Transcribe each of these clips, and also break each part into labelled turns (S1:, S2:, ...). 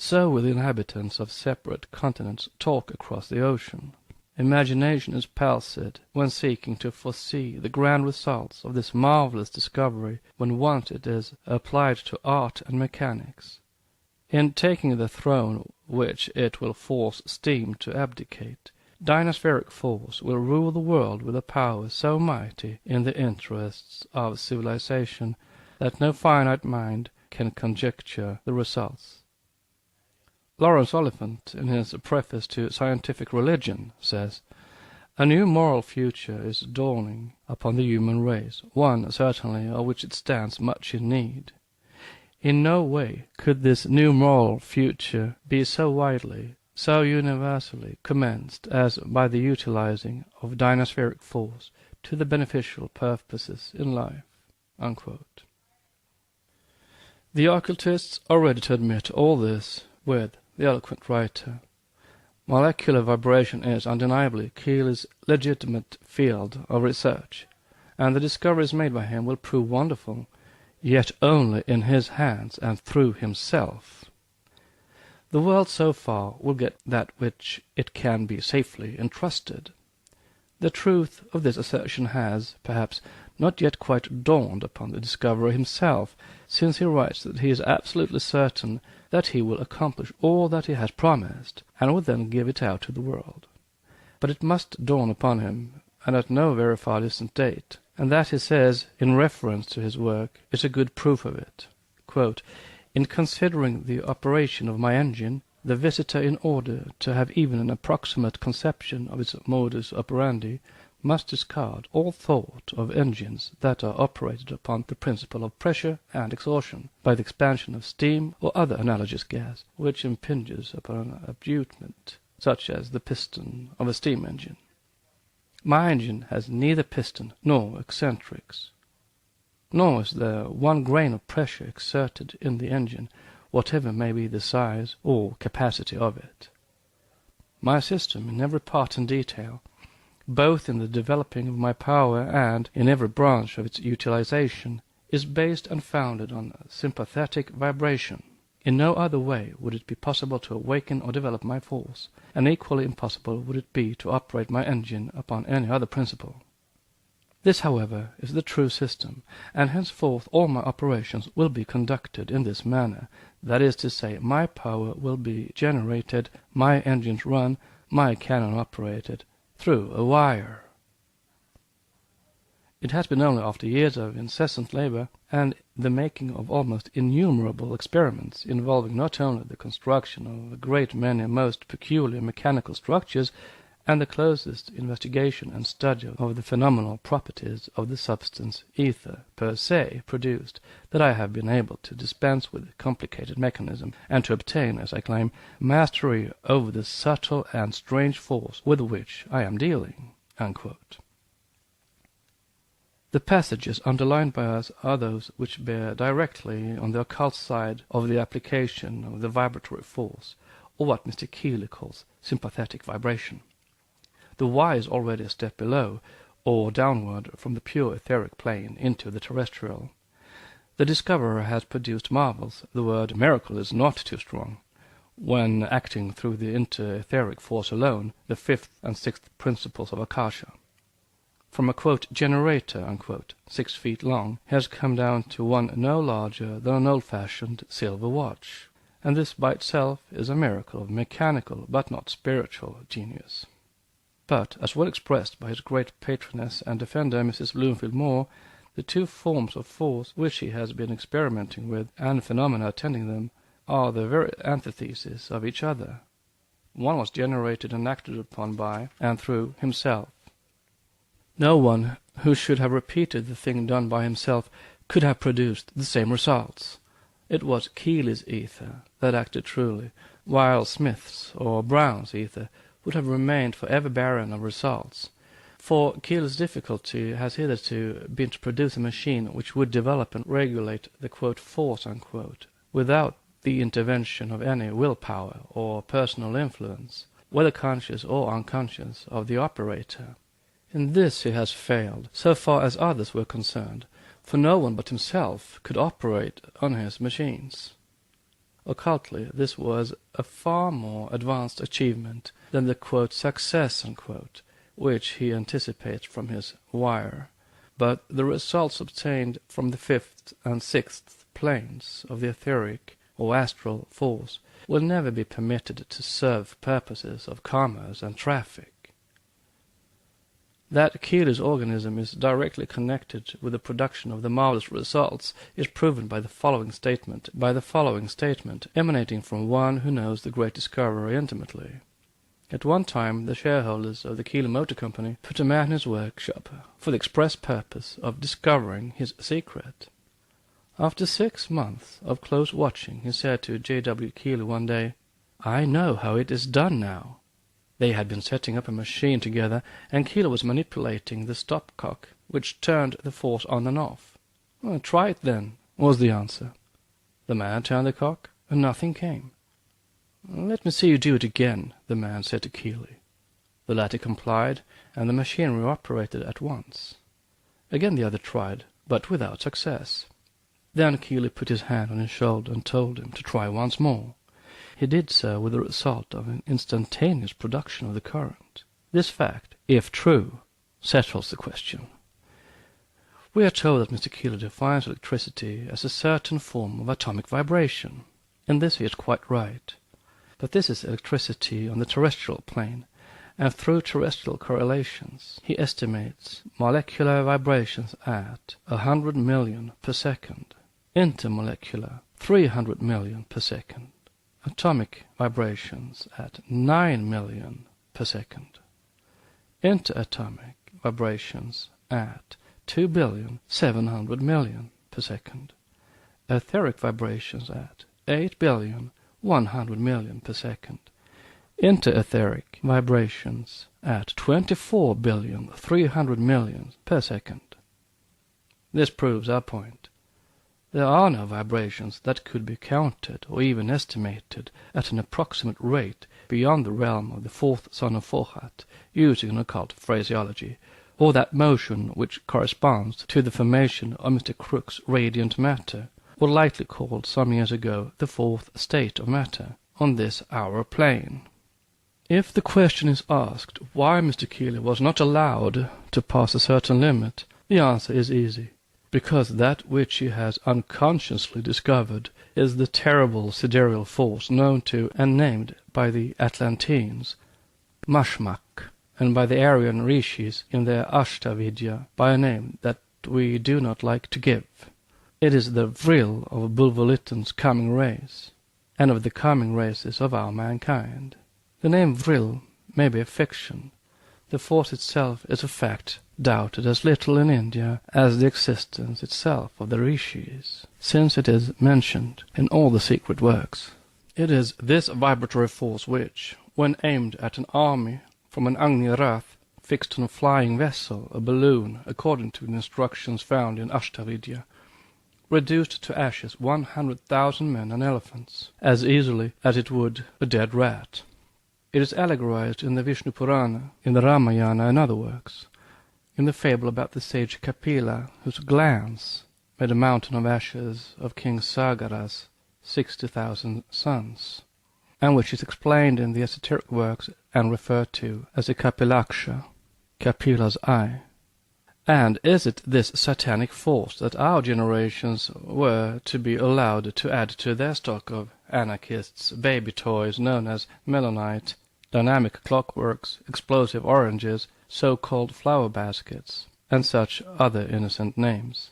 S1: So will the inhabitants of separate continents talk across the ocean. Imagination is palsied when seeking to foresee the grand results of this marvelous discovery when once it is applied to art and mechanics. In taking the throne which it will force steam to abdicate, dynaspheric force will rule the world with a power so mighty in the interests of civilization that no finite mind can conjecture the results. Lawrence Oliphant, in his preface to Scientific Religion, says, "A new moral future is dawning upon the human race, one certainly of which it stands much in need. In no way could this new moral future be so widely, so universally commenced as by the utilizing of dynaspheric force to the beneficial purposes in life." Unquote. The occultists are ready to admit all this with the eloquent writer. Molecular vibration is undeniably Keely's legitimate field of research, and the discoveries made by him will prove wonderful, yet only in his hands and through himself. The world so far will get that which it can be safely entrusted. The truth of this assertion has, perhaps, not yet quite dawned upon the discoverer himself, since he writes that he is absolutely certain that he will accomplish all that he has promised, and will then give it out to the world. But it must dawn upon him, and at no very far distant date, and that, he says, in reference to his work, is a good proof of it. Quote, "In considering the operation of my engine, the visitor, in order to have even an approximate conception of its modus operandi, must discard all thought of engines that are operated upon the principle of pressure and exhaustion, by the expansion of steam or other analogous gas, which impinges upon an abutment, such as the piston of a steam engine. My engine has neither piston nor eccentrics, nor is there one grain of pressure exerted in the engine, whatever may be the size or capacity of it. My system, in every part and detail, both in the developing of my power and in every branch of its utilization, is based and founded on sympathetic vibration. In no other way would it be possible to awaken or develop my force, and equally impossible would it be to operate my engine upon any other principle. This, however, is the true system, and henceforth all my operations will be conducted in this manner, that is to say, my power will be generated, my engines run, my cannon operated, through a wire." It has been only after years of incessant labor and the making of almost innumerable experiments involving not only the construction of a great many most peculiar mechanical structures and the closest investigation and study of the phenomenal properties of the substance ether per se produced, that I have been able to dispense with complicated mechanism and to obtain, as I claim, mastery over the subtle and strange force with which I am dealing." Unquote. The passages underlined by us are those which bear directly on the occult side of the application of the vibratory force, or what Mr. Keely calls sympathetic vibration. The Y is already a step below, or downward from the pure etheric plane into the terrestrial. The discoverer has produced marvels, the word miracle is not too strong, when acting through the inter-etheric force alone, the fifth and sixth principles of Akasha. From a, quote, generator, unquote, 6 feet long, he has come down to one no larger than an old-fashioned silver watch, and this by itself is a miracle of mechanical but not spiritual genius. But, as well expressed by his great patroness and defender, Mrs. Bloomfield Moore, the two forms of force which he has been experimenting with, and phenomena attending them, are the very antithesis of each other. One was generated and acted upon by, and through, himself. No one who should have repeated the thing done by himself could have produced the same results. It was Keely's ether that acted truly, while Smith's or Brown's ether would have remained forever barren of results. For Keely's difficulty has hitherto been to produce a machine which would develop and regulate the, quote, force, unquote, without the intervention of any willpower or personal influence, whether conscious or unconscious, of the operator. In this he has failed, so far as others were concerned, for no one but himself could operate on his machines. Occultly, this was a far more advanced achievement than the quote, success, unquote, which he anticipates from his wire. But the results obtained from the fifth and sixth planes of the etheric or astral force will never be permitted to serve purposes of commerce and traffic. That Keely's organism is directly connected with the production of the marvelous results is proven by the following statement, emanating from one who knows the great discoverer intimately. At one time, the shareholders of the Keely Motor Company put a man in his workshop for the express purpose of discovering his secret. After 6 months of close watching, he said to J.W. Keely one day, "I know how it is done now." They had been setting up a machine together, and Keely was manipulating the stopcock, which turned the force on and off. "Well, try it then," was the answer. The man turned the cock, and nothing came. "Let me see you do it again," the man said to Keely. The latter complied, and the machinery operated at once. Again the other tried, but without success. Then Keely put his hand on his shoulder and told him to try once more. He did so with the result of an instantaneous production of the current. This fact, if true, settles the question. We are told that Mr. Keely defines electricity as a certain form of atomic vibration. In this he is quite right. But this is electricity on the terrestrial plane, and through terrestrial correlations he estimates molecular vibrations at 100 million per second, intermolecular 300 million per second, atomic vibrations at 9 million per second, interatomic vibrations at 2,700,000,000 per second, etheric vibrations at 8,100,000,000 per second, interetheric vibrations at 24,300,000,000 per second. This proves our point. There are no vibrations that could be counted or even estimated at an approximate rate beyond the realm of the fourth son of Olcott, using an occult phraseology, or that motion which corresponds to the formation of Mr. Crookes' radiant matter, or lightly called some years ago the fourth state of matter, on this our plane. If the question is asked why Mr. Keely was not allowed to pass a certain limit, the answer is easy. Because that which he has unconsciously discovered is the terrible sidereal force known to and named by the Atlanteans, Mashmak, and by the Aryan Rishis in their Ashtavidya by a name that we do not like to give. It is the vril of Bulvolitan's coming race, and of the coming races of our mankind. The name vril may be a fiction. The force itself is a fact doubted as little in India as the existence itself of the Rishis, since it is mentioned in all the secret works. It is this vibratory force which, when aimed at an army from an Agni Rath fixed on a flying vessel, a balloon, according to the instructions found in Ashtavidya, reduced to ashes 100,000 men and elephants, as easily as it would a dead rat. It is allegorized in the Vishnu Purana, in the Ramayana and other works, in the fable about the sage Kapila, whose glance made a mountain of ashes of King Sagara's 60,000 sons, and which is explained in the esoteric works and referred to as the Kapilaksha, Kapila's eye. And is it this satanic force that our generations were to be allowed to add to their stock of anarchists' baby toys known as melanite, dynamic clockworks, explosive oranges, so-called flower baskets, and such other innocent names?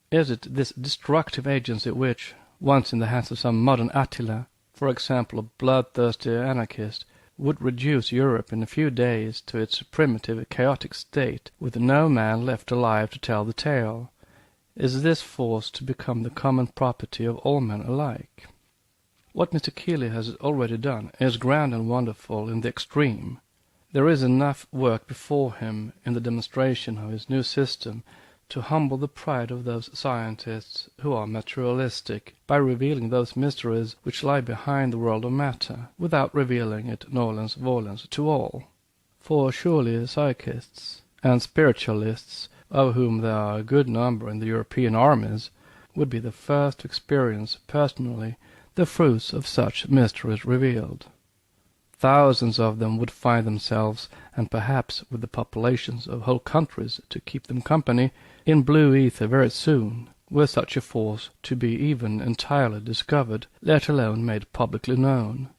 S1: Is it this destructive agency which, once in the hands of some modern Attila, for example a bloodthirsty anarchist, would reduce Europe in a few days to its primitive, chaotic state, with no man left alive to tell the tale? Is this force to become the common property of all men alike? What Mr. Keely has already done is grand and wonderful in the extreme. There is enough work before him in the demonstration of his new system to humble the pride of those scientists who are materialistic by revealing those mysteries which lie behind the world of matter, without revealing it nolens volens to all. For surely psychists and spiritualists, of whom there are a good number in the European armies, would be the first to experience personally the fruits of such mysteries revealed. Thousands of them would find themselves, and perhaps with the populations of whole countries to keep them company, in blue ether very soon, were such a force to be even entirely discovered, let alone made publicly known.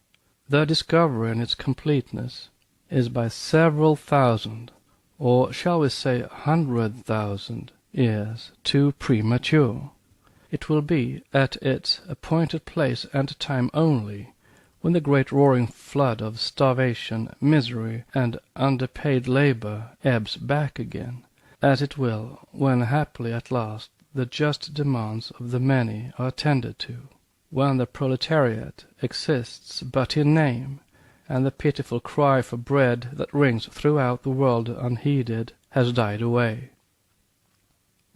S1: The discovery in its completeness is by several thousand, or shall we say 100,000, years too premature. It will be at its appointed place and time only, when the great roaring flood of starvation, misery, and underpaid labor ebbs back again, as it will when happily at last the just demands of the many are attended to, when the proletariat exists but in name, and the pitiful cry for bread that rings throughout the world unheeded has died away.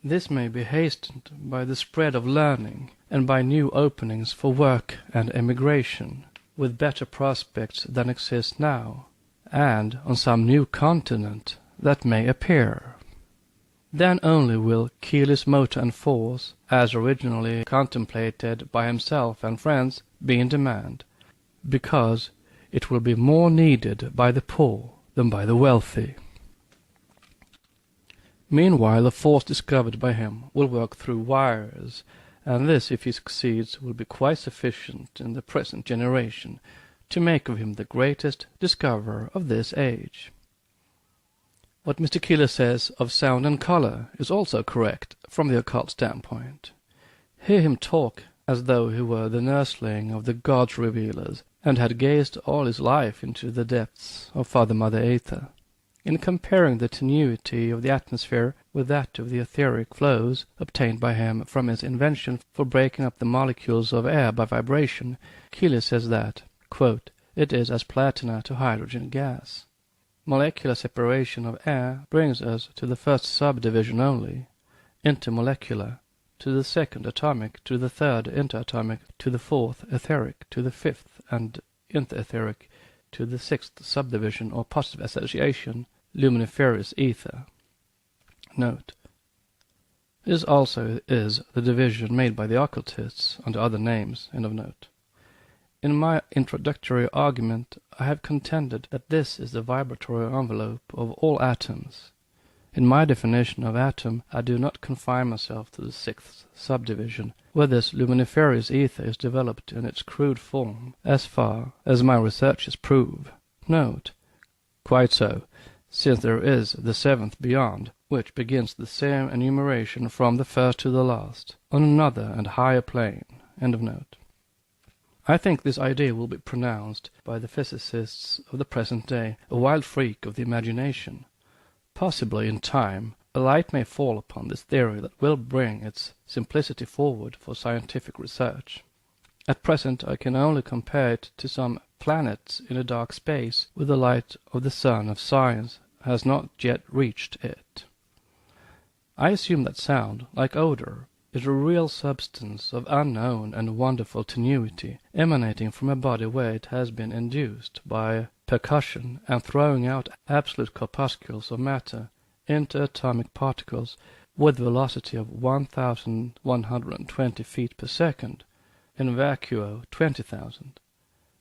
S1: This may be hastened by the spread of learning, and by new openings for work and emigration, with better prospects than exist now, and on some new continent that may appear. Then only will Keely's motor and force, as originally contemplated by himself and friends, be in demand, because it will be more needed by the poor than by the wealthy. Meanwhile the force discovered by him will work through wires, and this, if he succeeds, will be quite sufficient in the present generation to make of him the greatest discoverer of this age. What Mr. Keely says of sound and color is also correct from the occult standpoint. Hear him talk as though he were the nursling of the gods revealers, and had gazed all his life into the depths of Father Mother Aether. In comparing the tenuity of the atmosphere with that of the etheric flows obtained by him from his invention for breaking up the molecules of air by vibration, Keely says that, quote, "It is as platina to hydrogen gas. Molecular separation of air brings us to the first subdivision only, intermolecular, to the second atomic, to the third interatomic, to the fourth etheric, to the fifth and interetheric, to the sixth subdivision or positive association, luminiferous ether." Note. This also is the division made by the occultists under other names. End of note. In my introductory argument I have contended that this is the vibratory envelope of all atoms. In my definition of atom I do not confine myself to the sixth subdivision, where this luminiferous ether is developed in its crude form, as far as my researches prove. Note. Quite so, since there is the seventh beyond, which begins the same enumeration from the first to the last, on another and higher plane. End of note. I think this idea will be pronounced by the physicists of the present day a wild freak of the imagination. Possibly, in time, a light may fall upon this theory that will bring its simplicity forward for scientific research. At present I can only compare it to some planets in a dark space, where the light of the sun of science has not yet reached it. I assume that sound, like odor, is a real substance of unknown and wonderful tenuity, emanating from a body where it has been induced by percussion and throwing out absolute corpuscles of matter into atomic particles with velocity of 1,120 feet per second, in vacuo 20,000.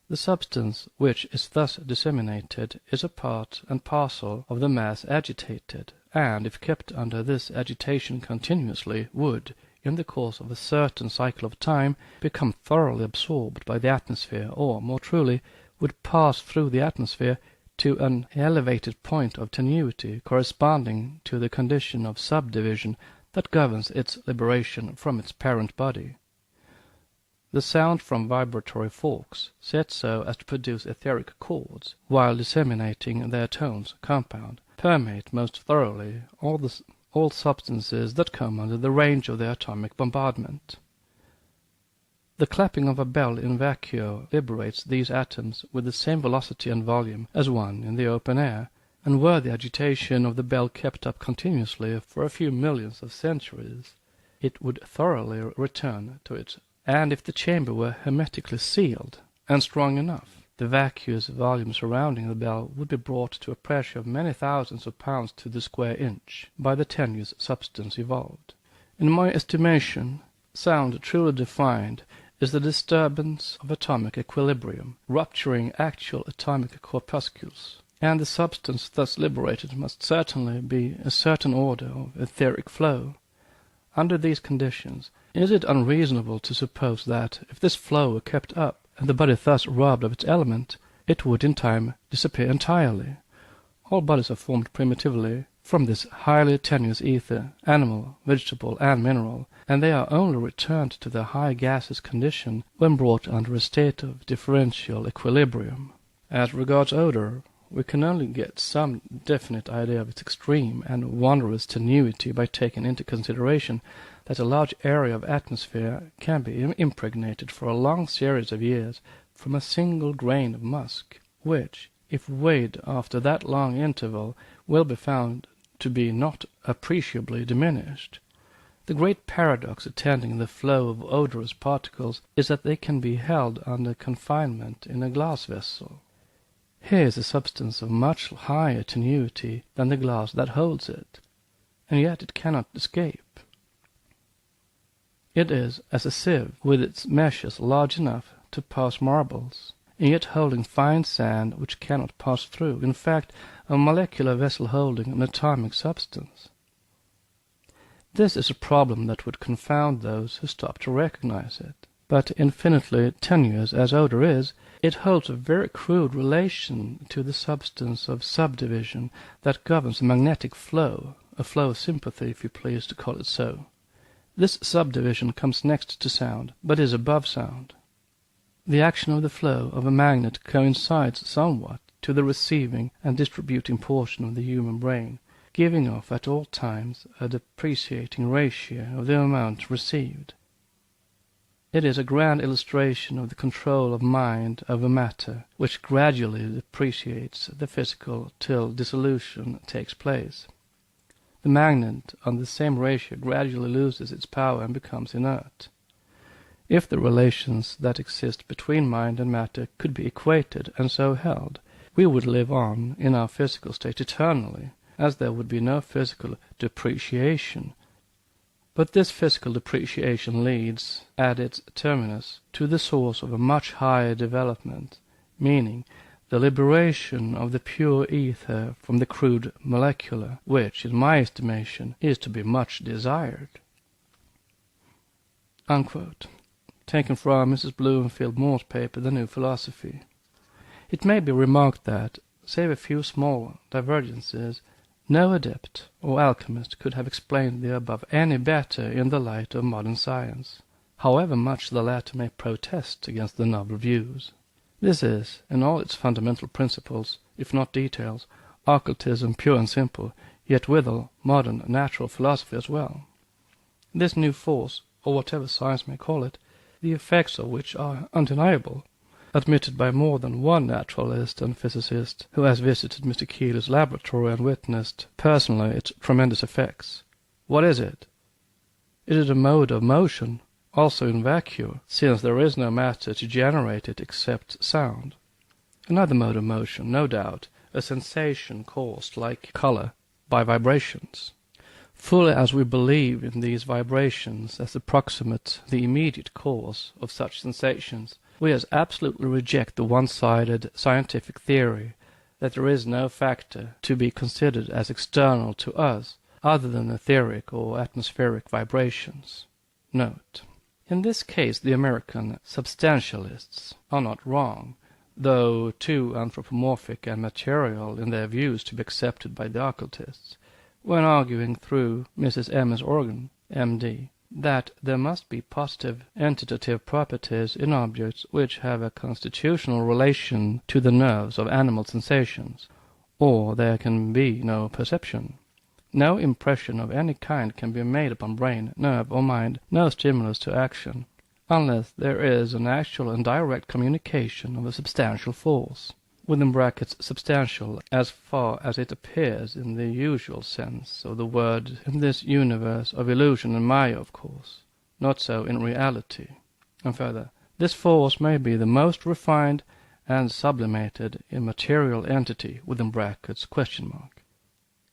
S1: The substance which is thus disseminated is a part and parcel of the mass agitated, and if kept under this agitation continuously, would, in the course of a certain cycle of time, become thoroughly absorbed by the atmosphere, or, more truly, would pass through the atmosphere to an elevated point of tenuity corresponding to the condition of subdivision that governs its liberation from its parent body. The sound from vibratory forks, set so as to produce etheric chords, while disseminating their tones compound, permeate most thoroughly all substances that come under the range of the atomic bombardment. The clapping of a bell in vacuo liberates these atoms with the same velocity and volume as one in the open air, and were the agitation of the bell kept up continuously for a few millions of centuries, it would thoroughly return to it, and if the chamber were hermetically sealed and strong enough, the vacuous volume surrounding the bell would be brought to a pressure of many thousands of pounds to the square inch by the tenuous substance evolved. In my estimation, sound truly defined is the disturbance of atomic equilibrium, rupturing actual atomic corpuscles, and the substance thus liberated must certainly be a certain order of etheric flow. Under these conditions, is it unreasonable to suppose that, if this flow were kept up, and the body thus robbed of its element, it would in time disappear entirely? All bodies are formed primitively from this highly tenuous ether, animal, vegetable, and mineral, and they are only returned to their high gaseous condition when brought under a state of differential equilibrium. As regards odor, we can only get some definite idea of its extreme and wondrous tenuity by taking into consideration that a large area of atmosphere can be impregnated for a long series of years from a single grain of musk, which, if weighed after that long interval, will be found to be not appreciably diminished. The great paradox attending the flow of odorous particles is that they can be held under confinement in a glass vessel. Here is a substance of much higher tenuity than the glass that holds it, and yet it cannot escape. It is as a sieve with its meshes large enough to pass marbles, and yet holding fine sand which cannot pass through, in fact, a molecular vessel holding an atomic substance. This is a problem that would confound those who stop to recognize it. But infinitely tenuous as odor is, it holds a very crude relation to the substance of subdivision that governs the magnetic flow, a flow of sympathy, if you please to call it so. This subdivision comes next to sound, but is above sound. The action of the flow of a magnet coincides somewhat to the receiving and distributing portion of the human brain, giving off at all times a depreciating ratio of the amount received. It is a grand illustration of the control of mind over matter, which gradually depreciates the physical till dissolution takes place. The magnet on the same ratio gradually loses its power and becomes inert. If the relations that exist between mind and matter could be equated and so held, we would live on in our physical state eternally, as there would be no physical depreciation. But this physical depreciation leads, at its terminus, to the source of a much higher development, meaning the liberation of the pure ether from the crude molecular, which, in my estimation, is to be much desired." Unquote. Taken from Mrs. Bloomfield Moore's paper, The New Philosophy. It may be remarked that, save a few small divergences, no adept or alchemist could have explained the above any better in the light of modern science, however much the latter may protest against the novel views. This is, in all its fundamental principles, if not details, occultism pure and simple, yet withal modern natural philosophy as well. This new force, or whatever science may call it, the effects of which are undeniable, admitted by more than one naturalist and physicist who has visited Mr. Keeler's laboratory and witnessed personally its tremendous effects. What is it? Is it a mode of motion, also in vacuo, since there is no matter to generate it except sound? Another mode of motion, no doubt, a sensation caused, like color, by vibrations. Fully as we believe in these vibrations as the proximate, the immediate cause of such sensations, we as absolutely reject the one-sided scientific theory that there is no factor to be considered as external to us other than etheric or atmospheric vibrations. Note: in this case the American substantialists are not wrong, though too anthropomorphic and material in their views to be accepted by the occultists, when arguing through Mrs. M.S. Organ, M.D., that there must be positive entitative properties in objects which have a constitutional relation to the nerves of animal sensations, or there can be no perception. No impression of any kind can be made upon brain, nerve, or mind, no stimulus to action, unless there is an actual and direct communication of a substantial force, within brackets substantial as far as it appears in the usual sense of the word in this universe of illusion and maya, of course, not so in reality. And further, this force may be the most refined and sublimated immaterial entity within brackets question mark.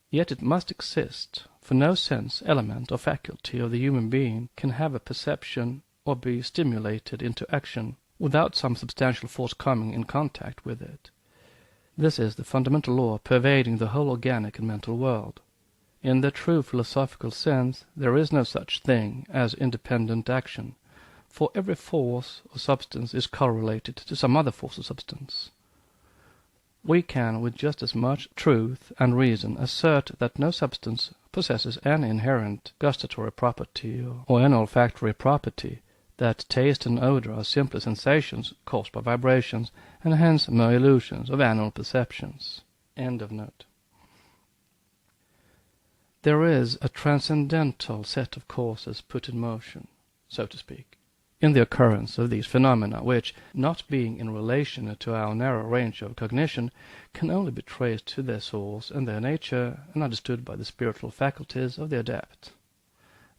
S1: Yet it must exist, for no sense, element, or faculty of the human being can have a perception or be stimulated into action without some substantial force coming in contact with it. This is the fundamental law pervading the whole organic and mental world. In the true philosophical sense, there is no such thing as independent action, for every force or substance is correlated to some other force or substance. We can with just as much truth and reason assert that no substance possesses any inherent gustatory property or any olfactory property, that taste and odor are simply sensations caused by vibrations, and hence mere illusions of animal perceptions. End of note. There is a transcendental set of causes put in motion, so to speak, in the occurrence of these phenomena, which, not being in relation to our narrow range of cognition, can only be traced to their source and their nature, and understood by the spiritual faculties of the adept.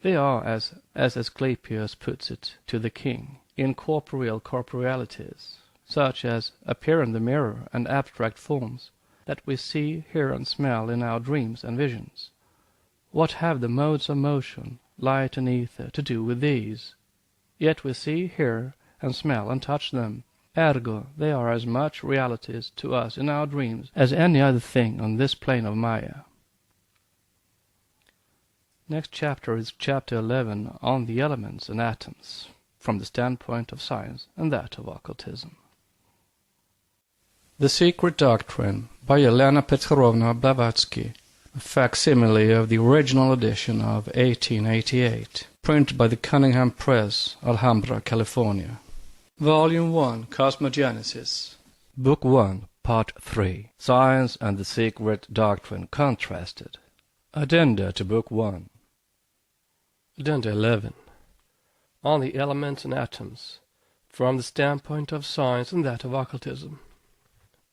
S1: They are, as Asclepius puts it to the king, incorporeal corporealities, such as appear in the mirror, and abstract forms that we see, hear, and smell in our dreams and visions. What have the modes of motion, light and ether, to do with these? Yet we see, hear, and smell, and touch them. Ergo, they are as much realities to us in our dreams as any other thing on this plane of Maya. Next chapter is chapter 11 on the elements and atoms, from the standpoint of science and that of occultism. The Secret Doctrine by Helena Petrovna Blavatsky, a facsimile of the original edition of 1888, printed by the Cunningham Press, Alhambra, California. Volume 1, Cosmogenesis. Book 1, Part 3, Science and the Secret Doctrine Contrasted. Addenda to Book 1. Addenda 11. On the elements and atoms, from the standpoint of science and that of occultism.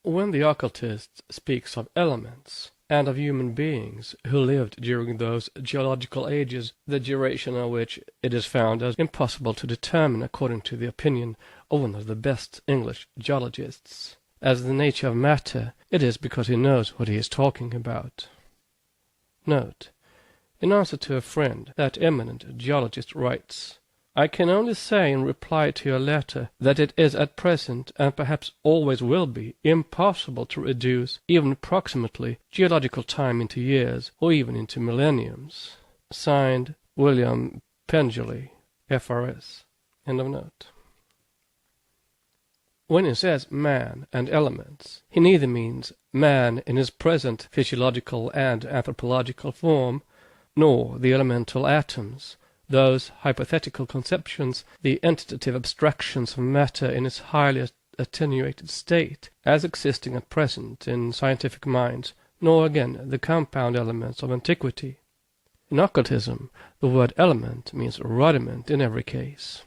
S1: When the occultist speaks of elements, and of human beings who lived during those geological ages, the duration of which it is found as impossible to determine according to the opinion of one of the best English geologists, as the nature of matter, it is because he knows what he is talking about. Note: in answer to a friend, that eminent geologist writes, "I can only say in reply to your letter that it is at present, and perhaps always will be, impossible to reduce, even approximately, geological time into years, or even into millenniums." Signed, William Pengelly, F.R.S. End of note. When he says man and elements, he neither means man in his present physiological and anthropological form, nor the elemental atoms, those hypothetical conceptions, the entitative abstractions of matter in its highly attenuated state, as existing at present in scientific minds, nor again the compound elements of antiquity. In occultism, the word element means rudiment in every case.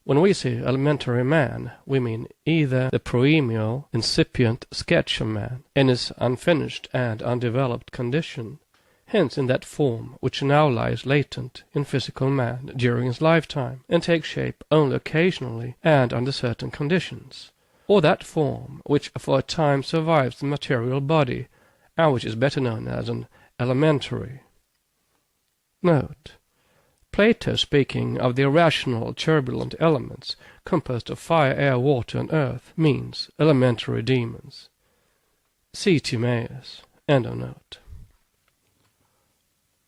S1: When we say elementary man, we mean either the proemial, incipient sketch of man in his unfinished and undeveloped condition, hence in that form which now lies latent in physical man during his lifetime, and takes shape only occasionally and under certain conditions, or that form which for a time survives the material body, and which is better known as an elementary. Note: Plato, speaking of the irrational turbulent elements composed of fire, air, water, and earth, means elementary demons. See Timaeus. End of note.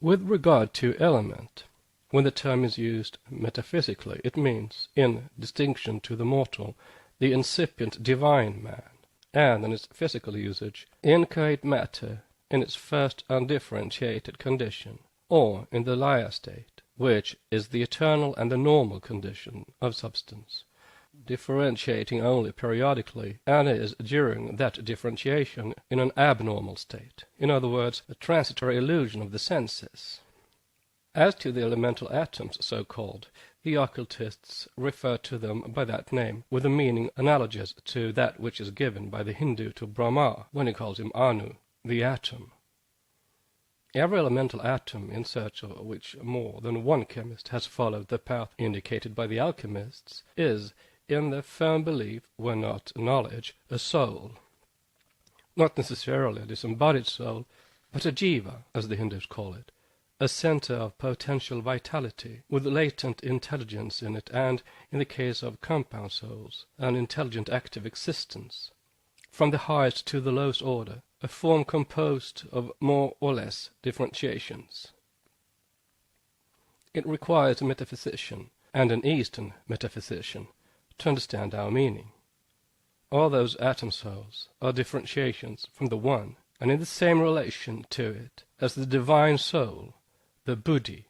S1: With regard to element, when the term is used metaphysically, it means, in distinction to the mortal, the incipient divine man, and in its physical usage, inchoate matter in its first undifferentiated condition, or in the laya state, which is the eternal and the normal condition of substance, differentiating only periodically, and is during that differentiation in an abnormal state, in other words, a transitory illusion of the senses. As to the elemental atoms, so called, the occultists refer to them by that name, with a meaning analogous to that which is given by the Hindu to Brahma when he calls him Anu, the atom. Every elemental atom in search of which more than one chemist has followed the path indicated by the alchemists is, in their firm belief, when not knowledge, a soul. Not necessarily a disembodied soul, but a jiva, as the Hindus call it, a center of potential vitality, with latent intelligence in it, and, in the case of compound souls, an intelligent active existence. From the highest to the lowest order, a form composed of more or less differentiations. It requires a metaphysician, and an Eastern metaphysician, to understand our meaning. All those atom souls are differentiations from the One, and in the same relation to it as the divine soul, the Buddhi,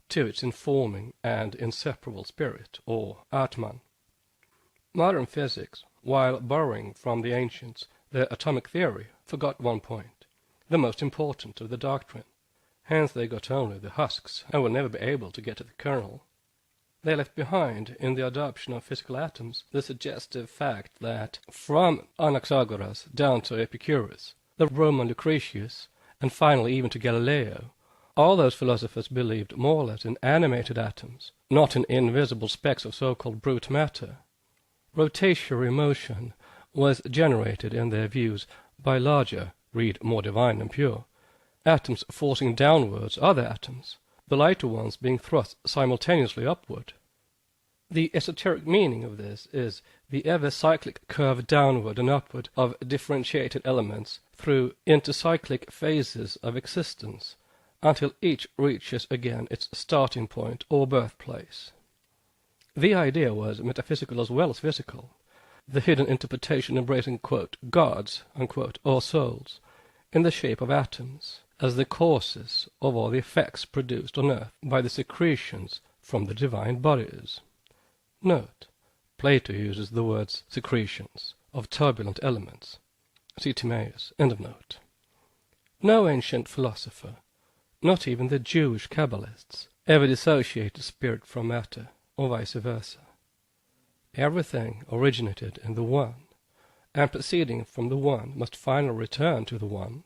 S1: to its informing and inseparable spirit, or Atman. Modern physics, while borrowing from the ancients their atomic theory, forgot one point, the most important of the doctrine. Hence they got only the husks, and will never be able to get to the kernel. They left behind, in the adoption of physical atoms, the suggestive fact that, from Anaxagoras down to Epicurus, the Roman Lucretius, and finally even to Galileo, all those philosophers believed more or less in animated atoms, not in invisible specks of so-called brute matter. Rotatory motion was generated in their views by larger, read more divine and pure, atoms forcing downwards other atoms, the lighter ones being thrust simultaneously upward. The esoteric meaning of this is the ever-cyclic curve downward and upward of differentiated elements through intercyclic phases of existence, until each reaches again its starting point or birthplace. The idea was metaphysical as well as physical, the hidden interpretation embracing, quote, gods, unquote, or souls, in the shape of atoms, as the causes of all the effects produced on earth by the secretions from the divine bodies. Note, Plato uses the words secretions of turbulent elements. See Timaeus, end of note. No ancient philosopher, not even the Jewish Kabbalists, ever dissociated spirit from matter, or vice versa. Everything originated in the One, and proceeding from the One must finally return to the One.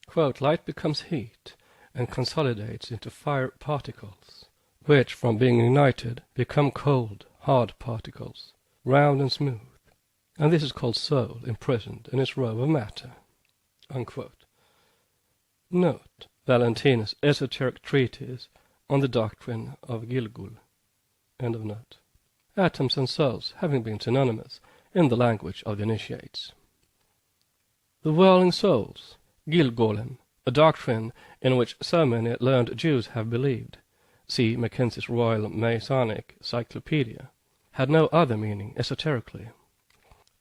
S1: Quote, light becomes heat and consolidates into fire particles, which, from being ignited, become cold, hard particles, round and smooth, and this is called soul imprisoned in its robe of matter. Unquote. Note Valentinus' esoteric treatise on the doctrine of Gilgul. End of note. Atoms and souls having been synonymous in the language of the initiates. The whirling souls, Gilgolem, a doctrine in which so many learned Jews have believed, see Mackenzie's Royal Masonic Cyclopedia, had no other meaning esoterically.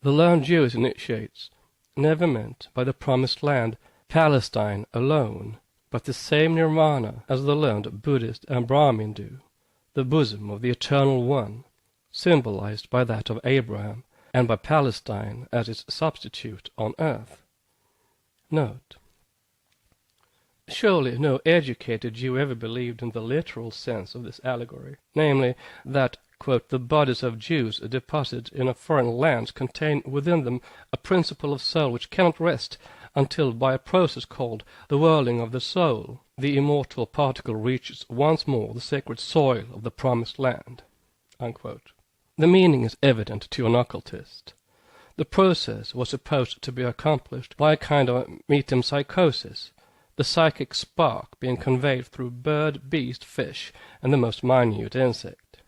S1: The learned Jewish initiates never meant by the promised land Palestine alone, but the same nirvana as the learned Buddhist and Brahmin do, the bosom of the Eternal One, symbolized by that of Abraham, and by Palestine as its substitute on earth. Note, surely no educated Jew ever believed in the literal sense of this allegory, namely, that, quote, the bodies of Jews deposited in a foreign land contain within them a principle of soul which cannot rest until, by a process called the whirling of the soul, the immortal particle reaches once more the sacred soil of the promised land. Unquote. The meaning is evident to an occultist. The process was supposed to be accomplished by a kind of metempsychosis, the psychic spark being conveyed through bird, beast, fish, and the most minute insect.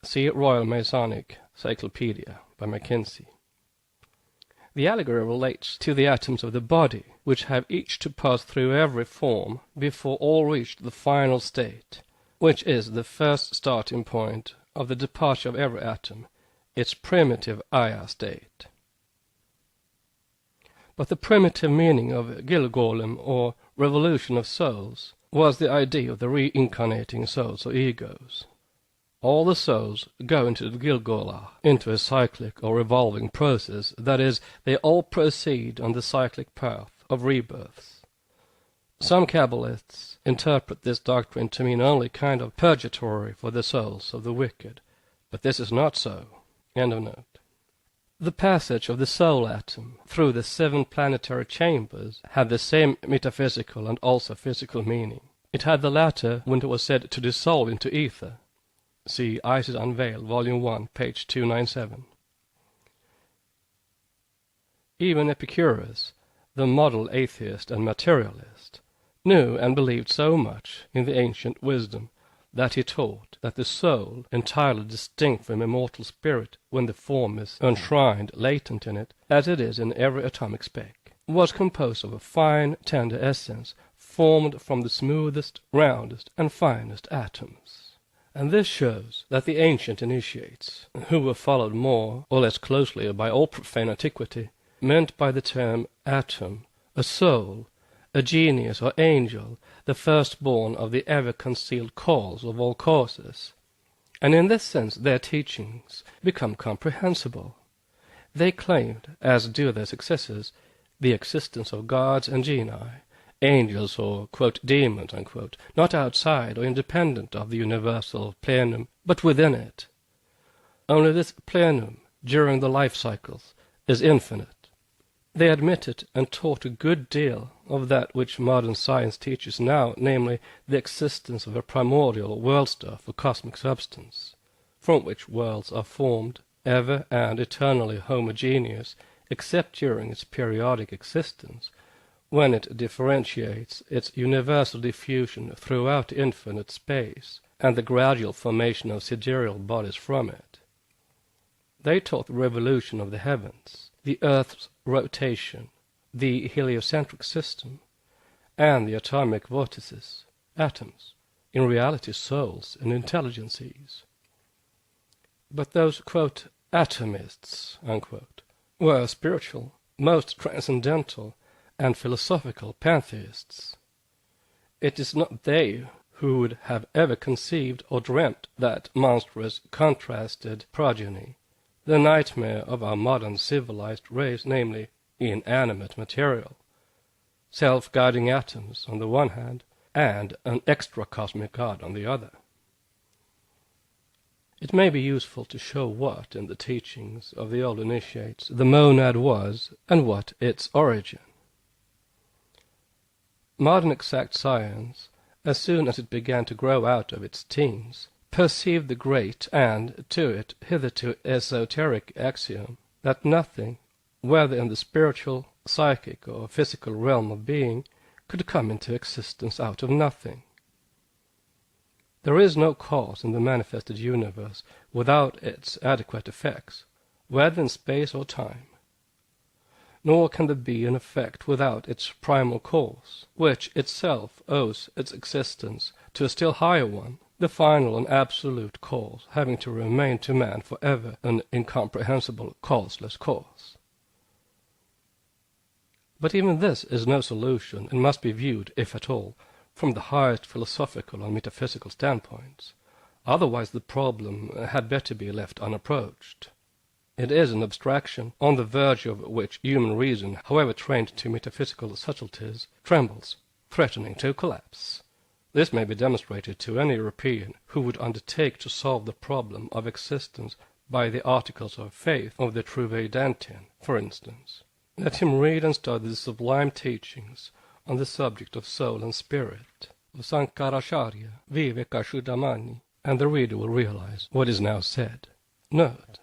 S1: See Royal Masonic Cyclopedia by Mackenzie. The allegory relates to the atoms of the body, which have each to pass through every form before all reach the final state, which is the first starting point of the departure of every atom, its primitive Aya state. But the primitive meaning of Gilgolem, or revolution of souls, was the idea of the reincarnating souls or egos. All the souls go into the Gilgola, into a cyclic or revolving process, that is, they all proceed on the cyclic path of rebirths. Some Kabbalists interpret this doctrine to mean only kind of purgatory for the souls of the wicked, but this is not so. End of note. The passage of the soul atom through the 7 planetary chambers had the same metaphysical and also physical meaning. It had the latter when it was said to dissolve into ether. See Isis Unveiled, Volume 1, page 297. Even Epicurus, the model atheist and materialist, knew and believed so much in the ancient wisdom that he taught that the soul, entirely distinct from immortal spirit when the form is enshrined latent in it, as it is in every atomic speck, was composed of a fine, tender essence formed from the smoothest, roundest, and finest atoms. And this shows that the ancient initiates, who were followed more or less closely by all profane antiquity, meant by the term atom a soul, a genius or angel, the firstborn of the ever-concealed cause of all causes. And in this sense their teachings become comprehensible. They claimed, as do their successors, the existence of gods and genii, angels or, quote, demons, unquote, not outside or independent of the universal plenum, but within it. Only this plenum, during the life cycles, is infinite. They admitted and taught a good deal of that which modern science teaches now, namely the existence of a primordial world-stuff or cosmic substance, from which worlds are formed, ever and eternally homogeneous, except during its periodic existence, when it differentiates its universal diffusion throughout infinite space, and the gradual formation of sidereal bodies from it. They taught the revolution of the heavens, the Earth's rotation, the heliocentric system, and the atomic vortices, atoms, in reality souls and intelligences. But those, quote, atomists, unquote, were spiritual, most transcendental, and philosophical pantheists. It is not they who would have ever conceived or dreamt that monstrous contrasted progeny, the nightmare of our modern civilized race, namely inanimate material, self-guiding atoms on the one hand, and an extra-cosmic God on the other. It may be useful to show what, in the teachings of the old initiates, the monad was, and what its origin. Modern exact science, as soon as it began to grow out of its teens, perceived the great and, to it, hitherto esoteric axiom that nothing, whether in the spiritual, psychic, or physical realm of being, could come into existence out of nothing. There is no cause in the manifested universe without its adequate effects, whether in space or time. Nor can there be an effect without its primal cause, which itself owes its existence to a still higher one, the final and absolute cause having to remain to man forever an incomprehensible causeless cause. But even this is no solution, and must be viewed, if at all, from the highest philosophical and metaphysical standpoints. Otherwise the problem had better be left unapproached. It is an abstraction on the verge of which human reason, however trained to metaphysical subtleties, trembles, threatening to collapse. This may be demonstrated to any European who would undertake to solve the problem of existence by the articles of faith of the true Vedantian, for instance. Let him read and study the sublime teachings on the subject of soul and spirit of Sankaracharya, Vivekashuddhamani, and the reader will realize what is now said. Note: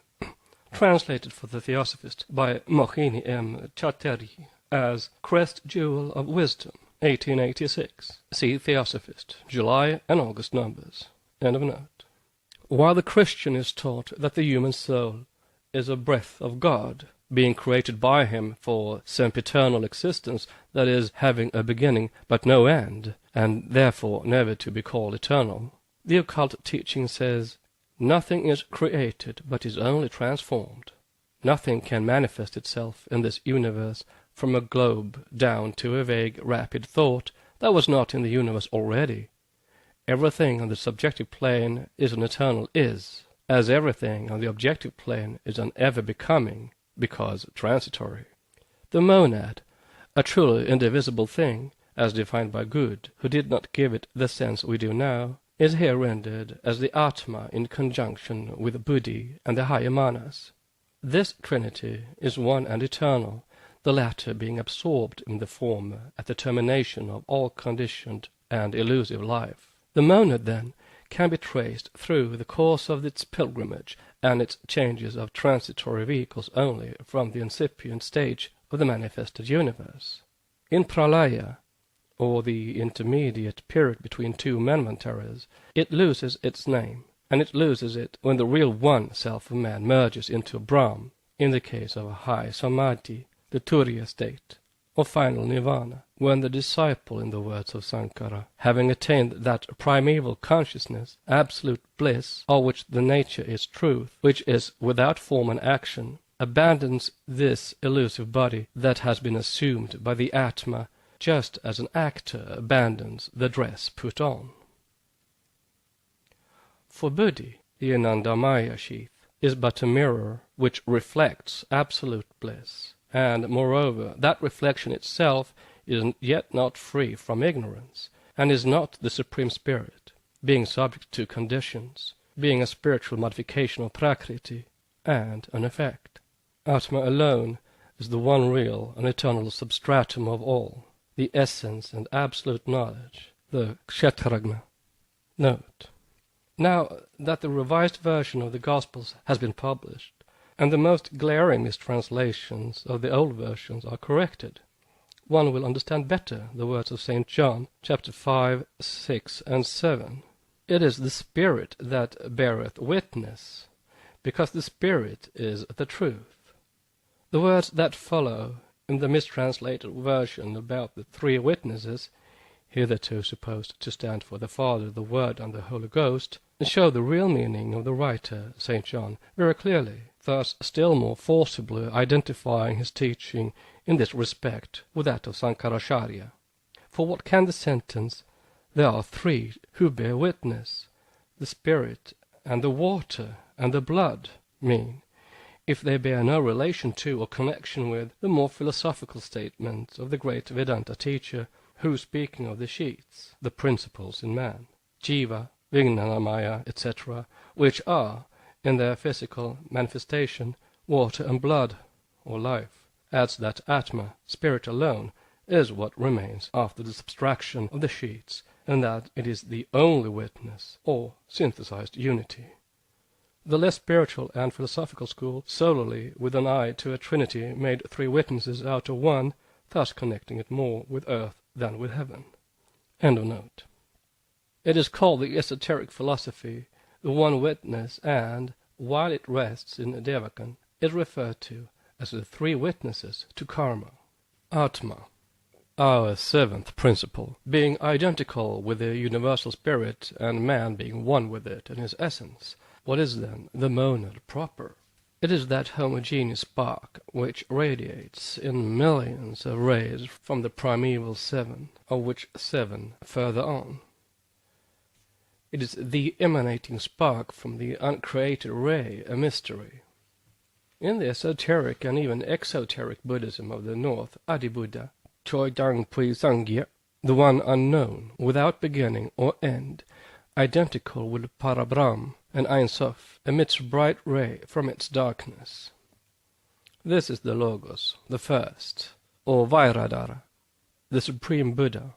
S1: translated for the Theosophist by Mohini M. Chatteri as Crest Jewel of Wisdom, 1886. See Theosophist, July and August numbers. End of note. While the Christian is taught that the human soul is a breath of God, being created by him for sempiternal existence, that is, having a beginning but no end, and therefore never to be called eternal, the occult teaching says, nothing is created but is only transformed. Nothing can manifest itself in this universe from a globe down to a vague, rapid thought that was not in the universe already. Everything on the subjective plane is an eternal is, as everything on the objective plane is an ever-becoming, because transitory. The monad, a truly indivisible thing, as defined by Good, who did not give it the sense we do now, is here rendered as the Atma in conjunction with Buddhi and the higher manas. This trinity is one and eternal, the latter being absorbed in the former at the termination of all conditioned and elusive life. The monad, then, can be traced through the course of its pilgrimage and its changes of transitory vehicles only from the incipient stage of the manifested universe. In Pralaya, or the intermediate period between two manvantaras, it loses its name, and it loses it when the real one self of man merges into Brahm, in the case of a high samadhi, the Turiya state, or final nirvana, when the disciple, in the words of Sankara, having attained that primeval consciousness, absolute bliss, of which the nature is truth, which is without form and action, abandons this elusive body that has been assumed by the Atma, just as an actor abandons the dress put on. For Buddhi, the Anandamaya sheath is but a mirror which reflects absolute bliss, and, moreover, that reflection itself is yet not free from ignorance, and is not the Supreme Spirit, being subject to conditions, being a spiritual modification of Prakriti, and an effect. Atma alone is the one real and eternal substratum of all, the essence and absolute knowledge, the Kshetragna. Note: now that the revised version of the Gospels has been published, and the most glaring mistranslations of the old versions are corrected, one will understand better the words of St. John, chapter 5, 6, and 7. It is the Spirit that beareth witness, because the Spirit is the truth. The words that follow in the mistranslated version about the three witnesses, hitherto supposed to stand for the Father, the Word, and the Holy Ghost, show the real meaning of the writer, St. John, very clearly, thus still more forcibly identifying his teaching in this respect with that of Sankaracharya. For what can the sentence, "There are three who bear witness, the Spirit, and the water, and the blood," mean, if they bear no relation to or connection with the more philosophical statements of the great Vedanta teacher, who, speaking of the sheaths, the principles in man, Jiva, Vijnanamaya, etc., which are, in their physical manifestation, water and blood, or life, adds that Atma, spirit alone, is what remains after the subtraction of the sheaths, and that it is the only witness, or synthesized unity. The less spiritual and philosophical school, solely with an eye to a trinity, made three witnesses out of one, thus connecting it more with earth than with heaven. End of note. It is called the esoteric philosophy, the one witness, and, while it rests in Devakan, is referred to as the three witnesses to karma. Atma, our seventh principle, being identical with the universal spirit, and man being one with it in his essence. What is then the monad proper? It is that homogeneous spark which radiates in millions of rays from the primeval seven, of which seven further on. It is the emanating spark from the uncreated ray, a mystery. In the esoteric and even exoteric Buddhism of the North, Adi-Buddha, Choidang Pui Sangye, the one unknown, without beginning or end, identical with Parabrahm and Ein Sof, emits a bright ray from its darkness. This is the Logos, the first, or Vairadhara, the Supreme Buddha,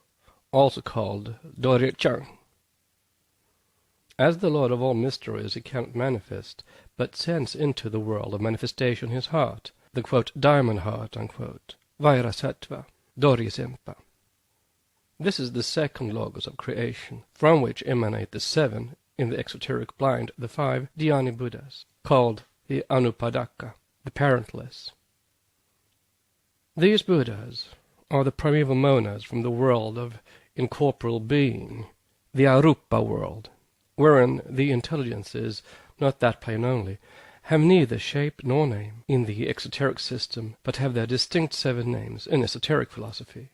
S1: also called Dorje-Chang. As the Lord of all mysteries, he cannot manifest, but sends into the world of manifestation his heart, the quote, diamond heart, unquote, Vairasattva, Dorje-Sempa. This is the second Logos of creation, from which emanate the seven, in the exoteric blind, the 5 Dhyani Buddhas, called the Anupadaka, the parentless. These Buddhas are the primeval monads from the world of incorporeal being, the Arupa world, wherein the intelligence is, not that plane only, have neither shape nor name in the exoteric system, but have their distinct 7 names in esoteric philosophy.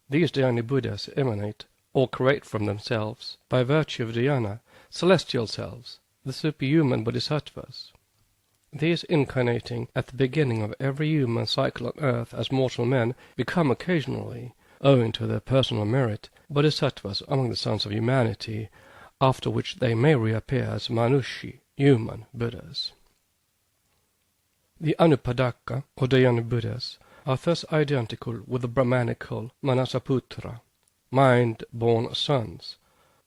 S1: These Dhyani Buddhas emanate, or create from themselves, by virtue of dhyana, celestial selves, the superhuman bodhisattvas. These incarnating at the beginning of every human cycle on earth as mortal men, become occasionally, owing to their personal merit, bodhisattvas among the sons of humanity, after which they may reappear as Manushi, human Buddhas. The Anupadaka, or Dhyani Buddhas, are thus identical with the Brahmanical Manasaputra, mind-born sons,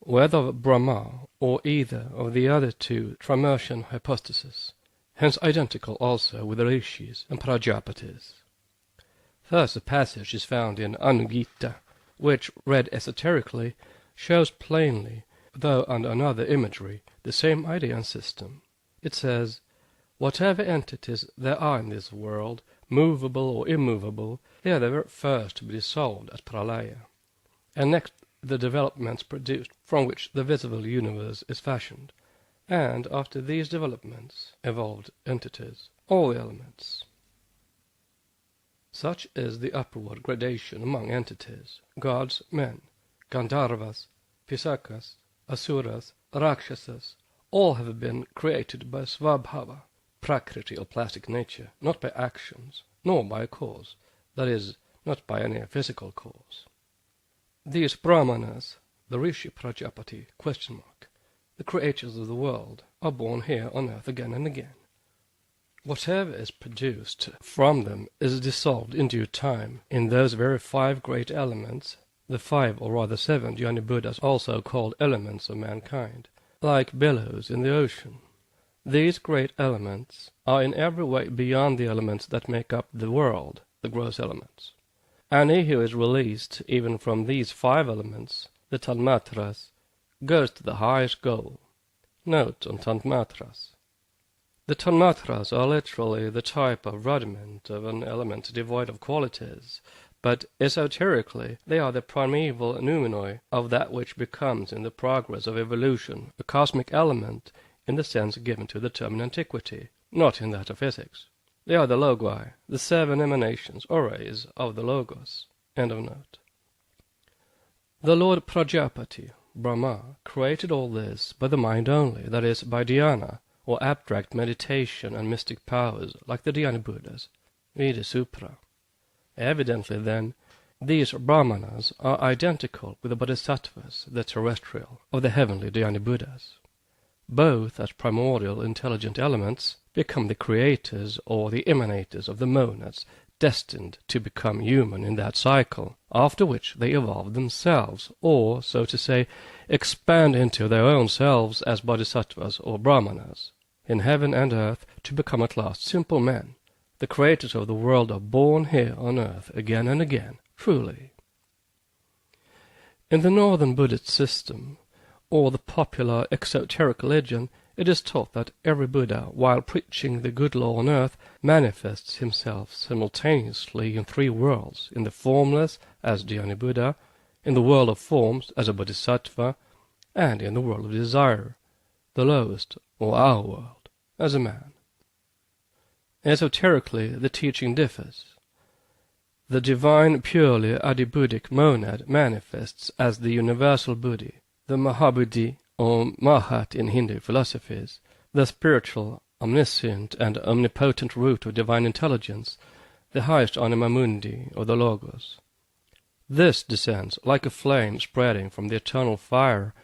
S1: whether of Brahma or either of the other 2 Tramertian hypostases, hence identical also with the Rishis and Prajapatis. Thus a passage is found in Anugita, which, read esoterically, shows plainly, though under another imagery, the same idea and system. It says, whatever entities there are in this world, movable or immovable, they are the very first to be dissolved at pralaya, and next the developments produced from which the visible universe is fashioned, and after these developments evolved entities, all the elements. Such is the upward gradation among entities. Gods, men, Gandharvas, Pisakas, Asuras, Rakshasas, all have been created by Svabhava, Prakriti or plastic nature, not by actions, nor by a cause, that is, not by any physical cause. These Brahmanas, the Rishi Prajapati, the creators of the world, are born here on earth again and again. Whatever is produced from them is dissolved in due time in those very 5 great elements, the 5 or rather 7 Jnana Buddhas also called elements of mankind, like billows in the ocean. These great elements are in every way beyond the elements that make up the world, the gross elements. And he who is released even from these 5 elements, the Tanmatras, goes to the highest goal. Note on Tanmatras. The Tanmatras are literally the type of rudiment of an element devoid of qualities, but esoterically they are the primeval noumenoi of that which becomes in the progress of evolution a cosmic element in the sense given to the term in antiquity, not in that of physics. They are the logoi, the 7 emanations or rays of the logos. End of note. The Lord Prajapati, Brahma, created all this by the mind only, that is, by dhyana, or abstract meditation and mystic powers, like the Dhyana Buddhas, Veda Supra. Evidently, then, these Brahmanas are identical with the Bodhisattvas, the terrestrial, of the heavenly Dhyana Buddhas. Both, as primordial intelligent elements, become the creators or the emanators of the monads, destined to become human in that cycle, after which they evolve themselves, or, so to say, expand into their own selves as bodhisattvas or brahmanas, in heaven and earth, to become at last simple men. The creators of the world are born here on earth again and again, truly. In the northern Buddhist system, or the popular exoteric religion, it is taught that every Buddha, while preaching the good law on earth, manifests himself simultaneously in 3 worlds, in the formless, as Dhyana Buddha, in the world of forms, as a bodhisattva, and in the world of desire, the lowest, or our world, as a man. Esoterically, the teaching differs. The divine, purely adibuddhic monad manifests as the universal Buddhi, the Mahabuddhi, or Mahat in Hindu philosophies, the spiritual, omniscient, and omnipotent root of divine intelligence, the highest anima mundi, or the Logos. This descends like a flame spreading from the eternal fire,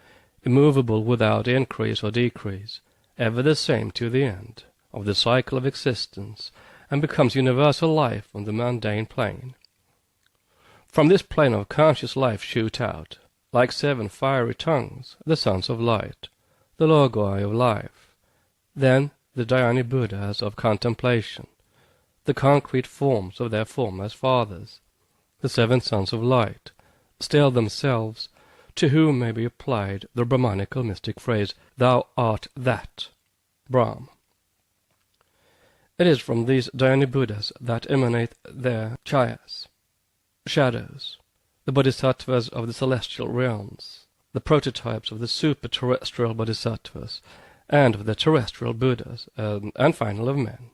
S1: immovable without increase or decrease, ever the same to the end of the cycle of existence, and becomes universal life on the mundane plane. From this plane of conscious life shoot out, like 7 fiery tongues, the sons of light, the logoi of life, then the Dhyana Buddhas of contemplation, the concrete forms of their formless fathers, the 7 sons of light, still themselves, to whom may be applied the Brahmanical mystic phrase, "Thou art that," Brahm. It is from these Dhyana Buddhas that emanate their chayas, shadows, the bodhisattvas of the celestial realms, the prototypes of the super-terrestrial bodhisattvas, and of the terrestrial Buddhas, and finally of men.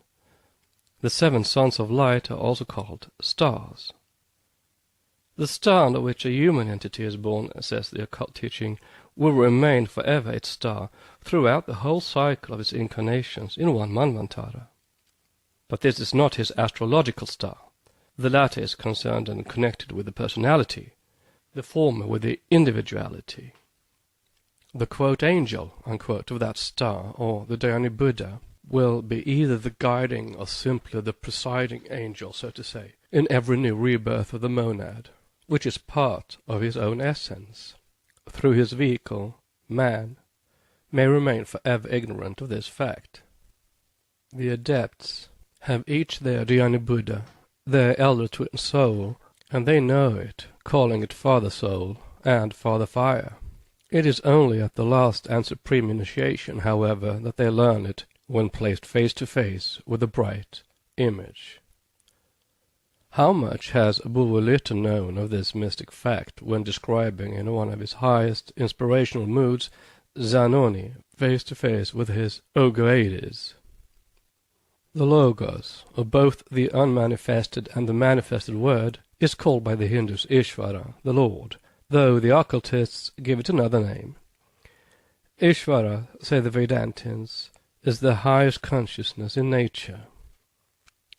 S1: The 7 sons of light are also called stars. The star under which a human entity is born, says the occult teaching, will remain forever its star throughout the whole cycle of its incarnations in one manvantara. But this is not his astrological star. The latter is concerned and connected with the personality, the former with the individuality. The quote angel, unquote, of that star, or the Dhyana Buddha, will be either the guiding or simply the presiding angel, so to say, in every new rebirth of the monad, which is part of his own essence. Through his vehicle, man may remain forever ignorant of this fact. The adepts have each their Dhyana Buddha, their elder twin soul, and they know it, calling it Father Soul and Father Fire. It is only at the last and supreme initiation, however, that they learn it when placed face to face with the bright image. How much has Buolito known of this mystic fact when describing in one of his highest inspirational moods Zanoni face to face with his Ogoades? The Logos, or both the unmanifested and the manifested word, is called by the Hindus Ishvara, the Lord, though the occultists give it another name. Ishvara, say the Vedantins, is the highest consciousness in nature.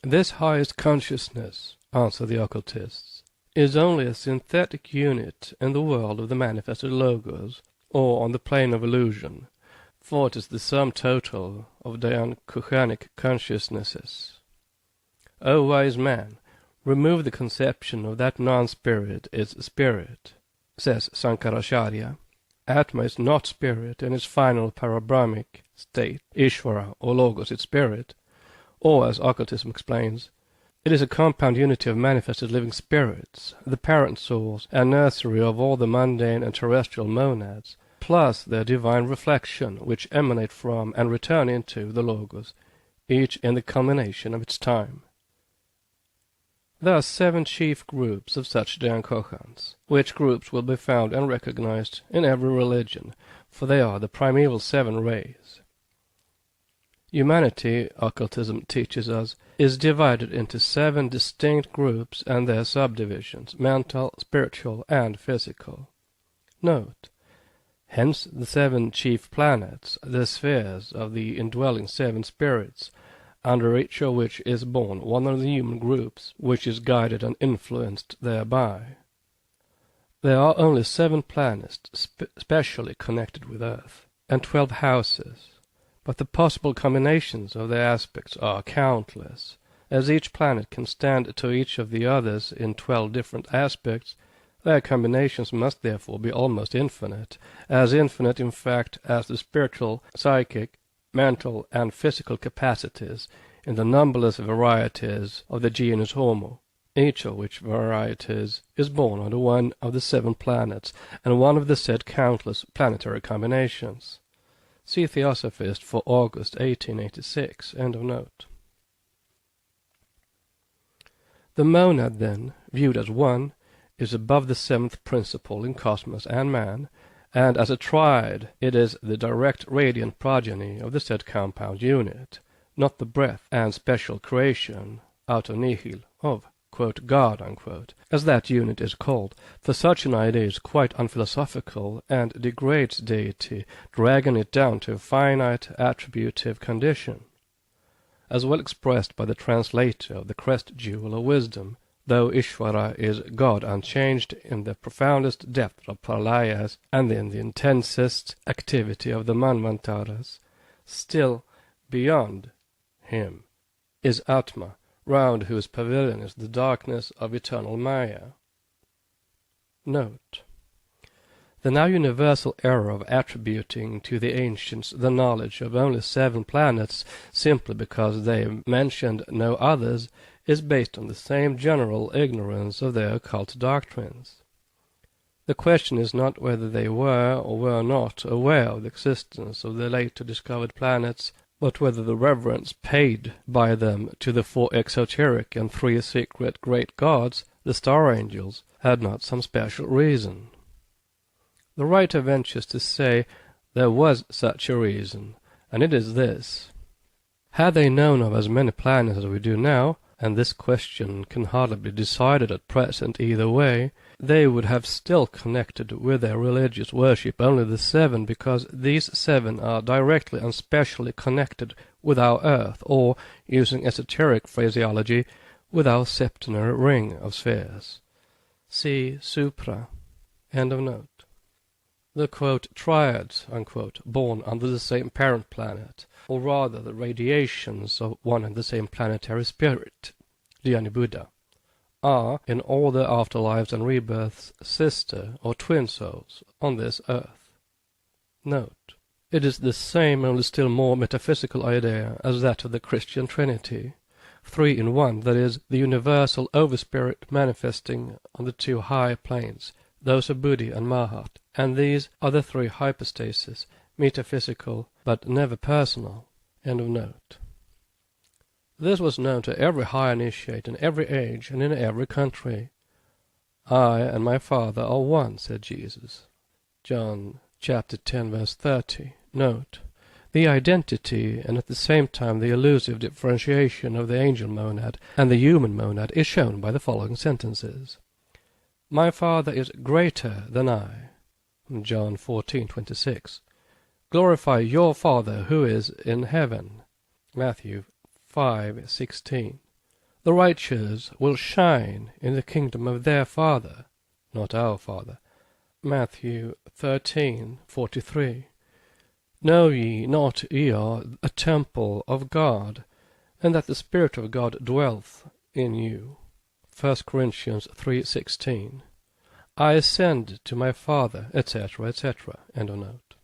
S1: This highest consciousness, answer the occultists, is only a synthetic unit in the world of the manifested Logos, or on the plane of illusion, for it is the sum total of the unkohanic consciousnesses. O wise man, remove the conception of that non-spirit is spirit, says Sankaracharya. Atma is not spirit in its final parabrahmic state, Ishvara or Logos its spirit, or as occultism explains, it is a compound unity of manifested living spirits, the parent source and nursery of all the mundane and terrestrial monads, plus their divine reflection, which emanate from and return into the Logos, each in the culmination of its time. There are 7 chief groups of such Dhyan-Kohans, which groups will be found and recognized in every religion, for they are the primeval 7 rays. Humanity, occultism teaches us, is divided into 7 distinct groups and their subdivisions, mental, spiritual, and physical. Note, hence the 7 chief planets, the spheres of the indwelling 7 spirits, under each of which is born one of the human groups, which is guided and influenced thereby. There are only 7 planets specially connected with Earth, and 12 houses, but the possible combinations of their aspects are countless. As each planet can stand to each of the others in 12 different aspects, their combinations must therefore be almost infinite, as infinite in fact as the spiritual, psychic, mental and physical capacities in the numberless varieties of the genus Homo, each of which varieties is born under one of the 7 planets and one of the said countless planetary combinations. See Theosophist for August 1886. End of note. The monad, then, viewed as one, is above the 7th principle in cosmos and man, and as a triad it is the direct radiant progeny of the said compound unit, not the breath and special creation, auto nihil, of, quote, God, unquote, as that unit is called, for such an idea is quite unphilosophical and degrades deity, dragging it down to a finite attributive condition. As well expressed by the translator of the crest jewel of wisdom, though Ishvara is God unchanged in the profoundest depth of pralayas and in the intensest activity of the manvantaras, still beyond him is Atma, round whose pavilion is the darkness of eternal Maya. Note. The now universal error of attributing to the ancients the knowledge of only 7 planets simply because they mentioned no others is based on the same general ignorance of their occult doctrines. The question is not whether they were or were not aware of the existence of the later discovered planets, but whether the reverence paid by them to the 4 exoteric and 3 secret great gods, the star angels, had not some special reason. The writer ventures to say there was such a reason, and it is this. Had they known of as many planets as we do now, and this question can hardly be decided at present either way, they would have still connected with their religious worship only the 7, because these 7 are directly and specially connected with our earth, or, using esoteric phraseology, with our septenary ring of spheres. See Supra. End of note. The, quote, triads, unquote, born under the same parent planet, or rather the radiations of one and the same planetary spirit, Dhyani Buddha, are, in all their afterlives and rebirths, sister or twin souls on this earth. Note. It is the same, only still more metaphysical idea as that of the Christian Trinity,
S2: three in one, that is, the universal overspirit manifesting on the two higher planes, those of Buddhi and Mahat, and these are the three hypostases, metaphysical but never personal. End of note. This was known to every high initiate in every age and in every country. I and my Father are one, said Jesus. John chapter 10, verse 30. Note: the identity and at the same time the elusive differentiation of the angel monad and the human monad is shown by the following sentences. My Father is greater than I. John 14:26. Glorify your Father who is in heaven. Matthew 5:16. The righteous will shine in the kingdom of their Father, not our Father. Matthew 13:43. Know ye not ye are a temple of God, and that the Spirit of God dwelleth in you. 1 Corinthians 3:16. I ascend to my Father, etc., etc. End of note.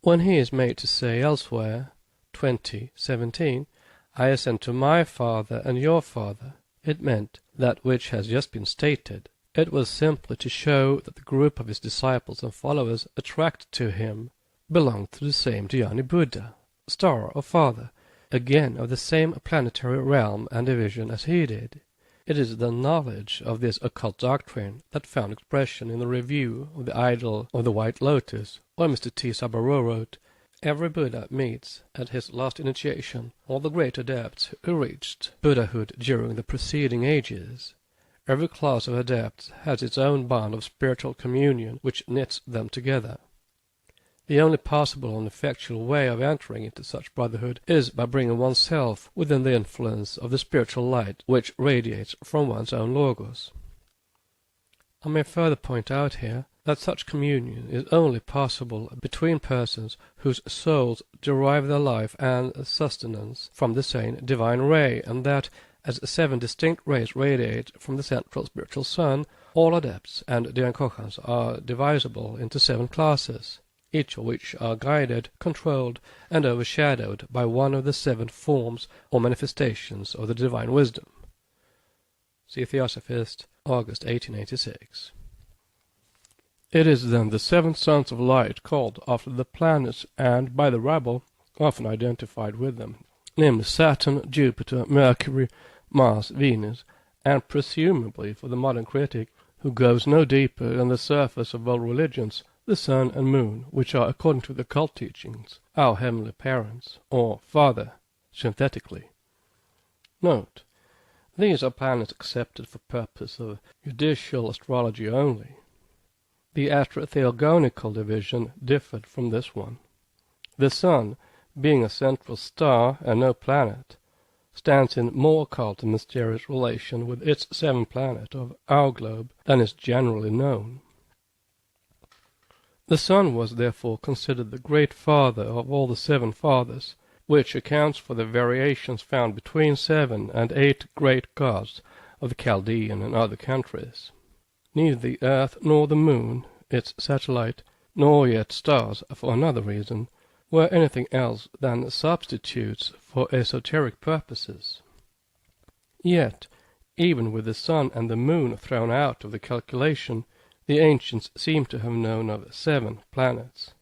S2: When he is made to say elsewhere, 20:17, I ascend to my Father and your Father, it meant that which has just been stated. It was simply to show that the group of his disciples and followers attracted to him belonged to the same Dhyani Buddha, star or father, again of the same planetary realm and division as he did. It is the knowledge of this occult doctrine that found expression in the review of the Idol of the White Lotus, where Mr. T. Sabaro wrote, every Buddha meets at his last initiation all the great adepts who reached Buddhahood during the preceding ages. Every class of adepts has its own bond of spiritual communion which knits them together. The only possible and effectual way of entering into such brotherhood is by bringing oneself within the influence of the spiritual light which radiates from one's own logos. I may further point out here that such communion is only possible between persons whose souls derive their life and sustenance from the same divine ray, and that, as 7 distinct rays radiate from the central spiritual sun, all adepts and Dhyankokhans are divisible into 7 classes, each of which are guided, controlled, and overshadowed by one of the 7 forms or manifestations of the divine wisdom. See Theosophist, August 1886. It is then the 7 sons of light called after the planets and by the rabble often identified with them, namely Saturn, Jupiter, Mercury, Mars, Venus, and presumably for the modern critic, who goes no deeper than the surface of world religions, the sun and moon, which are, according to the occult teachings, our heavenly parents, or Father, synthetically. Note: these are planets accepted for purpose of judicial astrology only. The astrotheogonical division differed from this one. The sun, being a central star and no planet, stands in more occult and mysterious relation with its 7 planet of our globe than is generally known. The sun was therefore considered the great father of all the 7 fathers, which accounts for the variations found between 7 and 8 great gods of the Chaldean and other countries. Neither the earth nor the moon, its satellite, nor yet stars, for another reason, were anything else than substitutes for esoteric purposes. Yet, even with the sun and the moon thrown out of the calculation, the ancients seem to have known of 7 planets.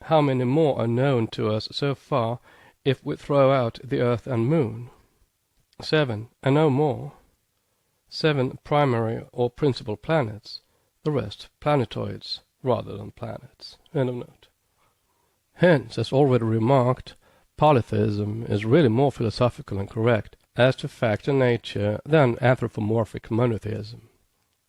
S2: How many more are known to us so far if we throw out the earth and moon? 7, and no more. 7 primary or principal planets, the rest planetoids rather than planets. End of note. Hence, as already remarked, polytheism is really more philosophical and correct as to fact and nature than anthropomorphic monotheism.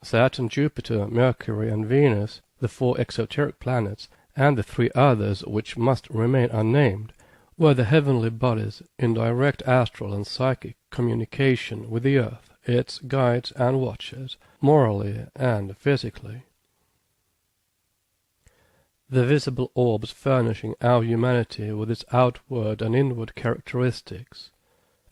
S2: Saturn, Jupiter, Mercury, and Venus, the 4 exoteric planets, and the 3 others which must remain unnamed, were the heavenly bodies in direct astral and psychic communication with the earth, its guides and watchers, morally and physically. The visible orbs furnishing our humanity with its outward and inward characteristics,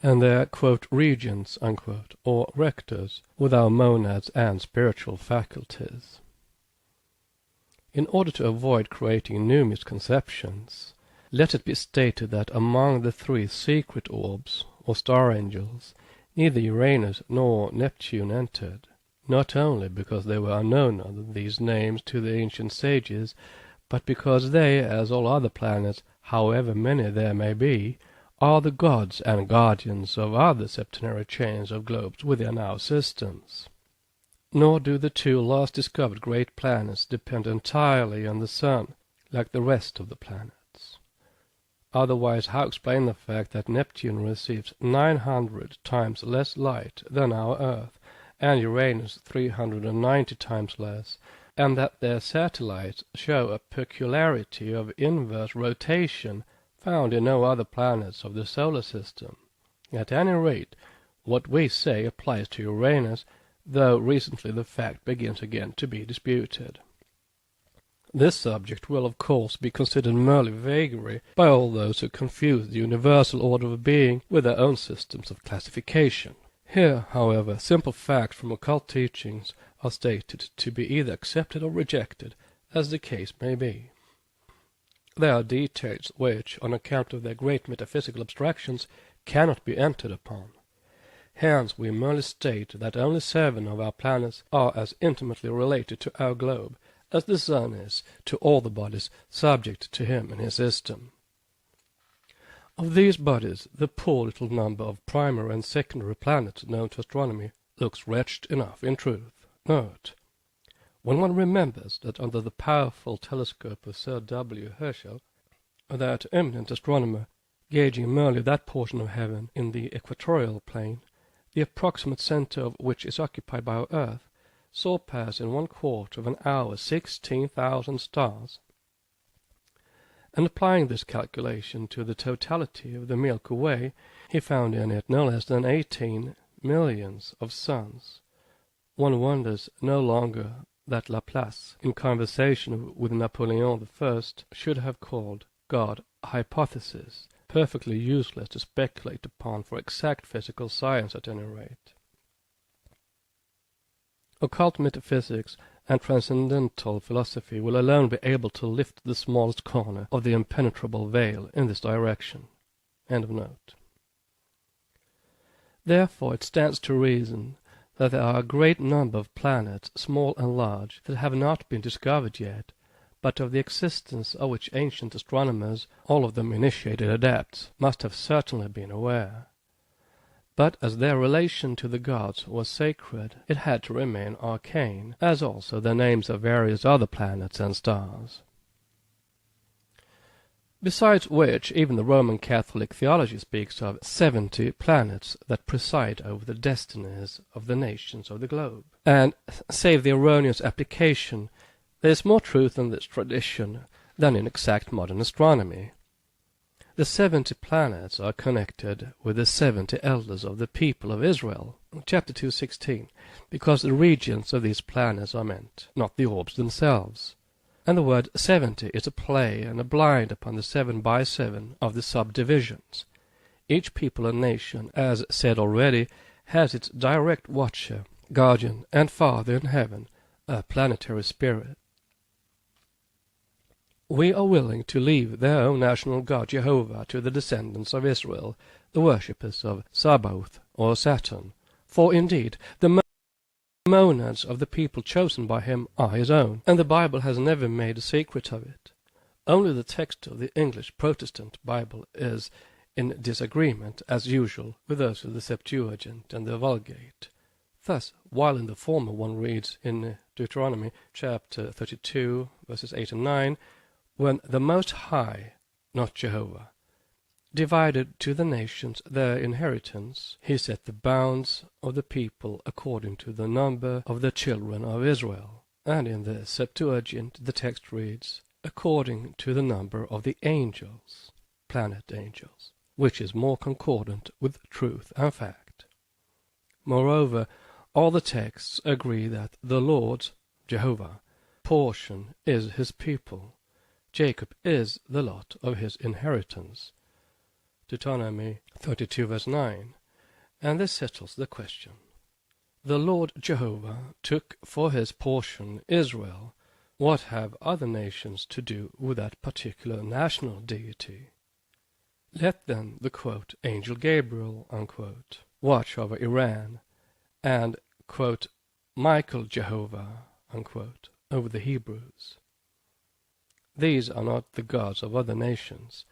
S2: and their, quote, regents, unquote, or rectors, with our monads and spiritual faculties. In order to avoid creating new misconceptions, let it be stated that among the 3 secret orbs, or star angels, neither Uranus nor Neptune entered, not only because they were unknown under these names to the ancient sages, but because they, as all other planets, however many there may be, are the gods and guardians of other septenary chains of globes within our systems. Nor do the two last discovered great planets depend entirely on the Sun, like the rest of the planets. Otherwise, how explain the fact that Neptune receives 900 times less light than our Earth, and Uranus 390 times less, and that their satellites show a peculiarity of inverse rotation found in no other planets of the solar system? At any rate, what we say applies to Uranus, though recently the fact begins again to be disputed. This subject will of course be considered merely vagary by all those who confuse the universal order of being with their own systems of classification. Here, however, simple facts from occult teachings are stated to be either accepted or rejected, as the case may be. There are details which, on account of their great metaphysical abstractions, cannot be entered upon. Hence we merely state that only 7 of our planets are as intimately related to our globe as the Sun is to all the bodies subject to him in his system. Of these bodies, the poor little number of primary and secondary planets known to astronomy looks wretched enough in truth. Note: when one remembers that under the powerful telescope of Sir W. Herschel, that eminent astronomer, gauging merely that portion of heaven in the equatorial plane, the approximate center of which is occupied by our Earth, saw pass in 1/4 of an hour 16,000 stars, and applying this calculation to the totality of the Milky Way, he found in it no less than 18 millions of suns. One wonders no longer that Laplace, in conversation with Napoleon I, should have called God hypothesis, perfectly useless to speculate upon for exact physical science at any rate. Occult metaphysics and transcendental philosophy will alone be able to lift the smallest corner of the impenetrable veil in this direction. End of note. Therefore it stands to reason that there are a great number of planets, small and large, that have not been discovered yet, but of the existence of which ancient astronomers, all of them initiated adepts, must have certainly been aware. But as their relation to the gods was sacred, it had to remain arcane, as also the names of various other planets and stars. Besides which, even the Roman Catholic theology speaks of 70 planets that preside over the destinies of the nations of the globe. And, save the erroneous application, there is more truth in this tradition than in exact modern astronomy. The 70 planets are connected with the 70 elders of the people of Israel, chapter 2:16, because the regions of these planets are meant, not the orbs themselves. And the word 70 is a play and a blind upon the 7 by 7 of the subdivisions. Each people and nation, as said already, has its direct watcher, guardian, and father in heaven, a planetary spirit. We are willing to leave their own national god Jehovah to the descendants of Israel, the worshippers of Sabaoth or Saturn, for indeed the monads of the people chosen by him are his own, and the Bible has never made a secret of it. Only the text of the English Protestant Bible is in disagreement, as usual, with those of the Septuagint and the Vulgate. Thus, while in the former one reads in Deuteronomy chapter 32, verses 8 and 9, when the Most High, not Jehovah, divided to the nations their inheritance, he set the bounds of the people according to the number of the children of Israel. And in the Septuagint the text reads, according to the number of the angels, planet angels, which is more concordant with truth and fact. Moreover, all the texts agree that the Lord's, Jehovah, portion is his people. Jacob is the lot of his inheritance. Deuteronomy 32 verse 9. And this settles the question. The Lord Jehovah took for his portion Israel. What have other nations to do with that particular national deity? Let then the quote, Angel Gabriel, unquote, watch over Iran, and quote, Michael Jehovah, unquote, over the Hebrews. These are not the gods of other nations,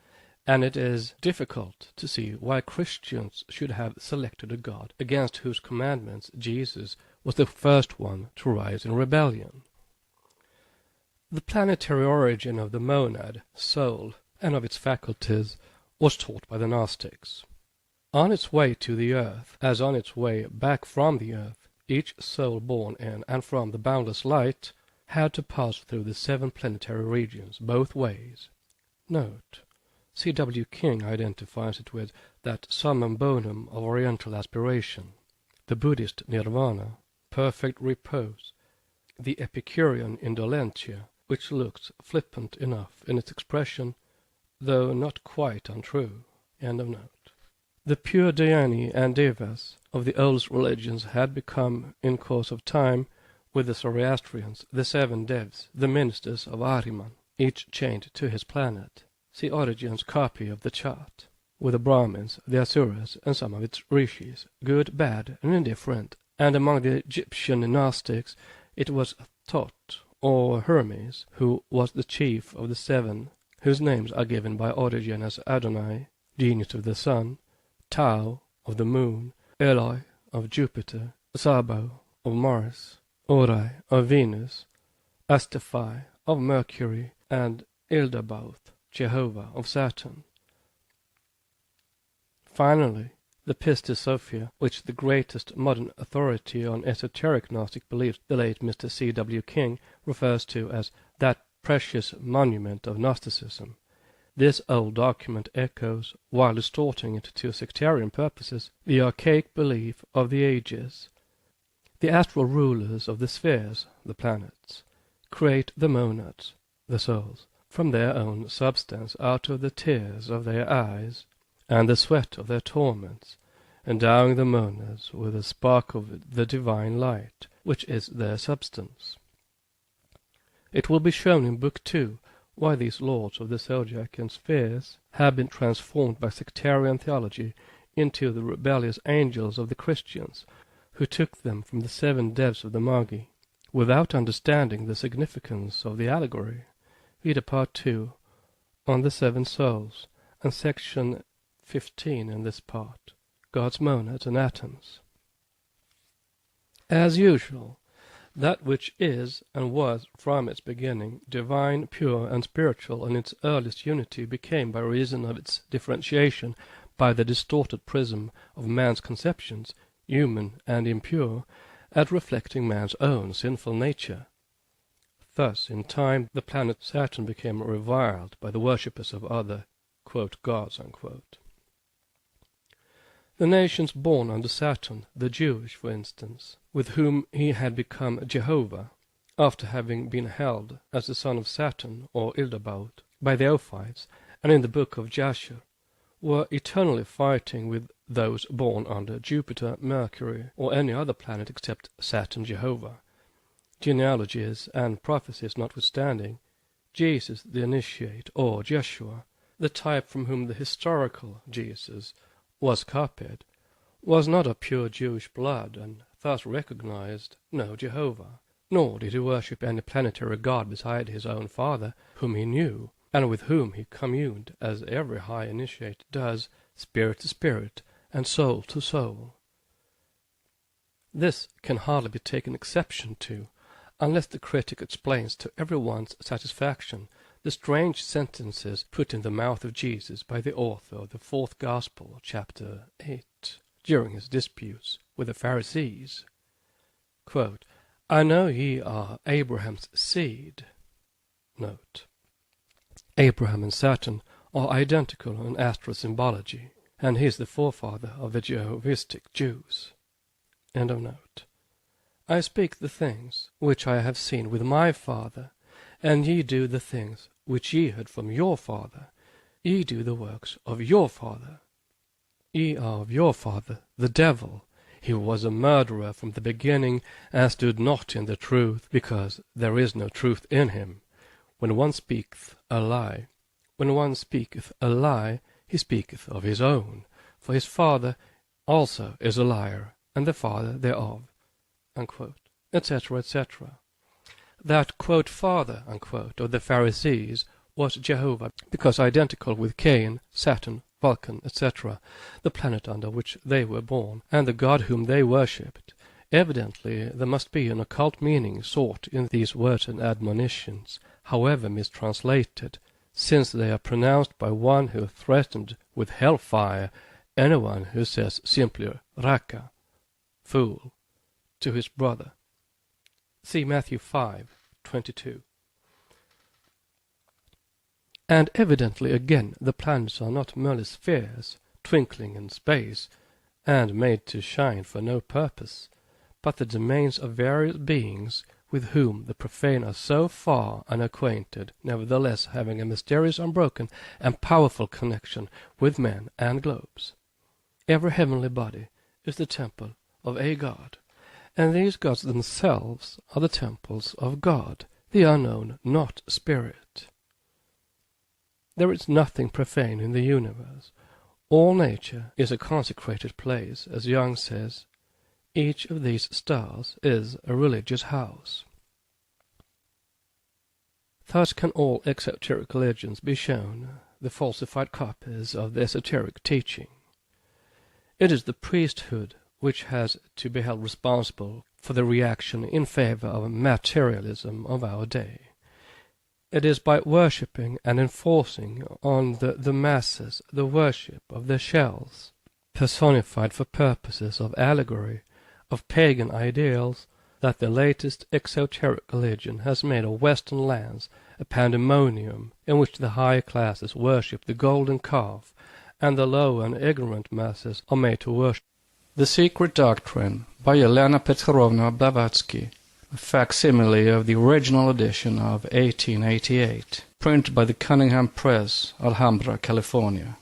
S2: and it is difficult to see why Christians should have selected a god against whose commandments Jesus was the first one to rise in rebellion. The planetary origin of the monad, soul, and of its faculties was taught by the Gnostics. On its way to the earth, as on its way back from the earth, each soul born in and from the boundless light had to pass through the 7 planetary regions both ways. Note: C.W. King identifies it with that summum bonum of Oriental aspiration, the Buddhist nirvana, perfect repose, the Epicurean indolentia, which looks flippant enough in its expression, though not quite untrue. End of note. The pure dhyani and devas of the oldest religions had become, in course of time, with the Zoroastrians, the 7 devs, the ministers of Ahriman, each chained to his planet. See Origen's copy of the chart. With the Brahmins, the Asuras, and some of its rishis, good, bad, and indifferent, and among the Egyptian Gnostics it was Thoth, or Hermes, who was the chief of the 7, whose names are given by Origen as Adonai, genius of the sun, Tau, of the moon, Eloi, of Jupiter, Sabo, of Mars, Ori, of Venus, Astaphi, of Mercury, and Ildabaoth, Jehovah, of Saturn. Finally, the Pistis Sophia, which the greatest modern authority on esoteric Gnostic beliefs, the late Mr. C.W. King, refers to as that precious monument of Gnosticism. This old document echoes, while distorting it to sectarian purposes, the archaic belief of the ages. The astral rulers of the spheres, the planets, create the monads, the souls, from their own substance out of the tears of their eyes and the sweat of their torments, endowing the monads with a spark of the divine light, which is their substance. It will be shown in Book 2 why these lords of the zodiac spheres have been transformed by sectarian theology into the rebellious angels of the Christians, who took them from the 7 devs of the Magi, without understanding the significance of the allegory. Read Part 2 on the 7 souls, and Section 15 in this part, God's monads and atoms. As usual, that which is and was from its beginning divine, pure, and spiritual in its earliest unity became, by reason of its differentiation by the distorted prism of man's conceptions, human and impure, as reflecting man's own sinful nature. Thus, in time, the planet Saturn became reviled by the worshippers of other, quote, gods, unquote. The nations born under Saturn, the Jewish, for instance, with whom he had become Jehovah, after having been held as the son of Saturn, or Ildabaoth, by the Ophites, and in the book of Jasher, were eternally fighting with those born under Jupiter, Mercury, or any other planet except Saturn Jehovah. Genealogies and prophecies notwithstanding, Jesus the initiate, or Jeshua, the type from whom the historical Jesus was copied, was not of pure Jewish blood, and thus recognized no Jehovah, nor did he worship any planetary god beside his own Father, whom he knew, and with whom he communed, as every high initiate does, spirit to spirit, and soul to soul. This can hardly be taken exception to, unless the critic explains to everyone's satisfaction the strange sentences put in the mouth of Jesus by the author of the 4th Gospel, chapter 8, during his disputes with the Pharisees. Quote, I know ye are Abraham's seed. Note: Abraham and Saturn are identical in astrosymbology, and he is the forefather of the Jehovistic Jews. End of note. I speak the things which I have seen with my father, and ye do the things which ye heard from your father. Ye do the works of your father. Ye are of your father, the devil. He was a murderer from the beginning, and stood not in the truth, because there is no truth in him. When one speaketh a lie, he speaketh of his own, for his father also is a liar, and the father thereof, etc., etc. That, quote, father, unquote, of the Pharisees was Jehovah, because identical with Cain, Saturn, Vulcan, etc., the planet under which they were born, and the god whom they worshipped. Evidently there must be an occult meaning sought in these words and admonitions, however mistranslated, since they are pronounced by one who threatened with hellfire anyone who says simply raka, fool, to his brother. See Matthew 5:22. And evidently again the planets are not merely spheres, twinkling in space, and made to shine for no purpose, but the domains of various beings with whom the profane are so far unacquainted, nevertheless having a mysterious, unbroken, and powerful connection with men and globes. Every heavenly body is the temple of a god, and these gods themselves are the temples of God, the unknown, not spirit. There is nothing profane in the universe. All nature is a consecrated place, as Young says. Each of these stars is a religious house. Thus can all exoteric religions be shown, the falsified copies of the esoteric teaching. It is the priesthood which has to be held responsible for the reaction in favor of materialism of our day. It is by worshipping and enforcing on the masses the worship of the shells, personified for purposes of allegory, of pagan ideals, that the latest exoteric religion has made of Western lands a pandemonium in which the high classes worship the golden calf, and the low and ignorant masses are made to worship
S1: The Secret Doctrine by Helena Petrovna Blavatsky, a facsimile of the original edition of 1888, printed by the Cunningham Press, Alhambra, California.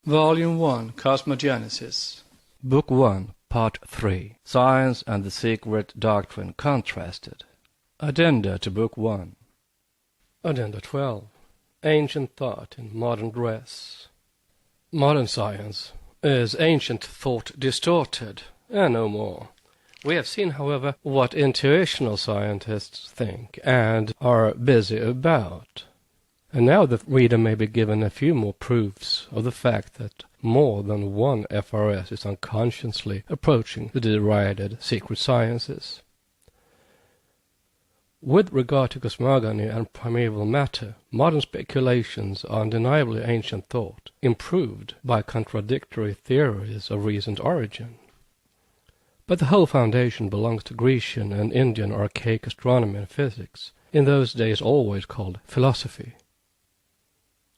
S1: Volume 1, Cosmogenesis. Book 1, Part 3, Science and the Secret Doctrine Contrasted. Addenda to Book 1.
S2: Addenda 12. Ancient Thought in Modern Dress. Modern science is ancient thought distorted, and no more. We have seen, however, what intuitional scientists think and are busy about. And now the reader may be given a few more proofs of the fact that more than one FRS is unconsciously approaching the derided secret sciences. With regard to cosmogony and primeval matter, modern speculations are undeniably ancient thought, improved by contradictory theories of recent origin. But the whole foundation belongs to Grecian and Indian archaic astronomy and physics, in those days always called philosophy.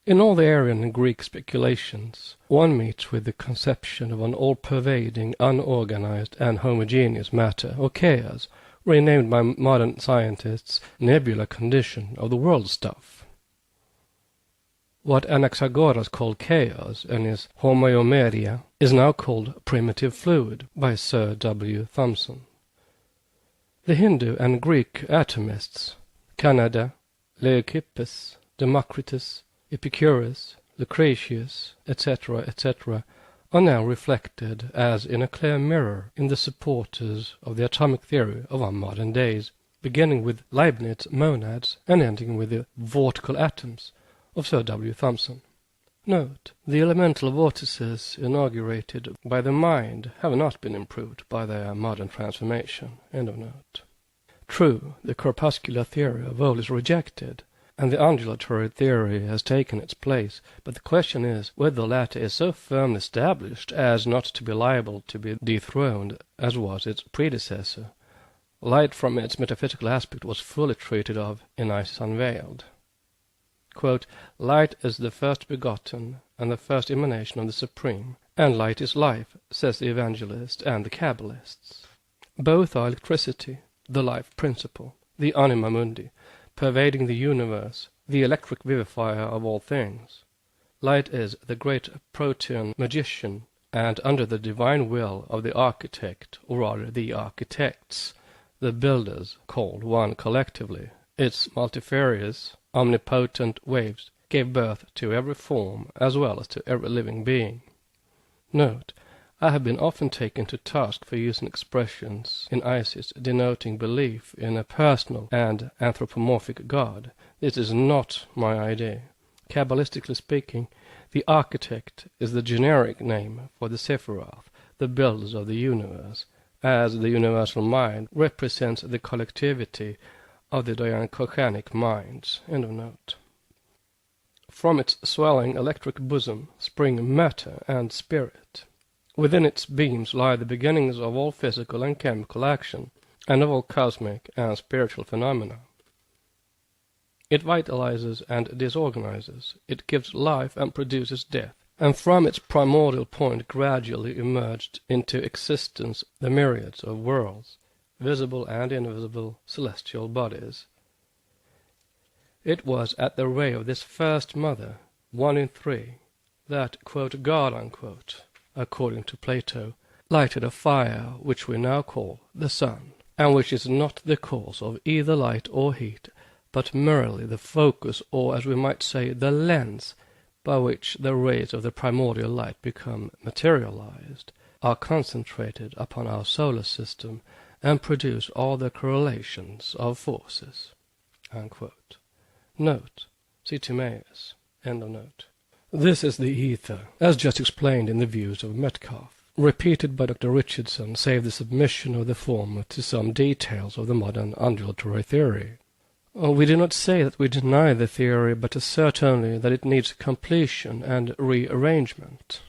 S2: In all the Aryan and Greek speculations, one meets with the conception of an all-pervading, unorganized, and homogeneous matter, or chaos, renamed by modern scientists nebula condition of the world stuff. What Anaxagoras called chaos in his Homoeomeria is now called primitive fluid by Sir W. Thomson. The Hindu and Greek atomists, Canada, Leucippus, Democritus, Epicurus, Lucretius, etc., etc., are now reflected as in a clear mirror in the supporters of the atomic theory of our modern days, beginning with Leibniz's monads and ending with the vortical atoms of Sir W. Thomson. Note, the elemental vortices inaugurated by the mind have not been improved by their modern transformation. End of note. True, the corpuscular theory of old is rejected, and the undulatory theory has taken its place, but the question is whether the latter is so firmly established as not to be liable to be dethroned as was its predecessor. Light from its metaphysical aspect was fully treated of in Isis Unveiled. Quote, "Light is the first begotten and the first emanation of the Supreme, and light is life," says the evangelist and the Kabbalists. Both are electricity, the life principle, the anima mundi, pervading the universe, the electric vivifier of all things. Light is the great protean magician, and under the divine will of the architect, or rather the architects, the builders, called one collectively, its multifarious, omnipotent waves gave birth to every form as well as to every living being. Note: I have been often taken to task for using expressions in Isis denoting belief in a personal and anthropomorphic God. This is not my idea. Kabbalistically speaking, the architect is the generic name for the Sephiroth, the builders of the universe, as the universal mind represents the collectivity of the Diana-Kochanic minds. End of note. From its swelling electric bosom spring matter and spirit. Within its beams lie the beginnings of all physical and chemical action, and of all cosmic and spiritual phenomena. It vitalizes and disorganizes, it gives life and produces death, and from its primordial point gradually emerged into existence the myriads of worlds, visible and invisible celestial bodies. It was at the ray of this first mother, one in three, that, quote, God, unquote, according to Plato, lighted a fire which we now call the sun, and which is not the cause of either light or heat, but merely the focus, or as we might say, the lens, by which the rays of the primordial light become materialized, are concentrated upon our solar system, and produce all the correlations of forces. Unquote. Note: see Timaeus. End of note. This is the ether, as just explained in the views of Metcalfe, repeated by Dr. Richardson, save the submission of the former to some details of the modern undulatory theory. We do not say that we deny the theory, but assert only that it needs completion and rearrangement.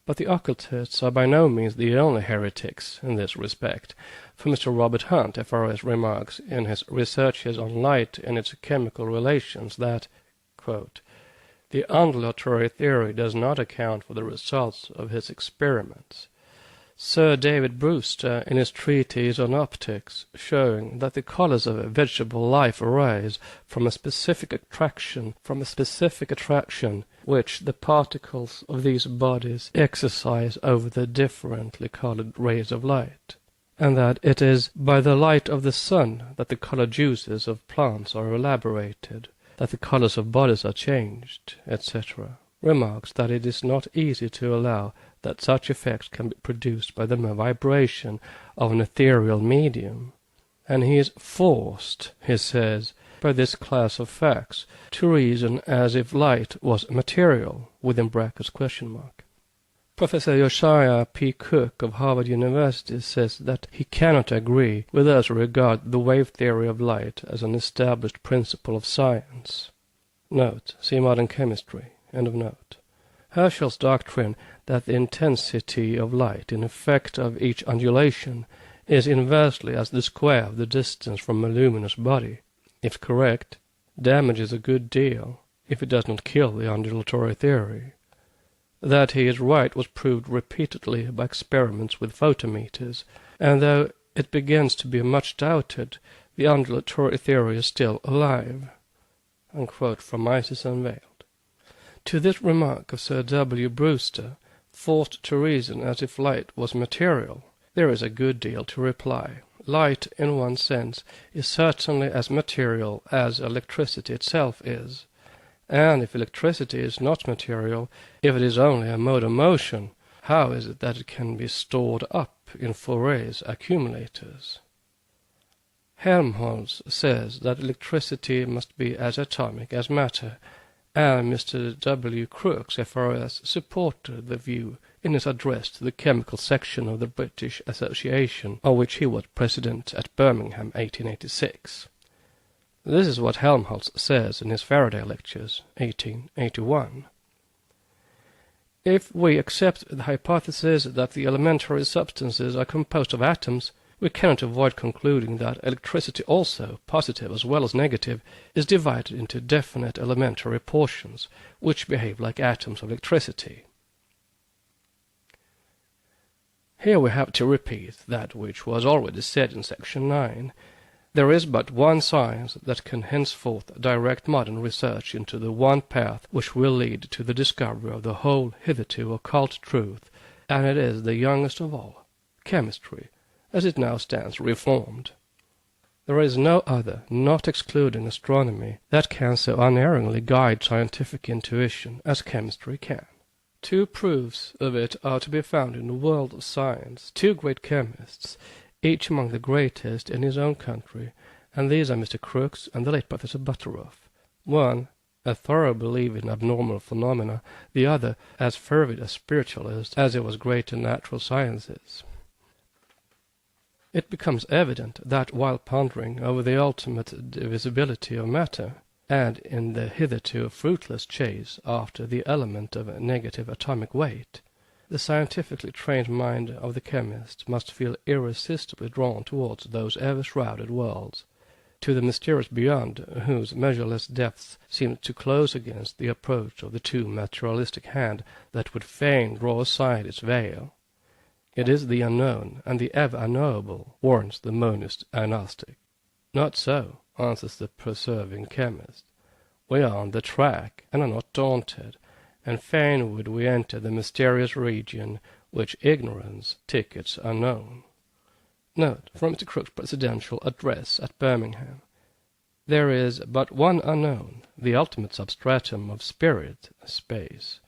S2: But the occultists are by no means the only heretics in this respect, for Mr. Robert Hunt, FRS, remarks in his researches on light and its chemical relations that, quote, the undulatory theory does not account for the results of his experiments. Sir David Brewster, in his treatise on optics, showing that the colors of vegetable life arise from a specific attraction which the particles of these bodies exercise over the differently colored rays of light, and that it is by the light of the sun that the color juices of plants are elaborated, that the colors of bodies are changed, etc., remarks that it is not easy to allow that such effects can be produced by the mere vibration of an ethereal medium, and he is forced, he says, by this class of facts to reason as if light was material, within brackets question mark. Professor Josiah P. Cook of Harvard University says that he cannot agree with those who regard the wave theory of light as an established principle of science. Note: see Modern Chemistry. End of note. Herschel's doctrine that the intensity of light in effect of each undulation is inversely as the square of the distance from a luminous body, if correct, damages a good deal, if it does not kill the undulatory theory. That he is right was proved repeatedly by experiments with photometers, and though it begins to be much doubted, the undulatory theory is still alive. Unquote from Isis Unveiled. To this remark of Sir W. Brewster, forced to reason as if light was material, there is a good deal to reply. Light, in one sense, is certainly as material as electricity itself is. And if electricity is not material, if it is only a mode of motion, how is it that it can be stored up in Fourier's accumulators? Helmholtz says that electricity must be as atomic as matter, and Mr. W. Crookes, FRS, supported the view in his address to the chemical section of the British Association, of which he was president at Birmingham, 1886. This is what Helmholtz says in his Faraday lectures, 1881. If we accept the hypothesis that the elementary substances are composed of atoms, we cannot avoid concluding that electricity also, positive as well as negative, is divided into definite elementary portions, which behave like atoms of electricity. Here we have to repeat that which was already said in section 9. There is but one science that can henceforth direct modern research into the one path which will lead to the discovery of the whole hitherto occult truth, and it is the youngest of all, chemistry, as it now stands reformed. There is no other, not excluding astronomy, that can so unerringly guide scientific intuition as chemistry can. Two proofs of it are to be found in the world of science, two great chemists, each among the greatest in his own country, and these are Mr. Crookes and the late Professor Butterworth. One, a thorough believer in abnormal phenomena, the other as fervid a spiritualist as he was great in natural sciences. It becomes evident that while pondering over the ultimate divisibility of matter, and in the hitherto fruitless chase after the element of negative atomic weight, the scientifically trained mind of the chemist must feel irresistibly drawn towards those ever-shrouded worlds, to the mysterious beyond whose measureless depths seem to close against the approach of the too materialistic hand that would fain draw aside its veil. It is the unknown, and the ever unknowable, warns the monist agnostic. Not so, answers the persevering chemist. We are on the track, and are not daunted, and fain would we enter the mysterious region which ignorance tickets unknown. Note from Mr. Crookes' presidential address at Birmingham. There is but one unknown, the ultimate substratum of spirit, space.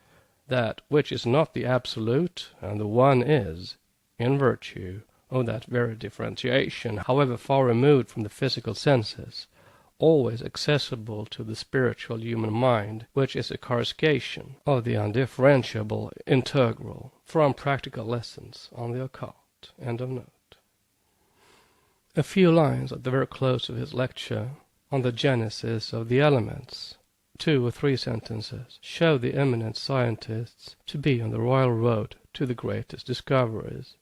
S2: That which is not the absolute, and the one is, in virtue of that very differentiation, however far removed from the physical senses, always accessible to the spiritual human mind, which is a coruscation of the undifferentiable integral, from Practical Lessons on the Occult. End of note. A few lines at the very close of his lecture on the genesis of the elements, 2 or 3 sentences, show the eminent scientists to be on the royal road to the greatest discoveries.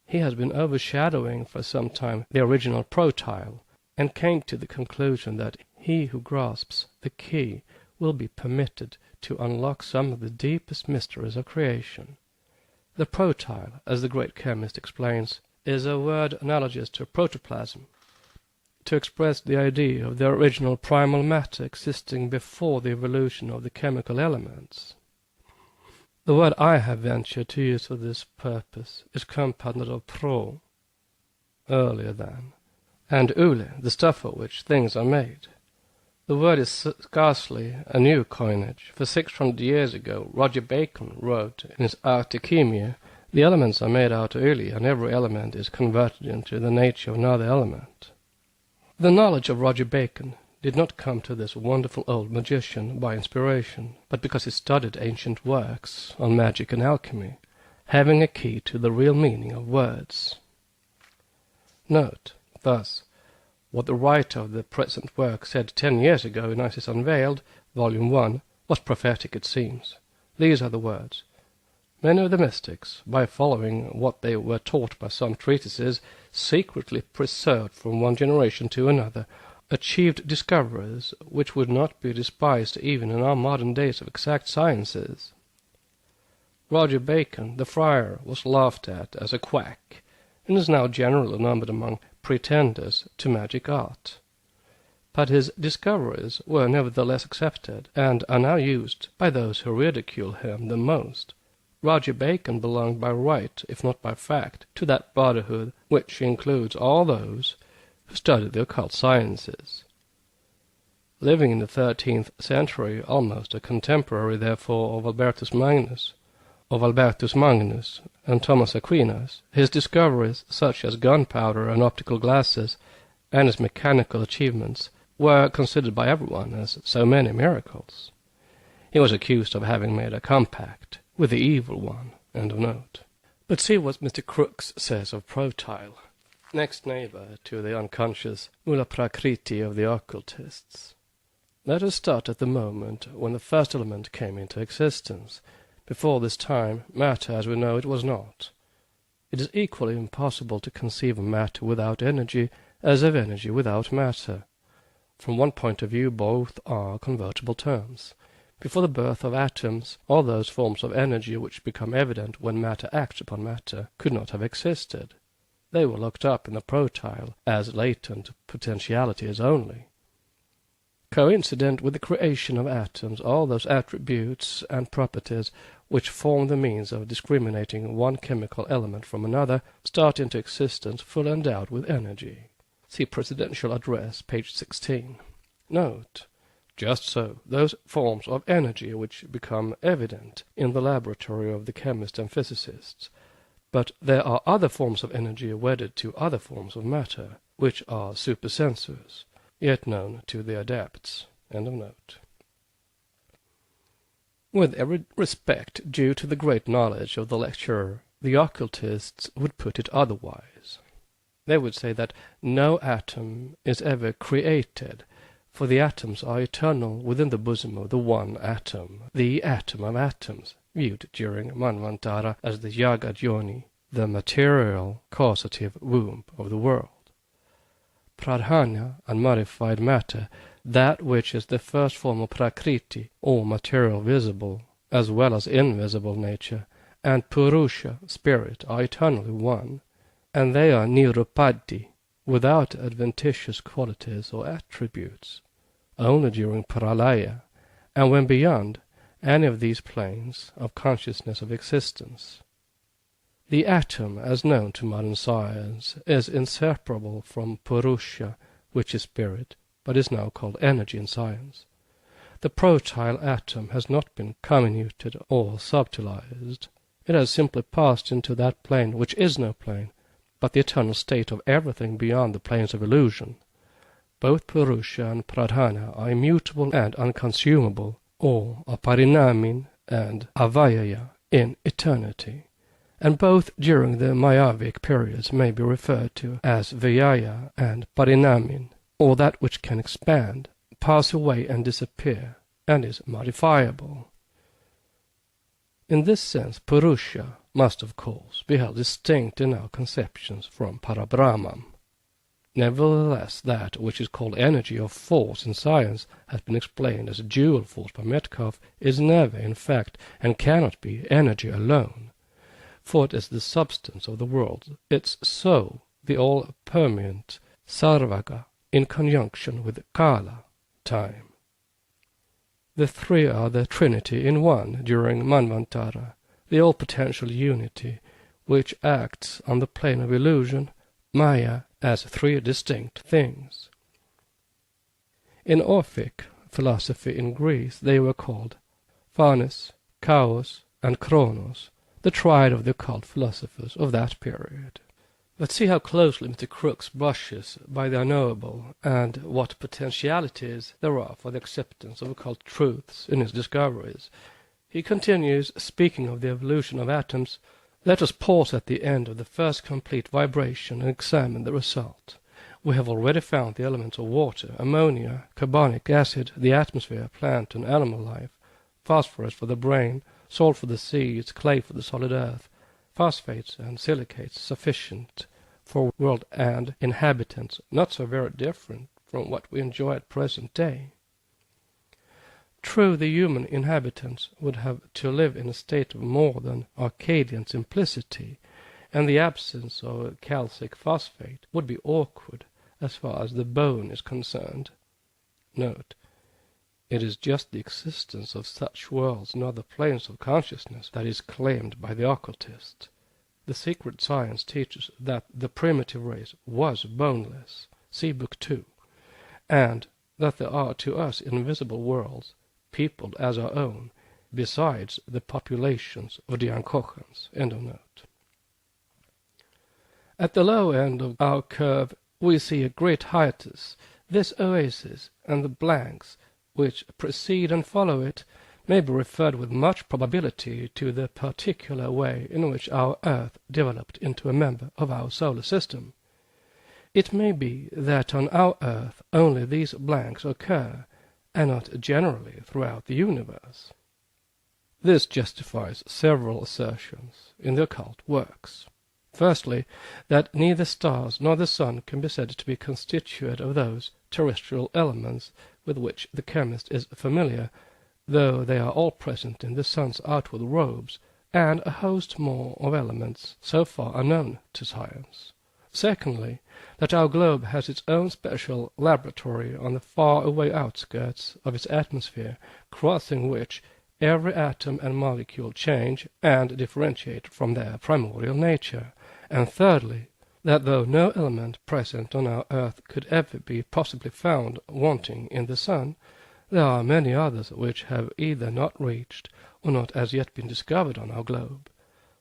S2: He has been overshadowing for some time the original protyle, and came to the conclusion that he who grasps the key will be permitted to unlock some of the deepest mysteries of creation. The protyle, as the great chemist explains, is a word analogous to protoplasm, to express the idea of the original primal matter existing before the evolution of the chemical elements. The word I have ventured to use for this purpose is compounded of pro, earlier than, and ule, the stuff of which things are made. The word is scarcely a new coinage, for 600 years ago Roger Bacon wrote in his Archechemia, "The elements are made out of ule, and every element is converted into the nature of another element." The knowledge of Roger Bacon did not come to this wonderful old magician by inspiration, but because he studied ancient works on magic and alchemy, having a key to the real meaning of words. Note, thus, what the writer of the present work said 10 years ago in Isis Unveiled, Volume 1, was prophetic it seems. These are the words. Many of the mystics, by following what they were taught by some treatises, secretly preserved from one generation to another, achieved discoveries which would not be despised even in our modern days of exact sciences. Roger Bacon, the friar, was laughed at as a quack, and is now generally numbered among pretenders to magic art. But his discoveries were nevertheless accepted, and are now used by those who ridicule him the most. Roger Bacon belonged by right, if not by fact, to that brotherhood which includes all those who studied the occult sciences. Living in the 13th century, almost a contemporary, therefore, of Albertus Magnus and Thomas Aquinas, his discoveries, such as gunpowder and optical glasses, and his mechanical achievements, were considered by everyone as so many miracles. He was accused of having made a compact with the evil one. End of note. But see what Mr. Crookes says of protyle, next neighbor to the unconscious mula prakriti of the occultists. Let us start at the moment when the first element came into existence. Before this time, matter as we know it was not. It is equally impossible to conceive of matter without energy as of energy without matter. From one point of view both are convertible terms. Before the birth of atoms, all those forms of energy which become evident when matter acts upon matter could not have existed. They were looked up in the protyle as latent potentialities only. Coincident with the creation of atoms, all those attributes and properties which form the means of discriminating one chemical element from another start into existence full endowed with energy. See Presidential Address, page 16. Note, just so, those forms of energy which become evident in the laboratory of the chemist and physicist. But there are other forms of energy wedded to other forms of matter, which are supersensuous, yet known to the adepts. End of note. With every respect due to the great knowledge of the lecturer, the occultists would put it otherwise. They would say that no atom is ever created, for the atoms are eternal within the bosom of the one atom, the atom of atoms, viewed during Manvantara as the Jagat Yoni, the material causative womb of the world. Pradhana, unmodified matter, that which is the first form of Prakriti, or material visible, as well as invisible nature, and Purusha, spirit, are eternally one, and they are Nirupaddi, without adventitious qualities or attributes, only during Pralaya, and when beyond any of these planes of consciousness of existence. The atom, as known to modern science, is inseparable from Purusha, which is spirit, but is now called energy in science. The protyle atom has not been comminuted or subtilized. It has simply passed into that plane which is no plane, but the eternal state of everything beyond the planes of illusion. Both Purusha and Pradhana are immutable and unconsumable, or aparinamin and avayaya in eternity, and both during the Mayavic periods may be referred to as Vyaya and Parinamin, or that which can expand, pass away and disappear, and is modifiable. In this sense, Purusha must, of course, be held distinct in our conceptions from Parabrahman. Nevertheless, that which is called energy or force in science has been explained as dual force by Metcalfe, is never, in fact, and cannot be energy alone, for it is the substance of the world, its soul, the all-permeant sarvaga, in conjunction with Kala, time. The three are the Trinity in one during Manvantara, the all-potential unity, which acts on the plane of illusion, Maya, as three distinct things. In Orphic philosophy in Greece they were called Phanes, Chaos, and Kronos, the triad of the occult philosophers of that period. Let's see how closely Mr. Crookes brushes by the unknowable, and what potentialities there are for the acceptance of occult truths in his discoveries. He continues, speaking of the evolution of atoms, "Let us pause at the end of the first complete vibration and examine the result. We have already found the elements of water, ammonia, carbonic acid, the atmosphere, plant and animal life, phosphorus for the brain, salt for the seeds, clay for the solid earth, phosphates and silicates sufficient for world and inhabitants, not so very different from what we enjoy at present day. True, the human inhabitants would have to live in a state of more than Arcadian simplicity, and the absence of calcic phosphate would be awkward as far as the bone is concerned." Note, it is just the existence of such worlds in other planes of consciousness that is claimed by the occultist. The secret science teaches that the primitive race was boneless, see Book 2, and that there are to us invisible worlds, peopled as our own, besides the populations of the Ankochans. End of note. At the low end of our curve we see a great hiatus. This oasis and the blanks which precede and follow it may be referred with much probability to the particular way in which our Earth developed into a member of our solar system. It may be that on our Earth only these blanks occur, and not generally throughout the universe. This justifies several assertions in the occult works. Firstly, that neither stars nor the sun can be said to be constituted of those terrestrial elements with which the chemist is familiar, though they are all present in the sun's outward robes, and a host more of elements so far unknown to science. Secondly, that our globe has its own special laboratory on the far-away outskirts of its atmosphere, crossing which every atom and molecule change and differentiate from their primordial nature. And thirdly, that though no element present on our earth could ever be possibly found wanting in the sun, there are many others which have either not reached or not as yet been discovered on our globe.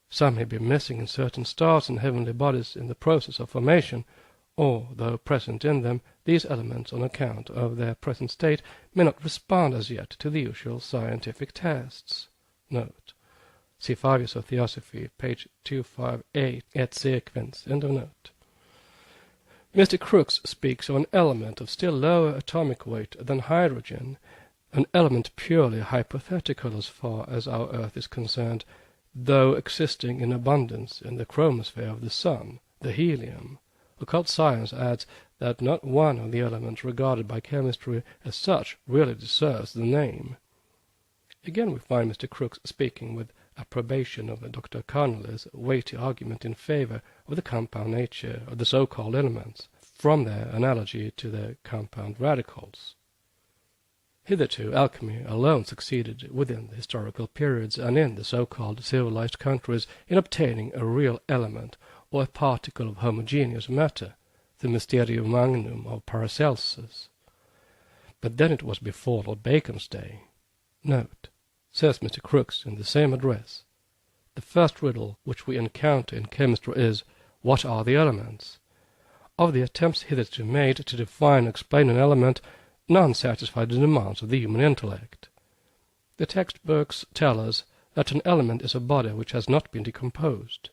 S2: Some may be missing in certain stars and heavenly bodies in the process of formation, or, though present in them, these elements, on account of their present state, may not respond as yet to the usual scientific tests. Note. See 5 Years of Theosophy, page 258, et sequens. End of note. Mr. Crookes speaks of an element of still lower atomic weight than hydrogen, an element purely hypothetical as far as our earth is concerned, though existing in abundance in the chromosphere of the sun, the helium. Occult science adds that not one of the elements regarded by chemistry as such really deserves the name. Again we find Mr. Crookes speaking with approbation of Dr. Connolly's weighty argument in favor of the compound nature of the so-called elements, from their analogy to the compound radicals. Hitherto alchemy alone succeeded within the historical periods and in the so-called civilized countries in obtaining a real element or a particle of homogeneous matter, the mysterium magnum of Paracelsus. But then it was before Lord Bacon's day. Note. Says Mr. Crookes in the same address, the first riddle which we encounter in chemistry is, what are the elements? Of the attempts hitherto made to define and explain an element, none satisfy the demands of the human intellect. The textbooks tell us that an element is a body which has not been decomposed,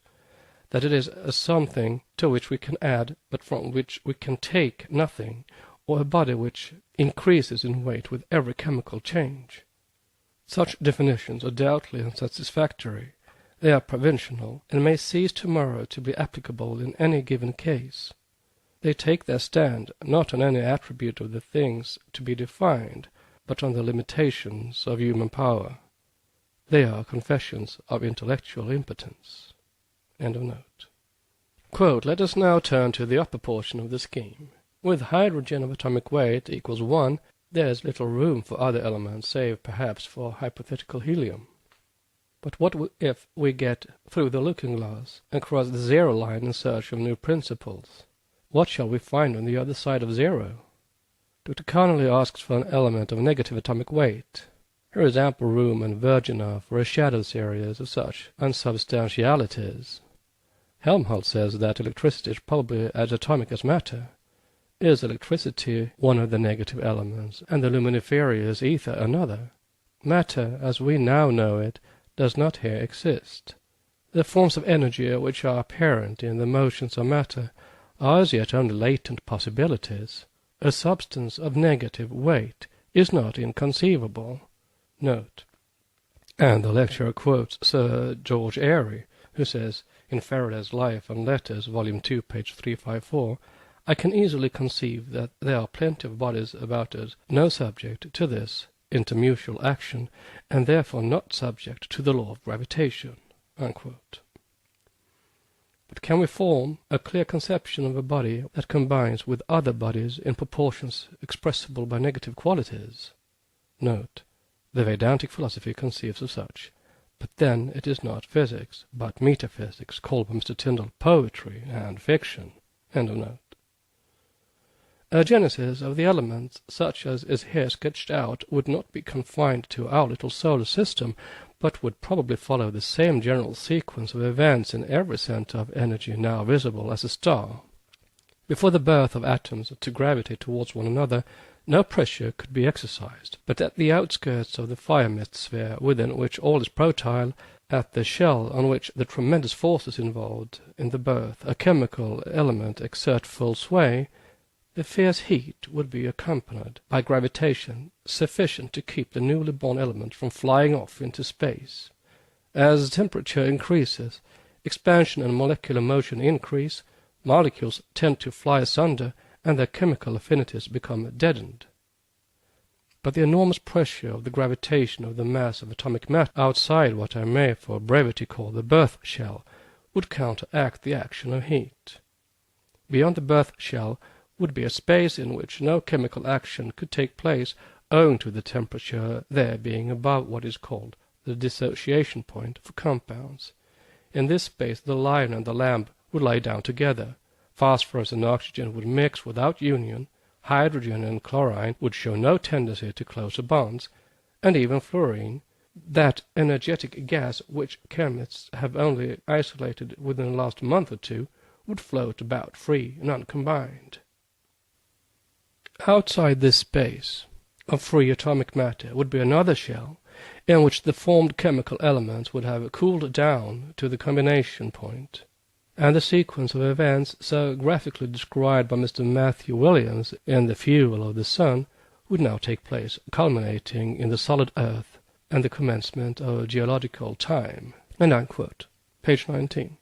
S2: that it is a something to which we can add, but from which we can take nothing, or a body which increases in weight with every chemical change. Such definitions are doubtlessly unsatisfactory. They are provisional, and may cease tomorrow to be applicable in any given case. They take their stand not on any attribute of the things to be defined, but on the limitations of human power. They are confessions of intellectual impotence. End of note. Quote, let us now turn to the upper portion of the scheme. With hydrogen of atomic weight equals 1, there is little room for other elements, save perhaps for hypothetical helium. But what if we get through the looking-glass and cross the zero line in search of new principles? What shall we find on the other side of zero? Dr. Connolly asks for an element of negative atomic weight. There is ample room and verge enough for a shadow series of such unsubstantialities. Helmholtz says that electricity is probably as atomic as matter. Is electricity one of the negative elements, and the luminiferous ether another? Matter, as we now know it, does not here exist. The forms of energy which are apparent in the motions of matter are as yet only latent possibilities. A substance of negative weight is not inconceivable. Note. And the lecturer quotes Sir George Airy, who says, in Faraday's Life and Letters, Volume 2, page 354, I can easily conceive that there are plenty of bodies about us no subject to this intermutual action, and therefore not subject to the law of gravitation. Unquote. But can we form a clear conception of a body that combines with other bodies in proportions expressible by negative qualities? Note. The Vedantic philosophy conceives of such, but then it is not physics, but metaphysics, called by Mr. Tyndall poetry and fiction. End of note. A genesis of the elements, such as is here sketched out, would not be confined to our little solar system, but would probably follow the same general sequence of events in every center of energy now visible as a star. Before the birth of atoms to gravitate towards one another, no pressure could be exercised, but at the outskirts of the fire mist sphere, within which all is protile, at the shell on which the tremendous forces involved in the birth a chemical element exert full sway, the fierce heat would be accompanied by gravitation sufficient to keep the newly born element from flying off into space. As temperature increases, expansion and molecular motion increase, molecules tend to fly asunder, and their chemical affinities become deadened. But the enormous pressure of the gravitation of the mass of atomic matter outside what I may for brevity call the birth shell would counteract the action of heat. Beyond the birth shell would be a space in which no chemical action could take place, owing to the temperature there being above what is called the dissociation point for compounds. In this space the lion and the lamb would lie down together, phosphorus and oxygen would mix without union, hydrogen and chlorine would show no tendency to closer bonds, and even fluorine, that energetic gas which chemists have only isolated within the last month or two, would float about free and uncombined. Outside this space of free atomic matter would be another shell, in which the formed chemical elements would have cooled down to the combination point, and the sequence of events so graphically described by Mr. Matthew Williams in The Fuel of the Sun would now take place, culminating in the solid earth and the commencement of geological time." Page 19.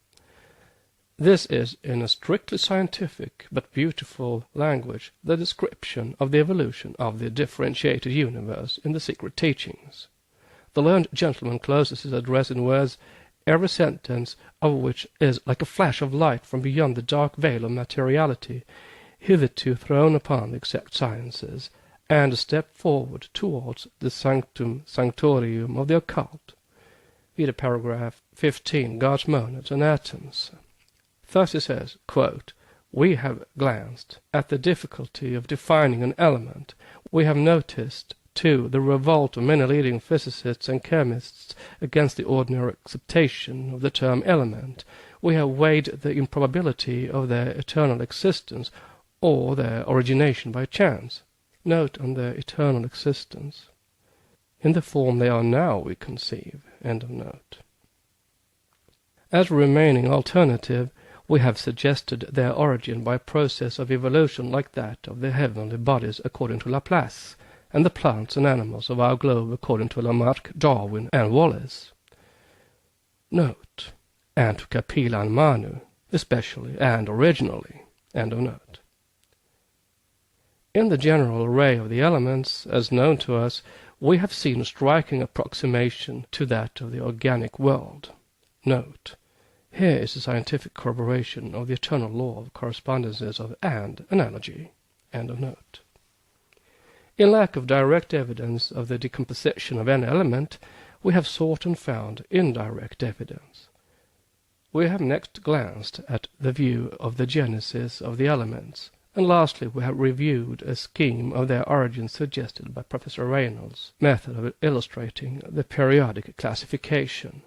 S2: This is, in a strictly scientific but beautiful language, the description of the evolution of the differentiated universe in the secret teachings. The learned gentleman closes his address in words, every sentence of which is like a flash of light from beyond the dark veil of materiality, hitherto thrown upon the exact sciences, and a step forward towards the sanctum sanctorium of the occult. Read paragraph 15, God's monads and atoms. Thus he says, quote, "We have glanced at the difficulty of defining an element. We have noticed, too, the revolt of many leading physicists and chemists against the ordinary acceptation of the term element. We have weighed the improbability of their eternal existence or their origination by chance." Note on their eternal existence. "In the form they are now, we conceive." End of note. As remaining alternative, we have suggested their origin by a process of evolution like that of the heavenly bodies according to Laplace, and the plants and animals of our globe according to Lamarck, Darwin, and Wallace. Note, and to Capilla and Manu, especially and originally. End of note. In the general array of the elements, as known to us, we have seen a striking approximation to that of the organic world. Note, here is a scientific corroboration of the eternal law of correspondences of and analogy. End of note. In lack of direct evidence of the decomposition of any element, we have sought and found indirect evidence. We have next glanced at the view of the genesis of the elements, and lastly we have reviewed a scheme of their origin suggested by Professor Reynolds' method of illustrating the periodic classification.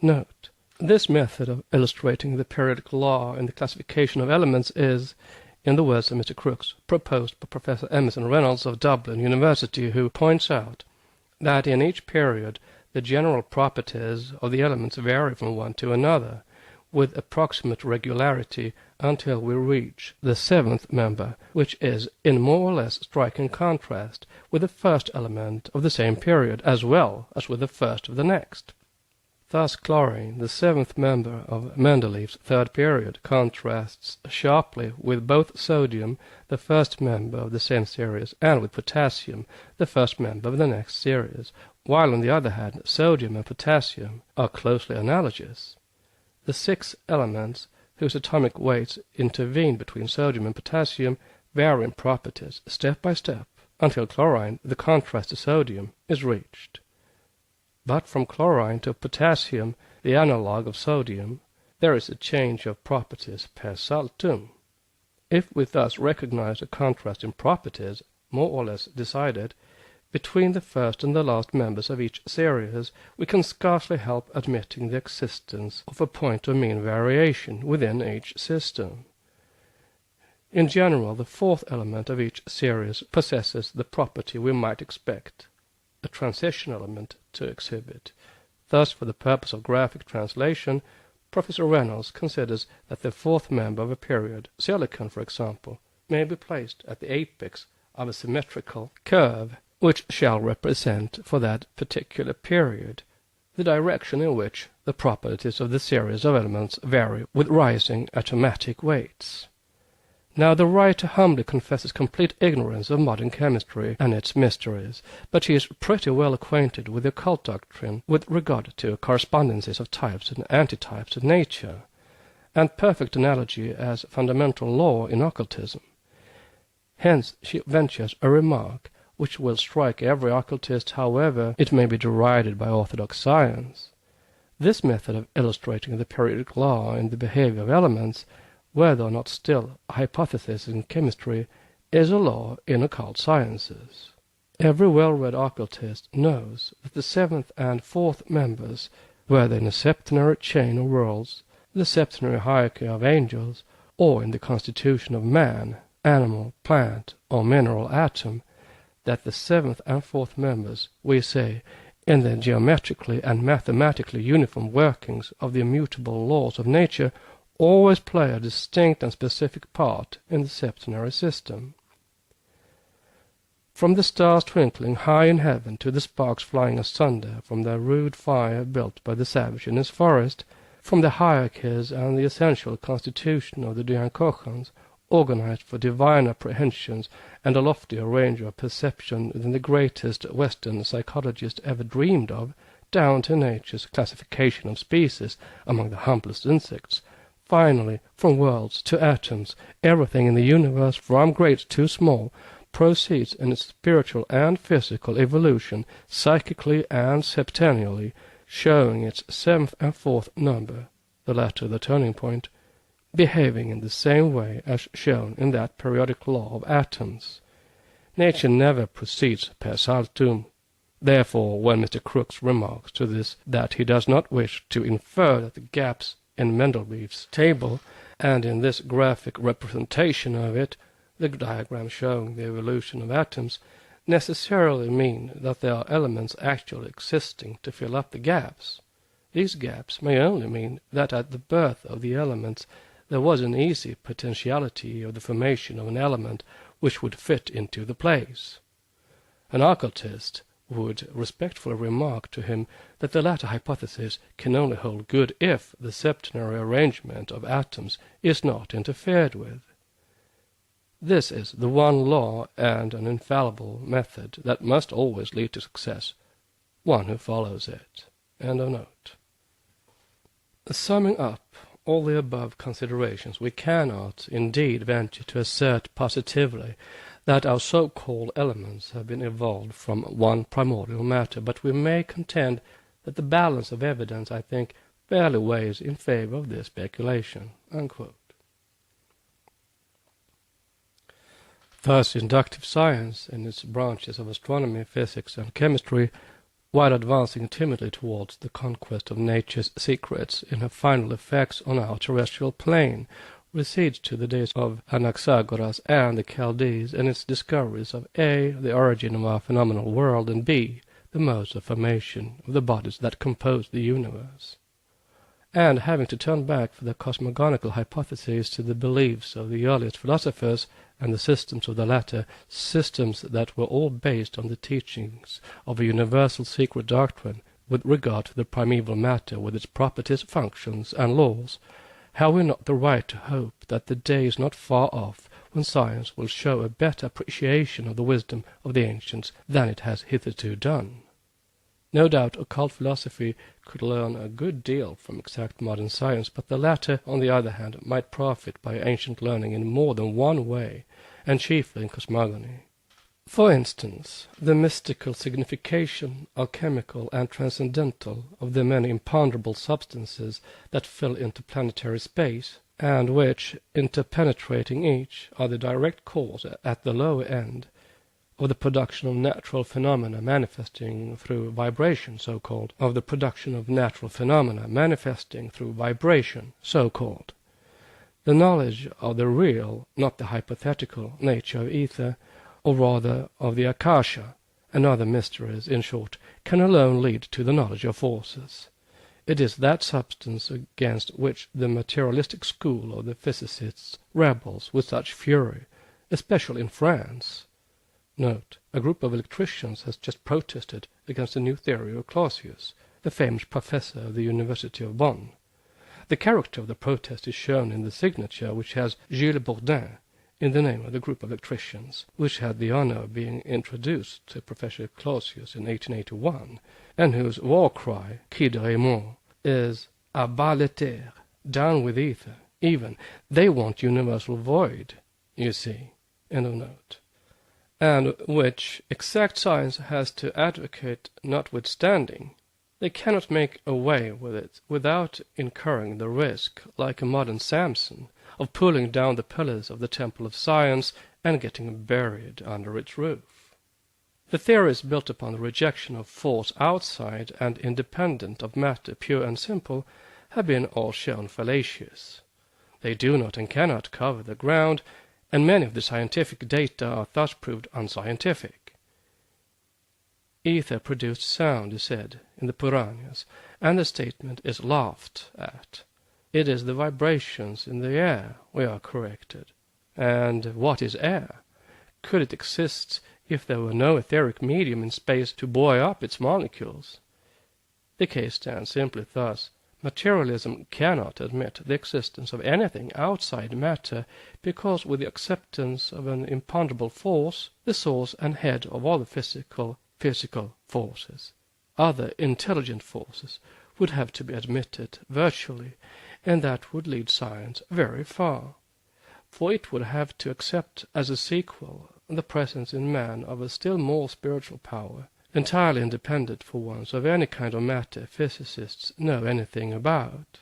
S2: Note, this method of illustrating the periodic law in the classification of elements is, in the words of Mr. Crookes, proposed by Professor Emerson Reynolds of Dublin University, who points out that in each period the general properties of the elements vary from one to another, with approximate regularity until we reach the seventh member, which is in more or less striking contrast with the first element of the same period, as well as with the first of the next. Thus chlorine, the seventh member of Mendeleev's third period, contrasts sharply with both sodium, the first member of the same series, and with potassium, the first member of the next series, while on the other hand sodium and potassium are closely analogous. The 6 elements whose atomic weights intervene between sodium and potassium vary in properties step by step, until chlorine, the contrast to sodium, is reached. But from chlorine to potassium, the analog of sodium, there is a change of properties per saltum. If we thus recognize a contrast in properties, more or less decided, between the first and the last members of each series, we can scarcely help admitting the existence of a point of mean variation within each system. In general, the fourth element of each series possesses the property we might expect a transition element to exhibit. Thus, for the purpose of graphic translation, Professor Reynolds considers that the fourth member of a period, silicon for example, may be placed at the apex of a symmetrical curve, which shall represent for that particular period the direction in which the properties of the series of elements vary with rising atomic weights. Now the writer humbly confesses complete ignorance of modern chemistry and its mysteries, but he is pretty well acquainted with the occult doctrine with regard to correspondences of types and antitypes of nature, and perfect analogy as fundamental law in occultism. Hence she ventures a remark which will strike every occultist, however it may be derided by orthodox science. This method of illustrating the periodic law in the behavior of elements
S1: whether or not still a hypothesis in chemistry is a law in occult sciences. Every well-read occultist knows that the seventh and fourth members, whether in a septenary chain of worlds, the septenary hierarchy of angels, or in the constitution of man, animal, plant, or mineral atom, that the seventh and fourth members, we say, in the geometrically and mathematically uniform workings of the immutable laws of nature, always play a distinct and specific part in the septenary system. From the stars twinkling high in heaven to the sparks flying asunder from the rude fire built by the savage in his forest, from the hierarchies and the essential constitution of the Dyankochans, organized for divine apprehensions and a loftier range of perception than the greatest Western psychologist ever dreamed of, down to nature's classification of species among the humblest insects. Finally, from worlds to atoms, everything in the universe, from great to small, proceeds in its spiritual and physical evolution, psychically and septennially, showing its seventh and fourth number, the latter the turning point, behaving in the same way as shown in that periodic law of atoms. Nature never proceeds per saltum. Therefore, when Mr. Crookes remarks to this that he does not wish to infer that the gaps in Mendeleev's table, and in this graphic representation of it, the diagram showing the evolution of atoms, necessarily mean that there are elements actually existing to fill up the gaps. These gaps may only mean that at the birth of the elements there was an easy potentiality of the formation of an element which would fit into the place. An occultist would respectfully remark to him that the latter hypothesis can only hold good if the septenary arrangement of atoms is not interfered with. This is the one law and an infallible method that must always lead to success, one who follows it. End of note. Summing up all the above considerations, we cannot indeed venture to assert positively that our so-called elements have been evolved from one primordial matter, but we may contend that the balance of evidence, I think, fairly weighs in favor of this speculation." Unquote. Thus, inductive science, in its branches of astronomy, physics, and chemistry, while advancing timidly towards the conquest of nature's secrets in her final effects on our terrestrial plane, recedes to the days of Anaxagoras and the Chaldees in its discoveries of A, the origin of our phenomenal world, and B, the modes of formation of the bodies that compose the universe. And having to turn back for the cosmogonical hypotheses to the beliefs of the earliest philosophers and the systems of the latter, systems that were all based on the teachings of a universal secret doctrine with regard to the primeval matter with its properties, functions, and laws, have we not the right to hope that the day is not far off when science will show a better appreciation of the wisdom of the ancients than it has hitherto done? No doubt occult philosophy could learn a good deal from exact modern science, but the latter, on the other hand, might profit by ancient learning in more than one way, and chiefly in cosmogony. For instance, the mystical signification, alchemical and transcendental, of the many imponderable substances that fill interplanetary space, and which, interpenetrating each, are the direct cause, at the lower end, of the production of natural phenomena manifesting through vibration, so-called, of the production of natural phenomena manifesting through vibration, so-called. The knowledge of the real, not the hypothetical, nature of ether, or rather of the akasha, and other mysteries, in short, can alone lead to the knowledge of forces. It is that substance against which the materialistic school of the physicists rebels with such fury, especially in France. Note, a group of electricians has just protested against the new theory of Clausius, the famous professor of the University of Bonn. The character of the protest is shown in the signature, which has Gilles Bourdin in the name of the group of electricians, which had the honor of being introduced to Professor Clausius in 1881, and whose war cry, Qui de Raymond, is "A bas l'éther," down with ether, even. They want universal void, you see. End of note. And which exact science has to advocate notwithstanding,
S2: They cannot make away with it without incurring the risk, like a modern Samson, of pulling down the pillars of the temple of science and getting buried under its roof. The theories built upon the rejection of force outside and independent of matter pure and simple have been all shown fallacious. They do not and cannot cover the ground, and many of the scientific data are thus proved unscientific. Ether produced sound is said in the Puranas, and the statement is laughed at. It is the vibrations in the air, we are corrected. And what is air? Could it exist if there were no etheric medium in space to buoy up its molecules? The case stands simply thus. Materialism cannot admit the existence of anything outside matter, because with the acceptance of an imponderable force, the source and head of all the physical forces, other intelligent forces, would have to be admitted virtually, and that would lead science very far. For it would have to accept as a sequel the presence in man of a still more spiritual power, entirely independent for once of any kind of matter physicists know anything about.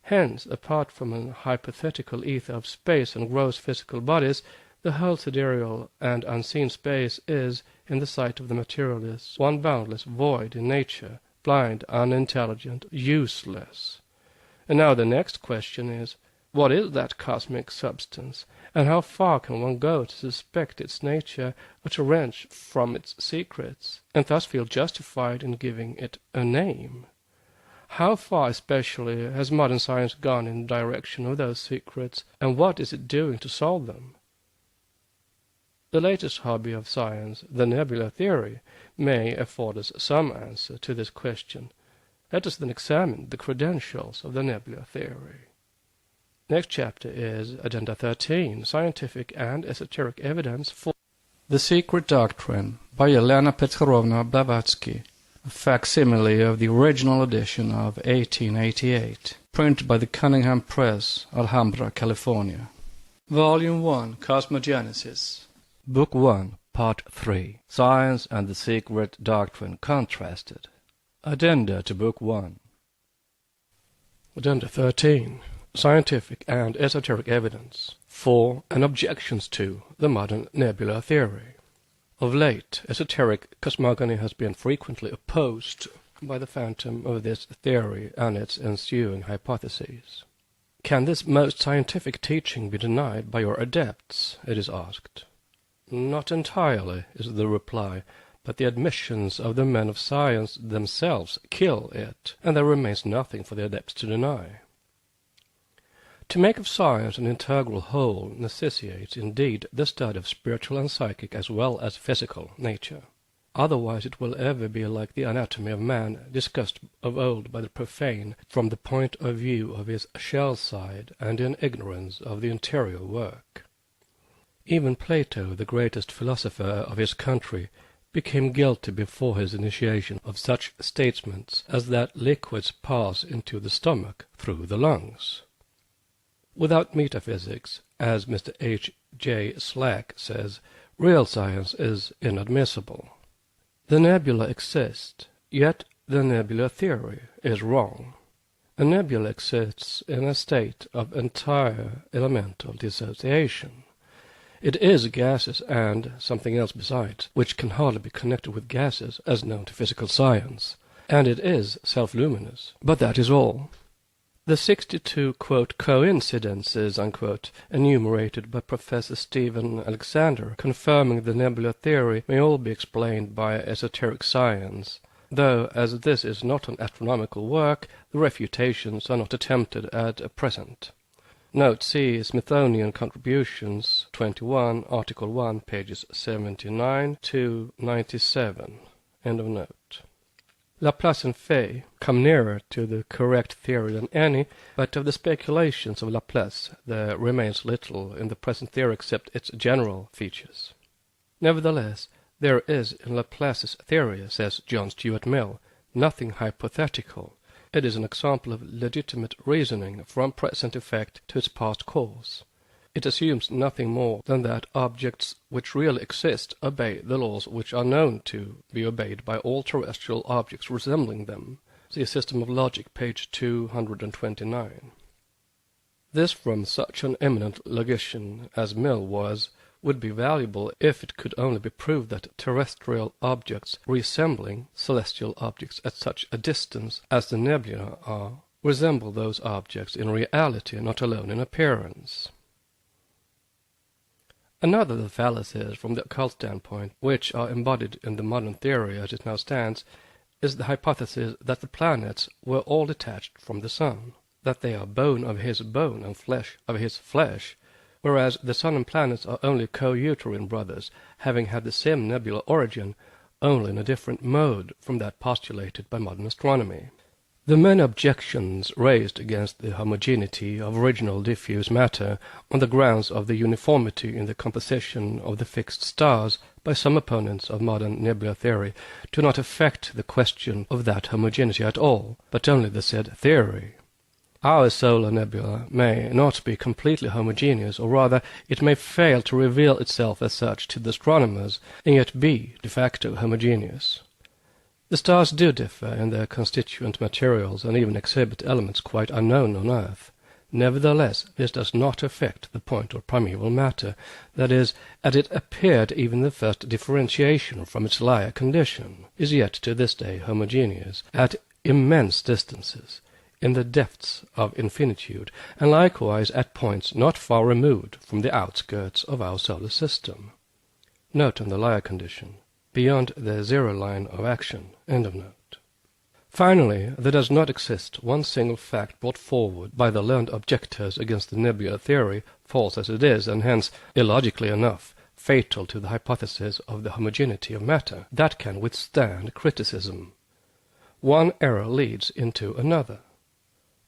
S2: Hence, apart from an hypothetical ether of space and gross physical bodies, the whole sidereal and unseen space is, in the sight of the materialists, one boundless void in nature, blind, unintelligent, useless. And now the next question is, what is that cosmic substance, and how far can one go to suspect its nature or to wrench from its secrets, and thus feel justified in giving it a name? How far especially has modern science gone in the direction of those secrets, and what is it doing to solve them? The latest hobby of science, the nebula theory, may afford us some answer to this question. Let us then examine the credentials of the nebula theory. Next chapter is Agenda 13, Scientific and Esoteric Evidence for
S1: The Secret Doctrine by Helena Petrovna Blavatsky, a facsimile of the original edition of 1888, printed by the Cunningham Press, Alhambra, California. Volume 1, Cosmogenesis.
S2: Book 1, Part 3, Science and the Secret Doctrine Contrasted. Addenda to Book 1. Addenda 13. Scientific and Esoteric Evidence for and Objections to the Modern Nebula Theory. Of late, esoteric cosmogony has been frequently opposed by the phantom of this theory and its ensuing hypotheses. Can this most scientific teaching be denied by your adepts? It is asked. Not entirely, is the reply, but the admissions of the men of science themselves kill it, and there remains nothing for the adepts to deny. To make of science an integral whole necessitates indeed the study of spiritual and psychic as well as physical nature. Otherwise it will ever be like the anatomy of man, discussed of old by the profane from the point of view of his shell side and in ignorance of the interior work. Even Plato, the greatest philosopher of his country, became guilty before his initiation of such statements as that liquids pass into the stomach through the lungs. Without metaphysics, as Mr. H. J. Slack says, real science is inadmissible. The nebula exist, yet the nebula theory is wrong. A nebula exists in a state of entire elemental dissociation. It is gases and something else besides, which can hardly be connected with gases as known to physical science, and it is self-luminous. But that is all. The 62, quote, coincidences, unquote, enumerated by Professor Stephen Alexander confirming the nebula theory may all be explained by esoteric science, though, as this is not an astronomical work, the refutations are not attempted at present. Note C. Smithsonian Contributions 21, Article 1, pages 79 to 97. End of note. Laplace and Fay come nearer to the correct theory than any, but of the speculations of Laplace there remains little in the present theory except its general features. Nevertheless, there is in Laplace's theory, says John Stuart Mill, nothing hypothetical. It is an example of legitimate reasoning from present effect to its past cause. It assumes nothing more than that objects which really exist obey the laws which are known to be obeyed by all terrestrial objects resembling them. See System of Logic, page 229. This from such an eminent logician as Mill was, would be valuable if it could only be proved that terrestrial objects resembling celestial objects at such a distance as the nebula are, resemble those objects in reality, not alone in appearance. Another of the fallacies from the occult standpoint, which are embodied in the modern theory as it now stands, is the hypothesis that the planets were all detached from the sun, that they are bone of his bone and flesh of his flesh, whereas the sun and planets are only co-uterine brothers, having had the same nebular origin, only in a different mode from that postulated by modern astronomy. The many objections raised against the homogeneity of original diffuse matter on the grounds of the uniformity in the composition of the fixed stars by some opponents of modern nebular theory do not affect the question of that homogeneity at all, but only the said theory. Our solar nebula may not be completely homogeneous, or rather it may fail to reveal itself as such to the astronomers, and yet be de facto homogeneous. The stars do differ in their constituent materials and even exhibit elements quite unknown on Earth. Nevertheless, this does not affect the point of primeval matter, that is, as it appeared even the first differentiation from its Laya condition, is yet to this day homogeneous, at immense distances, in the depths of infinitude, and likewise at points not far removed from the outskirts of our solar system. Note on the Laya condition. Beyond the zero line of action. End of note. Finally, there does not exist one single fact brought forward by the learned objectors against the nebular theory, false as it is, and hence, illogically enough, fatal to the hypothesis of the homogeneity of matter, that can withstand criticism. One error leads into another.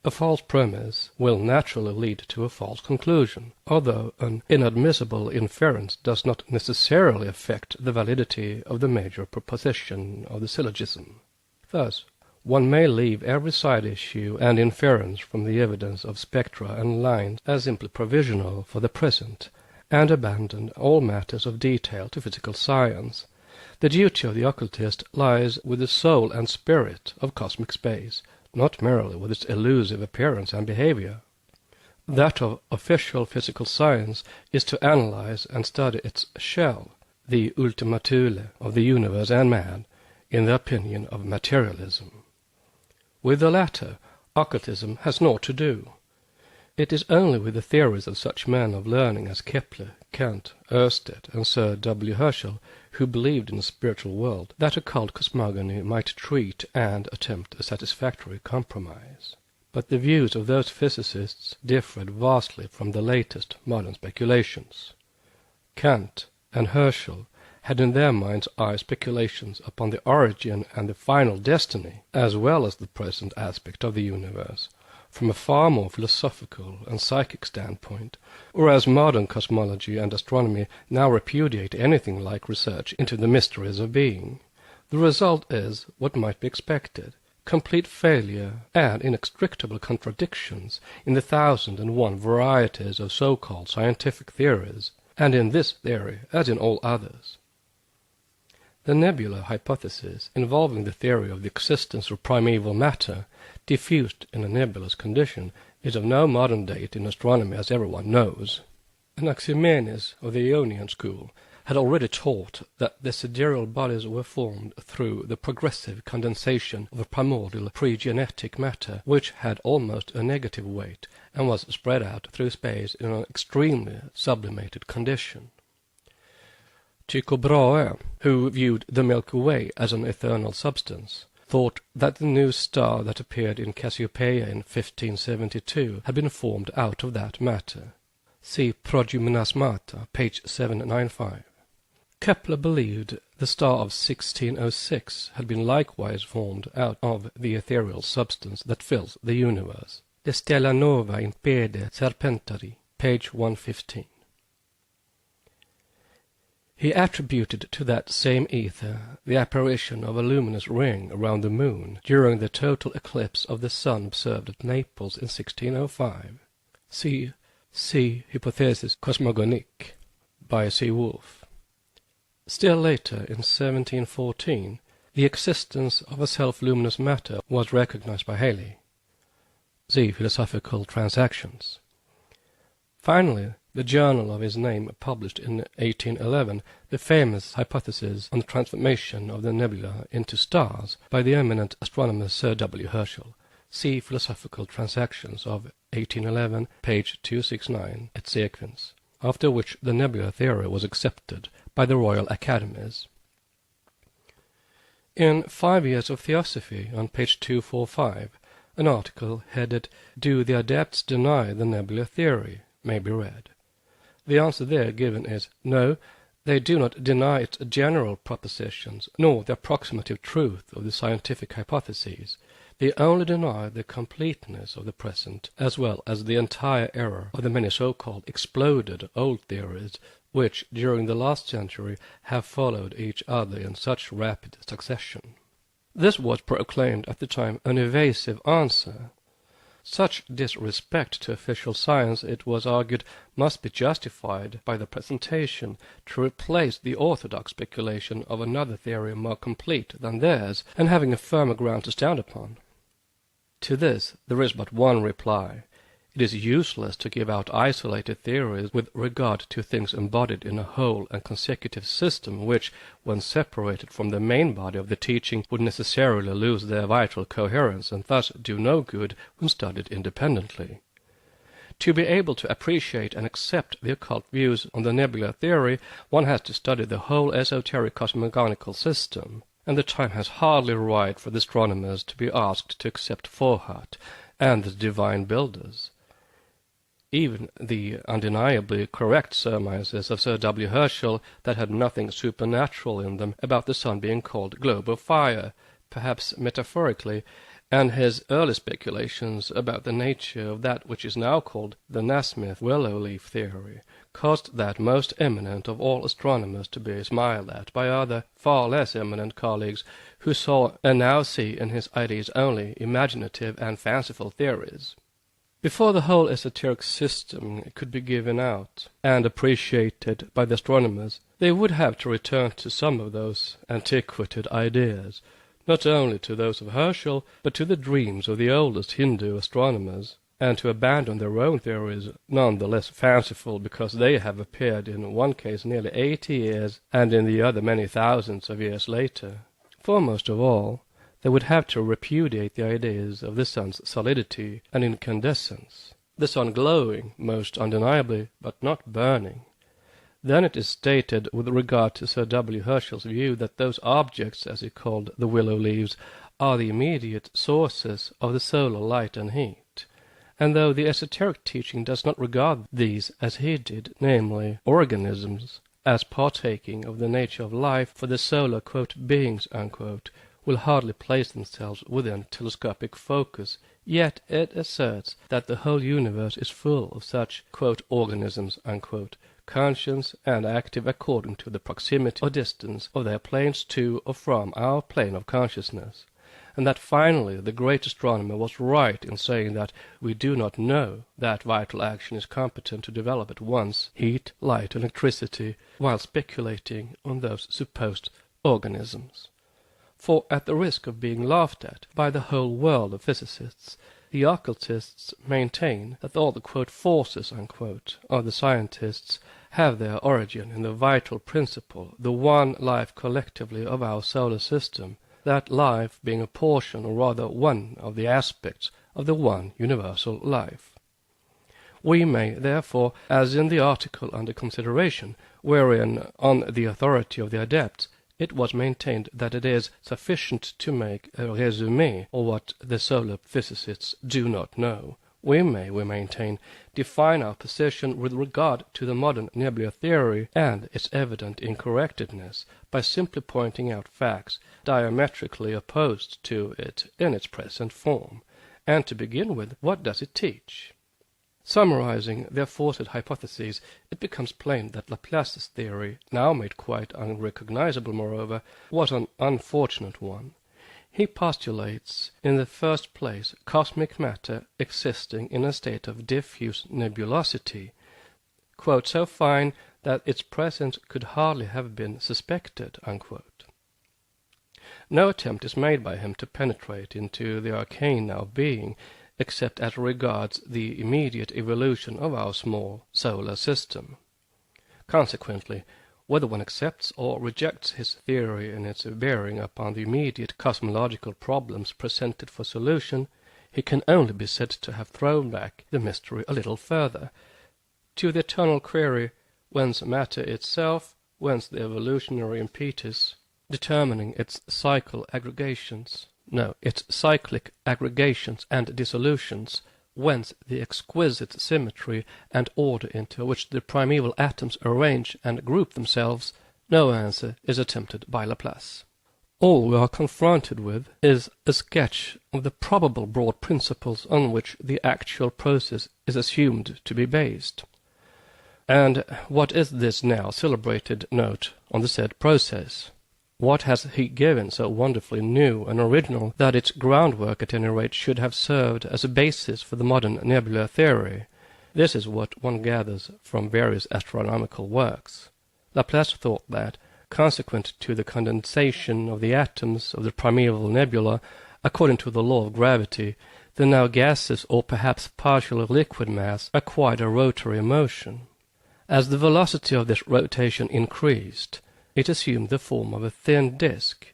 S2: A false premise will naturally lead to a false conclusion, although an inadmissible inference does not necessarily affect the validity of the major proposition of the syllogism. Thus, one may leave every side issue and inference from the evidence of spectra and lines as simply provisional for the present, and abandon all matters of detail to physical science. The duty of the occultist lies with the soul and spirit of cosmic space, not merely with its elusive appearance and behavior. That of official physical science is to analyze and study its shell, the ultima thule of the universe and man, in the opinion of materialism. With the latter, occultism has naught to do. It is only with the theories of such men of learning as Kepler, Kant, Ørsted, and Sir W. Herschel, who believed in a spiritual world, that occult cosmogony might treat and attempt a satisfactory compromise. But the views of those physicists differed vastly from the latest modern speculations. Kant and Herschel had in their mind's eye speculations upon the origin and the final destiny, as well as the present aspect of the universe, from a far more philosophical and psychic standpoint, whereas modern cosmology and astronomy now repudiate anything like research into the mysteries of being. The result is what might be expected: complete failure and inextricable contradictions in the 1,001 varieties of so-called scientific theories, and in this theory as in all others. The nebular hypothesis, involving the theory of the existence of primeval matter, diffused in a nebulous condition, is of no modern date in astronomy, as everyone knows. Anaximenes of the Ionian school had already taught that the sidereal bodies were formed through the progressive condensation of a primordial pre-genetic matter, which had almost a negative weight, and was spread out through space in an extremely sublimated condition. Tycho Brahe, who viewed the Milky Way as an eternal substance, thought that the new star that appeared in Cassiopeia in 1572 had been formed out of that matter. See Progymnasmata, page 795. Kepler believed the star of 1606 had been likewise formed out of the ethereal substance that fills the universe. De Stella Nova in Pede Serpentari, page 115. He attributed to that same ether the apparition of a luminous ring around the moon during the total eclipse of the sun observed at Naples in 1605. See See Hypothesis cosmogonique by C. Wolf. Still later, in 1714, the existence of a self-luminous matter was recognized by Halley. See Philosophical Transactions. Finally, the journal of his name published in 1811 the famous hypothesis on the transformation of the nebula into stars by the eminent astronomer Sir W. Herschel. See Philosophical Transactions of 1811, page 269, et sequens, after which the nebula theory was accepted by the Royal Academies. In 5 Years of Theosophy, on page 245, an article headed "Do the Adepts Deny the Nebula Theory?" may be read. The answer there given is no, they do not deny its general propositions, nor the approximative truth of the scientific hypotheses. They only deny the completeness of the present, as well as the entire error of the many so-called exploded old theories, which, during the last century, have followed each other in such rapid succession. This was proclaimed at the time an evasive answer. Such disrespect to official science, it was argued, must be justified by the presentation to replace the orthodox speculation of another theory more complete than theirs, and having a firmer ground to stand upon. To this there is but one reply. It is useless to give out isolated theories with regard to things embodied in a whole and consecutive system which, when separated from the main body of the teaching, would necessarily lose their vital coherence and thus do no good when studied independently. To be able to appreciate and accept the occult views on the nebula theory, one has to study the whole esoteric cosmogonical system, and the time has hardly arrived for the astronomers to be asked to accept Forhat and the divine builders. Even the undeniably correct surmises of Sir W. Herschel that had nothing supernatural in them about the sun being called globe of fire, perhaps metaphorically, and his early speculations about the nature of that which is now called the Nasmyth willow-leaf theory, caused that most eminent of all astronomers to be smiled at by other, far less eminent colleagues, who saw and now see in his ideas only imaginative and fanciful theories. Before the whole esoteric system could be given out and appreciated by the astronomers, they would have to return to some of those antiquated ideas, not only to those of Herschel, but to the dreams of the oldest Hindu astronomers, and to abandon their own theories, none the less fanciful because they have appeared in one case nearly 80 years, and in the other many thousands of years later. Foremost of all, they would have to repudiate the ideas of the sun's solidity and incandescence, the sun glowing, most undeniably, but not burning. Then it is stated with regard to Sir W. Herschel's view that those objects, as he called the willow leaves, are the immediate sources of the solar light and heat. And though the esoteric teaching does not regard these as he did, namely, organisms, as partaking of the nature of life, for the solar, beings, will hardly place themselves within telescopic focus, yet it asserts that the whole universe is full of such, organisms, conscious and active according to the proximity or distance of their planes to or from our plane of consciousness, and that finally the great astronomer was right in saying that we do not know that vital action is competent to develop at once heat, light, and electricity, while speculating on those supposed organisms. For at the risk of being laughed at by the whole world of physicists, the occultists maintain that all the forces of the scientists have their origin in the vital principle, the one life collectively of our solar system, that life being a portion, or rather one of the aspects of the one universal life. We may, therefore, as in the article under consideration, wherein, on the authority of the adepts, it was maintained that it is sufficient to make a résumé of what the solar physicists do not know, we may, we maintain, define our position with regard to the modern nebula theory and its evident incorrectness by simply pointing out facts diametrically opposed to it in its present form. And to begin with, what does it teach? Summarizing their forced hypotheses, it becomes plain that Laplace's theory, now made quite unrecognizable moreover, was an unfortunate one. he postulates, in the first place, cosmic matter existing in a state of diffuse nebulosity, quote, so fine that its presence could hardly have been suspected, unquote. No attempt is made by him to penetrate into the arcana of being, except as regards the immediate evolution of our small solar system. Consequently, whether one accepts or rejects his theory in its bearing upon the immediate cosmological problems presented for solution, he can only be said to have thrown back the mystery a little further, to the eternal query, whence matter itself, whence the evolutionary impetus, determining its cyclic aggregations and dissolutions, whence the exquisite symmetry and order into which the primeval atoms arrange and group themselves, no answer is attempted by Laplace. All we are confronted with is a sketch of the probable broad principles on which the actual process is assumed to be based. And what is this now celebrated note on the said process? What has he given so wonderfully new and original that its groundwork at any rate should have served as a basis for the modern nebular theory? This is what one gathers from various astronomical works. Laplace thought that, consequent to the condensation of the atoms of the primeval nebula, according to the law of gravity, the now gaseous or perhaps partially liquid mass acquired a rotary motion. As the velocity of this rotation increased, it assumed the form of a thin disk.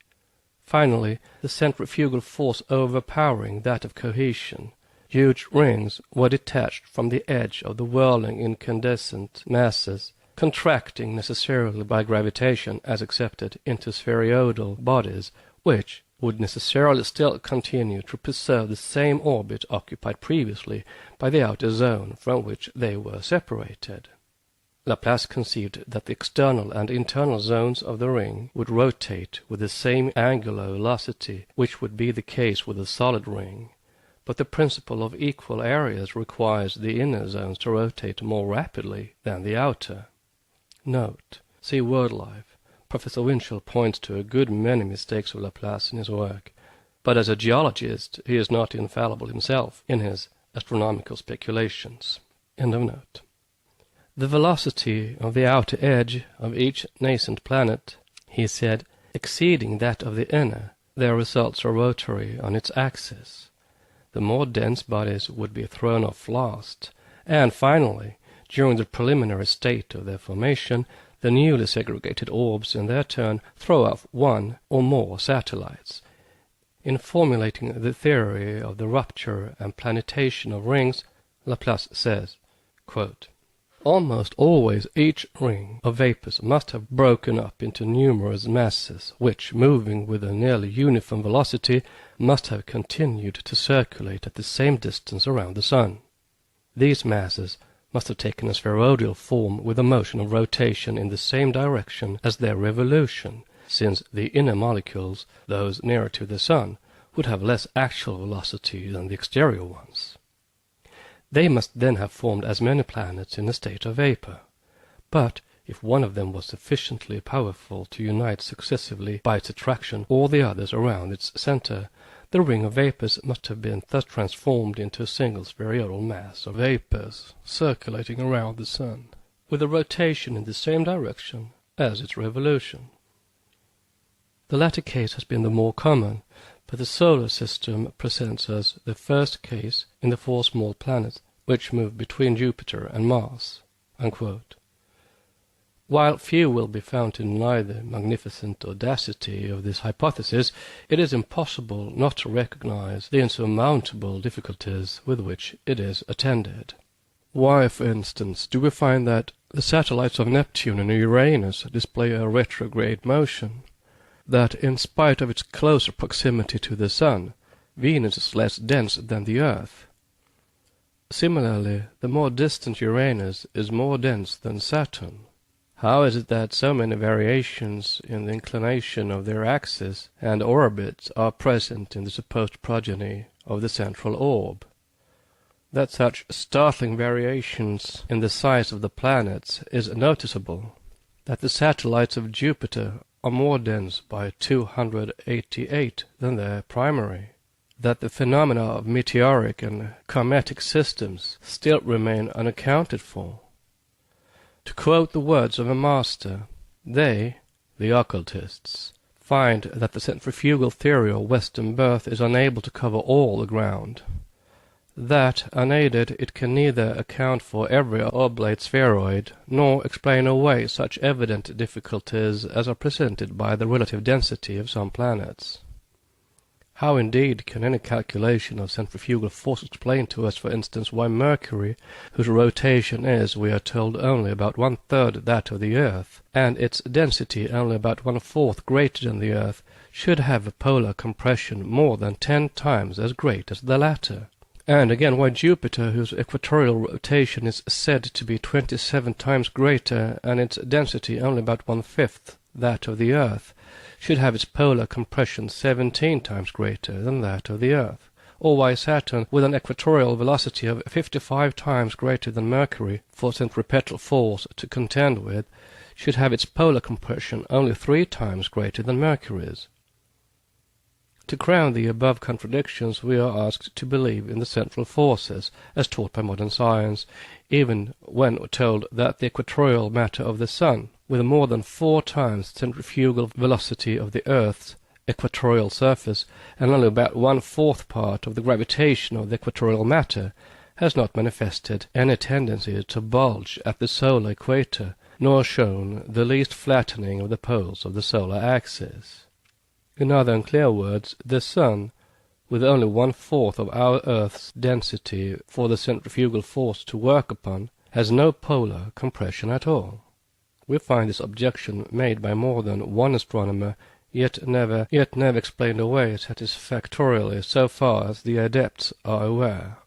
S2: Finally, the centrifugal force overpowering that of cohesion, huge rings were detached from the edge of the whirling incandescent masses, contracting necessarily by gravitation as accepted into spheroidal bodies, which would necessarily still continue to preserve the same orbit occupied previously by the outer zone from which they were separated. Laplace conceived that the external and internal zones of the ring would rotate with the same angular velocity which would be the case with a solid ring, but the principle of equal areas requires the inner zones to rotate more rapidly than the outer. Note: see Word Life. Professor Winchell points to a good many mistakes of Laplace in his work, but as a geologist he is not infallible himself in his astronomical speculations. End of note. The velocity of the outer edge of each nascent planet, he said, exceeding that of the inner, their results are rotary on its axis. The more dense bodies would be thrown off last, and finally, during the preliminary state of their formation, the newly segregated orbs in their turn throw off one or more satellites. In formulating the theory of the rupture and planetation of rings, Laplace says, quote, almost always each ring of vapors must have broken up into numerous masses, which, moving with a nearly uniform velocity, must have continued to circulate at the same distance around the sun. These masses must have taken a spheroidal form with a motion of rotation in the same direction as their revolution, since the inner molecules, those nearer to the sun, would have less actual velocity than the exterior ones. They must then have formed as many planets in a state of vapor. But if one of them was sufficiently powerful to unite successively by its attraction all the others around its center, the ring of vapors must have been thus transformed into a single spheroidal mass of vapors circulating around the sun, with a rotation in the same direction as its revolution. The latter case has been the more common, but the solar system presents us the first case in the 4 small planets which move between Jupiter and Mars." Unquote. While few will be found to deny the magnificent audacity of this hypothesis, it is impossible not to recognize the insurmountable difficulties with which it is attended. Why, for instance, do we find that the satellites of Neptune and Uranus display a retrograde motion? That, in spite of its closer proximity to the Sun, Venus is less dense than the Earth? Similarly, the more distant Uranus is more dense than Saturn. How is it that so many variations in the inclination of their axis and orbits are present in the supposed progeny of the central orb? That such startling variations in the size of the planets is noticeable, that the satellites of Jupiter are more dense by 288 than their primary, that the phenomena of meteoric and cometic systems still remain unaccounted for. To quote the words of a master, they, the occultists, find that the centrifugal theory of Western birth is unable to cover all the ground, that, unaided, it can neither account for every oblate spheroid, nor explain away such evident difficulties as are presented by the relative density of some planets. How indeed can any calculation of centrifugal force explain to us, for instance, why Mercury, whose rotation is, we are told, only about 1/3 that of the Earth, and its density only about 1/4 greater than the Earth, should have a polar compression more than 10 times as great as the latter? And again, why Jupiter, whose equatorial rotation is said to be 27 times greater, and its density only about 1/5 that of the Earth, should have its polar compression 17 times greater than that of the Earth? Or why Saturn, with an equatorial velocity of 55 times greater than Mercury for centripetal force to contend with, should have its polar compression only 3 times greater than Mercury's? To crown the above contradictions, we are asked to believe in the central forces, as taught by modern science, even when told that the equatorial matter of the Sun, with more than 4 times the centrifugal velocity of the Earth's equatorial surface, and only about 1/4 part of the gravitation of the equatorial matter, has not manifested any tendency to bulge at the solar equator, nor shown the least flattening of the poles of the solar axis. In other and clear words, the Sun, with only 1/4 of our Earth's density for the centrifugal force to work upon, has no polar compression at all. We find this objection made by more than one astronomer, yet never explained away satisfactorily so far as the adepts are aware.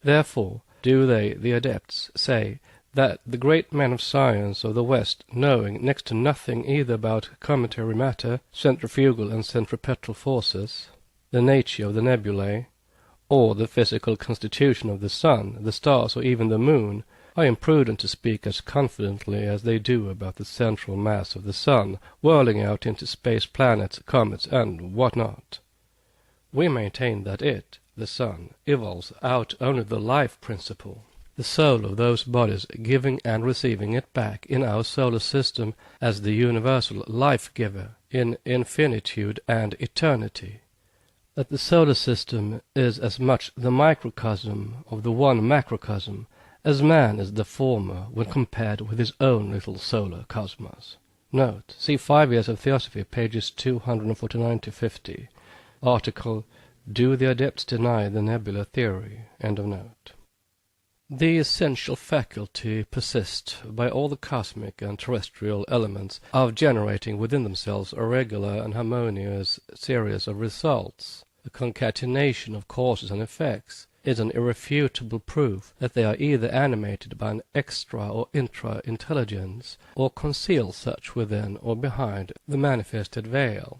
S2: Therefore do they, the adepts, say that the great men of science of the West, knowing next to nothing either about cometary matter, centrifugal and centripetal forces, the nature of the nebulae, or the physical constitution of the Sun, the stars, or even the Moon, are imprudent to speak as confidently as they do about the central mass of the Sun, whirling out into space planets, comets, and what not. We maintain that it, the Sun, evolves out only the life principle, the soul of those bodies giving and receiving it back in our solar system as the universal life-giver in infinitude and eternity. That the solar system is as much the microcosm of the one macrocosm as man is the former when compared with his own little solar cosmos. Note, see 5 Years of Theosophy, pages 249-50. Article, Do the Adepts Deny the Nebula Theory? End of note. The essential faculty persists by all the cosmic and terrestrial elements of generating within themselves a regular and harmonious series of results. The concatenation of causes and effects is an irrefutable proof that they are either animated by an extra or intra-intelligence, or conceal such within or behind the manifested veil.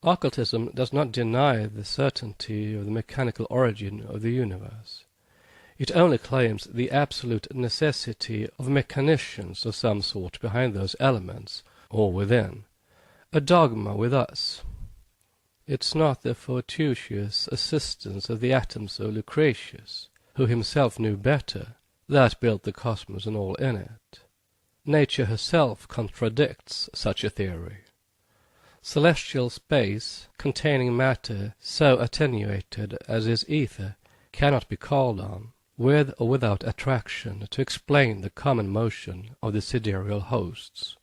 S2: Occultism does not deny the certainty of the mechanical origin of the universe. It only claims the absolute necessity of mechanicians of some sort behind those elements, or within. A dogma with us. It's not the fortuitous assistance of the atoms of Lucretius, who himself knew better, that built the cosmos and all in it. Nature herself contradicts such a theory. Celestial space, containing matter so attenuated as is ether, cannot be called on, with or without attraction, to explain the common motion of the sidereal hosts.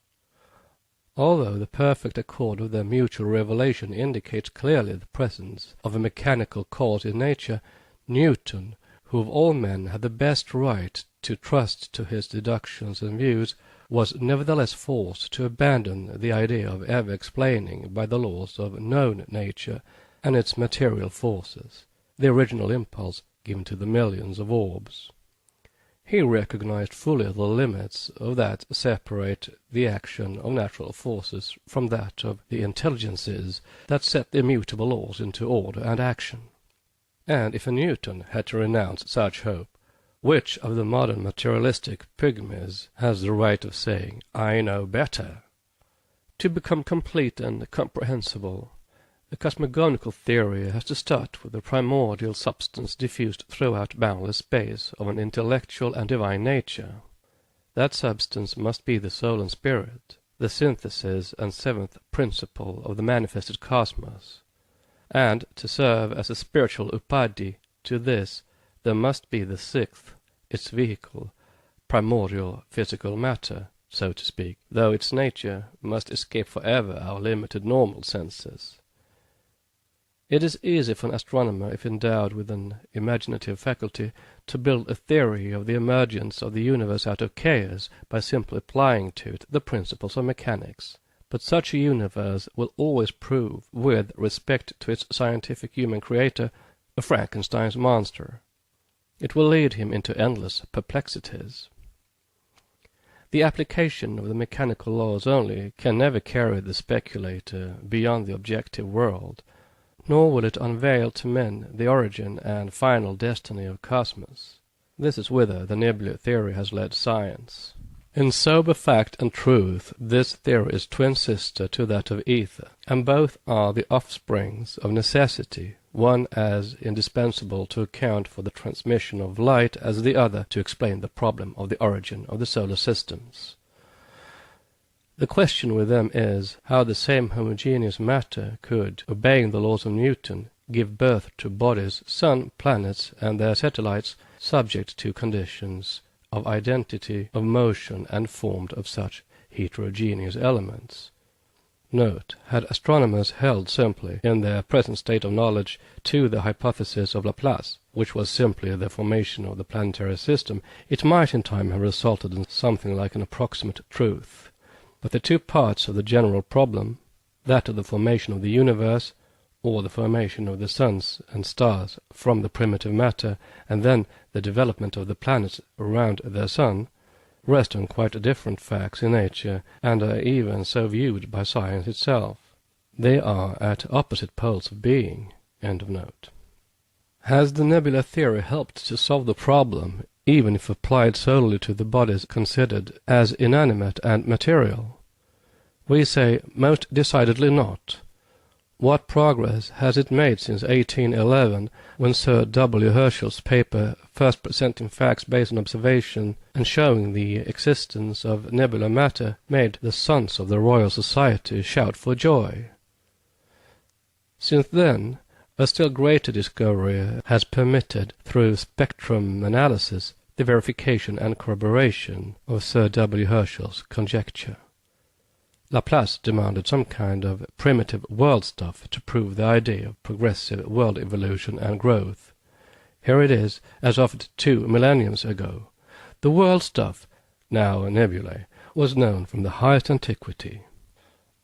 S2: Although the perfect accord of their mutual revelation indicates clearly the presence of a mechanical cause in nature, Newton, who of all men had the best right to trust to his deductions and views, was nevertheless forced to abandon the idea of ever explaining by the laws of known nature and its material forces the original impulse given to the millions of orbs. He recognized fully the limits of that separate the action of natural forces from that of the intelligences that set the immutable laws into order and action. And if a Newton had to renounce such hope, which of the modern materialistic pygmies has the right of saying, "I know better"? To become complete and comprehensible, the cosmogonical theory has to start with the primordial substance diffused throughout boundless space of an intellectual and divine nature. That substance must be the soul and spirit, the synthesis and seventh principle of the manifested cosmos. And to serve as a spiritual upadhi to this, there must be the sixth, its vehicle, primordial physical matter, so to speak, though its nature must escape forever our limited normal senses. It is easy for an astronomer, if endowed with an imaginative faculty, to build a theory of the emergence of the universe out of chaos by simply applying to it the principles of mechanics. But such a universe will always prove, with respect to its scientific human creator, a Frankenstein's monster. It will lead him into endless perplexities. The application of the mechanical laws only can never carry the speculator beyond the objective world, nor will it unveil to men the origin and final destiny of cosmos. This is whither the nebula theory has led science. In sober fact and truth, this theory is twin sister to that of ether, and both are the offsprings of necessity, one as indispensable to account for the transmission of light as the other to explain the problem of the origin of the solar systems. The question with them is how the same homogeneous matter could, obeying the laws of Newton, give birth to bodies, sun, planets, and their satellites, subject to conditions of identity, of motion, and formed of such heterogeneous elements. Note, had astronomers held simply, in their present state of knowledge, to the hypothesis of Laplace, which was simply the formation of the planetary system, it might in time have resulted in something like an approximate truth. But the two parts of the general problem, that of the formation of the universe, or the formation of the suns and stars from the primitive matter, and then the development of the planets around their sun, rest on quite different facts in nature, and are even so viewed by science itself. They are at opposite poles of being. End of note. Has the nebula theory helped to solve the problem, even if applied solely to the bodies considered as inanimate and material? We say most decidedly not. What progress has it made since 1811, when Sir W. Herschel's paper, first presenting facts based on observation and showing the existence of nebular matter, made the sons of the Royal Society shout for joy? Since then, a still greater discovery has permitted, through spectrum analysis, the verification and corroboration of Sir W. Herschel's conjecture. Laplace demanded some kind of primitive world stuff to prove the idea of progressive world evolution and growth. Here it is, as of 2 millenniums ago. The world stuff, now nebulae, was known from the highest antiquity.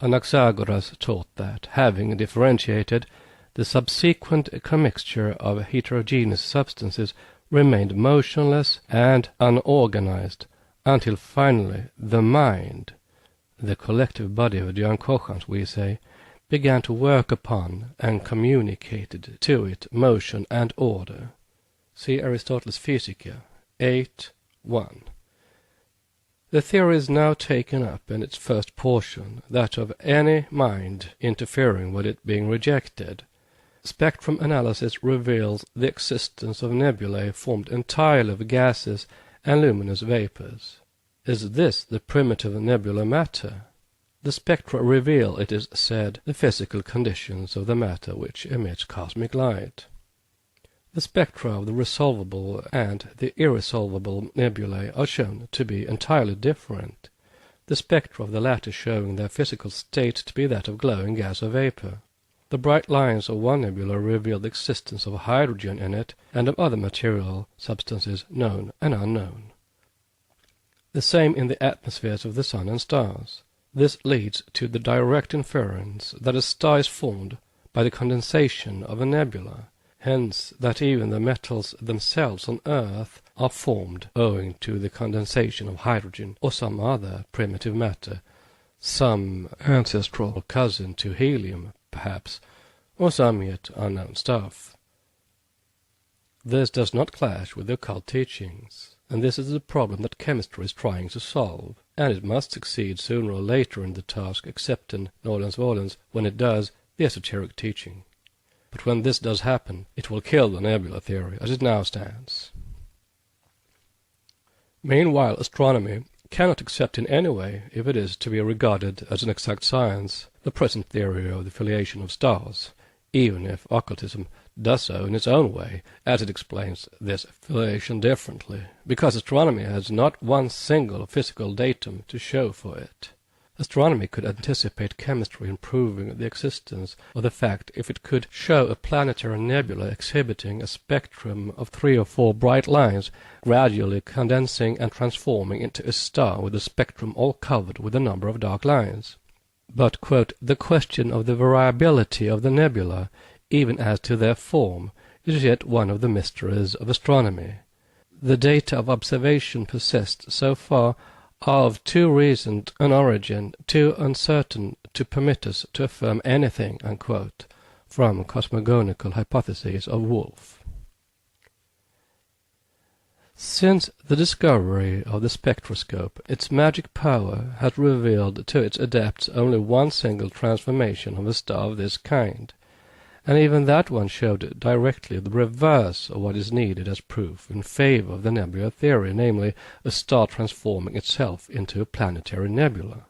S2: Anaxagoras taught that, having differentiated, the subsequent commixture of heterogeneous substances remained motionless and unorganized, until finally the mind, the collective body of the unconscious, we say, began to work upon and communicated to it motion and order. See Aristotle's Physica 8:1. The theory is now taken up in its first portion, that of any mind interfering with it being rejected. Spectrum analysis reveals the existence of nebulae formed entirely of gases and luminous vapors. Is this the primitive nebular matter? The spectra reveal, it is said, the physical conditions of the matter which emits cosmic light. The spectra of the resolvable and the irresolvable nebulae are shown to be entirely different, the spectra of the latter showing their physical state to be that of glowing gas or vapor. The bright lines of one nebula reveal the existence of hydrogen in it and of other material substances known and unknown. The same in the atmospheres of the sun and stars. This leads to the direct inference that a star is formed by the condensation of a nebula, hence that even the metals themselves on Earth are formed owing to the condensation of hydrogen or some other primitive matter, some ancestral cousin to helium, perhaps, or some yet unknown stuff. This does not clash with the occult teachings, and this is the problem that chemistry is trying to solve. and it must succeed sooner or later in the task, except in nolens volens, when it does, the esoteric teaching. But when this does happen, it will kill the nebula theory as it now stands. Meanwhile, astronomy cannot accept in any way, if it is to be regarded as an exact science, the present theory of the filiation of stars, even if occultism does so in its own way, as it explains this filiation differently, because astronomy has not one single physical datum to show for it. Astronomy could anticipate chemistry in proving the existence of the fact if it could show a planetary nebula exhibiting a spectrum of 3 or 4 bright lines gradually condensing and transforming into a star with a spectrum all covered with a number of dark lines. But, quote, the question of the variability of the nebula, even as to their form, is yet one of the mysteries of astronomy. The data of observation possessed so far are of too recent an origin, too uncertain to permit us to affirm anything, unquote, from Cosmogonical Hypotheses of Wolff. Since the discovery of the spectroscope, its magic power has revealed to its adepts only one single transformation of a star of this kind, and even that one showed directly the reverse of what is needed as proof in favor of the nebula theory, namely, a star transforming itself into a planetary nebula.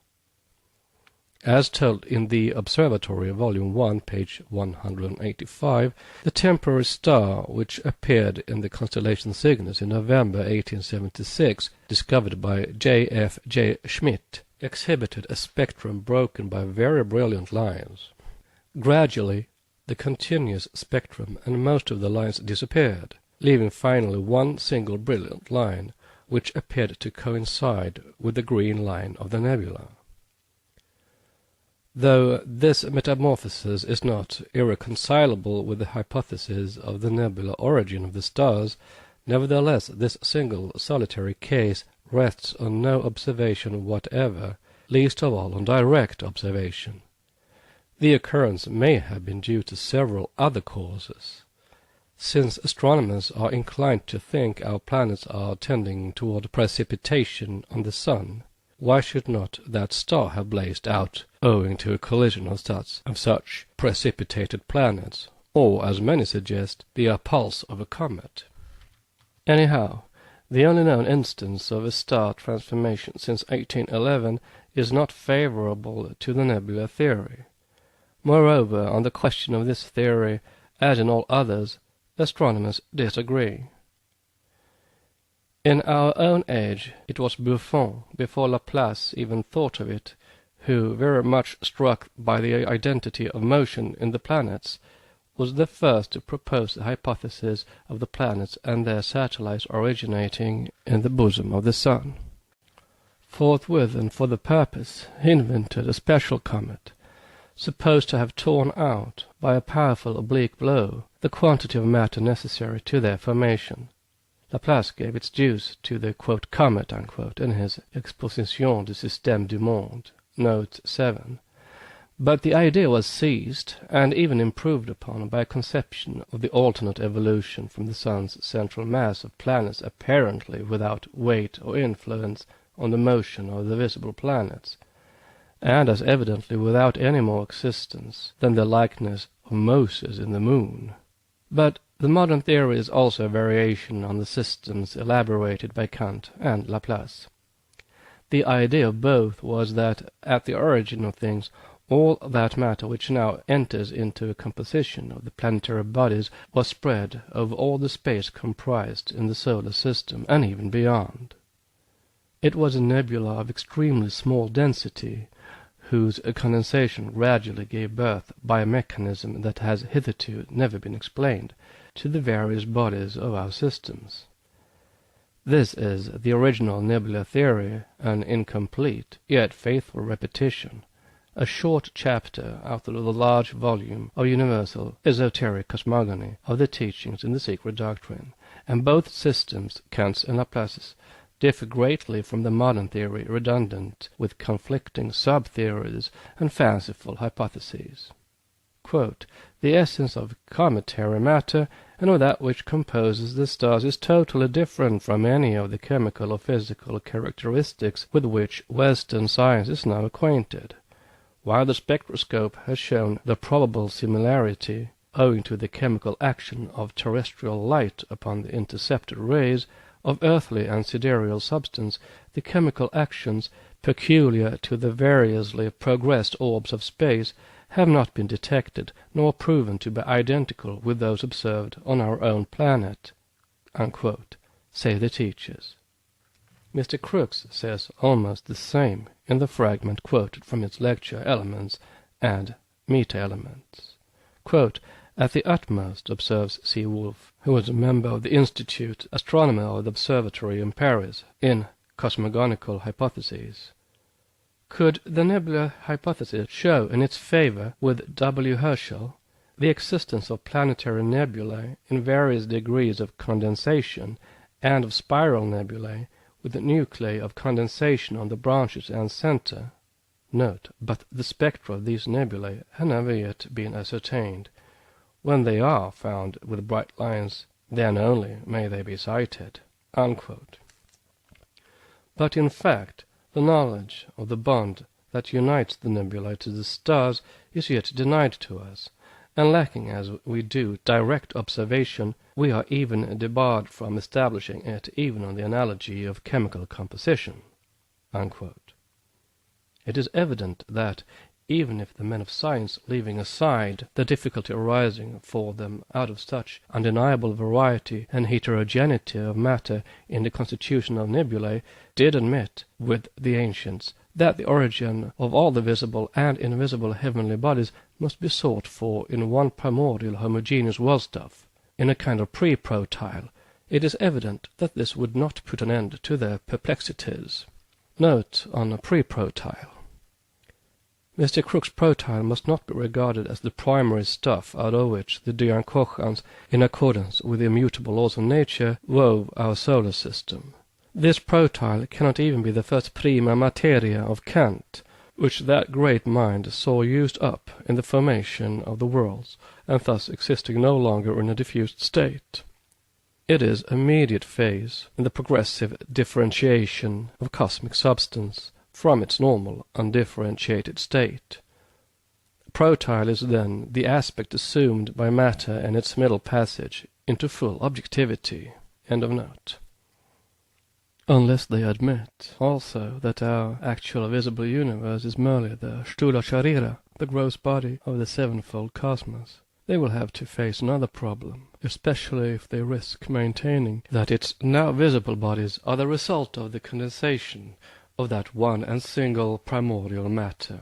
S2: As told in the Observatory, Volume 1, page 185, the temporary star which appeared in the constellation Cygnus in November 1876, discovered by J.F.J. Schmidt, exhibited a spectrum broken by very brilliant lines. Gradually, the continuous spectrum and most of the lines disappeared, leaving finally one single brilliant line, which appeared to coincide with the green line of the nebula. Though this metamorphosis is not irreconcilable with the hypothesis of the nebular origin of the stars, nevertheless this single solitary case rests on no observation whatever, least of all on direct observation. The occurrence may have been due to several other causes. Since astronomers are inclined to think our planets are tending toward precipitation on the sun, why should not that star have blazed out owing to a collision of such precipitated planets, or, as many suggest, the pulse of a comet? Anyhow, the only known instance of a star transformation since 1811 is not favorable to the nebula theory. Moreover, on the question of this theory, as in all others, astronomers disagree. In our own age, it was Buffon, before Laplace even thought of it, who, very much struck by the identity of motion in the planets, was the first to propose the hypothesis of the planets and their satellites originating in the bosom of the sun. Forthwith, and for the purpose, he invented a special comet, supposed to have torn out, by a powerful oblique blow, the quantity of matter necessary to their formation. Laplace gave its dues to the, quote, comet, unquote, in his Exposition du Système du Monde, note 7. But the idea was seized, and even improved upon, by a conception of the alternate evolution from the sun's central mass of planets apparently without weight or influence on the motion of the visible planets, and as evidently without any more existence than the likeness of Moses in the moon. But the modern theory is also a variation on the systems elaborated by Kant and Laplace. The idea of both was that at the origin of things all that matter which now enters into a composition of the planetary bodies was spread over all the space comprised in the solar system, and even beyond. It was a nebula of extremely small density, whose condensation gradually gave birth, by a mechanism that has hitherto never been explained, to the various bodies of our systems. This is the original nebula theory, an incomplete, yet faithful repetition, a short chapter out of the large volume of universal esoteric cosmogony of the teachings in the secret doctrine, and both systems, Kant's and Laplace's, differ greatly from the modern theory, redundant with conflicting sub-theories and fanciful hypotheses. Quote, the essence of cometary matter, and of that which composes the stars is totally different from any of the chemical or physical characteristics with which Western science is now acquainted, while the spectroscope has shown the probable similarity, owing to the chemical action of terrestrial light upon the intercepted rays of earthly and sidereal substance. The chemical actions peculiar to the variously progressed orbs of space have not been detected nor proven to be identical with those observed on our own planet," unquote, say the teachers. Mr. Crookes says almost the same in the fragment quoted from its lecture Elements and Meta-Elements. Quote, "At the utmost," observes C. Wolf, who was a member of the Institute, astronomer of the Observatory in Paris, in Cosmogonical Hypotheses, could the nebular hypothesis show in its favor with W. Herschel the existence of planetary nebulae in various degrees of condensation, and of spiral nebulae with the nuclei of condensation on the branches and center. Note, but the spectra of these nebulae have never yet been ascertained. When they are found with bright lines, then only may they be sighted," unquote. But in fact, the knowledge of the bond that unites the nebulae to the stars is yet denied to us, and lacking as we do direct observation, we are even debarred from establishing it even on the analogy of chemical composition," unquote. It is evident that, even if the men of science, leaving aside the difficulty arising for them out of such undeniable variety and heterogeneity of matter in the constitution of nebulae, did admit, with the ancients, that the origin of all the visible and invisible heavenly bodies must be sought for in one primordial homogeneous world-stuff, in a kind of pre-protyle, it is evident that this would not put an end to their perplexities. Note on a pre-protyle. Mr. Crookes' protyle must not be regarded as the primary stuff out of which the Diancochans, in accordance with the immutable laws of nature, wove our solar system. This protyle cannot even be the first prima materia of Kant, which that great mind saw used up in the formation of the worlds, and thus existing no longer in a diffused state. It is a mediate phase in the progressive differentiation of cosmic substance from its normal, undifferentiated state. Protyle is then the aspect assumed by matter in its middle passage into full objectivity. End of note. Unless they admit also that our actual visible universe is merely the Sthula Sharira, the gross body of the sevenfold cosmos, they will have to face another problem, especially if they risk maintaining that its now visible bodies are the result of the condensation of that one and single primordial matter.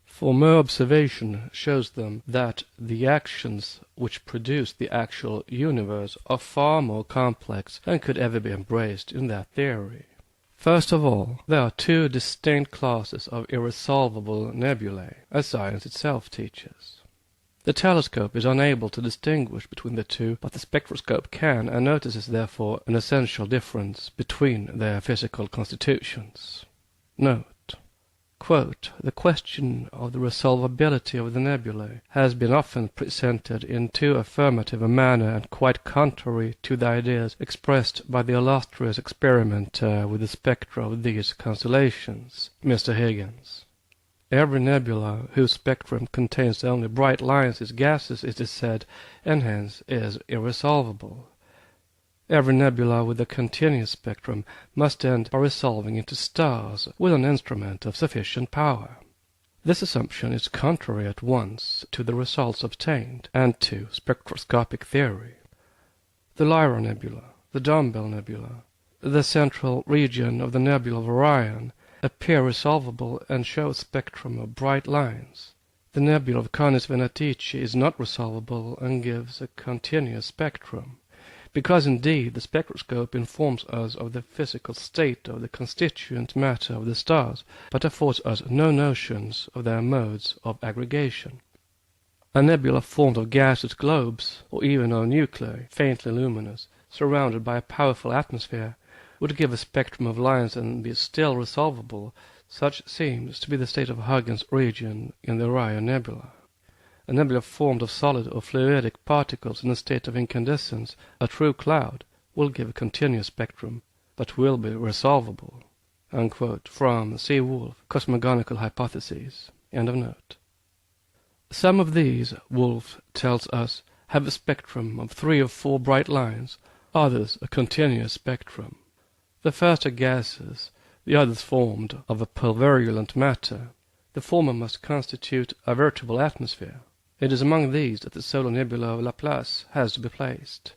S2: For mere observation shows them that the actions which produce the actual universe are far more complex than could ever be embraced in that theory. First of all, there are two distinct classes of irresolvable nebulae, as science itself teaches. The telescope is unable to distinguish between the two, but the spectroscope can, and notices therefore an essential difference between their physical constitutions. Note, quote, "The question of the resolvability of the nebulae has been often presented in too affirmative a manner and quite contrary to the ideas expressed by the illustrious experimenter with the spectra of these constellations, Mr. Higgins. Every nebula whose spectrum contains only bright lines is gaseous, it is said, and hence is irresolvable. Every nebula with a continuous spectrum must end by resolving into stars with an instrument of sufficient power. This assumption is contrary at once to the results obtained and to spectroscopic theory. The Lyra nebula, the Dumbbell nebula, the central region of the nebula of Orion appear resolvable and show a spectrum of bright lines. The nebula of Canis Venatici is not resolvable and gives a continuous spectrum, because indeed the spectroscope informs us of the physical state of the constituent matter of the stars, but affords us no notions of their modes of aggregation. A nebula formed of gaseous globes, or even of nuclei, faintly luminous, surrounded by a powerful atmosphere, would give a spectrum of lines and be still resolvable. Such seems to be the state of Huygens' region in the Orion nebula.
S1: a nebula formed of solid or fluidic particles in a state of incandescence, a true cloud, will give a continuous spectrum, but will be resolvable. Unquote, from C. Wolf, Cosmogonical Hypotheses. End of note. Some of these, Wolf tells us, have a spectrum of 3 or 4 bright lines, others a continuous spectrum. The first are gases, the others formed of a pulverulent matter. The former must constitute a veritable atmosphere. It is among these that the solar nebula of Laplace has to be placed.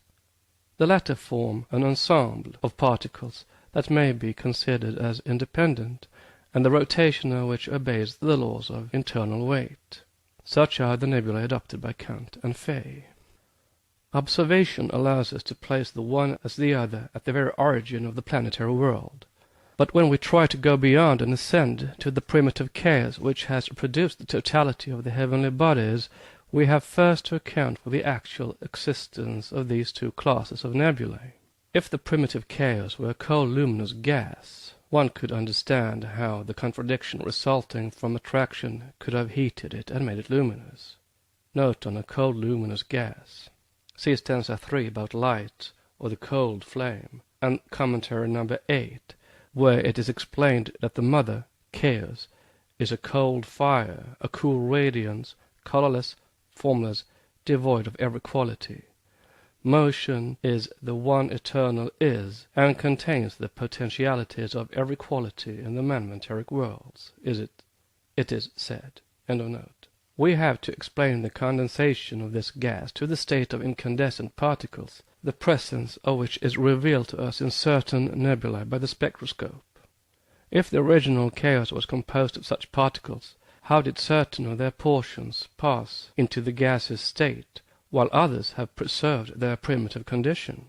S1: The latter form an ensemble of particles that may be considered as independent, and the rotation of which obeys the laws of internal weight. Such are the nebulae adopted by Kant and Fay. Observation allows us to place the one as the other at the very origin of the planetary world. But when we try to go beyond and ascend to the primitive chaos which has produced the totality of the heavenly bodies, we have first to account for the actual existence of these 2 classes of nebulae. If the primitive chaos were a cold luminous gas, one could understand how the contradiction resulting from attraction could have heated it and made it luminous. Note on a cold luminous gas. See stanza 3 about light, or the cold flame, and commentary number 8, where it is explained that the mother, chaos, is a cold fire, a cool radiance, colorless, formless, devoid of every quality. Motion is the one eternal is, and contains the potentialities of every quality in the manmenteric worlds. It is said. End of note. We have to explain the condensation of this gas to the state of incandescent particles, the presence of which is revealed to us in certain nebulae by the spectroscope. If the original chaos was composed of such particles, how did certain of their portions pass into the gaseous state, while others have preserved their primitive condition?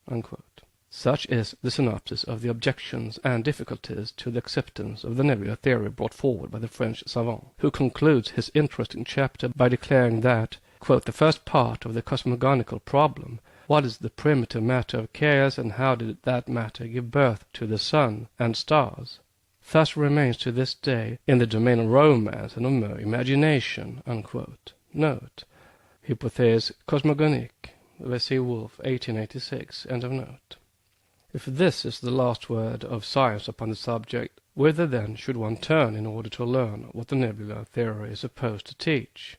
S1: Unquote. Such is the synopsis of the objections and difficulties to the acceptance of the nebula theory brought forward by the French savant, who concludes his interesting chapter by declaring that, quote, the first part of the cosmogonical problem, what is the primitive matter of chaos, and how did that matter give birth to the sun and stars, thus remains to this day in the domain of romance and of mere imagination. Unquote. Note, Hypothèse cosmogonique, V.C. Wolf, 1886. End of note. If this is the last word of science upon the subject, whither then should one turn in order to learn what the nebula theory is supposed to teach?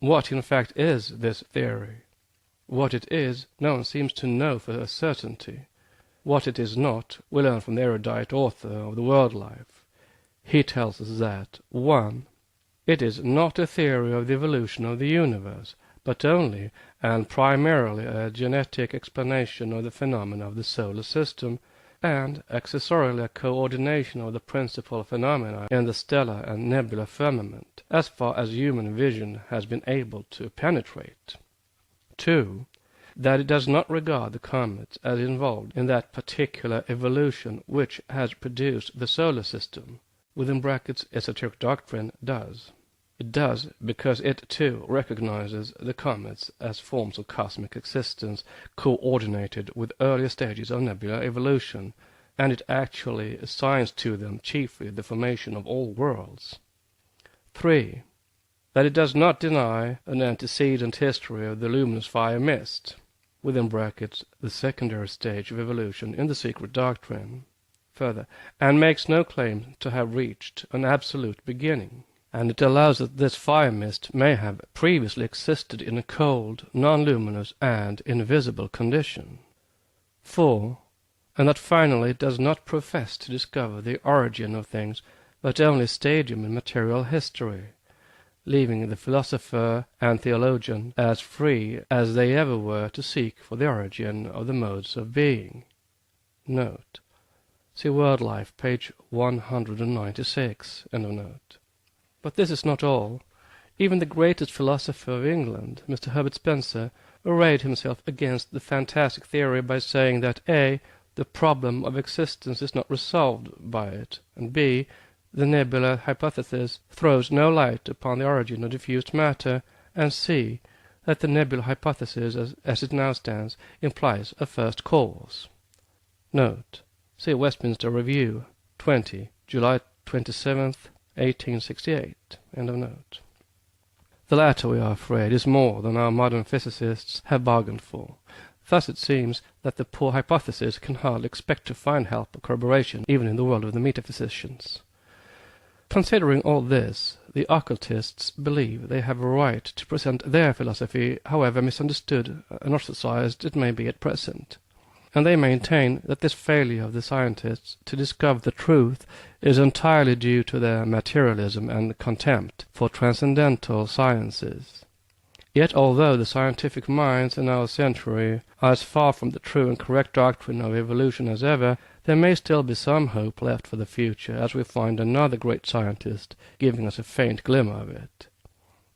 S1: What in fact is this theory? What it is, no one seems to know for a certainty. What it is not, we learn from the erudite author of The World Life. He tells us that 1. It is not a theory of the evolution of the universe, but only and primarily a genetic explanation of the phenomena of the solar system, and accessorily a coordination of the principal phenomena in the stellar and nebular firmament, as far as human vision has been able to penetrate. 2. That it does not regard the comets as involved in that particular evolution which has produced the solar system, esoteric doctrine does. It does because it, too, recognizes the comets as forms of cosmic existence coordinated with earlier stages of nebular evolution, and it actually assigns to them chiefly the formation of all worlds. 3. That it does not deny an antecedent history of the luminous fire mist, the secondary stage of evolution in the secret doctrine, further, and makes no claim to have reached an absolute beginning. And it allows that this fire mist may have previously existed in a cold, non-luminous, and invisible condition. 4. And that finally it does not profess to discover the origin of things, but only a stadium in material history, leaving the philosopher and theologian as free as they ever were to seek for the origin of the modes of being. Note. See World Life, page 196. End of note. But this is not all. Even the greatest philosopher of England, Mr. Herbert Spencer, arrayed himself against the fantastic theory by saying that a. the problem of existence is not resolved by it, and b. the nebula hypothesis throws no light upon the origin of diffused matter, and c. that the nebula hypothesis, as it now stands, implies a first cause. Note. See Westminster Review, 20, July 27th, 1868. End of note. The latter, we are afraid, is more than our modern physicists have bargained for. Thus it seems that the poor hypothesis can hardly expect to find help or corroboration even in the world of the metaphysicians. Considering all this, the occultists believe they have a right to present their philosophy, however misunderstood and ostracized it may be at present. And they maintain that this failure of the scientists to discover the truth is entirely due to their materialism and contempt for transcendental sciences. Yet although the scientific minds in our century are as far from the true and correct doctrine of evolution as ever, there may still be some hope left for the future, as we find another great scientist giving us a faint glimmer of it.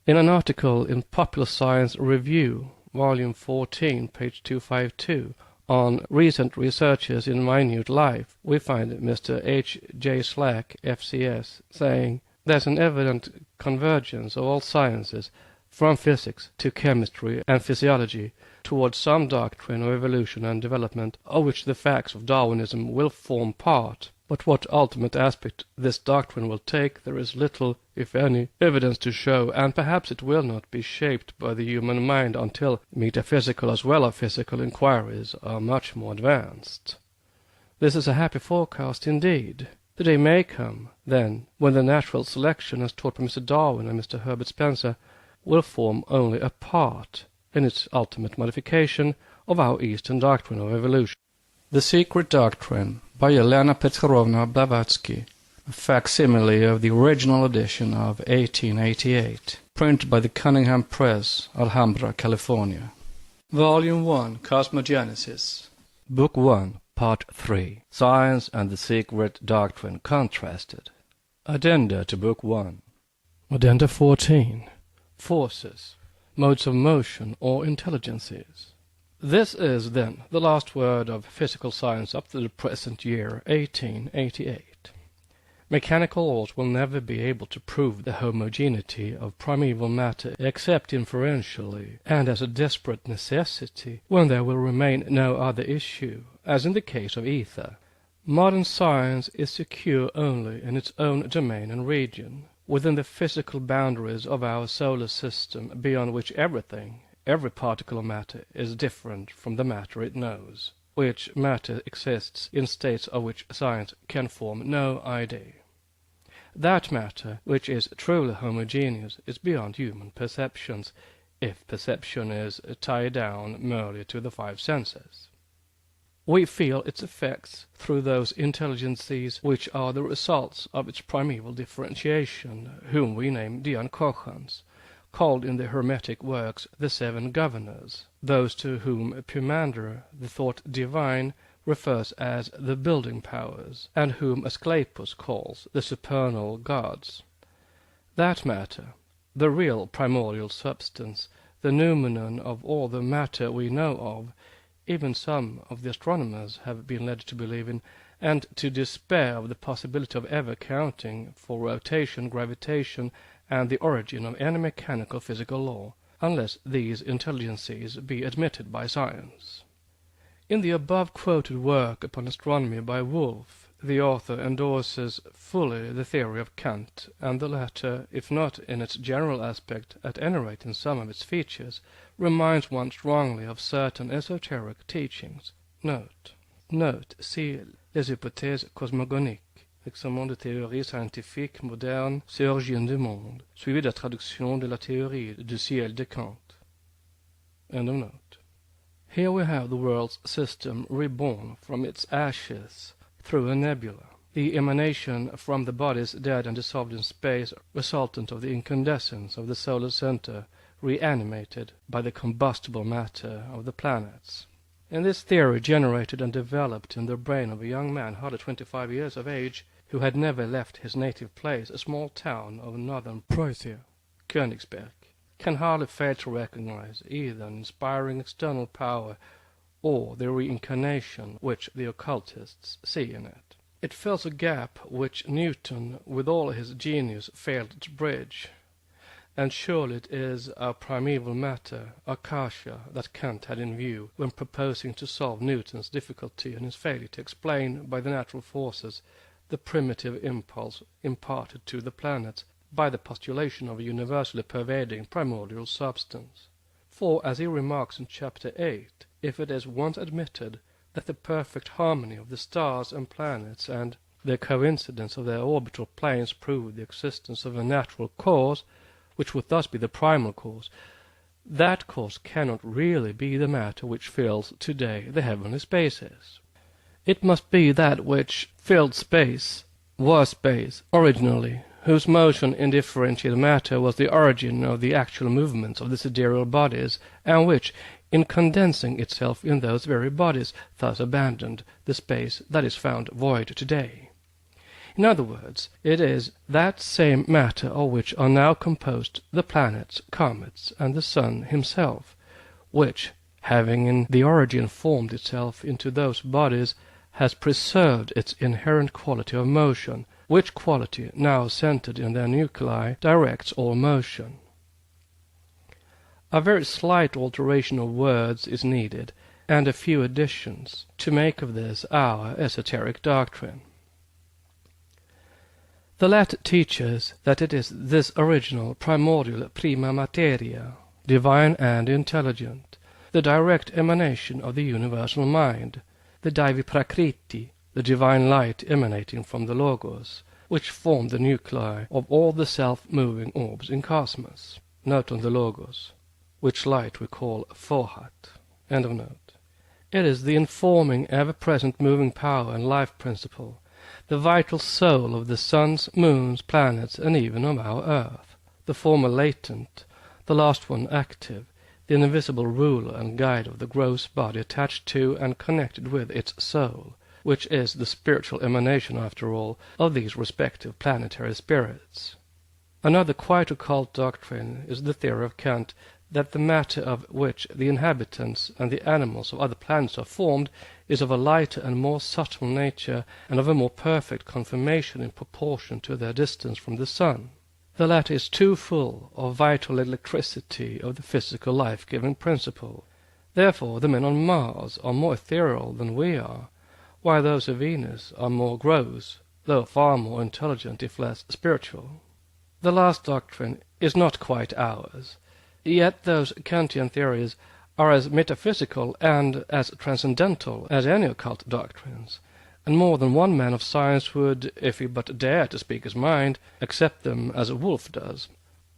S1: In an article in Popular Science Review, Volume 14, page 252, on recent researches in minute life, we find Mr. H. J. Slack, FCS, saying, "There's an evident convergence of all sciences, from physics to chemistry and physiology, towards some doctrine of evolution and development, of which the facts of Darwinism will form part. But what ultimate aspect this doctrine will take, there is little, if any, evidence to show, and perhaps it will not be shaped by the human mind until metaphysical as well as physical inquiries are much more advanced." This is a happy forecast indeed. The day may come, then, when the natural selection, as taught by Mr. Darwin and Mr. Herbert Spencer, will form only a part, in its ultimate modification, of our Eastern doctrine of evolution. The Secret Doctrine, by Helena Petrovna Blavatsky, a facsimile of the original edition of 1888, printed by the Cunningham Press, Alhambra, California. Volume 1, Cosmogenesis. Book 1, Part 3, Science and the Secret Doctrine Contrasted. Addenda to Book 1. Addenda 14. Forces, modes of motion or intelligences. This is, then, the last word of physical science up to the present year, 1888. Mechanical laws will never be able to prove the homogeneity of primeval matter except inferentially, and as a desperate necessity, when there will remain no other issue, as in the case of ether. Modern science is secure only in its own domain and region, within the physical boundaries of our solar system, beyond which everything, every particle of matter, is different from the matter it knows, which matter exists in states of which science can form no idea. That matter, which is truly homogeneous, is beyond human perceptions, if perception is tied down merely to the five senses. We feel its effects through those intelligences which are the results of its primeval differentiation, whom we name Diancochans, called in the Hermetic works the seven governors, those to whom Pymander, the thought divine, refers as the building powers, and whom Asclepius calls the supernal gods. That matter, the real primordial substance, the noumenon of all the matter we know of, even some of the astronomers have been led to believe in, and to despair of the possibility of ever accounting for rotation, gravitation, and the origin of any mechanical physical law, unless these intelligences be admitted by science. In the above-quoted work upon astronomy by Wolff, the author endorses fully the theory of Kant, and the latter, if not in its general aspect, at any rate in some of its features, reminds one strongly of certain esoteric teachings. Note. See les hypothèses cosmogoniques, examen de théorie scientifique moderne sur l'origine du monde, suivi de la traduction de la théorie du ciel de Kant. End of note. Here we have the world's system reborn from its ashes through a nebula, the emanation from the bodies dead and dissolved in space, resultant of the incandescence of the solar center, reanimated by the combustible matter of the planets. In this theory, generated and developed in the brain of a young man hardly 25 years of age, who had never left his native place, a small town of northern Prussia, Königsberg, can hardly fail to recognize either an inspiring external power or the reincarnation which the occultists see in it. It fills a gap which Newton, with all his genius, failed to bridge. And surely it is our primeval matter, Akasha, that Kant had in view when proposing to solve Newton's difficulty and his failure to explain by the natural forces the primitive impulse imparted to the planets
S2: by the postulation of a universally pervading primordial substance. For, as he remarks in chapter 8, if it is once admitted that the perfect harmony of the stars and planets and the coincidence of their orbital planes prove the existence of a natural cause, which would thus be the primal cause, that cause cannot really be the matter which fills today the heavenly spaces. It must be that which filled space, was space, originally, whose motion in differentiated matter was the origin of the actual movements of the sidereal bodies, and which, in condensing itself in those very bodies, thus abandoned the space that is found void today. In other words, it is that same matter of which are now composed the planets, comets, and the sun himself, which, having in the origin formed itself into those bodies, has preserved its inherent quality of motion, which quality, now centered in their nuclei, directs all motion. A very slight alteration of words is needed, and a few additions, to make of this our esoteric doctrine. The latter teaches that it is this original, primordial prima materia, divine and intelligent, the direct emanation of the universal mind, the Daivi Prakriti, the divine light emanating from the Logos, which form the nuclei of all the self-moving orbs in cosmos. Note on the Logos, which light we call Fohat. End of note. It is the informing, ever-present moving power and life principle, the vital soul of the suns, moons, planets, and even of our earth, the former latent, the last one active, the invisible ruler and guide of the gross body attached to and connected with its soul, which is the spiritual emanation, after all, of these respective planetary spirits. Another quite occult doctrine is the theory of Kant that the matter of which the inhabitants and the animals of other planets are formed is of a lighter and more subtle nature, and of a more perfect conformation in proportion to their distance from the sun. The latter is too full of vital electricity of the physical life-giving principle. Therefore the men on Mars are more ethereal than we are, while those of Venus are more gross, though far more intelligent if less spiritual. The last doctrine is not quite ours, yet those Kantian theories are as metaphysical and as transcendental as any occult doctrines, and more than one man of science would, if he but dare to speak his mind, accept them as a wolf does.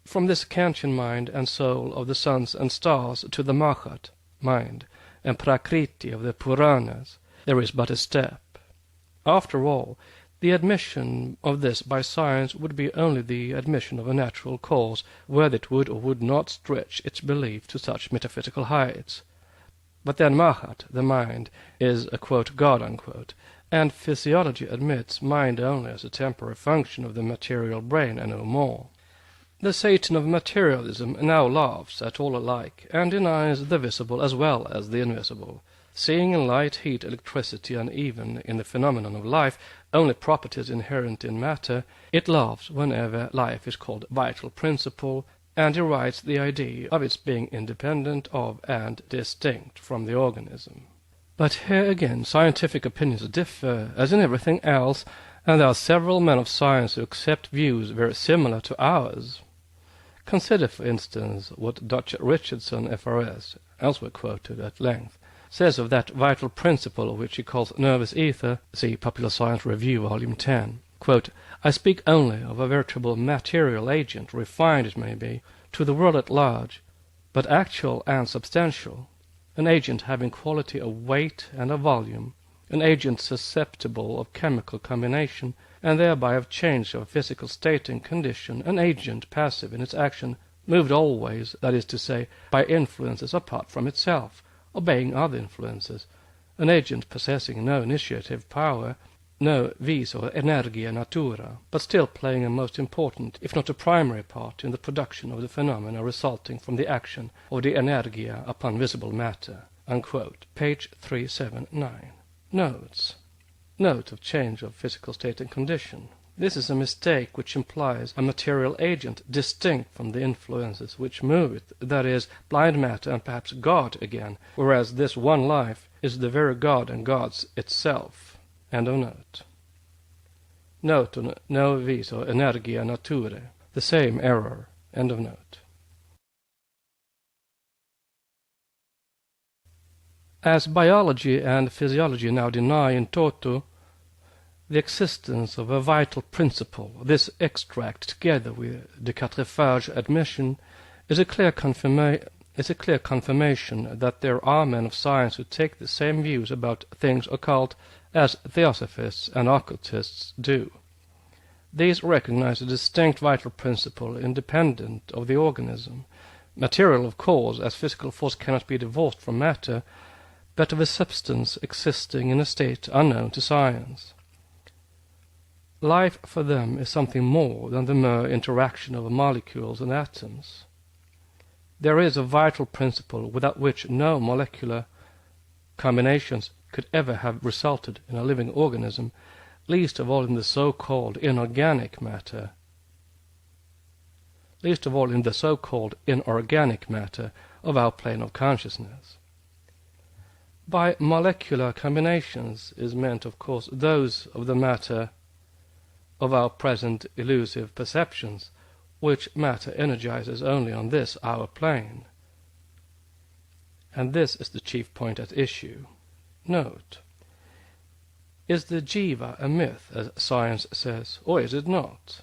S2: From this Kantian mind and soul of the suns and stars to the Mahat, mind, and Prakriti of the Puranas, there is but a step. After all, the admission of this by science would be only the admission of a natural cause, whether it would or would not stretch its belief to such metaphysical heights. But then Mahat, the mind, is a quote, God, unquote, and physiology admits mind only as a temporary function of the material brain and no more. The Satan of materialism now laughs at all alike, and denies the visible as well as the invisible. Seeing in light, heat, electricity, and even in the phenomenon of life only properties inherent in matter, it laughs whenever life is called vital principle, and derides the idea of its being independent of and distinct from the organism. But here again scientific opinions differ, as in everything else, and there are several men of science who accept views very similar to ours. Consider, for instance, what Dr. Richardson, FRS, elsewhere quoted at length, says of that vital principle which he calls nervous ether, see Popular Science Review, Volume 10. Quote, I speak only of a veritable material agent, refined, it may be, to the world at large, but actual and substantial, an agent having quality of weight and of volume, an agent susceptible of chemical combination, and thereby of change of physical state and condition, an agent passive in its action, moved always, that is to say, by influences apart from itself, obeying other influences, an agent possessing no initiative power, no vis or energia natura, but still playing a most important, if not a primary part in the production of the phenomena resulting from the action of the energia upon visible matter. Unquote. Page 379. Notes. Note of change of physical state and condition. This is a mistake which implies a material agent distinct from the influences which move it, that is, blind matter and perhaps God again, whereas this one life is the very God and God's itself. End of note. Note on no vis or energia naturae. The
S1: the same error. End of note. As biology and physiology now deny in toto the existence of a vital principle, this extract, together with the quatrephage admission, is a clear confirmation that there are men of science who take the same views about things occult as theosophists and occultists do. These recognize a distinct vital principle independent of the organism, material of course, as physical force cannot be divorced from matter, but of a substance existing in a state unknown to science. Life for them is something more than the mere interaction of molecules and atoms. There is a vital principle without which no molecular combinations could ever have resulted in a living organism, least of all in the so-called inorganic matter. Of our plane of consciousness. By molecular combinations is meant, of course, those of the matter of our present elusive perceptions, which matter energizes only on this our plane. And this is the chief point at issue. Note: is the jiva a myth, as science says, or is it not?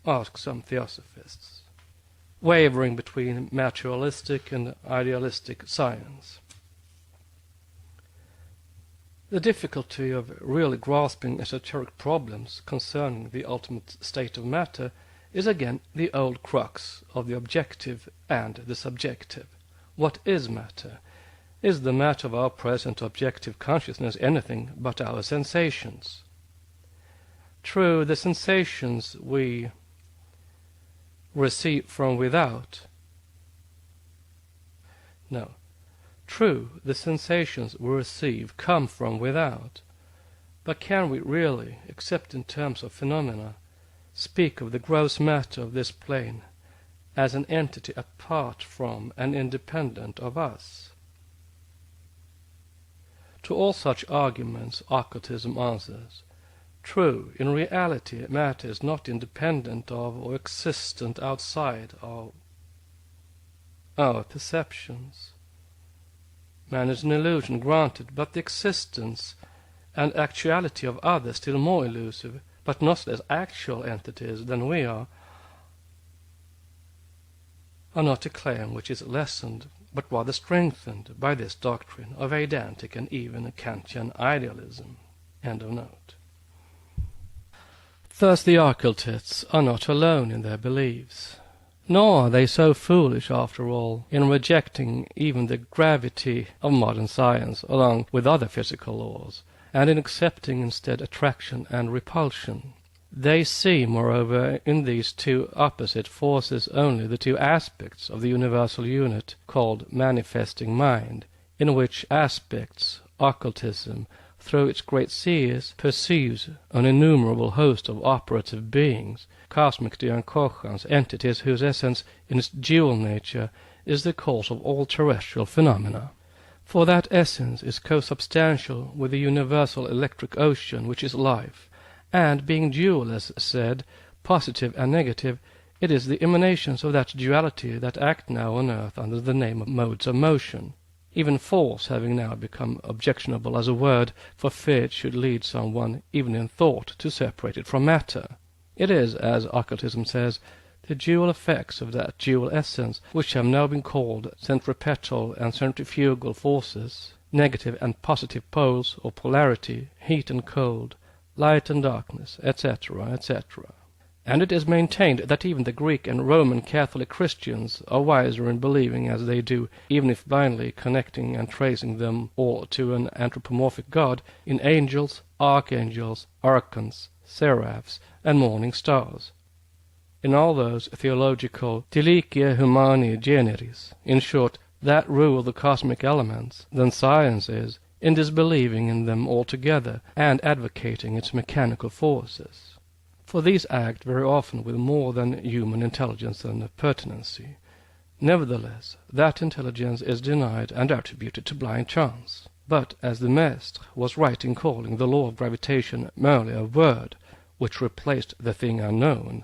S1: Ask some theosophists, wavering between materialistic and idealistic science. The difficulty of really grasping esoteric problems concerning the ultimate state of matter is again the old crux of the objective and the subjective. What is matter? Is the matter of our present objective consciousness anything but our sensations? True, the sensations we receive from without. True, the sensations we receive come from without, but can we really, except in terms of phenomena, speak of the gross matter of this plane as an entity apart from and independent of us? To all such arguments occultism answers: true, in reality matter is not independent of or existent outside of our perceptions. Man is an illusion, granted, but the existence and actuality of others, still more elusive, but not less actual entities than we are not a claim which is lessened, but rather strengthened by this doctrine of Vedantic and even Kantian idealism. End of note. Thus the occultists are not alone in their beliefs. Nor are they so foolish, after all, in rejecting even the gravity of modern science along with other physical laws, and in accepting instead attraction and repulsion. They see, moreover, in these two opposite forces only the two aspects of the universal unit called manifesting mind, in which aspects occultism, through its great seers, perceives an innumerable host of operative beings, cosmic Diankochans, entities whose essence in its dual nature is the cause of all terrestrial phenomena. For that essence is co-substantial with the universal electric ocean which is life, and being dual, as said, positive and negative, it is the emanations of that duality that act now on earth under the name of modes of motion. Even force having now become objectionable as a word, for fear it should lead someone, even in thought, to separate it from matter. It is, as occultism says, the dual effects of that dual essence which have now been called centripetal and centrifugal forces, negative and positive poles or polarity, heat and cold, light and darkness, etc., etc. And it is maintained that even the Greek and Roman Catholic Christians are wiser in believing as they do, even if blindly connecting and tracing them all to an anthropomorphic God, in angels, archangels, archons, seraphs, and morning stars. In all those theological delicia humani generis, in short, that rule the cosmic elements, than science is, in disbelieving in them altogether, and advocating its mechanical forces. For these act very often with more than human intelligence and pertinency. Nevertheless, that intelligence is denied and attributed to blind chance. But, as the Maistre was right in calling the law of gravitation merely a word, which replaced the thing unknown,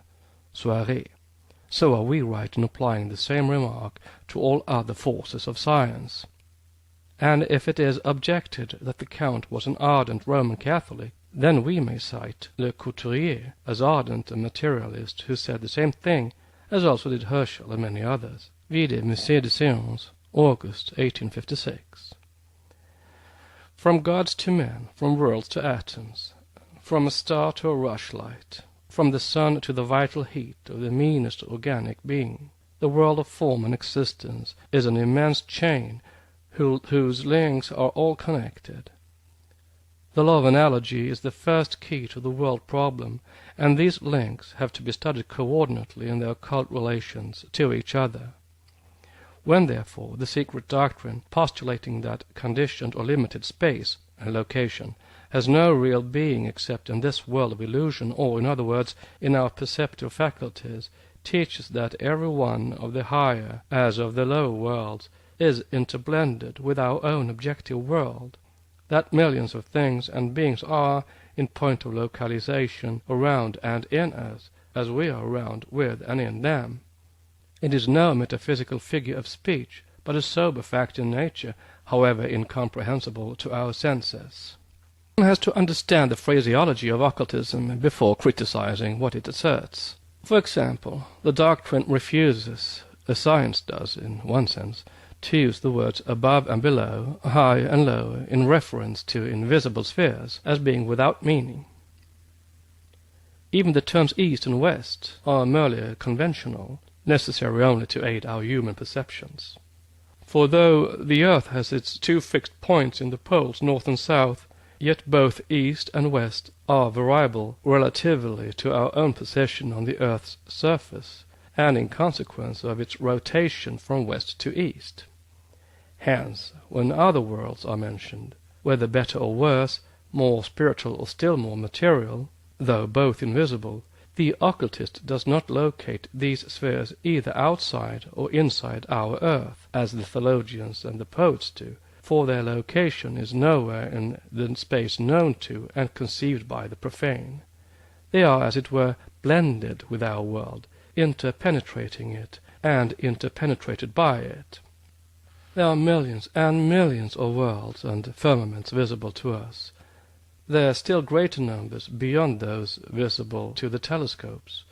S1: soirée, so are we right in applying the same remark to all other forces of science. And if it is objected that the Count was an ardent Roman Catholic, then we may cite Le Couturier as ardent a materialist who said the same thing, as also did Herschel and many others. Vide Musée des Sciences, August 1856. From gods to men, from worlds to atoms, from a star to a rushlight, from the sun to the vital heat of the meanest organic being, the world of form and existence is an immense chain whose links are all connected. The law of analogy is the first key to the world problem, and these links have to be studied coordinately in their occult relations to each other. When, therefore, the secret doctrine, postulating that conditioned or limited space and location has no real being except in this world of illusion, or, in other words, in our perceptive faculties, teaches that every one of the higher as of the lower worlds is interblended with our own objective world, that millions of things and beings are, in point of localization, around and in us, as we are around, with, and in them. It is no metaphysical figure of speech, but a sober fact in nature, however incomprehensible to our senses. One has to understand the phraseology of occultism before criticizing what it asserts. For example, the doctrine refuses, as science does in one sense, to use the words above and below, high and low, in reference to invisible spheres, as being without meaning. Even the terms east and west are merely conventional, necessary only to aid our human perceptions. For though the earth has its two fixed points in the poles, north and south, yet both east and west are variable relatively to our own position on the earth's surface, and in consequence of its rotation from west to east. Hence, when other worlds are mentioned, whether better or worse, more spiritual or still more material, though both invisible, the occultist does not locate these spheres either outside or inside our earth, as the theologians and the poets do, for their location is nowhere in the space known to and conceived by the profane. They are, as it were, blended with our world, interpenetrating it, and interpenetrated by it. There are millions and millions of worlds and firmaments visible to us. There are still greater numbers beyond those visible to the telescopes,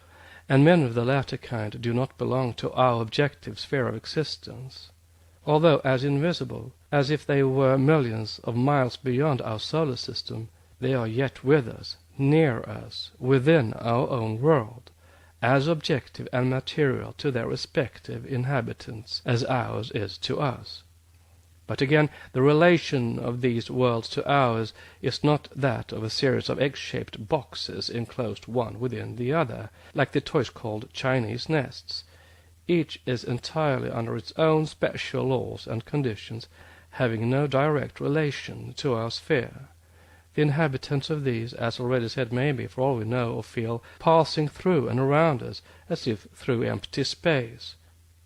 S1: and many of the latter kind do not belong to our objective sphere of existence. Although as invisible as if they were millions of miles beyond our solar system, they are yet with us, near us, within our own world, as objective and material to their respective inhabitants as ours is to us. But again, the relation of these worlds to ours is not that of a series of egg-shaped boxes enclosed one within the other, like the toys called Chinese nests. Each is entirely under its own special laws and conditions, having no direct relation to our sphere. The inhabitants of these, as already said, may be, for all we know or feel, passing through and around us, as if through empty space,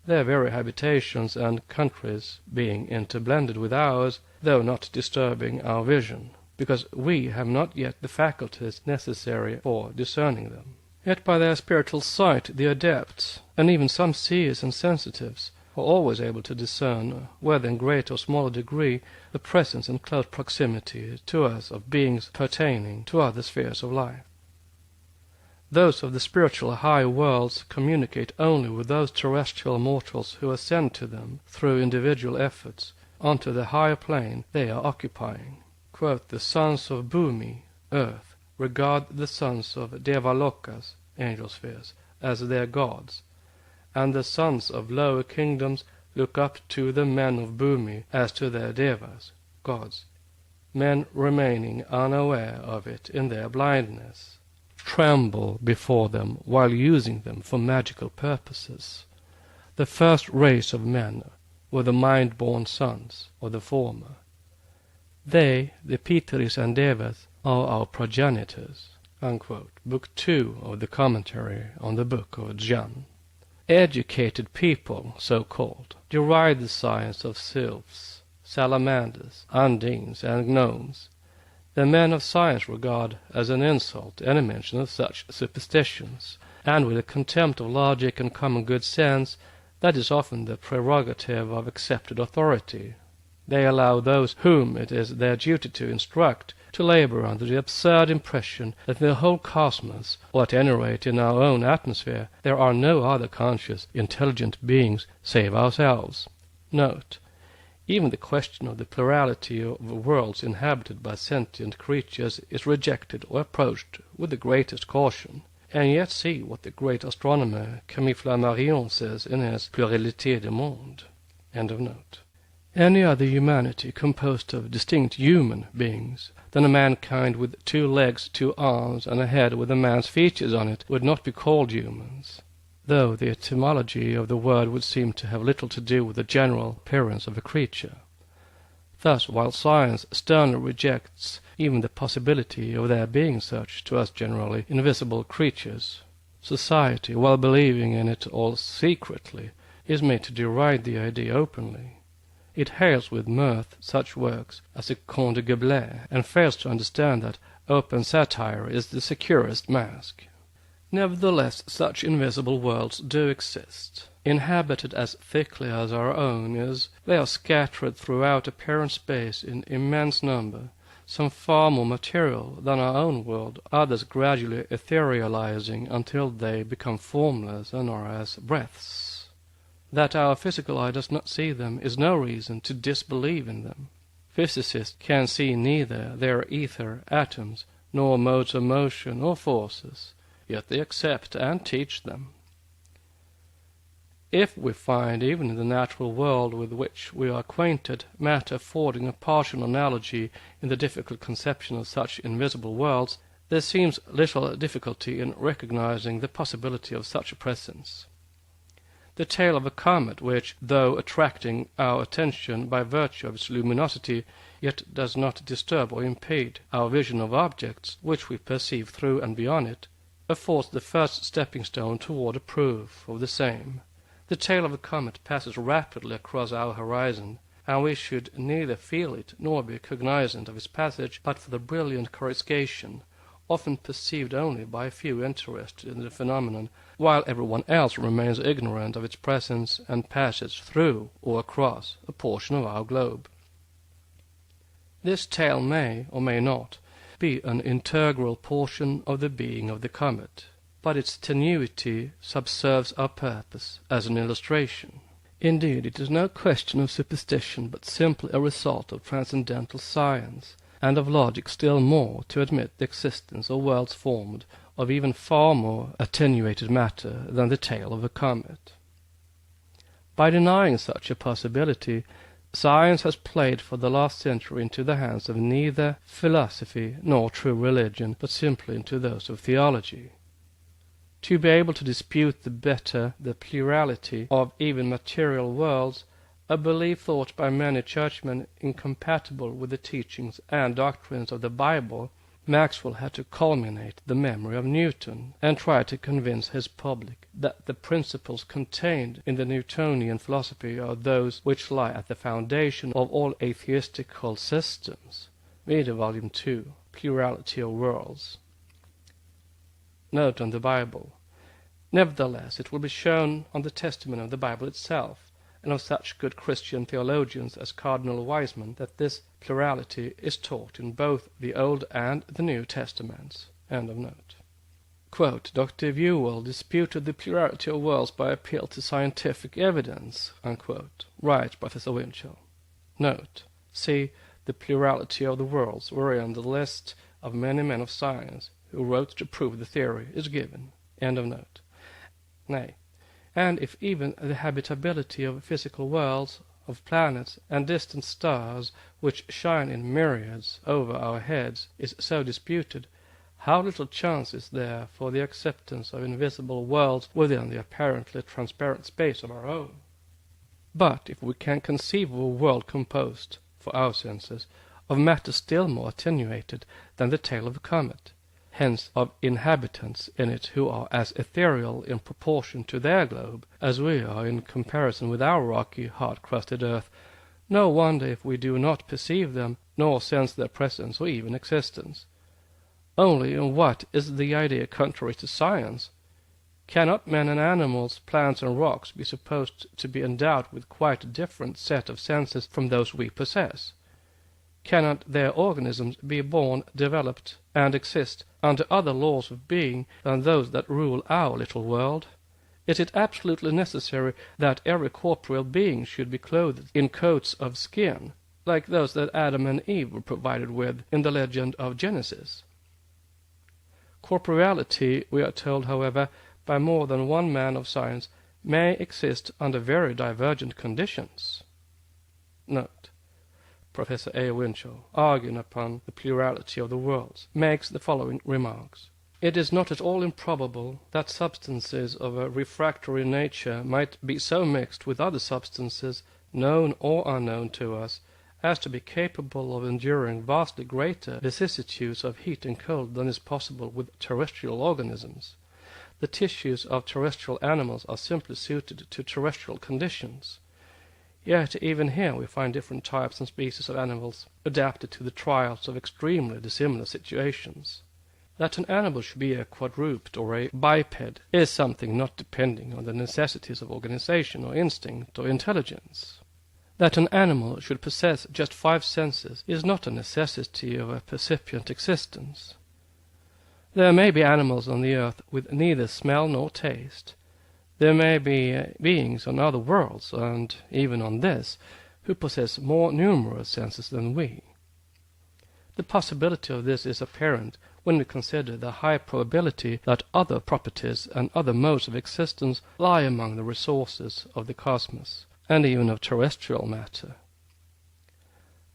S1: their very habitations and countries being interblended with ours, though not disturbing our vision, because we have not yet the faculties necessary for discerning them. Yet by their spiritual sight the adepts, and even some seers and sensitives, are always able to discern, whether in greater or smaller degree, the presence and close proximity to us of beings pertaining to other spheres of life. Those of the spiritual high worlds communicate only with those terrestrial mortals who ascend to them through individual efforts onto the higher plane they are occupying. Quote, the sons of Bhumi, earth, regard the sons of Devalokas, angel spheres, as their gods, and the sons of lower kingdoms look up to the men of Bhumi as to their devas, gods, men remaining unaware of it in their blindness, tremble before them while using them for magical purposes. The first race of men were the mind-born sons of the former. They, the Pitris and Devas, are our progenitors. Unquote. Book 2 of the commentary on the book of Jan. Educated people, so-called, deride the science of sylphs, salamanders, undines, and gnomes. The men of science regard as an insult any mention of such superstitions,
S2: and with a contempt of logic and common good sense that is often the prerogative of accepted authority. They allow those whom it is their duty to instruct to labor under the absurd impression that in the whole cosmos, or at any rate in our own atmosphere, there are no other conscious, intelligent beings save ourselves. Note: even the question of the plurality of worlds inhabited by sentient creatures is rejected or approached with the greatest caution. And yet see what the great astronomer Camille Flammarion says in his Pluralité des mondes. End of note. Any other humanity composed of distinct human beings than a mankind with 2 legs, 2 arms, and a head with a man's features on it would not be called humans, though the etymology of the word would seem to have little to do with the general appearance of a creature. Thus, while science sternly rejects even the possibility of there being such, to us generally, invisible creatures, society, while believing in it all secretly, is made to deride the idea openly. It hails with mirth such works as the Conte de Goblet, and fails to understand that open satire is the securest mask. Nevertheless, such invisible worlds do exist. Inhabited as thickly as our own is, they are scattered throughout apparent space in immense number, some far more material than our own world, others gradually etherealizing until they become formless and are as breaths. That our physical eye does not see them is no reason to disbelieve in them. Physicists can see neither their ether, atoms, nor modes of motion or forces, yet they accept and teach them. If we find even in the natural world with which we are acquainted matter affording a partial analogy in the difficult conception of such invisible worlds, there seems little difficulty in recognizing the possibility of such a presence. The tail of a comet which, though attracting our attention by virtue of its luminosity, yet does not disturb or impede our vision of objects which we perceive through and beyond it, affords the first stepping stone toward a proof of the same. The tail of a comet passes rapidly across our horizon, and we should neither feel it nor be cognizant of its passage but for the brilliant coruscation, often perceived only by a few interested in the phenomenon, while everyone else remains ignorant of its presence and passes through or across a portion of our globe. This tail may, or may not, be an integral portion of the being of the comet, but its tenuity subserves our purpose as an illustration. Indeed, it is no question of superstition, but simply a result of transcendental science, and of logic still more, to admit the existence of worlds formed of even far more attenuated matter than the tail of a comet. By denying such a possibility, science has played for the last century into the hands of neither philosophy nor true religion, but simply into those of theology. To be able to dispute the plurality of even material worlds, a belief thought by many churchmen incompatible with the teachings and doctrines of the Bible, Maxwell had to culminate the memory of Newton and try to convince his public that the principles contained in the Newtonian philosophy are those which lie at the foundation of all atheistical systems. Read Volume 2, Plurality of Worlds. Note on the Bible. Nevertheless, it will be shown on the testimony of the Bible itself, and of such good Christian theologians as Cardinal Wiseman, that this plurality is taught in both the Old and the New Testaments. End of note. Quote, Dr. Whewell disputed the plurality of worlds by appeal to scientific evidence, unquote, writes Professor Winchell. Note, see the plurality of the worlds, wherein the list of many men of science who wrote to prove the theory is given. End of note. Nay, and if even the habitability of physical worlds, of planets and distant stars which shine in myriads over our heads is so disputed, how little chance is there for the acceptance of invisible worlds within the apparently transparent space of our own? But if we can conceive of a world composed, for our senses, of matter still more attenuated than the tail of a comet, hence of inhabitants in it who are as ethereal in proportion to their globe as we are in comparison with our rocky, hard-crusted earth, no wonder if we do not perceive them, nor sense their presence or even existence. Only in what is the idea contrary to science?
S1: Cannot men and animals, plants and rocks be supposed to be endowed with quite a different set of senses from those we possess? Cannot their organisms be born, developed, and exist under other laws of being than those that rule our little world? Is it absolutely necessary that every corporeal being should be clothed in coats of skin, like those that Adam and Eve were provided with in the legend of Genesis? Corporeality, we are told, however, by more than one man of science, may exist under very divergent conditions. Note: Professor A. Winchell, arguing upon the plurality of the worlds, makes the following remarks. It is not at all improbable that substances of a refractory nature might be so mixed with other substances, known or unknown to us, as to be capable of enduring vastly greater vicissitudes of heat and cold than is possible with terrestrial organisms. The tissues of terrestrial animals are simply suited to terrestrial conditions. Yet even here we find different types and species of animals adapted to the trials of extremely dissimilar situations. That an animal should be a quadruped or a biped is something not depending on the necessities of organization or instinct or intelligence. That an animal should possess just 5 senses is not a necessity of a percipient existence. There may be animals on the earth with neither smell nor taste. There may be beings on other worlds, and even on this, who possess more numerous senses than we. The possibility of this is apparent when we consider the high probability that other properties and other modes of existence lie among the resources of the cosmos, and even of terrestrial matter.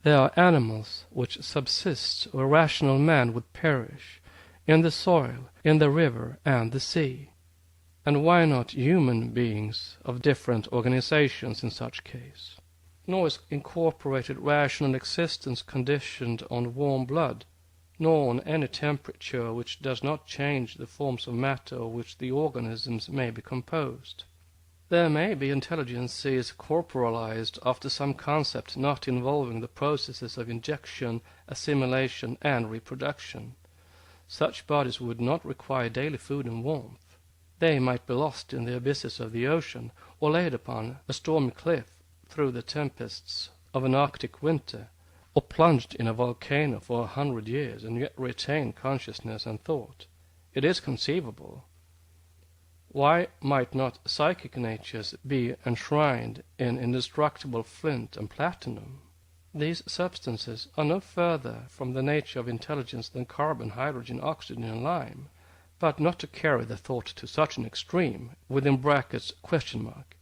S1: There are animals which subsist where rational man would perish, in the soil, in the river, and the sea. And why not human beings of different organizations in such case? Nor is incorporated rational existence conditioned on warm blood, nor on any temperature which does not change the forms of matter of which the organisms may be composed. There may be intelligences corporalized after some concept not involving the processes of injection, assimilation, and reproduction. Such bodies would not require daily food and warmth. They might be lost in the abysses of the ocean, or laid upon a stormy cliff through the tempests of an Arctic winter, or plunged in a volcano for 100 years and yet retain consciousness and thought. It is conceivable. Why might not psychic natures be enshrined in indestructible flint and platinum? These substances are no further from the nature of intelligence than carbon, hydrogen, oxygen, and lime, but not to carry the thought to such an extreme, within brackets question mark.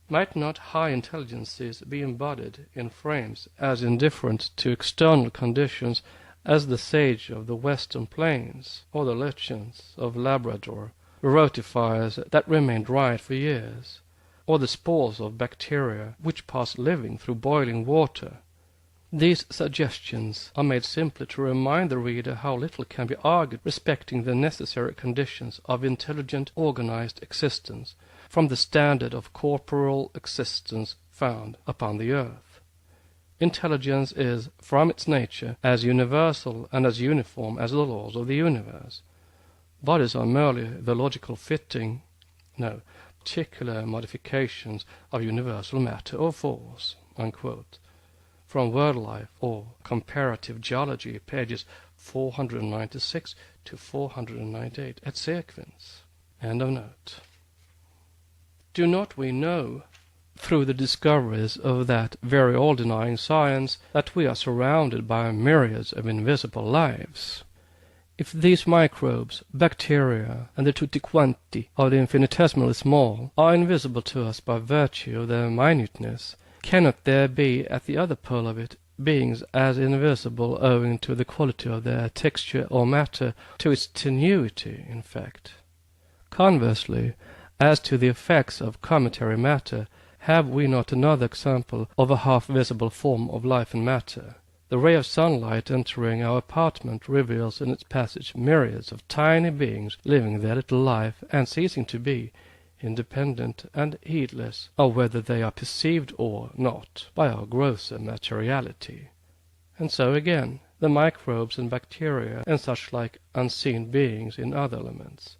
S1: Might not high intelligences be embodied in frames as indifferent to external conditions as the sage of the western plains, or the lichens of Labrador, rotifiers that remain dried for years, or the spores of bacteria which pass living through boiling water? These suggestions are made simply to remind the reader how little can be argued respecting the necessary conditions of intelligent organized existence from the standard of corporal existence found upon the earth. Intelligence is, from its nature, as universal and as uniform as the laws of the universe. Bodies are merely the logical particular modifications of universal matter or force, unquote. From Word Life or Comparative Geology, pages 496 to 498 at sequence. End of note. Do not we know, through the discoveries of that very all-denying science, that we are surrounded by myriads of invisible lives? If these microbes, bacteria, and the tutti quanti of the infinitesimally small are invisible to us by virtue of their minuteness, cannot there be, at the other pole of it, beings as invisible owing to the quality of their texture or matter, to its tenuity, in fact? Conversely, as to the effects of cometary matter, have we not another example of a half-visible form of life and matter? The ray of sunlight entering our apartment reveals in its passage myriads of tiny beings living their little life and ceasing to be, independent and heedless of whether they are perceived or not by our grosser materiality. And so again, the microbes and bacteria and such like unseen beings in other elements.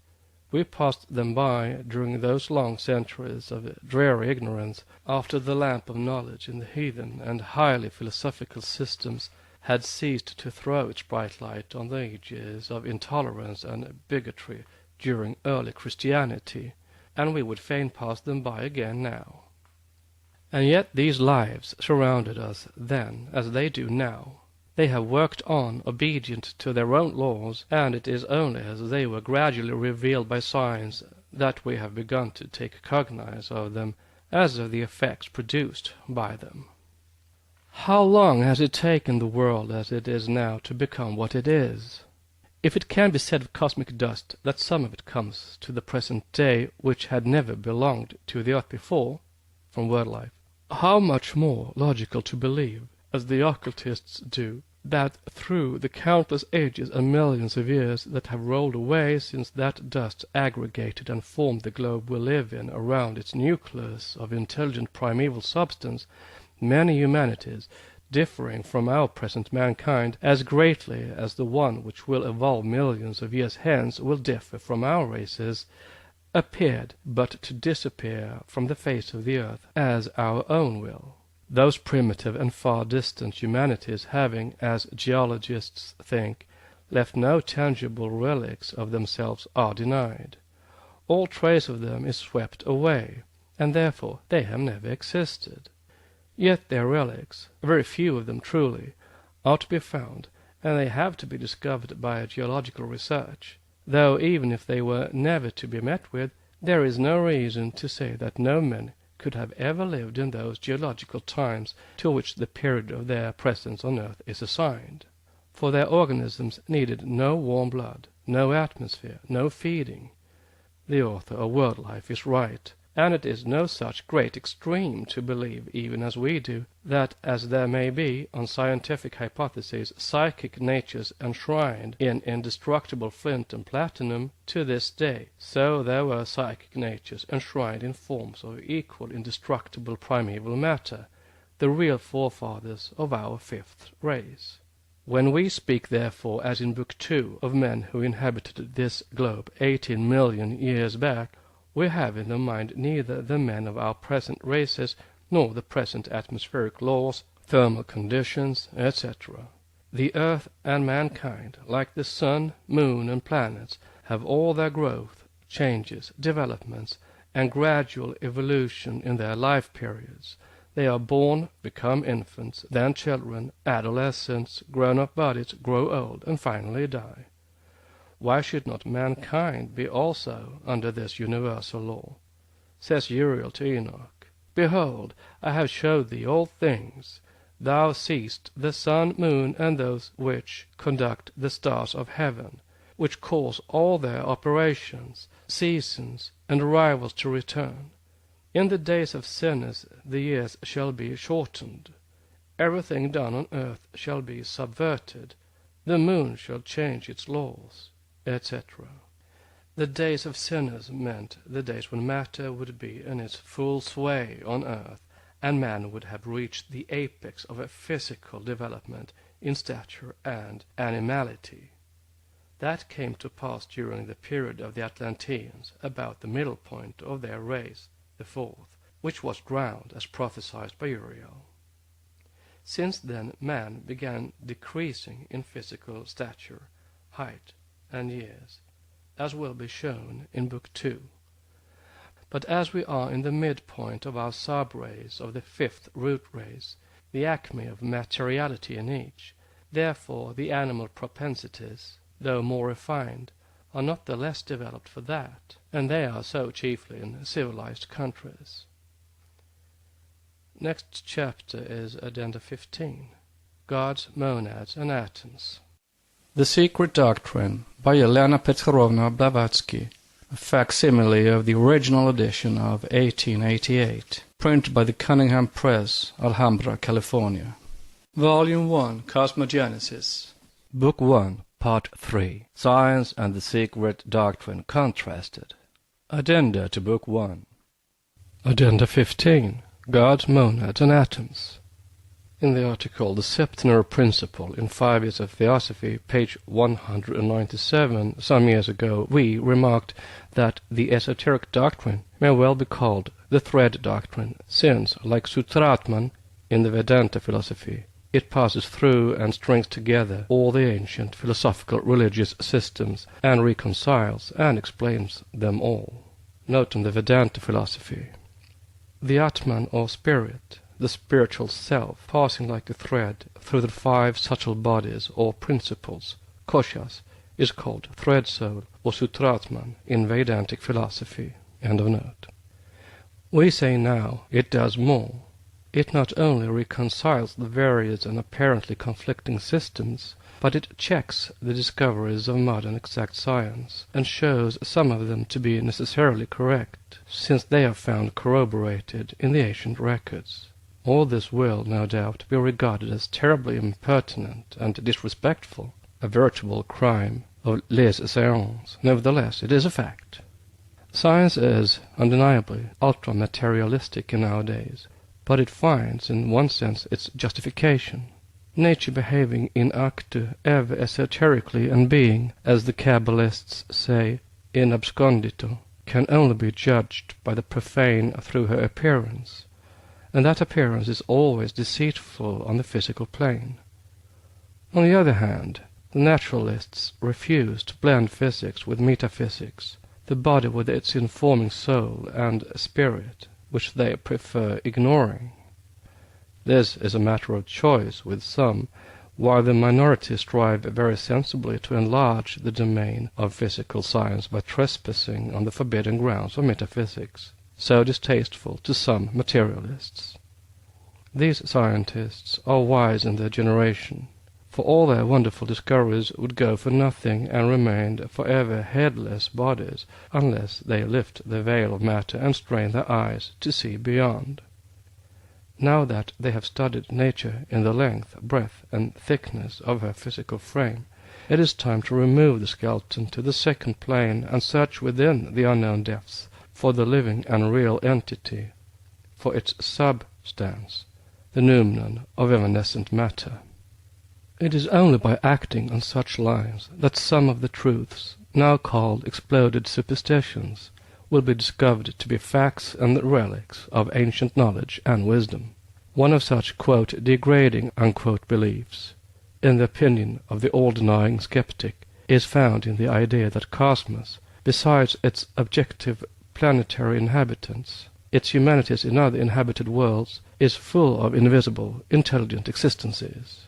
S1: We passed them by during those long centuries of dreary ignorance, after the lamp of knowledge in the heathen and highly philosophical systems had ceased to throw its bright light on the ages of intolerance and bigotry during early Christianity, and we would fain pass them by again now. And yet these lives surrounded us then as they do now. They have worked on obedient to their own laws, and it is only as they were gradually revealed by science that we have begun to take cognise of them as of the effects produced by them. How long has it taken the world as it is now to become what it is? If it can be said of cosmic dust that some of it comes to the present day which had never belonged to the earth before, from word life, how much more logical to believe, as the occultists do, that through the countless ages and millions of years that have rolled away since that dust aggregated and formed the globe we live in around its nucleus of intelligent primeval substance, many humanities, differing from our present mankind as greatly as the one which will evolve millions of years hence will differ from our races, appeared but to disappear from the face of the earth as our own will. Those primitive and far distant humanities having, as geologists think, left no tangible relics of themselves are denied. All trace of them is swept away, and therefore they have never existed. Yet their relics, very few of them truly, are to be found, and they have to be discovered by geological research, though even if they were never to be met with, there is no reason to say that no men could have ever lived in those geological times to which the period of their presence on earth is assigned. For their organisms needed no warm blood, no atmosphere, no feeding. The author of World Life is right, and it is no such great extreme to believe, even as we do, that as there may be, on scientific hypotheses, psychic natures enshrined in indestructible flint and platinum to this day, so there were psychic natures enshrined in forms of equal indestructible primeval matter, the real forefathers of our fifth race. When we speak, therefore, as in Book 2, of men who inhabited this globe 18 million years back, we have in the mind neither the men of our present races nor the present atmospheric laws, thermal conditions, etc. The earth and mankind, like the sun, moon, and planets, have all their growth, changes, developments, and gradual evolution in their life periods. They are born, become infants, then children, adolescents, grown-up bodies, grow old, and finally die. Why should not mankind be also under this universal law? Says Uriel to Enoch, Behold, I have showed thee all things. Thou seest the sun, moon, and those which conduct the stars of heaven, which cause all their operations, seasons, and arrivals to return. In the days of sinners the years shall be shortened. Everything done on earth shall be subverted. The moon shall change its laws, etc. The days of sinners meant the days when matter would be in its full sway on earth, and man would have reached the apex of a physical development in stature and animality. That came to pass during the period of the Atlanteans, about the middle point of their race, the fourth, which was drowned as prophesied by Uriel. Since then man began decreasing in physical stature, height, and years, as will be shown in Book 2. But as we are in the midpoint of our sub-race of the fifth root race, the acme of materiality in each, therefore the animal propensities, though more refined, are not the less developed for that, and they are so chiefly in civilized countries. Next chapter is Addenda 15, Gods, Monads, and Atoms. The Secret Doctrine, by Helena Petrovna Blavatsky, a facsimile of the original edition of 1888, printed by the Cunningham Press, Alhambra, California. Volume 1, Cosmogenesis. Book 1, Part 3, Science and the Secret Doctrine Contrasted. Addenda to Book 1. Addenda 15, Gods, Monads, and Atoms. In the article The Septenary Principle in 5 Years of Theosophy, page 197, some years ago, we remarked that the esoteric doctrine may well be called the thread doctrine, since, like Sutratman in the Vedanta philosophy, it passes through and strings together all the ancient philosophical religious systems and reconciles and explains them all. Note in the Vedanta philosophy, the Atman or spirit, the spiritual self, passing like a thread through the 5 subtle bodies or principles, koshas, is called thread soul or Sutratman in Vedantic philosophy. End of note. We say now it does more. It not only reconciles the various and apparently conflicting systems, but it checks the discoveries of modern exact science, and shows some of them to be necessarily correct, since they are found corroborated in the ancient records. All this will, no doubt, be regarded as terribly impertinent and disrespectful, a veritable crime of lèse-séance. Nevertheless, it is a fact. Science is, undeniably, ultra-materialistic in our days, but it finds, in one sense, its justification. Nature behaving in actu ever esoterically and being, as the Kabbalists say, in abscondito, can only be judged by the profane through her appearance, and that appearance is always deceitful on the physical plane. On the other hand, the naturalists refuse to blend physics with metaphysics, the body with its informing soul and spirit, which they prefer ignoring. This is a matter of choice with some, while the minority strive very sensibly to enlarge the domain of physical science by trespassing on the forbidden grounds of metaphysics, so distasteful to some materialists. These scientists are wise in their generation, for all their wonderful discoveries would go for nothing and remained forever headless bodies unless they lift the veil of matter and strain their eyes to see beyond. Now that they have studied nature in the length, breadth, and thickness of her physical frame, it is time to remove the skeleton to the second plane and search within the unknown depths for the living and real entity, for its substance, the noumenon of evanescent matter. It is only by acting on such lines that some of the truths, now called exploded superstitions, will be discovered to be facts and relics of ancient knowledge and wisdom. One of such, quote, degrading, unquote, beliefs, in the opinion of the all-denying skeptic, is found in the idea that cosmos, besides its objective planetary inhabitants, its humanities in other inhabited worlds, is full of invisible, intelligent existences.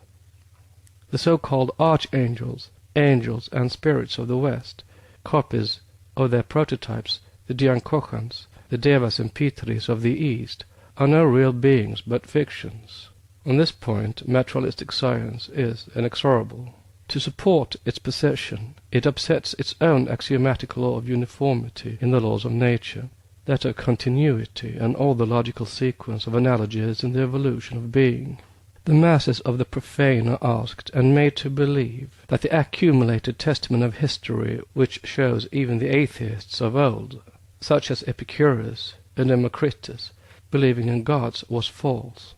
S1: The so-called archangels, angels, and spirits of the West, copies of their prototypes, the Dhyankochans, the Devas and Pitris of the East, are no real beings but fictions. On this point, materialistic science is inexorable. To support its position, it upsets its own axiomatic law of uniformity in the laws of nature, that of continuity and all the logical sequence of analogies in the evolution of being. The masses of the profane are asked and made to believe that the accumulated testament of history which shows even the atheists of old, such as Epicurus and Democritus, believing in gods was false,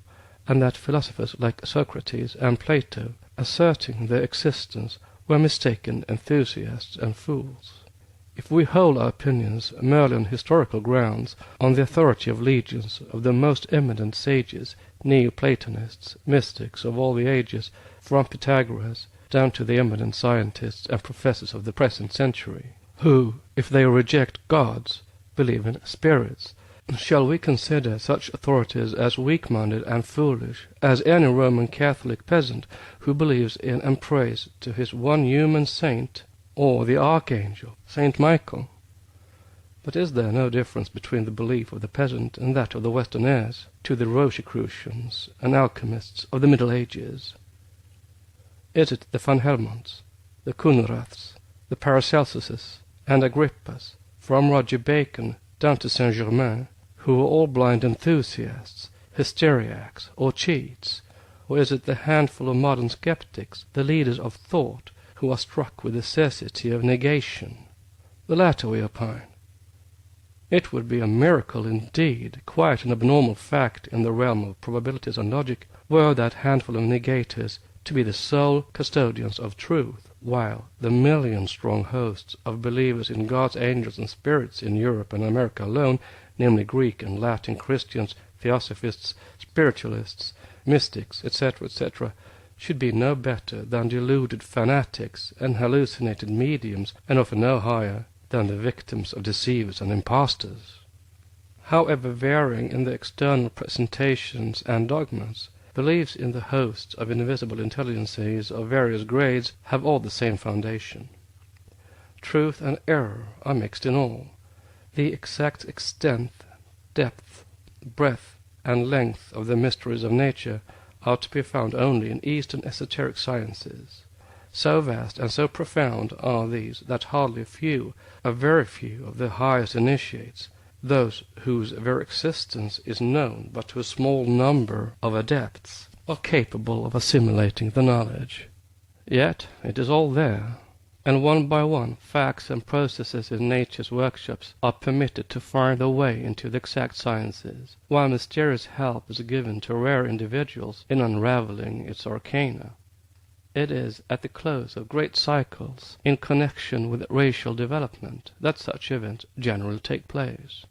S1: and that philosophers like Socrates and Plato, asserting their existence, were mistaken enthusiasts and fools. If we hold our opinions merely on historical grounds, on the authority of legions of the most eminent sages, Neoplatonists, mystics of all the ages, from Pythagoras down to the eminent scientists and professors of the present century, who, if they reject gods, believe in spirits, shall we consider such authorities as weak-minded and foolish as any Roman Catholic peasant who believes in and prays to his one human saint, or the archangel, Saint Michael? But is there no difference between the belief of the peasant and that of the Western heirs to the Rosicrucians and alchemists of the Middle Ages? Is it the Van Helmonts, the Kunraths, the Paracelsuses, and Agrippas, from Roger Bacon down to Saint-Germain, who are all blind enthusiasts, hysteriacs, or cheats? Or is it the handful of modern skeptics, the leaders of thought, who are struck with the necessity of negation? The latter, we opine. It would be a miracle indeed, quite an abnormal fact in the realm of probabilities and logic, were that handful of negators to be the sole custodians of truth, while the million-strong hosts of believers in gods, angels, and spirits in Europe and America alone, namely Greek and Latin Christians, Theosophists, Spiritualists, mystics, etc., should be no better than deluded fanatics and hallucinated mediums, and often no higher than the victims of deceivers and impostors. However varying in the external presentations and dogmas, beliefs in the hosts of invisible intelligences of various grades have all the same foundation. Truth and error are mixed in all. The exact extent, depth, breadth, and length of the mysteries of nature are to be found only in Eastern esoteric sciences. So vast and so profound are these that hardly a very few of the highest initiates, those whose very existence is known but to a small number of adepts, are capable of assimilating the knowledge. Yet it is all there, and one by one facts and processes in nature's workshops are permitted to find their way into the exact sciences, while mysterious help is given to rare individuals in unraveling its arcana. It is at the close of great cycles, in connection with racial development, that such events generally take place.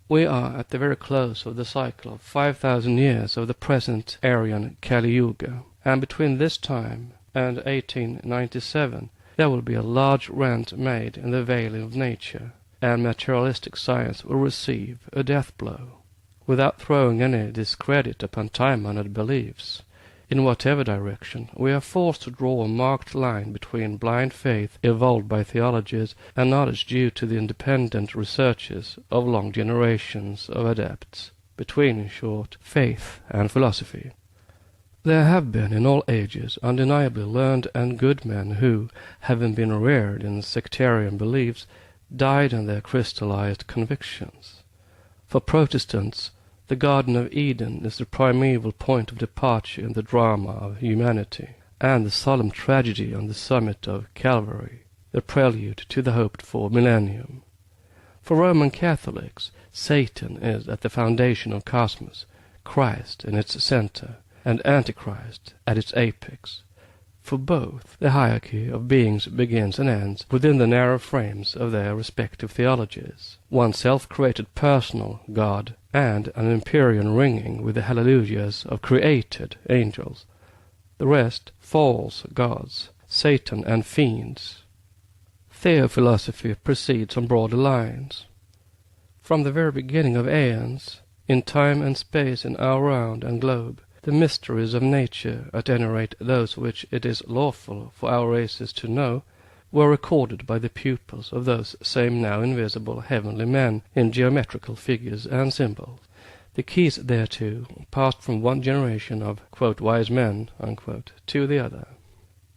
S1: We are at the very close of the cycle of 5,000 years of the present Aryan Kali Yuga, and between this time and 1897 there will be a large rent made in the veiling of nature, and materialistic science will receive a death blow, without throwing any discredit upon time-honored beliefs. In whatever direction, we are forced to draw a marked line between blind faith evolved by theologies and knowledge due to the independent researches of long generations of adepts, between, in short, faith and philosophy. There have been in all ages undeniably learned and good men who, having been reared in sectarian beliefs, died in their crystallized convictions. For Protestants, the Garden of Eden is the primeval point of departure in the drama of humanity, and the solemn tragedy on the summit of Calvary, the prelude to the hoped-for millennium. For Roman Catholics, Satan is at the foundation of cosmos, Christ in its center, and Antichrist at its apex. For both, the hierarchy of beings begins and ends within the narrow frames of their respective theologies. One self-created personal God, and an Empyrean ringing with the hallelujahs of created angels. The rest, false gods, Satan and fiends. Theophilosophy proceeds on broader lines. From the very beginning of aeons, in time and space in our round and globe, the mysteries of nature, at any rate those which it is lawful for our races to know, were recorded by the pupils of those same now invisible heavenly men in geometrical figures and symbols. The keys thereto passed from one generation of, quote, wise men, unquote, to the other.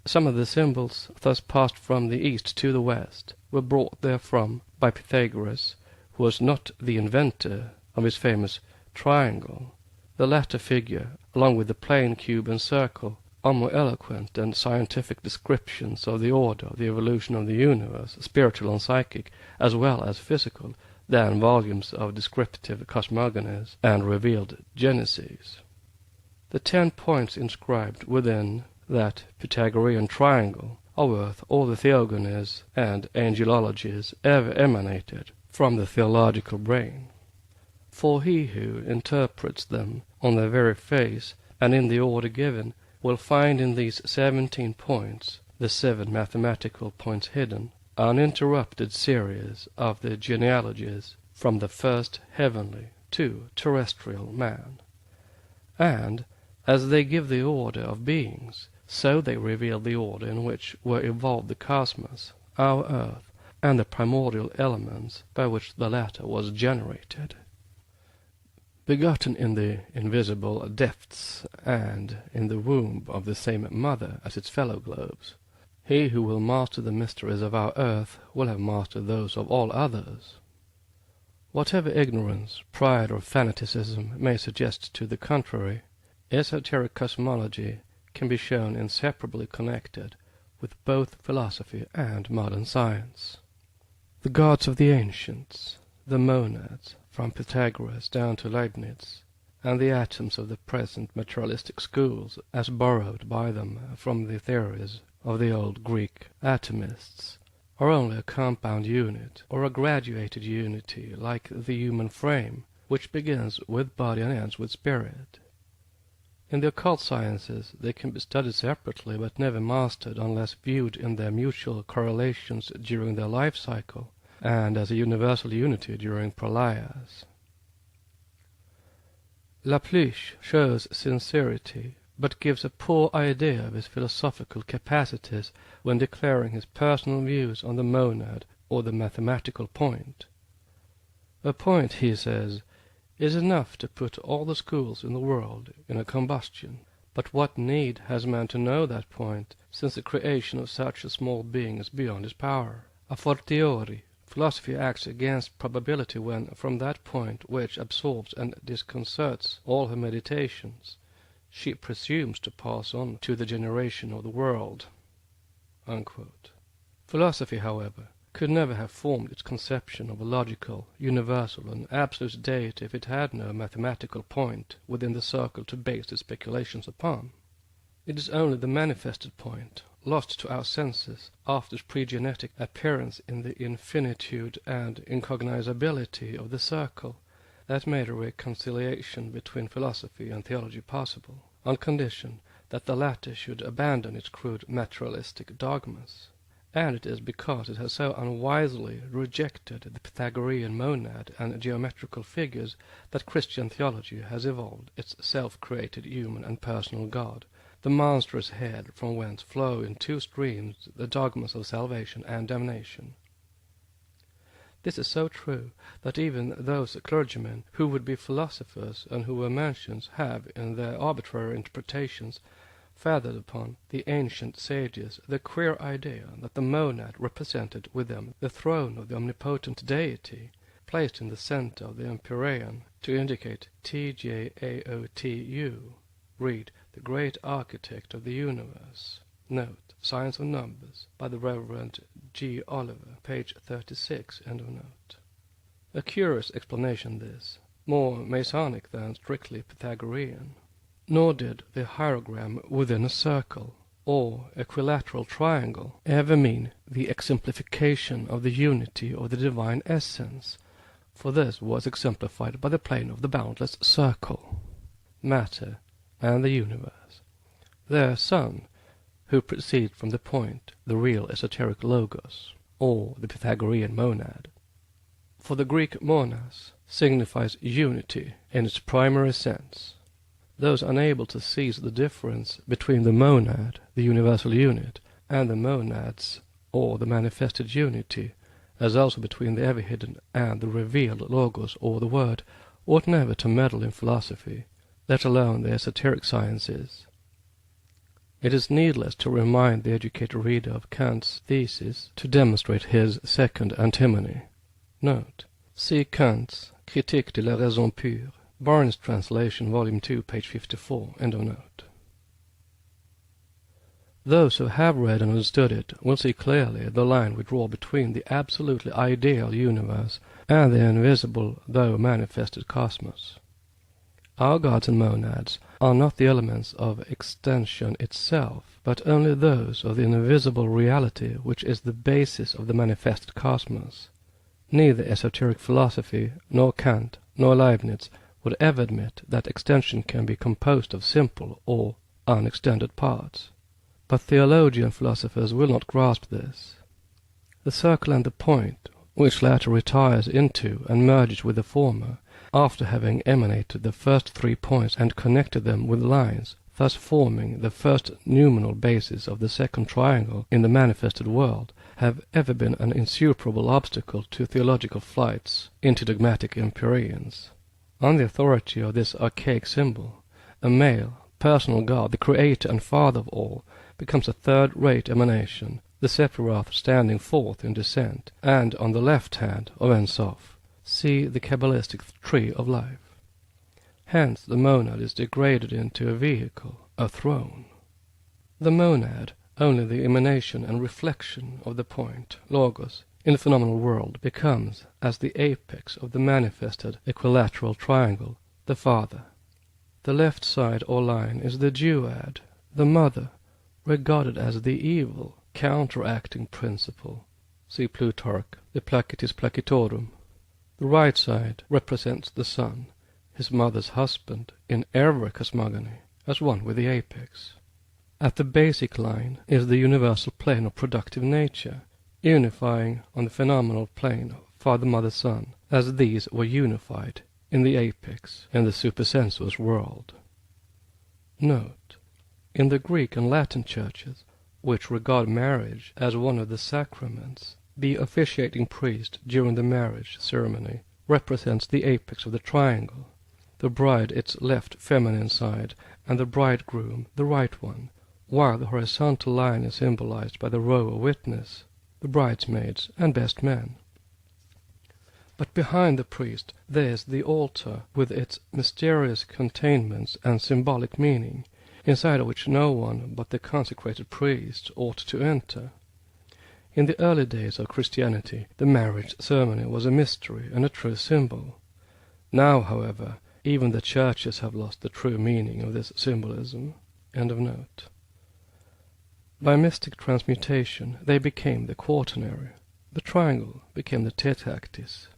S1: Some of the symbols thus passed from the east to the west were brought therefrom by Pythagoras, who was not the inventor of his famous triangle. The latter figure, along with the plane, cube, and circle, are more eloquent and scientific descriptions of the order of the evolution of the universe, spiritual and psychic, as well as physical, than volumes of descriptive cosmogonies and revealed geneses. The 10 points inscribed within that Pythagorean triangle are worth all the theogonies and angelologies ever emanated from the theological brain. For he who interprets them on their very face and in the order given will find in these 17 points, the 7 mathematical points hidden, uninterrupted series of the genealogies from the first heavenly to terrestrial man. And, as they give the order of beings, so they reveal the order in which were evolved the cosmos, our earth, and the primordial elements by which the latter was generated. Begotten in the invisible depths and in the womb of the same mother as its fellow globes, he who will master the mysteries of our earth will have mastered those of all others. Whatever ignorance, pride, or fanaticism may suggest to the contrary, esoteric cosmology can be shown inseparably connected with both philosophy and modern science. The gods of the ancients, the monads, from Pythagoras down to Leibniz,
S2: and the atoms of the present materialistic schools, as borrowed by them from the theories of the old Greek atomists, are only a compound unit, or a graduated unity, like the human frame, which begins with body and ends with spirit. In the occult sciences they can be studied separately, but never mastered unless viewed in their mutual correlations during their life cycle, and as a universal unity during pralayas. Lapluche shows sincerity, but gives a poor idea of his philosophical capacities when declaring his personal views on the monad or the mathematical point. A point, he says, is enough to put all the schools in the world in a combustion. But what need has man to know that point, since the creation of such a small being is beyond his power? A fortiori, philosophy acts against probability when, from that point which absorbs and disconcerts all her meditations, she presumes to pass on to the generation of the world." Unquote. Philosophy, however, could never have formed its conception of a logical, universal, and absolute deity if it had no mathematical point within the circle to base its speculations upon. It is only the manifested point, lost to our senses after its pre-genetic appearance in the infinitude and incognizability of the circle, that made a reconciliation between philosophy and theology possible, on condition that the latter should abandon its crude materialistic dogmas. And it is because it has so unwisely rejected the Pythagorean monad and geometrical figures that Christian theology has evolved its self-created human and personal God, the monstrous head from whence flow in two streams the dogmas of salvation and damnation. This is so true that even those clergymen who would be philosophers and who were mentioned have, in their arbitrary interpretations, feathered upon the ancient sages the queer idea that the monad represented with them the throne of the omnipotent deity, placed in the center of the empyrean to indicate TJAOTU, read the great architect of the universe. Note, Science of Numbers, by the Reverend G. Oliver, page 36, end of note. A curious explanation this, more Masonic than strictly Pythagorean. Nor did the hierogram within a circle, or equilateral triangle, ever mean the exemplification of the unity of the divine essence, for this was exemplified by the plane of the boundless circle, matter, and the universe, their son, who proceed from the point, the real esoteric logos, or the Pythagorean monad. For the Greek monas signifies unity in its primary sense. Those unable to seize the difference between the monad, the universal unit, and the monads, or the manifested unity, as also between the ever-hidden and the revealed logos, or the word, ought never to meddle in philosophy, let alone the esoteric sciences. It is needless to remind the educated reader of Kant's thesis to demonstrate his second antimony. Note, see Kant's Critique de la raison pure, Barnes' translation, Volume 2, page 54, end of note. Those who have read and understood it will see clearly the line we draw between the absolutely ideal universe and the invisible though manifested cosmos. Our gods and monads are not the elements of extension itself, but only those of the invisible reality which is the basis of the manifested cosmos. Neither esoteric philosophy, nor Kant, nor Leibniz would ever admit that extension can be composed of simple or unextended parts. But theologian philosophers will not grasp this. The circle and the point, which latter retires into and merges with the former, after having emanated the first 3 points and connected them with lines, thus forming the first noumenal basis of the second triangle in the manifested world, have ever been an insuperable obstacle to theological flights into dogmatic empyreans. On the authority of this archaic symbol, a male, personal God, the creator and father of all, becomes a third-rate emanation, the Sephiroth standing forth in descent, and on the left hand of Ensof, see the Kabbalistic tree of life. Hence the monad is degraded into a vehicle, a throne. The monad, only the emanation and reflection of the point, logos, in the phenomenal world, becomes, as the apex of the manifested equilateral triangle, the Father.
S1: The left side or line is the duad, the mother, regarded as the evil, counteracting principle. See Plutarch, De Placitis Placitorum. The right side represents the son, his mother's husband, in every cosmogony, as one with the apex. At the basic line is the universal plane of productive nature, unifying on the phenomenal plane father-mother-son, as these were unified in the apex in the supersensuous world. Note: in the Greek and Latin churches, which regard marriage as one of the sacraments, the officiating priest during the marriage ceremony represents the apex of the triangle, the bride its left feminine side, and the bridegroom the right one, while the horizontal line is symbolized by the row of witness, the bridesmaids and best men. But behind the priest there is the altar with its mysterious containments and symbolic meaning, inside of which no one but the consecrated priest ought to enter. In the early days of Christianity, the marriage ceremony was a mystery and a true symbol. Now, however, even the churches have lost the true meaning of this symbolism. End of note. By mystic transmutation, they became the quaternary. The triangle became the tetactis.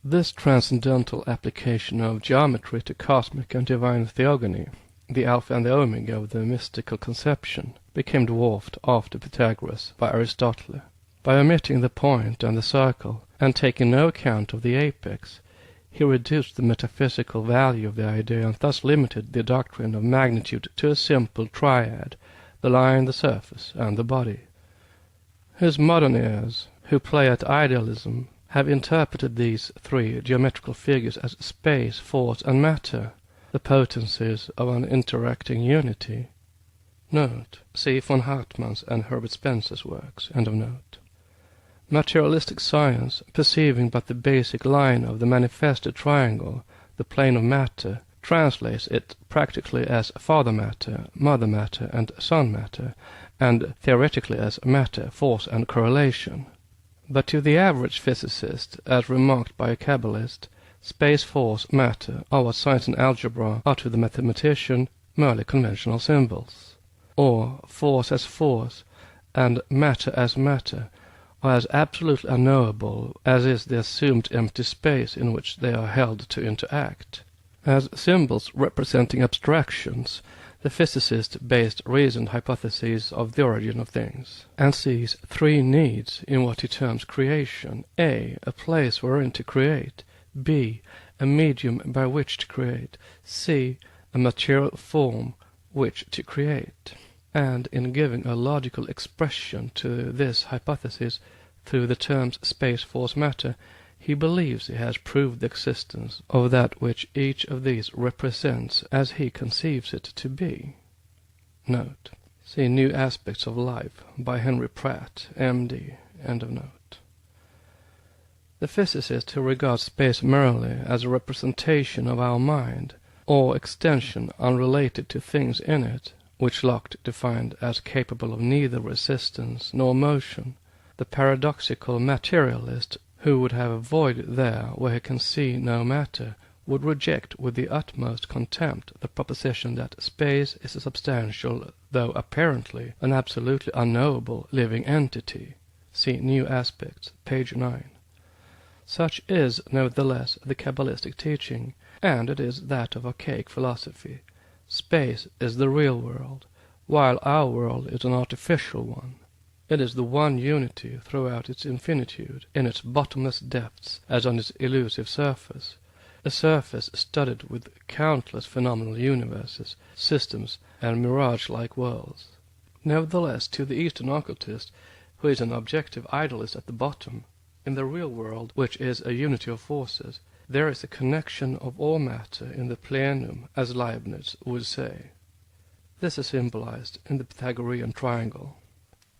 S1: This transcendental application of geometry to cosmic and divine theogony, the alpha and the omega of the mystical conception, became dwarfed after Pythagoras by Aristotle. By omitting the point and the circle, and taking no account of the apex, he reduced the metaphysical value of the idea and thus limited the doctrine of magnitude to a simple triad, the line, the surface, and the body. His modern heirs, who play at idealism, have interpreted these three geometrical figures as space, force, and matter, the potencies of an interacting unity. Note: see von Hartmann's and Herbert Spencer's works. End of note. Materialistic science, perceiving but the basic line of the manifested triangle, the plane of matter, translates it practically as father matter, mother matter, and son matter, and theoretically as matter, force, and correlation. But to the average physicist, as remarked by a Kabbalist, space, force, matter are what science and algebra are to the mathematician, merely conventional symbols. Or force as force, and matter as matter, are as absolutely unknowable as is the assumed empty space in which they are held to interact. As symbols representing abstractions, the physicist based reasoned hypotheses of the origin of things, and sees three needs in what he terms creation: A place wherein to create, B, a medium by which to create, C, a material form which to create. And in giving a logical expression to this hypothesis through the terms space, force, matter, he believes he has proved the existence of that which each of these represents as he conceives it to be. Note: see New Aspects of Life by Henry Pratt, M.D. End of note. The physicist who regards space merely as a representation of our mind, or extension unrelated to things in it, which Locke defined as capable of neither resistance nor motion, the paradoxical materialist who would have a void there where he can see no matter, would reject with the utmost contempt the proposition that space is a substantial, though apparently an absolutely unknowable, living entity. See New Aspects, page 9. Such is, nevertheless, the Kabbalistic teaching, and it is that of archaic philosophy. Space is the real world, while our world is an artificial one. It is the one unity throughout its infinitude, in its bottomless depths as on its elusive surface, a surface studded with countless phenomenal universes, systems, and mirage-like worlds. Nevertheless, to the Eastern occultist, who is an objective idealist at the bottom, in the real world, which is a unity of forces, there is a connection of all matter in the plenum, as Leibniz would say. This is symbolized in the Pythagorean triangle.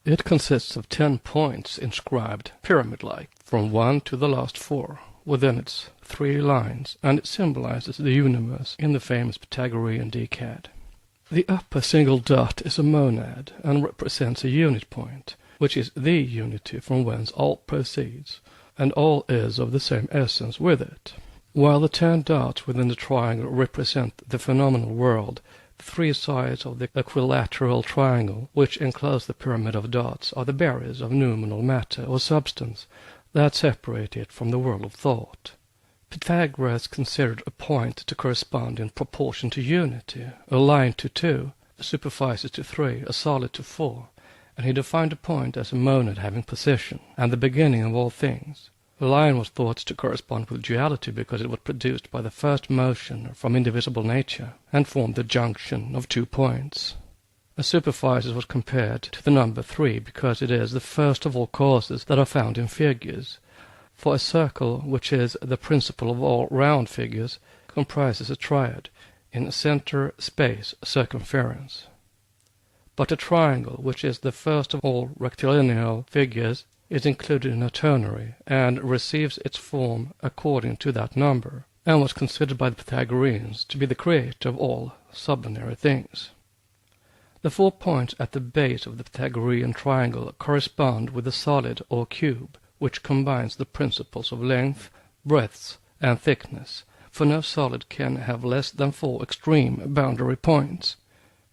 S1: It consists of 10 points inscribed, pyramid-like, from 1 to the last 4, within its 3 lines, and it symbolizes the universe in the famous Pythagorean decad. The upper single dot is a monad, and represents a unit point, which is the unity from whence all proceeds, and all is of the same essence with it. While the 10 dots within the triangle represent the phenomenal world, the 3 sides of the equilateral triangle, which enclose the pyramid of dots, are the barriers of noumenal matter or substance that separate it from the world of thought. Pythagoras considered a point to correspond in proportion to unity, a line to 2, a superficies to 3, a solid to 4, and he defined a point as a monad having position, and the beginning of all things. The line was thought to correspond with duality because it was produced by the first motion from indivisible nature, and formed the junction of 2 points. A superficies was compared to the number 3 because it is the first of all causes that are found in figures, for a circle, which is the principle of all round figures, comprises a triad in center, space, circumference. But a triangle, which is the first of all rectilineal figures, is included in a ternary, and receives its form according to that number, and was considered by the Pythagoreans to be the creator of all sublunary things. The 4 points at the base of the Pythagorean triangle correspond with the solid or cube, which combines the principles of length, breadth, and thickness, for no solid can have less than 4 extreme boundary points.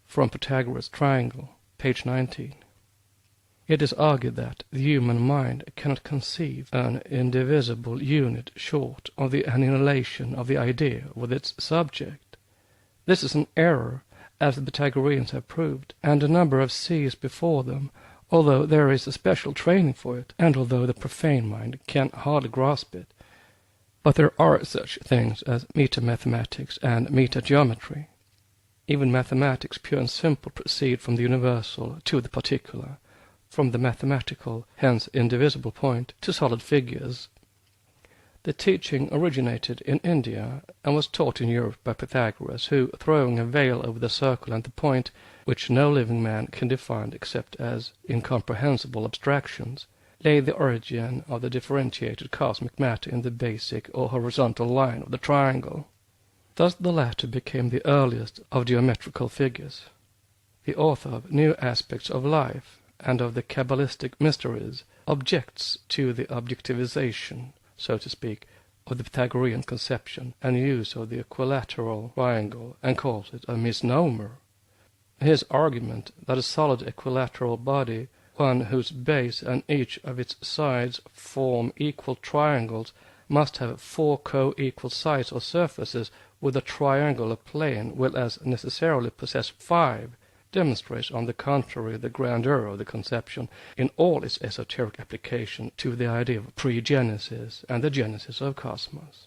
S1: From Pythagoras' Triangle, page 19. It is argued that the human mind cannot conceive an indivisible unit short of the annihilation of the idea with its subject. This is an error, as the Pythagoreans have proved, and a number of seers before them, although there is a special training for it, and although the profane mind can hardly grasp it. But there are such things as meta-mathematics and meta-geometry. Even mathematics pure and simple proceed from the universal to the particular, from the mathematical, hence indivisible point, to solid figures. The teaching originated in India, and was taught in Europe by Pythagoras, who, throwing a veil over the circle and the point, which no living man can define except as incomprehensible abstractions, laid the origin of the differentiated cosmic matter in the basic or horizontal line of the triangle. Thus the latter became the earliest of geometrical figures. The author of New Aspects of Life and of the Kabbalistic Mysteries objects to the objectivization, so to speak, of the Pythagorean conception and use of the equilateral triangle, and calls it a misnomer. His argument that a solid equilateral body, one whose base and each of its sides form equal triangles, must have 4 co-equal sides or surfaces with a triangular plane, will as necessarily possess 5, demonstrates on the contrary the grandeur of the conception in all its esoteric application to the idea of pre-genesis and the genesis of cosmos.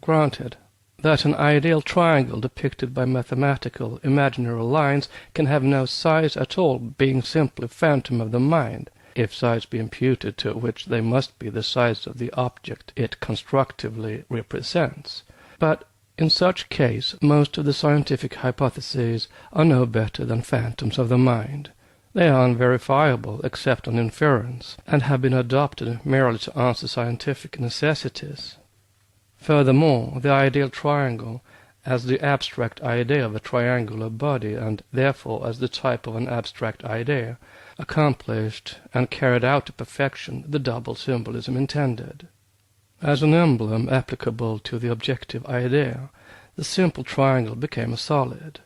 S1: Granted that an ideal triangle depicted by mathematical imaginary lines can have no sides at all, being simply phantom of the mind, if sides be imputed to which they must be the sides of the object it constructively represents. But in such case, most of the scientific hypotheses are no better than phantoms of the mind. They are unverifiable except on inference, and have been adopted merely to answer scientific necessities. Furthermore, the ideal triangle, as the abstract idea of a triangular body, and therefore as the type of an abstract idea, accomplished and carried out to perfection the double symbolism intended. As an emblem applicable to the objective idea, the simple triangle became a solid.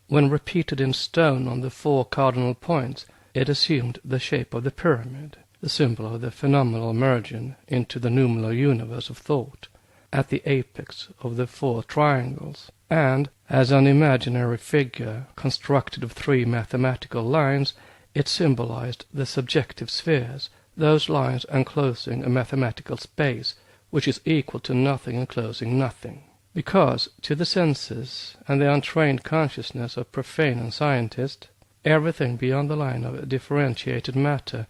S1: When repeated in stone on the 4 cardinal points, it assumed the shape of the pyramid, the symbol of the phenomenal merging into the noumenal universe of thought, at the apex of the 4 triangles, and, as an imaginary figure constructed of 3 mathematical lines, it symbolized the subjective spheres, those lines enclosing a mathematical space, which is equal to nothing enclosing nothing. Because, to the senses and the untrained consciousness of profane scientist, everything beyond the line of differentiated matter,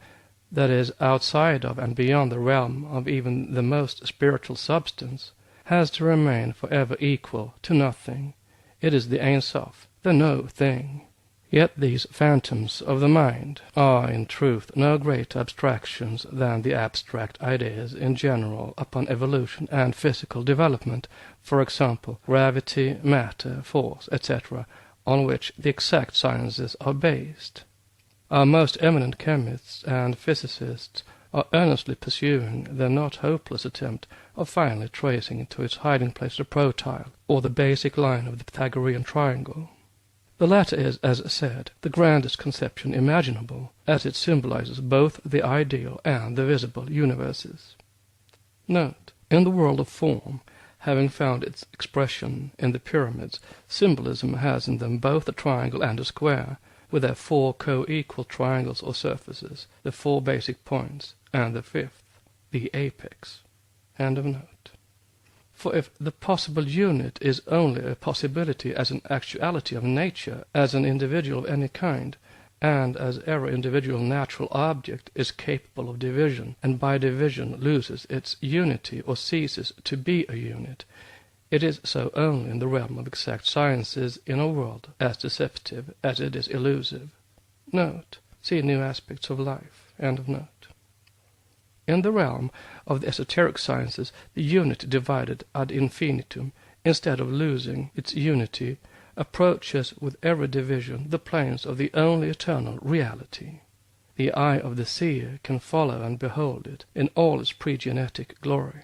S1: that is, outside of and beyond the realm of even the most spiritual substance, has to remain forever equal to nothing. It is the Ein Sof, the no thing. Yet these phantoms of the mind are in truth no greater abstractions than the abstract ideas in general upon evolution and physical development, for example, gravity, matter, force, etc., on which the exact sciences are based. Our most eminent chemists and physicists are earnestly pursuing their not hopeless attempt of finally tracing to its hiding place the protile, or the basic line of the Pythagorean triangle. The latter is, as said, the grandest conception imaginable, as it symbolizes both the ideal and the visible universes. Note, in the world of form, having found its expression in the pyramids, symbolism has in them both a triangle and a square, with their 4 co-equal triangles or surfaces, the 4 basic points, and the 5th, the apex. End of note. For if the possible unit is only a possibility as an actuality of nature, as an individual of any kind, and as every individual natural object is capable of division, and by division loses its unity or ceases to be a unit, it is so only in the realm of exact sciences in a world as deceptive as it is elusive. Note, see New Aspects of Life. End of note. In the realm of the esoteric sciences, the unit divided ad infinitum, instead of losing its unity, approaches with every division the planes of the only eternal reality. The eye of the seer can follow and behold it in all its pre-genetic glory.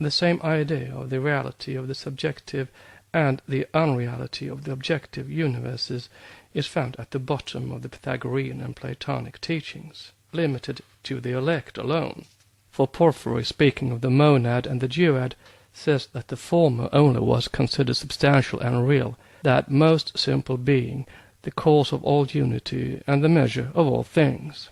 S1: The same idea of the reality of the subjective and the unreality of the objective universes is found at the bottom of the Pythagorean and Platonic teachings, limited to the elect alone. For Porphyry, speaking of the monad and the duad, says that the former only was considered substantial and real, that most simple being, the cause of all unity and the measure of all things.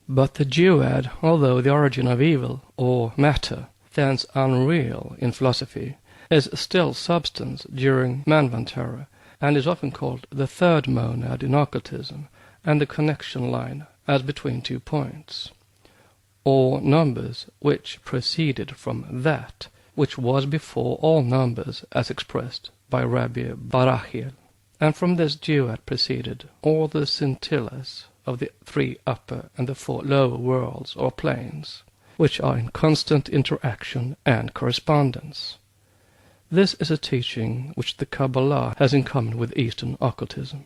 S1: But the duad, although the origin of evil, or matter, thence unreal in philosophy, is still substance during Manvantara, and is often called the third monad in occultism, and the connection line as between 2 points, or numbers which proceeded from that which was before all numbers as expressed by Rabbi Barachiel, and from this duad proceeded all the scintillas of the 3 upper and the 4 lower worlds or planes, which are in constant interaction and correspondence. This is a teaching which the Kabbalah has in common with Eastern occultism,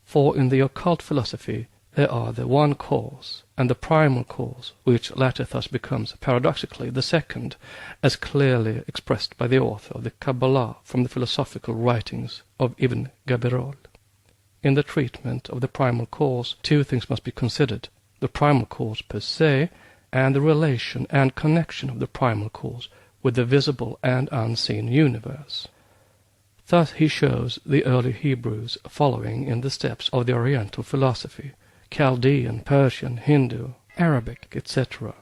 S1: for in the occult philosophy there are the one cause and the primal cause, which latter thus becomes paradoxically the second, as clearly expressed by the author of the Kabbalah from the philosophical writings of Ibn Gabirol. In the treatment of the primal cause, 2 things must be considered: the primal cause per se, and the relation and connection of the primal cause with the visible and unseen universe. Thus he shows the early Hebrews following in the steps of the Oriental philosophy, Chaldean, Persian, Hindu, Arabic, etc.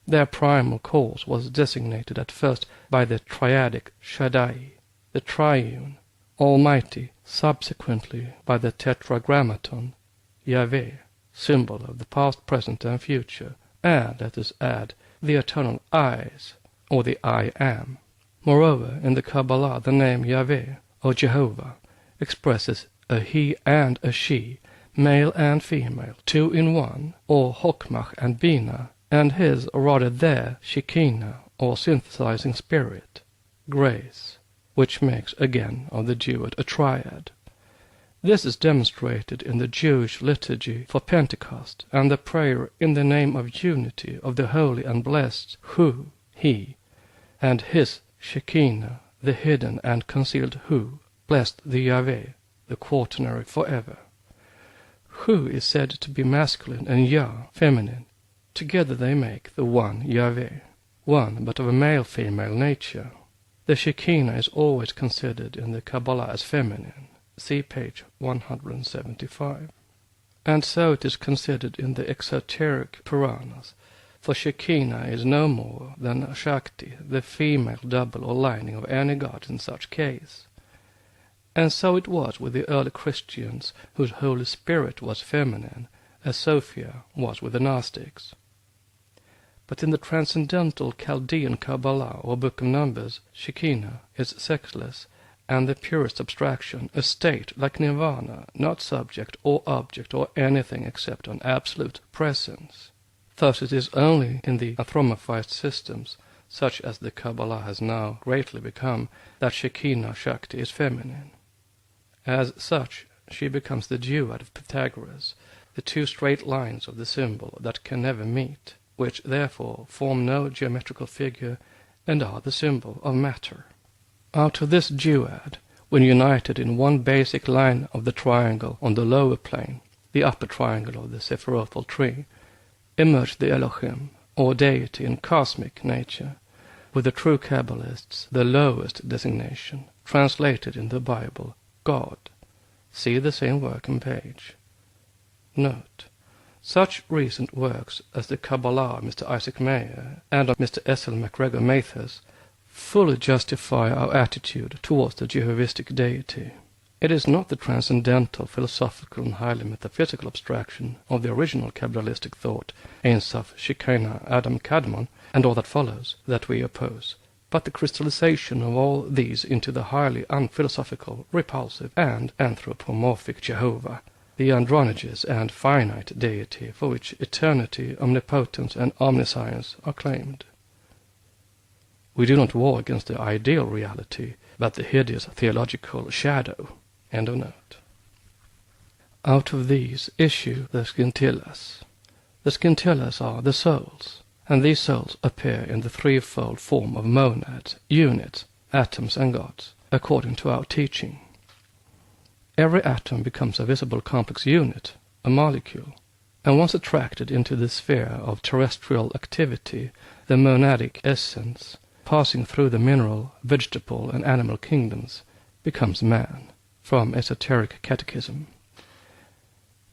S1: Their primal cause was designated at first by the triadic Shaddai, the triune, almighty, subsequently by the tetragrammaton, Yahweh, symbol of the past, present, and future, and, let us add, the eternal eyes, or the I Am. Moreover, in the Kabbalah the name Yahweh, or Jehovah, expresses a he and a she, male and female, 2 in 1, or Hokmah and Bina, and his, or rather their, Shekinah, or synthesizing spirit, grace, which makes again of the duad a triad. This is demonstrated in the Jewish liturgy for Pentecost and the prayer in the name of unity of the holy and blessed Hu, he, and his Shekinah, the hidden and concealed Hu, blessed the Yahweh, the quaternary forever. Hu is said to be masculine and Yah feminine. Together they make the one Yahweh, one but of a male-female nature. The Shekinah is always considered in the Kabbalah as feminine. See page 175. And so it is considered in the exoteric Puranas, for Shekinah is no more than Shakti, the female double or lining of any god in such case. And so it was with the early Christians, whose Holy Spirit was feminine, as Sophia was with the Gnostics. But in the transcendental Chaldean Kabbalah, or Book of Numbers, Shekinah is sexless, and the purest abstraction, a state like nirvana, not subject or object or anything except an absolute presence. Thus it is only in the anthropomorphized systems, such as the Kabbalah has now greatly become, that Shekinah Shakti is feminine. As such, she becomes the duad of Pythagoras, the 2 straight lines of the symbol that can never meet, which therefore form no geometrical figure and are the symbol of matter. Out of this duad, when united in one basic line of the triangle on the lower plane, the upper triangle of the sephirothal tree, emerged the Elohim, or deity in cosmic nature, with the true Kabbalists the lowest designation, translated in the Bible, God. See the same work in page. Note: such recent works as the Kabbalah of Mr. Isaac Mayer and of Mr. S.L. MacGregor Mathers fully justify our attitude towards the Jehovistic deity. It is not the transcendental, philosophical, and highly metaphysical abstraction of the original Kabbalistic thought, Ein Sof, Shekinah, Adam, Kadmon, and all that follows, that we oppose, but the crystallization of all these into the highly unphilosophical, repulsive, and anthropomorphic Jehovah, the androgynes and finite deity for which eternity, omnipotence, and omniscience are claimed. We do not war against the ideal reality, but the hideous theological shadow. End of note. Out of these issue the scintillas. The scintillas are the souls, and these souls appear in the threefold form of monads, units, atoms, and gods, according to our teaching. Every atom becomes a visible complex unit, a molecule, and once attracted into the sphere of terrestrial activity, the monadic essence, passing through the mineral, vegetable, and animal kingdoms, becomes man, from Esoteric Catechism.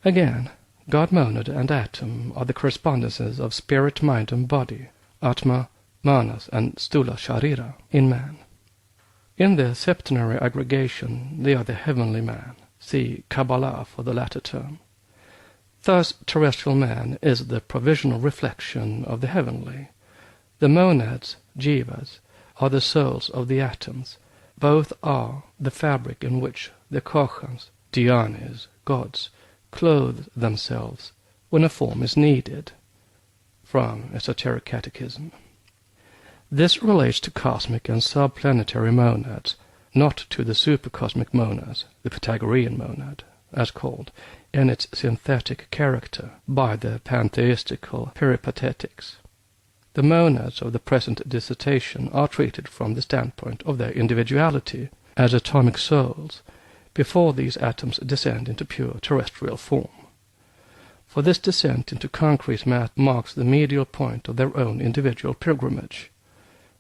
S1: Again, God, monad, and atom are the correspondences of spirit, mind, and body, Atma, Manas, and Stula Sharira, in man. In their septenary aggregation, they are the heavenly man. See Kabbalah for the latter term. Thus, terrestrial man is the provisional reflection of the heavenly. The monads, jivas, are the souls of the atoms. Both are the fabric in which the kochans, dhyanis, gods, clothe themselves when a form is needed. From Esoteric Catechism. This relates to cosmic and subplanetary monads, not to the supercosmic monads, the Pythagorean monad, as called, in its synthetic character, by the pantheistical peripatetics. The monads of the present dissertation are treated from the standpoint of their individuality, as atomic souls, before these atoms descend into pure terrestrial form. For this descent into concrete matter marks the medial point of their own individual pilgrimage.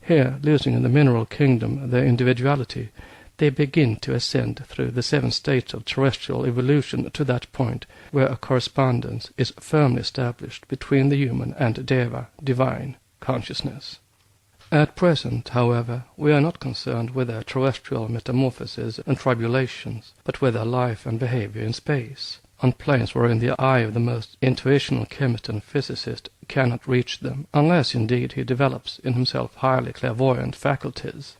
S1: Here, losing in the mineral kingdom their individuality, they begin to ascend through the 7 states of terrestrial evolution to that point where a correspondence is firmly established between the human and Deva, divine, consciousness. At present, however, we are not concerned with their terrestrial metamorphoses and tribulations, but with their life and behavior in space, on planes wherein the eye of the most intuitional chemist and physicist cannot reach them, unless indeed he develops in himself highly clairvoyant faculties.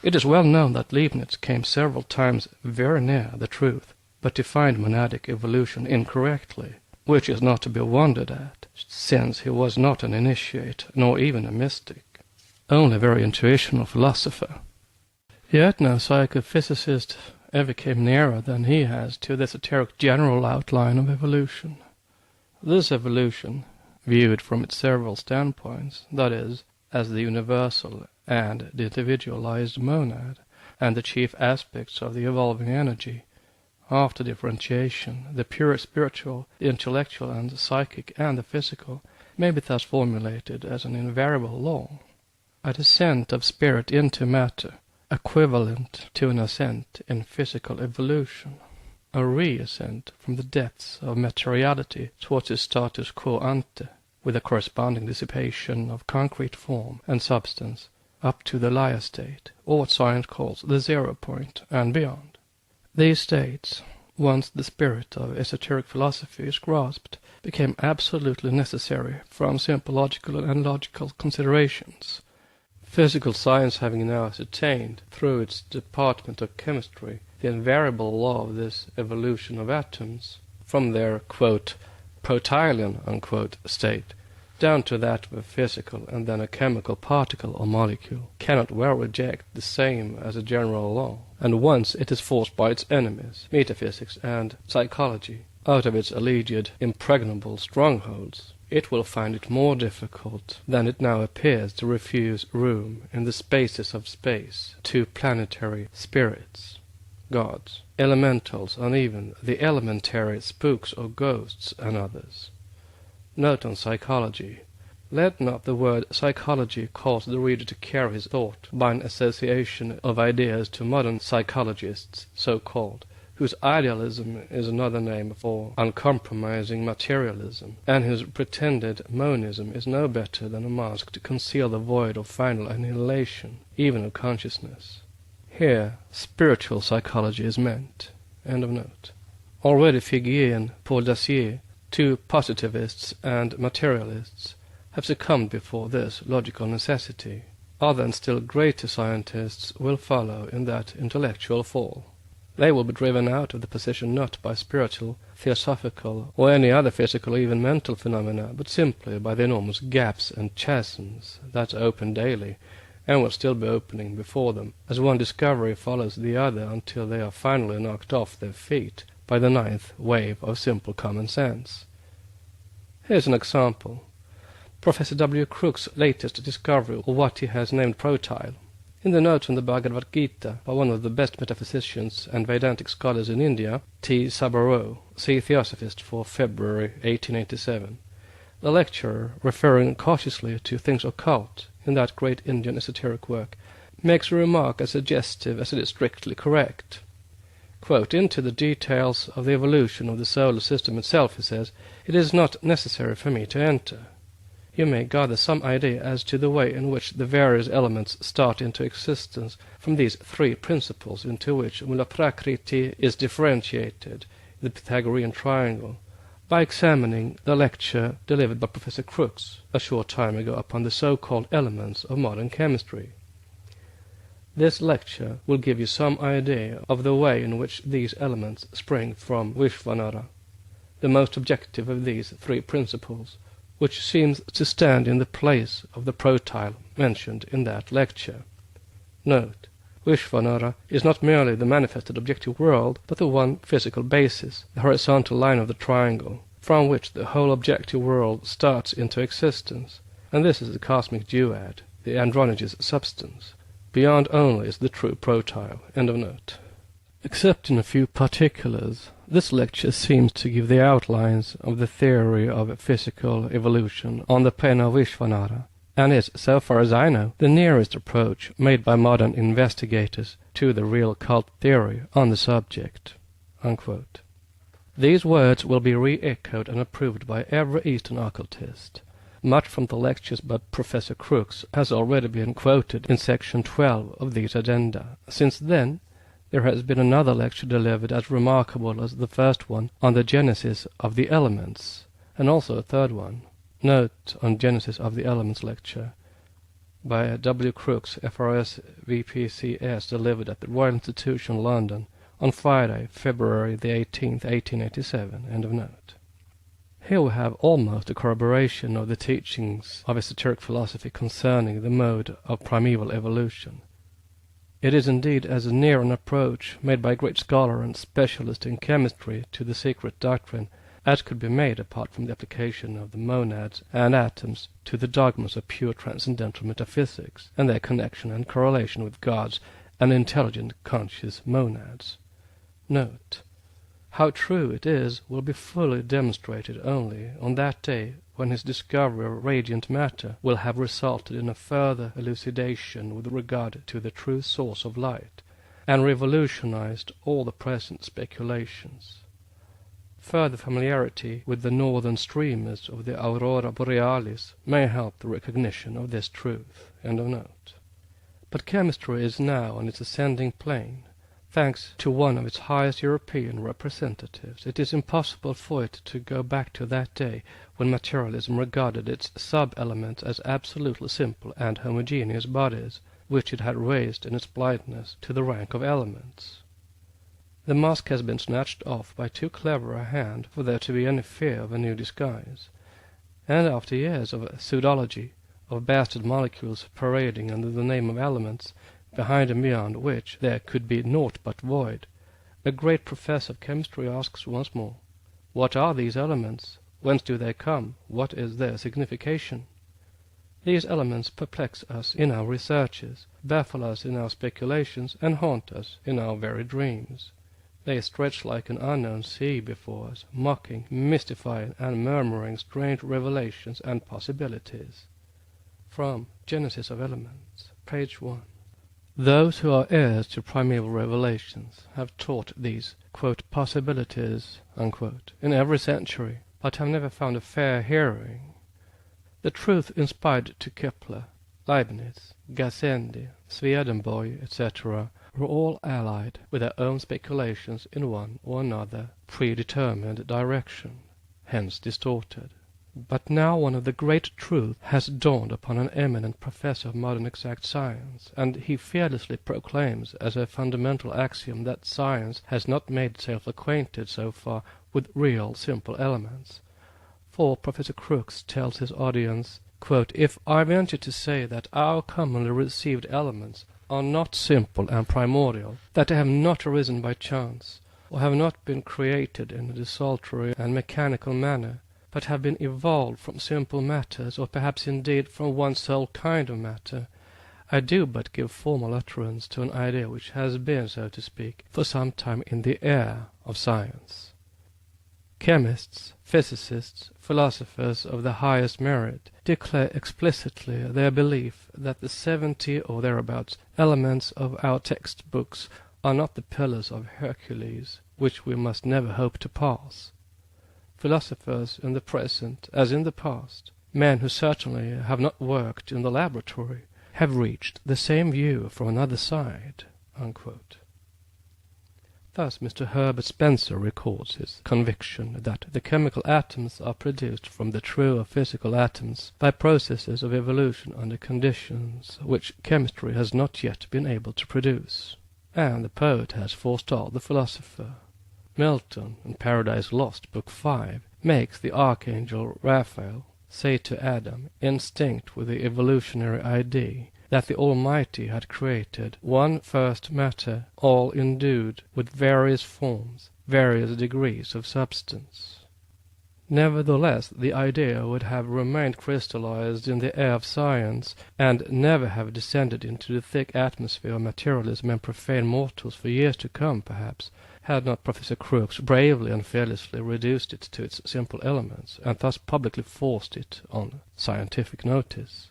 S1: It is well known that Leibniz came several times very near the truth, but defined monadic evolution incorrectly, which is not to be wondered at, since he was not an initiate, nor even a mystic, only a very intuitional philosopher. Yet no psychophysicist ever came nearer than he has to the esoteric general outline of evolution. This evolution, viewed from its several standpoints, that is, as the universal and the individualized monad, and the chief aspects of the evolving energy, after differentiation, the pure spiritual, the intellectual and the psychic and the physical, may be thus formulated as an invariable law. A descent of spirit into matter, equivalent to an ascent in physical evolution, a re-ascent from the depths of materiality towards its status quo ante, with a corresponding dissipation of concrete form and substance up to the Laya state, or what science calls the 0 point, and beyond. These states, once the spirit of esoteric philosophy is grasped, became absolutely necessary from simple logical and logical considerations. Physical science having now ascertained, through its department of chemistry, the invariable law of this evolution of atoms, from their, quote, protylian, unquote, state, down to that of a physical and then a chemical particle or molecule, cannot well reject the same as a general law, and once it is forced by its enemies, metaphysics and psychology, out of its alleged impregnable strongholds, it will find it more difficult than it now appears to refuse room in the spaces of space to planetary spirits, gods, elementals, and even the elementary spooks or ghosts and others. Note on psychology. Let not the word psychology cause the reader to carry his thought by an association of ideas to modern psychologists, so-called, whose idealism is another name for uncompromising materialism, and whose pretended monism is no better than a mask to conceal the void of final annihilation, even of consciousness. Here, spiritual psychology is meant. End of note. Already Figuier and Paul Dacier, two positivists and materialists, have succumbed before this logical necessity. Other and still greater scientists will follow in that intellectual fall. They will be driven out of the position not by spiritual, theosophical, or any other physical or even mental phenomena, but simply by the enormous gaps and chasms that open daily, and will still be opening before them, as one discovery follows the other until they are finally knocked off their feet by the ninth wave of simple common sense. Here's an example. Professor W. Crookes' latest discovery of what he has named protyle. In the notes on the Bhagavad Gita by one of the best metaphysicians and Vedantic scholars in India, T. Sabarao, see Theosophist for February 1887, the lecturer, referring cautiously to things occult in that great Indian esoteric work, makes a remark as suggestive as it is strictly correct. Quote, "Into the details of the evolution of the solar system itself," he says, "it is not necessary for me to enter. You may gather some idea as to the way in which the various elements start into existence from these three principles into which Mula Prakriti is differentiated, the Pythagorean triangle, by examining the lecture delivered by Professor Crookes a short time ago upon the so-called elements of modern chemistry. This lecture will give you some idea of the way in which these elements spring from Vishvanara, the most objective of these three principles, which seems to stand in the place of the protyle mentioned in that lecture. Note, Vishvanara is not merely the manifested objective world, but the one physical basis, the horizontal line of the triangle, from which the whole objective world starts into existence, and this is the cosmic duad, the androgenous substance. Beyond only is the true protyle." End of note. Except in a few particulars, this lecture seems to give the outlines of the theory of physical evolution on the plane of Vishvanara, and is, so far as I know, the nearest approach made by modern investigators to the real cult theory on the subject." Unquote. These words will be re-echoed and approved by every Eastern occultist. Much from the lectures by Professor Crookes has already been quoted in section 12 of these addenda. Since then, there has been another lecture delivered as remarkable as the first one on the genesis of the elements, and also a third one. Note on Genesis of the Elements lecture by W. Crookes, FRS VPCS, delivered at the Royal Institution, London, on Friday, February the 18th, 1887. End of note. Here we have almost a corroboration of the teachings of esoteric philosophy concerning the mode of primeval evolution. It is indeed as near an approach made by a great scholar and specialist in chemistry to the secret doctrine as could be made apart from the application of the monads and atoms to the dogmas of pure transcendental metaphysics and their connection and correlation with gods and intelligent conscious monads. Note, how true it is will be fully demonstrated only on that day when his discovery of radiant matter will have resulted in a further elucidation with regard to the true source of light, and revolutionized all the present speculations. Further familiarity with the northern streamers of the aurora borealis may help the recognition of this truth. End of note. But chemistry is now on its ascending plane. Thanks to one of its highest European representatives, it is impossible for it to go back to that day when materialism regarded its sub-elements as absolutely simple and homogeneous bodies, which it had raised in its blindness to the rank of elements. The mask has been snatched off by too clever a hand for there to be any fear of a new disguise, and after years of pseudology, of bastard molecules parading under the name of elements, behind and beyond which there could be naught but void, a great professor of chemistry asks once more, what are these elements?
S2: Whence do they come? What is their signification? These elements perplex us in our researches, baffle us in our speculations, and haunt us in our very dreams. They stretch like an unknown sea before us, mocking, mystifying, and murmuring strange revelations and possibilities. From Genesis of Elements, page 1. Those who are heirs to primeval revelations have taught these, quote, possibilities, unquote, in every century, but have never found a fair hearing. The truth inspired to Kepler, Leibniz, Gassendi, Swedenborg, etc., were all allied with their own speculations in one or another predetermined direction, hence distorted. But now one of the great truths has dawned upon an eminent professor of modern exact science, and he fearlessly proclaims as a fundamental axiom that science has not made itself acquainted so far with real simple elements. For Professor Crookes tells his audience, quote, "If I venture to say that our commonly received elements are not simple and primordial, that they have not arisen by chance, or have not been created in a desultory and mechanical manner, but have been evolved from simple matters, or perhaps indeed from one sole kind of matter, I do but give formal utterance to an idea which has been, so to speak, for some time in the air of science." Chemists, physicists, philosophers of the highest merit declare explicitly their belief that the 70 or thereabouts elements of our textbooks are not the pillars of Hercules, which we must never hope to pass. Philosophers in the present, as in the past, men who certainly have not worked in the laboratory, have reached the same view from another side, unquote. Thus Mr. Herbert Spencer records his conviction that the chemical atoms are produced from the truer physical atoms by processes of evolution under conditions which chemistry has not yet been able to produce. And the poet has forestalled the philosopher. Milton, in Paradise Lost, Book 5, makes the archangel Raphael say to Adam, instinct with the evolutionary idea, that the Almighty had created one first matter, all endued with various forms, various degrees of substance. Nevertheless, the idea would have remained crystallized in the air of science, and never have descended into the thick atmosphere of materialism and profane mortals for years to come, perhaps, had not Professor Crookes bravely and fearlessly reduced it to its simple elements, and thus publicly forced it on scientific notice.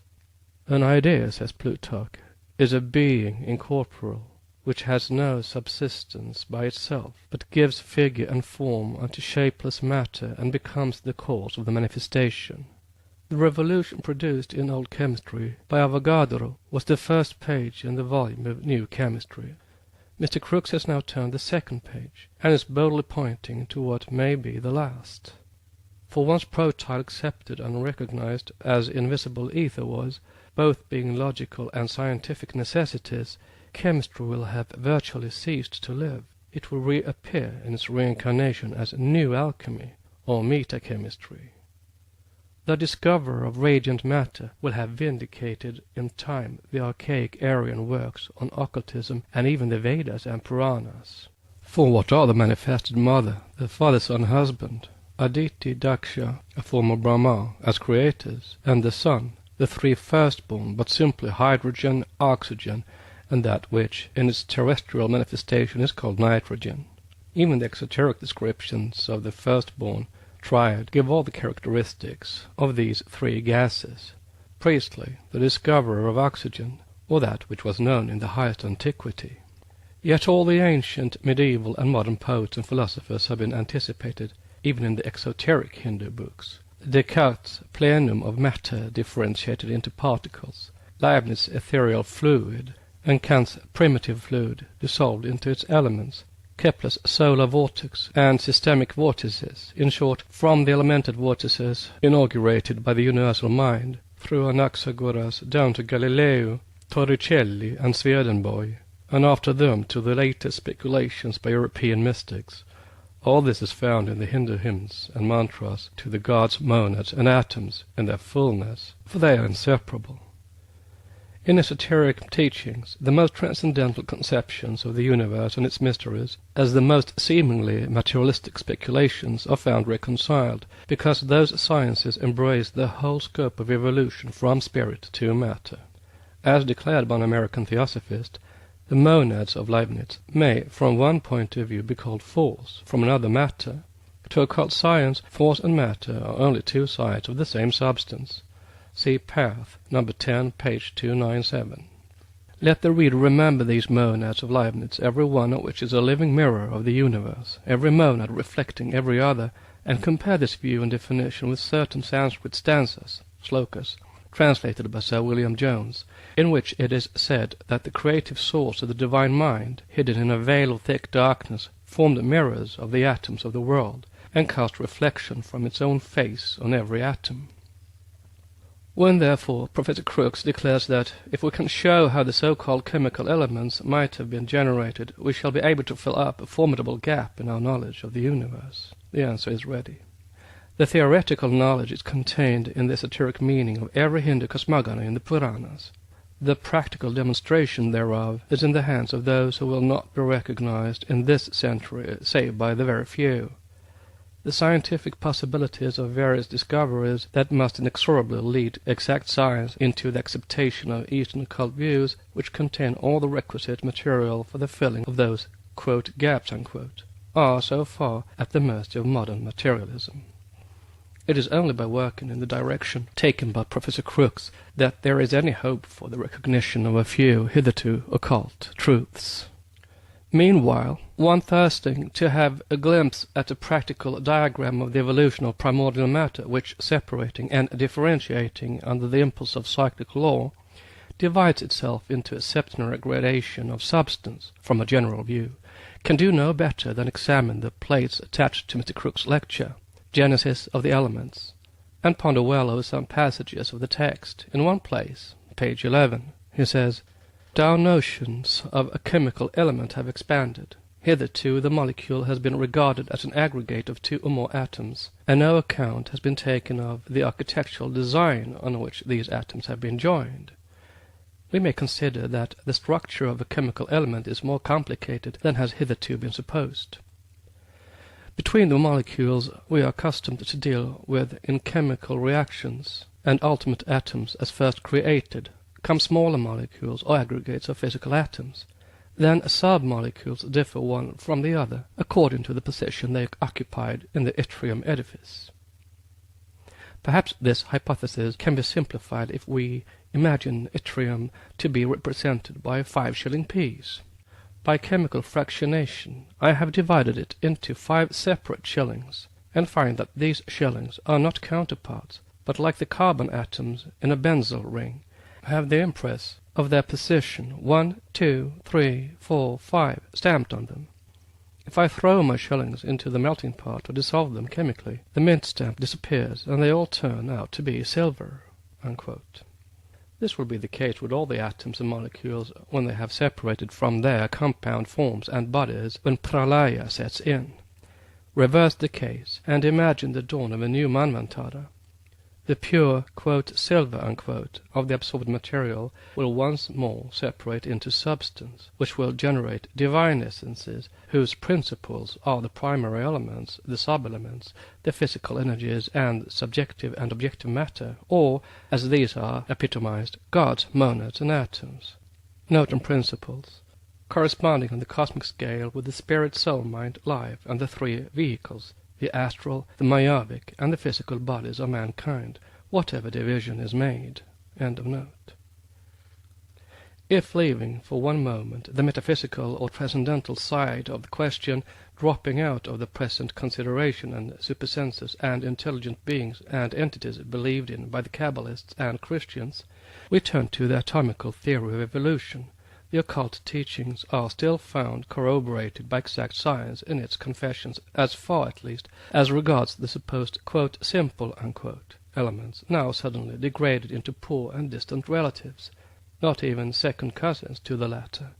S2: An idea, says Plutarch, is a being incorporeal, which has no subsistence by itself, but gives figure and form unto shapeless matter, and becomes the cause of the manifestation. The revolution produced in old chemistry by Avogadro was the first page in the volume of New Chemistry. Mr. Crookes has now turned the second page, and is boldly pointing to what may be the last. For once protyle accepted and recognized as invisible ether was, both being logical and scientific necessities, chemistry will have virtually ceased to live. It will reappear in its reincarnation as new alchemy, or metachemistry. The discoverer of radiant matter will have vindicated in time the archaic Aryan works on occultism and even the Vedas and Puranas. For what are the manifested mother, the father, son, husband, Aditi, Daksha, a form of Brahma, as creators, and the son, the three firstborn, but simply hydrogen, oxygen, and that which, in its terrestrial manifestation, is called nitrogen. Even the exoteric descriptions of the firstborn triad give all the characteristics of these three gases. Priestley, the discoverer of oxygen, or that which was known in the highest antiquity. Yet all the ancient, medieval, and modern poets and philosophers have been anticipated, even in the exoteric Hindu books. Descartes' plenum of matter differentiated into particles, Leibniz' ethereal fluid, and Kant's primitive fluid dissolved into its elements, Kepler's solar vortex and systemic vortices, in short, from the elemented vortices inaugurated by the universal mind, through Anaxagoras down to Galileo, Torricelli, and Swedenborg, and after them to the latest speculations by European mystics. All this is found in the Hindu hymns and mantras to the gods, monads, and atoms in their fullness, for they are inseparable. In esoteric teachings, the most transcendental conceptions of the universe and its mysteries, as the most seemingly materialistic speculations, are found reconciled, because those sciences embrace the whole scope of evolution from spirit to matter. As declared by an American theosophist, the monads of Leibniz may, from one point of view, be called force, from another matter. To occult science, force and matter are only two sides of the same substance. See Path, number 10, page 297. Let the reader remember these monads of Leibniz, every one of which is a living mirror of the universe, every monad reflecting every other, and compare this view and definition with certain Sanskrit stanzas, slokas, translated by Sir William Jones, in which it is said that the creative source of the divine mind, hidden in a veil of thick darkness, formed mirrors of the atoms of the world, and cast reflection from its own face on every atom. When, therefore, Professor Crookes declares that if we can show how the so-called chemical elements might have been generated, we shall be able to fill up a formidable gap in our knowledge of the universe, the answer is ready. The theoretical knowledge is contained in the esoteric meaning of every Hindu cosmogony in the Puranas. The practical demonstration thereof is in the hands of those who will not be recognized in this century save by the very few. The scientific possibilities of various discoveries that must inexorably lead exact science into the acceptation of Eastern occult views, which contain all the requisite material for the filling of those, quote, gaps, unquote, are so far at the mercy of modern materialism. It is only by working in the direction taken by Professor Crookes that there is any hope for the recognition of a few hitherto occult truths. Meanwhile, one thirsting to have a glimpse at a practical diagram of the evolution of primordial matter, which, separating and differentiating under the impulse of cyclic law, divides itself into a septenary gradation of substance from a general view, can do no better than examine the plates attached to Mr. Crookes' lecture, Genesis of the Elements, and ponder well over some passages of the text. In one place, page 11, he says, "Our notions of a chemical element have expanded. Hitherto the molecule has been regarded as an aggregate of two or more atoms, and no account has been taken of the architectural design on which these atoms have been joined. We may consider that the structure of a chemical element is more complicated than has hitherto been supposed. Between the molecules we are accustomed to deal with in chemical reactions, and ultimate atoms as first created, come smaller molecules or aggregates of physical atoms. Then sub-molecules differ one from the other according to the position they occupied in the yttrium edifice. Perhaps this hypothesis can be simplified if we imagine yttrium to be represented by a 5-shilling piece. By chemical fractionation I have divided it into 5 separate shillings, and find that these shillings are not counterparts, but like the carbon atoms in a benzyl ring, have the impress of their position 1, 2, 3, 4, 5 stamped on them. If I throw my shillings into the melting pot or dissolve them chemically, the mint stamp disappears and they all turn out to be silver." Unquote. This will be the case with all the atoms and molecules when they have separated from their compound forms and bodies when pralaya sets in. Reverse the case and imagine the dawn of a new manvantara. The pure, quote, silver, unquote, of the absorbed material will once more separate into substance, which will generate divine essences, whose principles are the primary elements, the sub-elements, the physical energies, and subjective and objective matter, or, as these are epitomized, God's monads and atoms. Note and principles, corresponding on the cosmic scale with the spirit, soul, mind, life, and the 3 vehicles, the astral, the mayavic, and the physical bodies of mankind, whatever division is made. End of note. If leaving for one moment the metaphysical or transcendental side of the question, dropping out of the present consideration and supersenses and intelligent beings and entities believed in by the Kabbalists and Christians, we turn to the atomical theory of evolution. The occult teachings are still found corroborated by exact science in its confessions, as far at least as regards the supposed, quote, simple, unquote, elements, now suddenly degraded into poor and distant relatives, not even second cousins to the latter.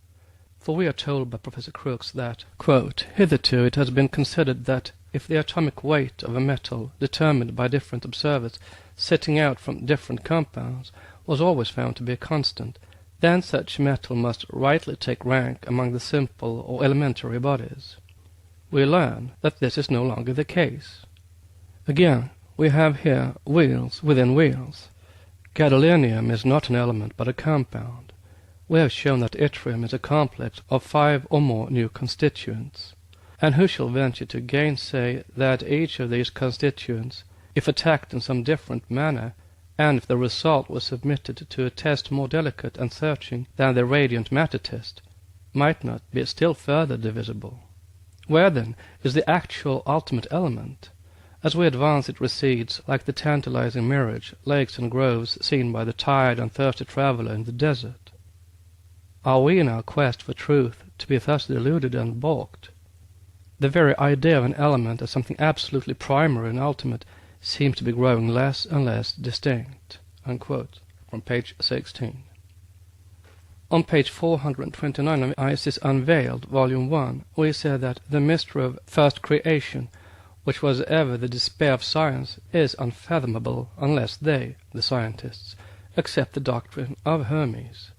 S2: For we are told by Professor Crookes that, quote, hitherto it has been considered that if the atomic weight of a metal, determined by different observers setting out from different compounds, was always found to be a constant,
S1: then such metal must rightly take rank among the simple or elementary bodies. We learn that this is no longer the case. Again, we have here wheels within wheels. Gadolinium is not an element but a compound. We have shown that yttrium is a complex of 5 or more new constituents. And who shall venture to gainsay that each of these constituents, if attacked in some different manner, and if the result was submitted to a test more delicate and searching than the radiant matter test, might not be still further divisible? Where, then, is the actual ultimate element? As we advance it recedes, like the tantalizing mirage, lakes and groves seen by the tired and thirsty traveller in the desert. Are we in our quest for truth to be thus deluded and balked? The very idea of an element as something absolutely primary and ultimate seems to be growing less and less distinct." Unquote, from page 16. On page 429 of Isis Unveiled, Volume 1, we say that the mystery of first creation, which was ever the despair of science, is unfathomable unless they, the scientists, accept the doctrine of Hermes.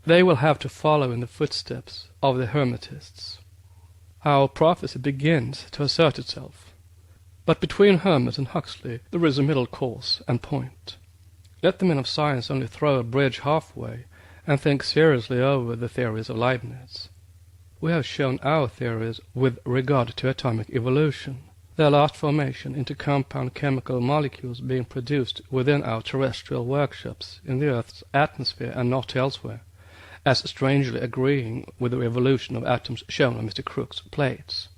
S1: They will have to follow in the footsteps of the Hermetists. Our prophecy begins to assert itself. But between Hermes and Huxley there is a middle course and point. Let the men of science only throw a bridge halfway and think seriously over the theories of Leibniz. We have shown our theories with regard to atomic evolution, their last formation into compound chemical molecules being produced within our terrestrial workshops in the Earth's atmosphere and not elsewhere, as strangely agreeing with the evolution of atoms shown on Mr. Crookes' plates.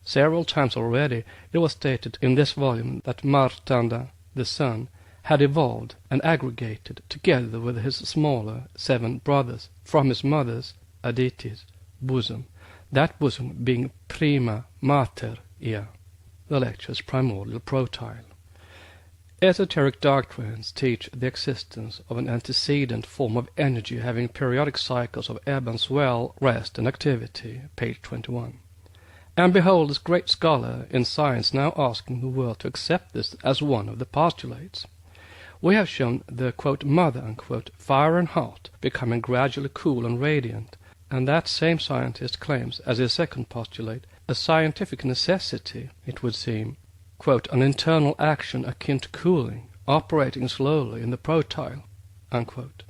S1: Several times already it was stated in this volume that Martanda, the sun, had evolved and aggregated together with his smaller 7 brothers from his mother's, Aditi's, bosom, that bosom being prima mater ea, the lecture's primordial protyle. Esoteric doctrines teach the existence of an antecedent form of energy having periodic cycles of ebb and swell, rest and activity, page 21. And behold this great scholar in science now asking the world to accept this as one of the postulates. We have shown the, quote, mother, unquote, fire and heart becoming gradually cool and radiant, and that same scientist claims as his second postulate a scientific necessity, it would seem, quote, an internal action akin to cooling, operating slowly in the protyle, unquote.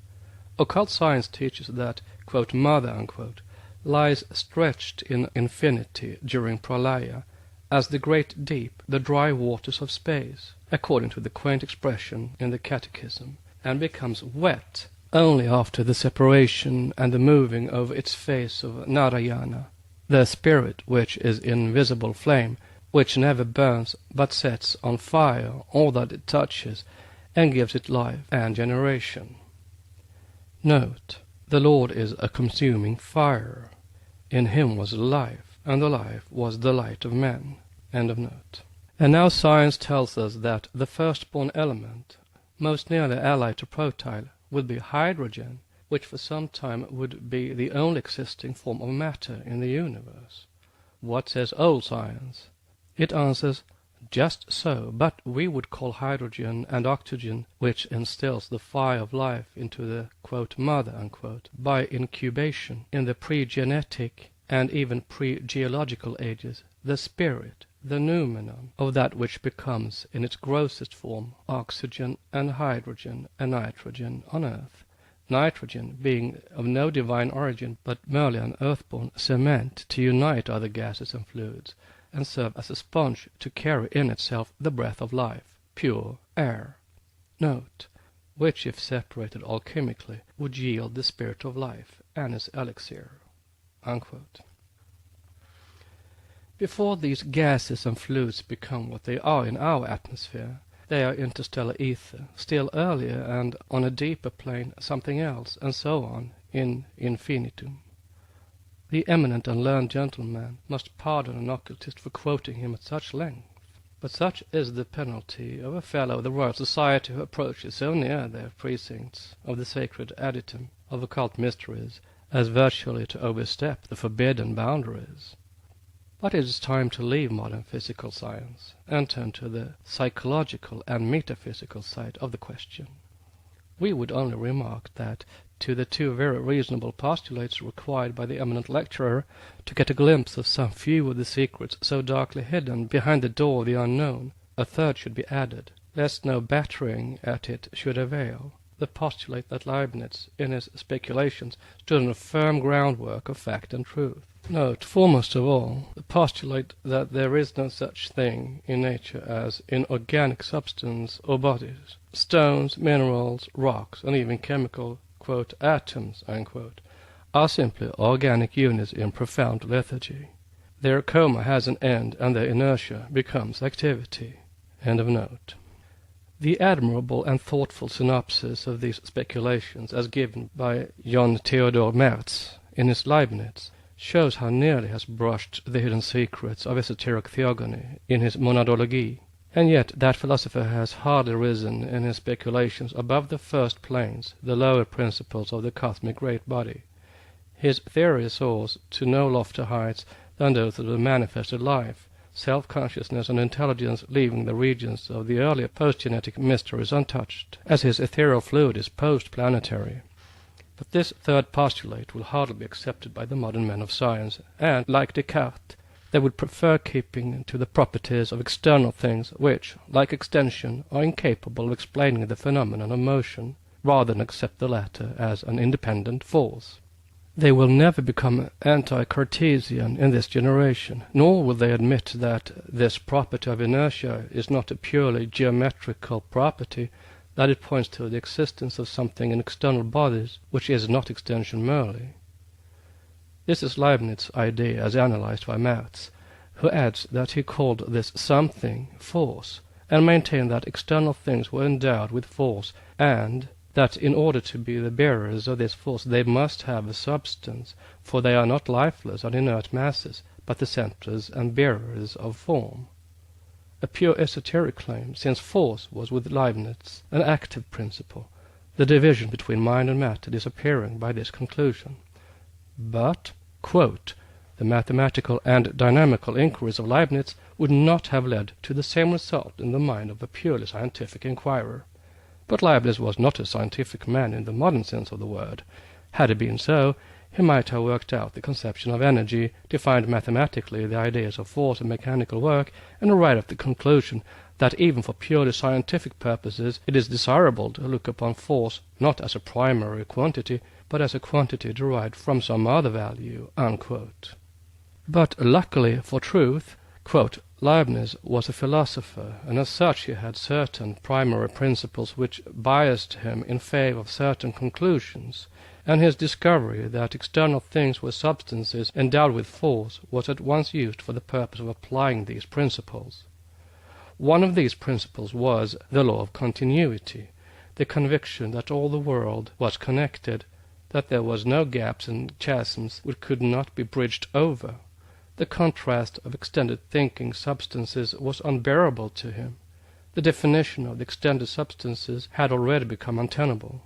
S1: Occult science teaches that, quote, mother, unquote, lies stretched in infinity during pralaya, as the great deep, the dry waters of space, according to the quaint expression in the Catechism, and becomes wet only after the separation and the moving over its face of Narayana, the spirit which is invisible flame, which never burns but sets on fire all that it touches and gives it life and generation. Note, the Lord is a consuming fire. In him was life, and the life was the light of men. End of note. And now science tells us that the firstborn element, most nearly allied to protyle, would be hydrogen, which for some time would be the only existing form of matter in the universe. What says old science? It answers, just so, but we would call hydrogen and oxygen, which instills the fire of life into the, quote, mother, unquote, by incubation in the pre-genetic and even pre-geological ages, the spirit, the noumenon, of that which becomes, in its grossest form, oxygen and hydrogen and nitrogen on earth, nitrogen being of no divine origin but merely an earthborn cement to unite other gases and fluids, and serve as a sponge to carry in itself the breath of life, pure air. Note, which if separated alchemically would yield the spirit of life and its elixir. Unquote. Before these gases and fluids become what they are in our atmosphere, they are interstellar ether, still earlier and on a deeper plane something else, and so on in infinitum. The eminent and learned gentleman must pardon an occultist for quoting him at such length, but such is the penalty of a fellow of the Royal Society who approaches so near their precincts of the sacred adytum of occult mysteries as virtually to overstep the forbidden boundaries. But it is time to leave modern physical science and turn to the psychological and metaphysical side of the question. We would only remark that
S2: to the two very reasonable postulates required by the eminent lecturer to get a glimpse of some few of the secrets so darkly hidden behind the door of the unknown, a third should be added, lest no battering at it should avail: the postulate that Leibniz, in his speculations, stood on a firm groundwork of fact and truth. Note, foremost of all, the postulate that there is no such thing in nature as inorganic substance or bodies. Stones, minerals, rocks, and even chemical, quote, atoms, unquote, are simply organic units in profound lethargy. Their coma has an end, and their inertia becomes activity. End of note. The admirable and thoughtful synopsis of these speculations, as given by John Theodor Merz in his Leibniz, shows how nearly he has brushed the hidden secrets of esoteric theogony in his Monadology, and yet that philosopher has hardly risen in his speculations above the first planes, the lower principles of the cosmic great body. His theory soars to no loftier heights than those of the manifested life, self-consciousness and intelligence leaving the regions of the earlier post-genetic mysteries untouched, as his ethereal fluid is post-planetary. But this third postulate will hardly be accepted by the modern men of science, and, like Descartes, they would prefer keeping to the properties of external things which, like extension, are incapable of explaining the phenomenon of motion, rather than accept the latter as an independent force. They will never become anti-Cartesian in this generation, nor will they admit that this property of inertia is not a purely geometrical property, that it points to the existence of something in external bodies which is not extension merely. This is Leibniz's idea as analyzed by Merz, who adds that he called this something force, and maintained that external things were endowed with force, and that in order to be the bearers of this force they must have a substance, for they are not lifeless and inert masses, but the centers and bearers of form. A pure esoteric claim, since force was with Leibniz an active principle, the division between mind and matter disappearing by this conclusion. But, quote, the mathematical and dynamical inquiries of Leibniz would not have led to the same result in the mind of a purely scientific inquirer. But Leibniz was not a scientific man in the modern sense of the word. Had it been so, he might have worked out the conception of energy, defined mathematically the ideas of force and mechanical work, and arrived at the conclusion that even for purely scientific purposes it is desirable to look upon force not as a primary quantity, but as a quantity derived from some other value, unquote. But luckily for truth, quote, Leibniz was a philosopher, and as such he had certain primary principles which biased him in favor of certain conclusions, and his discovery that external things were substances endowed with force was at once used for the purpose of applying these principles. One of these principles was the law of continuity, the conviction that all the world was connected, that there was no gaps and chasms which could not be bridged over. The contrast of extended thinking substances was unbearable to him. The definition of the extended substances had already become untenable.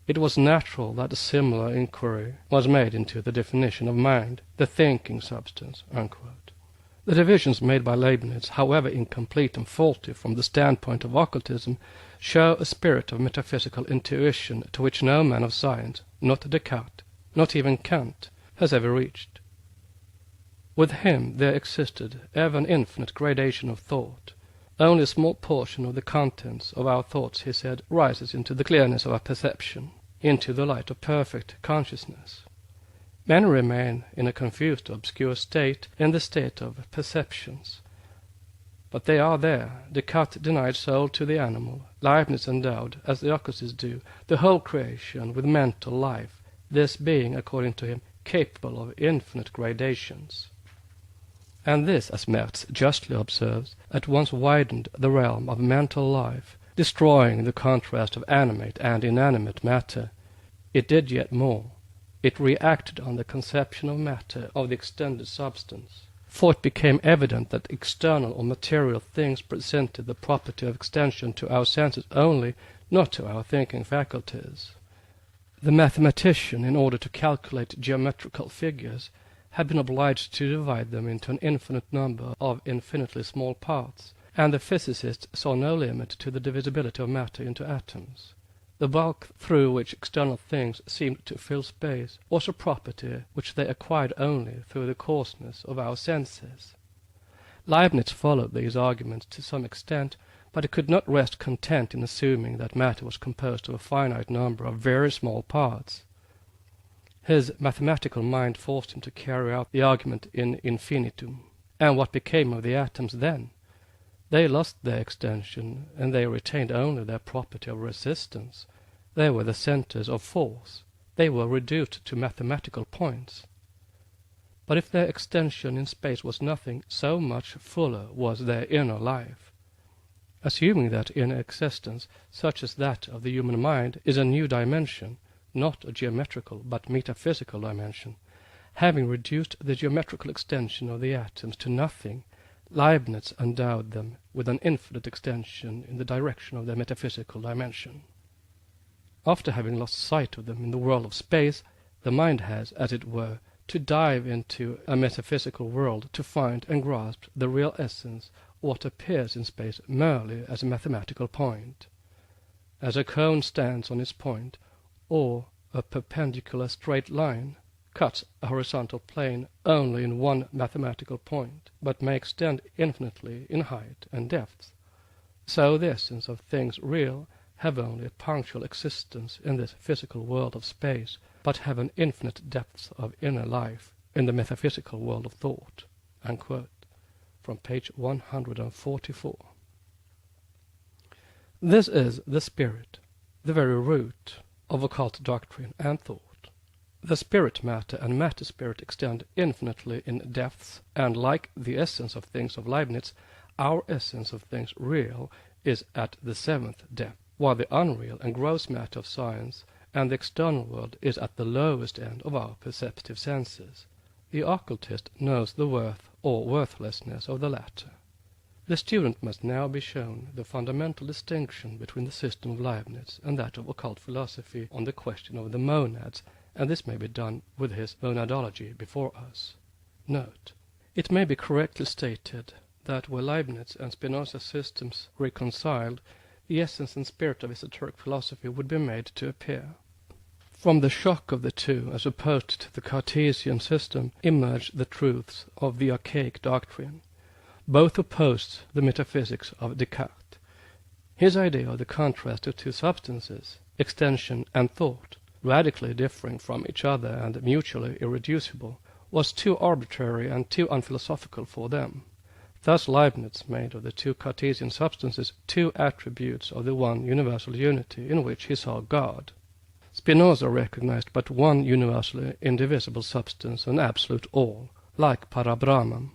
S2: It was natural that a similar inquiry was made into the definition of mind, the thinking substance, unquote. The divisions made by Leibniz, however incomplete and faulty from the standpoint of occultism, show a spirit of metaphysical intuition to which no man of science, not Descartes, not even Kant, has ever reached. With him there existed ever an infinite gradation of thought. Only a small portion of the contents of our thoughts, he said, rises into the clearness of our perception, into the light of perfect consciousness. Many remain in a confused or obscure state, in the state of perceptions. But they are there. Descartes denied soul to the animal. Leibniz endowed, as the occultists do, the whole creation with mental life, this being, according to him, capable of infinite gradations. And this, as Merz justly observes, at once widened the realm of mental life, destroying the contrast of animate and inanimate matter. It did yet more. It reacted on the conception of matter, of the extended substance. For it became evident that external or material things presented the property of extension to our senses only, not to our thinking faculties. The mathematician, in order to calculate geometrical figures, had been obliged to divide them into an infinite number of infinitely small parts, and the physicist saw no limit to the divisibility of matter into atoms. The bulk through which external things seemed to fill space was a property which they acquired only through the coarseness of our senses. Leibniz followed these arguments to some extent, but he could not rest content in assuming that matter was composed of a finite number of very small parts. His mathematical mind forced him to carry out the argument in infinitum. And what became of the atoms then? They lost their extension, and they retained only their property of resistance. They were the centers of force. They were reduced to mathematical points. But if their extension in space was nothing, so much fuller was their inner life. Assuming that inner existence, such as that of the human mind, is a new dimension, not a geometrical but metaphysical dimension, having reduced the geometrical extension of the atoms to nothing, Leibniz endowed them with an infinite extension in the direction of their metaphysical dimension. After having lost sight of them in the world of space, the mind has, as it were, to dive into a metaphysical world to find and grasp the real essence of what appears in space merely as a mathematical point. As a cone stands on its point, or a perpendicular straight line cuts a horizontal plane only in one mathematical point, but may extend infinitely in height and depth, so the essence of things real have only a punctual existence in this physical world of space, but have an infinite depth of inner life in the metaphysical world of thought." Unquote. From page 144. This is the spirit, the very root of occult doctrine and thought. The spirit matter and matter spirit extend infinitely in depths, and like the essence of things of Leibniz, our essence of things real is at the seventh depth, while the unreal and gross matter of science and the external world is at the lowest end of our perceptive senses. The occultist knows the worth or worthlessness of the latter. The student must now be shown the fundamental distinction between the system of Leibniz and that of occult philosophy on the question of the monads, and this may be done with his monadology before us. Note: it may be correctly stated that were Leibniz and Spinoza's systems reconciled, the essence and spirit of esoteric philosophy would be made to appear. From the shock of the two, as opposed to the Cartesian system, emerged the truths of the archaic doctrine. Both opposed the metaphysics of Descartes. His idea of the contrast of two substances, extension and thought, radically differing from each other and mutually irreducible, was too arbitrary and too unphilosophical for them. Thus Leibniz made of the two Cartesian substances two attributes of the one universal unity in which he saw God. Spinoza recognized but one universally indivisible substance and absolute all, like Parabrahman.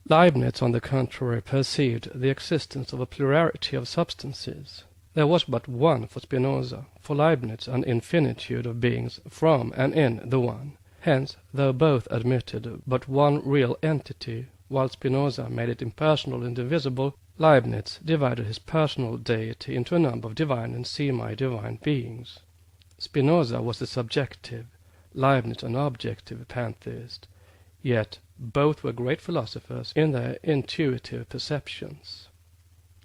S2: Leibniz, on the contrary, perceived the existence of a plurality of substances. There was but one for Spinoza, for Leibniz an infinitude of beings from and in the one. Hence, though both admitted but one real entity, while Spinoza made it impersonal and indivisible, Leibniz divided his personal deity into a number of divine and semi-divine beings. Spinoza was the subjective, Leibniz an objective pantheist, yet both were great philosophers in their intuitive perceptions.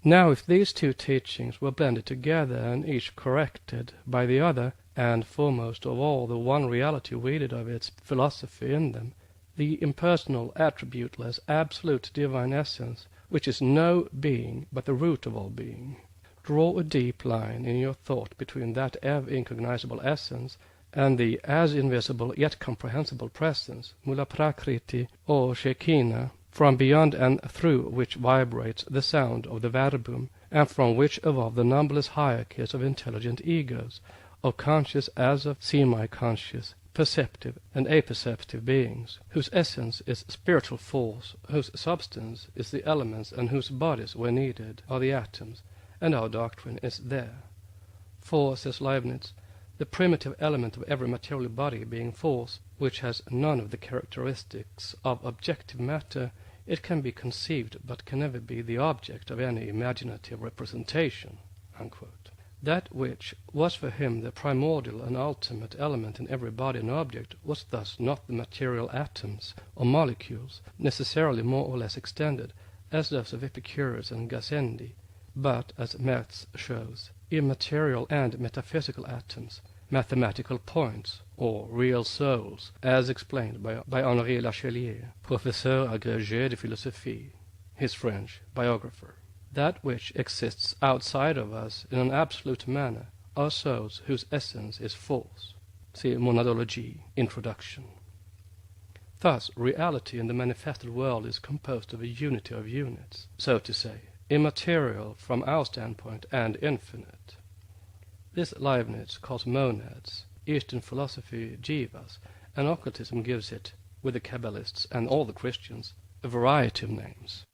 S2: Now if these two teachings were blended together and each corrected by the other, and foremost of all the one reality weeded of its philosophy in them, the impersonal, attributeless, absolute divine essence, which is no being but the root of all being. Draw a deep line in your thought between that ever-incognizable essence and the as invisible yet comprehensible presence, Mula Prakriti or Shekinah, from beyond and through which vibrates the sound of the verbum, and from which evolve the numberless hierarchies of intelligent egos, of conscious as of semi-conscious, perceptive and aperceptive beings, whose essence is spiritual force, whose substance is the elements, and whose bodies, where needed, are the atoms, and our doctrine is there. For, says Leibniz, the primitive element of every material body being force, which has none of the characteristics of objective matter, it can be conceived but can never be the object of any imaginative representation. Unquote. That which was for him the primordial and ultimate element in every body and object was thus not the material atoms or molecules, necessarily more or less extended, as those of Epicurus and Gassendi, but, as Merz shows, immaterial and metaphysical atoms, mathematical points, or real souls, as explained by Henri Lachelier, professeur agrégé de philosophie, his French biographer. That which exists outside of us in an absolute manner are souls whose essence is false. See Monadology, Introduction. Thus, reality in the manifested world is composed of a unity of units, so to say, immaterial from our standpoint and infinite. This Leibniz calls monads, Eastern philosophy jivas, and occultism gives it, with the Kabbalists and all the Christians, a variety of names.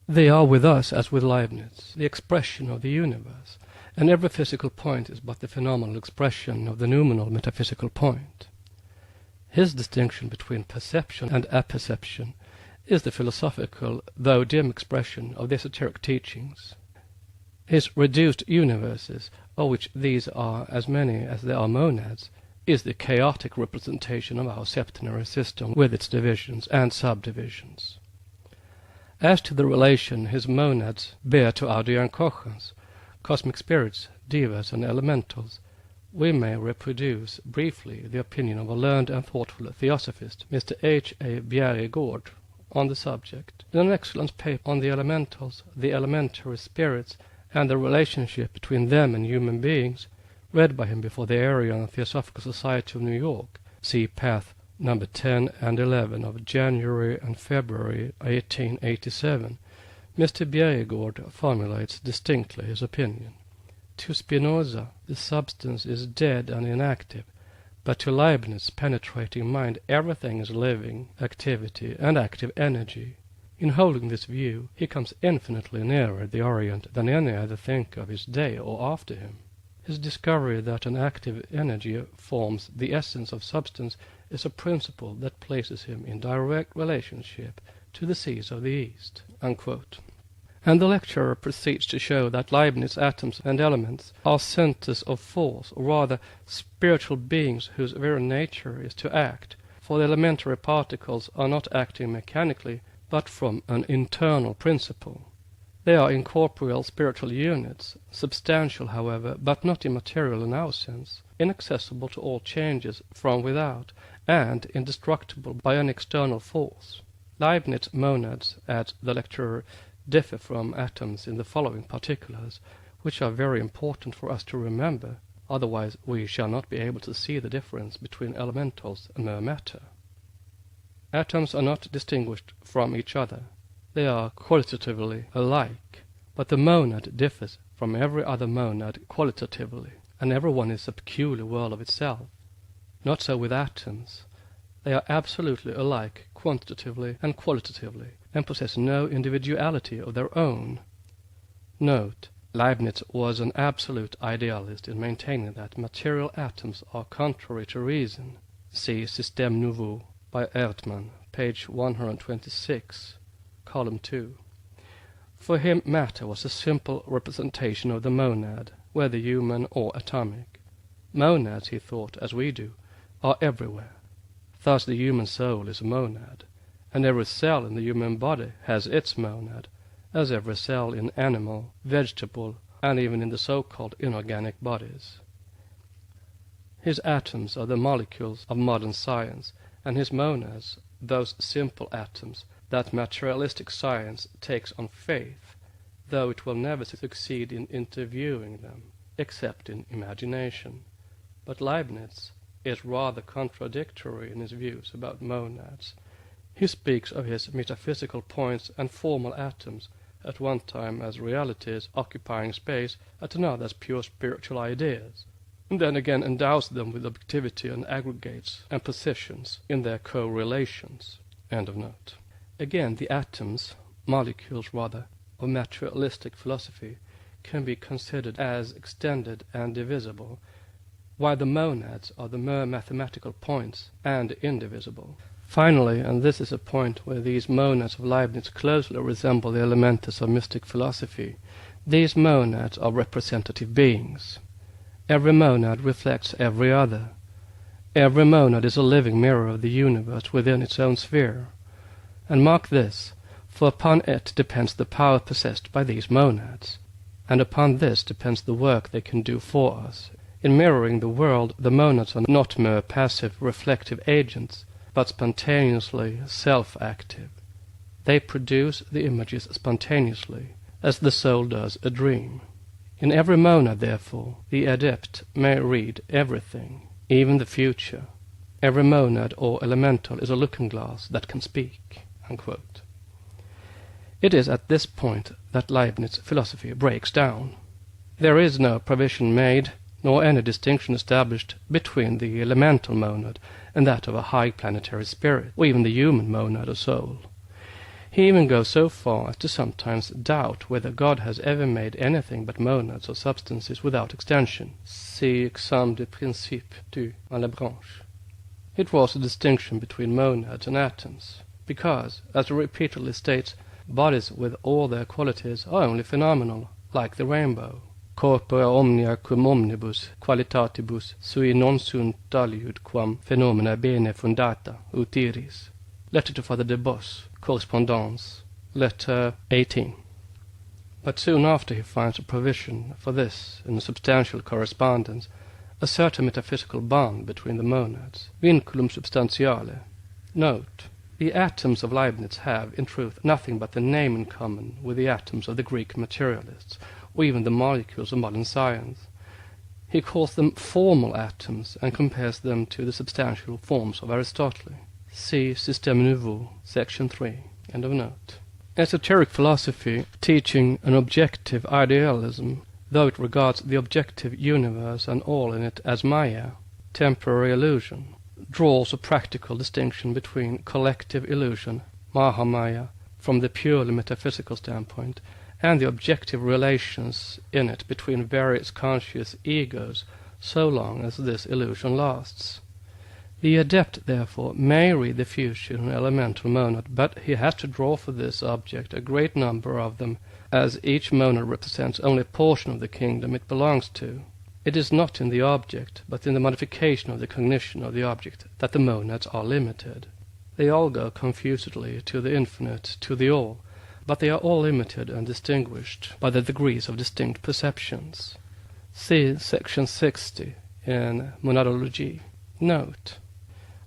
S2: They are with us, as with Leibniz, the expression of the universe, and every physical point is but the phenomenal expression of the noumenal metaphysical point. His distinction between perception and apperception is the philosophical, though dim expression of the esoteric teachings. His reduced universes, of which these are as many as there are monads, is the chaotic representation of our septenary system with its divisions and subdivisions. As to the relation his monads bear to our Diankochans, cosmic spirits, divas, and elementals, we may reproduce briefly the opinion of a learned and thoughtful theosophist, Mr. H. A. Bjerregaard, on the subject, in an excellent paper on the elementals, the elementary spirits, and the relationship between them and human beings, read by him before the Aryan Theosophical Society of New York, see Path number 10 and 11 of January and February 1887, Mr. Bjerregaard formulates distinctly his opinion. To Spinoza, the substance is dead and inactive, but to Leibniz's penetrating mind everything is living activity and active energy. In holding this view, he comes infinitely nearer the Orient than any other thinker of his day or after him. His discovery that an active energy forms the essence of substance is a principle that places him in direct relationship to the seas of the East." Unquote. And the lecturer proceeds to show that Leibniz's atoms and elements are centers of force, or rather spiritual beings whose very nature is to act, for the elementary particles are not acting mechanically, but from an internal principle. They are incorporeal spiritual units, substantial, however, but not immaterial in our sense, inaccessible to all changes from without, and indestructible by an external force. Leibniz's monads, adds the lecturer, differ from atoms in the following particulars, which are very important for us to remember, otherwise we shall not be able to see the difference between elementals and mere matter. Atoms are not distinguished from each other. They are qualitatively alike, but the monad differs from every other monad qualitatively, and every one is a peculiar world of itself. Not so with atoms. They are absolutely alike quantitatively and qualitatively, and possess no individuality of their own. Note, Leibniz was an absolute idealist in maintaining that material atoms are contrary to reason. See Système Nouveau by Erdmann, page 126, column 2. For him matter was a simple representation of the monad, whether human or atomic. Monads, he thought, as we do, are everywhere. Thus the human soul is a monad, and every cell in the human body has its monad, as every cell in animal, vegetable, and even in the so-called inorganic bodies. His atoms are the molecules of modern science, and his monads, those simple atoms that materialistic science takes on faith, though it will never succeed in interviewing them, except in imagination. But Leibniz is rather contradictory in his views about monads. He speaks of his metaphysical points and formal atoms at one time as realities occupying space, at another as pure spiritual ideas, and then again endows them with objectivity and aggregates and positions in their correlations. End of note. Again, the atoms, molecules rather, of materialistic philosophy can be considered as extended and divisible, while the monads are the mere mathematical points and indivisible. Finally, and this is a point where these monads of Leibniz closely resemble the elementals of mystic philosophy, these monads are representative beings. Every monad reflects every other. Every monad is a living mirror of the universe within its own sphere. And mark this, for upon it depends the power possessed by these monads. and upon this depends the work they can do for us. In mirroring the world, the monads are not mere passive, reflective agents, but spontaneously self-active. They produce the images spontaneously, as the soul does a dream. In every monad, therefore, the adept may read everything, even the future. Every monad or elemental is a looking-glass that can speak." Unquote. It is at this point that Leibniz's philosophy breaks down. There is no provision made, nor any distinction established between the elemental monad and that of a high planetary spirit, or even the human monad or soul. He even goes so far as to sometimes doubt whether God has ever made anything but monads or substances without extension. See Examen de Principe du à la branche. It was a distinction between monads and atoms, because, as he repeatedly states, bodies with all their qualities are only phenomenal, like the rainbow. Corpora omnia cum omnibus qualitatibus sui non sunt aliud quam phenomena bene fundata ut iris. Letter to Father de Bos, Correspondance, letter 18. But soon after he finds a provision for this in a substantial correspondence, a certain metaphysical bond between the monads, vinculum substantiale. Note: the atoms of Leibniz have, in truth, nothing but the name in common with the atoms of the Greek materialists, or even the molecules of modern science. He calls them formal atoms and compares them to the substantial forms of Aristotle. See Système Nouveau, section 3. End of note. Esoteric philosophy, teaching an objective idealism, though it regards the objective universe and all in it as Maya, temporary illusion, draws a practical distinction between collective illusion, Mahamaya, from the purely metaphysical standpoint, and the objective relations in it between various conscious egos, so long as this illusion lasts. The adept, therefore, may read the future in an elemental monad, but he has to draw for this object a great number of them, as each monad represents only a portion of the kingdom it belongs to. It is not in the object, but in the modification of the cognition of the object, that the monads are limited. They all go confusedly to the infinite, to the all, but they are all limited and distinguished by the degrees of distinct perceptions. See section 60 in Monadology. Note: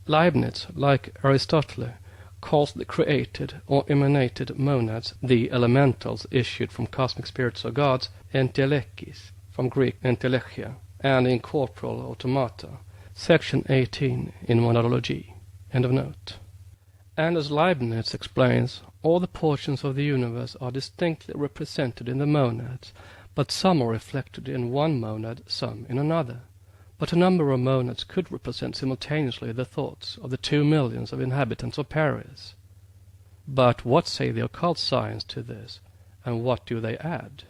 S2: Leibniz, like Aristotle, calls the created or emanated monads, the elementals issued from cosmic spirits or gods, entelechis, from Greek entelechia, and incorporeal automata. Section 18 in Monadology. End of note. And as Leibniz explains, all the portions of the universe are distinctly represented in the monads, but some are reflected in one monad, some in another. But a number of monads could represent simultaneously the thoughts of the 2 millions of inhabitants of Paris. But what say the occult science to this, and what do they add?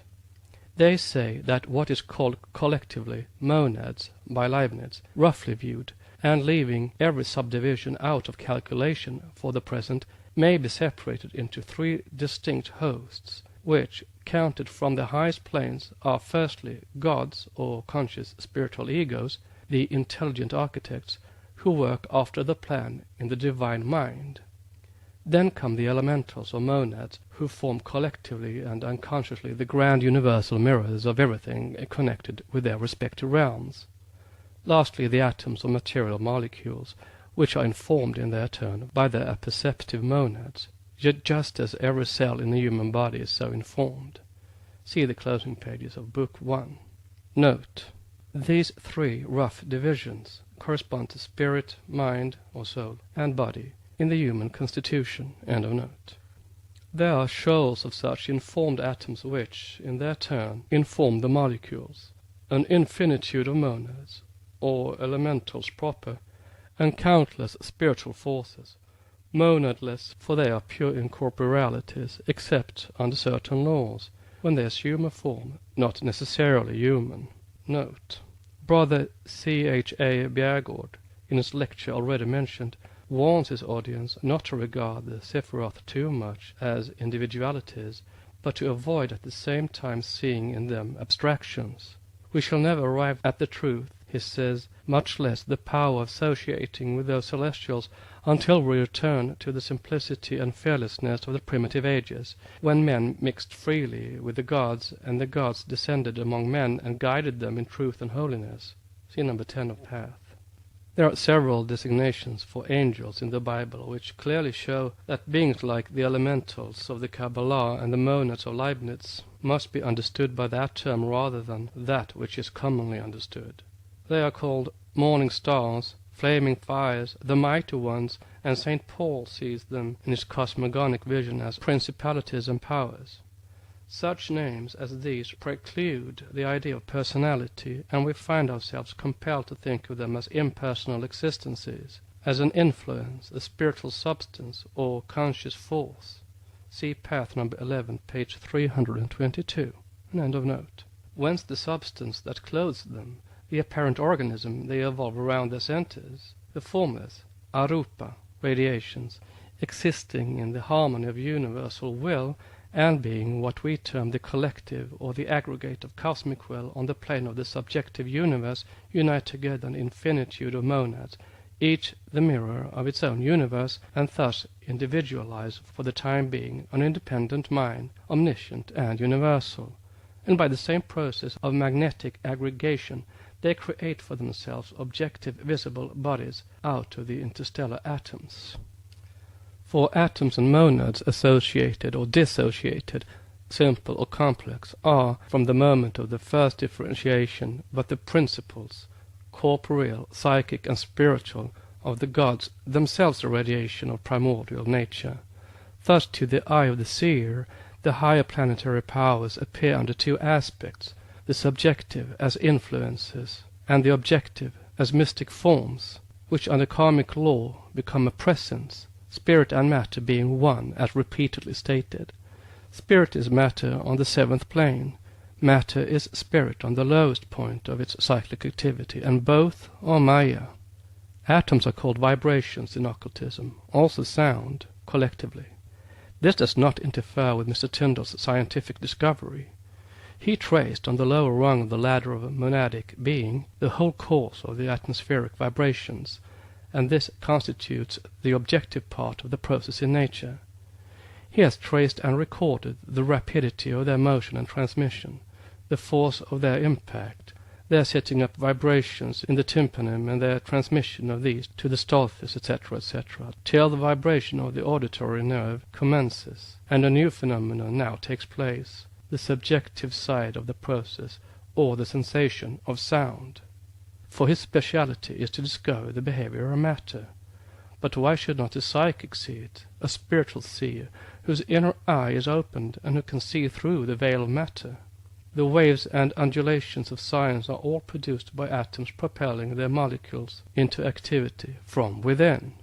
S2: They say that what is called collectively monads by Leibniz, roughly viewed, and leaving every subdivision out of calculation for the present, may be separated into 3 distinct hosts, which, counted from the highest planes, are firstly gods or conscious spiritual egos, the intelligent architects, who work after the plan in the divine mind. Then come the elementals or monads, who form collectively and unconsciously the grand universal mirrors of everything connected with their respective realms. Lastly, the atoms or material molecules, which are informed in their turn by their apperceptive monads, just as every cell in the human body is so informed. See the closing pages of Book 1. Note: these 3 rough divisions correspond to spirit, mind, or soul, and body in the human constitution. End of note. There are shoals of such informed atoms which, in their turn, inform the molecules, an infinitude of monads, or elementals proper, and countless spiritual forces, monadless, for they are pure incorporealities, except under certain laws, when they assume a form not necessarily human. Note: Brother C.H.A. Bjergård, in his lecture already mentioned, warns his audience not to regard the Sephiroth too much as individualities, but to avoid at the same time seeing in them abstractions. We shall never arrive at the truth he says, much less the power of associating with those celestials, until we return to the simplicity and fearlessness of the primitive ages, when men mixed freely with the gods, and the gods descended among men and guided them in truth and holiness. See number 10 of Path. There are several designations for angels in the Bible which clearly show that beings like the elementals of the Kabbalah and the monads of Leibniz must be understood by that term rather than that which is commonly understood. They are called morning stars, flaming fires, the mighty ones, and St. Paul sees them in his cosmogonic vision as principalities and powers. Such names as these preclude the idea of personality, and we find ourselves compelled to think of them as impersonal existences, as an influence, a spiritual substance, or conscious force. See Path number 11, page 322. An end of note. Whence the substance that clothes them, the apparent organism they evolve around their centers, the formless, arupa, radiations, existing in the harmony of universal will, and being what we term the collective or the aggregate of cosmic will on the plane of the subjective universe, unite together an infinitude of monads, each the mirror of its own universe, and thus individualize for the time being an independent mind, omniscient and universal. And by the same process of magnetic aggregation, they create for themselves objective visible bodies out of the interstellar atoms. For atoms and monads, associated or dissociated, simple or complex, are, from the moment of the first differentiation, but the principles, corporeal, psychic, and spiritual, of the gods, themselves a radiation of primordial nature. Thus, to the eye of the seer, the higher planetary powers appear under two aspects, the subjective as influences, and the objective as mystic forms, which under karmic law become a presence, spirit and matter being one, as repeatedly stated. Spirit is matter on the seventh plane. Matter is spirit on the lowest point of its cyclic activity, and both are Maya. Atoms are called vibrations in occultism, also sound, collectively. This does not interfere with Mr. Tyndall's scientific discovery. He traced on the lower rung of the ladder of monadic being the whole course of the atmospheric vibrations, and this constitutes the objective part of the process in nature. He has traced and recorded the rapidity of their motion and transmission, the force of their impact, their setting up vibrations in the tympanum and their transmission of these to the stolphus, etc., etc., till the vibration of the auditory nerve commences, and a new phenomenon now takes place, the subjective side of the process, or the sensation of sound. For his speciality is to discover the behavior of matter. But why should not a psychic see it, a spiritual seer, whose inner eye is opened and who can see through the veil of matter? The waves and undulations of science are all produced by atoms propelling their molecules into activity from within.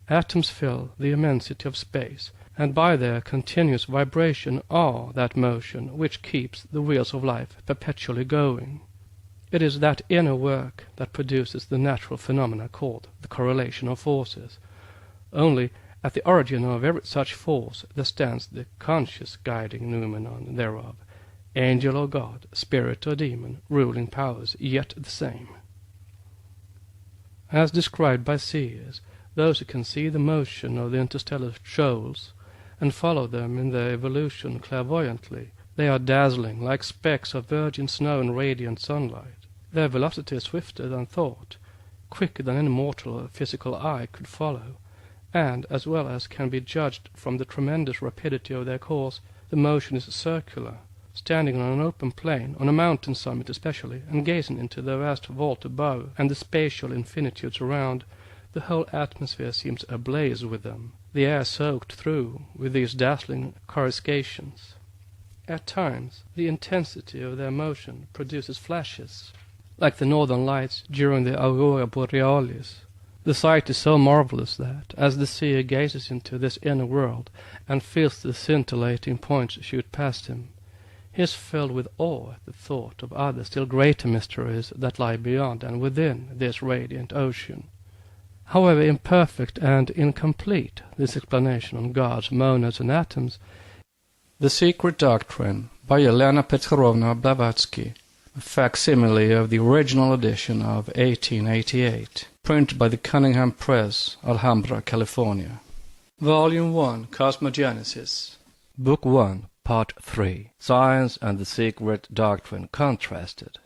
S2: Atoms fill the immensity of space, and by their continuous vibration are that motion which keeps the wheels of life perpetually going. It is that inner work that produces the natural phenomena called the correlation of forces. Only at the origin of every such force there stands the conscious guiding noumenon thereof, angel or god, spirit or demon, ruling powers, yet the same. As described by seers, those who can see the motion of the interstellar shoals and follow them in their evolution clairvoyantly, they are dazzling like specks of virgin snow in radiant sunlight. Their velocity is swifter than thought, quicker than any mortal physical eye could follow, and, as well as can be judged from the tremendous rapidity of their course, the motion is circular. Standing on an open plain, on a mountain summit especially, and gazing into the vast vault above and the spatial infinitudes around, the whole atmosphere seems ablaze with them, the air soaked through with these dazzling coruscations. At times, the intensity of their motion produces flashes, like the northern lights during the aurora borealis. The sight is so marvelous that, as the seer gazes into this inner world and feels the scintillating points shoot past him, he is filled with awe at the thought of other still greater mysteries that lie beyond and within this radiant ocean. However imperfect and incomplete this explanation on gods, monads, and atoms, The Secret Doctrine by Helena Petrovna Blavatsky,
S1: a facsimile of the original edition of 1888, printed by the Cunningham Press, Alhambra, California. Volume 1, Cosmogenesis. Book 1, Part 3, Science and the Secret Doctrine Contrasted.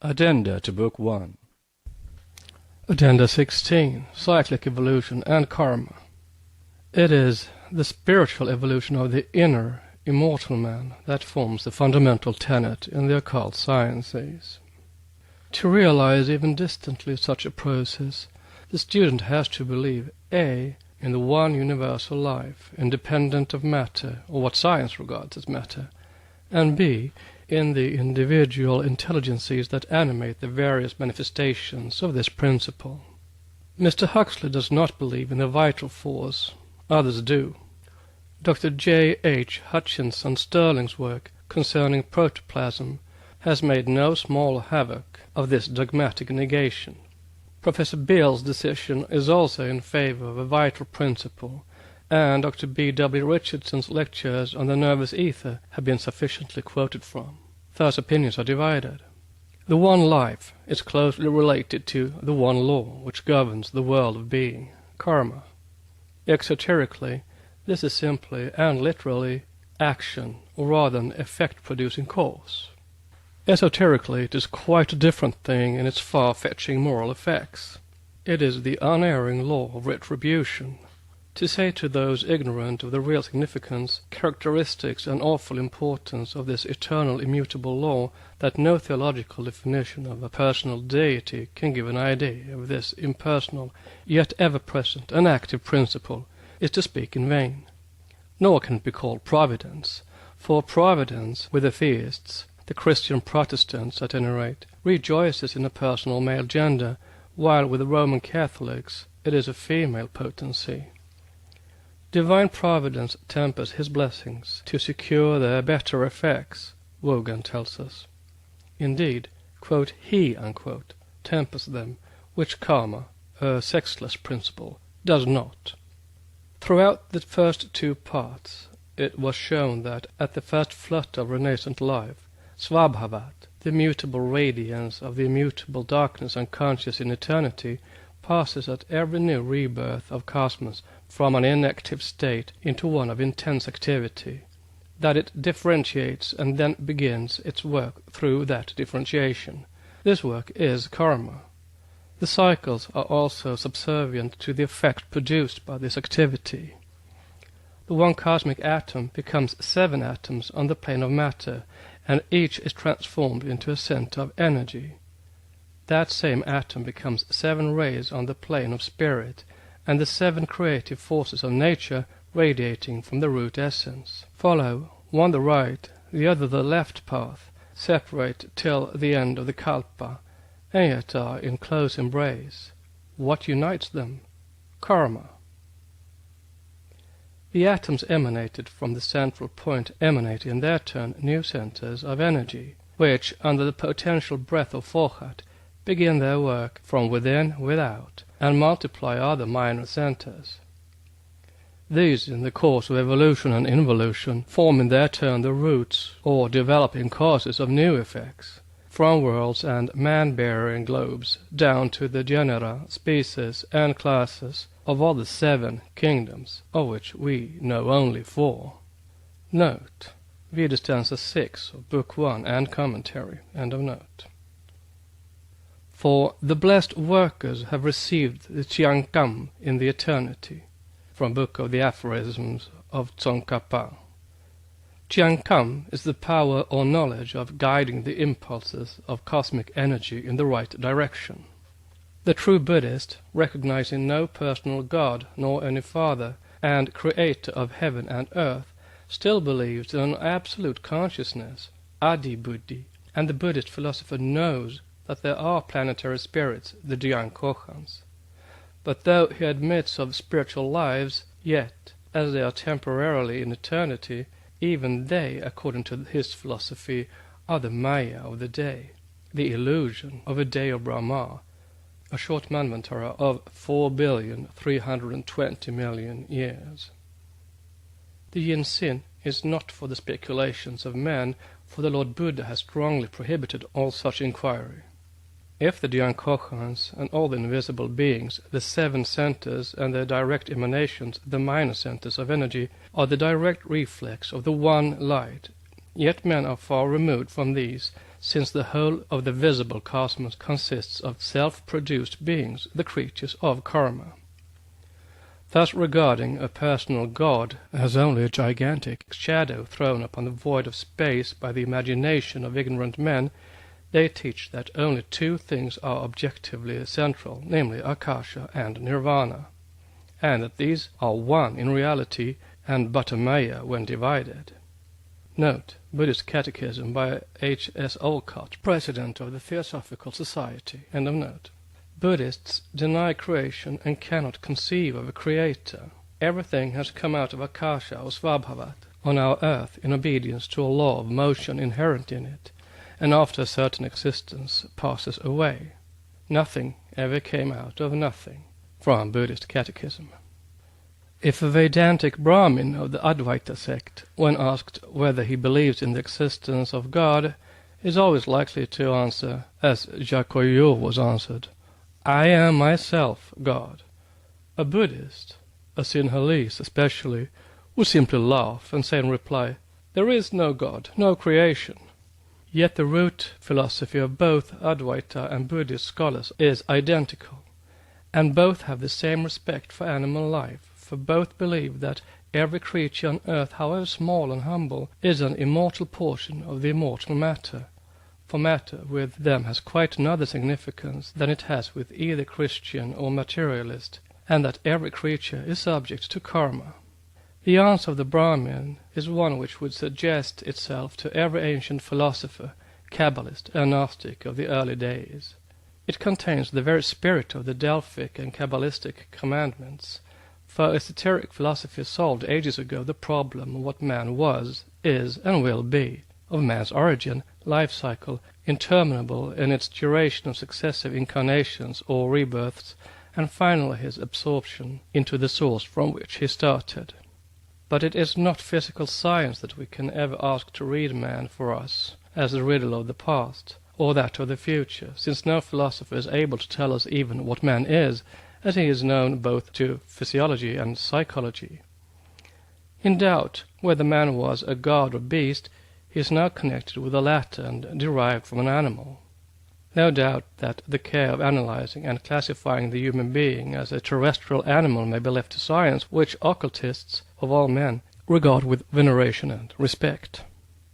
S1: Addenda to Book 1.
S2: Addenda 16, Cyclic Evolution and Karma. It is the spiritual evolution of the inner, immortal man that forms the fundamental tenet in the occult sciences. To realize even distantly such a process, the student has to believe A. in the one universal life, independent of matter, or what science regards as matter, and B. in the individual intelligences that animate the various manifestations of this principle. Mr. Huxley does not believe in the vital force. Others do. Dr. J. H. Hutchinson Sterling's work concerning protoplasm has made no small havoc of this dogmatic negation. Professor Beale's decision is also in favor of a vital principle, and Dr. B. W. Richardson's lectures on the nervous ether have been sufficiently quoted from. Thus opinions are divided. The one life is closely related to the one law which governs the world of being, karma. Exoterically, this is simply and literally action, or rather an effect-producing cause. Esoterically, it is quite a different thing in its far-fetching moral effects. It is the unerring law of retribution. To say to those ignorant of the real significance, characteristics, and awful importance of this eternal immutable law that no theological definition of a personal deity can give an idea of this impersonal, yet ever-present and active principle, is to speak in vain. Nor can it be called providence, for providence with the theists, the Christian Protestants at any rate, rejoices in a personal male gender, while with the Roman Catholics it is a female potency. Divine providence tempers his blessings to secure their better effects, Wogan tells us. Indeed, quote, he, unquote, tempers them, which karma, a sexless principle, does not. Throughout the first two parts, it was shown that at the first flutter of renascent life, Svabhavat, the mutable radiance of the immutable darkness unconscious in eternity, passes at every new rebirth of cosmos from an inactive state into one of intense activity, that it differentiates and then begins its work through that differentiation. This work is karma. The cycles are also subservient to the effect produced by this activity. The one cosmic atom becomes 7 atoms on the plane of matter, and each is transformed into a center of energy. That same atom becomes 7 rays on the plane of spirit, and the 7 creative forces of nature radiating from the root essence follow, one the right, the other the left path, separate till the end of the kalpa, and yet are in close embrace. What unites them? Karma. The atoms emanated from the central point emanate in their turn new centers of energy, which, under the potential breath of Forchat, begin their work from within, without, and multiply other minor centers. These, in the course of evolution and involution, form in their turn the roots or developing causes of new effects, from worlds and man-bearing globes down to the genera, species, and classes of all the 7 kingdoms, of which we know only 4. Note: Vide stanza 6 of Book 1 and Commentary. End of note. For the blessed workers have received the Tsongkham in the eternity, from Book of the Aphorisms of Tsongkhapa. Tsongkham is the power or knowledge of guiding the impulses of cosmic energy in the right direction. The true Buddhist, recognizing no personal God nor any Father, and creator of heaven and earth, still believes in an absolute consciousness, Adi Buddhi, and the Buddhist philosopher knows that there are planetary spirits, the Dhyan-Kohans. But though he admits of spiritual lives, yet, as they are temporarily in eternity, even they, according to his philosophy, are the Maya of the day, the illusion of a day of Brahma, a short manvantara of 4,320,000,000 years. The yin-sin is not for the speculations of men,
S1: for the Lord Buddha has strongly prohibited all such inquiry. If the Dhyana-Koshans and all the invisible beings, the seven centers and their direct emanations, the minor centers of energy, are the direct reflex of the one light, yet men are far removed from these, since the whole of the visible cosmos consists of self-produced beings, the creatures of karma. Thus regarding a personal God as only a gigantic shadow thrown upon the void of space by the imagination of ignorant men, they teach that only two things are objectively central, namely Akasha and Nirvana, and that these are one in reality and but a maya when divided. Note: Buddhist Catechism by H.S. Olcott, President of the Theosophical Society. End of note. Buddhists deny creation and cannot conceive of a creator. Everything has come out of Akasha or Svabhavat on our earth in obedience to a law of motion inherent in it, and after a certain existence passes away. Nothing ever came out of nothing. From Buddhist Catechism. If a Vedantic Brahmin of the Advaita sect, when asked whether he believes in the existence of God, is always likely to answer, as Jacques was answered, "I am myself God." A Buddhist, a Sinhalese especially, would simply laugh and say in reply, "There is no God, no creation." Yet the root philosophy of both Advaita and Buddhist scholars is identical, and both have the same respect for animal life, for both believe that every creature on earth, however small and humble, is an immortal portion of the immortal matter, for matter with them has quite another significance than it has with either Christian or materialist, and that every creature is subject to karma. The answer of the Brahmin is one which would suggest itself to every ancient philosopher, Kabbalist, and Gnostic of the early days. It contains the very spirit of the Delphic and Kabbalistic commandments, for esoteric philosophy solved ages ago the problem of what man was, is, and will be, of man's origin, life cycle, interminable in its duration of successive incarnations or rebirths, and finally his absorption into the source from which he started. But it is not physical science that we can ever ask to read man for us as the riddle of the past, or that of the future, since no philosopher is able to tell us even what man is, as he is known both to physiology and psychology. In doubt whether man was a god or beast, he is now connected with the latter and derived from an animal. No doubt that the care of analyzing and classifying the human being as a terrestrial animal may be left to science, which occultists, of all men, regard with veneration and respect.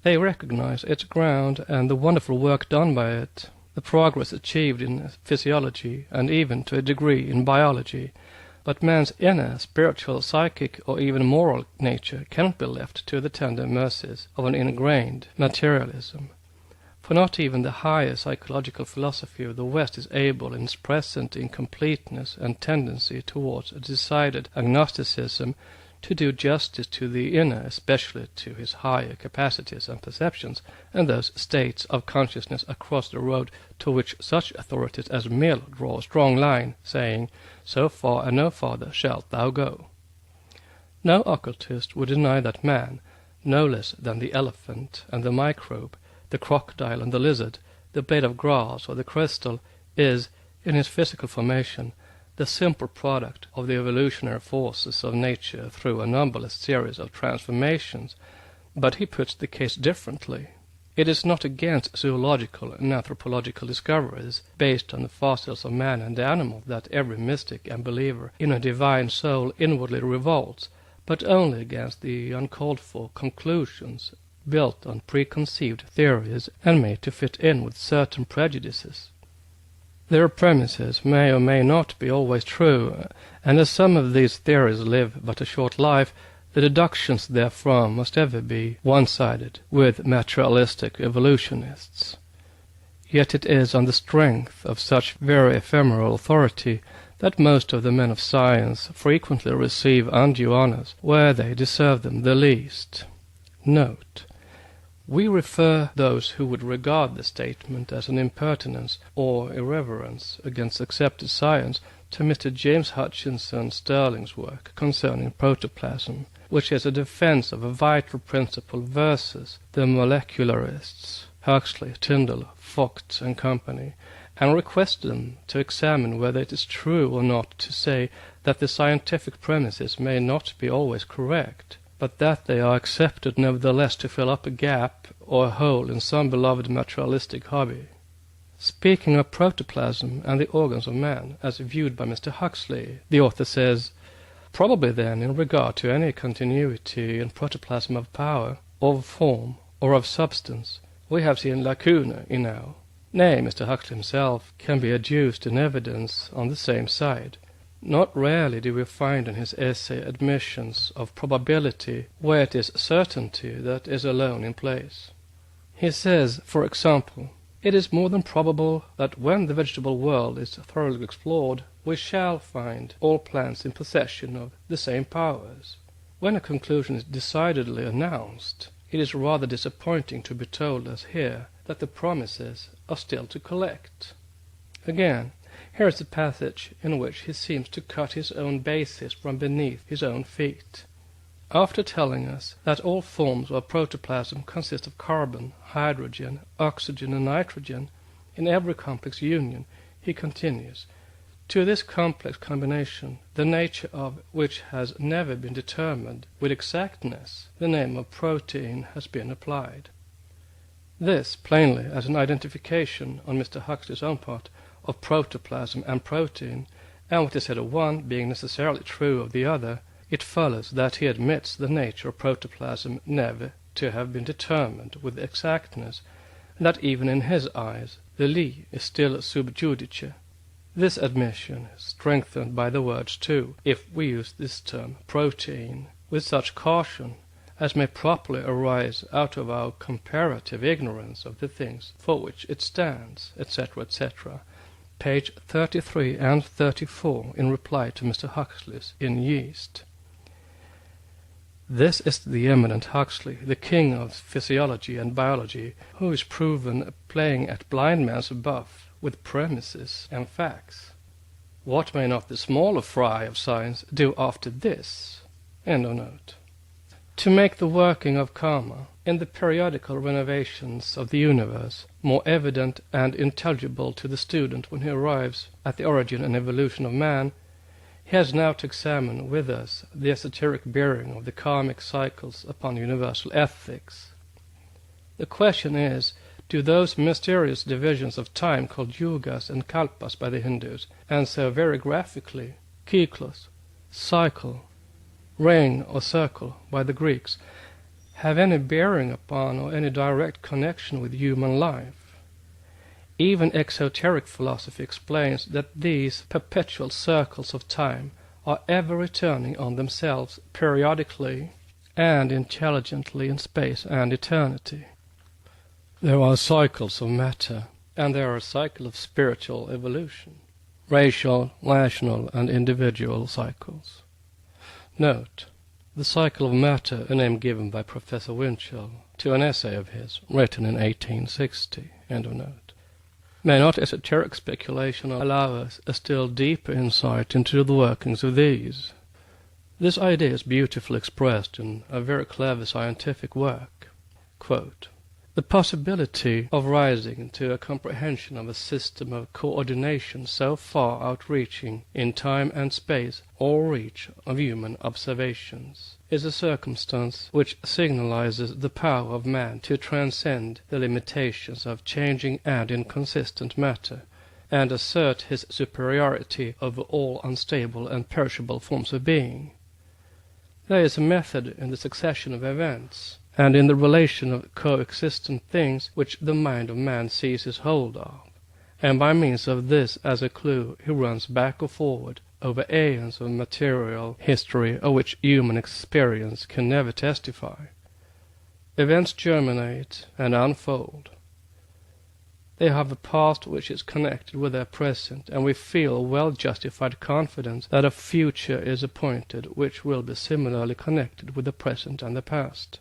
S1: They recognize its ground and the wonderful work done by it, the progress achieved in physiology, and even to a degree in biology, but man's inner, spiritual, psychic, or even moral nature cannot be left to the tender mercies of an ingrained materialism. For not even the higher psychological philosophy of the West is able in its present incompleteness and tendency towards a decided agnosticism to do justice to the inner, especially to his higher capacities and perceptions, and those states of consciousness across the road to which such authorities as Mill draw a strong line, saying, "So far and no farther shalt thou go." No occultist would deny that man, no less than the elephant and the microbe, the crocodile and the lizard, the blade of grass or the crystal, is, in his physical formation, the simple product of the evolutionary forces of nature through a numberless series of transformations, but he puts the case differently. It is not against zoological and anthropological discoveries based on the fossils of man and animal that every mystic and believer in a divine soul inwardly revolts, but only against the uncalled-for conclusions built on preconceived theories and made to fit in with certain prejudices. Their premises may or may not be always true, and as some of these theories live but a short life, the deductions therefrom must ever be one-sided with materialistic evolutionists. Yet it is on the strength of such very ephemeral authority that most of the men of science frequently receive undue honors where they deserve them the least. Note: we refer those who would regard the statement as an impertinence or irreverence against accepted science to Mr. James Hutchinson Sterling's work concerning protoplasm, which is a defense of a vital principle versus the molecularists, Huxley, Tyndall, Vogt and company, and requested them to examine whether it is true or not to say that the scientific premises may not be always correct, but that they are accepted nevertheless to fill up a gap or a hole in some beloved materialistic hobby. Speaking of protoplasm and the organs of man as viewed by Mr. Huxley, the author says, "Probably then, in regard to any continuity in protoplasm of power, of form, or of substance, we have seen lacuna enow. Nay, Mr. Huxley himself can be adduced in evidence on the same side. Not rarely do we find in his essay admissions of probability where it is certainty that is alone in place. He says, for example, it is more than probable that when the vegetable world is thoroughly explored, we shall find all plants in possession of the same powers. When a conclusion is decidedly announced, it is rather disappointing to be told, as here, that the promises are still to collect." Again, here is a passage in which he seems to cut his own basis from beneath his own feet. After telling us that all forms of protoplasm consist of carbon, hydrogen, oxygen and nitrogen in every complex union, he continues, "To this complex combination, the nature of which has never been determined with exactness, the name of protein has been applied." This, plainly, as an identification on Mr. Huxley's own part of protoplasm and protein, and what is said of one being necessarily true of the other, it follows that he admits the nature of protoplasm never to have been determined with exactness, and that even in his eyes the li is still sub judice. This admission is strengthened by the words too, if we use this term protein with such caution as may properly arise out of our comparative ignorance of the things for which it stands, etc., etc., page 33 and 34 in reply to Mr. Huxley's In Yeast. This is the eminent Huxley, the king of physiology and biology, who is proven playing at blind man's buff with premises and facts. What may not the smaller fry of science do after this? End of note. To make the working of karma in the periodical renovations of the universe more evident and intelligible to the student when he arrives at the origin and evolution of man, he has now to examine with us the esoteric bearing of the karmic cycles upon universal ethics. The question is, do those mysterious divisions of time called yugas and kalpas by the Hindus, and so very graphically kyklos, cycle, ring or circle by the Greeks, have any bearing upon or any direct connection with human life? Even exoteric philosophy explains that these perpetual circles of time are ever returning on themselves periodically and intelligently in space and eternity. There are cycles of matter, and there are a cycle of spiritual evolution, racial, national, and individual cycles. Note, the cycle of matter, a name given by Professor Winchell to an essay of his, written in 1860, end of note. May not esoteric speculation allow us a still deeper insight into the workings of these? This idea is beautifully expressed in a very clever scientific work. Quote, "The possibility of rising to a comprehension of a system of coordination so far outreaching in time and space all reach of human observations is a circumstance which signalizes the power of man to transcend the limitations of changing and inconsistent matter, and assert his superiority over all unstable and perishable forms of being. There is a method in the succession of events, and in the relation of coexistent things which the mind of man seizes hold of, and by means of this as a clue he runs back or forward over aeons of material history of which human experience can never testify. Events germinate and unfold. They have a past which is connected with their present, and we feel well-justified confidence that a future is appointed which will be similarly connected with the present and the past.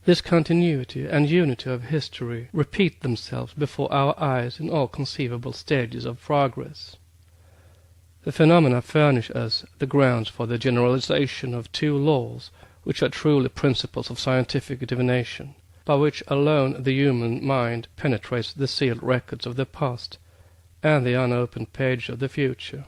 S1: This continuity and unity of history repeat themselves before our eyes in all conceivable stages of progress. The phenomena furnish us the grounds for the generalization of two laws which are truly principles of scientific divination, by which alone the human mind penetrates the sealed records of the past and the unopened page of the future.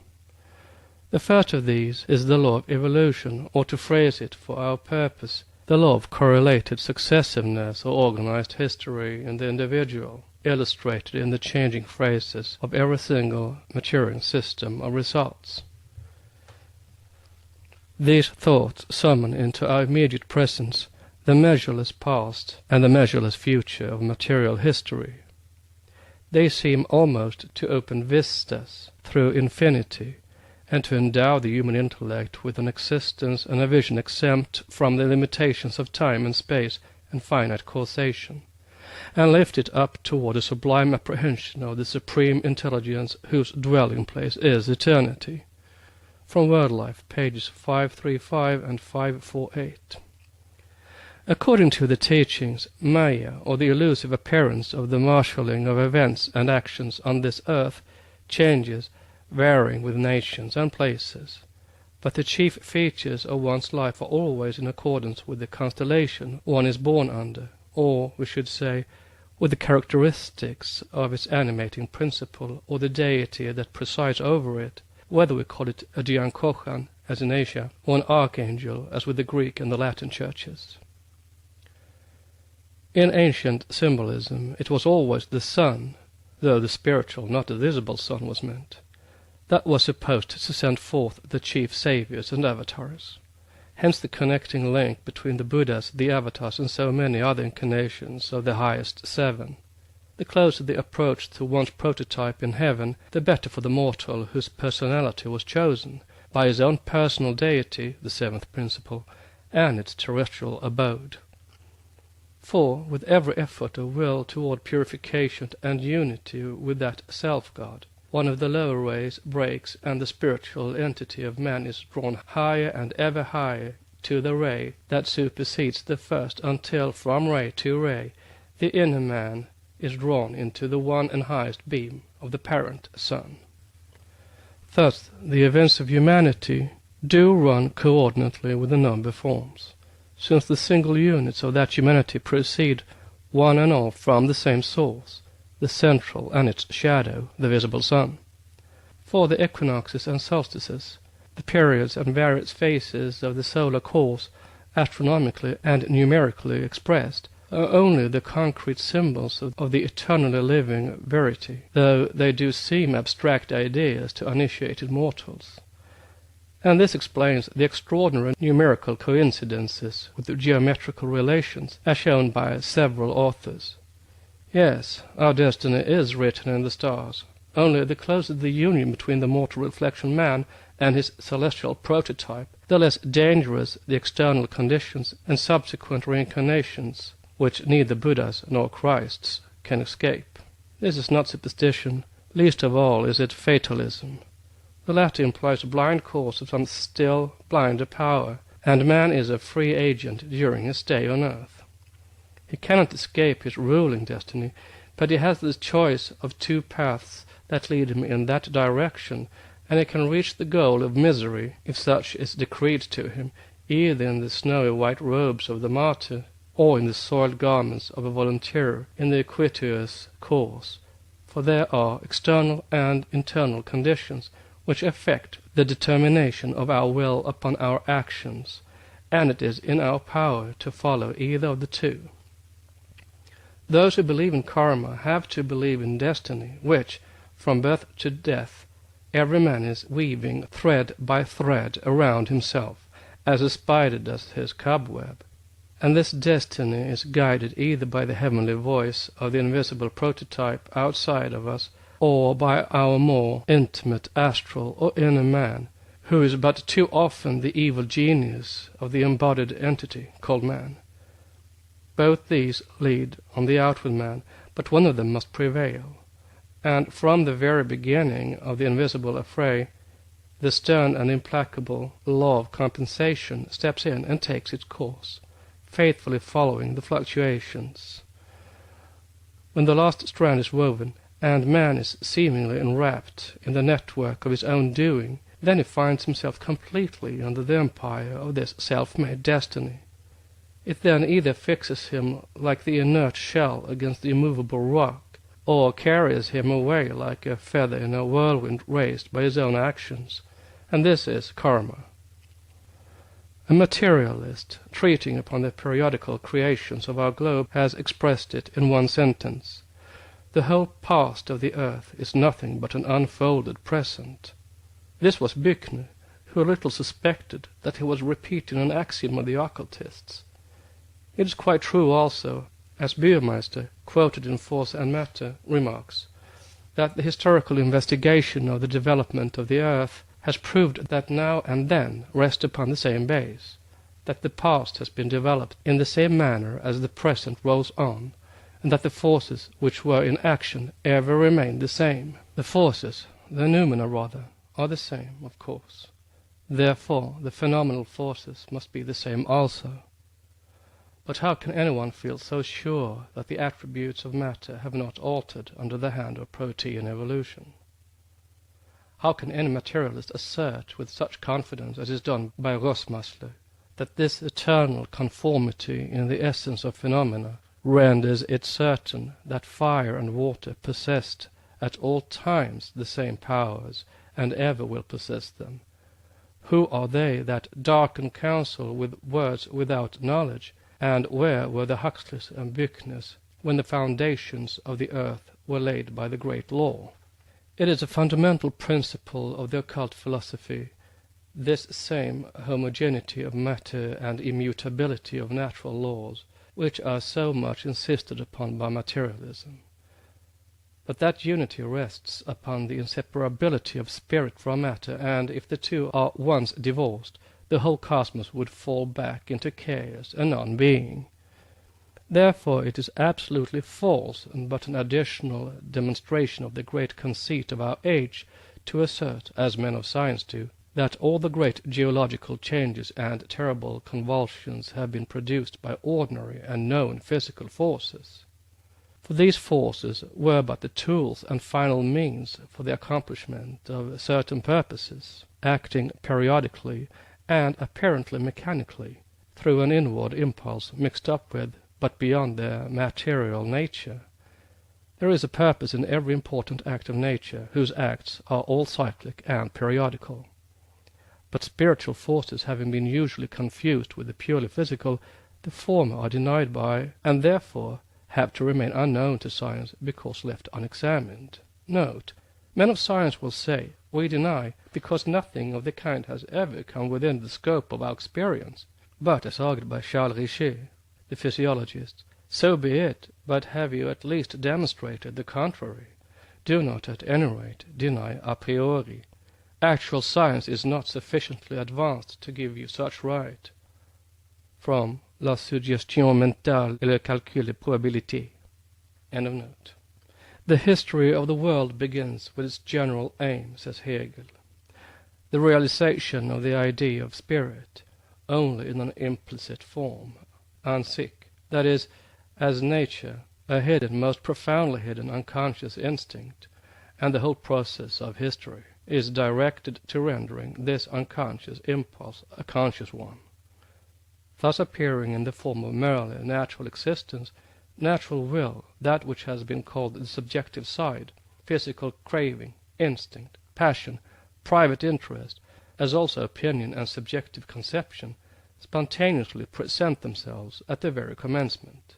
S1: The first of these is the law of evolution, or to phrase it for our purpose, the law of correlated successiveness or organized history in the individual, illustrated in the changing phases of every single maturing system of results. These thoughts summon into our immediate presence the measureless past and the measureless future of material history. They seem almost to open vistas through infinity, and to endow the human intellect with an existence and a vision exempt from the limitations of time and space and finite causation, and lift it up toward a sublime apprehension of the supreme intelligence whose dwelling place is eternity. From Word Life, pages 535 and 548. According to the teachings, Maya, or the elusive appearance of the marshalling of events and actions on this earth, changes, varying with nations and places, but the chief features of one's life are always in accordance with the constellation one is born under, or, we should say, with the characteristics of its animating principle, or the deity that presides over it, whether we call it a Diankochan, as in Asia, or an archangel, as with the Greek and the Latin churches. In ancient symbolism it was always the sun, though the spiritual, not the visible sun, was meant, that was supposed to send forth the chief saviors and avatars. Hence the connecting link between the Buddhas, the avatars, and so many other incarnations of the highest seven. The closer the approach to one's prototype in heaven, the better for the mortal whose personality was chosen by his own personal deity, the seventh principle, and its terrestrial abode. For, with every effort of will toward purification and unity with that self-God, one of the lower rays breaks, and the spiritual entity of man is drawn higher and ever higher to the ray that supersedes the first, until from ray to ray the inner man is drawn into the one and highest beam of the parent sun. Thus the events of humanity do run coordinately with the number forms, since the single units of that humanity proceed one and all from the same source, the central and its shadow, the visible sun. For the equinoxes and solstices, the periods and various phases of the solar course, astronomically and numerically expressed, are only the concrete symbols of the eternally living verity, though they do seem abstract ideas to uninitiated mortals. And this explains the extraordinary numerical coincidences with the geometrical relations, as shown by several authors. Yes, our destiny is written in the stars, only the closer the union between the mortal reflection man and his celestial prototype, the less dangerous the external conditions and subsequent reincarnations, which neither Buddhas nor Christs can escape. This is not superstition, least of all is it fatalism. The latter implies a blind course of some still blinder power, and man is a free agent during his stay on earth. He cannot escape his ruling destiny, but he has the choice of two paths that lead him in that direction, and he can reach the goal of misery, if such is decreed to him, either in the snowy white robes of the martyr, or in the soiled garments of a volunteer in the equitous cause, for there are external and internal conditions which affect the determination of our will upon our actions, and it is in our power to follow either of the two. Those who believe in karma have to believe in destiny, which, from birth to death, every man is weaving thread by thread around himself, as a spider does his cobweb. And this destiny is guided either by the heavenly voice of the invisible prototype outside of us, or by our more intimate astral or inner man, who is but too often the evil genius of the embodied entity called man. Both these lead on the outward man, but one of them must prevail. And from the very beginning of the invisible affray, the stern and implacable law of compensation steps in and takes its course, faithfully following the fluctuations. When the last strand is woven, and man is seemingly enwrapped in the network of his own doing, then he finds himself completely under the empire of this self-made destiny. It then either fixes him like the inert shell against the immovable rock, or carries him away like a feather in a whirlwind raised by his own actions, and this is karma. A materialist, treating upon the periodical creations of our globe, has expressed it in one sentence: the whole past of the earth is nothing but an unfolded present. This was Büchner, who little suspected that he was repeating an axiom of the occultists. It is quite true also, as Bührmeister, quoted in Force and Matter, remarks, that the historical investigation of the development of the earth has proved that now and then rest upon the same base, that the past has been developed in the same manner as the present rolls on, and that the forces which were in action ever remain the same. The forces, the noumena rather, are the same, of course. Therefore the phenomenal forces must be the same also. But how can anyone feel so sure that the attributes of matter have not altered under the hand of protean evolution? How can any materialist assert with such confidence as is done by Rossmasler that this eternal conformity in the essence of phenomena renders it certain that fire and water possessed at all times the same powers, and ever will possess them? Who are they that darken counsel with words without knowledge? And where were the Huxleys and Büchners when the foundations of the earth were laid by the great law? It is a fundamental principle of the occult philosophy, this same homogeneity of matter and immutability of natural laws, which are so much insisted upon by materialism. But that unity rests upon the inseparability of spirit from matter, and if the two are once divorced, the whole cosmos would fall back into chaos and non-being. Therefore it is absolutely false, and but an additional demonstration of the great conceit of our age, to assert, as men of science do, that all the great geological changes and terrible convulsions have been produced by ordinary and known physical forces. For these forces were but the tools and final means for the accomplishment of certain purposes, acting periodically and apparently mechanically, through an inward impulse mixed up with, but beyond their material nature. There is a purpose in every important act of nature, whose acts are all cyclic and periodical. But spiritual forces having been usually confused with the purely physical, the former are denied by, and therefore have to remain unknown to science because left unexamined. Note: men of science will say, we deny, because nothing of the kind has ever come within the scope of our experience. But, as argued by Charles Richer, the physiologist, so be it, but have you at least demonstrated the contrary? Do not at any rate deny a priori. Actual science is not sufficiently advanced to give you such right. From La suggestion mentale et le calcul de probabilité. End of note. The history of the world begins with its general aim, says Hegel, the realization of the idea of spirit, only in an implicit form, an sich, that is, as nature, a hidden, most profoundly hidden unconscious instinct, and the whole process of history is directed to rendering this unconscious impulse a conscious one. Thus appearing in the form of merely natural existence, natural will, that which has been called the subjective side, physical craving, instinct, passion, private interest, as also opinion and subjective conception, spontaneously present themselves at the very commencement.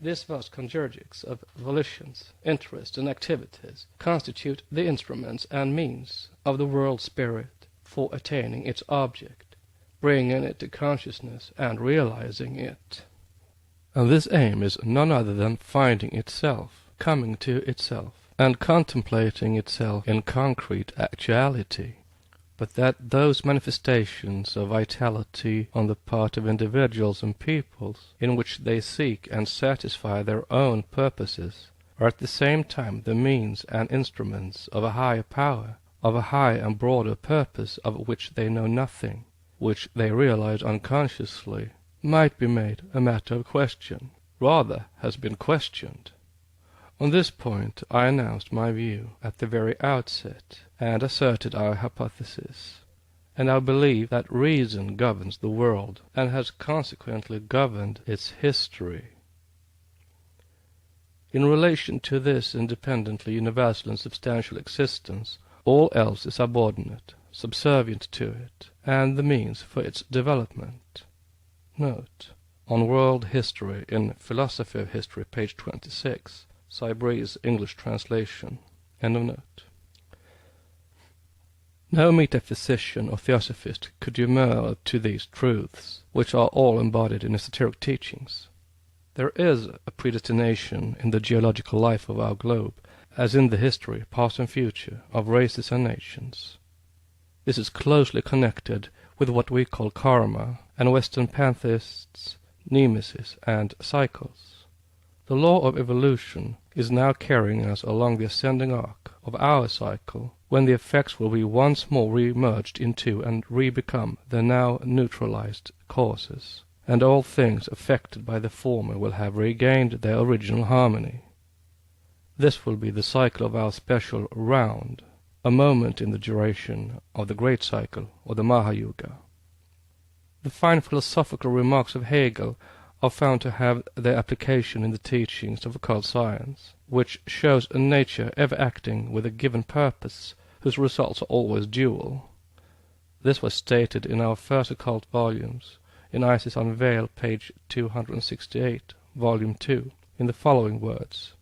S1: This vast convergence of volitions, interests, and activities constitute the instruments and means of the world spirit for attaining its object, bringing it to consciousness and realizing it. And this aim is none other than finding itself, coming to itself, and contemplating itself in concrete actuality. But that those manifestations of vitality on the part of individuals and peoples, in which they seek and satisfy their own purposes, are at the same time the means and instruments of a higher power, of a high and broader purpose of which they know nothing, which they realize unconsciously, might be made a matter of question, rather has been questioned. On this point I announced my view at the very outset, and asserted our hypothesis, and I believe that reason governs the world, and has consequently governed its history. In relation to this independently universal and substantial existence, all else is subordinate, subservient to it, and the means for its development. Note: on World History in Philosophy of History, page 26, Cybre's English translation. End of note. No metaphysician or theosophist could demur to these truths, which are all embodied in esoteric teachings. There is a predestination in the geological life of our globe, as in the history, past and future, of races and nations. This is closely connected with what we call karma, and Western pantheists' nemesis and cycles. The law of evolution is now carrying us along the ascending arc of our cycle, when the effects will be once more re-merged into and re-become the now neutralized causes, and all things affected by the former will have regained their original harmony. This will be the cycle of our special round, a moment in the duration of the great cycle, or the Mahayuga. The fine philosophical remarks of Hegel are found to have their application in the teachings of occult science, which shows a nature ever acting with a given purpose, whose results are always dual. This was stated in our first occult volumes, in Isis Unveiled, page 268, volume 2, in the following words: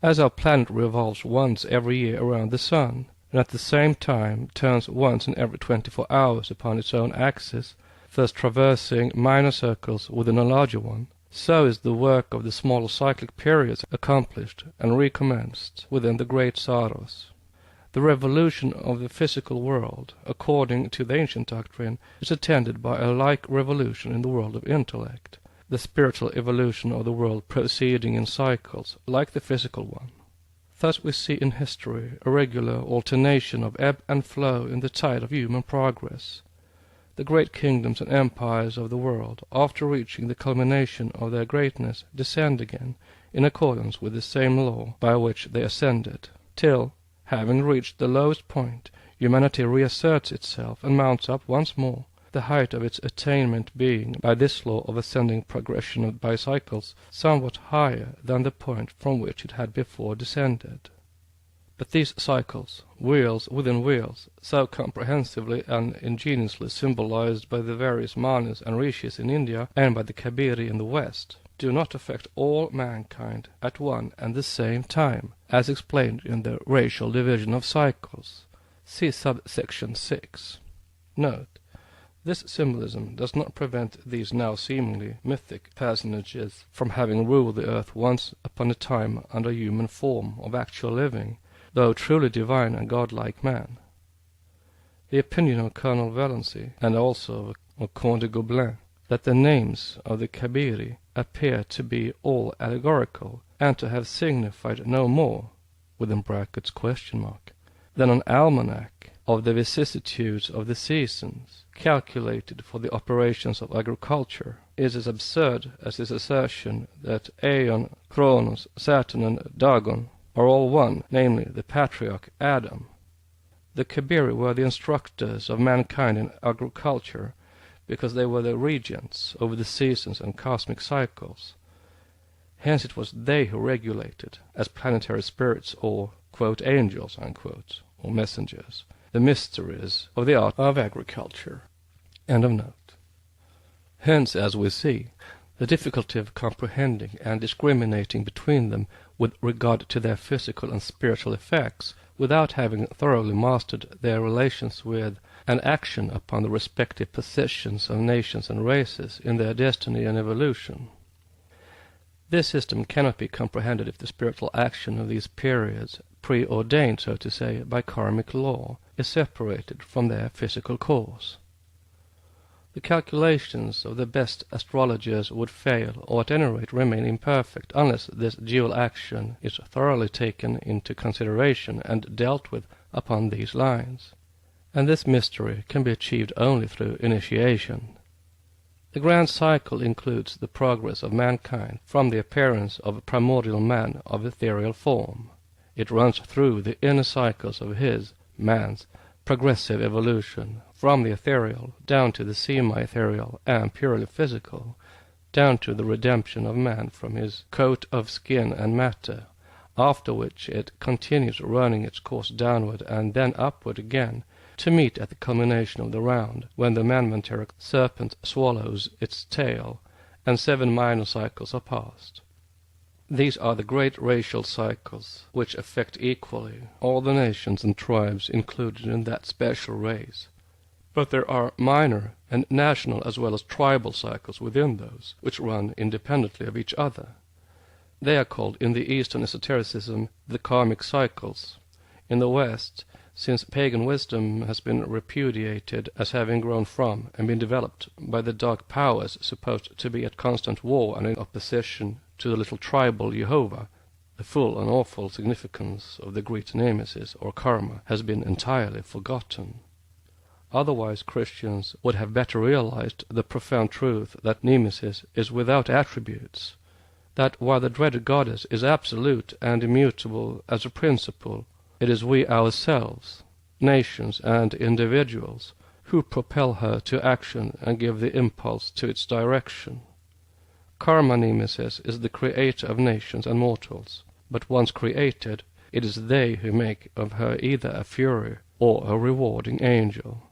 S1: as our planet revolves once every year around the sun, and at the same time turns once in every 24 hours upon its own axis, thus traversing minor circles within a larger one, so is the work of the smaller cyclic periods accomplished and recommenced within the great Saros. The revolution of the physical world, according to the ancient doctrine, is attended by a like revolution in the world of intellect, the spiritual evolution of the world proceeding in cycles, like the physical one. Thus we see in history a regular alternation of ebb and flow in the tide of human progress. The great kingdoms and empires of the world, after reaching the culmination of their greatness, descend again, in accordance with the same law by which they ascended, till, having reached the lowest point, humanity reasserts itself and mounts up once more, the height of its attainment being, by this law of ascending progression of bicycles, somewhat higher than the point from which it had before descended. But these cycles, wheels within wheels, so comprehensively and ingeniously symbolized by the various manas and rishis in India and by the Kabiri in the West, do not affect all mankind at one and the same time, as explained in the racial division of cycles. See subsection 6. Note: this symbolism does not prevent these now seemingly mythic personages from having ruled the earth once upon a time under human form of actual living, though truly divine and godlike man. The opinion of Colonel Valency, and also of Comte de Gobelin, that the names of the Kabiri appear to be all allegorical, and to have signified no more (within brackets question mark) than an almanac of the vicissitudes of the seasons, calculated for the operations of agriculture, is as absurd as his assertion that Aeon, Kronos, Saturn, and Dagon are all one, namely the patriarch Adam. The Kabiri were the instructors of mankind in agriculture, because they were the regents over the seasons and cosmic cycles. Hence it was they who regulated, as planetary spirits or, quote, angels, unquote, or messengers, the mysteries of the art of agriculture. End of note. Hence, as we see, the difficulty of comprehending and discriminating between them with regard to their physical and spiritual effects, without having thoroughly mastered their relations with and action upon the respective positions of nations and races in their destiny and evolution. This system cannot be comprehended if the spiritual action of these periods, preordained, so to say, by karmic law, is separated from their physical cause. The calculations of the best astrologers would fail, or at any rate remain imperfect, unless this dual action is thoroughly taken into consideration and dealt with upon these lines. And this mystery can be achieved only through initiation.
S2: The grand cycle includes the progress of mankind from the appearance of a primordial man of ethereal form. It runs through the inner cycles of man's, progressive evolution, from the ethereal down to the semi-ethereal and purely physical, down to the redemption of man from his coat of skin and matter, after which it continues running its course downward and then upward again, to meet at the culmination of the round, when the manvanteric serpent swallows its tail, and 7 minor cycles are passed. These are the great racial cycles, which affect equally all the nations and tribes included in that special race. But there are minor and national as well as tribal cycles within those, which run independently of each other. They are called in the Eastern esotericism the karmic cycles. In the West, since pagan wisdom has been repudiated as having grown from and been developed by the dark powers supposed to be at constant war and in opposition to the little tribal Jehovah, the full and awful significance of the Greek nemesis or karma has been entirely forgotten. Otherwise Christians would have better realized the profound truth that nemesis is without attributes, that while the dreaded goddess is absolute and immutable as a principle, it is we ourselves, nations and individuals, who propel her to action and give the impulse to its direction. Karma nemesis is the creator of nations and mortals, but once created, it is they who make of her either a fury or a rewarding angel.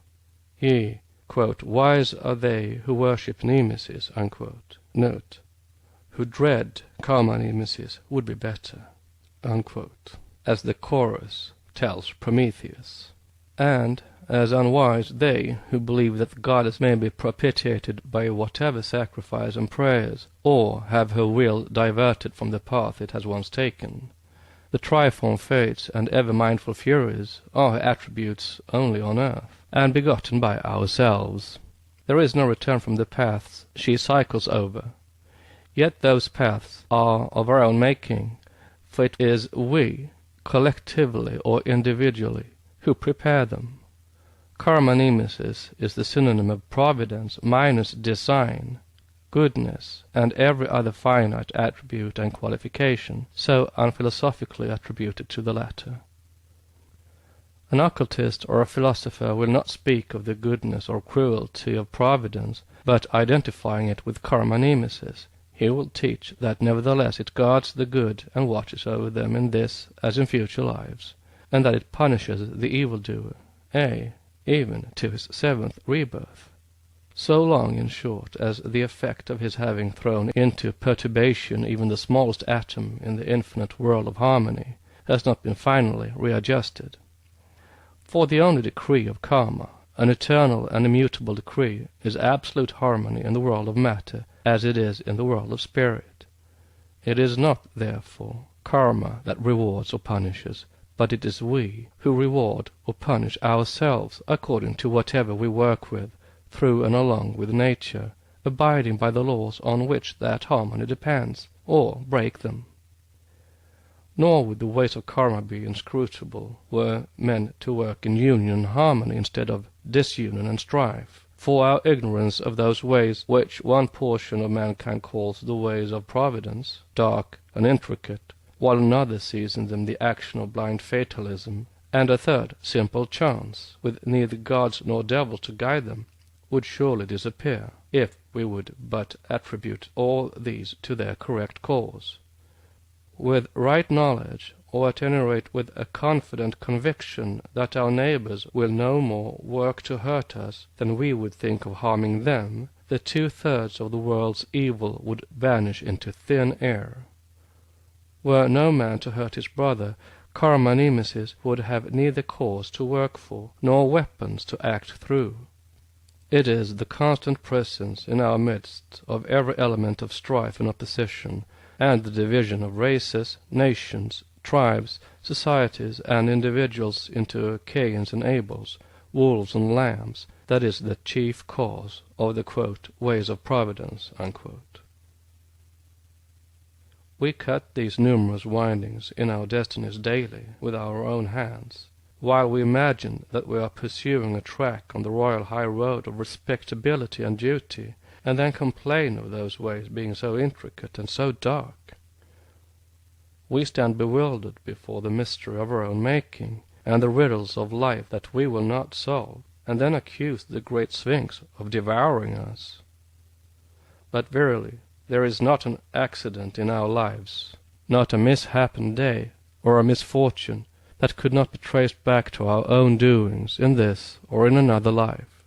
S2: Ye, quote, wise are they who worship nemesis, unquote. Note, who dread karma nemesis would be better, unquote, as the chorus tells Prometheus. And as unwise they who believe that the goddess may be propitiated by whatever sacrifice and prayers, or have her will diverted from the path it has once taken. The triform fates and ever-mindful furies are her attributes only on earth, and begotten by ourselves. There is no return from the paths she cycles over. Yet those paths are of our own making, for it is we, collectively or individually, who prepare them. Karma nemesis is the synonym of providence minus design, goodness, and every other finite attribute and qualification, so unphilosophically attributed to the latter. An occultist or a philosopher will not speak of the goodness or cruelty of providence, but identifying it with karma nemesis, he will teach that nevertheless it guards the good and watches over them in this as in future lives, and that it punishes the evildoer, even to his 7th rebirth. So long, in short, as the effect of his having thrown into perturbation even the smallest atom in the infinite world of harmony has not been finally readjusted. For the only decree of karma, an eternal and immutable decree, is absolute harmony in the world of matter as it is in the world of spirit. It is not, therefore, karma that rewards or punishes, but it is we who reward or punish ourselves according to whatever we work with, through and along with nature, abiding by the laws on which that harmony depends, or break them. Nor would the ways of karma be inscrutable were men to work in union and harmony instead of disunion and strife. For our ignorance of those ways which one portion of mankind calls the ways of providence, dark and intricate, while another sees in them the action of blind fatalism, and a third simple chance, with neither gods nor devil to guide them, would surely disappear, if we would but attribute all these to their correct cause. With right knowledge, or at any rate with a confident conviction that our neighbors will no more work to hurt us than we would think of harming them, the 2/3 of the world's evil would vanish into thin air. Were no man to hurt his brother, karma nemesis would have neither cause to work for, nor weapons to act through. It is the constant presence in our midst of every element of strife and opposition, and the division of races, nations, tribes, societies, and individuals into Cains and Abels, wolves and lambs, that is the chief cause of the, quote, ways of providence, unquote. We cut these numerous windings in our destinies daily with our own hands, while we imagine that we are pursuing a track on the royal high road of respectability and duty, and then complain of those ways being so intricate and so dark. We stand bewildered before the mystery of our own making, and the riddles of life that we will not solve, and then accuse the great Sphinx of devouring us. But verily, there is not an accident in our lives, not a mishappened day, or a misfortune, that could not be traced back to our own doings in this or in another life.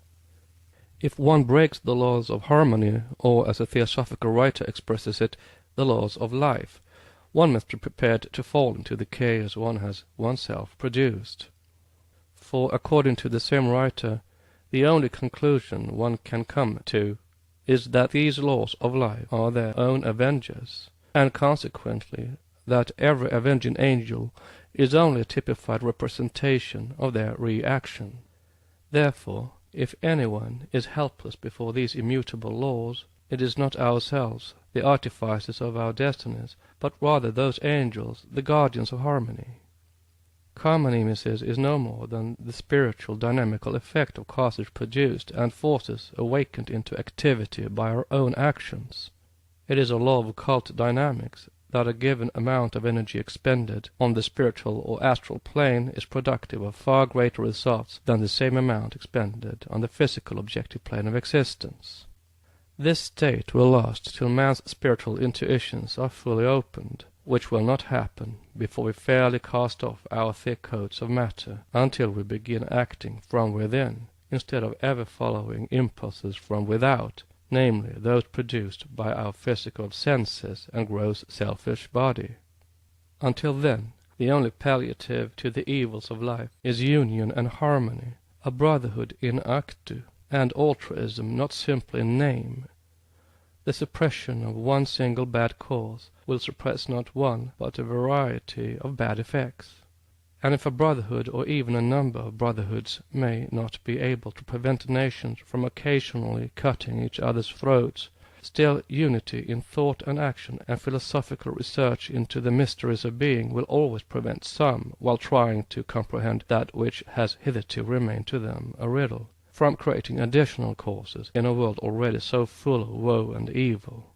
S2: If one breaks the laws of harmony, or as a theosophical writer expresses it, the laws of life, one must be prepared to fall into the chaos one has oneself produced. For, according to the same writer, the only conclusion one can come to is that these laws of life are their own avengers, and consequently that every avenging angel is only a typified representation of their reaction. Therefore, if anyone is helpless before these immutable laws, it is not ourselves, the artificers of our destinies, but rather those angels, the guardians of harmony. Karma nemesis is no more than the spiritual dynamical effect of causes produced and forces awakened into activity by our own actions. It is a law of occult dynamics that a given amount of energy expended on the spiritual or astral plane is productive of far greater results than the same amount expended on the physical objective plane of existence. This state will last till man's spiritual intuitions are fully opened, which will not happen before we fairly cast off our thick coats of matter, until we begin acting from within, instead of ever following impulses from without, namely those produced by our physical senses and gross selfish body. Until then, the only palliative to the evils of life is union and harmony, a brotherhood in actu, and altruism not simply in name. The suppression of one single bad cause will suppress not one, but a variety of bad effects. And if a brotherhood, or even a number of brotherhoods, may not be able to prevent nations from occasionally cutting each other's throats, still unity in thought and action and philosophical research into the mysteries of being will always prevent some, while trying to comprehend that which has hitherto remained to them a riddle, from creating additional causes in a world already so full of woe and evil.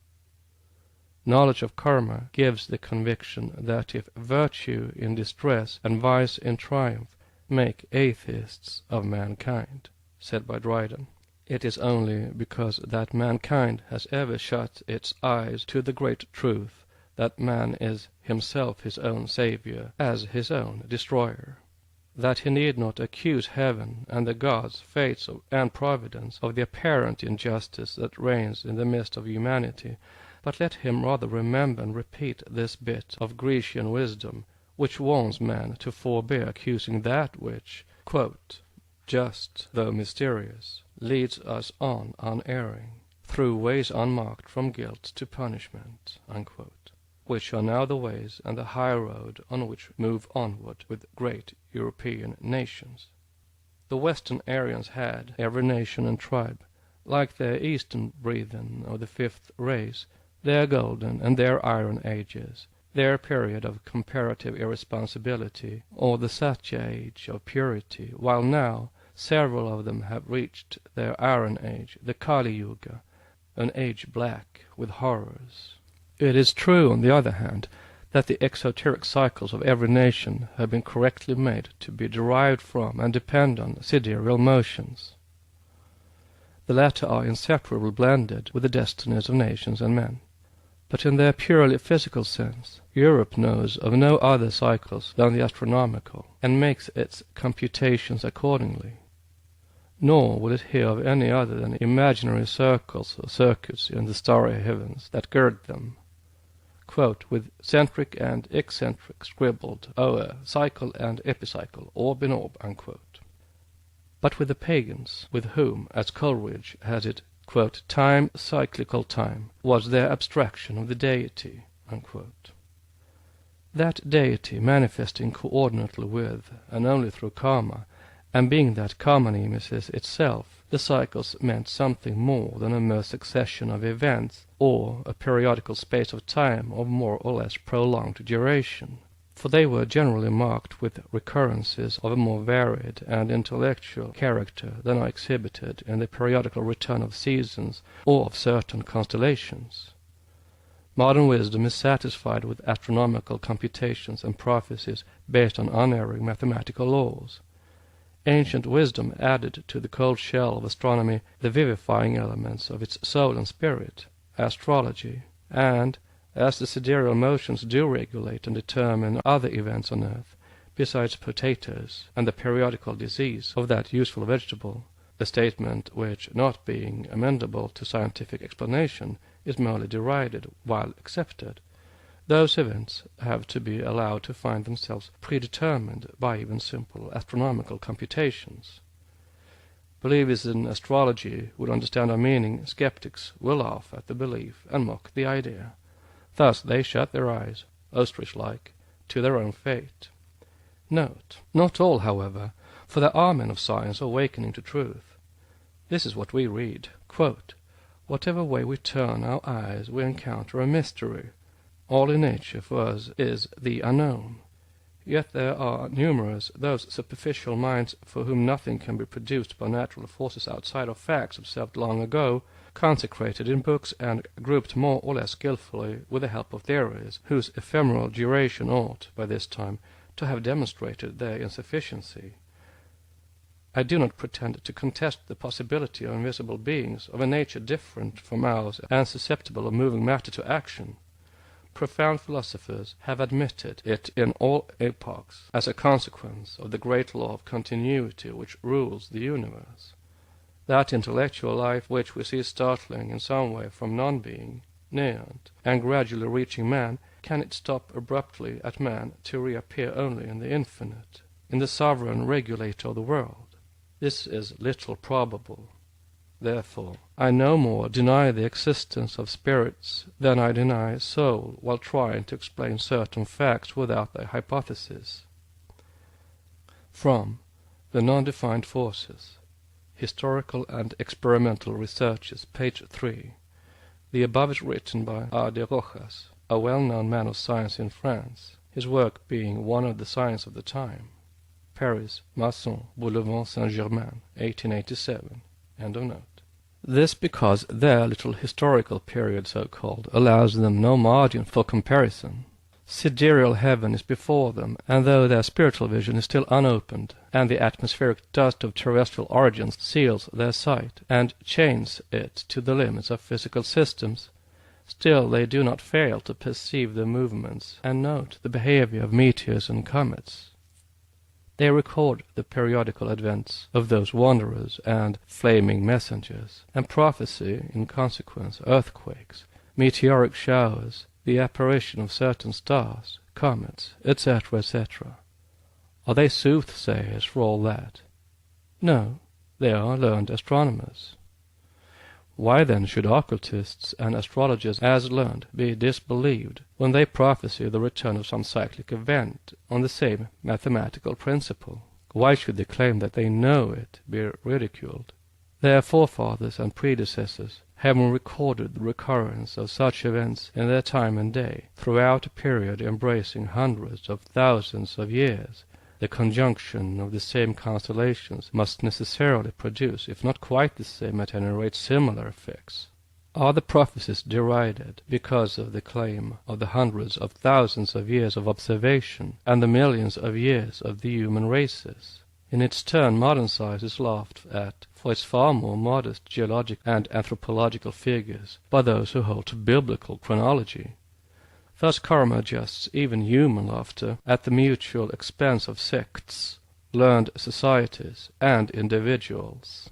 S2: Knowledge of karma gives the conviction that if virtue in distress and vice in triumph make atheists of mankind, said by Dryden, it is only because that mankind has ever shut its eyes to the great truth that man is himself his own saviour as his own destroyer, that he need not accuse heaven and the gods, fates, and providence of the apparent injustice that reigns in the midst of humanity, but let him rather remember and repeat this bit of Grecian wisdom, which warns man to forbear accusing that which, quote, just though mysterious, leads us on unerring, through ways unmarked from guilt to punishment, unquote, which are now the ways and the high road on which move onward with great European nations. The Western Aryans had, every nation and tribe, like their Eastern brethren of the fifth race, their golden and their iron ages, their period of comparative irresponsibility, or the Satya age of purity, while now several of them have reached their iron age, the Kali Yuga, an age black with horrors. It is true, on the other hand, that the exoteric cycles of every nation have been correctly made to be derived from and depend on sidereal motions. The latter are inseparably blended with the destinies of nations and men. But in their purely physical sense, Europe knows of no other cycles than the astronomical, and makes its computations accordingly. Nor will it hear of any other than imaginary circles or circuits in the starry heavens that gird them, quote, with centric and eccentric scribbled o'er, cycle and epicycle, orb in orb, unquote. But with the pagans, with whom, as Coleridge has it, quote, time, cyclical time, was their abstraction of the deity, unquote. That deity manifesting coordinately with, and only through karma, and being that karma nemesis itself, the cycles meant something more than a mere succession of events, or a periodical space of time of more or less prolonged duration.
S1: for they were generally marked with recurrences of a more varied and intellectual character than are exhibited in the periodical return of seasons or of certain constellations. Modern wisdom is satisfied with astronomical computations and prophecies based on unerring mathematical laws. Ancient wisdom added to the cold shell of astronomy the vivifying elements of its soul and spirit, astrology, and, as the sidereal motions do regulate and determine other events on earth, besides potatoes and the periodical disease of that useful vegetable, a statement which, not being amenable to scientific explanation, is merely derided while accepted, those events have to be allowed to find themselves predetermined by even simple astronomical computations. Believers in astrology would understand our meaning, skeptics will laugh at the belief and mock the idea. Thus they shut their eyes, ostrich-like, to their own fate. Note, not all, however, for there are men of science awakening to truth. This is what we read, quote, "Whatever way we turn our eyes we encounter a mystery. All in nature for us is the unknown. Yet there are numerous those superficial minds for whom nothing can be produced by natural forces outside of facts observed long ago, consecrated in books and grouped more or less skillfully with the help of theories, whose ephemeral duration ought, by this time, to have demonstrated their insufficiency. I do not pretend to contest the possibility of invisible beings of a nature different from ours and susceptible of moving matter to action. Profound philosophers have admitted it in all epochs as a consequence of the great law of continuity which rules the universe. That intellectual life which we see startling in some way from non-being, neant, and gradually reaching man, can it stop abruptly at man to reappear only in the infinite, in the sovereign regulator of the world? This is little probable. Therefore, I no more deny the existence of spirits than I deny soul while trying to explain certain facts without their hypothesis." From The Non-Defined Forces, Historical and Experimental Researches, page 3. The above is written by A. de Rojas, a well-known man of science in France, his work being one of the science of the time. Paris, Masson, Boulevard Saint-Germain, 1887. End of note. This because their little historical period, so-called, allows them no margin for comparison. Sidereal heaven is before them, and though their spiritual vision is still unopened, and the atmospheric dust of terrestrial origins seals their sight, and chains it to the limits of physical systems, still they do not fail to perceive the movements and note the behavior of meteors and comets. They record the periodical advents of those wanderers and flaming messengers, and prophesy, in consequence, earthquakes, meteoric showers, the apparition of certain stars, comets, etc., etc. Are they soothsayers for all that? No, they are learned astronomers. Why then should occultists and astrologers as learned be disbelieved when they prophesy the return of some cyclic event on the same mathematical principle? Why should they claim that they know it be ridiculed? Their forefathers and predecessors, having recorded the recurrence of such events in their time and day, throughout a period embracing hundreds of thousands of years, the conjunction of the same constellations must necessarily produce, if not quite the same, at any rate similar effects. Are the prophecies derided because of the claim of the hundreds of thousands of years of observation and the millions of years of the human races? In its turn, modern science is laughed at for its far more modest geologic and anthropological figures by those who hold to biblical chronology. Thus karma adjusts even human laughter at the mutual expense of sects, learned societies, and individuals.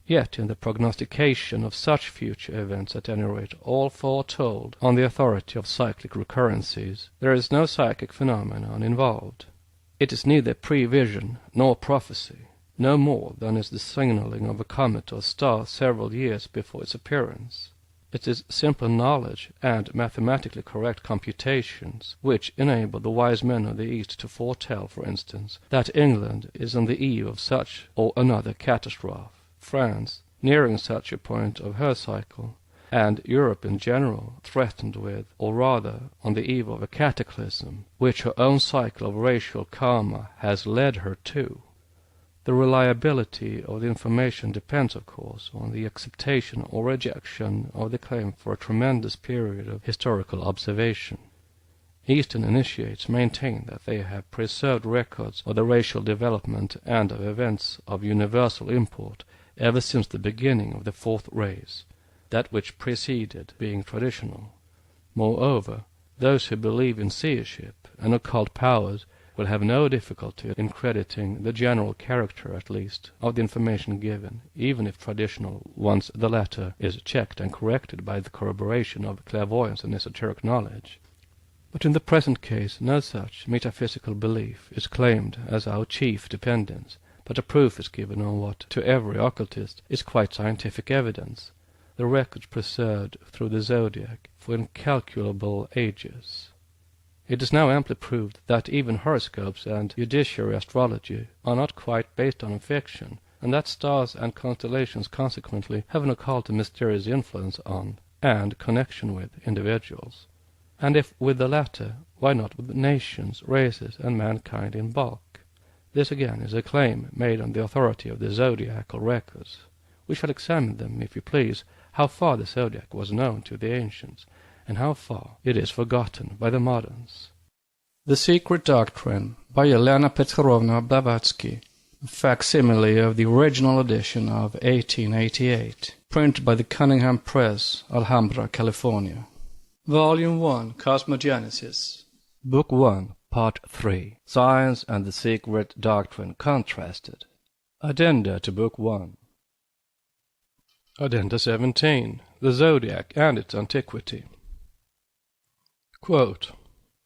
S1: Yet in the prognostication of such future events, at any rate, all foretold on the authority of cyclic recurrencies, there is no psychic phenomenon involved. It is neither prevision nor prophecy, no more than is the signaling of a comet or star several years before its appearance. It is simple knowledge and mathematically correct computations which enable the wise men of the East to foretell, for instance, that England is on the eve of such or another catastrophe, France nearing such a point of her cycle,
S2: and Europe in general threatened with, or rather on the eve of, a cataclysm, which her own cycle of racial karma has led her to. The reliability of the information depends, of course, on the acceptation or rejection of the claim for a tremendous period of historical observation. Eastern initiates maintain that they have preserved records of the racial development and of events of universal import ever since the beginning of the fourth race, that which preceded being traditional. Moreover, those who believe in seership and occult powers will have no difficulty in crediting the general character, at least, of the information given, even if traditional, once the latter is checked and corrected by the corroboration of clairvoyance and esoteric knowledge. But in the present case no such metaphysical belief is claimed as our chief dependence, but a proof is given on what, to every occultist, is quite scientific evidence, the records preserved through the zodiac for incalculable ages. It is now amply proved that even horoscopes and judiciary astrology are not quite based on fiction, and that stars and constellations consequently have an occult and mysterious influence on, and connection with, individuals. And if with the latter, why not with nations, races, and mankind in bulk? This again is a claim made on the authority of the zodiacal records. We shall examine them, if you please, how far the zodiac was known to the ancients, and how far it is forgotten by the moderns.
S1: The Secret Doctrine by Helena Petrovna Blavatsky, a facsimile of the original edition of 1888, printed by the Cunningham Press, Alhambra, California. Volume 1, Cosmogenesis.
S2: Book 1, Part 3, Science and the Secret Doctrine Contrasted. Addenda to Book 1. Addenda 17, The Zodiac and its Antiquity. Quote,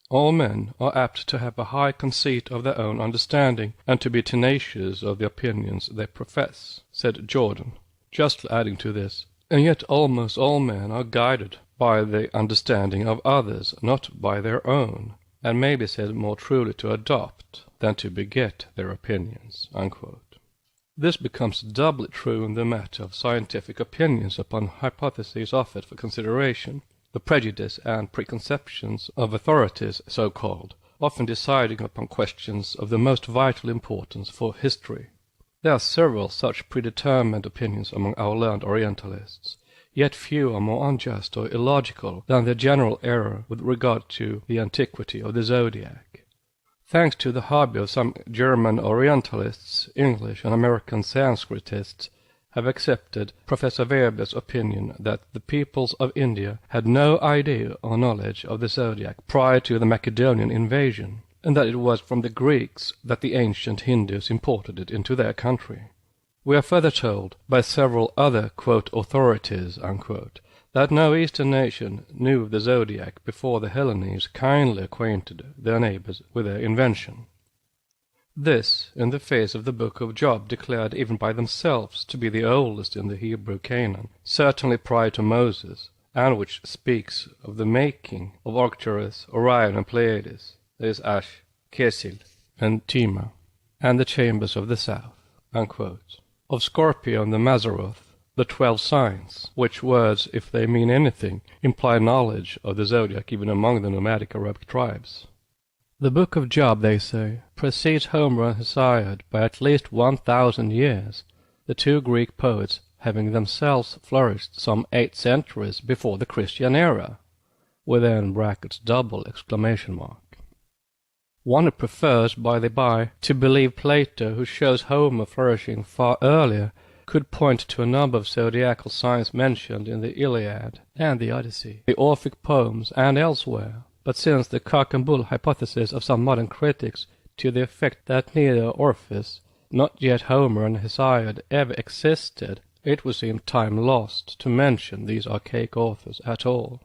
S2: all men are apt to have a high conceit of their own understanding, and to be tenacious of the opinions they profess, said Jordan, justly adding to this, and yet almost all men are guided by the understanding of others, not by their own, and may be said more truly to adopt than to beget their opinions. Unquote. This becomes doubly true in the matter of scientific opinions upon hypotheses offered for consideration, the prejudice and preconceptions of authorities, so-called, often deciding upon questions of the most vital importance for history. There are several such predetermined opinions among our learned Orientalists, yet few are more unjust or illogical than the general error with regard to the antiquity of the zodiac. Thanks to the hobby of some German Orientalists, English and American Sanskritists have accepted Professor Weber's opinion that the peoples of India had no idea or knowledge of the zodiac prior to the Macedonian invasion, and that it was from the Greeks that the ancient Hindus imported it into their country. We are further told, by several other, quote, authorities, unquote, that no Eastern nation knew of the zodiac before the Hellenes kindly acquainted their neighbors with their invention. This, in the face of the Book of Job declared even by themselves to be the oldest in the Hebrew canon, certainly prior to Moses, and which speaks of the making of Arcturus, Orion, and Pleiades, that is Ash, Kesil, and Tema, and the chambers of the south, unquote. Of Scorpio and the Mazzaroth, the 12 signs, which words, if they mean anything, imply knowledge of the zodiac even among the nomadic Arabic tribes. The Book of Job, they say, precedes Homer and Hesiod by at least 1,000 years, the two Greek poets having themselves flourished some 8 centuries before the Christian era, within brackets double exclamation mark. One who prefers, by the by, to believe Plato, who shows Homer flourishing far earlier, could point to a number of zodiacal signs mentioned in the Iliad and the Odyssey, the Orphic poems, and elsewhere. But since the cock and bull hypothesis of some modern critics to the effect that neither Orpheus, not yet Homer and Hesiod, ever existed, it would seem time lost to mention these archaic authors at all.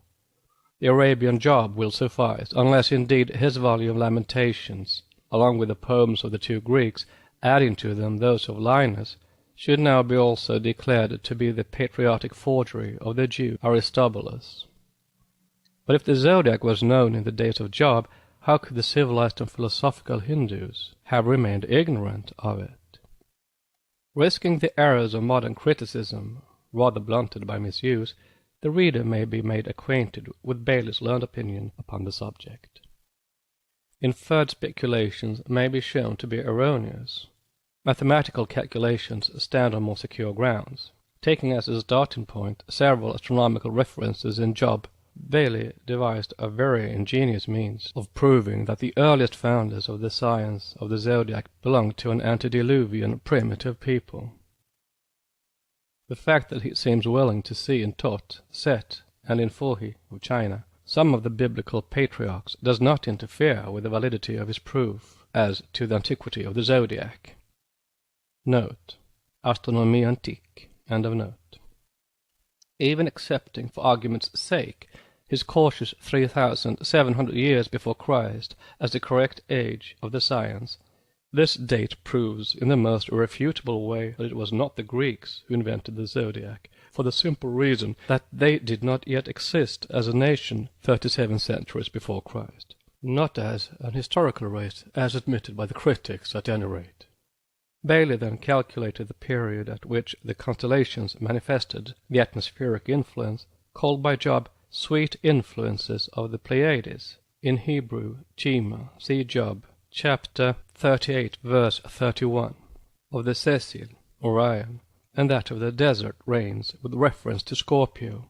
S2: The Arabian Job will suffice, unless indeed his volume Lamentations, along with the poems of the two Greeks, adding to them those of Linus, should now be also declared to be the patriotic forgery of the Jew Aristobulus. But if the zodiac was known in the days of Job, how could the civilized and philosophical Hindus have remained ignorant of it? Risking the errors of modern criticism, rather blunted by misuse, The reader may be made acquainted with Bailey's learned opinion upon the subject. Inferred speculations may be shown to be erroneous. Mathematical calculations stand on more secure grounds. Taking as his starting point several astronomical references in Job, Bailey devised a very ingenious means of proving that the earliest founders of the science of the zodiac belonged to an antediluvian primitive people. The fact that he seems willing to see in Tot, Set, and in Fohi of China some of the biblical patriarchs does not interfere with the validity of his proof as to the antiquity of the zodiac. Note: Astronomie antique. End of note. Even accepting for argument's sake his cautious 3,700 years before Christ as the correct age of the science, this date proves in the most irrefutable way that it was not the Greeks who invented the zodiac, for the simple reason that they did not yet exist as a nation 37 centuries before Christ. Not as an historical race, as admitted by the critics at any rate. Bailey then calculated the period at which the constellations manifested the atmospheric influence called by Job sweet influences of the Pleiades, in Hebrew Chima, see Job, chapter 38, verse 31, of the Cecil, Orion, and that of the desert rains with reference to Scorpio,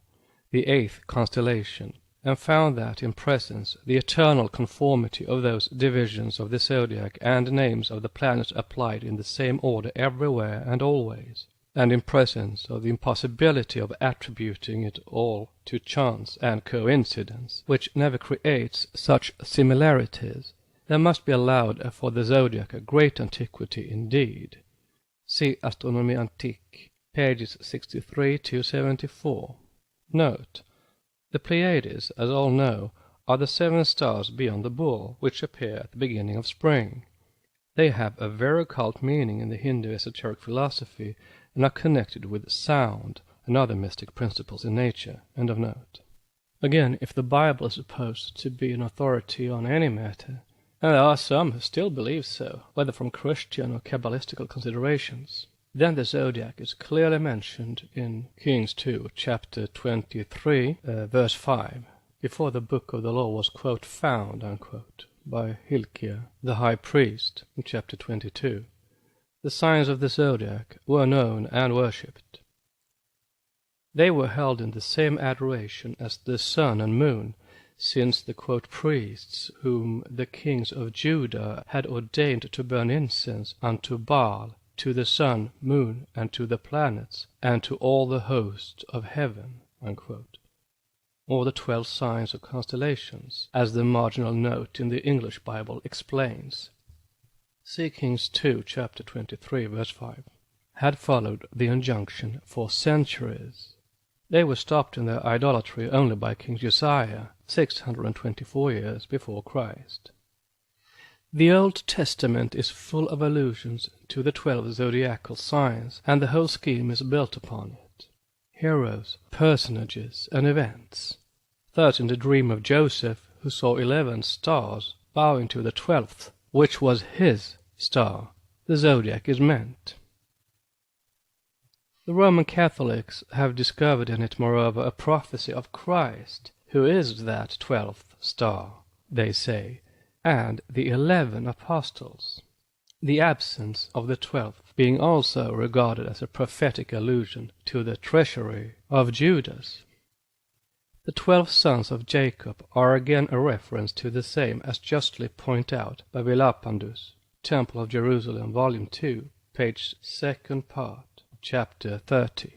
S2: the 8th constellation, and found that in presence the eternal conformity of those divisions of the zodiac and names of the planets applied in the same order everywhere and always, and in presence of the impossibility of attributing it all to chance and coincidence, which never creates such similarities, there must be allowed for the zodiac a great antiquity indeed. See Astronomie Antique, pages 63 to 74. Note: the Pleiades, as all know, are the 7 stars beyond the bull, which appear at the beginning of spring. They have a very occult meaning in the Hindu esoteric philosophy, and are connected with sound and other mystic principles in nature. End of note. Again, if the Bible is supposed to be an authority on any matter, and there are some who still believe so, whether from Christian or Kabbalistical considerations, then the zodiac is clearly mentioned in Kings 2, chapter 23, verse 5, before the book of the law was, quote, found, unquote, by Hilkiah, the high priest, in chapter 22. The signs of the zodiac were known and worshipped. They were held in the same adoration as the sun and moon, since the, quote, priests whom the kings of Judah had ordained to burn incense unto Baal, to the sun, moon, and to the planets, and to all the host of heaven, unquote, or the 12 signs of constellations, as the marginal note in the English Bible explains. See Kings 2, chapter 23, verse 5, had followed the injunction for centuries. They were stopped in their idolatry only by King Josiah, 624 years before Christ. The Old Testament is full of allusions to the 12 zodiacal signs, and the whole scheme is built upon it. Heroes, personages, and events. Thus in the dream of Joseph, who saw 11 stars bowing to the 12th, which was his star, the zodiac is meant. The Roman Catholics have discovered in it, moreover, a prophecy of Christ, who is that 12th star, they say, and the 11 apostles, the absence of the 12th being also regarded as a prophetic allusion to the treachery of Judas. The 12 sons of Jacob are again a reference to the same, as justly point out by Villapandus, Temple of Jerusalem, Volume 2, page 2nd part, chapter 30.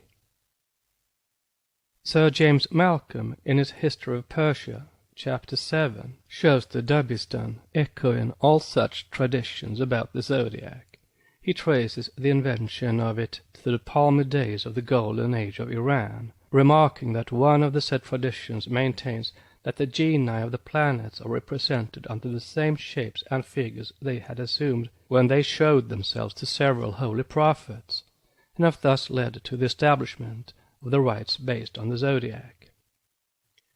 S2: Sir James Malcolm, in his History of Persia, chapter 7, shows the Dabistan echoing all such traditions about the zodiac. He traces the invention of it to the palmy days of the Golden Age of Iran, remarking that one of the said traditions maintains that the genii of the planets are represented under the same shapes and figures they had assumed when they showed themselves to several holy prophets, and have thus led to the establishment of the rites based on the zodiac.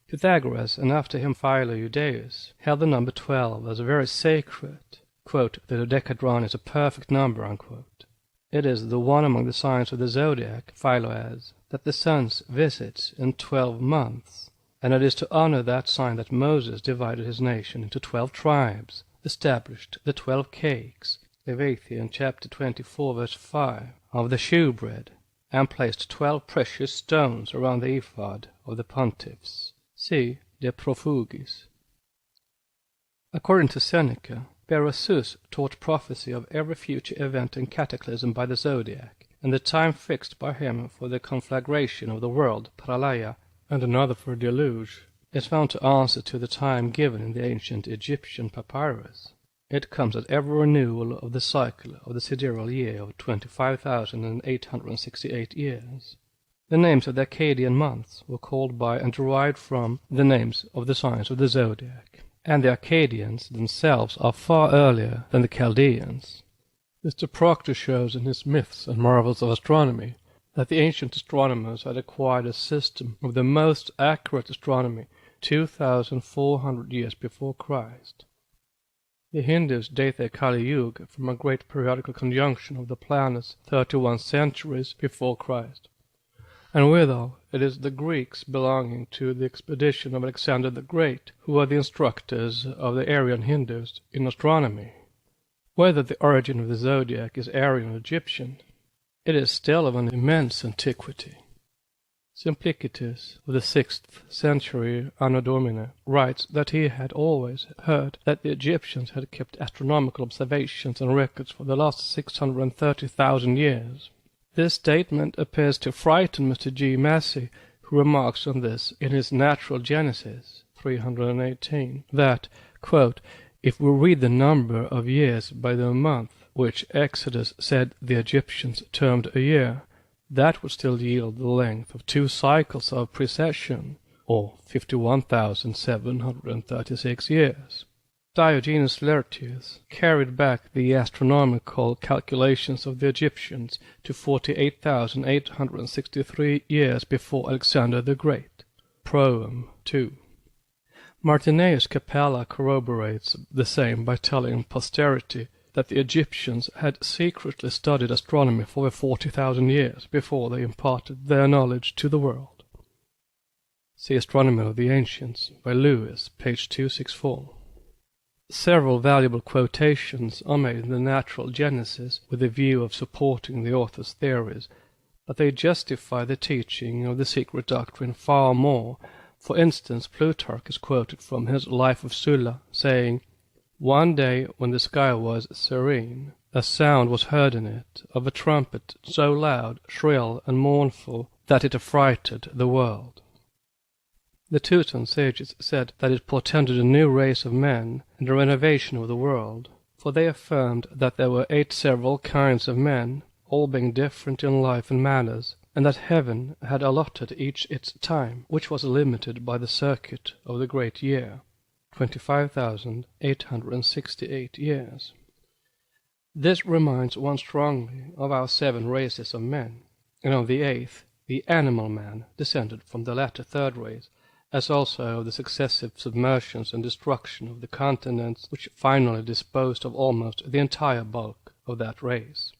S2: Pythagoras, and after him Philo-Judaeus, held the number 12 as very sacred. Quote, the dodecadron is a perfect number, unquote. It is the one among the signs of the zodiac, Philo adds, that the sun's visits in 12 months, and it is to honor that sign that Moses divided his nation into 12 tribes, established the 12 cakes, Leviticus chapter 24 verse 5, of the shewbread, and placed 12 precious stones around the ephod of the pontiffs. See De Profugis. According to Seneca, Berossus taught prophecy of every future event and cataclysm by the zodiac, and the time fixed by him for the conflagration of the world, Pralaya, and another for deluge, is found to answer to the time given in the ancient Egyptian papyrus. It comes at every renewal of the cycle of the sidereal year of 25,868 years. The names of the Akkadian months were called by and derived from the names of the signs of the zodiac, and the Akkadians themselves are far earlier than the Chaldeans. Mr. Proctor shows in his Myths and Marvels of Astronomy that the ancient astronomers had acquired a system of the most accurate astronomy 2,400 years before Christ. The Hindus date their Kali Yuga from a great periodical conjunction of the planets 31 centuries before Christ. And withal, it is the Greeks belonging to the expedition of Alexander the Great who are the instructors of the Aryan Hindus in astronomy. Whether the origin of the zodiac is Aryan or Egyptian, it is still of an immense antiquity. Simplicius of the 6th century Anno Domini writes that he had always heard that the Egyptians had kept astronomical observations and records for the last 630,000 years. This statement appears to frighten Mr. G. Massey, who remarks on this in his Natural Genesis 318, that, quote, if we read the number of years by the month, which Exodus said the Egyptians termed a year, that would still yield the length of 2 cycles of precession, or 51,736 years. Diogenes Laertius carried back the astronomical calculations of the Egyptians to 48,863 years before Alexander the Great. Proem 2. Martinus Capella corroborates the same by telling posterity that the Egyptians had secretly studied astronomy for 40,000 years before they imparted their knowledge to the world. See Astronomy of the Ancients by Lewis, page 264. Several valuable quotations are made in the Natural Genesis with the view of supporting the author's theories, but they justify the teaching of the secret doctrine far more. For instance, Plutarch is quoted from his Life of Sulla, saying, one day when the sky was serene, a sound was heard in it of a trumpet so loud, shrill, and mournful that it affrighted the world. The Teuton sages said that it portended a new race of men and a renovation of the world, for they affirmed that there were 8 several kinds of men, all being different in life and manners, and that heaven had allotted each its time, which was limited by the circuit of the great year. 25,868 years. This reminds one strongly of our 7 races of men, and of the 8th, the animal man, descended from the latter 3rd race, as also of the successive submersions and destruction of the continents which finally disposed of almost the entire bulk of that race.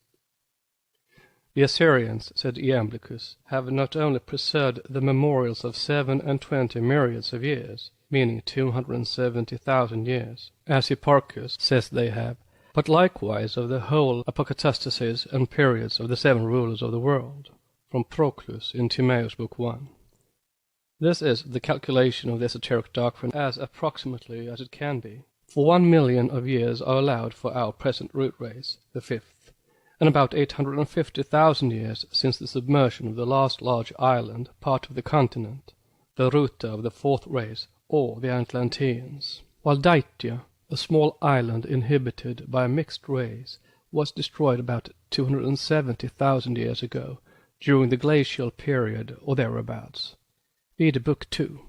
S2: The Assyrians, said Iamblichus, have not only preserved the memorials of 27 myriads of years, meaning 270,000 years, as Hipparchus says they have, but likewise of the whole apocatastases and periods of the 7 rulers of the world, from Proclus in Timaeus Book 1. This is the calculation of the esoteric doctrine as approximately as it can be. For 1 million of years are allowed for our present root race, the 5th, and about 850,000 years since the submersion of the last large island, part of the continent, the Ruta of the 4th race, or the Atlanteans, while Daitya, a small island inhabited by a mixed race, was destroyed about 270,000 years ago, during the glacial period or thereabouts. Read Book 2.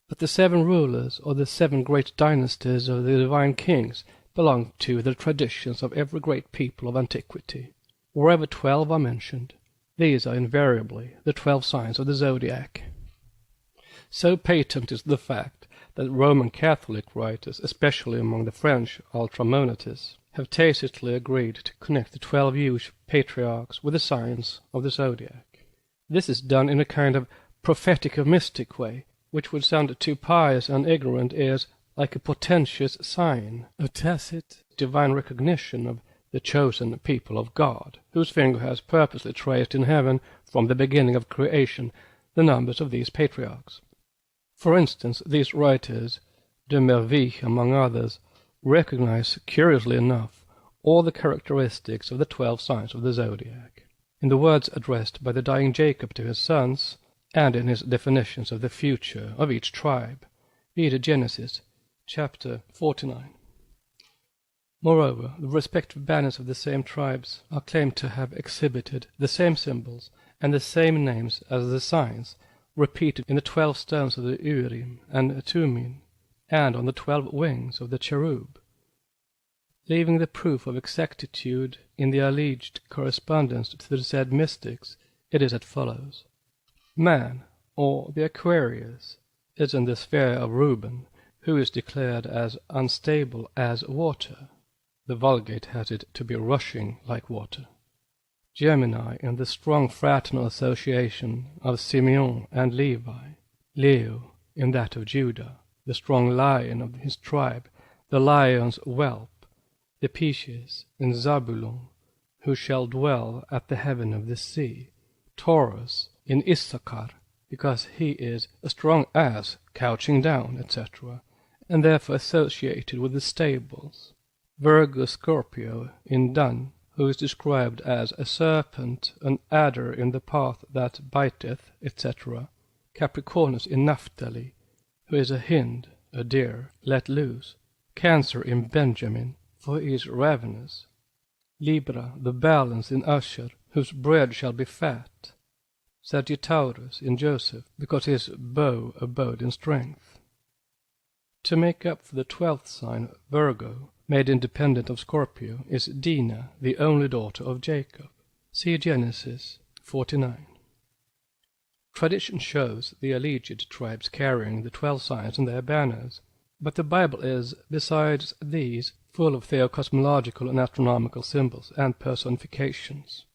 S2: But the 7 rulers, or the 7 great dynasties of the divine kings, belong to the traditions of every great people of antiquity. Wherever 12 are mentioned, these are invariably the 12 signs of the zodiac. So patent is the fact that Roman Catholic writers, especially among the French ultramonatists, have tacitly agreed to connect the 12 Jewish patriarchs with the signs of the zodiac. This is done in a kind of prophetic or mystic way, which would sound to pious and ignorant ears like a portentous sign, a tacit divine recognition of the chosen people of God, whose finger has purposely traced in heaven from the beginning of creation the numbers of these patriarchs. For instance, these writers, de Merville among others, recognize, curiously enough, all the characteristics of the 12 signs of the zodiac. In the words addressed by the dying Jacob to his sons, and in his definitions of the future of each tribe, read Genesis chapter 49. Moreover, the respective banners of the same tribes are claimed to have exhibited the same symbols and the same names as the signs, repeated in the 12 stones of the Urim and Thummim, and on the 12 wings of the cherub. Leaving the proof of exactitude in the alleged correspondence to the said mystics, it is as follows. Man, or the Aquarius, is in the sphere of Reuben, who is declared as unstable as water. The Vulgate has it to be rushing like water. Gemini in the strong fraternal association of Simeon and Levi. Leo in that of Judah, the strong lion of his tribe, the lion's whelp. The Pisces in Zabulon, who shall dwell at the heaven of the sea. Taurus in Issachar, because he is a strong ass couching down, etc., and therefore associated with the stables. Virgo Scorpio in Dan, who is described as a serpent, an adder in the path that biteth, etc. Capricornus in Naphtali, who is a hind, a deer, let loose. Cancer in Benjamin, for he is ravenous. Libra, the balance in Asher, whose bread shall be fat. Sagittarius in Joseph, because his bow abode in strength. To make up for the 12th sign, Virgo, made independent of Scorpio, is Dinah, the only daughter of Jacob. See Genesis 49. Tradition shows the alleged tribes carrying the 12 signs in their banners, but the Bible is, besides these, full of theocosmological and astronomical symbols and personifications.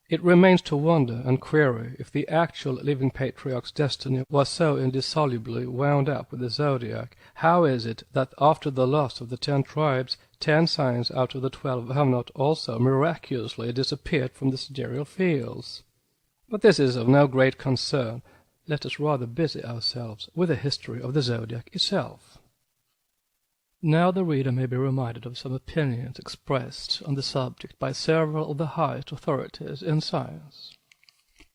S2: It remains to wonder and query if the actual living patriarch's destiny was so indissolubly wound up with the zodiac. How is it that after the loss of the 10 tribes, 10 signs out of the 12 have not also miraculously disappeared from the sidereal fields? But this is of no great concern. Let us rather busy ourselves with the history of the zodiac itself. Now the reader may be reminded of some opinions expressed on the subject by several of the highest authorities in science.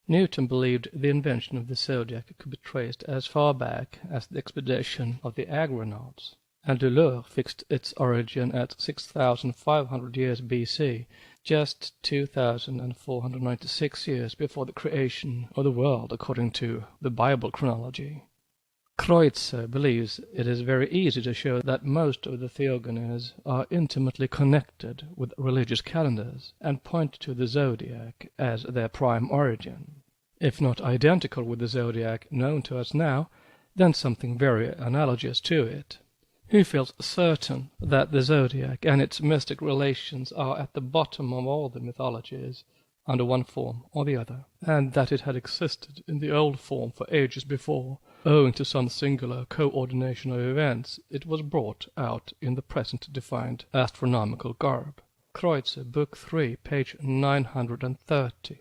S2: Newton believed the invention of the zodiac could be traced as far back as the expedition of the Argonauts, and Deleuze fixed its origin at 6,500 years B.C., just 2,496 years before the creation of the world according to the Bible chronology. Kreutzer believes it is very easy to show that most of the theogonies are intimately connected with religious calendars, and point to the zodiac as their prime origin. If not identical with the zodiac known to us now, then something very analogous to it. He feels certain that the zodiac and its mystic relations are at the bottom of all the mythologies, under one form or the other, and that it had existed in the old form for ages before. Owing to some singular coordination of events, it was brought out in the present defined astronomical garb. Kreutzer, Book 3, page 930.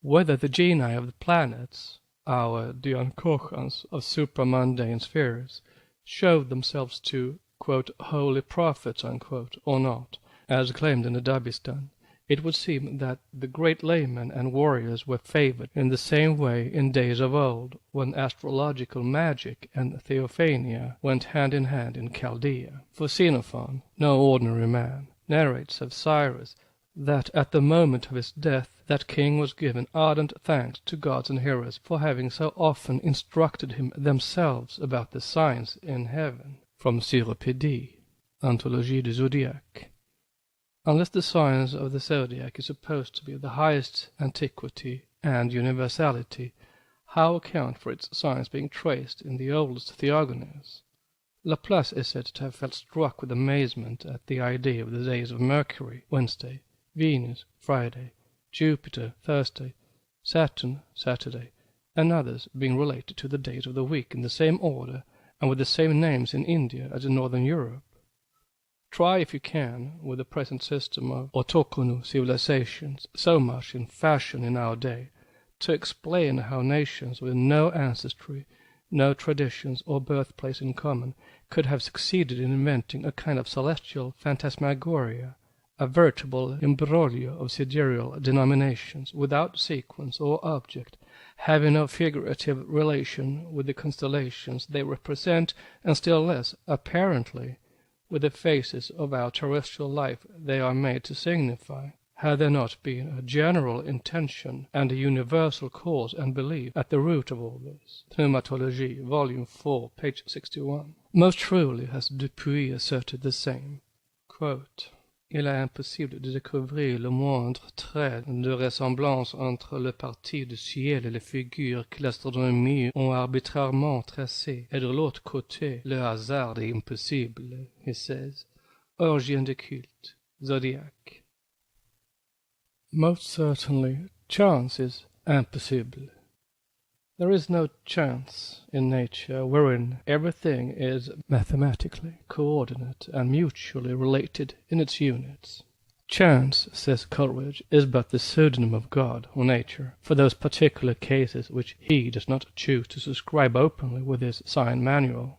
S2: Whether the genii of the planets, our Dioncochans of supramundane spheres, showed themselves to, quote, holy prophets, unquote, or not, as claimed in the Dabistan, it would seem that the great laymen and warriors were favored in the same way in days of old, when astrological magic and theophania went hand in hand in Chaldea. For Xenophon, no ordinary man, narrates of Cyrus that at the moment of his death that king was given ardent thanks to gods and heroes for having so often instructed him themselves about the signs in heaven. From Cyropédie, Anthologie du Zodiaque. Unless the signs of the zodiac is supposed to be of the highest antiquity and universality, how account for its signs being traced in the oldest theogonies?
S1: Laplace is said to have felt struck with amazement at the idea of the days of Mercury, Wednesday, Venus, Friday, Jupiter, Thursday, Saturn, Saturday, and others being related to the days of the week in the same order and with the same names in India as in Northern Europe. Try if you can, with the present system of autochthonous civilizations, so much in fashion in our day, to explain how nations with no ancestry, no traditions or birthplace in common could have succeeded in inventing a kind of celestial phantasmagoria, a veritable imbroglio of sidereal denominations, without sequence or object, having no figurative relation with the constellations they represent, and still less, apparently, with the phases of our terrestrial life they are made to signify, had there not been a general intention and a universal cause and belief at the root of all this. Pneumatologie, Volume 4, page 61. Most truly has Dupuy asserted the same. Quote, Il est impossible de découvrir le moindre trait de ressemblance entre le parti du ciel et les figures que l'astronomie ont arbitrairement tracées, et de l'autre côté, le hasard est impossible, he says. Origine de culte, Zodiac. Most certainly, chance is impossible. There is no chance in nature wherein everything is mathematically coordinate and mutually related in its units. Chance, says Coleridge, is but the pseudonym of God or nature for those particular cases which he does not choose to subscribe openly with his sign manual.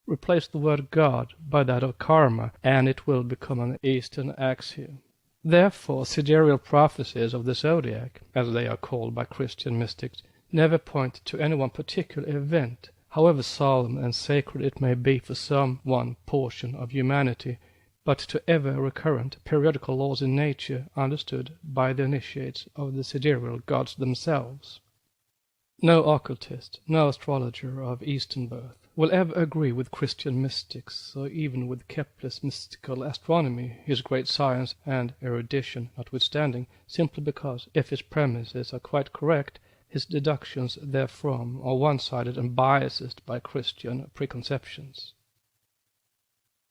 S1: Replace the word God by that of karma, and it will become an Eastern axiom. Therefore, sidereal prophecies of the zodiac, as they are called by Christian mystics, never point to any one particular event, however solemn and sacred it may be for some one portion of humanity, but to ever-recurrent periodical laws in nature understood by the initiates of the sidereal gods themselves. No occultist, no astrologer of Eastern birth, will ever agree with Christian mystics, or even with Kepler's mystical astronomy, his great science and erudition notwithstanding, simply because, if his premises are quite correct, his deductions therefrom are one-sided and biased by Christian preconceptions.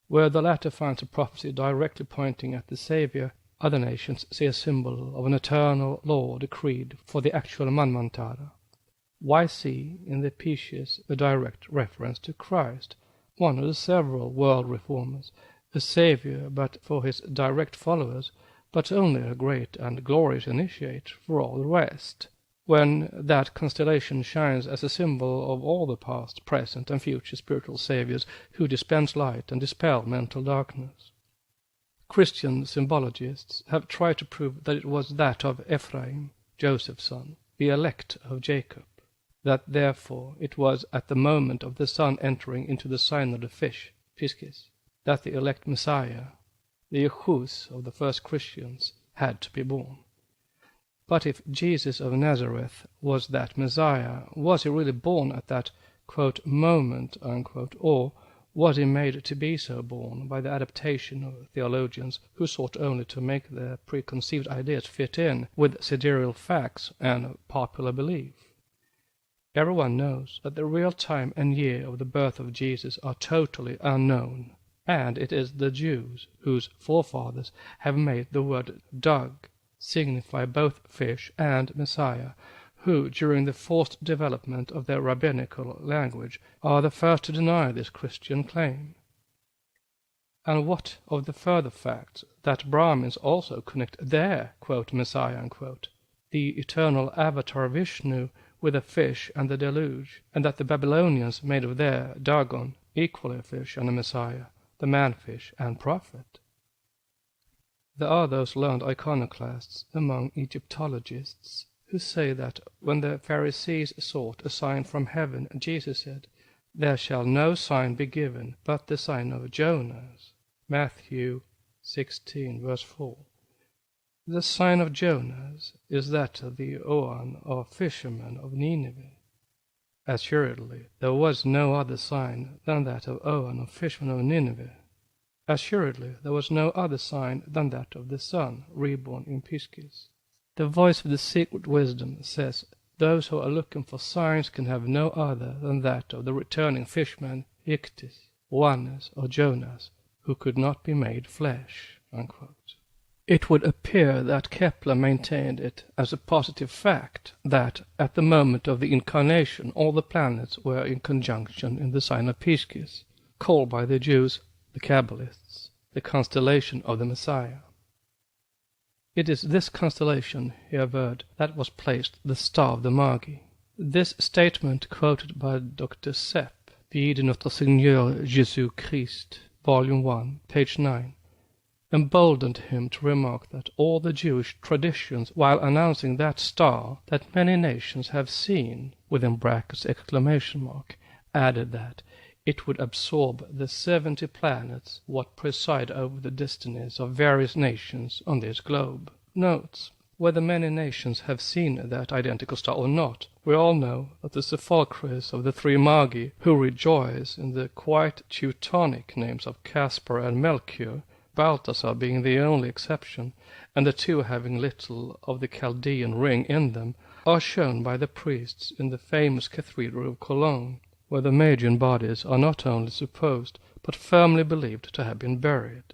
S1: Where the latter finds a prophecy directly pointing at the Saviour, other nations see a symbol of an eternal law decreed for the actual Manvantara. Why see in the Fictitious a direct reference to Christ, one of the several world reformers, a Saviour but for his direct followers, but only a great and glorious initiate for all the rest, when that constellation shines as a symbol of all the past, present, and future spiritual saviors who dispense light and dispel mental darkness? Christian symbologists have tried to prove that it was that of Ephraim, Joseph's son, the elect of Jacob, that therefore it was at the moment of the sun entering into the sign of the fish, Piscis, that the elect Messiah, the Yechus of the first Christians, had to be born. But if Jesus of Nazareth was that Messiah, was he really born at that, quote, moment, unquote, or was he made to be so born by the adaptation of theologians who sought only to make their preconceived ideas fit in with sidereal facts and popular belief? Everyone knows that the real time and year of the birth of Jesus are totally unknown, and it is the Jews whose forefathers have made the word dog signify both fish and Messiah, who, during the forced development of their rabbinical language, are the first to deny this Christian claim. And what of the further fact that Brahmins also connect their, quote, Messiah, unquote, the eternal avatar Vishnu, with a fish and the deluge, and that the Babylonians made of their Dagon equally a fish and a Messiah, the man-fish and prophet? There are those learned iconoclasts among Egyptologists who say that when the Pharisees sought a sign from heaven, Jesus said, "There shall no sign be given but the sign of Jonas." Matthew 16, verse 4. The sign of Jonas is that of the Oan, or fisherman of Nineveh. Assuredly, there was no other sign than that of Oan, or fisherman of Nineveh. Assuredly, there was no other sign than that of the sun, reborn in Piscis. The voice of the secret wisdom says, those who are looking for signs can have no other than that of the returning fishman, Ichthys. oneness or Jonas, who could not be made flesh." Unquote. It would appear that Kepler maintained it as a positive fact that, at the moment of the incarnation, all the planets were in conjunction in the sign of Piscis, called by the Jews, the Kabbalists, the constellation of the Messiah. It is this constellation, he averred, that was placed the Star of the Magi. This statement, quoted by Dr. Sepp, Vie de Notre Seigneur Jésus Christ, Volume 1, page 9, emboldened him to remark that all the Jewish traditions, while announcing that star that many nations have seen, within brackets exclamation mark, added that it would absorb the 70 planets what preside over the destinies of various nations on this globe. Notes: whether many nations have seen that identical star or not, we all know that the sepulchres of the three Magi, who rejoice in the quite Teutonic names of Caspar and Melchior, Balthasar being the only exception, and the two having little of the Chaldean ring in them, are shown by the priests in the famous Cathedral of Cologne, where the Magian bodies are not only supposed, but firmly believed to have been buried.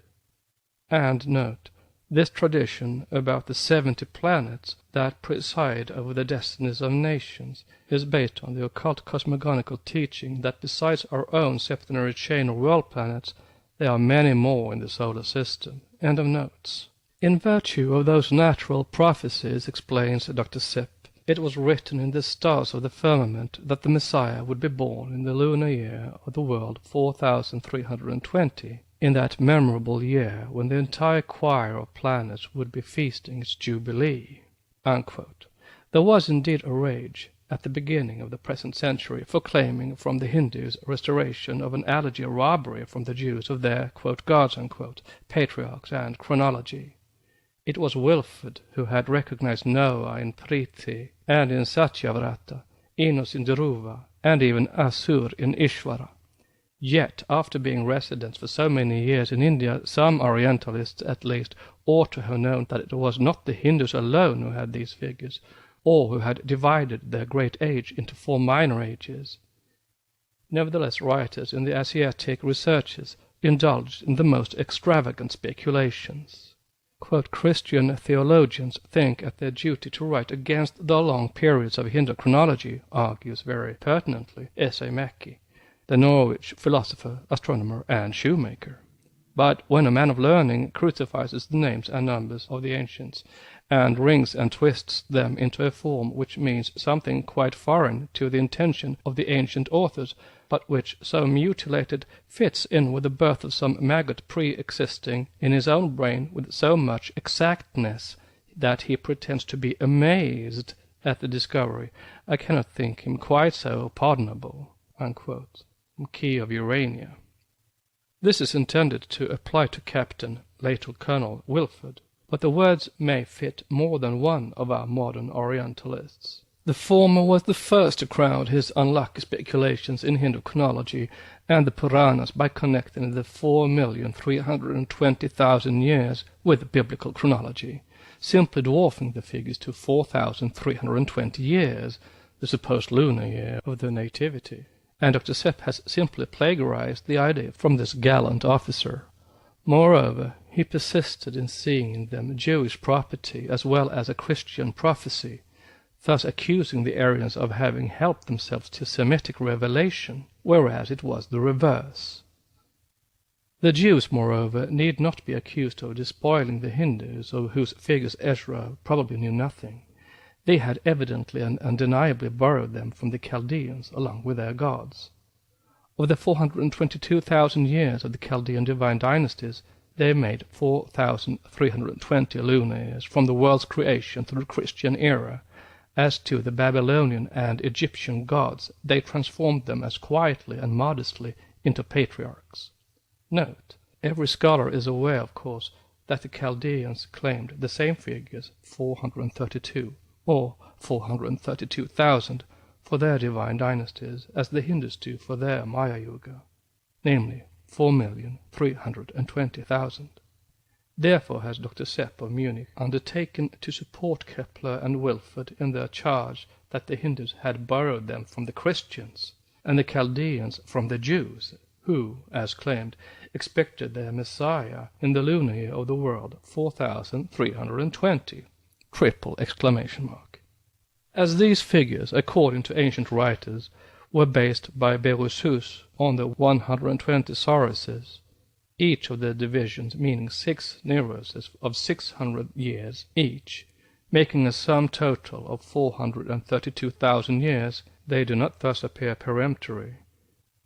S1: And note, this tradition about the 70 planets that preside over the destinies of nations is based on the occult cosmogonical teaching that besides our own septenary chain of world planets, there are many more in the solar system. End of notes. In virtue of those natural prophecies, explains Dr. Sepp, it was written in the stars of the firmament that the Messiah would be born in the lunar year of the world 4320, in that memorable year when the entire choir of planets would be feasting its jubilee. Unquote. There was indeed a rage at the beginning of the present century for claiming from the Hindus a restoration of an alleged robbery from the Jews of their, quote, gods, unquote, patriarchs and chronology. It was Wilfrid who had recognized Noah in Priti and in Satyavrata, Enos in Dhruva, and even Asur in Ishvara. Yet, after being residents for so many years in India, some Orientalists at least ought to have known that it was not the Hindus alone who had these figures, or who had divided their great age into 4 minor ages. Nevertheless, writers in the Asiatic researches indulged in the most extravagant speculations. Quote, Christian theologians think it their duty to write against the long periods of Hindu chronology, argues very pertinently S.A. Mackey, the Norwich philosopher, astronomer, and shoemaker. But when a man of learning crucifies the names and numbers of the ancients, and wrings and twists them into a form which means something quite foreign to the intention of the ancient authors, but which, so mutilated, fits in with the birth of some maggot pre-existing in his own brain with so much exactness that he pretends to be amazed at the discovery, I cannot think him quite so pardonable. Unquote. From Key of Urania. This is intended to apply to Captain, later Colonel, Wilfrid, but the words may fit more than one of our modern Orientalists. The former was the first to crowd his unlucky speculations in Hindu chronology and the Puranas by connecting the 4,320,000 years with biblical chronology, simply dwarfing the figures to 4,320 years, the supposed lunar year of the Nativity. And Dr. Sepp has simply plagiarized the idea from this gallant officer. Moreover, he persisted in seeing in them Jewish property as well as a Christian prophecy, thus accusing the Aryans of having helped themselves to Semitic revelation, whereas it was the reverse. The Jews, moreover, need not be accused of despoiling the Hindus, of whose figures Ezra probably knew nothing. They had evidently and undeniably borrowed them from the Chaldeans along with their gods. Of the 422,000 years of the Chaldean divine dynasties, they made 4,320 lunar years from the world's creation through the Christian era. As to the Babylonian and Egyptian gods, they transformed them as quietly and modestly into patriarchs. Note, every scholar is aware, of course, that the Chaldeans claimed the same figures, 432, or 432,000, for their divine dynasties, as the Hindus do for their Maya Yuga, namely 4,320,000. Therefore has Dr. Sepp of Munich undertaken to support Kepler and Wilfrid in their charge that the Hindus had borrowed them from the Christians, and the Chaldeans from the Jews, who, as claimed, expected their Messiah in the lunar year of the world 4320! Triple exclamation mark. As these figures, according to ancient writers, were based by Berusus on the 120 Saruses, each of the divisions meaning 6 Neroses of 600 years each, making a sum total of 432,000 years, they do not thus appear peremptory,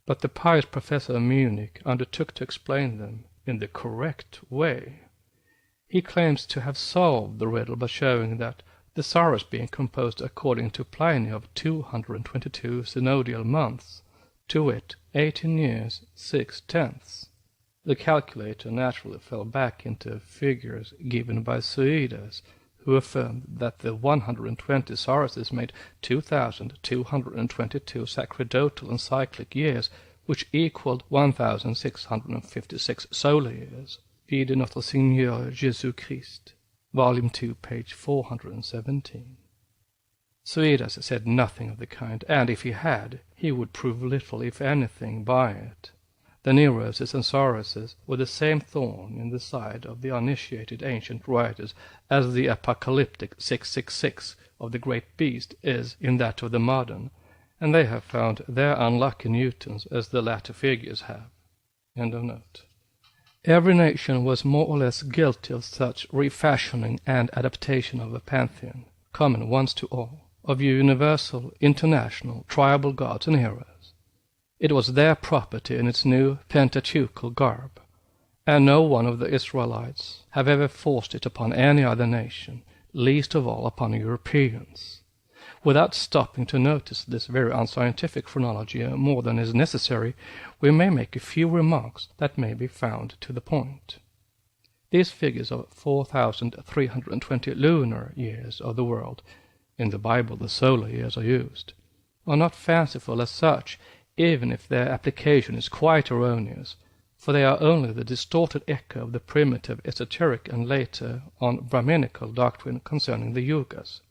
S1: but the pious professor of Munich undertook to explain them in the correct way. He claims to have solved the riddle by showing that the Sarus being composed according to Pliny of 222 synodial months, to wit, 18 years, 6/10. The calculator naturally fell back into figures given by Suidas, who affirmed that the 120 Saruses made 2,222 sacerdotal and cyclic years, which equaled 1,656 solar years. Vide Notre Seigneur Jésus-Christ, Volume 2, page 417. Suidas said nothing of the kind, and if he had, he would prove little, if anything, by it. The Neroses and Saruses were the same thorn in the side of the uninitiated ancient writers as the apocalyptic 666 of the great beast is in that of the modern, and they have found their unlucky Newtons as the latter figures have. End of note. Every nation was more or less guilty of such refashioning and adaptation of a pantheon, common once to all, of universal, international, tribal gods and heroes. It was their property in its new Pentateuchal garb, and no one of the Israelites have ever forced it upon any other nation, least of all upon Europeans. Without stopping to notice this very unscientific chronology more than is necessary, we may make a few remarks that may be found to the point. These figures of 4,320 lunar years of the world, in the Bible the solar years are used, are not fanciful as such, even if their application is quite erroneous, for they are only the distorted echo of the primitive esoteric and later on Brahminical doctrine concerning the yugas.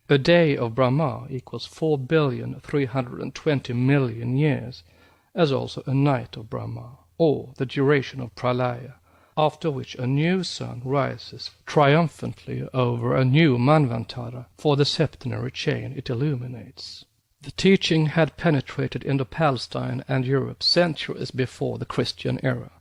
S1: A day of Brahma equals 4,320,000,000 years, as also a night of Brahma, or the duration of Pralaya, after which a new sun rises triumphantly over a new Manvantara for the septenary chain it illuminates. The teaching had penetrated into Palestine and Europe centuries before the Christian era.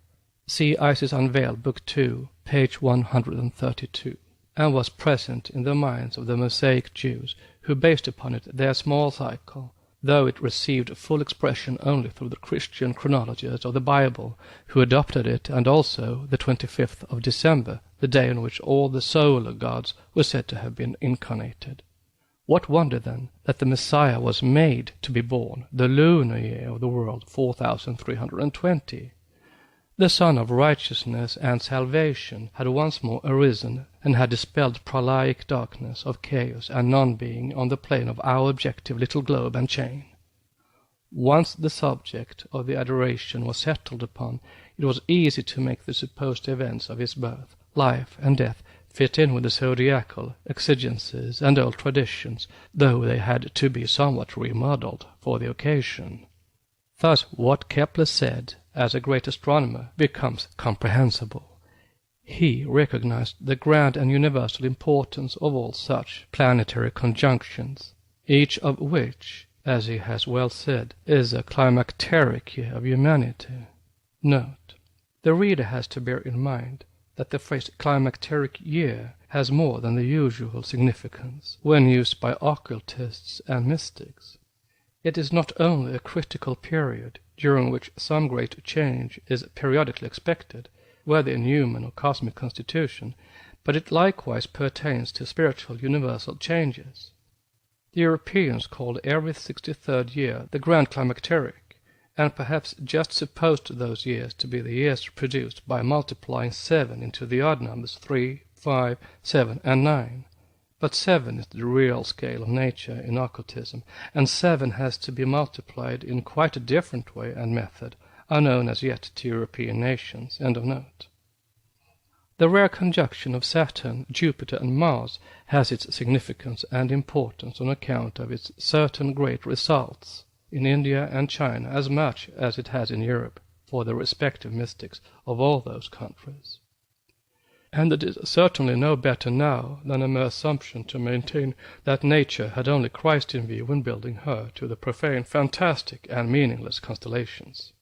S1: See Isis Unveiled, Book 2, page 132, and was present in the minds of the Mosaic Jews, who based upon it their small cycle, though it received full expression only through the Christian chronologists of the Bible, who adopted it, and also the 25th of December, the day on which all the solar gods were said to have been incarnated. What wonder, then, that the Messiah was made to be born the lunar year of the world 4,320? The Son of Righteousness and Salvation had once more arisen and had dispelled pralaic darkness of chaos and non-being on the plane of our objective little globe and chain. Once the subject of the adoration was settled upon, it was easy to make the supposed events of his birth, life, and death fit in with the zodiacal exigencies and old traditions, though they had to be somewhat remodeled for the occasion. Thus what Kepler said, as a great astronomer, becomes comprehensible. He recognized the grand and universal importance of all such planetary conjunctions, each of which, as he has well said, is a climacteric year of humanity. Note: the reader has to bear in mind that the phrase climacteric year has more than the usual significance when used by occultists and mystics. It is not only a critical period during which some great change is periodically expected, whether in human or cosmic constitution, but it likewise pertains to spiritual universal changes. The Europeans called every 63rd year the Grand Climacteric, and perhaps just supposed those years to be the years produced by multiplying 7 into the odd numbers 3, 5, 7, and 9. But 7 is the real scale of nature in occultism, and 7 has to be multiplied in quite a different way and method, unknown as yet to European nations. End of note. The rare conjunction of Saturn, Jupiter, and Mars has its significance and importance on account of its certain great results in India and China as much as it has in Europe. for the respective mystics of all those countries. And it is certainly no better now than a mere assumption to maintain that nature had only Christ in view when building her to the profane, fantastic, and meaningless constellations.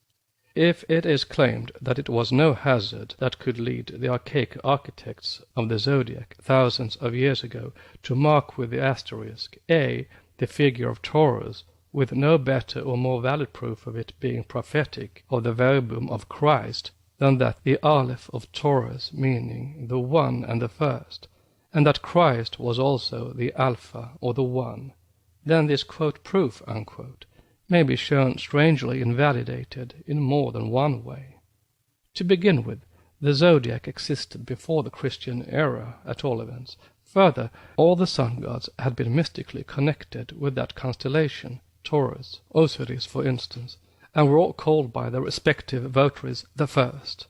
S1: If it is claimed that it was no hazard that could lead the archaic architects of the zodiac thousands of years ago to mark with the asterisk A the figure of Taurus, with no better or more valid proof of it being prophetic of the verbum of Christ than that the Aleph of Taurus meaning the one and the first, and that Christ was also the Alpha or the One, then this quote proof unquote may be shown strangely invalidated in more than one way. To begin with, the zodiac existed before the Christian era, at all events. Further, all the sun gods had been mystically connected with that constellation, Taurus, Osiris for instance, and were all called by their respective votaries the first.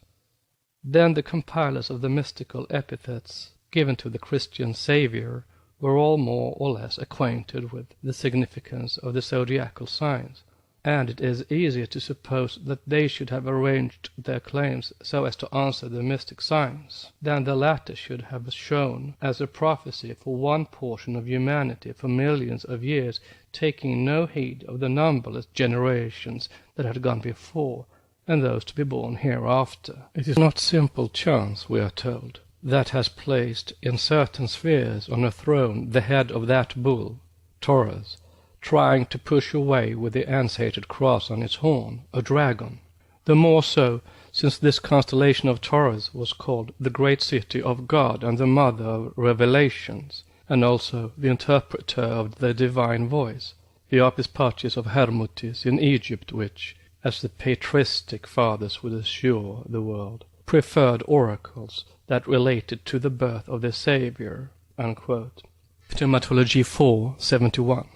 S1: Then the compilers of the mystical epithets given to the Christian Saviour were all more or less acquainted with the significance of the zodiacal signs, and it is easier to suppose that they should have arranged their claims so as to answer the mystic signs, than the latter should have shown as a prophecy for one portion of humanity for millions of years, taking no heed of the numberless generations that had gone before, and those to be born hereafter. It is not simple chance, we are told, that has placed in certain spheres on a throne the head of that bull, Taurus, trying to push away with the ants-hated cross on its horn, a dragon. The more so, since this constellation of Taurus was called the great city of God and the mother of revelations, and also the interpreter of the divine voice, the apis partis of Hermutis in Egypt, which, as the patristic fathers would assure the world, preferred oracles that related to the birth of the Saviour, unquote. Pneumatology 4:71.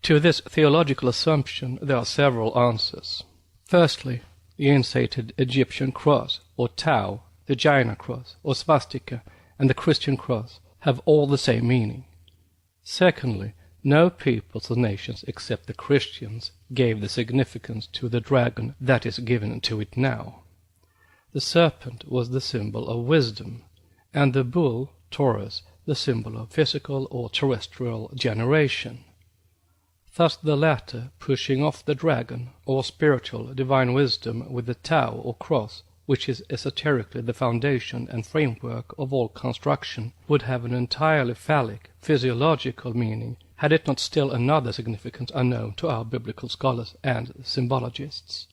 S1: To this theological assumption there are several answers. Firstly, the ants-hated Egyptian cross, or Tau, the Jaina cross, or swastika, and the Christian cross have all the same meaning. Secondly, no peoples or nations except the Christians gave the significance to the dragon that is given to it now. The serpent was the symbol of wisdom, and the bull, Taurus, the symbol of physical or terrestrial generation. Thus the latter pushing off the dragon, or spiritual divine wisdom, with the Tau or cross, which is esoterically the foundation and framework of all construction, would have an entirely phallic, physiological meaning, had it not still another significance unknown to our biblical scholars and symbologists.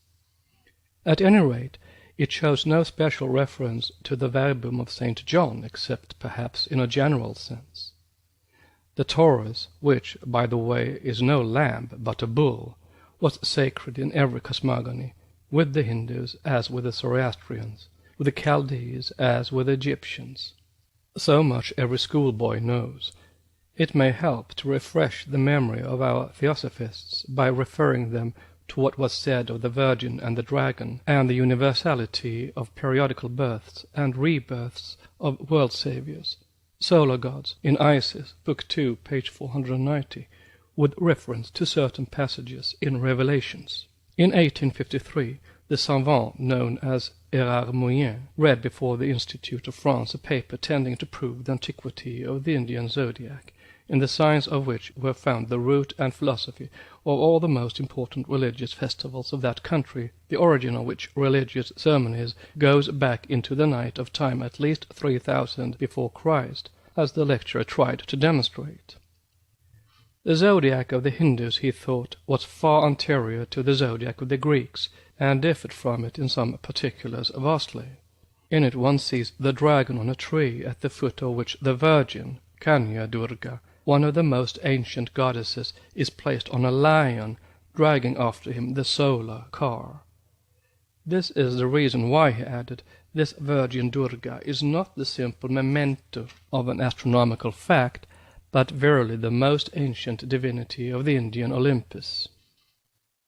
S1: At any rate, it shows no special reference to the verbum of St. John, except perhaps in a general sense. The Taurus, which, by the way, is no lamb but a bull, was sacred in every cosmogony, with the Hindus as with the Zoroastrians, with the Chaldees as with the Egyptians. So much every schoolboy knows. It may help to refresh the memory of our Theosophists by referring them to what was said of the Virgin and the Dragon, and the universality of periodical births and rebirths of world saviours, solar gods, in Isis, Book 2, page 490, with reference to certain passages in Revelations. In 1853, the savant known as Erard Moyen read before the Institute of France a paper tending to prove the antiquity of the Indian zodiac, in the signs of which were found the root and philosophy of all the most important religious festivals of that country, the origin of which religious ceremonies goes back into the night of time at least 3000 before Christ, as the lecturer tried to demonstrate. The zodiac of the Hindus, he thought, was far anterior to the zodiac of the Greeks, and differed from it in some particulars vastly. In it one sees the dragon on a tree, at the foot of which the Virgin, Kanya Durga, one of the most ancient goddesses, is placed on a lion, dragging after him the solar car. This is the reason why, he added, this Virgin Durga is not the simple memento of an astronomical fact, but verily the most ancient divinity of the Indian Olympus.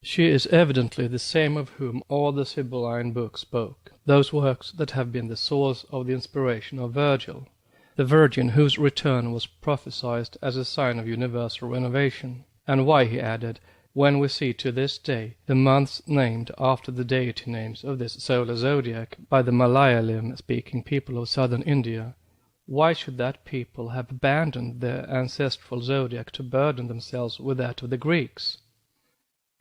S1: She is evidently the same of whom all the Sibylline books spoke, those works that have been the source of the inspiration of Virgil, the Virgin whose return was prophesied as a sign of universal renovation, and why, he added, when we see to this day the months named after the deity names of this solar zodiac by the Malayalam-speaking people of southern India, why should that people have abandoned their ancestral zodiac to burden themselves with that of the Greeks?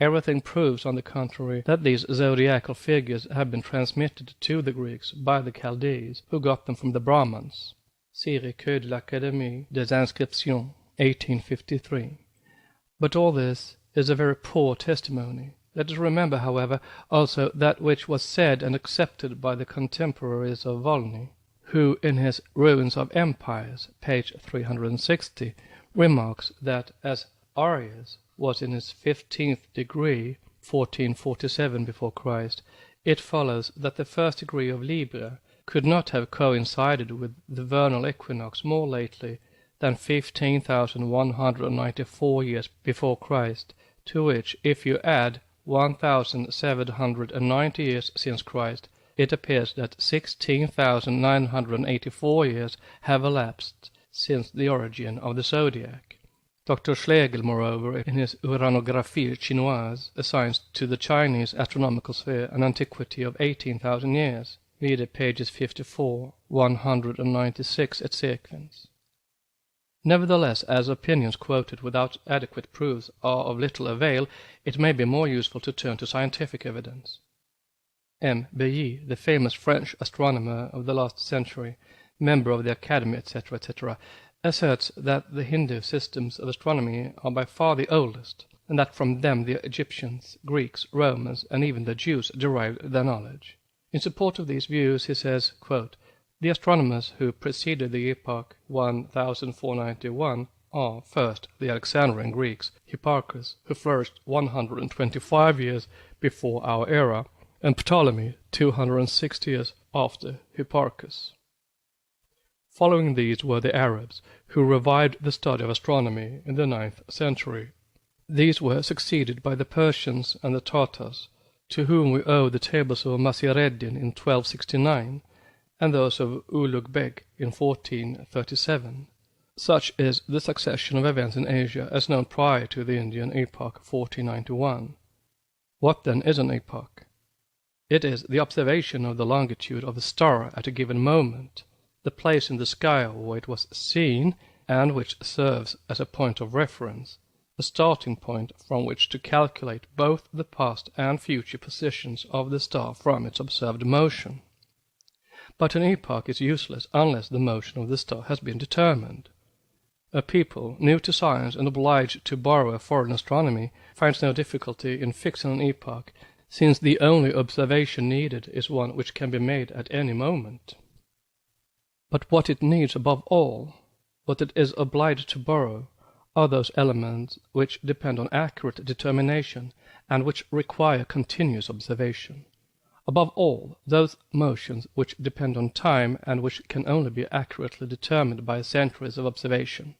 S1: Everything proves, on the contrary, that these zodiacal figures have been transmitted to the Greeks by the Chaldees, who got them from the Brahmins. See Recueil de l'Académie des Inscriptions, 1853. But all this is a very poor testimony. Let us remember, however, also that which was said and accepted by the contemporaries of Volney, who in his Ruins of Empires, page 360, remarks that as Arius was in his 15th degree, 1447 before Christ, it follows that the first degree of Libra could not have coincided with the vernal equinox more lately than 15,194 years before Christ, to which, if you add 1,790 years since Christ, it appears that 16,984 years have elapsed since the origin of the zodiac. Dr. Schlegel, moreover, in his Uranographie Chinoise, assigns to the Chinese astronomical sphere an antiquity of 18,000 years, vide pages 54, 196 et sequens. Nevertheless, as opinions quoted without adequate proofs are of little avail, it may be more useful to turn to scientific evidence. M. Bailly, the famous French astronomer of the last century, member of the Academy, etc., etc., asserts that the Hindu systems of astronomy are by far the oldest, and that from them the Egyptians, Greeks, Romans, and even the Jews derived their knowledge. In support of these views he says, quote, "The astronomers who preceded the epoch 1491 are, first, the Alexandrian Greeks, Hipparchus, who flourished 125 years before our era, and Ptolemy, 260 years after Hipparchus. Following these were the Arabs, who revived the study of astronomy in the 9th century. These were succeeded by the Persians and the Tartars, to whom we owe the tables of Masireddin in 1269, and those of Ulugh Beg in 1437. Such is the succession of events in Asia as known prior to the Indian epoch 1491. What then is an epoch? It is the observation of the longitude of a star at a given moment, the place in the sky where it was seen, and which serves as a point of reference, a starting point from which to calculate both the past and future positions of the star from its observed motion. But an epoch is useless unless the motion of the star has been determined. A people, new to science and obliged to borrow a foreign astronomy, finds no difficulty in fixing an epoch, since the only observation needed is one which can be made at any moment. But what it needs above all, what it is obliged to borrow, are those elements which depend on accurate determination and which require continuous observation. Above all, those motions which depend on time and which can only be accurately determined by centuries of observation.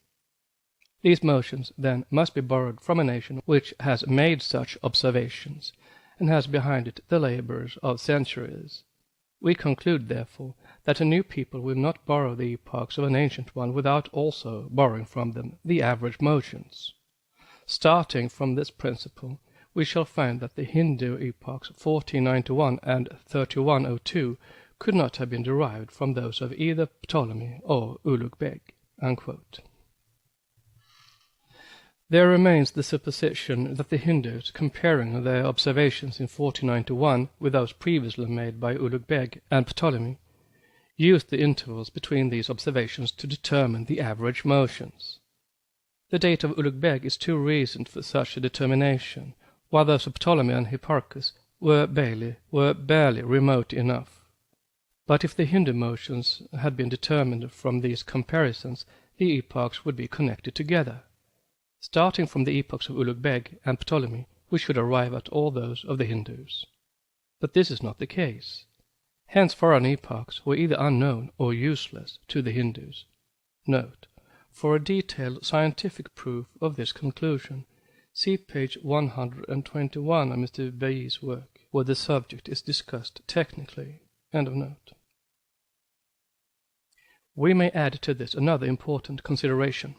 S1: These motions, then, must be borrowed from a nation which has made such observations, and has behind it the labors of centuries. We conclude, therefore, that a new people will not borrow the epochs of an ancient one without also borrowing from them the average motions. Starting from this principle, we shall find that the Hindu epochs 1491 and 3102 could not have been derived from those of either Ptolemy or Ulugh Beg." Unquote. There remains the supposition that the Hindus, comparing their observations in 1491 with those previously made by Ulugh Beg and Ptolemy, used the intervals between these observations to determine the average motions. The date of Ulugh Beg is too recent for such a determination, while those of Ptolemy and Hipparchus were barely remote enough. But if the Hindu motions had been determined from these comparisons, the epochs would be connected together. Starting from the epochs of Ulugh Beg and Ptolemy, we should arrive at all those of the Hindus. But this is not the case. Hence foreign epochs were either unknown or useless to the Hindus. Note: for a detailed scientific proof of this conclusion, see page 121 of Mr. Bailly's work, where the subject is discussed technically. End of note. We may add to this another important consideration.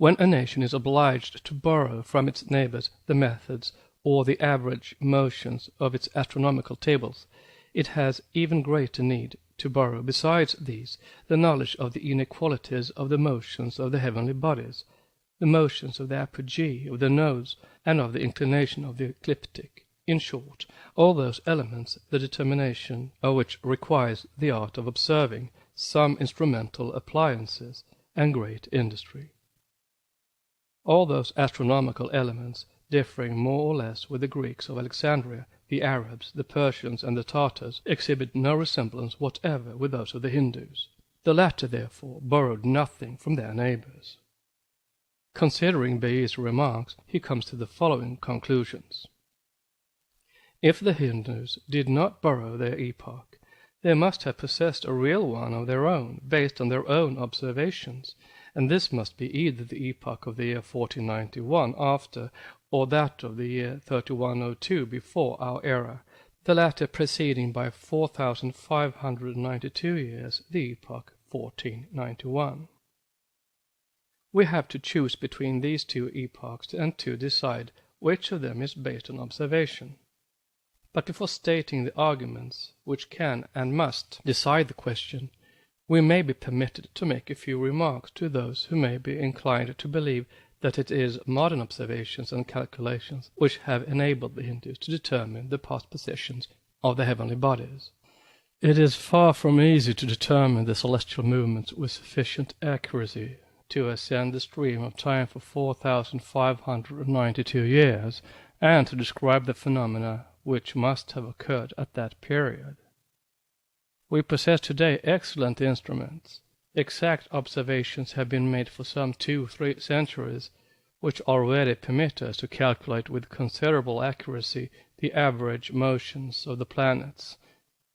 S1: When a nation is obliged to borrow from its neighbors the methods or the average motions of its astronomical tables, it has even greater need to borrow, besides these, the knowledge of the inequalities of the motions of the heavenly bodies, the motions of the apogee, of the nodes, and of the inclination of the ecliptic. In short, all those elements, the determination of which requires the art of observing, some instrumental appliances, and great industry. All those astronomical elements, differing more or less with the Greeks of Alexandria, the Arabs, the Persians, and the Tartars, exhibit no resemblance whatever with those of the Hindus. The latter, therefore, borrowed nothing from their neighbors. Considering these remarks, he comes to the following conclusions. If the Hindus did not borrow their epoch, they must have possessed a real one of their own, based on their own observations, and this must be either the epoch of the year 1491 after, or that of the year 3102 before our era, the latter preceding by 4,592 years the epoch 1491. We have to choose between these two epochs and to decide which of them is based on observation. But before stating the arguments which can and must decide the question, we may be permitted to make a few remarks to those who may be inclined to believe that it is modern observations and calculations which have enabled the Hindus to determine the past positions of the heavenly bodies. It is far from easy to determine the celestial movements with sufficient accuracy to ascend the stream of time for 4,592 years, and to describe the phenomena which must have occurred at that period. We possess today excellent instruments. Exact observations have been made for some 2-3 centuries, which already permit us to calculate with considerable accuracy the average motions of the planets.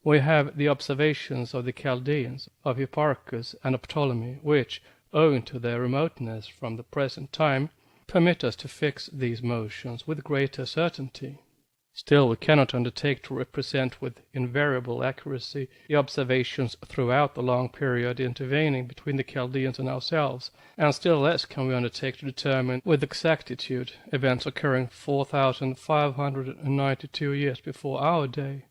S1: We have the observations of the Chaldeans, of Hipparchus, and of Ptolemy, which, owing to their remoteness from the present time, permit us to fix these motions with greater certainty. Still, we cannot undertake to represent with invariable accuracy the observations throughout the long period intervening between the Chaldeans and ourselves, and still less can we undertake to determine with exactitude events occurring 4,592 years before our day.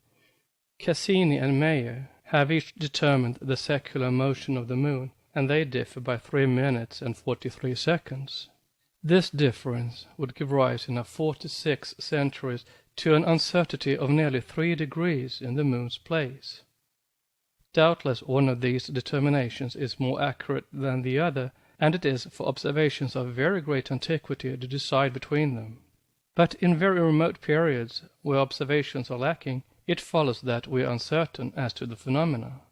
S1: Cassini and Mayer have each determined the secular motion of the moon, and they differ by 3 minutes and 43 seconds. This difference would give rise in 46 centuries to an uncertainty of nearly 3 degrees in the moon's place. Doubtless one of these determinations is more accurate than the other, and it is for observations of very great antiquity to decide between them. But in very remote periods, where observations are lacking, it follows that we are uncertain as to the phenomena.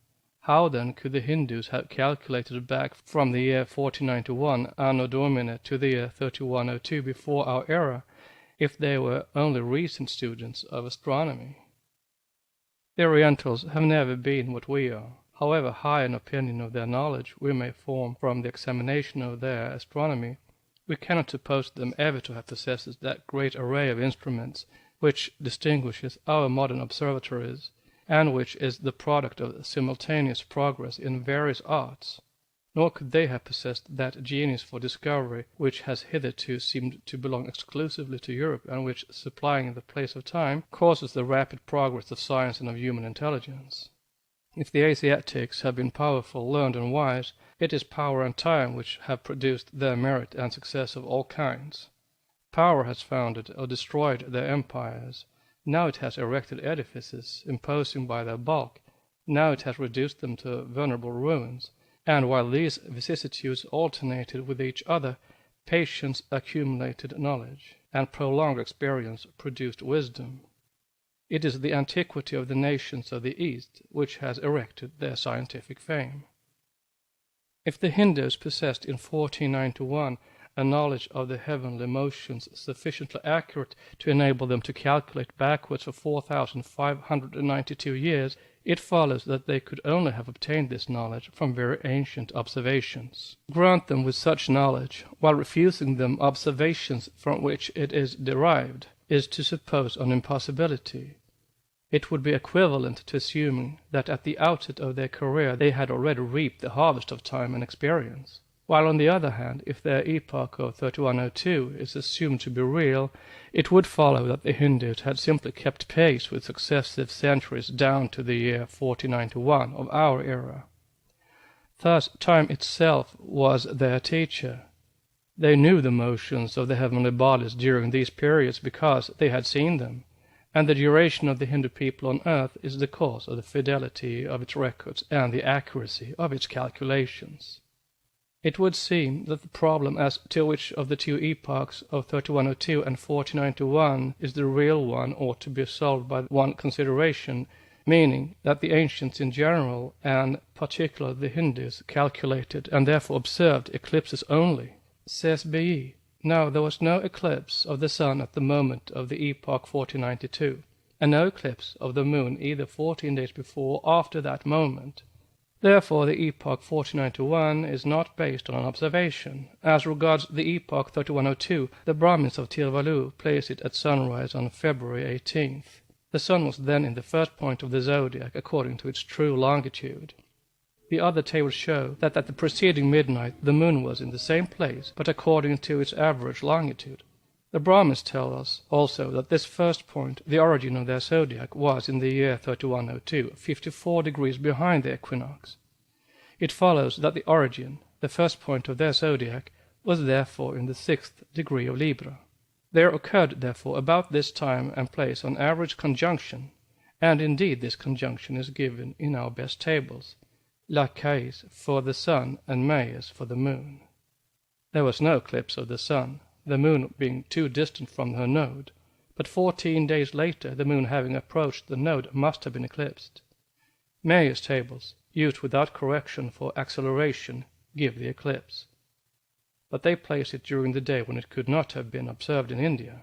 S1: How then could the Hindus have calculated back from the year 1491 Anno Domini to the year 3102 before our era, if they were only recent students of astronomy? The Orientals have never been what we are. However high an opinion of their knowledge we may form from the examination of their astronomy, we cannot suppose them ever to have possessed that great array of instruments which distinguishes our modern observatories, and which is the product of simultaneous progress in various arts. Nor could they have possessed that genius for discovery which has hitherto seemed to belong exclusively to Europe, and which, supplying the place of time, causes the rapid progress of science and of human intelligence. If the Asiatics have been powerful, learned, and wise, it is power and time which have produced their merit and success of all kinds. Power has founded or destroyed their empires. Now it has erected edifices, imposing by their bulk. Now it has reduced them to venerable ruins. And while these vicissitudes alternated with each other, patience accumulated knowledge, and prolonged experience produced wisdom. It is the antiquity of the nations of the East which has erected their scientific fame. If the Hindus possessed in 1491 a knowledge of the heavenly motions sufficiently accurate to enable them to calculate backwards for 4,592 years, it follows that they could only have obtained this knowledge from very ancient observations. Grant them with such knowledge, while refusing them observations from which it is derived, is to suppose an impossibility. It would be equivalent to assuming that at the outset of their career they had already reaped the harvest of time and experience. while on the other hand, if their epoch of 3102 is assumed to be real, it would follow that the Hindus had simply kept pace with successive centuries down to the year 1491 of our era. Thus, time itself was their teacher. They knew the motions of the heavenly bodies during these periods because they had seen them, and the duration of the Hindu people on earth is the cause of the fidelity of its records and the accuracy of its calculations. It would seem that the problem as to which of the two epochs of 3102 and 1491 is the real one ought to be solved by one consideration, meaning that the ancients in general, and particularly the Hindus, calculated and therefore observed eclipses only. Says B.E. Now there was no eclipse of the sun at the moment of the epoch 1492, and no eclipse of the moon either 14 days before or after that moment. Therefore the epoch 1491 is not based on an observation. As regards the epoch 3102, the Brahmins of Tirvalu place it at sunrise on February 18th. The sun was then in the first point of the zodiac according to its true longitude. The other tables show that at the preceding midnight the moon was in the same place, but according to its average longitude. The Brahmins tell us also that this first point, the origin of their zodiac, was in the year 3102, 54 degrees behind the equinox. It follows that the origin, the first point of their zodiac, was therefore in the 6th degree of Libra. There occurred therefore about this time and place an average conjunction, and indeed this conjunction is given in our best tables, Lacaise for the sun and Maius for the moon. There was no eclipse of the sun, the moon being too distant from her node, but 14 days later the moon having approached the node must have been eclipsed. Maius tables, used without correction for acceleration, give the eclipse, but they place it during the day when it could not have been observed in India.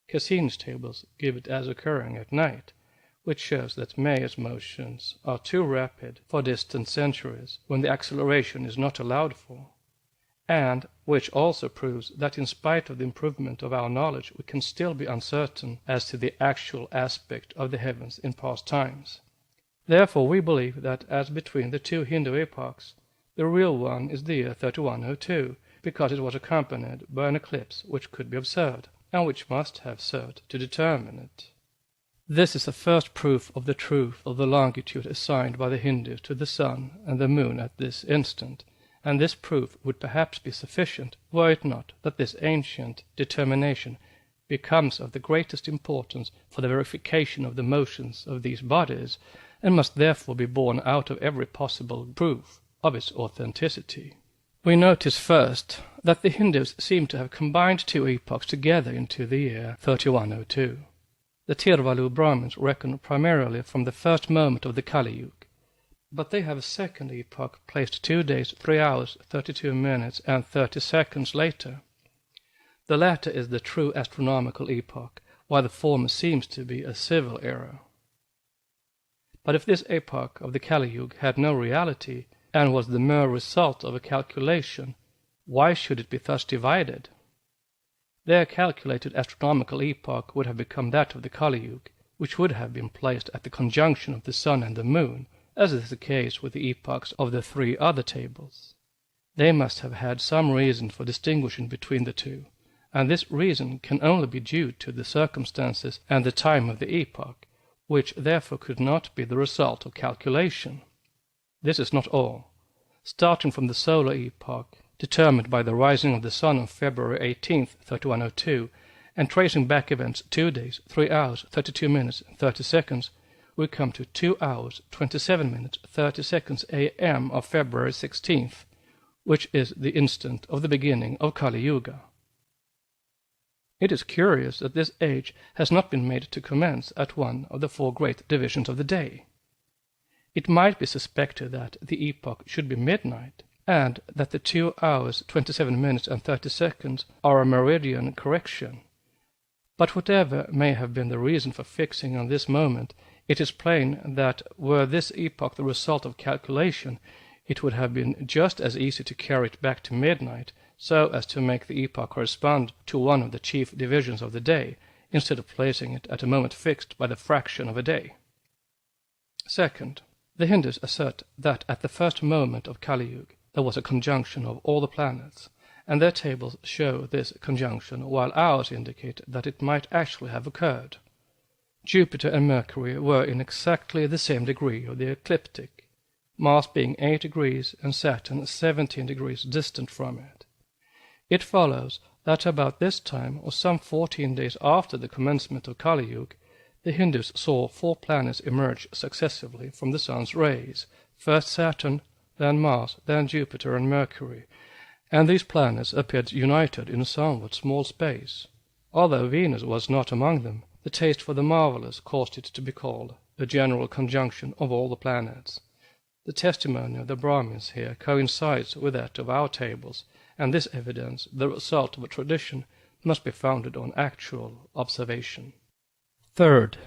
S1: Cassini's tables give it as occurring at night, which shows that Maius motions are too rapid for distant centuries when the acceleration is not allowed for, and which also proves that in spite of the improvement of our knowledge we can still be uncertain as to the actual aspect of the heavens in past times. Therefore we believe that as between the two Hindu epochs, the real one is the year 3102, because it was accompanied by an eclipse which could be observed, and which must have served to determine it. This is the first proof of the truth of the longitude assigned by the Hindus to the sun and the moon at this instant, and this proof would perhaps be sufficient were it not that this ancient determination becomes of the greatest importance for the verification of the motions of these bodies, and must therefore be borne out of every possible proof of its authenticity. We notice first that the Hindus seem to have combined two epochs together into the year 3102. The Tirvalu Brahmins reckon primarily from the first moment of the Kali Yuga, but they have a second epoch placed 2 days, 3 hours, 32 minutes, and 30 seconds later. The latter is the true astronomical epoch, while the former seems to be a civil era. But if this epoch of the Kali Yuga had no reality, and was the mere result of a calculation, why should it be thus divided? Their calculated astronomical epoch would have become that of the Kali Yuga, which would have been placed at the conjunction of the sun and the moon, as is the case with the epochs of the 3 other tables. They must have had some reason for distinguishing between the two, and this reason can only be due to the circumstances and the time of the epoch, which therefore could not be the result of calculation. This is not all. Starting from the solar epoch, determined by the rising of the sun on February 18th, 3102, and tracing back events 2 days, 3 hours, 32 minutes, and 30 seconds, we come to 2 hours, 27 minutes, 30 seconds a.m. of February 16th, which is the instant of the beginning of Kali Yuga. It is curious that this age has not been made to commence at one of the 4 great divisions of the day. It might be suspected that the epoch should be midnight, and that the 2 hours, 27 minutes, and 30 seconds are a meridian correction. But whatever may have been the reason for fixing on this moment, it is plain that were this epoch the result of calculation, it would have been just as easy to carry it back to midnight, so as to make the epoch correspond to one of the chief divisions of the day, instead of placing it at a moment fixed by the fraction of a day. Second, the Hindus assert that at the first moment of Kali Yuga, there was a conjunction of all the planets, and their tables show this conjunction, while ours indicate that it might actually have occurred. Jupiter and Mercury were in exactly the same degree of the ecliptic, Mars being 8 degrees and Saturn 17 degrees distant from it. It follows that about this time, or some 14 days after the commencement of Kali Yuga, the Hindus saw 4 planets emerge successively from the sun's rays, first Saturn, then Mars, then Jupiter and Mercury, and these planets appeared united in a somewhat small space. Although Venus was not among them, the taste for the marvelous caused it to be called a general conjunction of all the planets. The testimony of the Brahmins here coincides with that of our tables, and this evidence, the result of a tradition, must be founded on actual observation. Third,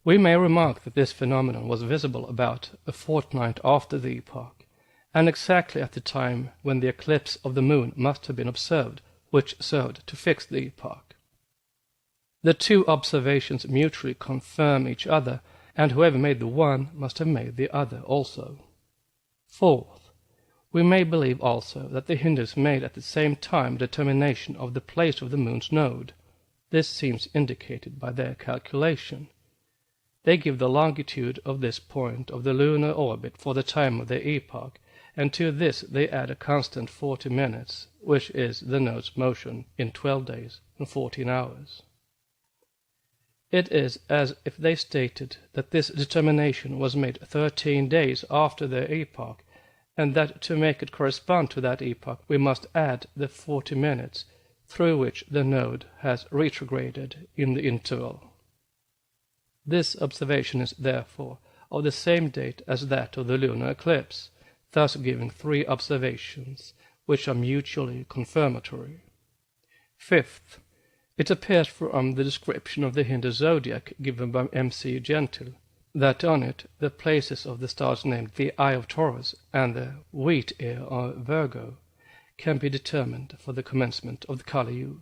S1: we may remark that this phenomenon was visible about a fortnight after the epoch, and exactly at the time when the eclipse of the moon must have been observed, which served to fix the epoch. The 2 observations mutually confirm each other, and whoever made the one must have made the other also. Fourth, we may believe also that the Hindus made at the same time a determination of the place of the moon's node. This seems indicated by their calculation. They give the longitude of this point of the lunar orbit for the time of their epoch, and to this they add a constant 40 minutes, which is the node's motion in 12 days and 14 hours. It is as if they stated that this determination was made 13 days after their epoch, and that to make it correspond to that epoch we must add the 40 minutes through which the node has retrograded in the interval. This observation is therefore of the same date as that of the lunar eclipse, thus giving 3 observations which are mutually confirmatory. Fifth, it appears from the description of the Hindu zodiac given by M.C. Gentile that on it the places of the stars named the Eye of Taurus and the Wheat Ear of Virgo can be determined for the commencement of the Kali Yuga.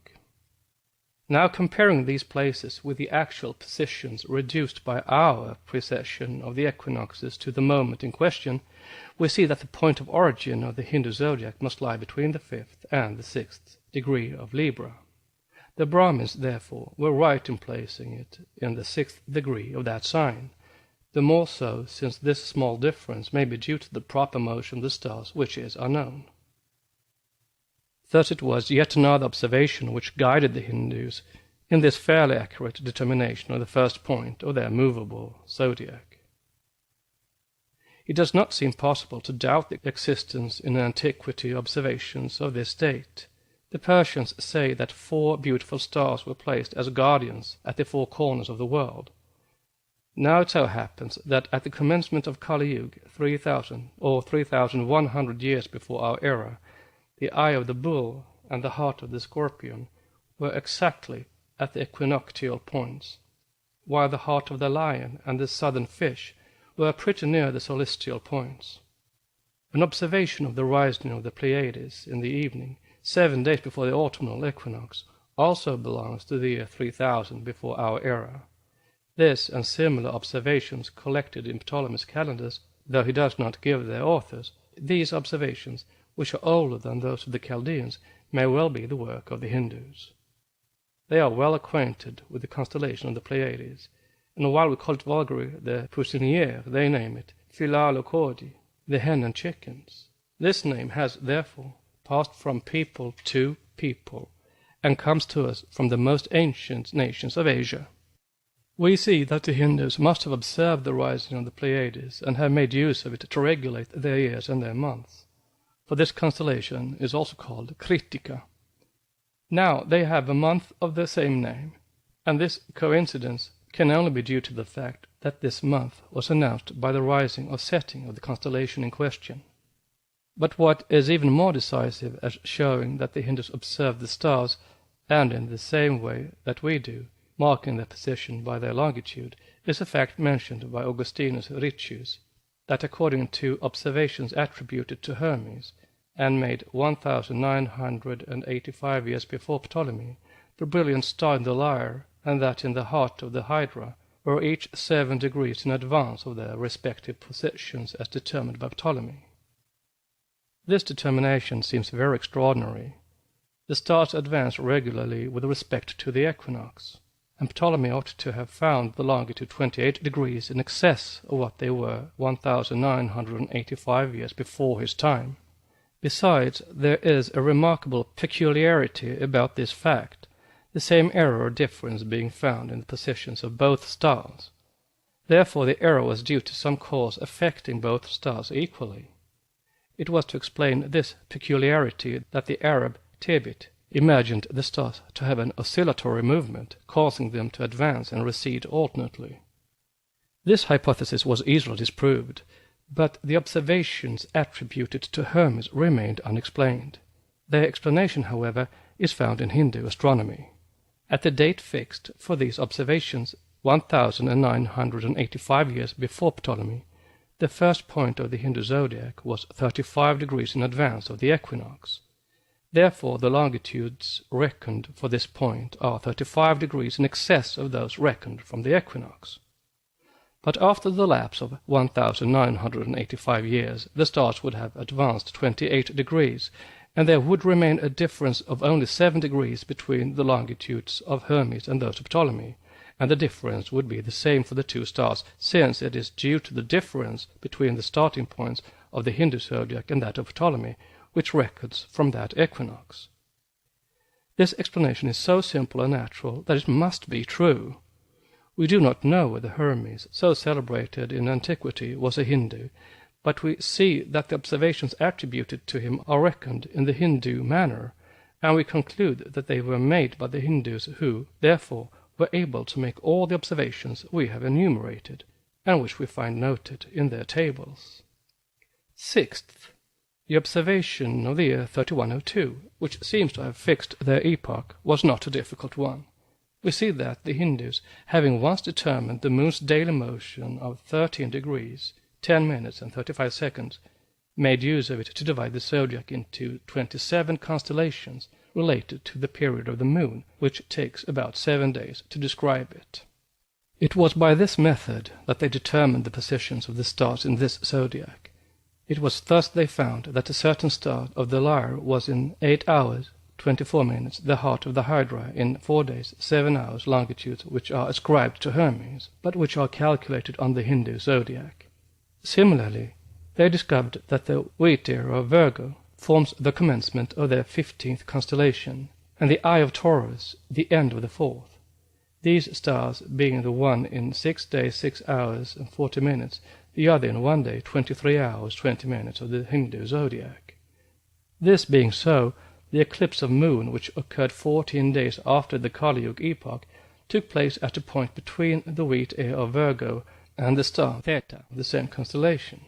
S1: Now comparing these places with the actual positions reduced by our precession of the equinoxes to the moment in question, we see that the point of origin of the Hindu zodiac must lie between the 5th and the 6th degree of Libra. The Brahmins, therefore, were right in placing it in the 6th degree of that sign, the more so since this small difference may be due to the proper motion of the stars, which is unknown. Thus it was yet another observation which guided the Hindus in this fairly accurate determination of the first point of their movable zodiac. It does not seem possible to doubt the existence in antiquity of observations of this date. The Persians say that 4 beautiful stars were placed as guardians at the 4 corners of the world. Now it so happens that at the commencement of Kali Yuga, 3,000 or 3,100 years before our era, the eye of the bull and the heart of the scorpion were exactly at the equinoctial points, while the heart of the lion and the southern fish were pretty near the solstitial points. An observation of the rising of the Pleiades in the evening, 7 days before the autumnal equinox, also belongs to the year 3000 before our era. This and similar observations collected in Ptolemy's calendars, though he does not give their authors, these observations, which are older than those of the Chaldeans, may well be the work of the Hindus. They are well acquainted with the constellation of the Pleiades, and while we call it vulgarly the Poussiniere, they name it Philalochordi, the hen and chickens. This name has, therefore, passed from people to people, and comes to us from the most ancient nations of Asia. We see that the Hindus must have observed the rising of the Pleiades, and have made use of it to regulate their years and their months, for this constellation is also called Kritika. Now they have a month of the same name, and this coincidence can only be due to the fact that this month was announced by the rising or setting of the constellation in question. But what is even more decisive as showing that the Hindus observed the stars, and in the same way that we do, marking their position by their longitude, is a fact mentioned by Augustinus Riccius, that according to observations attributed to Hermes, and made 1985 years before Ptolemy, the brilliant star in the Lyre and that in the heart of the Hydra were each 7 degrees in advance of their respective positions as determined by Ptolemy. This determination seems very extraordinary. The stars advance regularly with respect to the equinox, and Ptolemy ought to have found the longitude 28 degrees in excess of what they were 1985 years before his time. Besides, there is a remarkable peculiarity about this fact, the same error or difference being found in the positions of both stars. Therefore the error was due to some cause affecting both stars equally. It was to explain this peculiarity that the Arab Tibet imagined the stars to have an oscillatory movement, causing them to advance and recede alternately. This hypothesis was easily disproved, but the observations attributed to Hermes remained unexplained. Their explanation, however, is found in Hindu astronomy. At the date fixed for these observations, 1985 years before Ptolemy, the first point of the Hindu zodiac was 35 degrees in advance of the equinox. Therefore the longitudes reckoned for this point are 35 degrees in excess of those reckoned from the equinox. But after the lapse of 1985 years, the stars would have advanced 28 degrees, and there would remain a difference of only 7 degrees between the longitudes of Hermes and those of Ptolemy, and the difference would be the same for the two stars, since it is due to the difference between the starting points of the Hindu zodiac and that of Ptolemy, which records from that equinox. This explanation is so simple and natural that it must be true. We do not know whether Hermes, so celebrated in antiquity, was a Hindu, but we see that the observations attributed to him are reckoned in the Hindu manner, and we conclude that they were made by the Hindus who, therefore, were able to make all the observations we have enumerated, and which we find noted in their tables. Sixth, the observation of the year 3102, which seems to have fixed their epoch, was not a difficult one. We see that the Hindus, having once determined the moon's daily motion of 13 degrees, 10 minutes and 35 seconds, made use of it to divide the zodiac into 27 constellations related to the period of the moon, which takes about 7 days to describe it. It was by this method that they determined the positions of the stars in this zodiac. It was thus they found that a certain star of the Lyre was in 8 hours, 24 minutes, the heart of the Hydra, in 4 days, 7 hours, longitudes which are ascribed to Hermes, but which are calculated on the Hindu zodiac. Similarly, they discovered that the wheat year of Virgo forms the commencement of their 15th constellation, and the Eye of Taurus the end of the 4th. These stars being the one in 6 days, 6 hours and 40 minutes, the other in 1 day, 23 hours, 20 minutes of the Hindu zodiac. This being so, the eclipse of moon, which occurred 14 days after the Kali Yuga epoch, took place at a point between the wheat year of Virgo and the star Theta, the same constellation.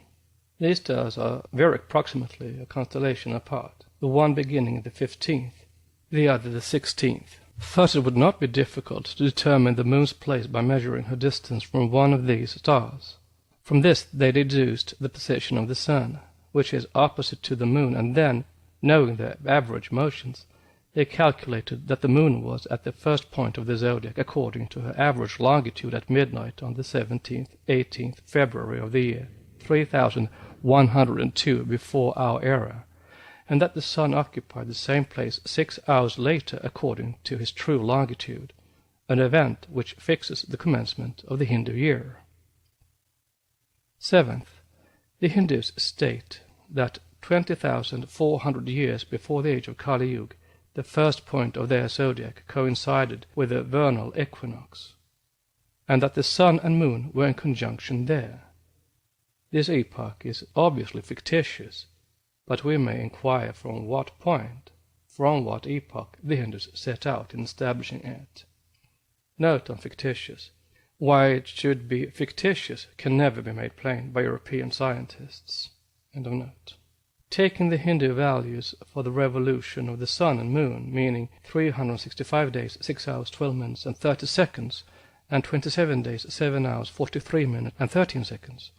S1: These stars are very approximately a constellation apart, the one beginning the 15th, the other the 16th. Thus it would not be difficult to determine the moon's place by measuring her distance from one of these stars. From this they deduced the position of the sun, which is opposite to the moon, and then, knowing their average motions, they calculated that the moon was at the first point of the zodiac according to her average longitude at midnight on the 17th, 18th February of the year 3102 before our era, and that the sun occupied the same place 6 hours later according to his true longitude, an event which fixes the commencement of the Hindu year. Seventh, the Hindus state that 20,400 years before the age of Kali Yuga, the first point of their zodiac coincided with the vernal equinox, and that the sun and moon were in conjunction there. This epoch is obviously fictitious, but we may inquire from what point, from what epoch the Hindus set out in establishing it. Note on fictitious. Why it should be fictitious can never be made plain by European scientists. End of note. Taking the Hindu values for the revolution of the sun and moon, meaning 365 days, 6 hours, 12 minutes and 30 seconds, and 27 days, 7 hours, 43 minutes and 13 seconds,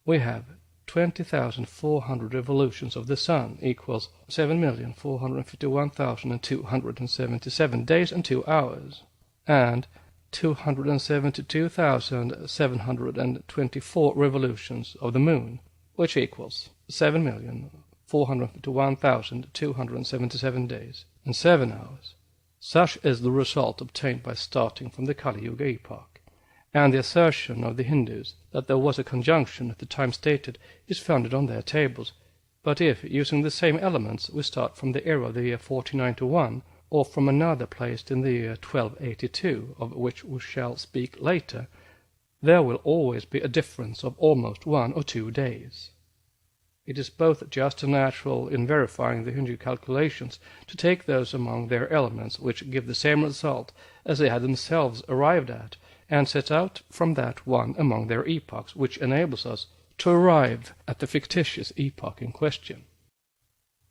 S1: we have 20,400 revolutions of the sun equals 7,451,277 days and 2 hours, and 272,724 revolutions of the moon, which equals 7,451,277 451,277 days and 7 hours. Such is the result obtained by starting from the Kali Yuga epoch, and the assertion of the Hindus that there was a conjunction at the time stated is founded on their tables. But if, using the same elements, we start from the era of the year 1491, or from another placed in the year 1282, of which we shall speak later, there will always be a difference of almost 1 or 2 days. It is both just and natural in verifying the Hindu calculations to take those among their elements which give the same result as they had themselves arrived at, and set out from that one among their epochs, which enables us to arrive at the fictitious epoch in question.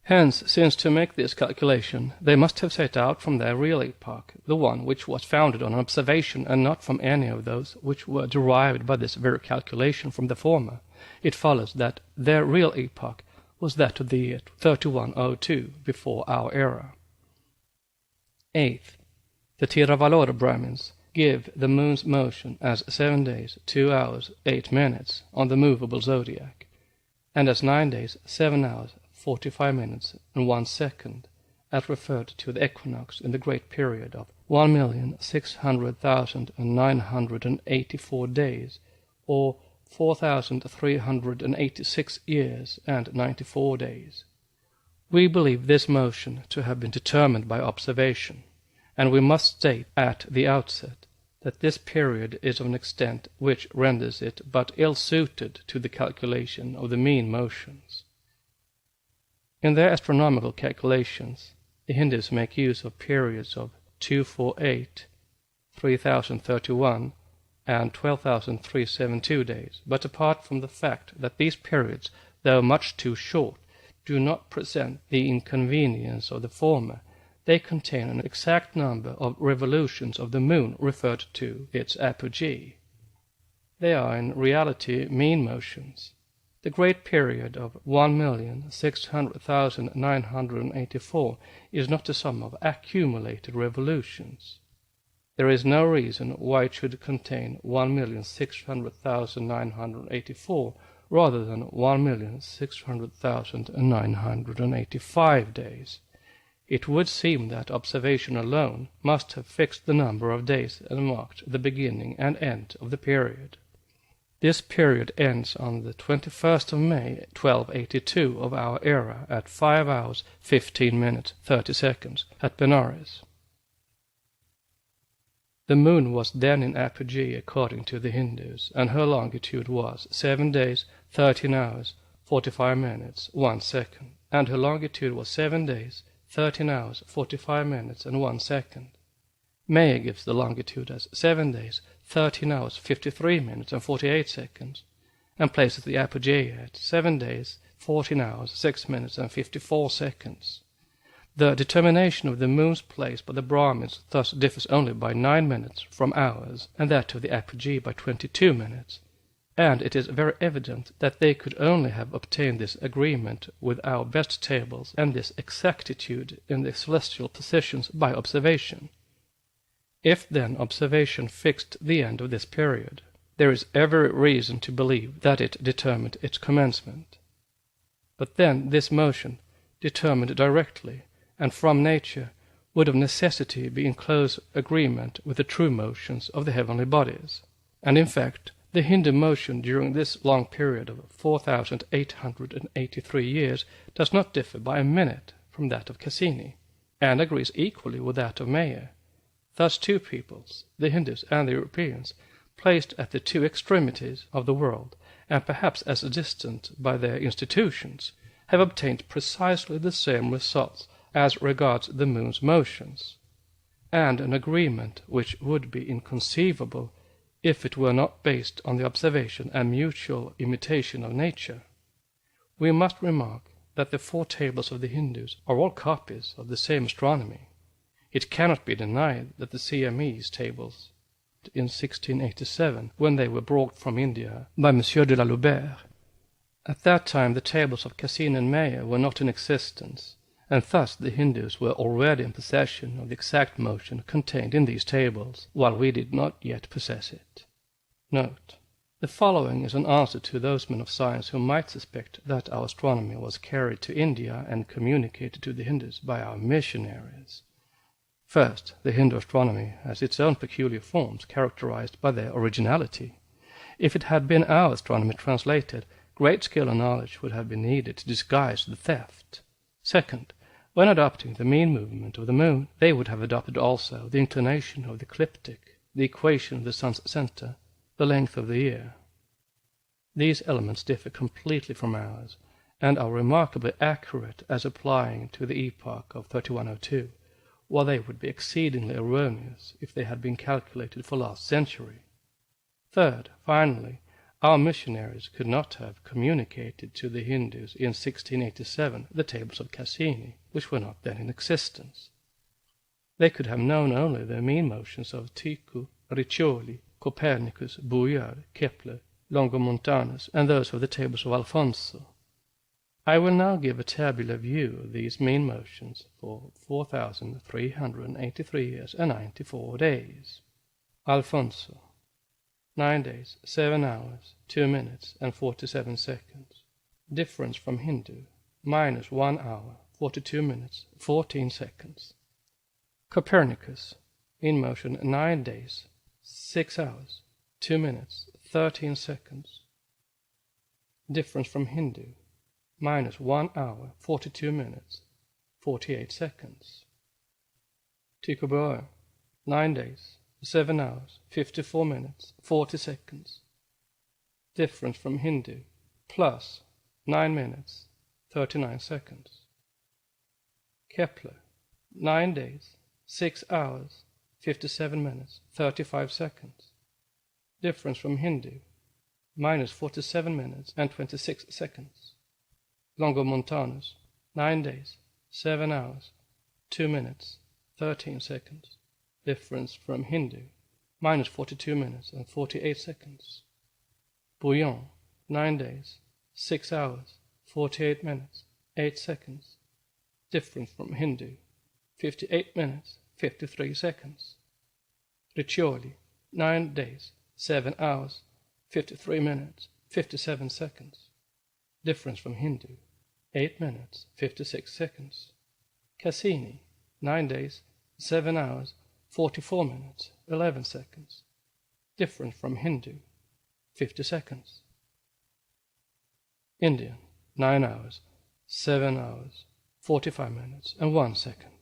S1: Hence, since to make this calculation they must have set out from their real epoch, the one which was founded on observation, and not from any of those which were derived by this very calculation from the former, it follows that their real epoch was that of the year 3102 before our era. 8th. The Theravada Brahmins give the moon's motion as 7 days, 2 hours, 8 minutes on the movable zodiac, and as 9 days, 7 hours, 45 minutes and 1 second, as referred to the equinox in the great period of 1,600,984 days, or 4,386 years and 94 days. We believe this motion to have been determined by observation, and we must state at the outset that this period is of an extent which renders it but ill-suited to the calculation of the mean motions. In their astronomical calculations, the Hindus make use of periods of 248, 3031, and 12,372 days, but apart from the fact that these periods, though much too short, do not present the inconvenience of the former, they contain an exact number of revolutions of the moon referred to its apogee. They are in reality mean motions. The great period of 1,600,984 is not the sum of accumulated revolutions. There is no reason why it should contain 1,600,984 rather than 1,600,985 days. It would seem that observation alone must have fixed the number of days and marked the beginning and end of the period. This period ends on the 21st of May, 1282 of our era at 5 hours, 15 minutes, 30 seconds at Benares. The moon was then in apogee according to the Hindus, and her longitude was 7 days, 13 hours, 45 minutes, 1 second, and her longitude was 7 days, 13 hours, 45 minutes, and 1 second. Maya gives the longitude as 7 days, 13 hours, 53 minutes, and 48 seconds, and places the apogee at 7 days, 14 hours, 6 minutes, and 54 seconds. The determination of the moon's place by the Brahmins thus differs only by 9 minutes from ours, and that of the apogee by 22 minutes, and it is very evident that they could only have obtained this agreement with our best tables and this exactitude in the celestial positions by observation. If then observation fixed the end of this period, there is every reason to believe that it determined its commencement. But then this motion, determined directly and from nature, would of necessity be in close agreement with the true motions of the heavenly bodies, and in fact the Hindu motion during this long period of 4,883 years does not differ by a minute from that of Cassini, and agrees equally with that of Maya. Thus two peoples, the Hindus and the Europeans, placed at the two extremities of the world, and perhaps as distant by their institutions, have obtained precisely the same results as regards the moon's motions, and an agreement which would be inconceivable if it were not based on the observation and mutual imitation of nature. We must remark that the 4 tables of the Hindus are all copies of the same astronomy. It cannot be denied that the Siamese tables in 1687, when they were brought from India by M. de la Loubert. At that time the tables of Cassini and Maya were not in existence, and thus the Hindus were already in possession of the exact motion contained in these tables, while we did not yet possess it. Note: The following is an answer to those men of science who might suspect that our astronomy was carried to India and communicated to the Hindus by our missionaries. First, the Hindu astronomy has its own peculiar forms characterized by their originality. If it had been our astronomy translated, great skill and knowledge would have been needed to disguise the theft. Second, when adopting the mean movement of the moon, they would have adopted also the inclination of the ecliptic, the equation of the sun's center, the length of the year. These elements differ completely from ours, and are remarkably accurate as applying to the epoch of 3102, while they would be exceedingly erroneous if they had been calculated for last century. Third, finally, our missionaries could not have communicated to the Hindus in 1687 the tables of Cassini, which were not then in existence. They could have known only the mean motions of Tycho, Riccioli, Copernicus, Bouillard, Kepler, Longomontanus, and those of the tables of Alfonso. I will now give a tabular view of these mean motions for 4,383 years and 94 days. Alfonso, 9 days, 7 hours, 2 minutes, and 47 seconds. Difference from Hindu, minus 1 hour, 42 minutes, 14 seconds. Copernicus, in motion 9 days, 6 hours, 2 minutes, 13 seconds. Difference from Hindu, minus 1 hour, 42 minutes, 48 seconds. Tycho Brahe, 9 days, 7 hours, 54 minutes, 40 seconds. Difference from Hindu, plus 9 minutes, 39 seconds. Kepler, 9 days, 6 hours, 57 minutes, 35 seconds. Difference from Hindu, minus 47 minutes and 26 seconds. Longomontanus, 9 days, 7 hours, 2 minutes, 13 seconds. Difference from Hindu, minus 42 minutes and 48 seconds. Bouillon, 9 days, 6 hours, 48 minutes, 8 seconds. Difference from Hindu, 58 minutes, 53 seconds. Riccioli, 9 days, 7 hours, 53 minutes, 57 seconds. Difference from Hindu, 8 minutes, 56 seconds. Cassini, 9 days, 7 hours, 44 minutes, 11 seconds. Difference from Hindu, 50 seconds. Indian, 9 hours, 7 hours, 45 minutes, and 1 second.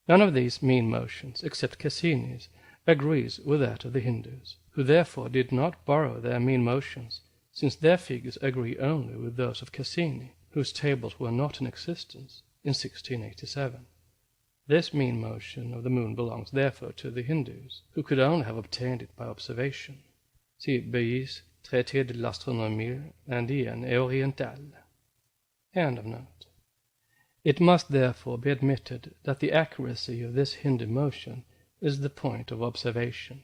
S1: None of these mean motions, except Cassini's, agrees with that of the Hindus, who therefore did not borrow their mean motions, since their figures agree only with those of Cassini, whose tables were not in existence in 1687. This mean motion of the moon belongs therefore to the Hindus, who could only have obtained it by observation. See Bayes' Traité de l'astronomie indienne et orientale. End of note. It must therefore be admitted that the accuracy of this Hindu motion is the point of observation.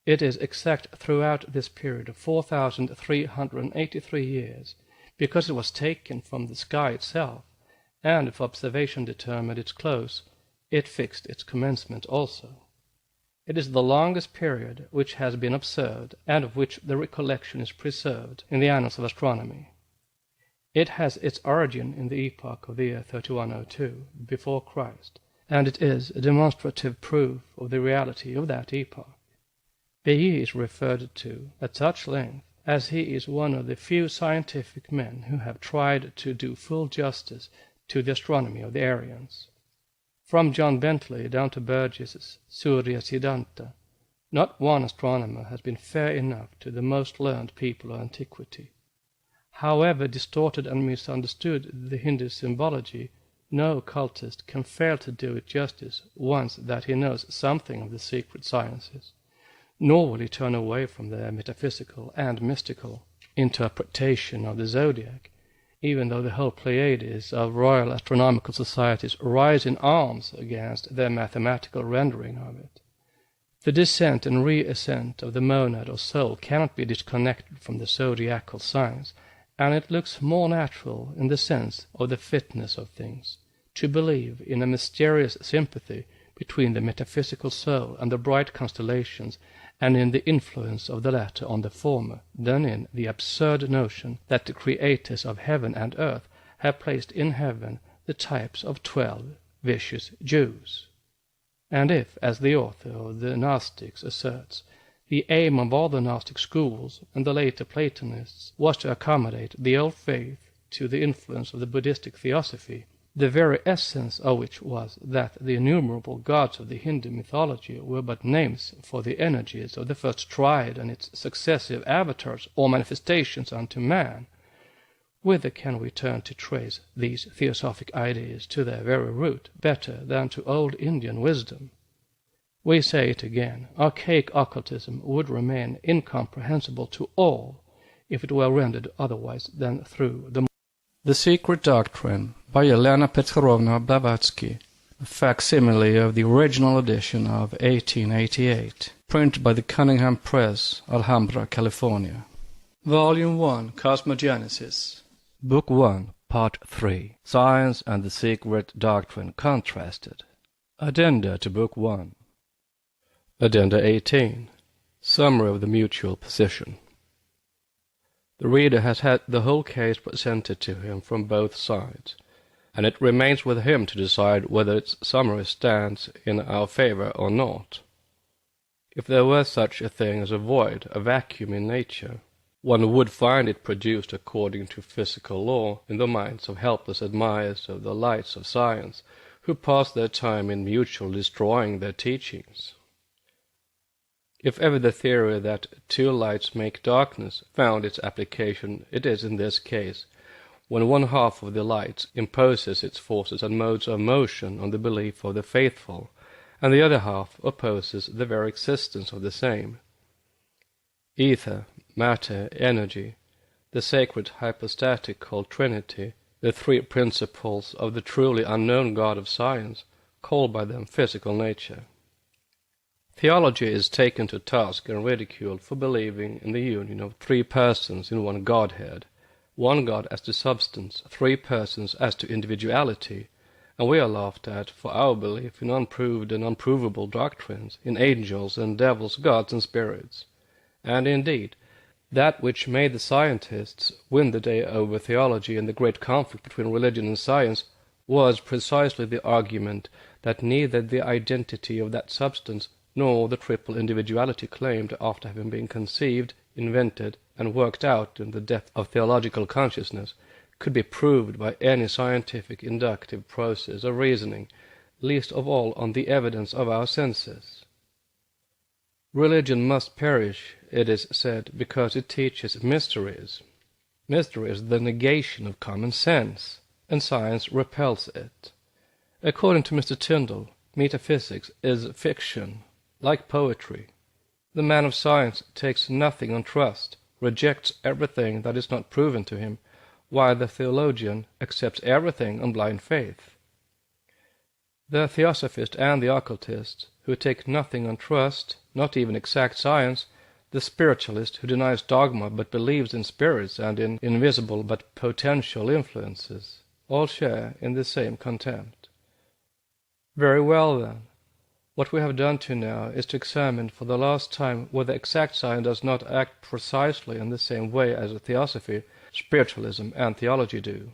S1: It is exact throughout this period of 4,383 years, because it was taken from the sky itself, and if observation determined its close, it fixed its commencement also. It is the longest period which has been observed, and of which the recollection is preserved in the annals of astronomy. It has its origin in the epoch of the year 3102 before Christ, and it is a demonstrative proof of the reality of that epoch. Bayes is referred to at such length, as he is one of the few scientific men who have tried to do full justice to the astronomy of the Aryans. From John Bentley down to Burgess's Surya Siddhanta, not one astronomer has been fair enough to the most learned people of antiquity. However distorted and misunderstood the Hindu symbology, no occultist can fail to do it justice once that he knows something of the secret sciences, nor will he turn away from their metaphysical and mystical interpretation of the zodiac, even though the whole Pleiades of Royal Astronomical Societies rise in arms against their mathematical rendering of it. The descent and reascent of the monad or soul cannot be disconnected from the zodiacal signs, and it looks more natural in the sense of the fitness of things to believe in a mysterious sympathy
S2: between the metaphysical soul and the bright constellations, and in the influence of the latter on the former, than in the absurd notion that the creators of heaven and earth have placed in heaven the types of 12 vicious Jews. And if, as the author of the Gnostics asserts, the aim of all the Gnostic schools and the later Platonists was to accommodate the old faith to the influence of the Buddhistic Theosophy, the very essence of which was that the innumerable gods of the Hindu mythology were but names for the energies of the first triad and its successive avatars or manifestations unto man, whither can we turn to trace these theosophic ideas to their very root better than to old Indian wisdom? We say it again, archaic occultism would remain incomprehensible to all if it were rendered otherwise than through The Secret Doctrine by Helena Petrovna Blavatsky, a facsimile of the original edition of 1888, printed by the Cunningham Press, Alhambra, California. Volume 1, Cosmogenesis. Book 1, Part 3, Science and the Secret Doctrine Contrasted. Addenda to Book 1. Addenda 18. Summary of the mutual position. The reader has had the whole case presented to him from both sides, and it remains with him to decide whether its summary stands in our favor or not. If there were such a thing as a void, a vacuum in nature, one would find it produced according to physical law in the minds of helpless admirers of the lights of science, who pass their time in mutually destroying their teachings. If ever the theory that 2 lights make darkness found its application, it is in this case, when one half of the lights imposes its forces and modes of motion on the belief of the faithful, and the other half opposes the very existence of the same. Ether, matter, energy, the sacred hypostatic called Trinity, the 3 principles of the truly unknown God of science, called by them physical nature. Theology is taken to task and ridiculed for believing in the union of 3 persons in one Godhead, one God as to substance, 3 persons as to individuality, and we are laughed at for our belief in unproved and unprovable doctrines, in angels and devils, gods and spirits. And indeed, that which made the scientists win the day over theology in the great conflict between religion and science was precisely the argument that neither the identity of that substance nor the triple individuality claimed after having been conceived, invented, and worked out in the depth of theological consciousness could be proved by any scientific inductive process of reasoning, least of all on the evidence of our senses. Religion must perish, it is said, because it teaches mysteries. Mystery is the negation of common sense, and science repels it. According to Mr. Tyndall, metaphysics is fiction, like poetry. The man of science takes nothing on trust, rejects everything that is not proven to him, while the theologian accepts everything on blind faith. The theosophist and the occultist, who take nothing on trust, not even exact science, the spiritualist who denies dogma but believes in spirits and in invisible but potential influences, all share in the same contempt. Very well then. What we have done to now is to examine for the last time whether exact science does not act precisely in the same way as theosophy, spiritualism, and theology do.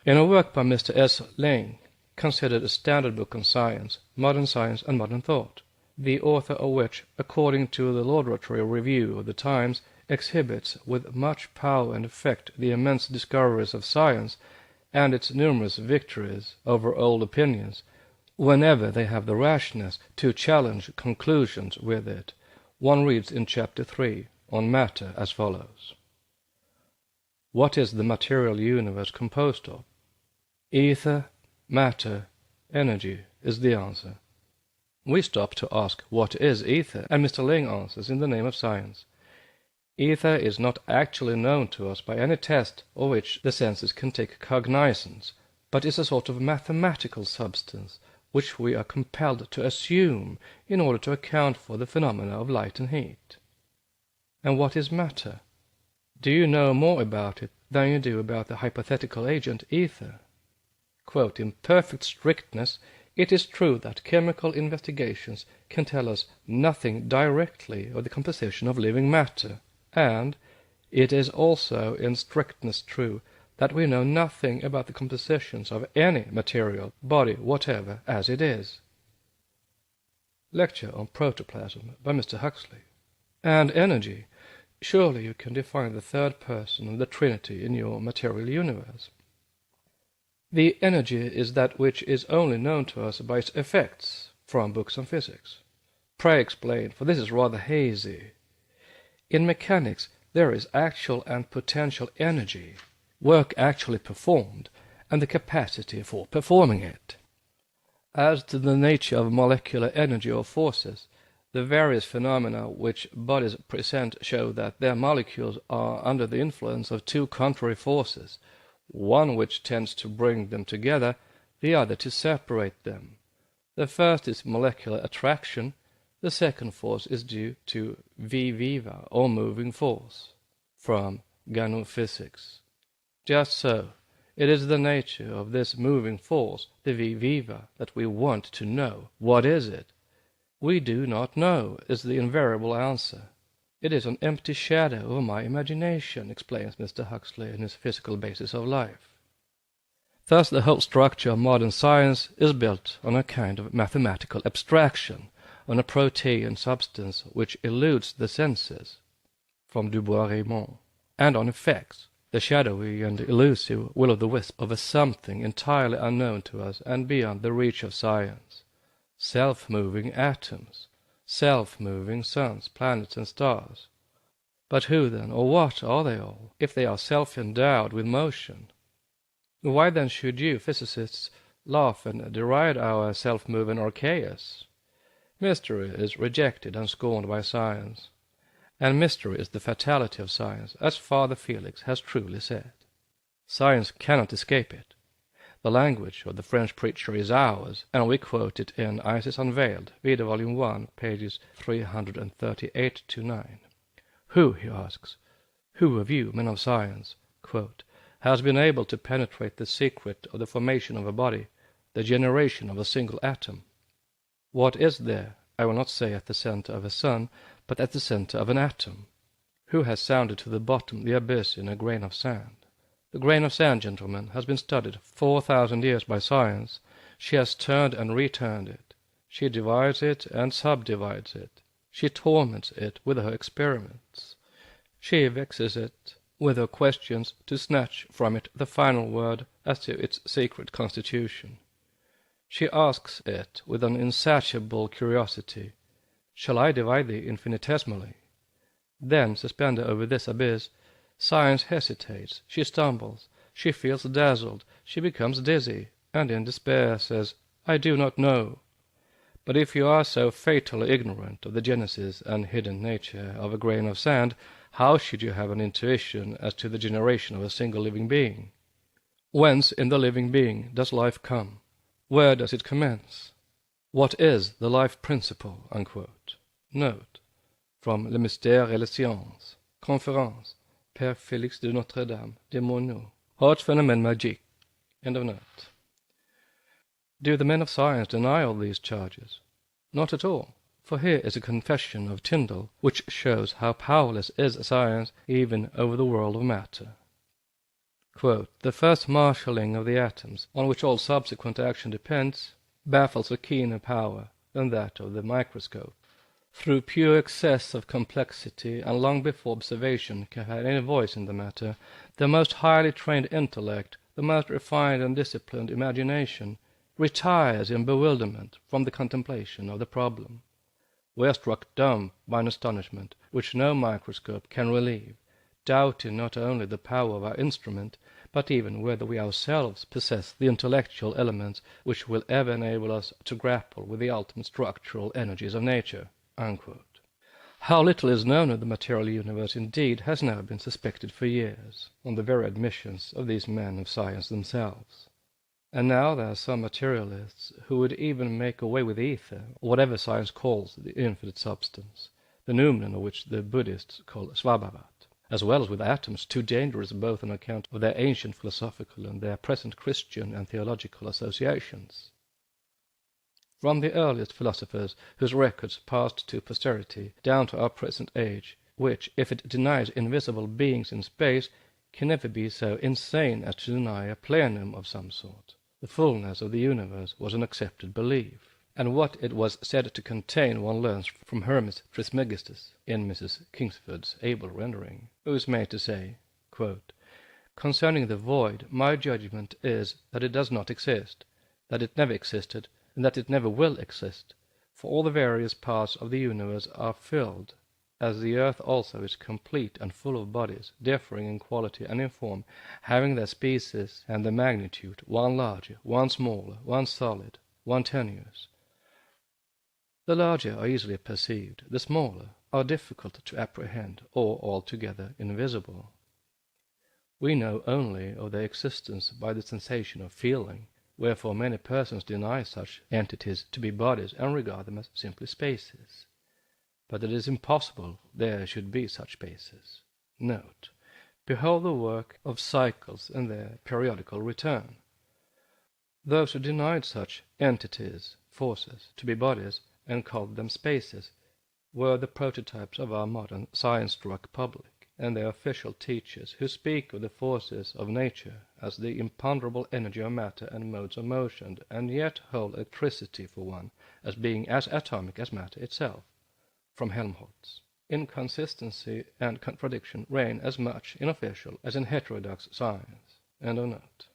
S2: In a work by Mr. S. Ling, considered a standard book on science, modern and modern thought, the author of which, according to the laudatory review of the Times, exhibits with much power and effect the immense discoveries of science and its numerous victories over old opinions, whenever they have the rashness to challenge conclusions with it, one reads in Chapter 3 on matter as follows. What is the material universe composed of? Ether, matter, energy is the answer. We stop to ask what is ether, and Mr. Ling answers in the name of science. Ether is not actually known to us by any test of which the senses can take cognizance, but is a sort of mathematical substance which we are compelled to assume in order to account for the phenomena of light and heat. And what is matter? Do you know more about it than you do about the hypothetical agent ether? Quote, in perfect strictness,
S1: It is true that chemical investigations can tell us nothing directly of the composition of living matter, and it is also in strictness true that we know nothing about the compositions of any material body whatever as it is. Lecture on Protoplasm by Mr. Huxley. And energy. Surely you can define the third person of the Trinity in your material universe. The energy is that which is only known to us by its effects from books on physics. Pray explain, for this is rather hazy. In mechanics there is actual and potential energy, work actually performed, and the capacity for performing it. As to the nature of molecular energy or forces, the various phenomena which bodies present show that their molecules are under the influence of two contrary forces, one which tends to bring them together, the other to separate them. The first is molecular attraction, the second force is due to v viva, or moving force, from Physics. Just so, it is the nature of this moving force, the v viva, that we want to know. What is it? We do not know, is the invariable answer. It is an empty shadow of my imagination, explains Mr. Huxley in his Physical Basis of Life. Thus the whole structure of modern science is built on a kind of mathematical abstraction, on a protean substance which eludes the senses, from Dubois-Reymond, and on effects, the shadowy and elusive will-o'-the-wisp of a something entirely unknown to us and beyond the reach of science. Self-moving atoms, self-moving suns, planets and stars. But who then, or what are they all, if they are self-endowed with motion? Why then should you, physicists, laugh and deride our self-moving archaeus? Mystery is rejected and scorned by science, and mystery is the fatality of science, as Father Felix has truly said. Science cannot escape it. The language of the French preacher is ours, and we quote it in Isis Unveiled, Vida Volume 1, pages 338-9. Who, he asks, who of you, men of science, quote, has been able to penetrate the secret of the formation of a body, the generation of a single atom? What is there, I will not say at the center of a sun, but at the center of an atom? Who has sounded to the bottom the abyss in a grain of sand? The grain of sand, gentlemen, has been studied 4,000 years by science. She has turned and returned it. She divides it and subdivides it. She torments it with her experiments. She vexes it with her questions to snatch from it the final word as to its secret constitution. She asks it with an insatiable curiosity, "Shall I divide thee infinitesimally?" Then, suspended over this abyss, science hesitates, she stumbles, she feels dazzled, she becomes dizzy, and in despair says, "I do not know." But if you are so fatally ignorant of the genesis and hidden nature of a grain of sand, how should you have an intuition as to the generation of a single living being? Whence in the living being does life come? Where does it commence? What is the life principle? Unquote. Note, from Le Mystère et la Science, Conférence, Père Félix de Notre-Dame de Monod, Haute Phénomène Magique. End of note. Do the men of science deny all these charges? Not at all, for here is a confession of Tyndall, which shows how powerless is science even over the world of matter. Quote, "The first marshalling of the atoms, on which all subsequent action depends, baffles a keener power than that of the microscope. Through pure excess of complexity, and long before observation can have any voice in the matter, the most highly trained intellect, the most refined and disciplined imagination, retires in bewilderment from the contemplation of the problem. We are struck dumb by an astonishment which no microscope can relieve, doubting not only the power of our instrument, but even whether we ourselves possess the intellectual elements which will ever enable us to grapple with the ultimate structural energies of nature." Unquote. How little is known of the material universe indeed has now been suspected for years, on the very admissions of these men of science themselves. And now there are some materialists who would even make away with ether, or whatever science calls the infinite substance, the noumenon of which the Buddhists call Svabhavat, as well as with atoms too dangerous both on account of their ancient philosophical and their present Christian and theological associations. From the earliest philosophers whose records passed to posterity down to our present age, which, if it denies invisible beings in space, can never be so insane as to deny a plenum of some sort. The fullness of the universe was an accepted belief, and what it was said to contain one learns from Hermes Trismegistus in Mrs. Kingsford's able rendering, who is made to say, quote, "Concerning the void, my judgment is that it does not exist, that it never existed, and that it never will exist, for all the various parts of the universe are filled, as the earth also is complete and full of bodies, differing in quality and in form, having their species and their magnitude, one larger, one smaller, one solid, one tenuous. The larger are easily perceived, the smaller are difficult to apprehend, or altogether invisible. We know only of their existence by the sensation of feeling, wherefore many persons deny such entities to be bodies and regard them as simply spaces. But it is impossible there should be such spaces. Note, behold the work of cycles in their periodical return. Those who denied such entities, forces, to be bodies, and called them spaces, were the prototypes of our modern science-struck public, and their official teachers who speak of the forces of nature as the imponderable energy of matter and modes of motion, and yet hold electricity, for one, as being as atomic as matter itself. From Helmholtz. Inconsistency and contradiction reign as much in official as in heterodox science. End of note.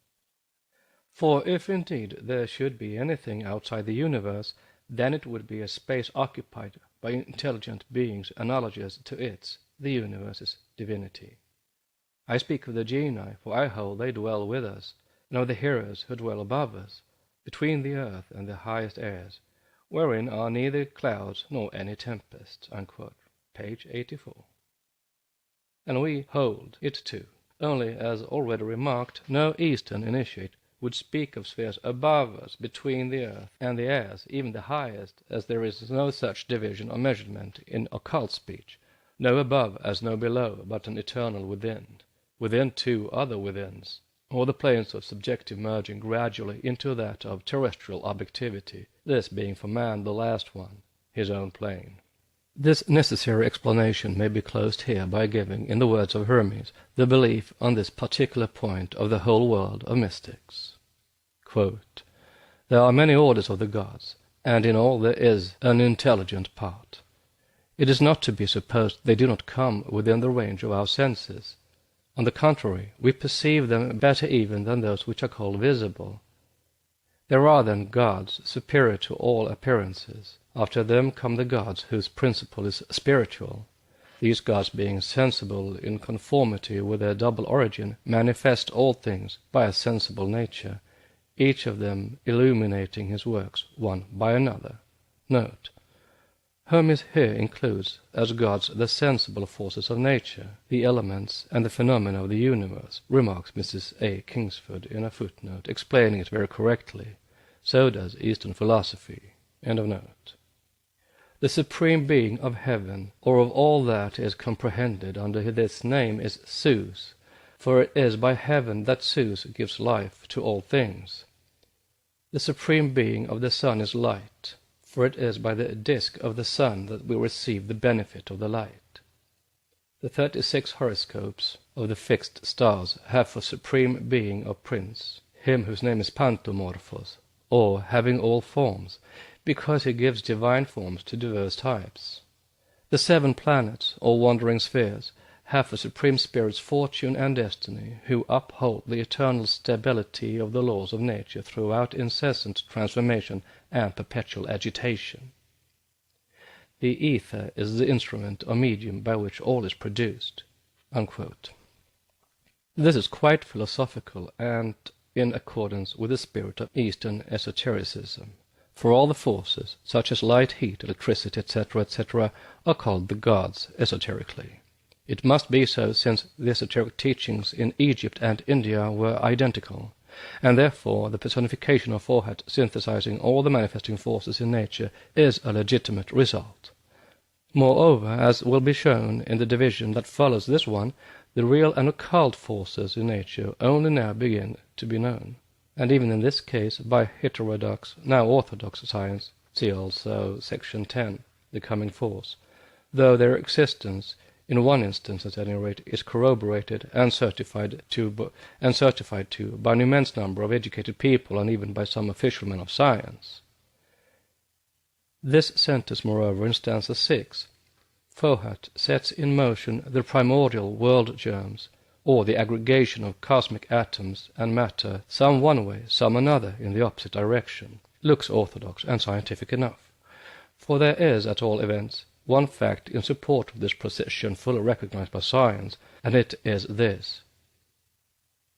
S1: For if indeed there should be anything outside the universe, then it would be a space occupied by intelligent beings analogous to its, the universe's, divinity. I speak of the genii, for I hold they dwell with us, and of the heroes who dwell above us, between the earth and the highest airs, wherein are neither clouds nor any tempest." Unquote. Page 84. And we hold it too, only, as already remarked, no Eastern initiate would speak of spheres above us, between the earth and the airs, even the highest, as there is no such division or measurement in occult speech, no above as no below, but an eternal within two other withins, or the planes of subjective merging gradually into that of terrestrial objectivity, this being for man the last one, his own plane. This necessary explanation may be closed here by giving, in the words of Hermes, the belief on this particular point of the whole world of mystics. Quote, "There are many orders of the gods, and in all there is an intelligent part. It is not to be supposed they do not come within the range of our senses. On the contrary, we perceive them better even than those which are called visible. There are then gods superior to all appearances. After them come the gods whose principle is spiritual. These gods, being sensible in conformity with their double origin, manifest all things by a sensible nature, each of them illuminating his works one by another." Note, Hermes here includes as gods the sensible forces of nature, the elements and the phenomena of the universe, remarks Mrs. A. Kingsford in a footnote, explaining it very correctly. So does Eastern philosophy. End of note. The supreme being of heaven, or of all that is comprehended under this name, is Zeus, for it is by heaven that Zeus gives life to all things. The supreme being of the sun is light, for it is by the disk of the sun that we receive the benefit of the light. The 36 horoscopes of the fixed stars have for supreme being or prince him whose name is Pantomorphos, or having all forms, because he gives divine forms to diverse types. The 7 planets, or wandering spheres, have for supreme spirits fortune and destiny, who uphold the eternal stability of the laws of nature throughout incessant transformation and perpetual agitation. The ether is the instrument or medium by which all is produced." Unquote. This is quite philosophical and in accordance with the spirit of Eastern esotericism, for all the forces, such as light, heat, electricity, etc., etc., are called the gods esoterically. It must be so, since the esoteric teachings in Egypt and India were identical, and therefore the personification of forehead synthesizing all the manifesting forces in nature is a legitimate result. Moreover, as will be shown in the division that follows this one, the real and occult forces in nature only now begin to be known, and even in this case by heterodox, now orthodox science,
S2: See also section 10, the coming force, though their existence, in one instance at any rate, is corroborated and certified to by an immense number of educated people and even by some official men of science. This sentence, moreover, in stanza 6, Fohat sets in motion the primordial world germs, or the aggregation of cosmic atoms and matter, some one way, some another, in the opposite direction, looks orthodox and scientific enough. For there is, at all events, one fact in support of this procession fully recognized by science, and it is this.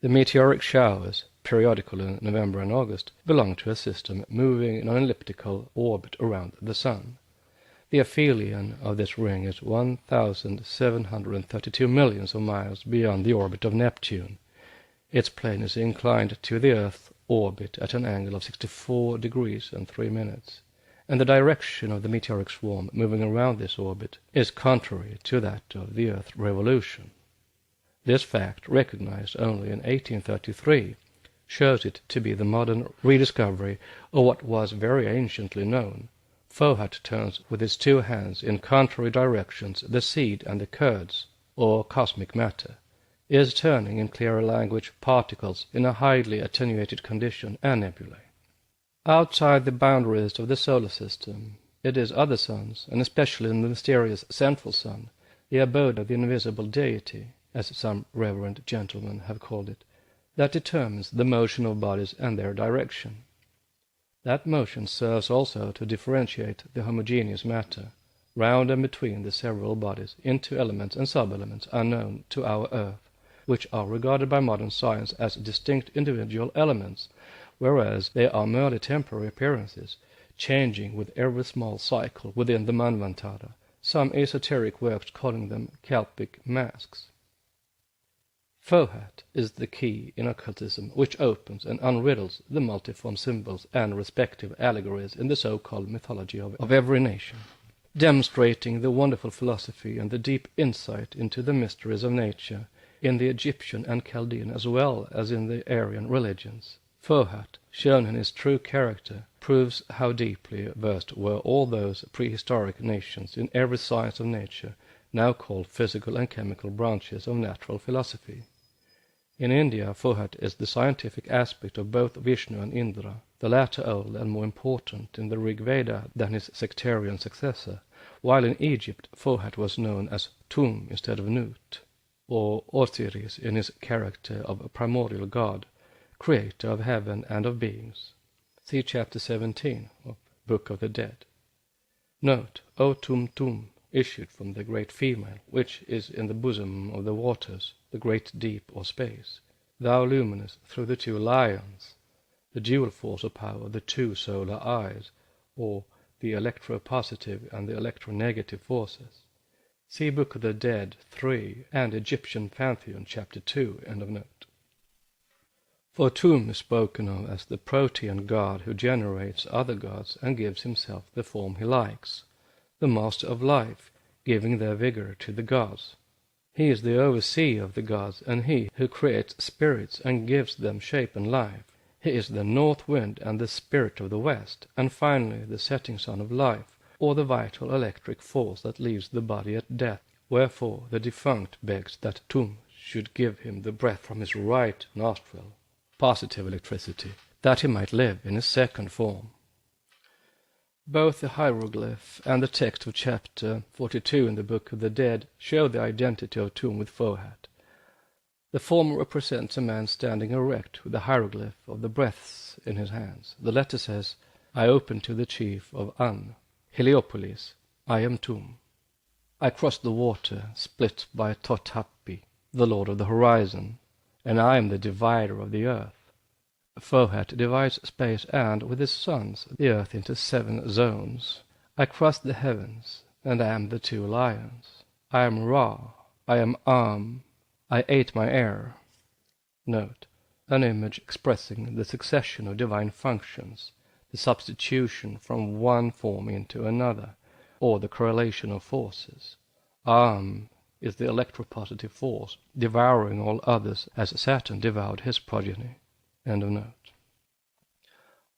S2: The meteoric showers, periodical in November and August, belong to a system moving in an elliptical orbit around the Sun. The aphelion of this ring is 1,732 millions of miles beyond the orbit of Neptune. Its plane is inclined to the Earth's orbit at an angle of 64 degrees and 3 minutes, and the direction of the meteoric swarm moving around this orbit is contrary to that of the Earth's revolution. This fact, recognized only in 1833, shows it to be the modern rediscovery of what was very anciently known. Fohat turns with his two hands in contrary directions the seed and the curds, or cosmic matter, is turning, in clearer language, particles in a highly attenuated condition and nebulae. Outside the boundaries of the solar system, it is other suns, and especially in the mysterious central sun, the abode of the invisible deity, as some reverend gentlemen have called it, that determines the motion of bodies and their direction. That motion serves also to differentiate the homogeneous matter, round and between the several bodies, into elements and sub-elements unknown to our Earth, which are regarded by modern science as distinct individual elements, whereas they are merely temporary appearances, changing with every small cycle within the Manvantara, some esoteric works calling them Kelpic masks. Fohat is the key in occultism which opens and unriddles the multiform symbols and respective allegories in the so-called mythology of every nation, demonstrating the wonderful philosophy and the deep insight into the mysteries of nature in the Egyptian and Chaldean as well as in the Aryan religions. Fohat, shown in his true character, proves how deeply versed were all those prehistoric nations in every science of nature, now called physical and chemical branches of natural philosophy. In India, Fohat is the scientific aspect of both Vishnu and Indra, the latter old and more important in the Rig Veda than his sectarian successor, while in Egypt Fohat was known as Tum instead of Nut, or Osiris in his character of a primordial god, creator of heaven and of beings. See chapter 17 of Book of the Dead. Note, O Tum Tum, issued from the great female, which is in the bosom of the waters, the great deep or space, thou luminous through the two lions, the dual force or power, the two solar eyes, or the electropositive and the electronegative forces. See Book of the Dead 3 and Egyptian Pantheon chapter 2, end of note. For Tum is spoken of as the protean god who generates other gods and gives himself the form he likes, the master of life, giving their vigor to the gods. He is the overseer of the gods, and he who creates spirits and gives them shape and life. He is the north wind and the spirit of the west, and finally the setting sun of life, or the vital electric force that leaves the body at death. Wherefore the defunct begs that Tum should give him the breath from his right nostril, positive electricity, that he might live in his second form. Both the hieroglyph and the text of chapter 42 in the Book of the Dead show the identity of Tum with Fohat. The former represents a man standing erect with the hieroglyph of the breaths in his hands. The letter says, I open to the chief of An, Heliopolis, I am Tum. I cross the water, split by Tothapi, the lord of the horizon, and I am the divider of the earth. Fohat divides space and, with his sons, the earth into 7 zones. I cross the heavens, and am the 2 lions. I am Ra, I am Am, I ate my air. Note, an image expressing the succession of divine functions, the substitution from one form into another, or the correlation of forces. Am is the electropositive force, devouring all others as Saturn devoured his progeny. End of note.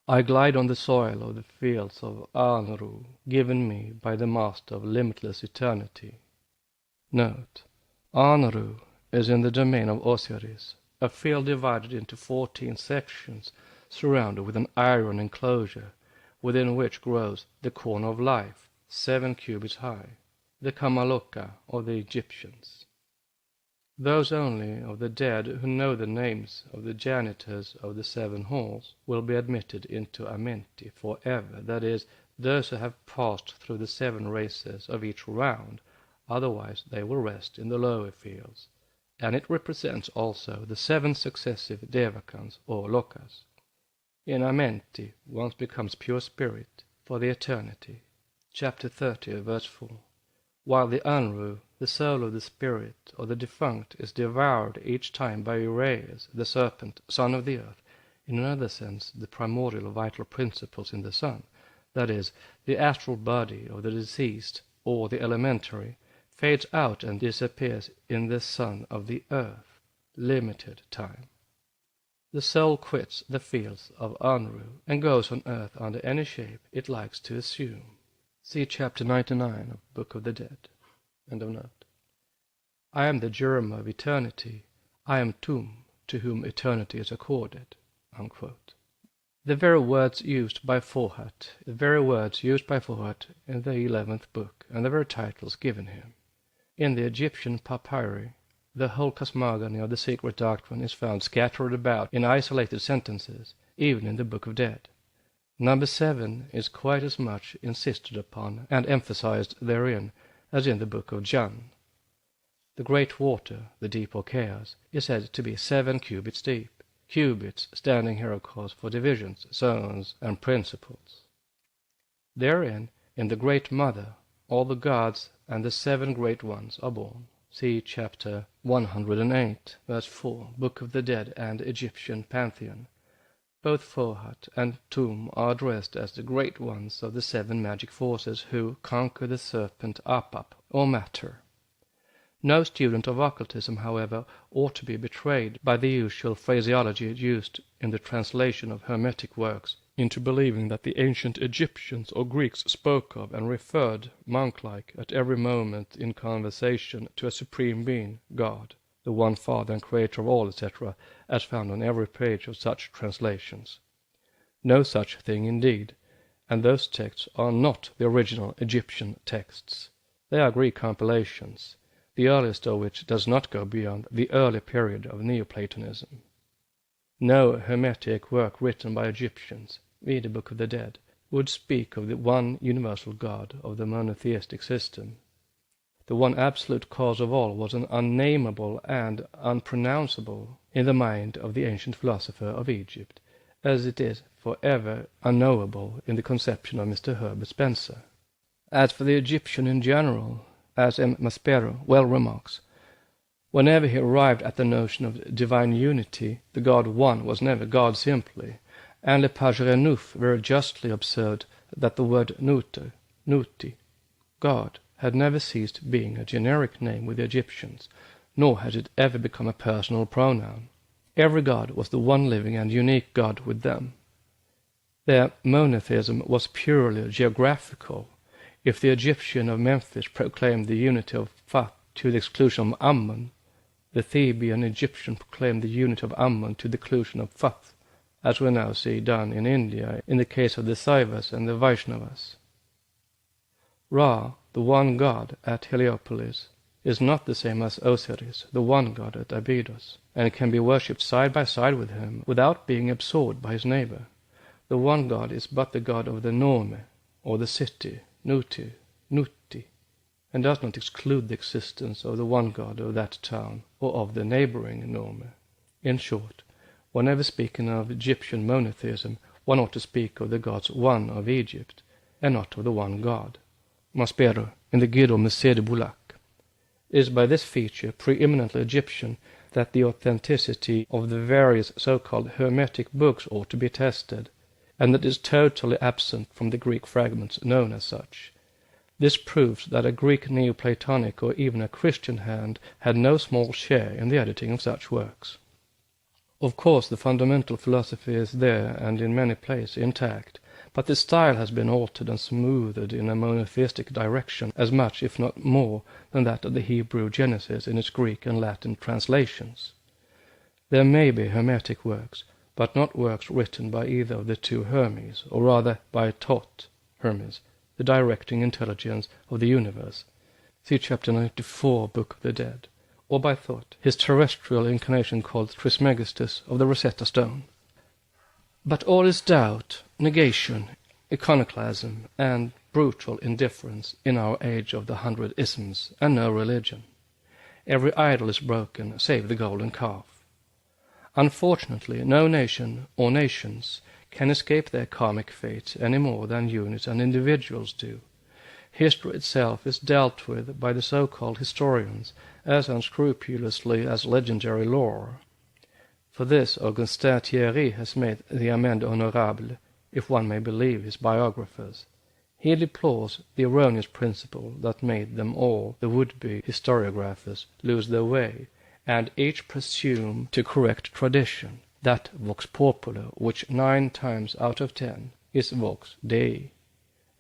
S1: I glide on the soil of the fields of Anru, given me by the Master of limitless eternity. Note: Anru is in the domain of Osiris, a field divided into 14 sections, surrounded with an iron enclosure, within which grows the corn of life, 7 cubits high, the Kamaloka of the Egyptians. Those only of the dead who know the names of the janitors of the 7 halls will be admitted into Amenti forever, that is, those who have passed through the 7 races of each round, otherwise they will rest in the lower fields, and it represents also the 7 successive Devakans or Lokas. In Amenti one becomes pure spirit for the eternity. Chapter 30, verse 4. While the Anru, the soul of the spirit or the defunct, is devoured each time by Uraeus, the serpent, son of the earth, in another sense the primordial vital principles in the sun, that is, the astral body of the deceased, or the elementary, fades out and disappears in the sun of the earth, limited time. The soul quits the fields of Anru and goes on earth under any shape it likes to assume. See chapter 99 of Book of the Dead. End of note. I am the germ of eternity. I am Tum, to whom eternity is accorded. Unquote. The very words used by Fohat in the 11th book, and the very titles given him. In the Egyptian papyri, the whole cosmogony of the secret doctrine is found scattered about in isolated sentences, even in the Book of Dead. Number 7 is quite as much insisted upon and emphasized therein as in the Book of Jan. The great water, the deep or chaos, is said to be 7 cubits deep, cubits standing here of course for divisions, zones, and principles. Therein, in the Great Mother, all the gods and the 7 great ones are born. See chapter 108, verse 4, Book of the Dead and Egyptian Pantheon. Both Fohat and Tum are addressed as the great ones of the 7 magic forces who conquer the serpent Apap, or matter. No student of occultism, however, ought to be betrayed by the usual phraseology used in the translation of Hermetic works into believing that the ancient Egyptians or Greeks spoke of and referred, monk-like, at every moment in conversation to a supreme being, God, the one Father and Creator of all, etc., as found on every page of such translations. No such thing indeed, and those texts are not the original Egyptian texts. They are Greek compilations, the earliest of which does not go beyond the early period of Neoplatonism. No Hermetic work written by Egyptians, read the Book of the Dead, would speak of the one universal God of the monotheistic system. The one absolute cause of all was an unnameable and unpronounceable in the mind of the ancient philosopher of Egypt, as it is forever unknowable in the conception of Mr. Herbert Spencer. As for the Egyptian in general, as M. Maspero well remarks, whenever he arrived at the notion of divine unity, the God One was never God simply, and Le Page Renouf very justly observed that the word nuti, God, had never ceased being a generic name with the Egyptians, nor had it ever become a personal pronoun. Every God was the one living and unique God with them. Their monotheism was purely geographical. If the Egyptian of Memphis proclaimed the unity of Phat to the exclusion of Ammon, the Theban Egyptian proclaimed the unity of Ammon to the exclusion of Phat, as we now see done in India in the case of the Saivas and the Vaishnavas. Ra, the one god at Heliopolis, is not the same as Osiris, the one god at Abydos, and can be worshipped side by side with him without being absorbed by his neighbor. The one god is but the god of the nome, or the city, nuti, and does not exclude the existence of the one god of that town or of the neighboring nome. In short, whenever speaking of Egyptian monotheism, one ought to speak of the gods one of Egypt, and not of the one god. Maspero, in the Guide au Musée de Boulac, is by this feature preeminently Egyptian that the authenticity of the various so-called Hermetic books ought to be tested, and that is totally absent from the Greek fragments known as such. This proves that a Greek Neoplatonic or even a Christian hand had no small share in the editing of such works. Of course the fundamental philosophy is there and in many places intact, but the style has been altered and smoothed in a monotheistic direction as much, if not more, than that of the Hebrew Genesis in its Greek and Latin translations. There may be Hermetic works, but not works written by either of the two Hermes, or rather by Tot Hermes, the directing intelligence of the universe. See chapter 94, Book of the Dead. Or by Thot, his terrestrial incarnation called Trismegistus of the Rosetta Stone. But all is doubt, negation, iconoclasm, and brutal indifference in our age of the 100 isms, and no religion. Every idol is broken, save the golden calf. Unfortunately, no nation or nations can escape their karmic fate any more than units and individuals do. History itself is dealt with by the so-called historians as unscrupulously as legendary lore. For this Augustin Thierry has made the amende honorable, if one may believe his biographers. He deplores the erroneous principle that made them all, the would-be historiographers, lose their way, and each presume to correct tradition, that vox populi, which 9 times out of 10 is vox Dei,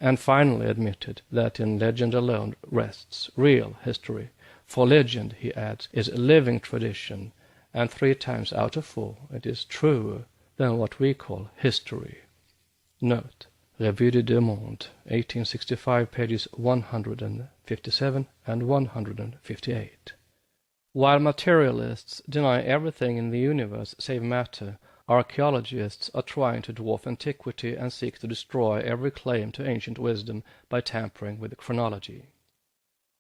S1: and finally admitted that in legend alone rests real history, for legend, he adds, is a living tradition, and 3 times out of 4 it is truer than what we call history. Note: Revue du Deux Mondes, 1865, pages 157 and 158. While materialists deny everything in the universe save matter, archaeologists are trying to dwarf antiquity and seek to destroy every claim to ancient wisdom by tampering with chronology.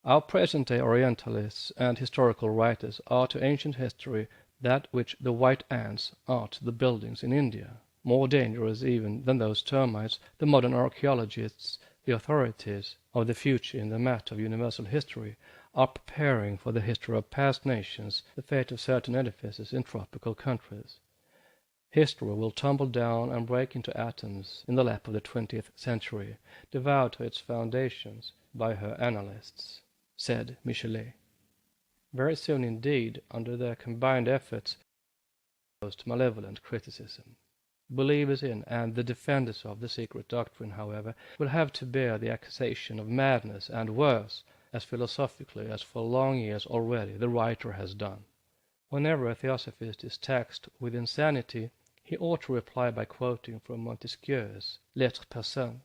S1: Our present-day Orientalists and historical writers are to ancient history that which the white ants are to the buildings in India, more dangerous even than those termites the modern archaeologists, the authorities of the future in the matter of universal history, are preparing for the history of past nations, the fate of certain edifices in tropical countries. History will tumble down and break into atoms in the lap of the 20th century, devoured to its foundations by her annalists, said Michelet. Very soon indeed, under their combined efforts, most malevolent criticism. Believers in and the defenders of the secret doctrine, however, will have to bear the accusation of madness, and worse, as philosophically as for long years already the writer has done. Whenever a theosophist is taxed with insanity, he ought to reply by quoting from Montesquieu's Lettres Persanes.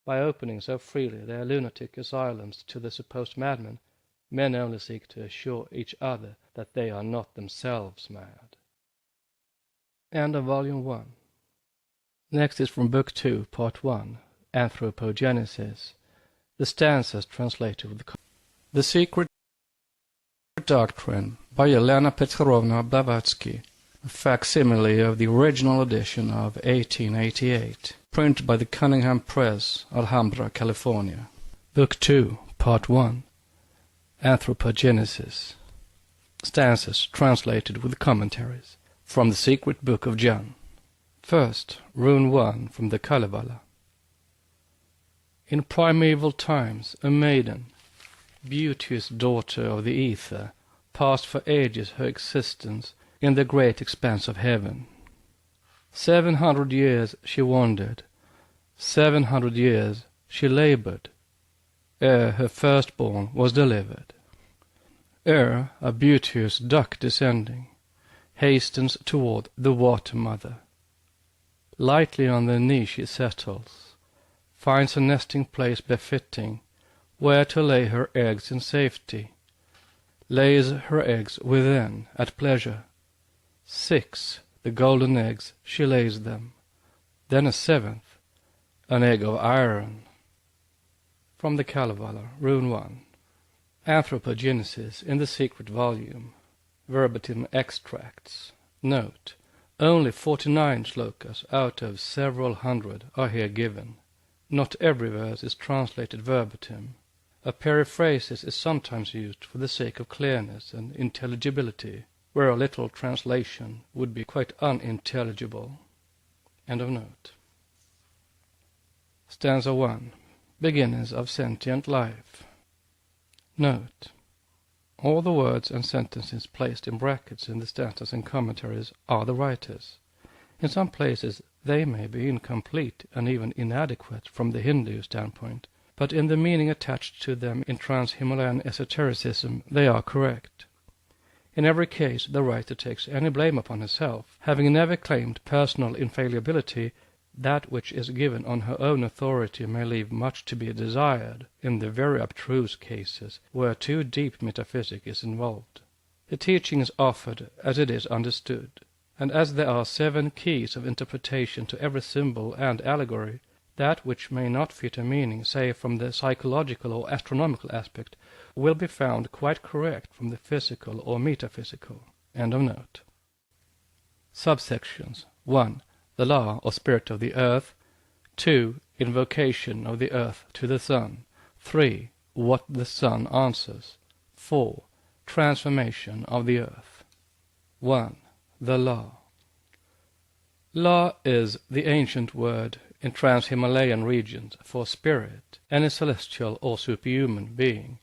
S1: By opening so freely their lunatic asylums to the supposed madmen, men only seek to assure each other that they are not themselves mad. End of Volume 1. Next is from Book 2, Part 1, Anthropogenesis. The stanzas translated with The Secret Doctrine by Helena Petrovna Blavatsky, a facsimile of the original edition of 1888, printed by the Cunningham Press, Alhambra, California. Book 2, Part 1, Anthropogenesis. Stanzas translated with commentaries from the Secret Book of John. First, Rune 1 from the Kalevala. In primeval times, a maiden, beauteous daughter of the ether, passed for ages her existence in the great expanse of heaven. 700 years she wandered, 700 years she labored, ere her firstborn was delivered. Ere a beauteous duck descending hastens toward the water-mother. Lightly on the knee she settles, finds a nesting place befitting, where to lay her eggs in safety, lays her eggs within at pleasure. 6, the golden eggs, she lays them, then a 7th, an egg of iron. From the Kalevala, Rune 1. Anthropogenesis in the secret volume. Verbatim extracts. Note: only 49 shlokas out of several hundred are here given. Not every verse is translated verbatim. A periphrasis is sometimes used for the sake of clearness and intelligibility, where a literal translation would be quite unintelligible. End of note. Stanza 1. Beginnings of sentient life. Note: All the words and sentences placed in brackets in the stanzas and commentaries are the writer's. In some places they may be incomplete and even inadequate from the Hindu standpoint, but in the meaning attached to them in trans-Himalayan esotericism they are correct. In every case the writer takes any blame upon herself, having never claimed personal infallibility. That which is given on her own authority may leave much to be desired in the very abstruse cases where too deep metaphysic is involved. The teaching is offered as it is understood, and as there are 7 keys of interpretation to every symbol and allegory, that which may not fit a meaning, say from the psychological or astronomical aspect, will be found quite correct from the physical or metaphysical. End of note. Subsections 1. The law or spirit of the earth. 2. Invocation of the earth to the sun. 3. What the sun answers. 4. Transformation of the earth. 1. The law. Law is the ancient word in trans-Himalayan regions for spirit, any celestial or superhuman being,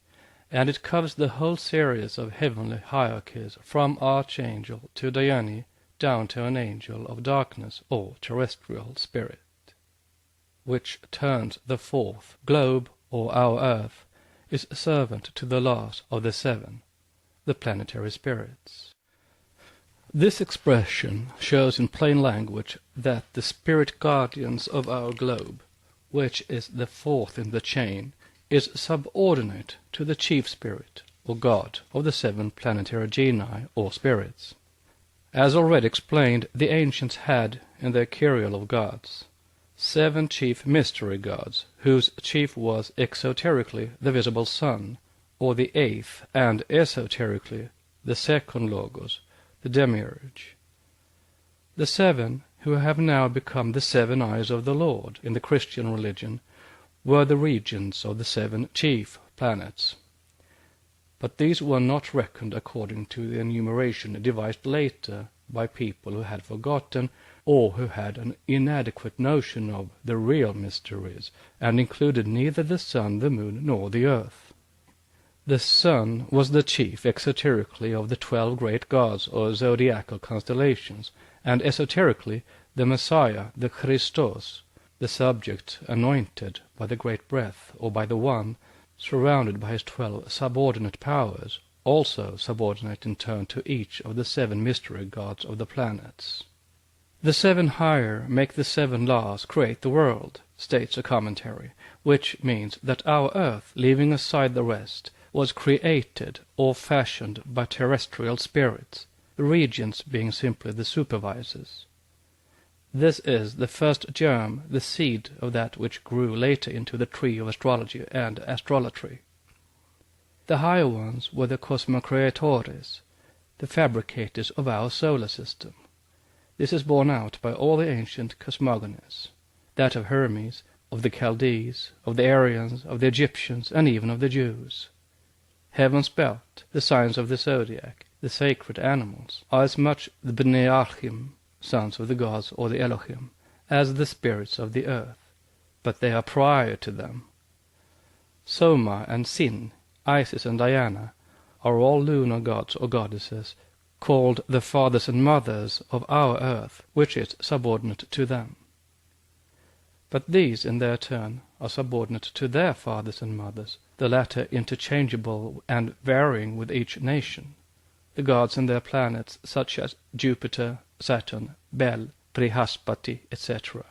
S1: and it covers the whole series of heavenly hierarchies from archangel to Dhyani down to an angel of darkness or terrestrial spirit, which turns the 4th globe or our earth, is servant to the last of the 7, the planetary spirits. This expression shows in plain language that the spirit guardians of our globe, which is the 4th in the chain, is subordinate to the chief spirit or god of the 7 planetary genii or spirits. As already explained, the ancients had in their kyriel of gods 7 chief mystery gods, whose chief was exoterically the visible sun, or the 8th, and esoterically the 2nd logos, the demiurge. The 7, who have now become the 7 eyes of the Lord in the Christian religion, were the regents of the 7 chief planets. But these were not reckoned according to the enumeration devised later by people who had forgotten or who had an inadequate notion of the real mysteries, and included neither the sun, the moon, nor the earth. The sun was the chief exoterically of the 12 great gods or zodiacal constellations, and esoterically the Messiah, the Christos, the subject anointed by the great breath or by the One, surrounded by his 12 subordinate powers, also subordinate in turn to each of the 7 mystery gods of the planets. The 7 higher make the 7 laws create the world, states a commentary, which means that our earth, leaving aside the rest, was created or fashioned by terrestrial spirits, the regents being simply the supervisors. This is the first germ, the seed of that which grew later into the tree of astrology and astrolatry. The higher ones were the cosmocreatores, the fabricators of our solar system. This is borne out by all the ancient cosmogonies, that of Hermes, of the Chaldees, of the Aryans, of the Egyptians, and even of the Jews. Heaven's belt, the signs of the zodiac, the sacred animals, are as much the Bnei Achim, sons of the gods or the Elohim, as the spirits of the earth, but they are prior to them. Soma and Sin, Isis and Diana, are all lunar gods or goddesses, called the fathers and mothers of our earth, which is subordinate to them. But these, in their turn, are subordinate to their fathers and mothers, the latter interchangeable and varying with each nation, the gods and their planets such as Jupiter, Saturn, Bel, Brihaspati, etc.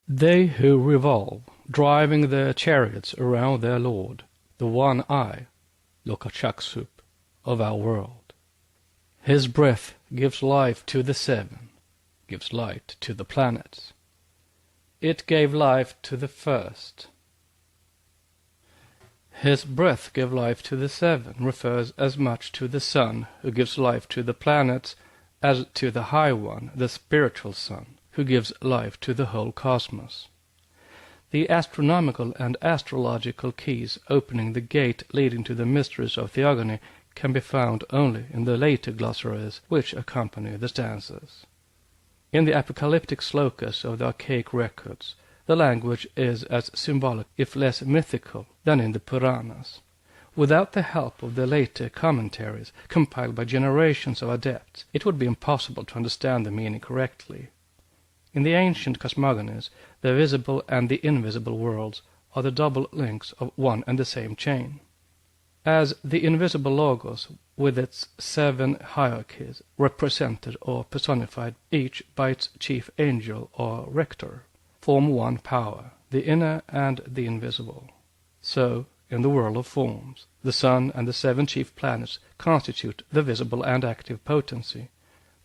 S1: They who revolve, driving their chariots around their Lord, the one eye, Lokachaksup, of our world. His breath gives life to the 7, gives light to the planets. It gave life to the first. His breath gave life to the 7 refers as much to the sun, who gives life to the planets, as to the High One, the spiritual sun, who gives life to the whole cosmos. The astronomical and astrological keys opening the gate leading to the mysteries of theogony can be found only in the later glossaries which accompany the stanzas. In the apocalyptic slokas of the archaic records, the language is as symbolic, if less mythical, than in the Puranas, Without the help of the later commentaries compiled by generations of adepts, it would be impossible to understand the meaning correctly. In the ancient cosmogonies, the visible and the invisible worlds are the double links of one and the same chain. As the invisible Logos, with its 7 hierarchies, represented or personified each by its chief angel or rector, form one power, the inner and the invisible. So, in the world of forms, the sun and the 7 chief planets constitute the visible and active potency,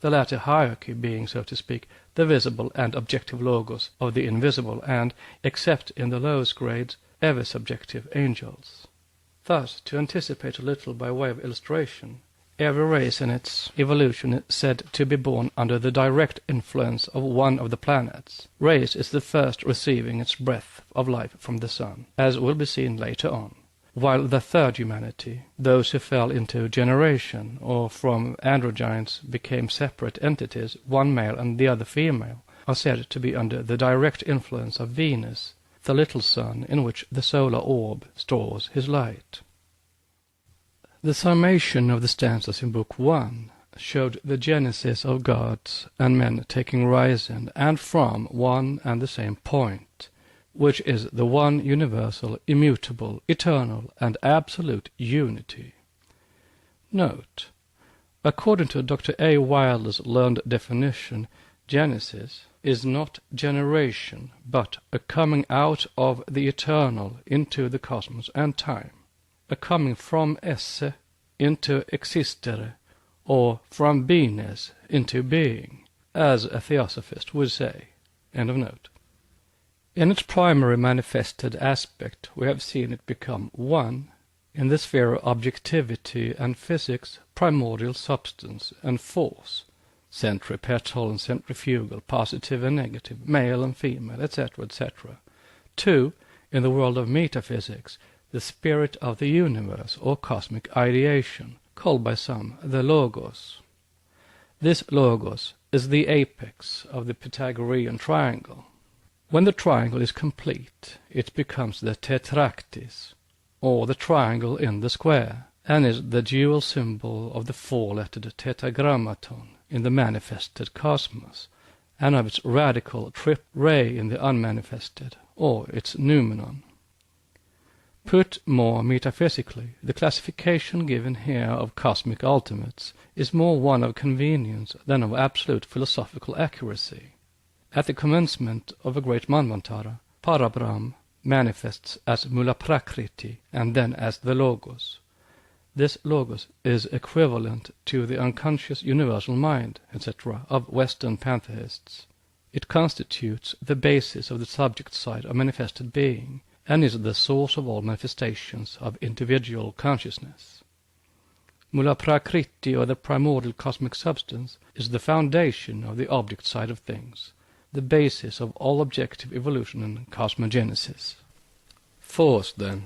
S1: the latter hierarchy being, so to speak, the visible and objective Logos of the invisible and, except in the lowest grades, ever subjective angels. Thus, to anticipate a little by way of illustration, every race in its evolution is said to be born under the direct influence of one of the planets. Race is the first receiving its breath of life from the sun, as will be seen later on, while the third humanity, those who fell into generation or from androgynes became separate entities, one male and the other female, are said to be under the direct influence of Venus, the little sun in which the solar orb stores his light. The summation of the stanzas in Book 1 showed the genesis of gods and men taking rise in and from one and the same point, which is the one universal, immutable, eternal, and absolute unity. Note: according to Dr. A. Wilder's learned definition, Genesis is not generation, but a coming out of the eternal into the cosmos and time, a coming from esse into existere, or from beingness into being, as a theosophist would say. End of note. In its primary manifested aspect, we have seen it become one, in the sphere of objectivity and physics, primordial substance and force, centripetal and centrifugal, positive and negative, male and female, etc., etc. 2, in the world of metaphysics, the spirit of the universe or cosmic ideation, called by some the Logos. This Logos is the apex of the Pythagorean triangle. When the triangle is complete, it becomes the tetractys, or the triangle in the square, and is the dual symbol of the 4-lettered tetragrammaton in the manifested cosmos, and of its radical trip ray in the unmanifested, or its noumenon. Put more metaphysically, the classification given here of cosmic ultimates is more one of convenience than of absolute philosophical accuracy. At the commencement of a great Manvantara, Parabrahm manifests as Mula Prakriti and then as the Logos. This Logos is equivalent to the unconscious universal mind, etc., of Western pantheists. It constitutes the basis of the subject side of manifested being, and is the source of all manifestations of individual consciousness. Mula Prakriti, or the primordial cosmic substance, is the foundation of the object side of things, the basis of all objective evolution and cosmogenesis. Force, then,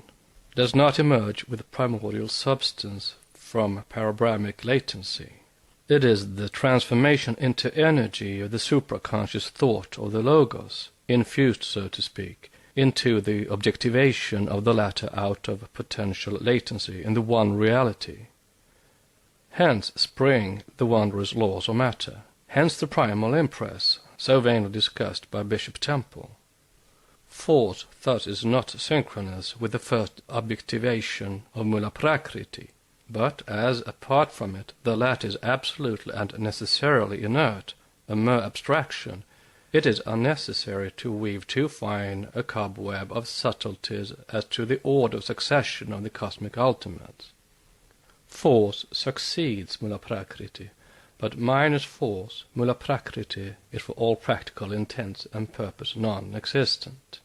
S1: does not emerge with primordial substance from parabrahmic latency. It is the transformation into energy of the supraconscious thought of the Logos, infused, so to speak, into the objectivation of the latter out of potential latency in the one reality. Hence spring the wondrous laws of matter, hence the primal impress, so vainly discussed by Bishop Temple. Force thus is not synchronous with the first objectivation of Mula Prakriti, but as, apart from it, the latter is absolutely and necessarily inert, a mere abstraction, it is unnecessary to weave too fine a cobweb of subtleties as to the order of succession of the cosmic ultimates. Force succeeds Mula Prakriti, but minus force, Mula Prakriti is for all practical intents and purpose non-existent.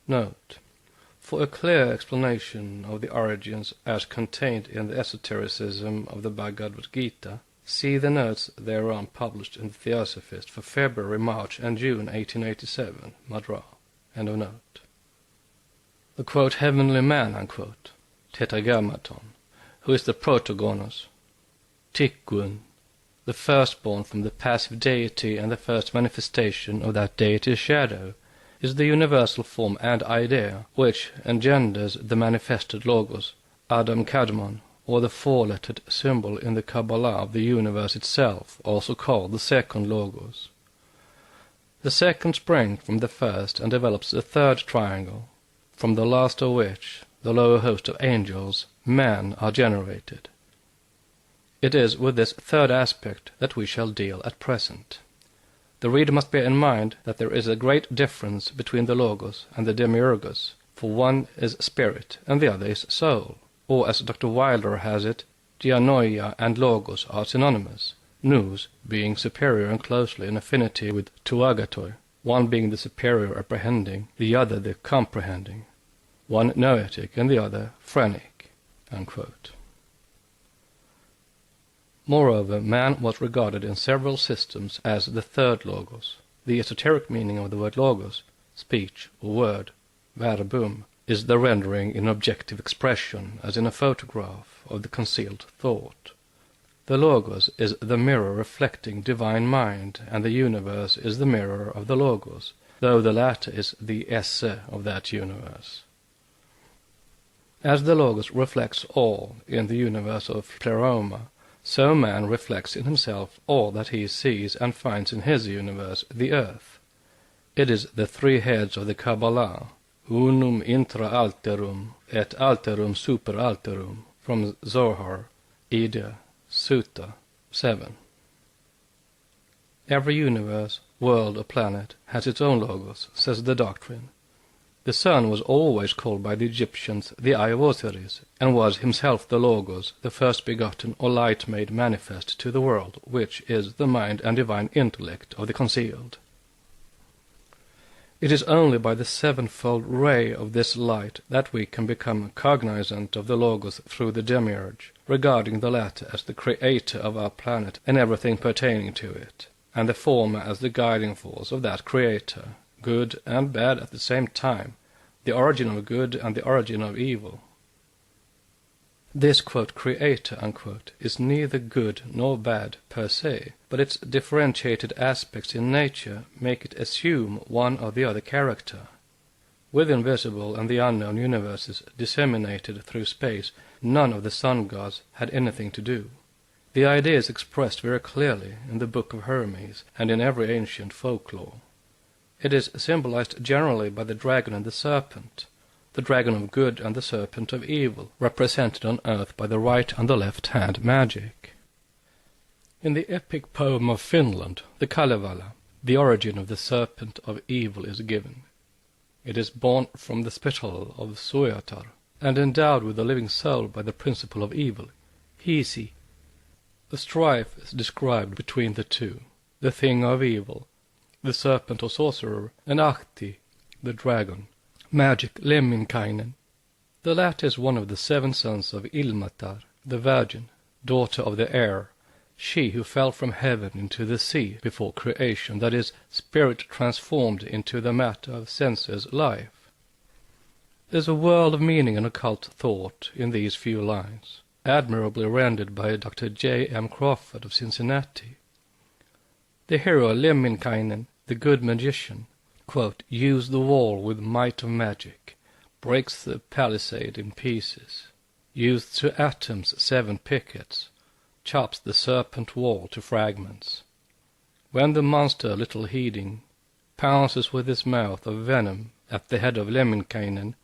S1: Note: for a clear explanation of the origins as contained in the esotericism of the Bhagavad Gita, see the notes thereon published in the Theosophist for February, March, and June 1887, Madras. End of note. The quote heavenly man, unquote, Tetragrammaton, who is the protogonos, Tikkun, the firstborn from the passive deity and the first manifestation of that deity's shadow, is the universal form and idea which engenders the manifested Logos, Adam Kadmon, or the four-lettered symbol in the Kabbalah of the universe itself, also called the second Logos. The second springs from the first and develops a third triangle, from the last of which, the lower host of angels, men, are generated. It is with this third aspect that we shall deal at present. The reader must bear in mind that there is a great difference between the Logos and the Demiurgos, for one is spirit and the other is soul, or as Dr. Wilder has it, Dianoia and Logos are synonymous, nous being superior and closely in affinity with tuagatoi, one being the superior apprehending, the other the comprehending, one noetic and the other phrenic." Unquote. Moreover, man was regarded in several systems as the third Logos. The esoteric meaning of the word Logos, speech or word, verbum, is the rendering in objective expression, as in a photograph, of the concealed thought. The Logos is the mirror reflecting divine mind, and the universe is the mirror of the Logos, though the latter is the esse of that universe. As the Logos reflects all in the universe of Pleroma, so man reflects in himself all that he sees and finds in his universe, the earth. It is the three heads of the Kabbalah, unum intra alterum et alterum super alterum, from Zohar, Ida, Sutta 7. Every universe, world or planet has its own Logos, says the Doctrine. The sun was always called by the Egyptians the eye of Osiris, and was himself the Logos, the first begotten or light made manifest to the world, which is the mind and divine intellect of the concealed. It is only by the sevenfold ray of this light that we can become cognizant of the Logos through the Demiurge, regarding the latter as the creator of our planet and everything pertaining to it, and the former as the guiding force of that creator, good and bad at the same time, the origin of good and the origin of evil. This, quote, creator, unquote, is neither good nor bad per se, but its differentiated aspects in nature make it assume one or the other character. With the invisible and the unknown universes disseminated through space, none of the sun gods had anything to do. The idea is expressed very clearly in the Book of Hermes and in every ancient folklore. It is symbolized generally by the dragon and the serpent, the dragon of good and the serpent of evil, represented on earth by the right and the left hand magic. In the epic poem of Finland, the Kalevala, the origin of the serpent of evil is given. It is born from the spittle of Suoyatar, and endowed with a living soul by the principle of evil, Hisi. The strife is described between the two, the thing of evil, the serpent or sorcerer, and Ahti, the dragon, magic Lemminkainen. The latter is one of the 7 sons of Ilmatar, the virgin, daughter of the air, she who fell from heaven into the sea before creation, that is, spirit transformed into the matter of sensuous life. There's a world of meaning and occult thought in these few lines, admirably rendered by Dr. J. M. Crawford of Cincinnati. The hero Lemminkainen, the good magician, quote, used the wall with might of magic, breaks the palisade in pieces, used to atoms 7 pickets, chops the serpent wall to fragments. When the monster, little heeding, pounces with his mouth of venom at the head of Lemminkainen,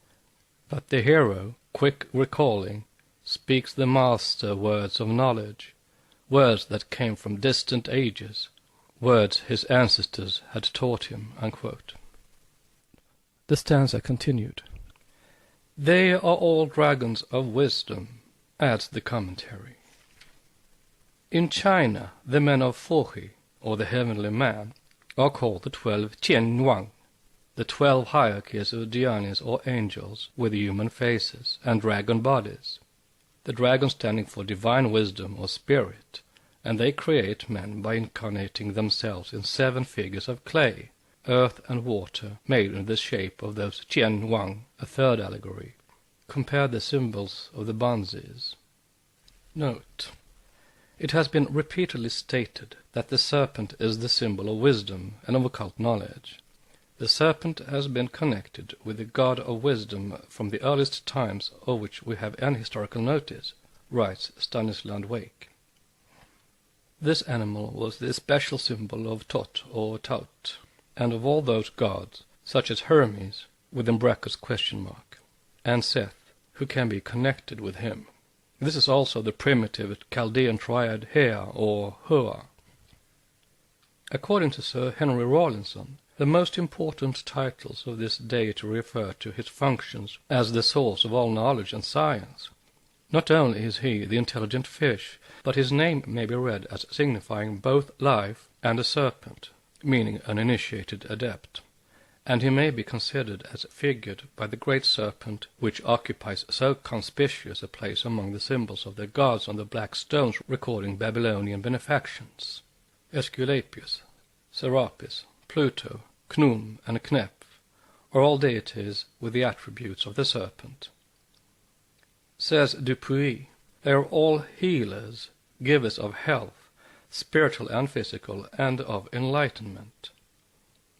S1: but the hero, quick recalling, speaks the master words of knowledge, words that came from distant ages, words his ancestors had taught him, unquote. The stanza continued. They are all dragons of wisdom, adds the commentary. In China, the men of Fohi, or the heavenly man, are called the 12 Qian-Yuan, the 12 hierarchies of Dhyanis or angels with human faces and dragon bodies, the dragon standing for divine wisdom or spirit, and they create men by incarnating themselves in 7 figures of clay, earth and water, made in the shape of those Qian-Yuan, a third allegory. Compare the symbols of the Banzis. Note: it has been repeatedly stated that the serpent is the symbol of wisdom and of occult knowledge.
S2: The serpent has been connected with the god of wisdom from the earliest times of which we have any historical notice, writes Stanislav Wake. This animal was the special symbol of Tot or Taut, and of all those gods, such as Hermes, within brackets question mark, and Seth, who can be connected with him. This is also the primitive Chaldean triad Hea or Hua. According to Sir Henry Rawlinson, the most important titles of this deity refer to his functions as the source of all knowledge and science. Not only is he the intelligent fish, but his name may be read as signifying both life and a serpent, meaning an initiated adept, and he may be considered as figured by the great serpent which occupies so conspicuous a place among the symbols of their gods on the black stones recording Babylonian benefactions. Aesculapius, Serapis, Pluto, Khnum, and Kneph are all deities with the attributes of the serpent. Says Dupuy, they are all healers, givers of health, spiritual and physical, and of enlightenment.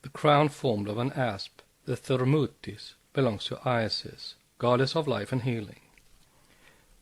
S2: The crown formed of an asp, the Thermutis, belongs to Isis, goddess of life and healing.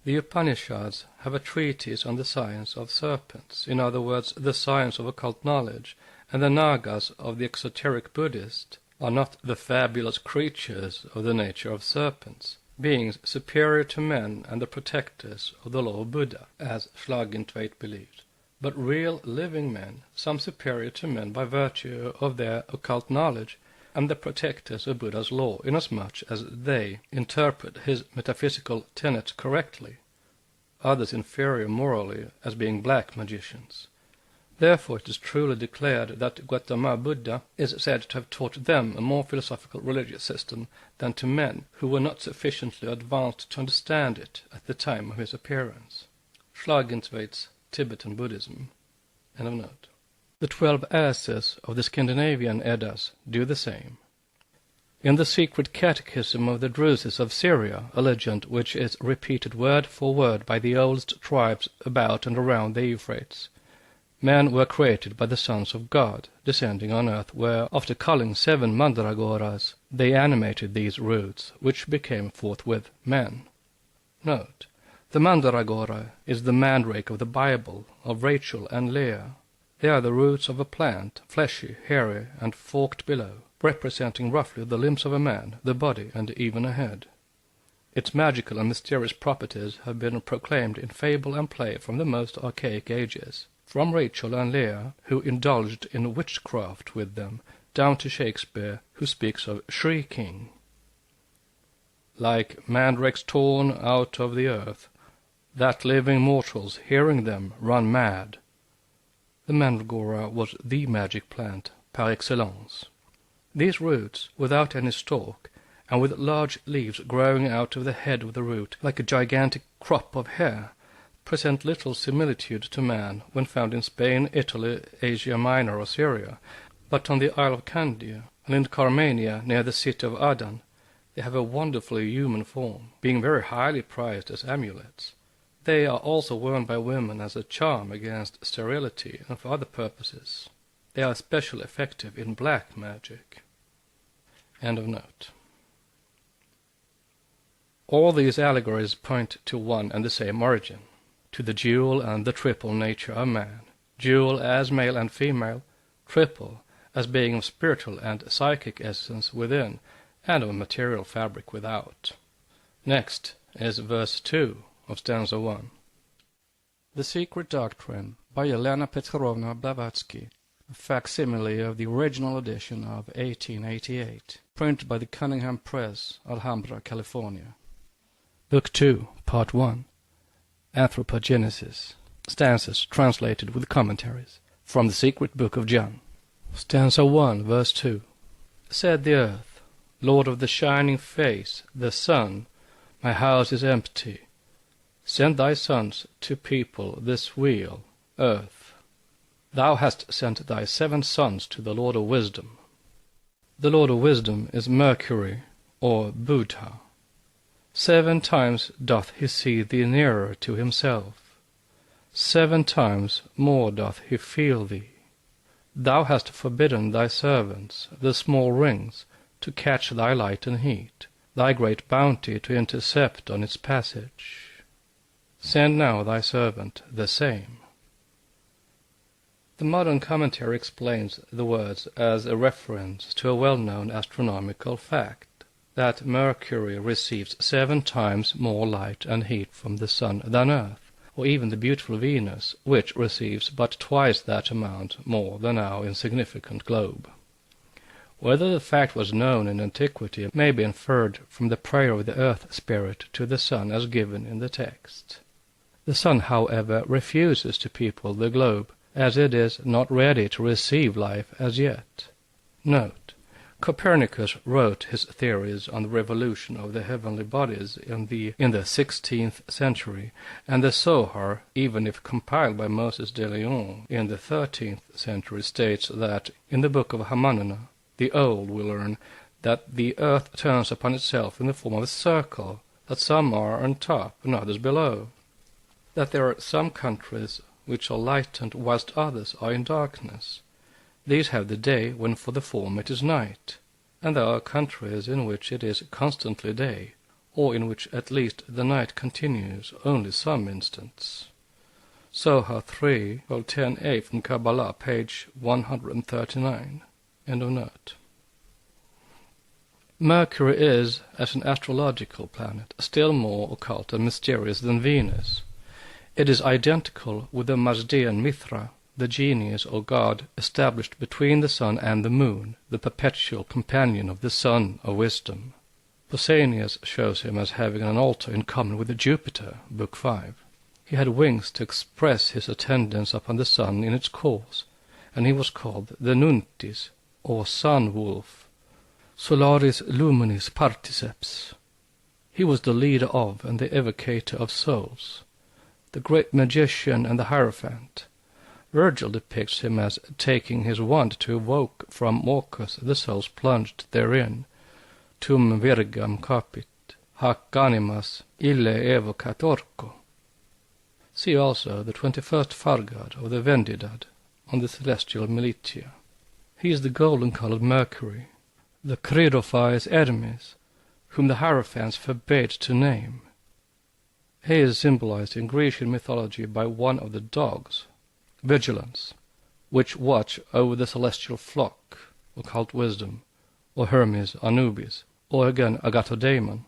S2: The Upanishads have a treatise on the science of serpents, in other words, the science of occult knowledge, and the Nagas of the exoteric Buddhist are not the fabulous creatures of the nature of serpents, beings superior to men and the protectors of the law of Buddha, as Schlagentveit believed, but real living men, some superior to men by virtue of their occult knowledge, and the protectors of Buddha's law, inasmuch as they interpret his metaphysical tenets correctly, others inferior morally, as being black magicians. Therefore it is truly declared that Gautama Buddha is said to have taught them a more philosophical religious system than to men who were not sufficiently advanced to understand it at the time of his appearance. Schlagentveit's Tibetan Buddhism. End of note. The 12 asses of the Scandinavian Eddas do the same. In the secret catechism of the Druses of Syria, a legend which is repeated word for word by the oldest tribes about and around the Euphrates, men were created by the sons of God, descending on earth, where, after culling 7 mandragoras, they animated these roots, which became forthwith men. Note: the mandragora is the mandrake of the Bible, of Rachel and Leah. They are the roots of a plant, fleshy, hairy, and forked below, representing roughly the limbs of a man, the body, and even a head. Its magical and mysterious properties have been proclaimed in fable and play from the most archaic ages, from Rachel and Leah, who indulged in witchcraft with them, down to Shakespeare, who speaks of shrieking. Like mandrakes torn out of the earth, that living mortals, hearing them, run mad. The mandragora was the magic plant par excellence. These roots, without any stalk, and with large leaves growing out of the head of the root like a gigantic crop of hair, present little similitude to man when found in Spain, Italy, Asia Minor, or Syria, but on the Isle of Candia and in Carmania near the city of Adan they have a wonderfully human form, being very highly prized as amulets. They are also worn by women as a charm against sterility and for other purposes. They are especially effective in black magic. End of note. All these allegories point to one and the same origin, to the dual and the triple nature of man, dual as male and female, triple as being of spiritual and psychic essence within, and of material fabric without. Next is verse 2 of stanza 1. The Secret Doctrine by Helena Petrovna Blavatsky, a facsimile of the original edition of 1888, printed by the Cunningham Press, Alhambra, California. Book 2, Part 1. Anthropogenesis. Stanzas translated with commentaries from the Secret Book of John. Stanza 1, verse 2. Said the earth, Lord of the shining face, the sun, my house is empty. Send thy sons to people this wheel, earth. Thou hast sent thy 7 sons to the Lord of Wisdom. The Lord of Wisdom is Mercury, or Buddha. 7 times doth he see thee nearer to himself. 7 times more doth he feel thee.
S1: Thou hast forbidden thy servants, the small rings, to catch thy light and heat, thy great bounty to intercept on its passage. Send now thy servant the same. The modern commentary explains the words as a reference to a well-known astronomical fact, that Mercury receives 7 times more light and heat from the Sun than Earth, or even the beautiful Venus, which receives but twice that amount more than our insignificant globe. Whether the fact was known in antiquity may be inferred from the prayer of the earth spirit to the sun as given in the text. The sun, however, refuses to people the globe, as it is not ready to receive life as yet. Note: Copernicus wrote his theories on the revolution of the heavenly bodies in the 16th century, and the Zohar, even if compiled by Moses de Leon in the 13th century, states that in the book of Hamanana, the old will learn that the earth turns upon itself in the form of a circle, that some are on top and others below, that there are some countries which are lightened whilst others are in darkness. These have the day when for the former it is night, and there are countries in which it is constantly day, or in which at least the night continues only some instants. Zohar 3, 10a from Kabbalah, page 139. End of note. Mercury is, as an astrological planet, still more occult and mysterious than Venus. It is identical with the Mazdean Mithra, the genius or god established between the sun and the moon, the perpetual companion of the sun of wisdom. Pausanias shows him as having an altar in common with Jupiter, Book 5. He had wings to express his attendance upon the sun in its course, and he was called the Nuntis, or sun wolf, Solaris luminis particeps. He was the leader of and the evocator of souls, the great magician and the Hierophant. Virgil depicts him as taking his wand to evoke from Orcus the souls plunged therein, tum virgam capit, hac animas ille evocat orco. See also the 21st Fargad of the Vendidad on the celestial militia. He is the golden-colored Mercury, the Cridophies Hermes, whom the Hierophants forbade to name. He is symbolized in Grecian mythology by one of the dogs, Vigilance, which watch over the celestial flock, occult wisdom, or Hermes Anubis, or again Agathodaimon.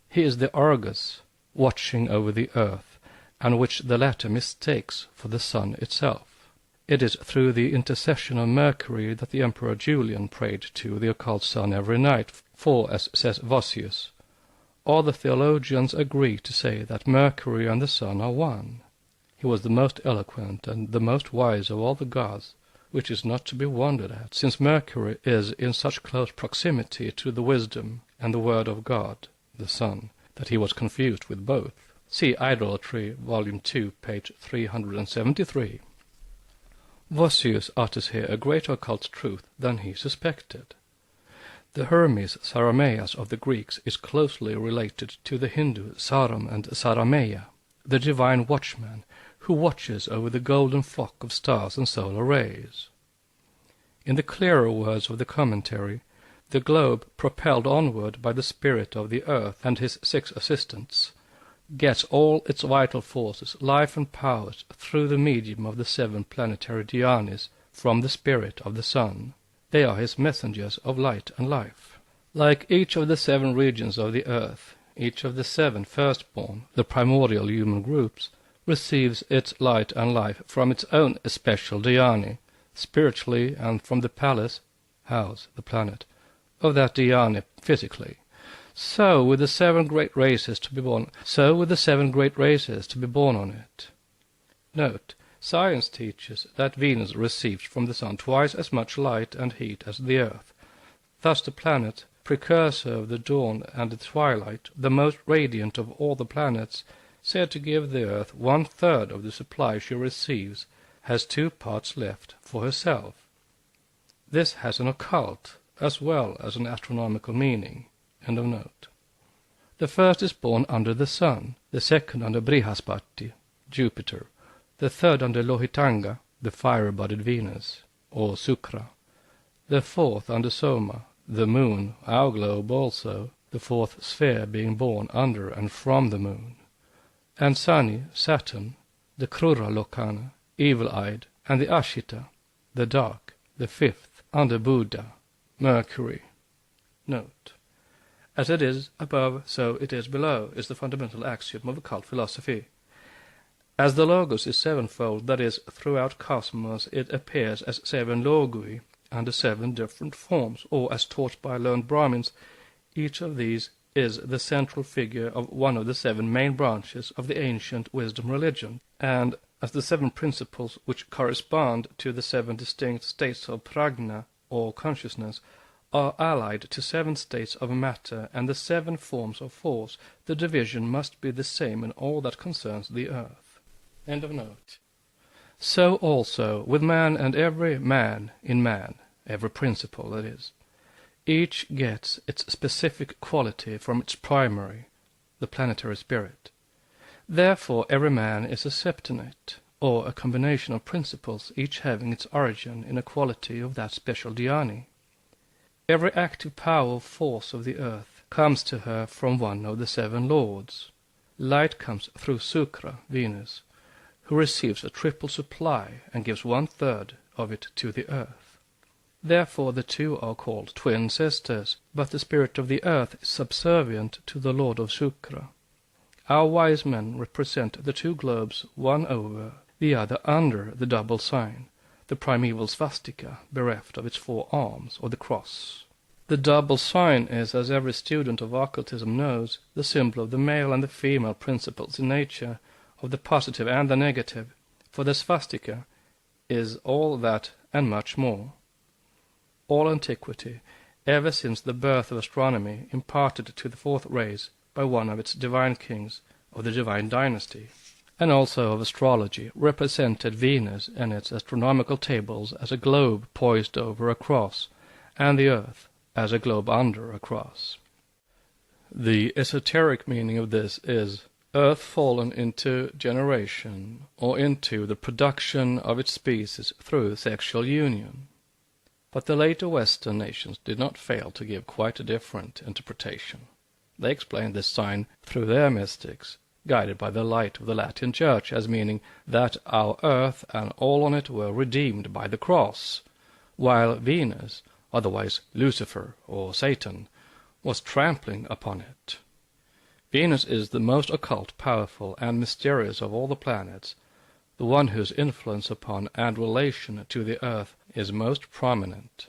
S1: He is the Argus, watching over the earth, and which the latter mistakes for the sun itself. It is through the intercession of Mercury that the Emperor Julian prayed to the occult sun every night, for, as says Vossius, all the theologians agree to say that Mercury and the sun are one. He was the most eloquent and the most wise of all the gods, which is not to be wondered at, since Mercury is in such close proximity to the wisdom and the word of God, the sun, that he was confused with both. See Idolatry, Volume 2, page 373. Vossius utters here a greater occult truth than he suspected. The Hermes Sarameas of the Greeks is closely related to the Hindu Saram and Sarameya, the divine watchman who watches over the golden flock of stars and solar rays. In the clearer words of the commentary, the globe, propelled onward by the spirit of the earth and his 6 assistants, gets all its vital forces, life and powers through the medium of the 7 planetary dhyanis from the spirit of the sun. They are his messengers of light and life. Like each of the 7 regions of the earth, each of the 7 firstborn, the primordial human groups, receives its light and life from its own especial dhyani, spiritually, and from the palace, house, the planet, of that dhyani physically. So with the 7 great races to be born, on it. Note: science teaches that Venus receives from the sun twice as much light and heat as the earth. Thus the planet, precursor of the dawn and the twilight, the most radiant of all the planets, said to give the earth 1/3 of the supply she receives, has 2 parts left for herself. This has an occult as well as an astronomical meaning. End of note. The first is born under the sun, the second under Brihaspati, Jupiter, the third under Lohitanga, the fire-bodied Venus. or Sukra. The fourth under Soma, the moon, our globe also, the fourth sphere being born under and from the moon. And Sani, Saturn, the Krura Lokana, evil-eyed, and the Ashita, the dark, the fifth, under Buddha, Mercury. Note: as it is above, so it is below, is the fundamental axiom of occult philosophy. As the Logos is sevenfold, that is, throughout cosmos it appears as seven Logoi, under seven different forms, or as taught by learned Brahmins, each of these is the central figure of one of the seven main branches of the ancient wisdom religion, and as the seven principles which correspond to the seven distinct states of prajna, or consciousness, are allied to seven states of matter and the seven forms of force, the division must be the same in all that concerns the earth. End of note. So also with man and every man in man, every principle, that is. Each gets its specific quality from its primary, the planetary spirit. Therefore every man is a septonate, or a combination of principles, each having its origin in a quality of that special dhyani. Every active power or force of the earth comes to her from one of the seven lords. Light comes through Sukra, Venus, who receives a triple supply and gives 1/3 of it to the earth. Therefore the two are called twin sisters, but the spirit of the earth is subservient to the lord of Sukra. Our wise men represent the two globes, one over, the other under the double sign, the primeval svastika, bereft of its 4 arms, or the cross. The double sign is, as every student of occultism knows, the symbol of the male and the female principles in nature, of the positive and the negative, for the svastika is all that and much more. All antiquity, ever since the birth of astronomy, imparted to the fourth race by one of its divine kings of the divine dynasty, and also of astrology, represented Venus and its astronomical tables as a globe poised over a cross, and the earth as a globe under a cross. The esoteric meaning of this is earth fallen into generation, or into the production of its species through sexual union. But the later Western nations did not fail to give quite a different interpretation. They explained this sign through their mystics, guided by the light of the Latin Church, as meaning that our earth and all on it were redeemed by the cross, while Venus, otherwise Lucifer or Satan, was trampling upon it. Venus is the most occult, powerful, and mysterious of all the planets, the one whose influence upon and relation to the earth is most prominent.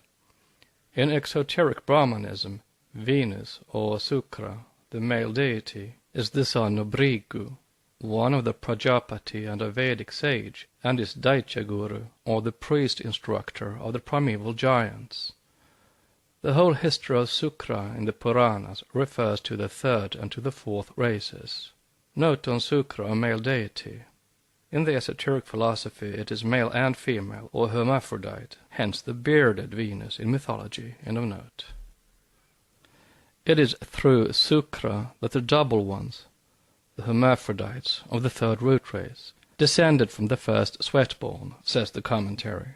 S1: In exoteric Brahmanism, Venus, or Sukra, the male deity, is the son of Bhrigu, one of the Prajapati and a Vedic sage, and is Daitya Guru, or the priest-instructor of the primeval giants. The whole history of Sukra in the Puranas refers to the third and to the fourth races. Note on Sukra, a male deity. In the esoteric philosophy it is male and female, or hermaphrodite, hence the bearded Venus in mythology. End of note. It is through Sukra that the double ones, the hermaphrodites of the third root race, descended from the first sweat-born, says the commentary.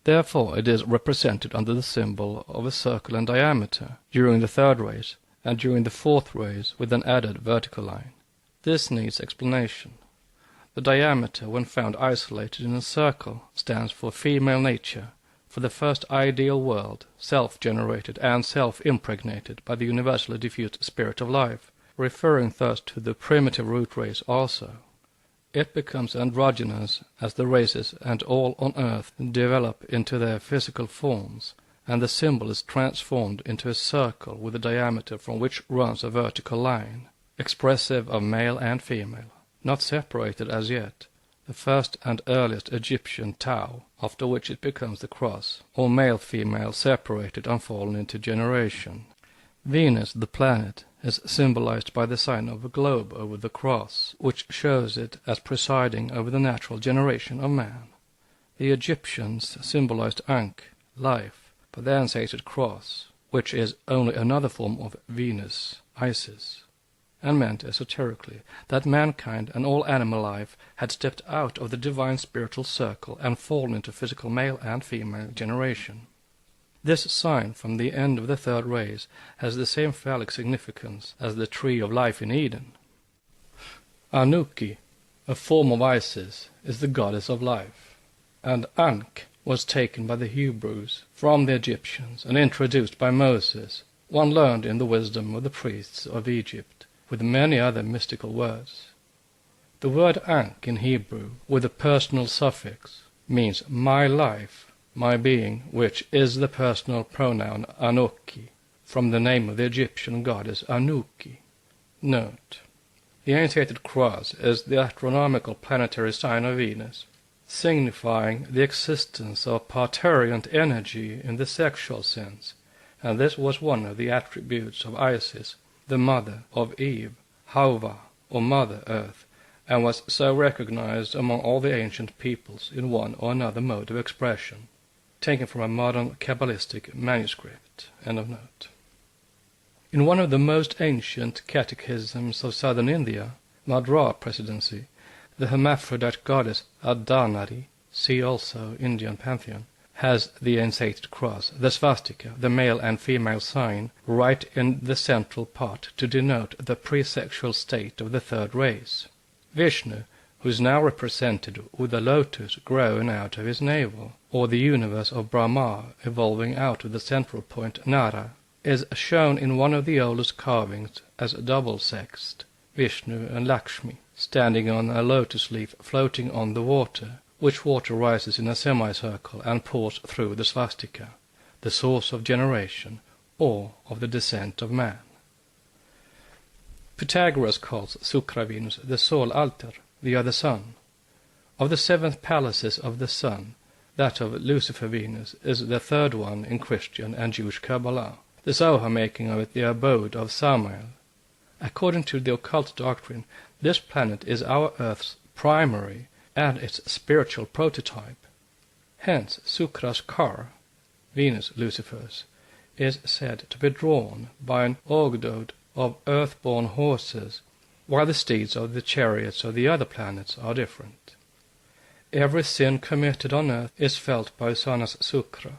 S1: Therefore it is represented under the symbol of a circle in diameter during the third race, and during the fourth race with an added vertical line. This needs explanation. The diameter, when found isolated in a circle, stands for female nature, for the first ideal world, self-generated and self-impregnated by the universally diffused spirit of life, referring thus to the primitive root race also. It becomes androgynous as the races and all on earth develop into their physical forms, and the symbol is transformed into a circle with a diameter from which runs a vertical line, expressive of male and female, not separated as yet, the first and earliest Egyptian Tau, after which it becomes the cross, or male-female separated and fallen into generation. Venus, the planet, is symbolized by the sign of a globe over the cross, which shows it as presiding over the natural generation of man. The Egyptians symbolized Ankh, life, by the ansated cross, which is only another form of Venus, Isis. and meant esoterically that mankind and all animal life had stepped out of the divine spiritual circle and fallen into physical male and female generation. This sign from the end of the third race has the same phallic significance as the tree of life in Eden. Anuki, a form of Isis, is the goddess of life, and Ankh was taken by the Hebrews from the Egyptians and introduced by Moses, one learned in the wisdom of the priests of Egypt, with many other mystical words. The word Ankh in Hebrew, with a personal suffix, means my life, my being, which is the personal pronoun Anuki, from the name of the Egyptian goddess Anuki. Note: the annotated cross is the astronomical planetary sign of Venus, signifying the existence of parturient energy in the sexual sense, and this was one of the attributes of Isis, the mother of Eve, Hauva, or Mother Earth, and was so recognized among all the ancient peoples in one or another mode of expression, taken from a modern Kabbalistic manuscript. End of note. In one of the most ancient catechisms of southern India, Madras Presidency, the hermaphrodite goddess Ardhanari, see also Indian pantheon, has the ansated cross, the swastika, the male and female sign, right in the central part to denote the pre-sexual state of the third race. Vishnu, who is now represented with a lotus growing out of his navel, or the universe of Brahma evolving out of the central point Nara, is shown in one of the oldest carvings as double-sexed, Vishnu and Lakshmi, standing on a lotus leaf floating on the water, which water rises in a semicircle and pours through the swastika, the source of generation, or of the descent of man. Pythagoras calls Sukravenus the Sol altar, the other sun. Of the 7 palaces of the sun, that of Lucifer Venus is the third one in Christian and Jewish Kabbalah, the Zohar making of it the abode of Samael. According to the occult doctrine, this planet is our Earth's primary and its spiritual prototype. Hence Sukra's car, Venus Lucifer's, is said to be drawn by an ogdoad of earth-born horses, while the steeds of the chariots of the other planets are different. Every sin committed on earth is felt by Sanas Sukra.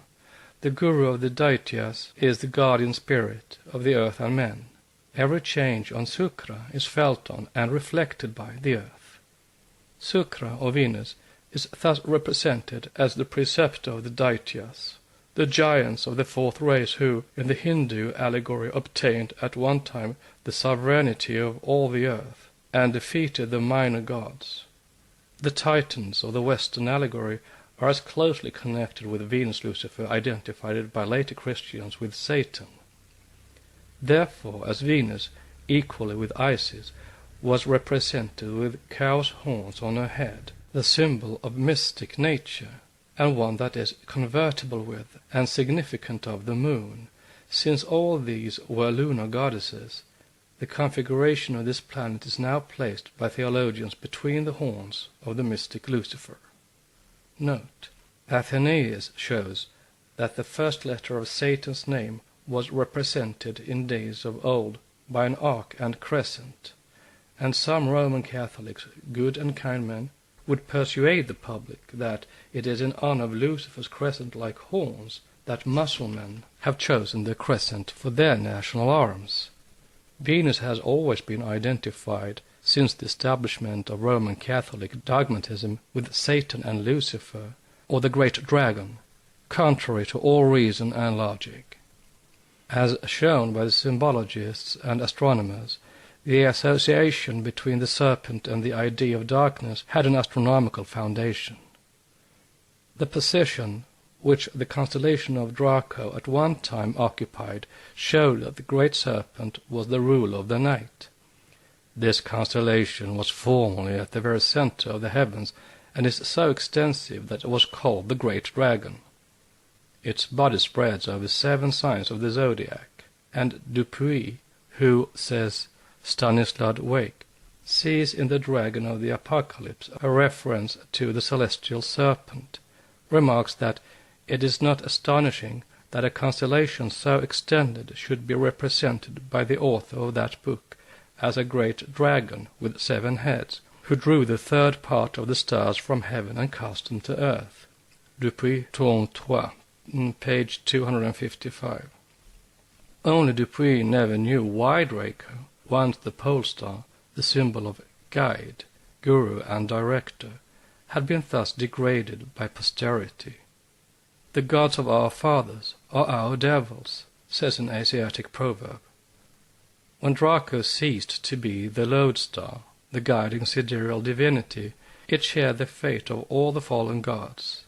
S1: The guru of the Daityas is the guardian spirit of the earth and men. Every change on Sukra is felt on and reflected by the earth. Sukra, or Venus, is thus represented as the preceptor of the Daityas, the giants of the fourth race who, in the Hindu allegory, obtained at one time the sovereignty of all the earth, and defeated the minor gods. The Titans of the Western allegory are as closely connected with Venus Lucifer identified by later Christians with Satan. Therefore, as Venus, equally with Isis, was represented with cow's horns on her head, the symbol of mystic nature, and one that is convertible with and significant of the moon, since all these were lunar goddesses, the configuration of this planet is now placed by theologians between the horns of the mystic Lucifer. Note: Athenaeus shows that the first letter of Satan's name was represented in days of old by an arc and crescent, and some Roman Catholics, good and kind men, would persuade the public that it is in honor of Lucifer's crescent-like horns that Mussulmen have chosen the crescent for their national arms. Venus has always been identified, since the establishment of Roman Catholic dogmatism, with Satan and Lucifer, or the great dragon, contrary to all reason and logic. As shown by the symbologists and astronomers, the association between the serpent and the idea of darkness had an astronomical foundation. The position which the constellation of Draco at one time occupied showed that the great serpent was the ruler of the night. This constellation was formerly at the very center of the heavens, and is so extensive that it was called the Great Dragon. Its body spreads over 7 signs of the zodiac, and Dupuy, who says Stanislav Wake, sees in the dragon of the Apocalypse a reference to the celestial serpent, remarks that it is not astonishing that a constellation so extended should be represented by the author of that book as a great dragon with 7 heads, who drew the third part of the stars from heaven and cast them to earth. Dupuy, tome 3, page 255. Only Dupuy never knew why Draco, once the pole star, the symbol of guide, guru and director, had been thus degraded by posterity. The gods of our fathers are our devils, says an Asiatic proverb. When Draco ceased to be the lodestar, the guiding sidereal divinity, it shared the fate of all the fallen gods.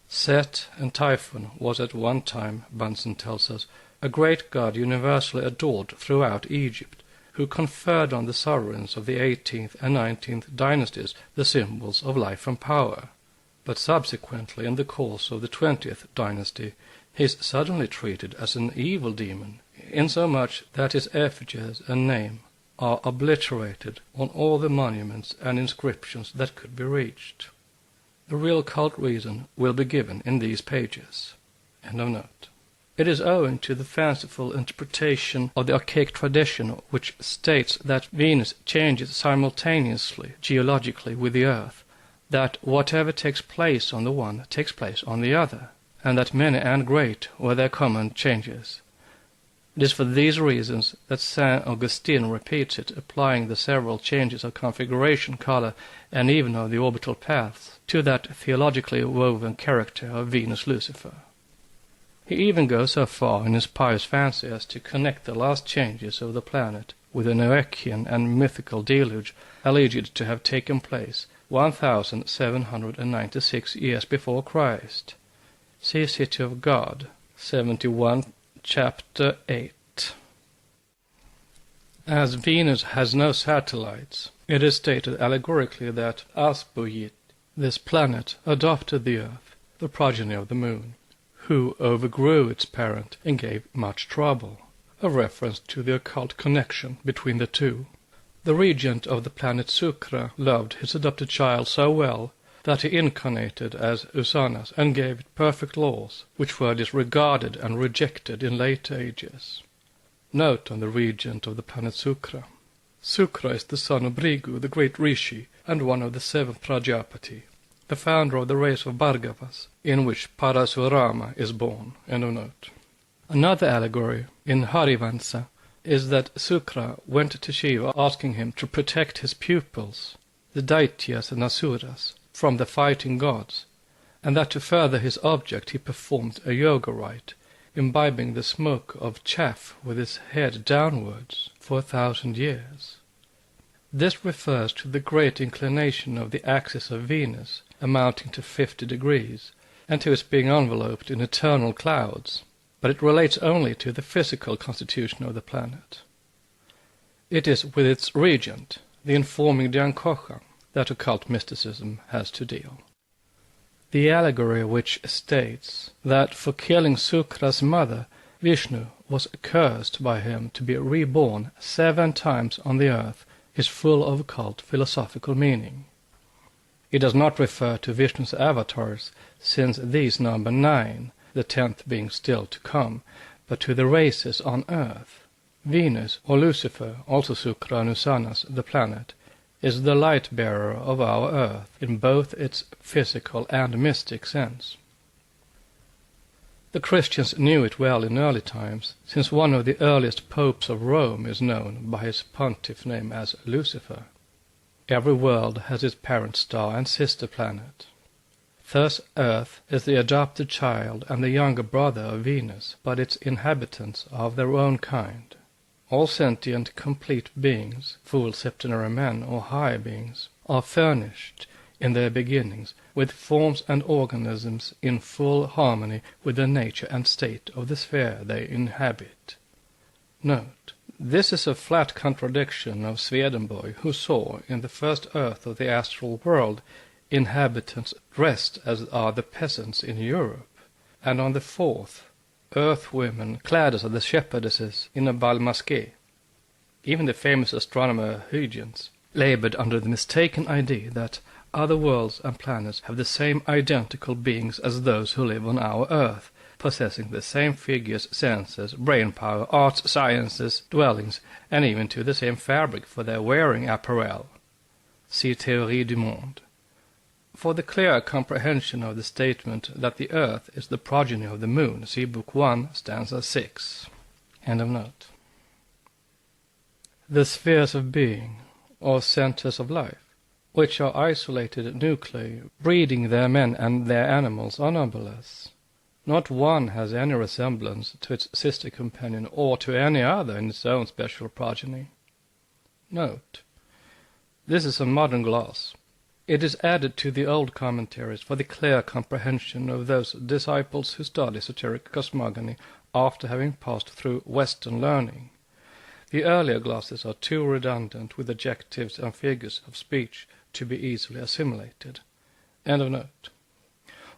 S1: Set and Typhon was at one time, Bunsen tells us, a great god universally adored throughout Egypt, who conferred on the sovereigns of the 18th and 19th dynasties the symbols of life and power. But subsequently, in the course of the 20th dynasty, he is suddenly treated as an evil demon, insomuch that his effigies and name are obliterated on all the monuments and inscriptions that could be reached. The real cult reason will be given in these pages. End of note. It is owing to the fanciful interpretation of the archaic tradition which states that Venus changes simultaneously geologically with the Earth, that whatever takes place on the one takes place on the other, and that many and great were their common changes. It is for these reasons that Saint Augustine repeats it, applying the several changes of configuration, color, and even of the orbital paths to that theologically woven character of Venus-Lucifer. He even goes so far in his pious fancy as to connect the last changes of the planet with a Noachian and mythical deluge alleged to have taken place 1796 years before Christ. See City of God, 71, chapter 8. As Venus has no satellites, it is stated allegorically that Asbujit, this planet, adopted the Earth, the progeny of the Moon, who overgrew its parent and gave much trouble, a reference to the occult connection between the two. The regent of the planet Sukra loved his adopted child so well that he incarnated as Usanas and gave it perfect laws, which were disregarded and rejected in late ages. Note on the regent of the planet Sukra. Sukra is the son of Brigu, the great rishi, and one of the 7th Prajapati, the founder of the race of Bhargavas, in which Parasurama is born. End of note. Another allegory in Harivansa is that Sukra went to Shiva asking him to protect his pupils, the Daityas and Asuras, from the fighting gods, and that to further his object he performed a yoga rite, imbibing the smoke of chaff with his head downwards for 1,000 years. This refers to the great inclination of the axis of Venus, amounting to 50 degrees, and to its being enveloped in eternal clouds, but it relates only to the physical constitution of the planet. It is with its regent, the informing Dhyan-Kocha, that occult mysticism has to deal. The allegory which states that for killing Sukra's mother, Vishnu was cursed by him to be reborn 7 times on the earth is full of occult philosophical meaning. It does not refer to Vishnu's avatars, since these number 9, the 10th being still to come, but to the races on earth. Venus, or Lucifer, also Sukra and Usanas, the planet, is the light-bearer of our earth in both its physical and mystic sense. The Christians knew it well in early times, since one of the earliest popes of Rome is known by his pontiff name as Lucifer. Every world has its parent star and sister planet. Thus Earth is the adopted child and the younger brother of Venus, but its inhabitants are of their own kind. All sentient, complete beings, full septenary men or higher beings, are furnished in their beginnings with forms and organisms in full harmony with the nature and state of the sphere they inhabit. Note: this is a flat contradiction of Swedenborg, who saw in the first earth of the astral world inhabitants dressed as are the peasants in Europe, and on the fourth, earth women clad as are the shepherdesses in a bal masqué. Even the famous astronomer Huygens labored under the mistaken idea that other worlds and planets have the same identical beings as those who live on our earth, possessing the same figures, senses, brain power, arts, sciences, dwellings, and even to the same fabric for their wearing apparel. See Théorie du Monde. For the clear comprehension of the statement that the earth is the progeny of the moon, see Book 1, stanza 6. End of note. The spheres of being, or centers of life, which are isolated nuclei, breeding their men and their animals, are numberless. Not one has any resemblance to its sister companion or to any other in its own special progeny. Note: this is a modern gloss. It is added to the old commentaries for the clear comprehension of those disciples who study esoteric cosmogony after having passed through Western learning. The earlier glosses are too redundant with adjectives and figures of speech to be easily assimilated. End of note.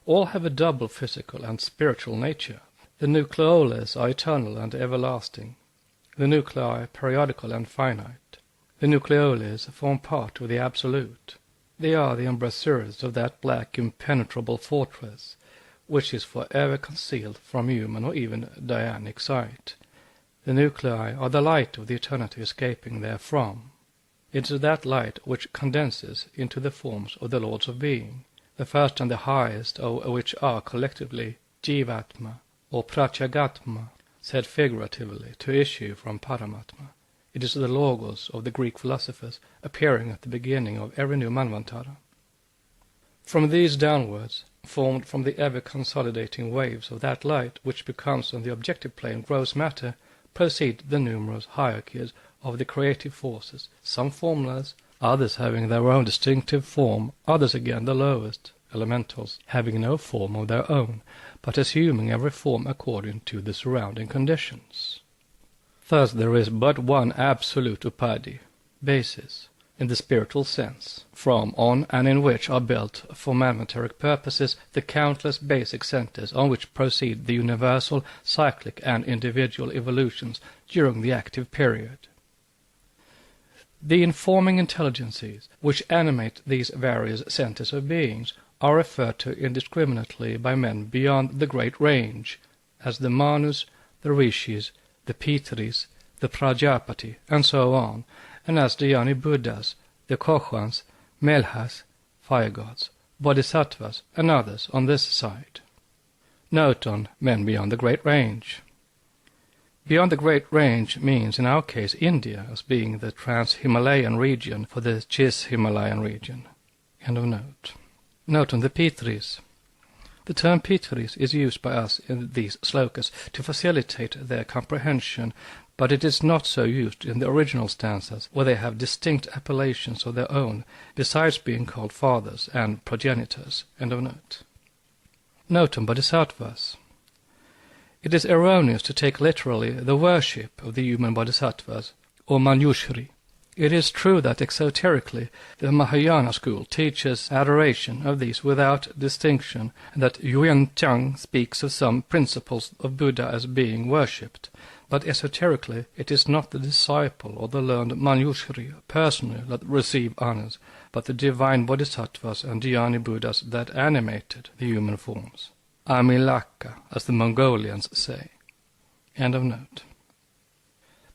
S1: All have a double physical and spiritual nature. The nucleoles are eternal and everlasting. The nuclei periodical and finite. The nucleoles form part of the Absolute. They are the embrasures of that black impenetrable fortress, which is forever concealed from human or even Dianic sight. The nuclei are the light of the eternity escaping therefrom. It is that light which condenses into the forms of the Lords of Being, the first and the highest of which are collectively Jivatma or Pratyagatma, said figuratively to issue from Paramatma. It is the Logos of the Greek philosophers, appearing at the beginning of every new Manvantara. From these downwards, formed from the ever-consolidating waves of that light which becomes on the objective plane gross matter, proceed the numerous hierarchies of the creative forces, some formless, others having their own distinctive form, others again the lowest, elementals, having no form of their own, but assuming every form according to the surrounding conditions. Thus there is but one absolute upadhi, basis, in the spiritual sense, from, on, and in which are built, for manvateric purposes, the countless basic centers on which proceed the universal, cyclic, and individual evolutions during the active period. The informing intelligences which animate these various centers of beings are referred to indiscriminately by men beyond the great range, as the Manus, the Rishis, the Pitris, the Prajapati, and so on, and as the Jnani Buddhas, the Kohans, Melhas, fire gods, Bodhisattvas, and others on this side. Note on men beyond the great range. Beyond the great range means in our case India as being the trans-Himalayan region for the Cis-Himalayan region. End of note. Note on the Pitris. The term Pitris is used by us in these slokas to facilitate their comprehension, but it is not so used in the original stanzas, where they have distinct appellations of their own, besides being called fathers and progenitors. End of note. Note on Bodhisattvas. It is erroneous to take literally the worship of the human bodhisattvas, or Manjushri. It is true that exoterically the Mahayana school teaches adoration of these without distinction, and that Yuan Chang speaks of some principles of Buddha as being worshipped, but esoterically it is not the disciple or the learned Manjushri personally that receive honors, but the divine bodhisattvas and Jnani Buddhas that animated the human forms. Amilaka, as the Mongolians say. End of note.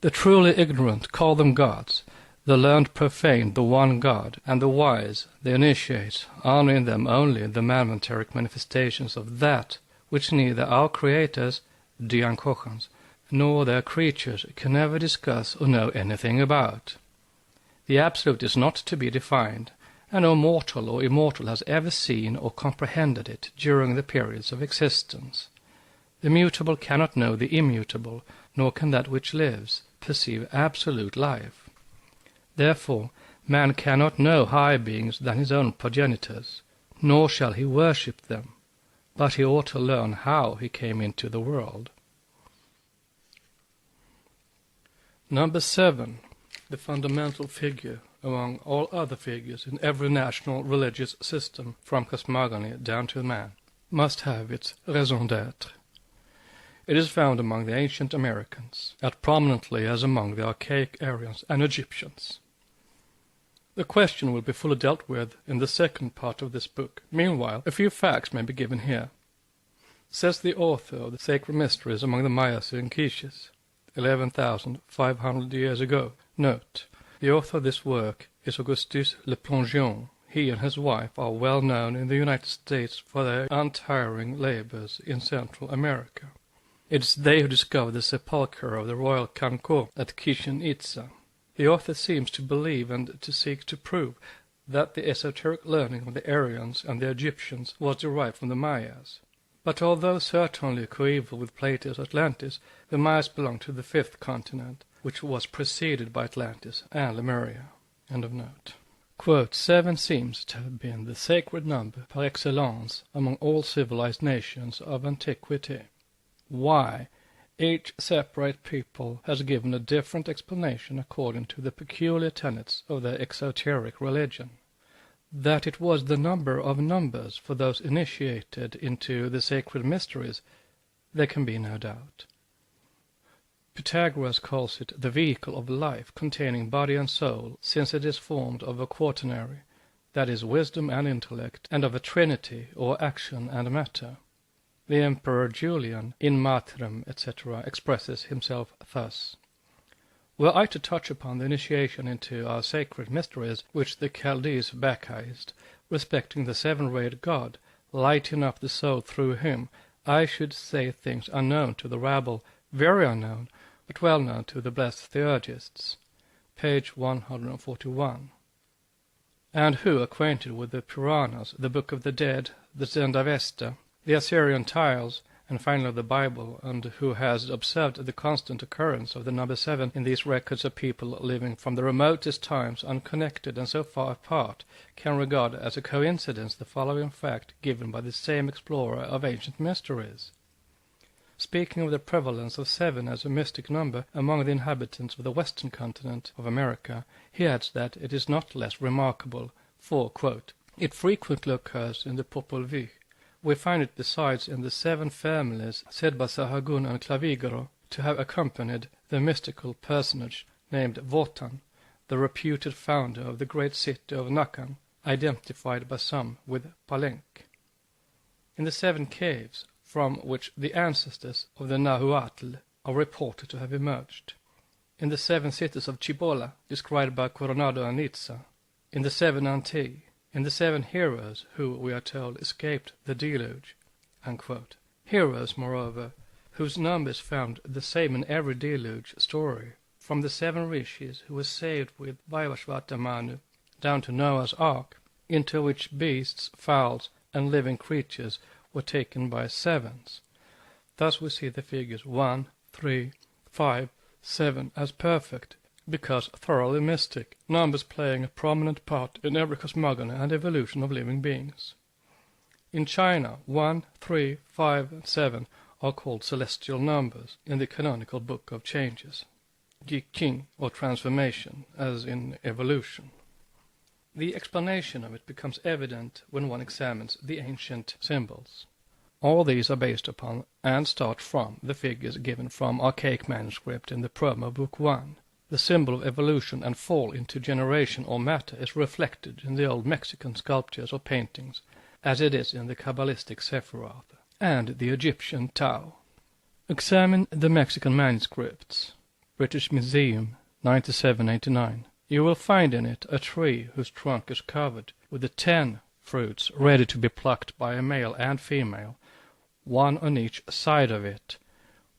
S1: The truly ignorant call them gods, the learned profane the one God, and the wise, the initiates, honor in them only the manvanteric manifestations of that which neither our creators, the Yankochans, nor their creatures can ever discuss or know anything about. The Absolute is not to be defined, and no mortal or immortal has ever seen or comprehended it during the periods of existence. The mutable cannot know the immutable, nor can that which lives perceive absolute life. Therefore, man cannot know higher beings than his own progenitors, nor shall he worship them, but he ought to learn how he came into the world. Number 7. The fundamental figure among all other figures in every national religious system, from cosmogony down to man, must have its raison d'être. It is found among the ancient Americans, as prominently as among the archaic Aryans and Egyptians. The question will be fully dealt with in the second part of this book. Meanwhile, a few facts may be given here. Says the author of the Sacred Mysteries among the Mayas and Quiches, 11,500 years ago. Note: the author of this work is Augustus Le Plongeon. He and his wife are well known in the United States for their untiring labors in Central America. It is they who discovered the sepulchre of the royal Canco at Chichen Itza. The author seems to believe and to seek to prove that the esoteric learning of the Aryans and the Egyptians was derived from the Mayas. But although certainly coeval with Plato's Atlantis, the Mayas belonged to the fifth continent, which was preceded by Atlantis and Lemuria. End of note. Quote, 7 seems to have been the sacred number par excellence among all civilized nations of antiquity. Why? Each separate people has given a different explanation according to the peculiar tenets of their exoteric religion. That it was the number of numbers for those initiated into the sacred mysteries, there can be no doubt. Pythagoras calls it the vehicle of life containing body and soul, since it is formed of a quaternary, that is, wisdom and intellect, and of a trinity, or action and matter. The Emperor Julian, in Matrem, etc., expresses himself thus. Were I to touch upon the initiation into our sacred mysteries, which the Chaldees baptized, respecting the seven-rayed God, lighting up the soul through him, I should say things unknown to the rabble, very unknown, but well known to the blessed theologists. Page 141. And who, acquainted with the Puranas, the Book of the Dead, the Zendavesta, the Assyrian tiles, and finally the Bible, and who has observed the constant occurrence of the number 7 in these records of people living from the remotest times unconnected and so far apart, can regard as a coincidence the following fact given by the same explorer of ancient mysteries. Speaking of the prevalence of 7 as a mystic number among the inhabitants of the western continent of America, he adds that it is not less remarkable, for, quote, it frequently occurs in the Popol Vuh. We find it besides in the 7 families said by Sahagun and Clavigero to have accompanied the mystical personage named Wotan, the reputed founder of the great city of Nakan, identified by some with Palenque. In the 7 caves, from which the ancestors of the Nahuatl are reported to have emerged. In the 7 cities of Cibola, described by Coronado and Nizza. In the 7 Antilles. In the 7 heroes who, we are told, escaped the deluge, unquote. Heroes, moreover, whose number is found the same in every deluge story, from the 7 rishis who were saved with Vaivashvata Manu, down to Noah's Ark, into which beasts, fowls, and living creatures were taken by 7s. Thus we see the figures 1, 3, 5, 7 as perfect, because thoroughly mystic, numbers playing a prominent part in every cosmogony and evolution of living beings. In China, 1, 3, 5, and 7 are called celestial numbers in the canonical Book of Changes, Yiqing, or transformation, as in evolution. The explanation of it becomes evident when one examines the ancient symbols. All these are based upon and start from the figures given from archaic manuscript in the Promo Book 1. The symbol of evolution and fall into generation or matter is reflected in the old Mexican sculptures or paintings, as it is in the Kabbalistic Sephiroth and the Egyptian Tao. Examine the Mexican manuscripts. British Museum, 9789. You will find in it a tree whose trunk is covered with the 10 fruits ready to be plucked by a male and female, one on each side of it,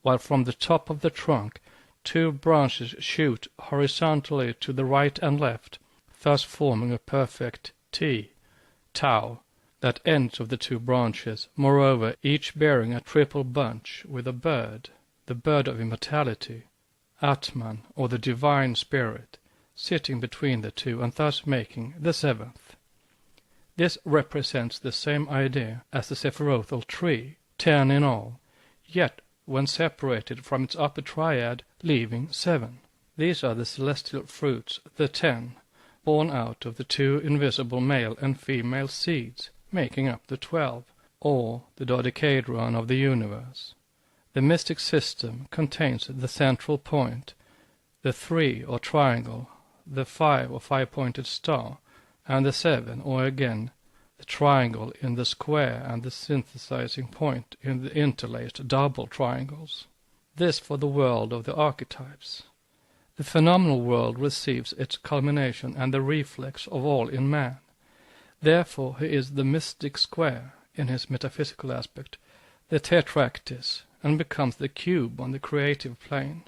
S1: while from the top of the trunk 2 branches shoot horizontally to the right and left, thus forming a perfect T, Tau, that ends of the 2 branches, moreover each bearing a triple bunch with a bird, the bird of immortality, Atman, or the divine spirit, sitting between the 2 and thus making the 7th. This represents the same idea as the Sephirothal tree, 10 in all, yet when separated from its upper triad, leaving 7. These are the celestial fruits, the 10, born out of the 2 invisible male and female seeds, making up the 12, or the dodecahedron of the universe. The mystic system contains the central point, the 3 or triangle, the 5 or 5-pointed star, and the 7, or again, the triangle in the square and the synthesizing point in the interlaced double triangles. This for the world of the archetypes. The phenomenal world receives its culmination and the reflex of all in man. Therefore he is the mystic square in his metaphysical aspect, the tetractys, and becomes the cube on the creative plane.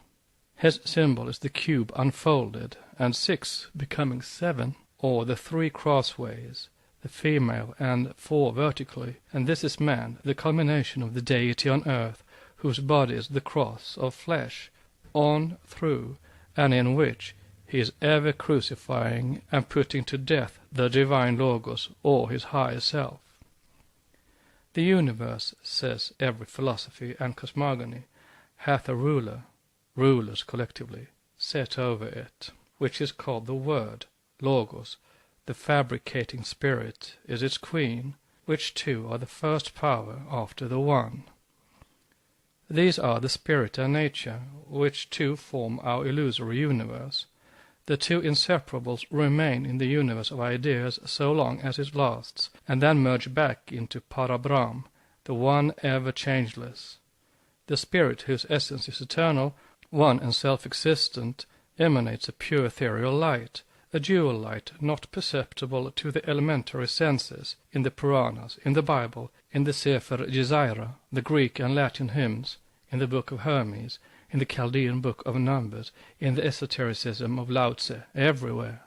S1: His symbol is the cube unfolded, and 6 becoming 7, or the 3 crossways, the female and 4 vertically, and this is man, the culmination of the deity on earth, whose body is the cross of flesh, on, through, and in which he is ever crucifying and putting to death the divine Logos or his higher self. The universe, says every philosophy and cosmogony, hath a ruler, rulers collectively, set over it, which is called the Word, Logos. The fabricating spirit is its queen, which two are the first power after the one. These are the spirit and nature, which two form our illusory universe. The two inseparables remain in the universe of ideas so long as it lasts, and then merge back into Parabrahm, the one ever changeless. The spirit, whose essence is eternal, one and self-existent, emanates a pure ethereal light, a dual light not perceptible to the elementary senses, in the Puranas, in the Bible, in the Sefer Yezaira, the Greek and Latin hymns, in the Book of Hermes, in the Chaldean Book of Numbers, in the esotericism of Lao Tse, everywhere.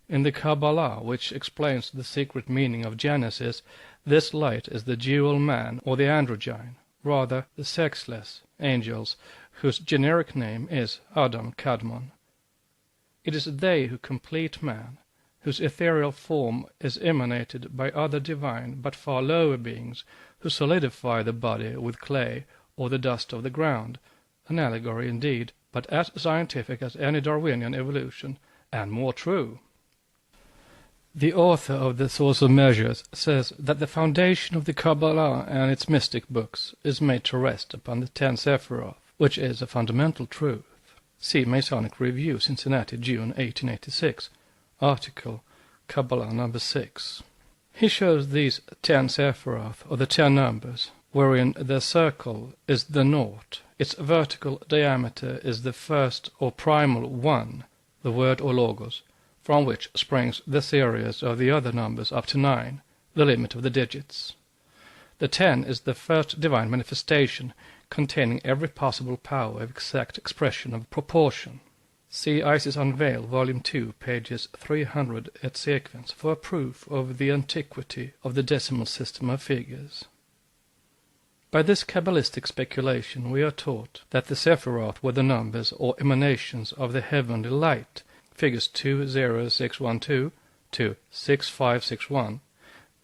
S1: In the Kabbalah, which explains the secret meaning of Genesis, this light is the dual man or the androgyne, rather the sexless angels, whose generic name is Adam Kadmon. It is they who complete man, whose ethereal form is emanated by other divine but far lower beings, who solidify the body with clay or the dust of the ground, an allegory indeed, but as scientific as any Darwinian evolution, and more true. The author of the Source of Measures says that the foundation of the Kabbalah and its mystic books is made to rest upon the 10 Sephiroth, which is a fundamental truth. See Masonic Review, Cincinnati, June 1886, article Kabbalah number 6. He shows these 10 Sephiroth, or the 10 numbers, wherein the circle is the naught, its vertical diameter is the first or primal one, the word or logos, from which springs the series of the other numbers up to 9, the limit of the digits. The 10 is the first divine manifestation, containing every possible power of exact expression of proportion. See Isis Unveiled, Volume 2, pages 300 et sequens, for a proof of the antiquity of the decimal system of figures. By this Kabbalistic speculation we are taught that the Sephiroth were the numbers or emanations of the heavenly light, figures 20612 to 6561.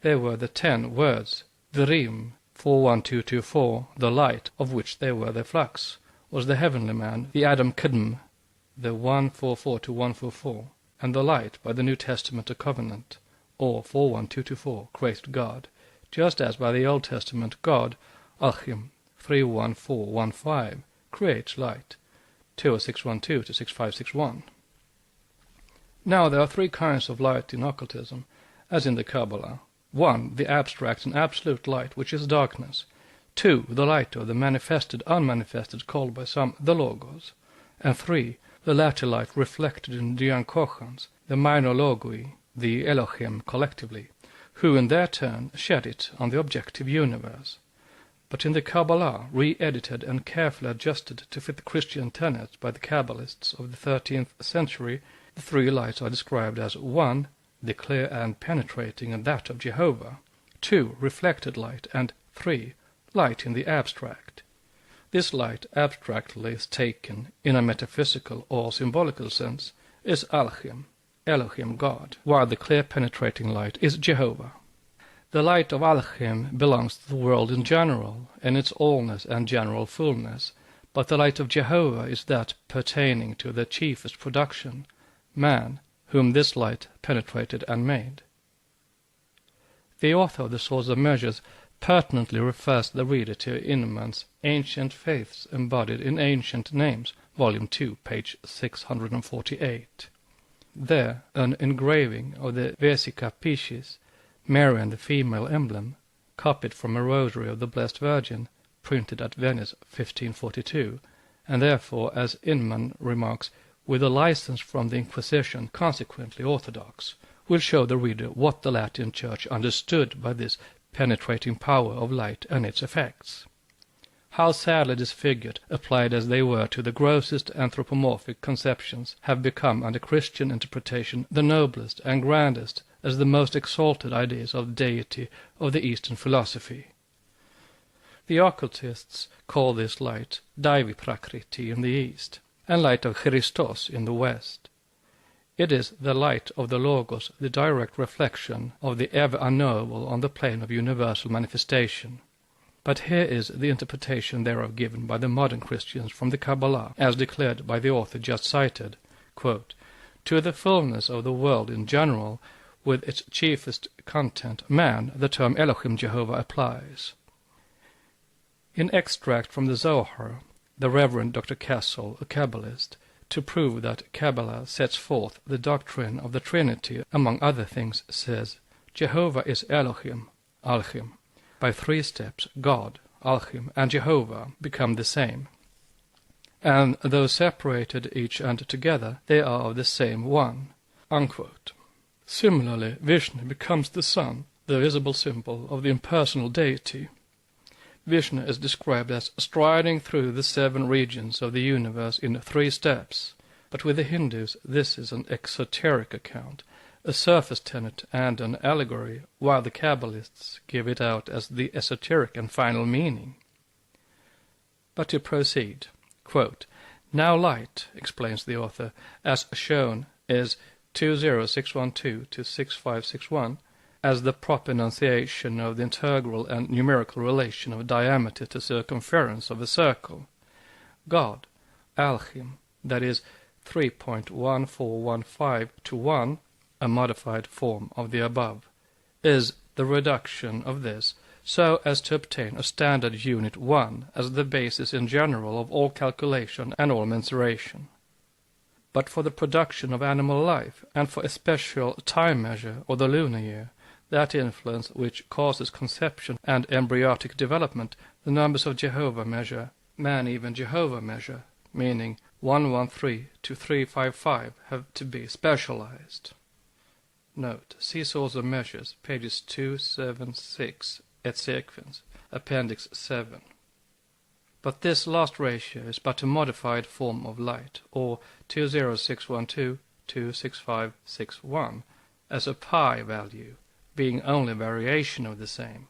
S1: They were the 10 words, the Rim, 41224, the light, of which they were the flux, was the heavenly man, the Adam Kadm, the 144 to 144, and the light by the New Testament a covenant, or 41224, created God, just as by the Old Testament God, Achim, 31415, creates light, 20612 to 6561. Now there are 3 kinds of light in occultism, as in the Kabbalah. 1. The abstract and absolute light, which is darkness. 2. The light of the manifested, unmanifested, called by some the Logos. And 3. The latter light reflected in the Yankochans, the minor Logoi, the Elohim collectively, who in their turn shed it on the objective universe. But in the Kabbalah, re-edited and carefully adjusted to fit the Christian tenets by the Kabbalists of the 13th century, the 3 lights are described as 1. The clear and penetrating, and that of Jehovah, 2. Reflected light, and 3. Light in the abstract. This light abstractly is taken, in a metaphysical or symbolical sense, is Alchim, Elohim God, while the clear penetrating light is Jehovah. The light of Alchim belongs to the world in general, in its allness and general fullness, but the light of Jehovah is that pertaining to the chiefest production, man, whom this light penetrated and made. The author of the Source of Measures pertinently refers the reader to Inman's Ancient Faiths Embodied in Ancient Names, Volume 2, page 648. There, an engraving of the Vesica Piscis Mary and the female emblem, copied from a rosary of the Blessed Virgin, printed at Venice 1542, and therefore, as Inman remarks, with a license from the Inquisition, consequently orthodox, will show the reader what the Latin Church understood by this penetrating power of light and its effects. How sadly disfigured, applied as they were to the grossest anthropomorphic conceptions, have become under Christian interpretation the noblest and grandest as the most exalted ideas of deity of the Eastern philosophy. The occultists call this light Daivi Prakriti in the East, and light of Christos in the West. It is the light of the Logos, the direct reflection of the ever unknowable on the plane of universal manifestation. But here is the interpretation thereof given by the modern Christians from the Kabbalah, as declared by the author just cited, quote, "To the fullness of the world in general, with its chiefest content, man, the term Elohim Jehovah applies." In extract from the Zohar, the Reverend Dr. Kessel, a Kabbalist, to prove that Kabbalah sets forth the doctrine of the Trinity, among other things, says, Jehovah is Elohim, Alchim. By 3 steps, God, Alchim, and Jehovah become the same. And though separated each and together, they are of the same one. Unquote. Similarly, Vishnu becomes the sun, the visible symbol of the impersonal deity. Vishnu is described as striding through the 7 regions of the universe in 3 steps, but with the Hindus this is an exoteric account, a surface tenet and an allegory, while the Kabbalists give it out as the esoteric and final meaning. But to proceed, quote, "Now light," explains the author, "as shown, is 20612 to 6561, as the proper enunciation of the integral and numerical relation of diameter to circumference of a circle. God, Alchim, that is 3.1415 to 1, a modified form of the above, is the reduction of this, so as to obtain a standard unit 1 as the basis in general of all calculation and all mensuration. But for the production of animal life, and for a special time measure, or the lunar year, that influence which causes conception and embryotic development, the numbers of Jehovah measure, man even Jehovah measure, meaning 113 to 355, have to be specialized." Note, see Source of Measures, pages 276 et sequens, Appendix 7. But this last ratio is but a modified form of light, or 20612 to 6561, as a pi value, being only a variation of the same.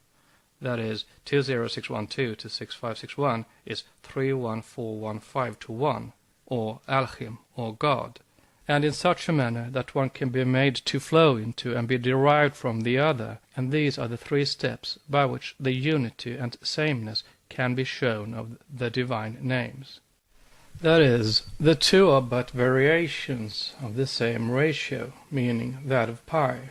S1: That is, 20612 to 6561 is 31415 to 1, or Alchim, or God, and in such a manner that one can be made to flow into and be derived from the other, and these are the 3 steps by which the unity and sameness can be shown of the divine names. That is, the 2 are but variations of the same ratio, meaning that of pi.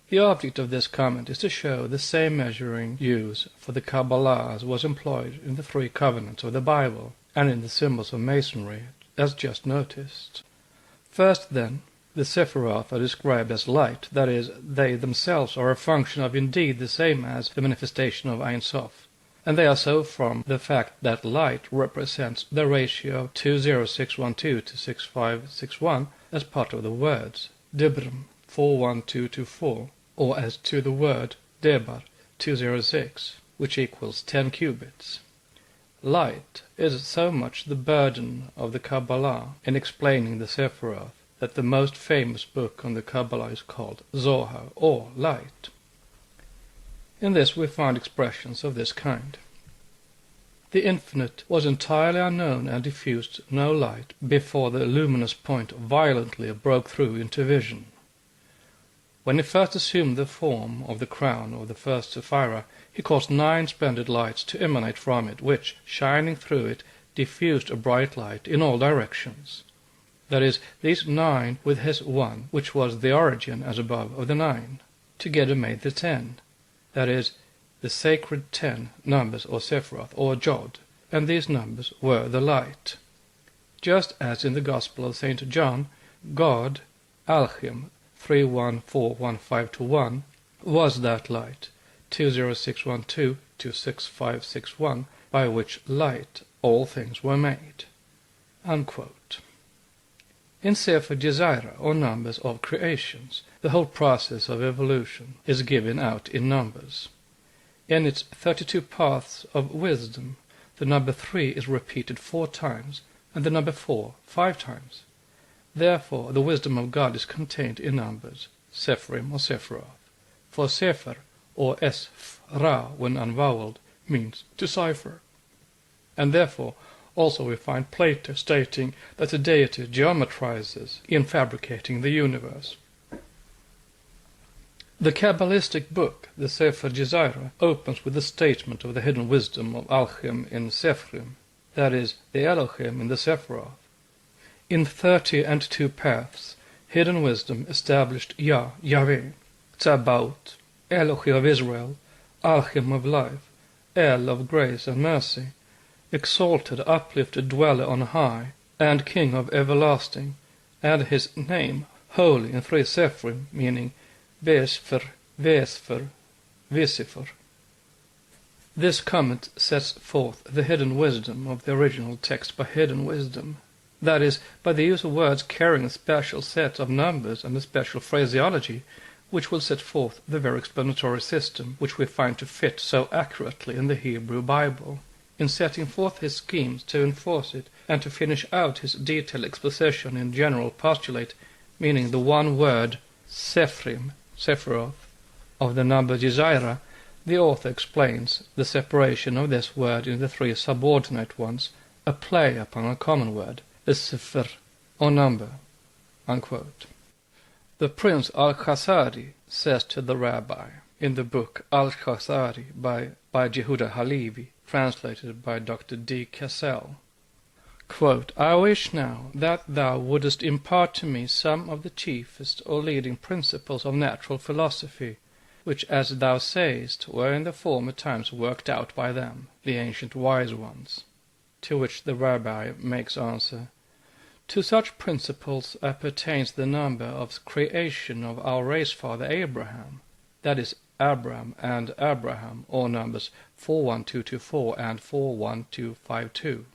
S1: The object of this comment is to show the same measuring use for the Kabbalah as was employed in the 3 covenants of the Bible, and in the symbols of Masonry, as just noticed. First, then, the Sephiroth are described as light, that is, they themselves are a function of indeed the same as the manifestation of Ein Sof, and they are so from the fact that light represents the ratio of 20612 to 6561 as part of the words, Dibrim 41224, or as to the word Debar 206, which equals 10 cubits. Light is so much the burden of the Kabbalah in explaining the Sephiroth that the most famous book on the Kabbalah is called Zohar, or Light. In this we find expressions of this kind. The infinite was entirely unknown and diffused no light before the luminous point violently broke through into vision. When he first assumed the form of the crown of the first Sephira, he caused 9 splendid lights to emanate from it, which, shining through it, diffused a bright light in all directions. That is, these 9 with his 1, which was the origin, as above, of the 9, together made the 10. That is, the sacred 10 numbers, or Sephiroth, or Jod, and these numbers were the light. Just as in the Gospel of St. John, God, Alchim, 31415 to 1, was that light, 20612-26561, by which light all things were made." Unquote. In Sefer Desire, or numbers of creations, the whole process of evolution is given out in numbers. In its 32 paths of wisdom, the number 3 is repeated 4 times, and the number 4 5 times. Therefore, the wisdom of God is contained in numbers, Sephrim or Sephiroth. For Sefer, or Esfra when unvoweled, means to cipher. And therefore, also we find Plato stating that the deity geometrizes in fabricating the universe. The Kabbalistic book, the Sefer Desire, opens with the statement of the hidden wisdom of Alchem in Sephrim, that is, the Elohim in the Sephiroth. In 32 paths, hidden wisdom established Yahweh, Tzabaut, Elohim of Israel, Alchem of life, El of grace and mercy, exalted, uplifted dweller on high, and King of everlasting, and his name holy in 3 Sephrim, meaning Vesfer, Vesfer, Visifer. This comment sets forth the hidden wisdom of the original text by hidden wisdom, that is, by the use of words carrying a special set of numbers and a special phraseology, which will set forth the very explanatory system which we find to fit so accurately in the Hebrew Bible. In setting forth his schemes to enforce it, and to finish out his detailed exposition in general postulate, meaning the one word Sephrim, Sephiroth, of the number Desire, the author explains the separation of this word into 3 subordinate ones, a play upon a common word, a Sefer, or number. Unquote. The Prince Al-Khazari says to the rabbi, in the book Al-Khazari by Jehuda Halevi, translated by Dr. D. Cassell, quote, "I wish now that thou wouldest impart to me some of the chiefest or leading principles of natural philosophy, which, as thou sayest, were in the former times worked out by them, the ancient wise ones." To which the rabbi makes answer, "To such principles appertains the number of creation of our race father Abraham, that is, Abram and Abraham, or numbers 41224 and 41252.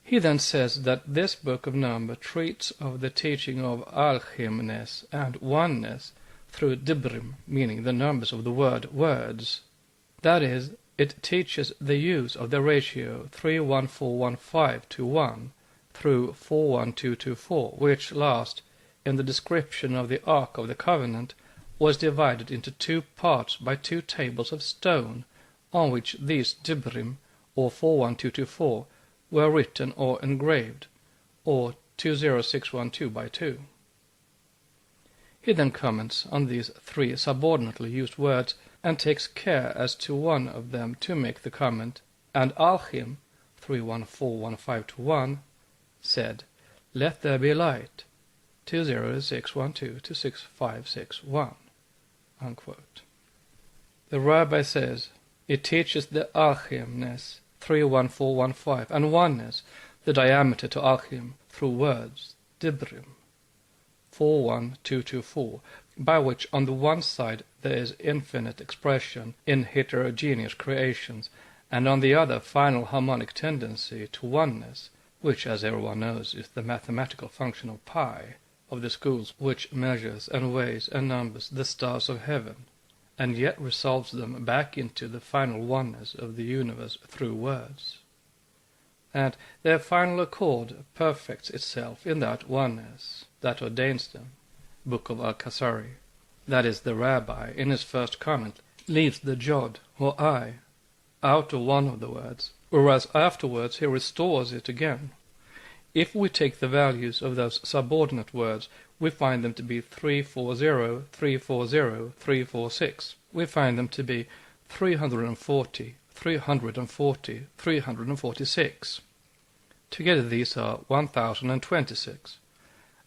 S1: He then says that this book of number treats of the teaching of alchemness and oneness through dibrim, meaning the numbers of the word words. That is, it teaches the use of the ratio 31415 to 1 through 41224, which last, in the description of the Ark of the Covenant, was divided into 2 parts by 2 tables of stone, on which these dibrim, or 41224, were written or engraved, or 20612 by 2. He then comments on these 3 subordinately used words, and takes care as to one of them to make the comment, "And Alchim, 31415 to 1, said, 'Let there be light,' 20612 to 6561. Unquote. The rabbi says, it teaches the alchemness, 31415, and oneness, the diameter to alchem, through words, dibrim, 41224, by which on the one side there is infinite expression in heterogeneous creations, and on the other final harmonic tendency to oneness, which, as everyone knows, is the mathematical function of pi, of the schools which measures and weighs and numbers the stars of heaven, and yet resolves them back into the final oneness of the universe through words. And their final accord perfects itself in that oneness that ordains them. Book of Al-Khazari. That is, the rabbi, in his first comment, leaves the jod, or I, out of one of the words, whereas afterwards he restores it again. If we take the values of those subordinate words, we find them to be 340, 340, 346. We find them to be 340, 340, 346. Together these are 1026.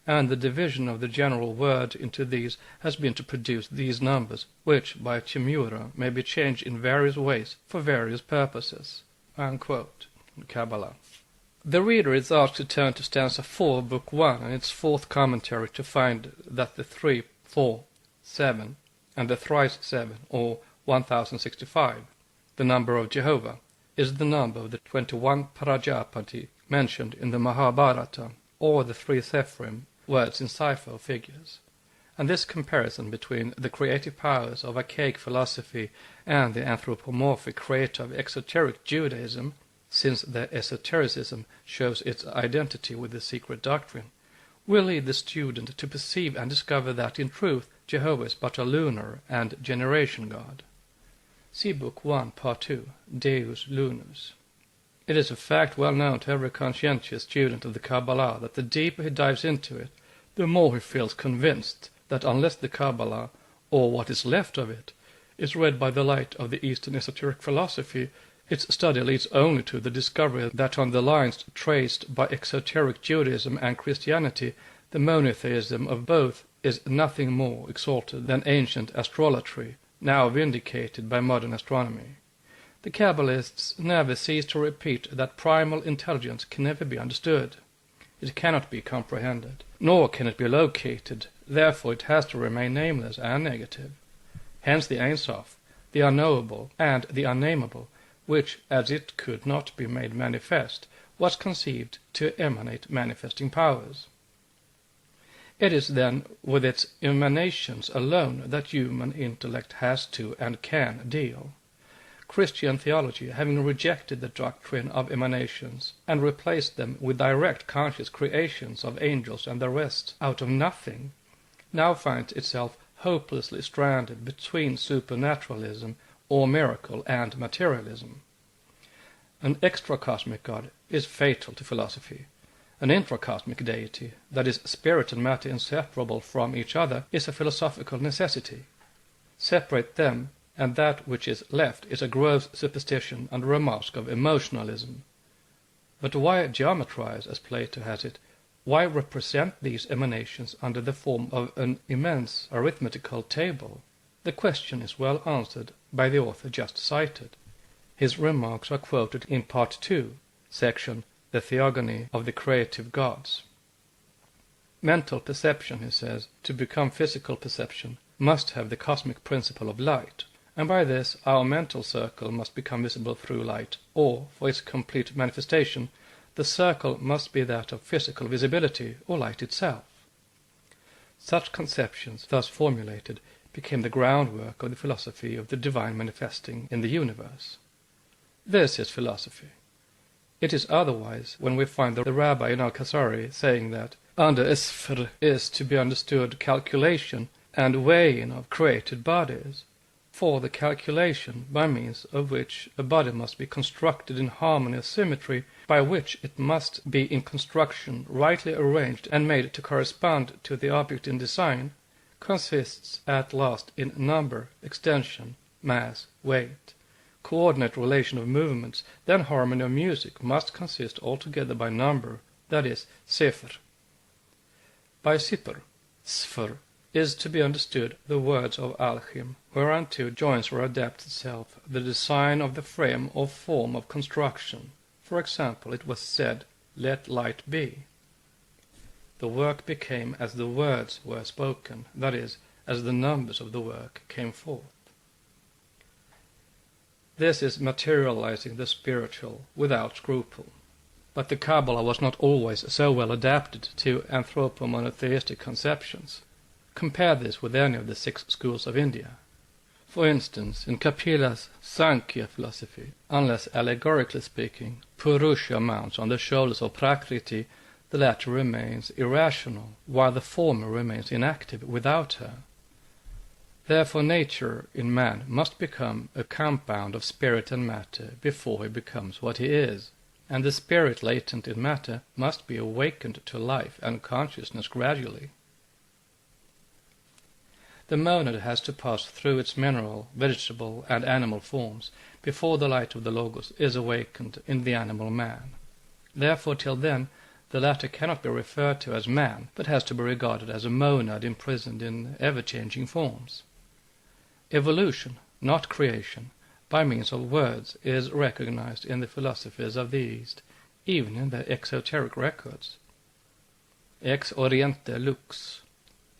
S1: And the division of the general word into these has been to produce these numbers, which, by chimura, may be changed in various ways for various purposes." Unquote. Kabbalah. The reader is asked to turn to stanza 4, book 1, and its 4th commentary to find that the 3, 4, 7, and the thrice 7, or 1065, the number of Jehovah, is the number of the 21 Prajapati mentioned in the Mahabharata, or the 3 Sephrim, words in cipher figures. And this comparison between the creative powers of archaic philosophy and the anthropomorphic creator of exoteric Judaism, since the esotericism shows its identity with the secret doctrine, will lead the student to perceive and discover that in truth Jehovah is but a lunar and generation god. See Book 1, Part 2, Deus Lunus. It is a fact well known to every conscientious student of the Kabbalah that the deeper he dives into it, the more he feels convinced that unless the Kabbalah, or what is left of it, is read by the light of the Eastern esoteric philosophy, its study leads only to the discovery that on the lines traced by exoteric Judaism and Christianity, the monotheism of both is nothing more exalted than ancient astrology, now vindicated by modern astronomy. The Kabbalists never cease to repeat that primal intelligence can never be understood. It cannot be comprehended, nor can it be located, therefore it has to remain nameless and negative. Hence the Ein Sof, the unknowable and the unnameable, which, as it could not be made manifest, was conceived to emanate manifesting powers. It is then with its emanations alone that human intellect has to and can deal. Christian theology, having rejected the doctrine of emanations and replaced them with direct conscious creations of angels and the rest out of nothing, now finds itself hopelessly stranded between supernaturalism or miracle and materialism. An extracosmic God is fatal to philosophy. An intracosmic deity, that is, spirit and matter inseparable from each other, is a philosophical necessity. Separate them, and that which is left is a gross superstition under a mask of emotionalism. But why geometrize, as Plato has it? Why represent these emanations under the form of an immense arithmetical table? The question is well answered by the author just cited. His remarks are quoted in Part 2, section The Theogony of the Creative Gods. Mental perception, he says, to become physical perception, must have the cosmic principle of light, and by this our mental circle must become visible through light, or, for its complete manifestation, the circle must be that of physical visibility, or light itself. Such conceptions, thus formulated, became the groundwork of the philosophy of the divine manifesting in the universe. This is philosophy. It is otherwise when we find the rabbi in Al-Khazari saying that under Isfr is to be understood calculation and weighing of created bodies, for the calculation by means of which a body must be constructed in harmony or symmetry, by which it must be in construction rightly arranged and made to correspond to the object in design, consists at last in number, extension, mass, weight, coordinate relation of movements. Then harmony of music must consist altogether by number, that is, sifr. By sifr, sfr, is to be understood the words of Alchim, whereunto joins or adapts itself the design of the frame or form of construction. For example, it was said, "Let light be." The work became as the words were spoken, that is, as the numbers of the work came forth. This is materializing the spiritual without scruple. But the Kabbalah was not always so well adapted to anthropomonotheistic conceptions. Compare this with any of the 6 schools of India. For instance, in Kapila's Sankhya philosophy, unless allegorically speaking, Purusha mounts on the shoulders of Prakriti, the latter remains irrational, while the former remains inactive without her. Therefore nature in man must become a compound of spirit and matter before he becomes what he is, and the spirit latent in matter must be awakened to life and consciousness gradually. The monad has to pass through its mineral, vegetable, and animal forms before the light of the Logos is awakened in the animal man. Therefore, till then, the latter cannot be referred to as man, but has to be regarded as a monad imprisoned in ever-changing forms. Evolution, not creation, by means of words, is recognized in the philosophies of the East, even in their exoteric records. Ex oriente lux,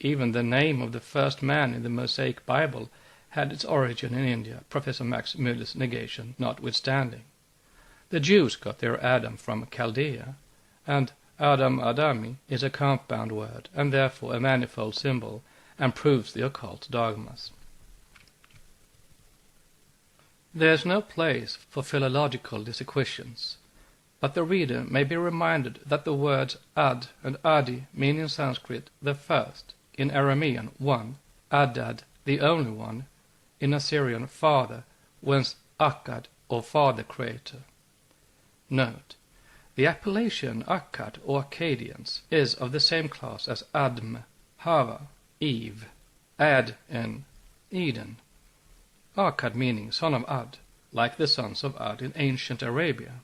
S1: even the name of the first man in the Mosaic Bible had its origin in India, Professor Max Müller's negation notwithstanding. The Jews got their Adam from Chaldea, and Adam Adami is a compound word, and therefore a manifold symbol, and proves the occult dogmas. There is no place for philological disquisitions, but the reader may be reminded that the words ad and adi mean in Sanskrit the first, in Aramean one, adad the only one, in Assyrian father, whence akkad or father creator. Note: the appellation Akkad or Akkadians is of the same class as Adm, Hava, Eve, Ad and Eden. Akkad meaning son of Ad, like the sons of Ad in ancient Arabia.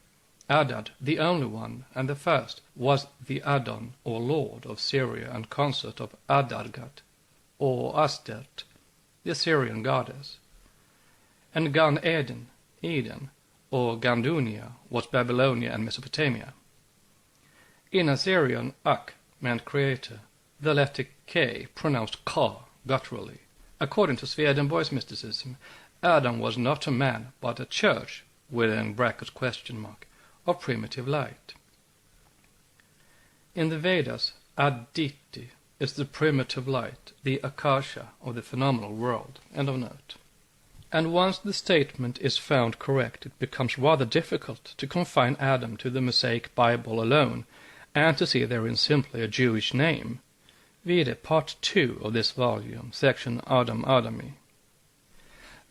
S1: Adad, the only one and the first, was the Adon or lord of Syria and consort of Adargat or Astert, the Assyrian goddess. And Gan Eden, Eden, or Gandunia, was Babylonia and Mesopotamia. In Assyrian, Ak meant creator, the letter K pronounced Ka gutturally. According to Swedenborg's mysticism, Adam was not a man, but a church, within brackets question mark, of primitive light. In the Vedas, Aditi is the primitive light, the Akasha of the phenomenal world. End of note. And once the statement is found correct, it becomes rather difficult to confine Adam to the Mosaic Bible alone, and to see therein simply a Jewish name. Read part 2 of this volume, section Adam Adami.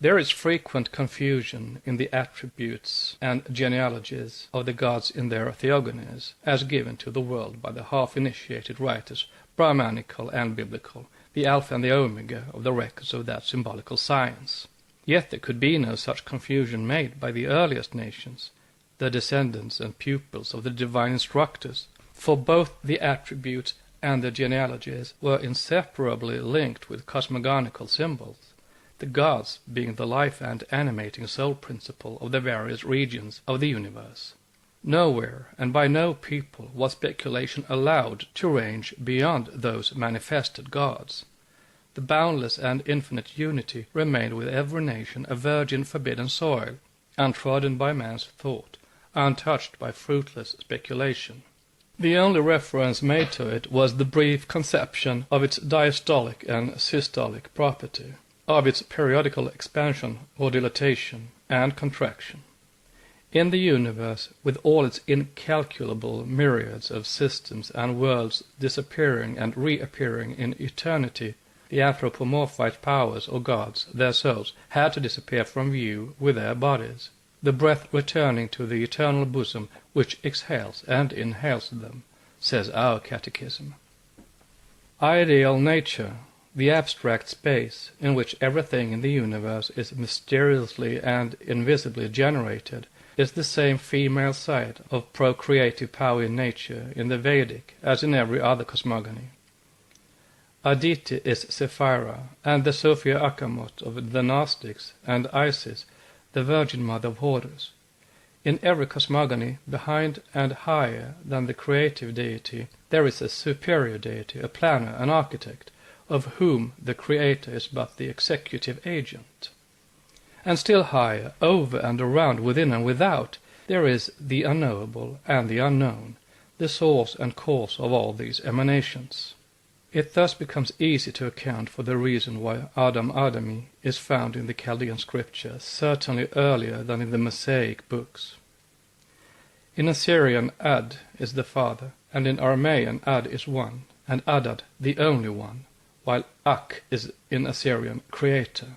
S1: There is frequent confusion in the attributes and genealogies of the gods in their theogonies, as given to the world by the half-initiated writers, Brahmanical and biblical, the alpha and the omega of the records of that symbolical science. Yet there could be no such confusion made by the earliest nations, the descendants and pupils of the divine instructors, for both the attributes and the genealogies were inseparably linked with cosmogonical symbols, the gods being the life and animating soul principle of the various regions of the universe. Nowhere and by no people was speculation allowed to range beyond those manifested gods. The boundless and infinite unity remained with every nation a virgin forbidden soil, untrodden by man's thought, untouched by fruitless speculation. The only reference made to it was the brief conception of its diastolic and systolic property, of its periodical expansion or dilatation and contraction. In the universe, with all its incalculable myriads of systems and worlds disappearing and reappearing in eternity, the anthropomorphized powers or gods, their souls, had to disappear from view with their bodies, the breath returning to the eternal bosom which exhales and inhales them, says our catechism. Ideal nature, the abstract space in which everything in the universe is mysteriously and invisibly generated, is the same female side of procreative power in nature in the Vedic as in every other cosmogony. Aditi is Sephira, and the Sophia Akamot of the Gnostics, and Isis, the Virgin Mother of Horus. In every cosmogony, behind and higher than the creative deity, there is a superior deity, a planner, an architect, of whom the creator is but the executive agent. And still higher, over and around, within and without, there is the unknowable and the unknown, the source and cause of all these emanations. It thus becomes easy to account for the reason why Adam Adami is found in the Chaldean scripture, certainly earlier than in the Mosaic books. In Assyrian, Ad is the father, and in Aramean, Ad is one, and Adad the only one, while Ak is in Assyrian, creator.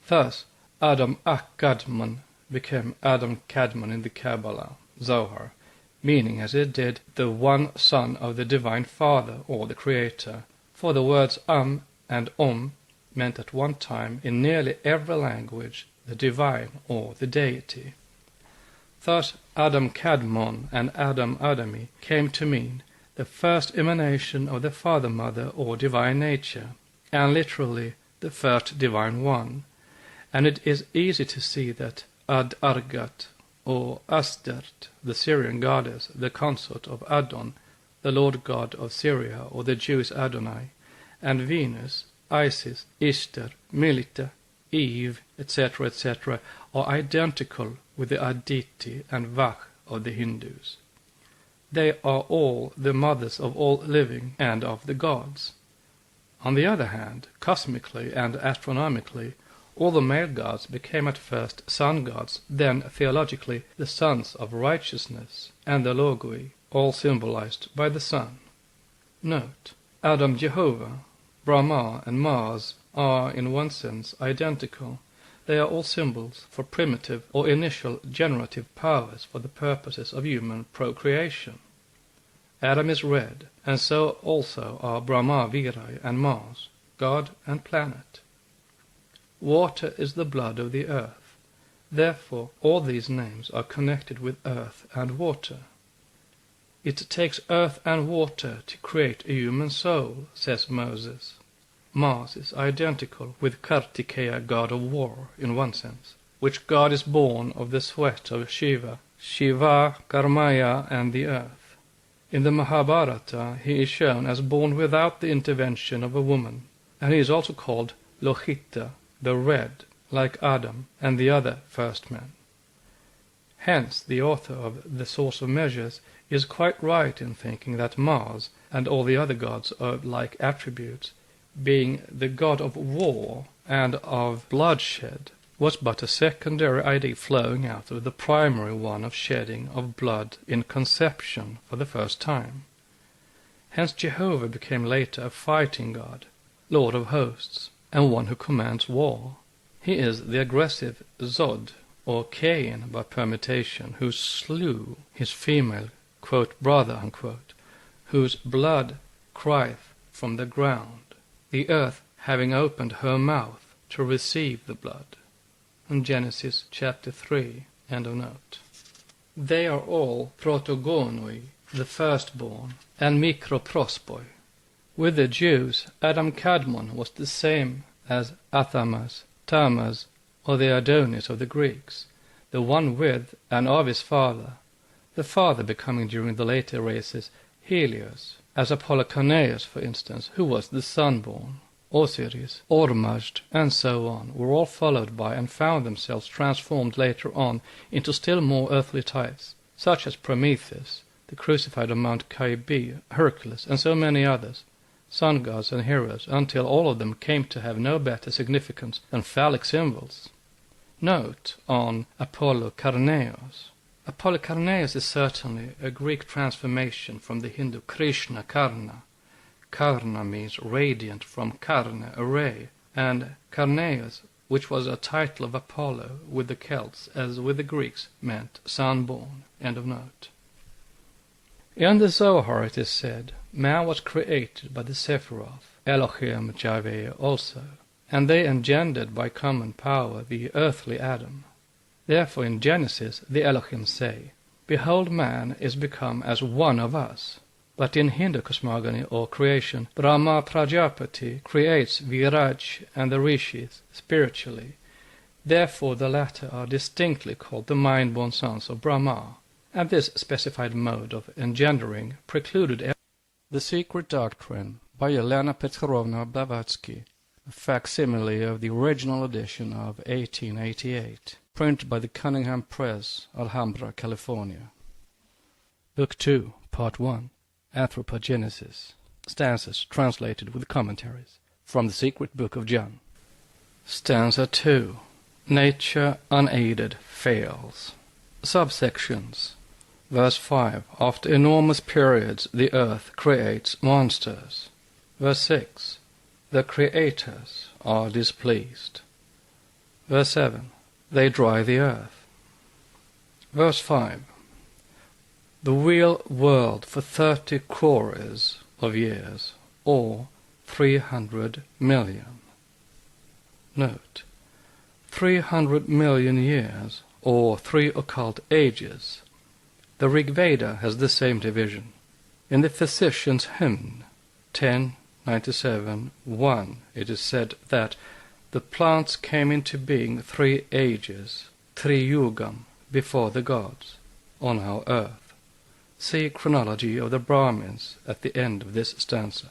S1: Thus, Adam Ak-Kadmon became Adam Kadmon in the Kabbalah, Zohar, meaning as it did the one son of the divine father or the creator, for the words and meant at one time in nearly every language the divine or the deity. Thus Adam Kadmon and Adam Adami came to mean the first emanation of the father-mother or divine nature, and literally the first divine one, and it is easy to see that Ad-Argat or Astert, the Syrian goddess, the consort of Adon, the Lord God of Syria, or the Jewish Adonai, and Venus, Isis, Ishtar, Melita, Eve, etc., are identical with the Aditi and Vach of the Hindus. They are all the mothers of all living and of the gods. On the other hand, cosmically and astronomically, all the male gods became at first sun gods, then theologically the sons of righteousness, and the logoi, all symbolized by the sun. Note: Adam, Jehovah, Brahma, and Mars are in one sense identical. They are all symbols for primitive or initial generative powers for the purposes of human procreation. Adam is red, and so also are Brahma, Virai, and Mars, God and planet. Water is the blood of the earth. Therefore, all these names are connected with earth and water. It takes earth and water to create a human soul, says Moses. Mars is identical with Kartikeya, god of war, in one sense, which god is born of the sweat of Shiva, Karmaya, and the earth. In the Mahabharata he is shown as born without the intervention of a woman, and he is also called Lohita, the red, like Adam and the other first men. Hence the author of The Source of Measures is quite right in thinking that Mars and all the other gods of like attributes, being the god of war and of bloodshed, was but a secondary idea flowing out of the primary one of shedding of blood in conception for the first time. Hence Jehovah became later a fighting god, lord of hosts, and one who commands war. He is the aggressive Zod, or Cain by permutation, who slew his female, quote, brother, unquote, whose blood crieth from the ground, the earth having opened her mouth to receive the blood. In Genesis chapter 3, end of note. They are all protogonoi, the firstborn, and mikroprospoi. With the Jews, Adam Kadmon was the same as Athamas, Tamas, or the Adonis of the Greeks, the one with and of his father, the father becoming during the later races Helios, as Apolloconeus, for instance, who was the son-born. Osiris, Ormazd, and so on, were all followed by and found themselves transformed later on into still more earthly types, such as Prometheus, the crucified on Mount Caibe, Hercules, and so many others, sun gods and heroes, until all of them came to have no better significance than phallic symbols. Note on Apollocarneus. Apollocarneus is certainly a Greek transformation from the Hindu Krishna Karna. Karna means radiant from Karna, a ray, and Carneus, which was a title of Apollo with the Celts, as with the Greeks, meant sun-born. End of note. In the Zohar it is said, man was created by the Sephiroth, Elohim Javeh also, and they engendered by common power the earthly Adam. Therefore in Genesis the Elohim say, Behold, man is become as one of us. But in Hindu cosmogony or creation, Brahma Prajapati creates Viraj and the Rishis spiritually. Therefore the latter are distinctly called the mind-born sons of Brahma, and this specified mode of engendering precluded The Secret Doctrine by Helena Petrovna Blavatsky, a facsimile of the original edition of 1888, printed by the Cunningham Press, Alhambra, California. Book 2, Part 1. Anthropogenesis. Stanzas translated with commentaries from the Secret Book of John. Stanza 2. Nature unaided fails. Subsections. Verse 5. After enormous periods the earth creates monsters. Verse 6. The creators are displeased. Verse 7. They dry the earth. Verse 5. The wheel whirled for 30 crores of years, or 300 million. Note: 300 million years, or 3 occult ages. The Rig Veda has the same division. In the Physician's Hymn 1097:1 it is said that the plants came into being 3 ages, 3 yugam, before the gods, on our earth. See Chronology of the Brahmins at the end of this stanza.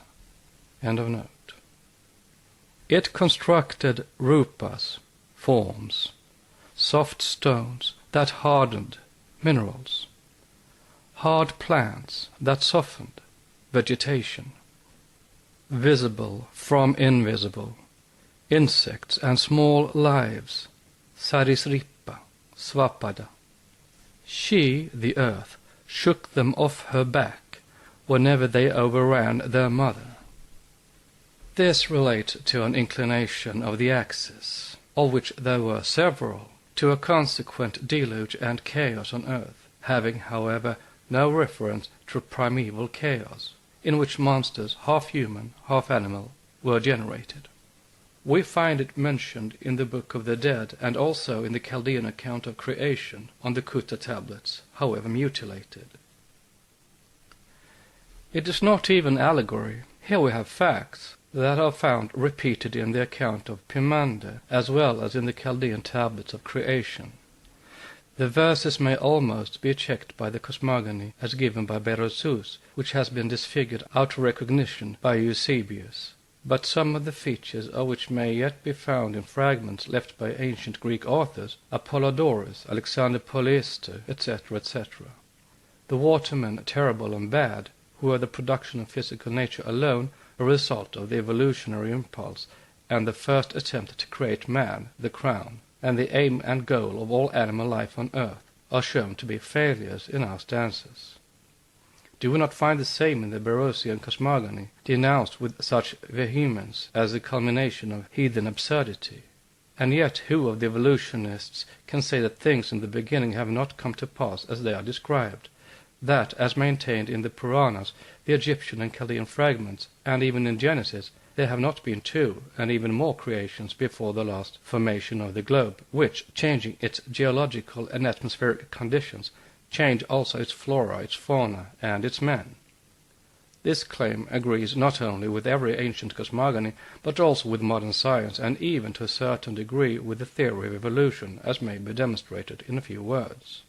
S1: End of note. It constructed rupas, forms, soft stones that hardened, minerals, hard plants that softened, vegetation, visible from invisible, insects and small lives, sarisripa, svapada. She, the earth, shook them off her back whenever they overran their mother. This relates to an inclination of the axis, of which there were several, to a consequent deluge and chaos on earth, having, however, no reference to primeval chaos, in which monsters, half human, half animal, were generated. We find it mentioned in the Book of the Dead and also in the Chaldean account of creation on the Kuta tablets, however mutilated. It is not even allegory. Here we have facts that are found repeated in the account of Pimande as well as in the Chaldean tablets of creation. The verses may almost be checked by the cosmogony as given by Berosus, which has been disfigured out of recognition by Eusebius. But some of the features of which may yet be found in fragments left by ancient Greek authors, Apollodorus, Alexander Polyester, etc., etc. The watermen, terrible and bad, who are the production of physical nature alone, a result of the evolutionary impulse, and the first attempt to create man, the crown, and the aim and goal of all animal life on earth, are shown to be failures in our stanzas. Do we not find the same in the Berosian cosmogony, denounced with such vehemence as the culmination of heathen absurdity? And yet who of the evolutionists can say that things in the beginning have not come to pass as they are described? That, as maintained in the Puranas, the Egyptian and Chaldean fragments, and even in Genesis, there have not been two and even more creations before the last formation of the globe, which, changing its geological and atmospheric conditions, change also its flora, its fauna, and its men. This claim agrees not only with every ancient cosmogony, but also with modern science, and even to a certain degree with the theory of evolution, as may be demonstrated in a few words.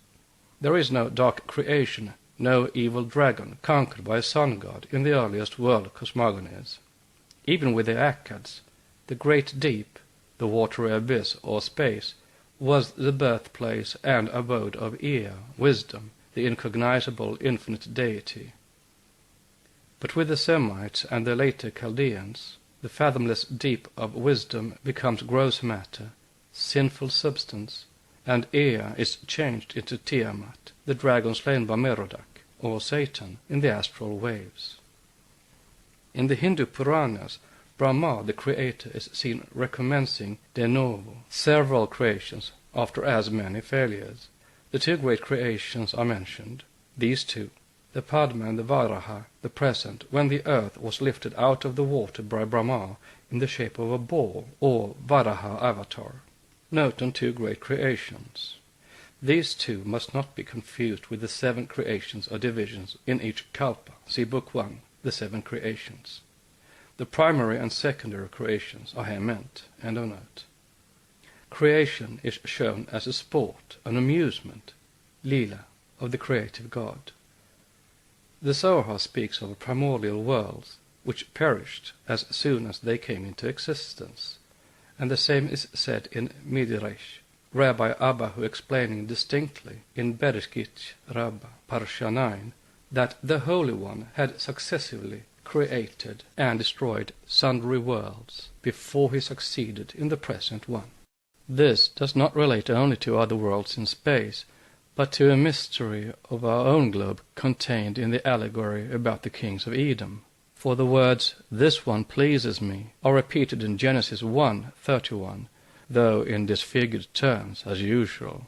S1: There is no dark creation, no evil dragon conquered by a sun god in the earliest world cosmogonies. Even with the Akkads, the great deep, the watery abyss or space, was the birthplace and abode of Ea, wisdom, the incognizable infinite deity. But with the Semites and the later Chaldeans, the fathomless deep of wisdom becomes gross matter, sinful substance, and Ea is changed into Tiamat, the dragon slain by Merodach, or Satan, in the astral waves. In the Hindu Puranas, Brahma, the creator, is seen recommencing de novo several creations after as many failures. The two great creations are mentioned, these two, the Padma and the Varaha, the present, when the earth was lifted out of the water by Brahma in the shape of a ball, or Varaha avatar. Note on two great creations. These two must not be confused with the 7 creations or divisions in each kalpa. See Book 1, the 7 creations. The primary and secondary creations are here meant, end of note. Creation is shown as a sport, an amusement, lila, of the creative God. The Zohar speaks of primordial worlds, which perished as soon as they came into existence, and the same is said in Midrash, Rabbi Abbahu explaining distinctly in Bereshit Rabbah, Parsha 9, that the Holy One had successively created and destroyed sundry worlds before he succeeded in the present one. This does not relate only to other worlds in space, but to a mystery of our own globe contained in the allegory about the kings of Edom. For the words, "This one pleases me," are repeated in Genesis 1:31, though in disfigured terms, as usual.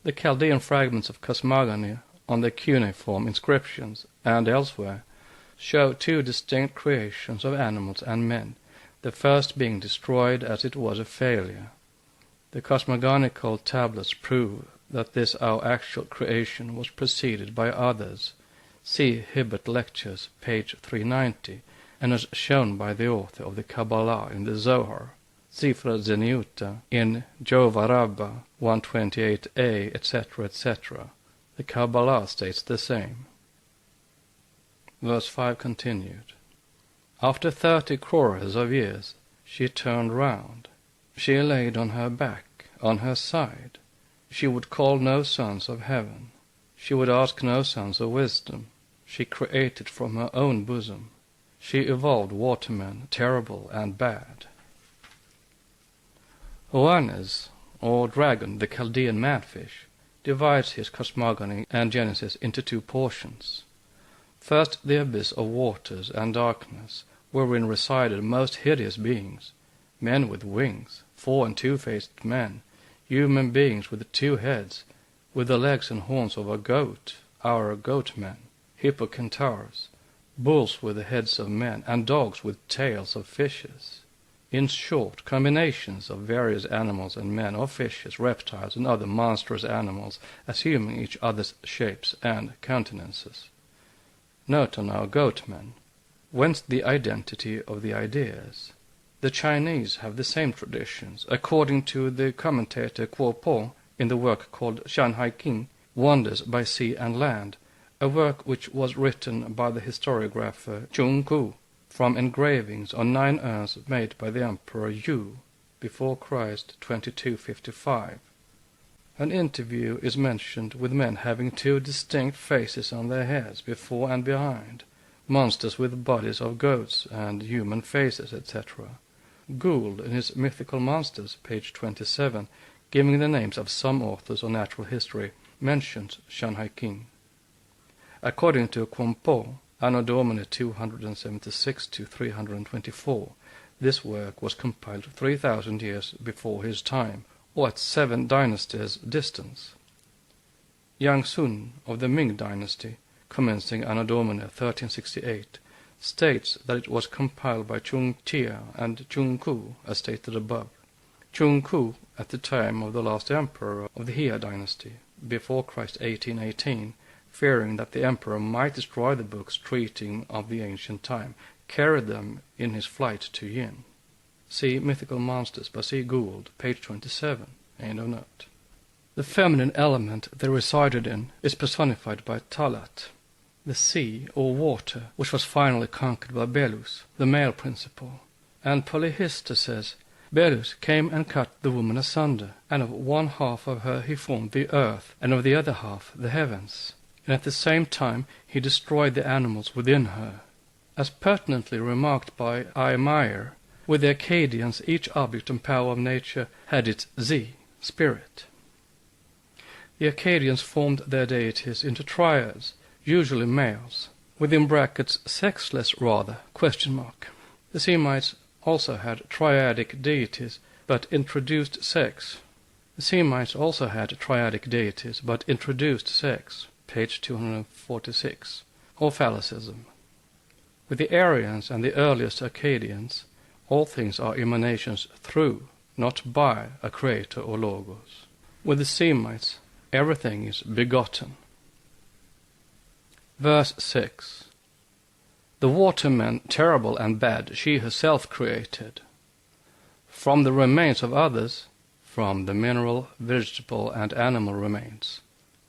S1: The Chaldean fragments of cosmogony on the cuneiform inscriptions and elsewhere show 2 distinct creations of animals and men, the first being destroyed as it was a failure. The cosmogonical tablets prove that this our actual creation was preceded by others. See Hibbert Lectures, page 390, and as shown by the author of the Kabbalah in the Zohar, Zifra Zeniuta, in Jova Rabbah 128a, etc., etc. The Kabbalah states the same. Verse 5 continued. After 30 crores of years, She turned round. She laid on her back, on her side. She would call no sons of heaven. She would ask no sons of wisdom. She created from her own bosom. She evolved watermen, terrible and bad. Oannes, or dragon, the Chaldean manfish, divides his cosmogony and genesis into two portions. First, the abyss of waters and darkness, wherein resided most hideous beings, men with wings, 4- and 2-faced men, human beings with 2 heads, with the legs and horns of a goat, our goat-men, hippocentaurs, bulls with the heads of men, and dogs with tails of fishes. In short, combinations of various animals and men, or fishes, reptiles, and other monstrous animals, assuming each other's shapes and countenances. Note on our goat-men. Whence the identity of the ideas? The Chinese have the same traditions, according to the commentator Kuo Po in the work called Shanghai King, Wonders by Sea and Land, a work which was written by the historiographer Chung Ku from engravings on 9 urns made by the Emperor Yu before Christ 2255. An interview is mentioned with men having 2 distinct faces on their heads, before and behind, monsters with bodies of goats and human faces, etc. Gould, in his Mythical Monsters, page 27, giving the names of some authors of natural history, mentions Shanghai King. According to Kwompo, Anno Domini 276 to 324, this work was compiled 3,000 years before his time, or at 7 dynasties' distance. Yang Sun of the Ming dynasty, commencing Anno Domini 1368, states that it was compiled by Chung Tia and Chung Ku, as stated above. Chung Ku, at the time of the last emperor of the Hia dynasty, before Christ 1818, fearing that the emperor might destroy the books treating of the ancient time, carried them in his flight to Yin. See Mythical Monsters by C. Gould, page 27, end of note. The feminine element they resided in is personified by Talat, the sea or water, which was finally conquered by Belus, the male principle. And Polyhistor says, Belus came and cut the woman asunder, and of one half of her he formed the earth, and of the other half the heavens. And at the same time he destroyed the animals within her. As pertinently remarked by I. Meyer, with the Akkadians each object and power of nature had its Z, spirit. The Akkadians formed their deities into triads, usually males, within brackets sexless rather, ? The Semites also had triadic deities, but introduced sex. The Semites also had triadic deities, but introduced sex, page 246, or phallicism. With the Aryans and the earliest Akkadians, all things are emanations through, not by, a creator or logos. With the Semites, everything is begotten. Verse 6. The watermen, terrible and bad, she herself created. From the remains of others, from the mineral, vegetable, and animal remains,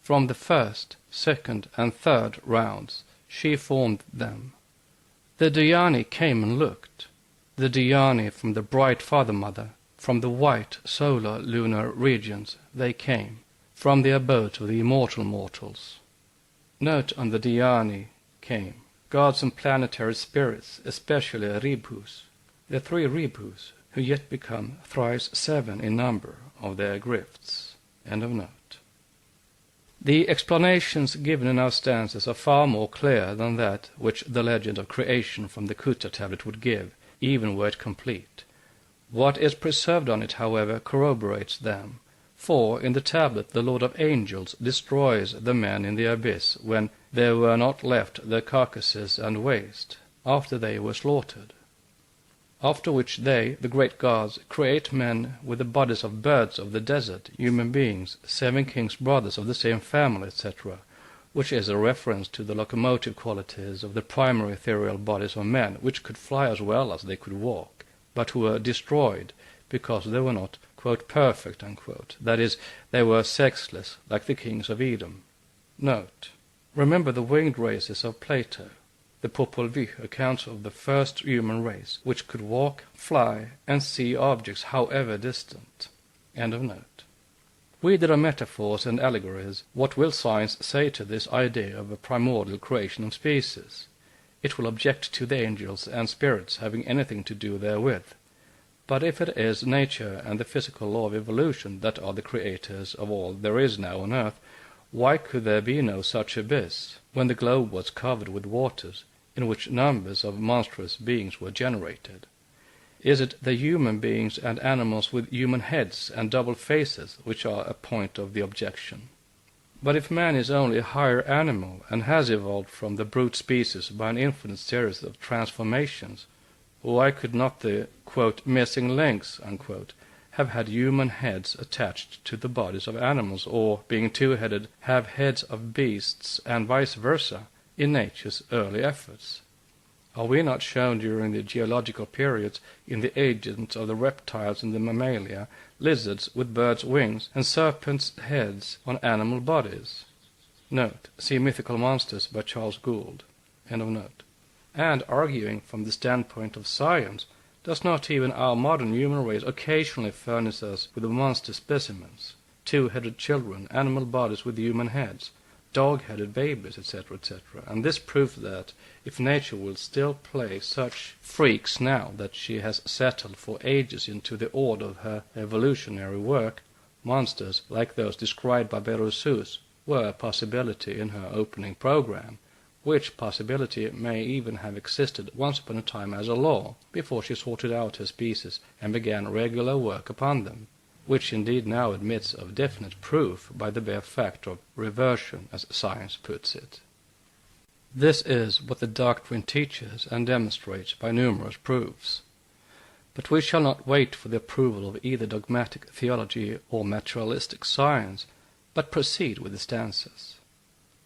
S1: from the first, second, and third rounds, she formed them. The Dhyani came and looked. The Dhyani from the bright father-mother, from the white solar lunar regions, they came, from the abodes of the immortal mortals. Note on the Dhyani came, gods and planetary spirits, especially Ribhus, the 3 Ribhus, who yet become thrice 7 in number of their grifts. End of note. The explanations given in our stanzas are far more clear than that which the legend of creation from the Kutta tablet would give, even were it complete. What is preserved on it, however, corroborates them. For in the tablet the Lord of Angels destroys the men in the abyss when there were not left their carcasses and waste, after they were slaughtered. After which they, the great gods, create men with the bodies of birds of the desert, human beings, 7 kings' brothers of the same family, etc., which is a reference to the locomotive qualities of the primary ethereal bodies of men, which could fly as well as they could walk, but who were destroyed because they were not, quote, perfect, unquote. That is, they were sexless, like the kings of Edom. Note. Remember the winged races of Plato. the Popol Vuh accounts of the first human race, which could walk, fly, and see objects however distant. End of note. With their metaphors and allegories, what will science say to this idea of a primordial creation of species? It will object to the angels and spirits having anything to do therewith. But if it is nature and the physical law of evolution that are the creators of all there is now on earth, why could there be no such abyss, when the globe was covered with waters, in which numbers of monstrous beings were generated? Is it the human beings and animals with human heads and double faces which are a point of the objection? But if man is only a higher animal and has evolved from the brute species by an infinite series of transformations, why could not the, quote, missing links, unquote, have had human heads attached to the bodies of animals, or, being two-headed, have heads of beasts, and vice versa, in nature's early efforts? Are we not shown during the geological periods in the agents of the reptiles and the mammalia, lizards with birds' wings, and serpents' heads on animal bodies? Note, see Mythical Monsters by Charles Gould. End of note. And arguing from the standpoint of science, does not even our modern human race occasionally furnish us with monster specimens, two-headed children, animal bodies with human heads, dog-headed babies, etc., etc., and this proves that, if nature will still play such freaks now that she has settled for ages into the order of her evolutionary work, monsters like those described by Berossus were a possibility in her opening program, which possibility may even have existed once upon a time as a law, before she sorted out her species and began regular work upon them, which indeed now admits of definite proof by the bare fact of reversion, as science puts it. This is what the doctrine teaches and demonstrates by numerous proofs. But we shall not wait for the approval of either dogmatic theology or materialistic science, but proceed with the stanzas.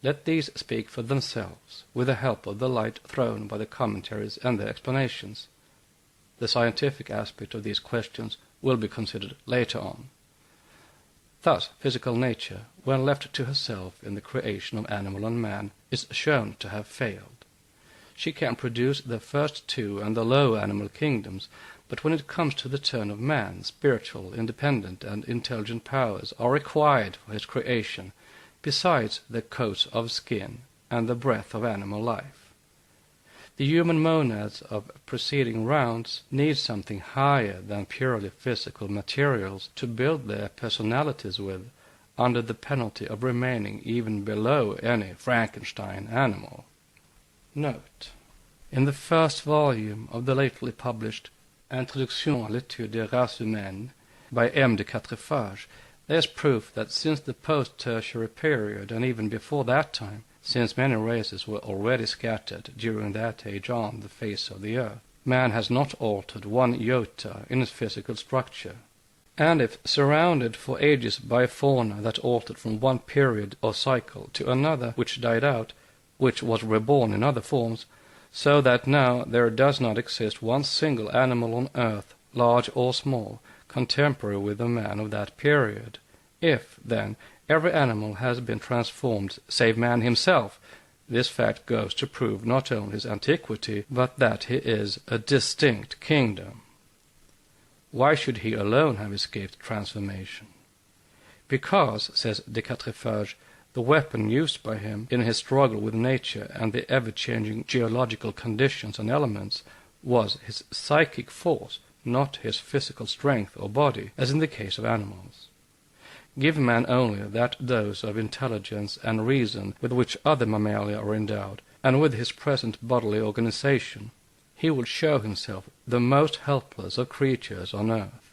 S1: Let these speak for themselves, with the help of the light thrown by the commentaries and their explanations. The scientific aspect of these questions will be considered later on. Thus, physical nature, when left to herself in the creation of animal and man, is shown to have failed. She can produce the first two and the low animal kingdoms, but when it comes to the turn of man, spiritual, independent, and intelligent powers are required for his creation, besides the coats of skin and the breath of animal life. The human monads of preceding rounds need something higher than purely physical materials to build their personalities with, under the penalty of remaining even below any Frankenstein animal. Note: in the first volume of the lately published Introduction à l'étude des races humaines by M. de Quatrefages, there is proof that since the post-tertiary period, and even before that time, since many races were already scattered during that age on the face of the earth, man has not altered one iota in his physical structure. And if surrounded for ages by a fauna that altered from one period or cycle to another, which died out, which was reborn in other forms, so that now there does not exist one single animal on earth, large or small, contemporary with the man of that period. If, then, every animal has been transformed, save man himself, this fact goes to prove not only his antiquity, but that he is a distinct kingdom. Why should he alone have escaped transformation? Because, says de Quatrefages, the weapon used by him in his struggle with nature and the ever-changing geological conditions and elements was his psychic force, not his physical strength or body, as in the case of animals. Give man only that dose of intelligence and reason with which other mammalia are endowed, and with his present bodily organization, he will show himself the most helpless of creatures on earth.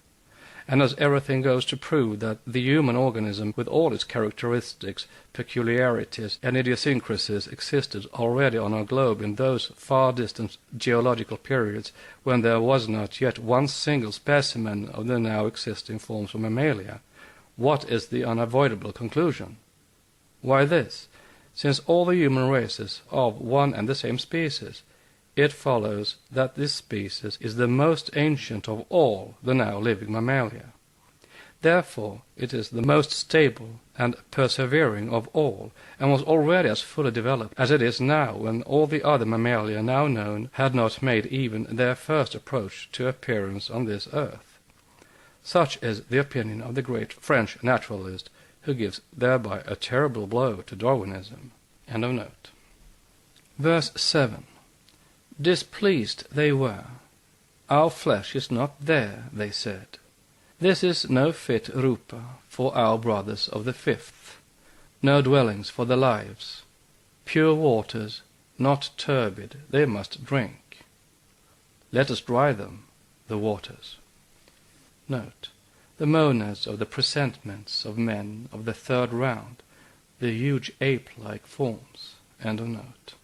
S1: And as everything goes to prove that the human organism, with all its characteristics, peculiarities, and idiosyncrasies, existed already on our globe in those far-distant geological periods when there was not yet one single specimen of the now existing forms of mammalia, what is the unavoidable conclusion? Why this: since all the human races are of one and the same species, it follows that this species is the most ancient of all the now living mammalia. Therefore it is the most stable and persevering of all, and was already as fully developed as it is now, when all the other mammalia now known had not made even their first approach to appearance on this earth. Such is the opinion of the great French naturalist, who gives thereby a terrible blow to Darwinism. End of note. Verse 7. Displeased they were. Our flesh is not there, they said. This is no fit rupa for our brothers of the fifth, no dwellings for the lives. Pure waters, not turbid, they must drink. Let us dry them, the waters. Note. The monads of the presentments of men of the third round, the huge ape-like forms. End of note.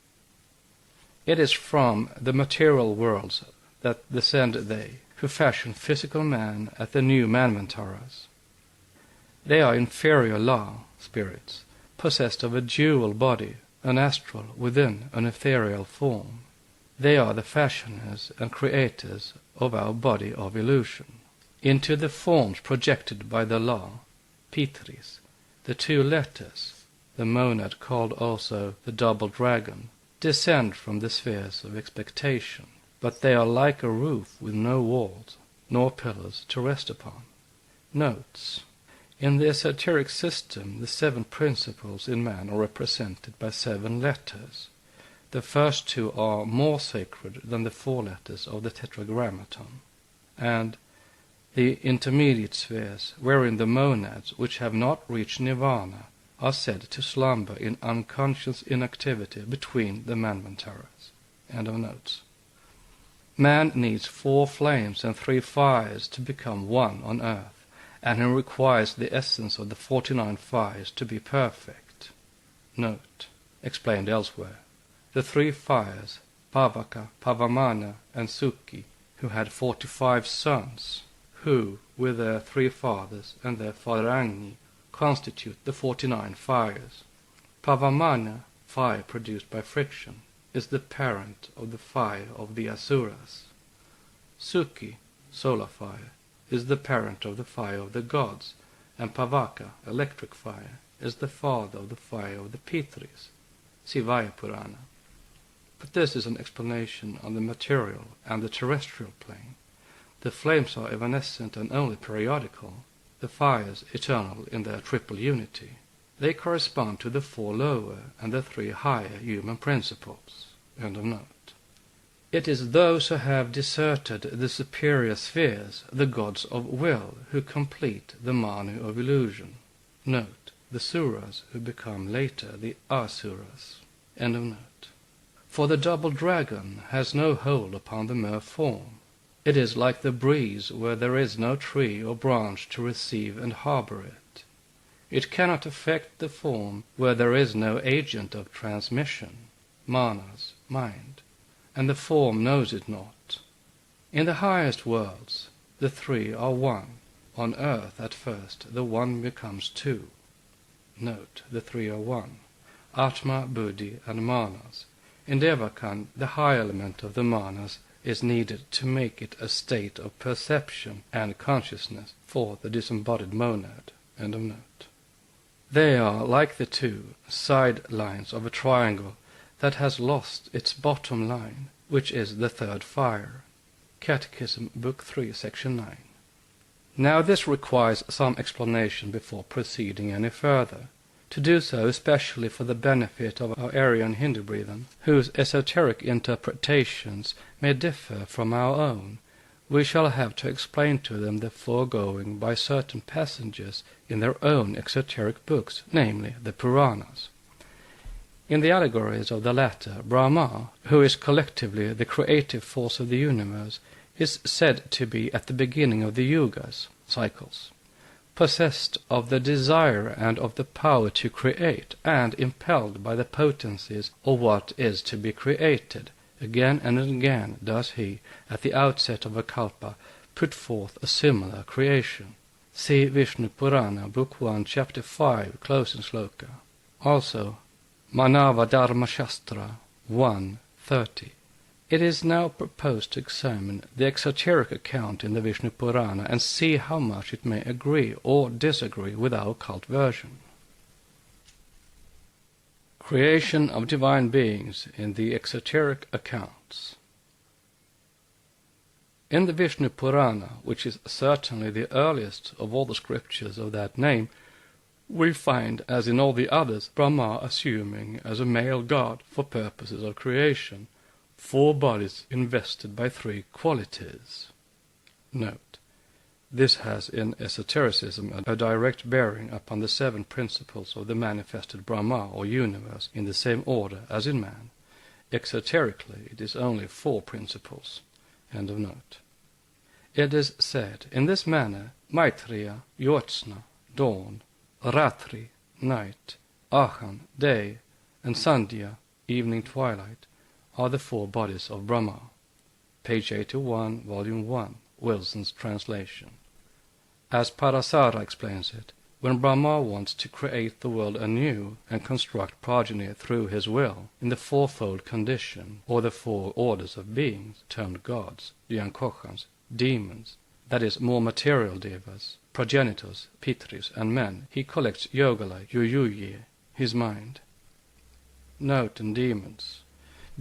S1: It is from the material worlds that descend they, who fashion physical man at the new manvantaras. They are inferior law spirits, possessed of a dual body, an astral within an ethereal form. They are the fashioners and creators of our body of illusion. Into the forms projected by the law, pitris, the two letters, the monad called also the double dragon, descend from the spheres of expectation, but they are like a roof with no walls, nor pillars to rest upon. Notes. In the esoteric system, the 7 principles in man are represented by 7 letters. The first 2 are more sacred than the 4 letters of the tetragrammaton, and the intermediate spheres, wherein the monads which have not reached nirvana are said to slumber in unconscious inactivity between the manvantaras. End of notes. Man needs 4 flames and 3 fires to become one on earth, and he requires the essence of the 49 fires to be perfect. Note. Explained elsewhere. The 3 fires, Pavaka, Pavamana, and Sukhi, who had 45 sons, who, with their 3 fathers and their father Agni, constitute the 49 fires. Pavamana, fire produced by friction, is the parent of the fire of the Asuras. Sukhi, solar fire, is the parent of the fire of the gods, and Pavaka, electric fire, is the father of the fire of the Pitris. See Vaya Purana. But this is an explanation on the material and the terrestrial plane. The flames are evanescent and only periodical, the fires eternal in their triple unity. They correspond to the 4 lower and the 3 higher human principles. End of note. It is those who have deserted the superior spheres, the gods of will, who complete the manu of illusion. Note, the suras who become later the asuras. End of note. For the double dragon has no hold upon the mere form. It is like the breeze where there is no tree or branch to receive and harbor it. It cannot affect the form where there is no agent of transmission, manas, mind, and the form knows it not. In the highest worlds, the 3 are one. On earth, at first, the 1 becomes 2. Note, the 3 are one. Atma, Buddhi, and manas. In Devakan, the high element of the manas is needed to make it a state of perception and consciousness for the disembodied monad. End of note. They are like the 2 side lines of a triangle that has lost its bottom line, which is the 3rd fire. Catechism, Book 3, Section 9. Now this requires some explanation before proceeding any further. To do so especially for the benefit of our Aryan Hindu brethren, whose esoteric interpretations may differ from our own, we shall have to explain to them the foregoing by certain passages in their own exoteric books, namely the Puranas. In the allegories of the latter, Brahma, who is collectively the creative force of the universe, is said to be at the beginning of the yugas, cycles, possessed of the desire and of the power to create, and impelled by the potencies of what is to be created. Again and again does he, at the outset of a kalpa, put forth a similar creation. See Vishnu Purana, Book 1, Chapter 5, closing sloka. Also, Manava Dharma Shastra 1:30. It is now proposed to examine the exoteric account in the Vishnu Purana and see how much it may agree or disagree with our occult version. Creation of divine beings in the exoteric accounts. In the Vishnu Purana, which is certainly the earliest of all the scriptures of that name, we find, as in all the others, Brahma assuming as a male god for purposes of creation 4 bodies invested by 3 qualities. Note: this has in esotericism a direct bearing upon the 7 principles of the manifested Brahma or universe in the same order as in man. Exoterically it is only 4 principles. End of note. It is said in this manner: Maitreya, Yotsna, dawn; Ratri, night; Ahan, day; and Sandhya, evening twilight, are the 4 bodies of Brahma. Page 81, volume 1, Wilson's translation. As Parasara explains it, when Brahma wants to create the world anew and construct progeny through his will, in the 4-fold condition, or the 4 orders of beings, termed gods, Dyankochans, demons, that is, more material devas, progenitors, pitris, and men, he collects Yogala, Yuyuye, his mind. Note on demons.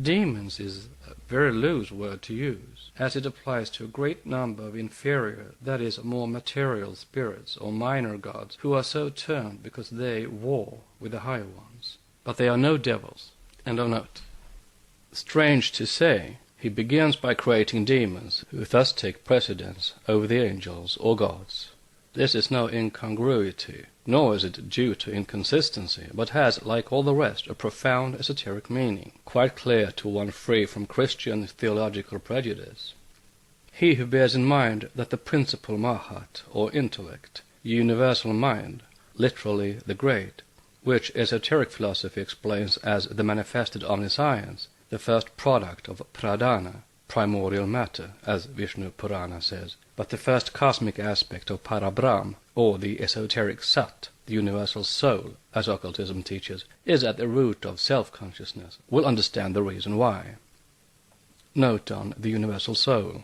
S1: Demons is a very loose word to use, as it applies to a great number of inferior, that is, more material spirits or minor gods, who are so termed because they war with the higher ones. But they are no devils. End of note. Strange to say, he begins by creating demons, who thus take precedence over the angels or gods. This is no incongruity, nor is it due to inconsistency, but has, like all the rest, a profound esoteric meaning, quite clear to one free from Christian theological prejudice. He who bears in mind that the principal Mahat, or intellect, universal mind, literally the great, which esoteric philosophy explains as the manifested omniscience, the first product of pradana, primordial matter, as Vishnu Purana says, but the first cosmic aspect of Parabrahm, or the esoteric Sat, the universal soul, as occultism teaches, is at the root of self-consciousness, will understand the reason why. Note on the universal soul.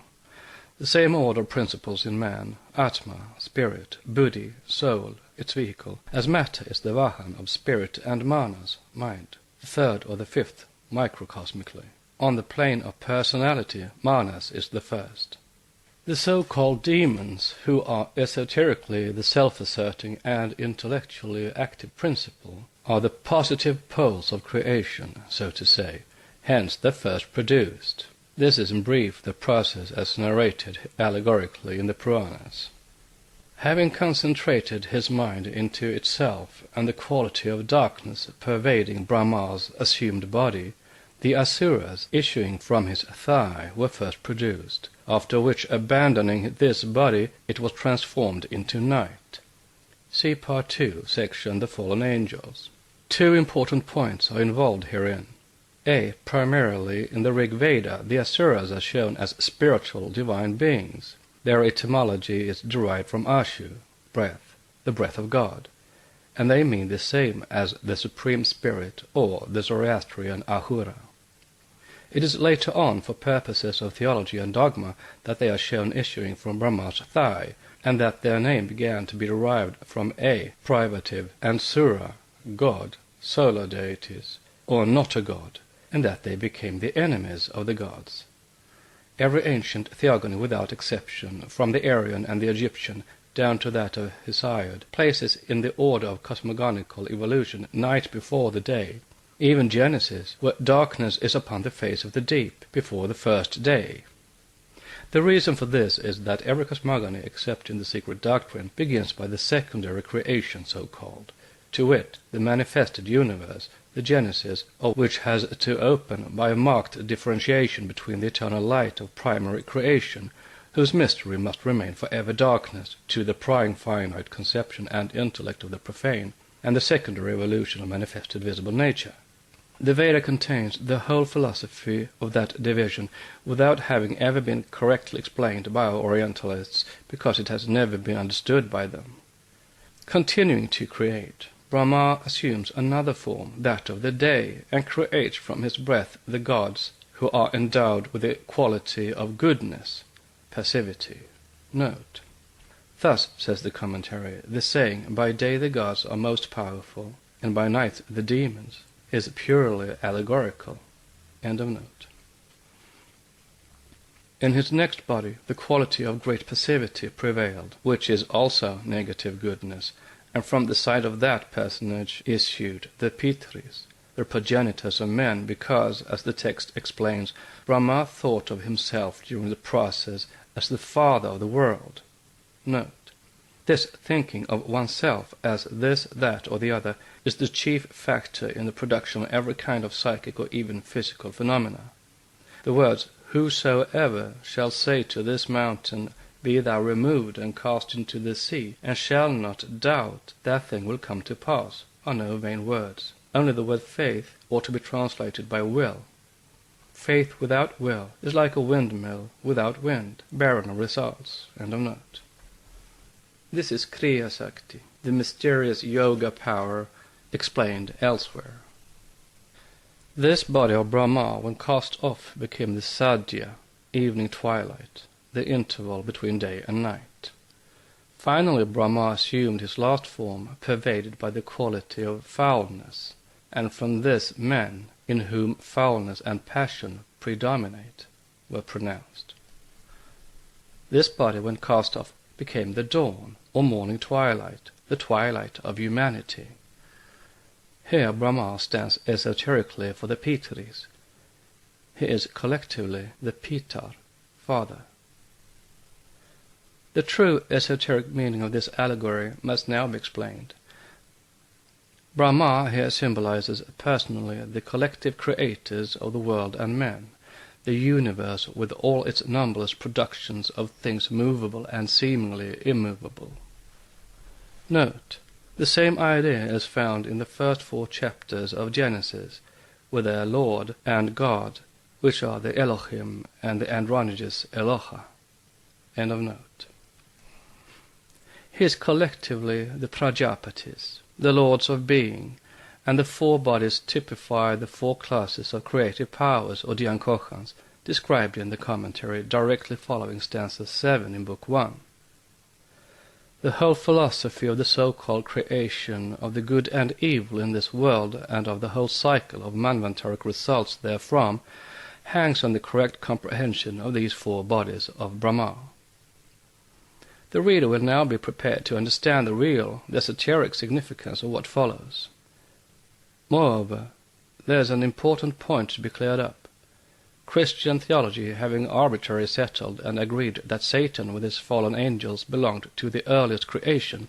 S1: The same order of principles in man, Atma, spirit, Buddhi, soul, its vehicle, as matter is the Vahan of spirit and Manas, mind, the 3rd or the 5th, microcosmically. On the plane of personality, Manas is the first. The so-called demons, who are esoterically the self-asserting and intellectually active principle, are the positive poles of creation, so to say, hence the first produced. This is in brief the process as narrated allegorically in the Puranas. Having concentrated his mind into itself and the quality of darkness pervading Brahma's assumed body, the Asuras issuing from his thigh were first produced, after which, abandoning this body, it was transformed into night. See Part 2, section The Fallen Angels. 2 important points are involved herein. A. Primarily in the Rig Veda, the Asuras are shown as spiritual divine beings. Their etymology is derived from Ashu, breath, the breath of God, and they mean the same as the Supreme Spirit or the Zoroastrian Ahura. It is later on, for purposes of theology and dogma, that they are shown issuing from Brahma's thigh, and that their name began to be derived from A, privative, and Sura, God, solar deities, or not a god, and that they became the enemies of the gods. Every ancient theogony without exception, from the Aryan and the Egyptian down to that of Hesiod, places in the order of cosmogonical evolution night before the day. Even Genesis, where darkness is upon the face of the deep, before the first day. The reason for this is that every cosmogony, except in the secret doctrine, begins by the secondary creation, so-called, to wit, the manifested universe, the genesis of which has to open by a marked differentiation between the eternal light of primary creation, whose mystery must remain forever darkness to the prying finite conception and intellect of the profane, and the secondary evolution of manifested visible nature. The Veda contains the whole philosophy of that division without having ever been correctly explained by our Orientalists, because it has never been understood by them. Continuing to create, Brahma assumes another form, that of the day, and creates from his breath the gods, who are endowed with the quality of goodness, passivity. Note. Thus, says the commentary, the saying, by day the gods are most powerful, and by night the demons, is purely allegorical. End of note. In his next body, the quality of great passivity prevailed, which is also negative goodness, and from the side of that personage issued the Pitris, their progenitors of men, because, as the text explains, Brahma thought of himself during the process as the father of the world. Note. This thinking of oneself as this, that, or the other is the chief factor in the production of every kind of psychic or even physical phenomena. The words, "Whosoever shall say to this mountain, Be thou removed and cast into the sea, and shall not doubt that thing will come to pass," are no vain words. Only the word faith ought to be translated by will. Faith without will is like a windmill without wind, barren of results. End of note. This is Kriya Sakti, the mysterious yoga power explained elsewhere. This body of Brahma, when cast off, became the sadhya, evening twilight, the interval between day and night. Finally, Brahma assumed his last form, pervaded by the quality of foulness, and from this men, in whom foulness and passion predominate, were pronounced. This body, when cast off, became the dawn, or morning twilight, the twilight of humanity. Here Brahma stands esoterically for the Pitris. He is collectively the Pitar, father. The true esoteric meaning of this allegory must now be explained. Brahma here symbolizes personally the collective creators of the world and men, the universe with all its numberless productions of things movable and seemingly immovable. Note, the same idea is found in the first 4 chapters of Genesis, with their Lord and God, which are the Elohim and the androgynous Eloha. End of note. He is collectively the Prajapatis, the lords of being, and the 4 bodies typify the 4 classes of creative powers, or Dhyan-koshans, described in the commentary directly following stanza 7 in Book 1. The whole philosophy of the so-called creation of the good and evil in this world, and of the whole cycle of manvantaric results therefrom, hangs on the correct comprehension of these 4 bodies of Brahma. The reader will now be prepared to understand the real, the esoteric significance of what follows. Moreover, there is an important point to be cleared up. Christian theology having arbitrarily settled and agreed that Satan with his fallen angels belonged to the earliest creation,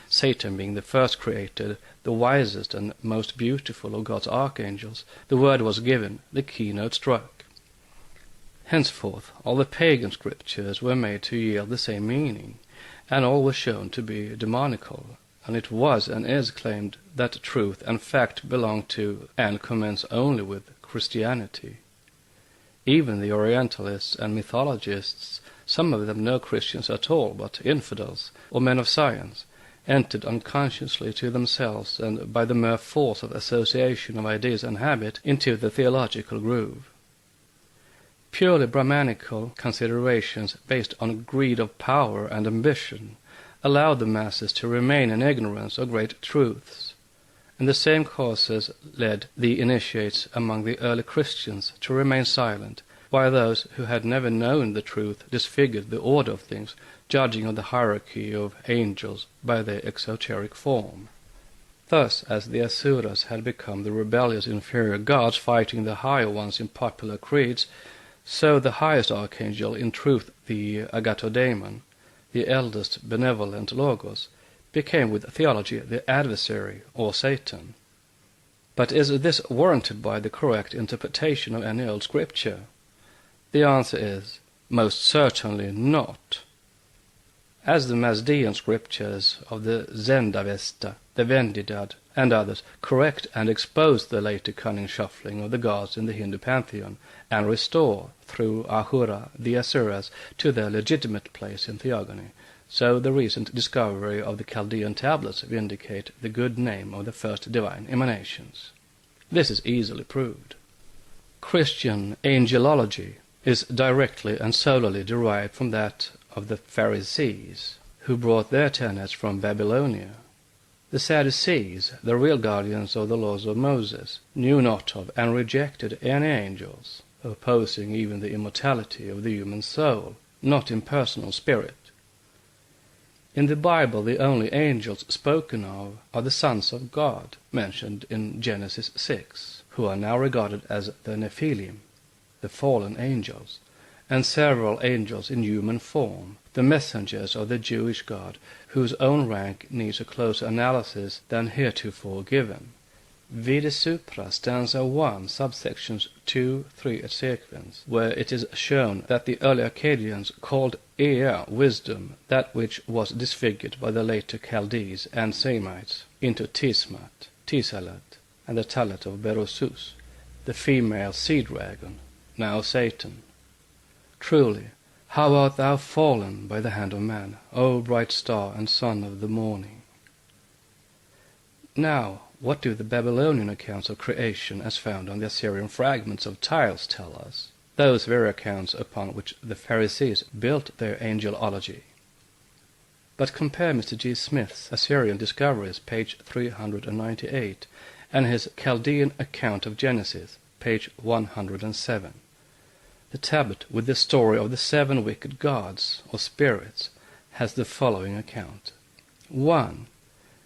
S1: Satan being the first created, the wisest and most beautiful of God's archangels, the word was given, the keynote struck. Henceforth, all the pagan scriptures were made to yield the same meaning, and all were shown to be demonical, and it was and is claimed that truth and fact belong to and commence only with Christianity. Even the Orientalists and mythologists, some of them no Christians at all, but infidels, or men of science, entered unconsciously to themselves and by the mere force of association of ideas and habit into the theological groove. Purely Brahmanical considerations based on greed of power and ambition allowed the masses to remain in ignorance of great truths, and the same causes led the initiates among the early Christians to remain silent, while those who had never known the truth disfigured the order of things, judging of the hierarchy of angels by their exoteric form. Thus, as the Asuras had become the rebellious inferior gods fighting the higher ones in popular creeds, so the highest archangel, in truth the Agathodaimon, the eldest benevolent Logos, became with theology the adversary, or Satan. But is this warranted by the correct interpretation of any old scripture? The answer is, most certainly not. As the Mazdean scriptures of the Zendavesta, the Vendidad, and others correct and expose the later cunning shuffling of the gods in the Hindu pantheon, and restore, through Ahura, the Asuras, to their legitimate place in theogony, so the recent discovery of the Chaldean tablets vindicate the good name of the first divine emanations. This is easily proved. Christian angelology is directly and solely derived from that of the Pharisees, who brought their tenets from Babylonia. The Sadducees, the real guardians of the laws of Moses, knew not of and rejected any angels, opposing even the immortality of the human soul, not impersonal spirit. In the Bible, the only angels spoken of are the sons of God, mentioned in Genesis 6, who are now regarded as the Nephilim, the fallen angels, and several angels in human form, the messengers of the Jewish God, whose own rank needs a closer analysis than heretofore given. Vide supra, stanza 1, subsections 2, 3, et sequens, where it is shown that the early Akkadians called Ea wisdom that which was disfigured by the later Chaldees and Semites into Tismat, Tisalat, and the Talat of Berosus, the female sea-dragon, now Satan. Truly, how art thou fallen by the hand of man, O bright star and son of the morning! Now, what do the Babylonian accounts of creation as found on the Assyrian fragments of tiles tell us? Those very accounts upon which the Pharisees built their angelology. But compare Mr. G. Smith's Assyrian Discoveries, page 398, and his Chaldean account of Genesis, page 107. The tablet with the story of the 7 wicked gods, or spirits, has the following account. 1.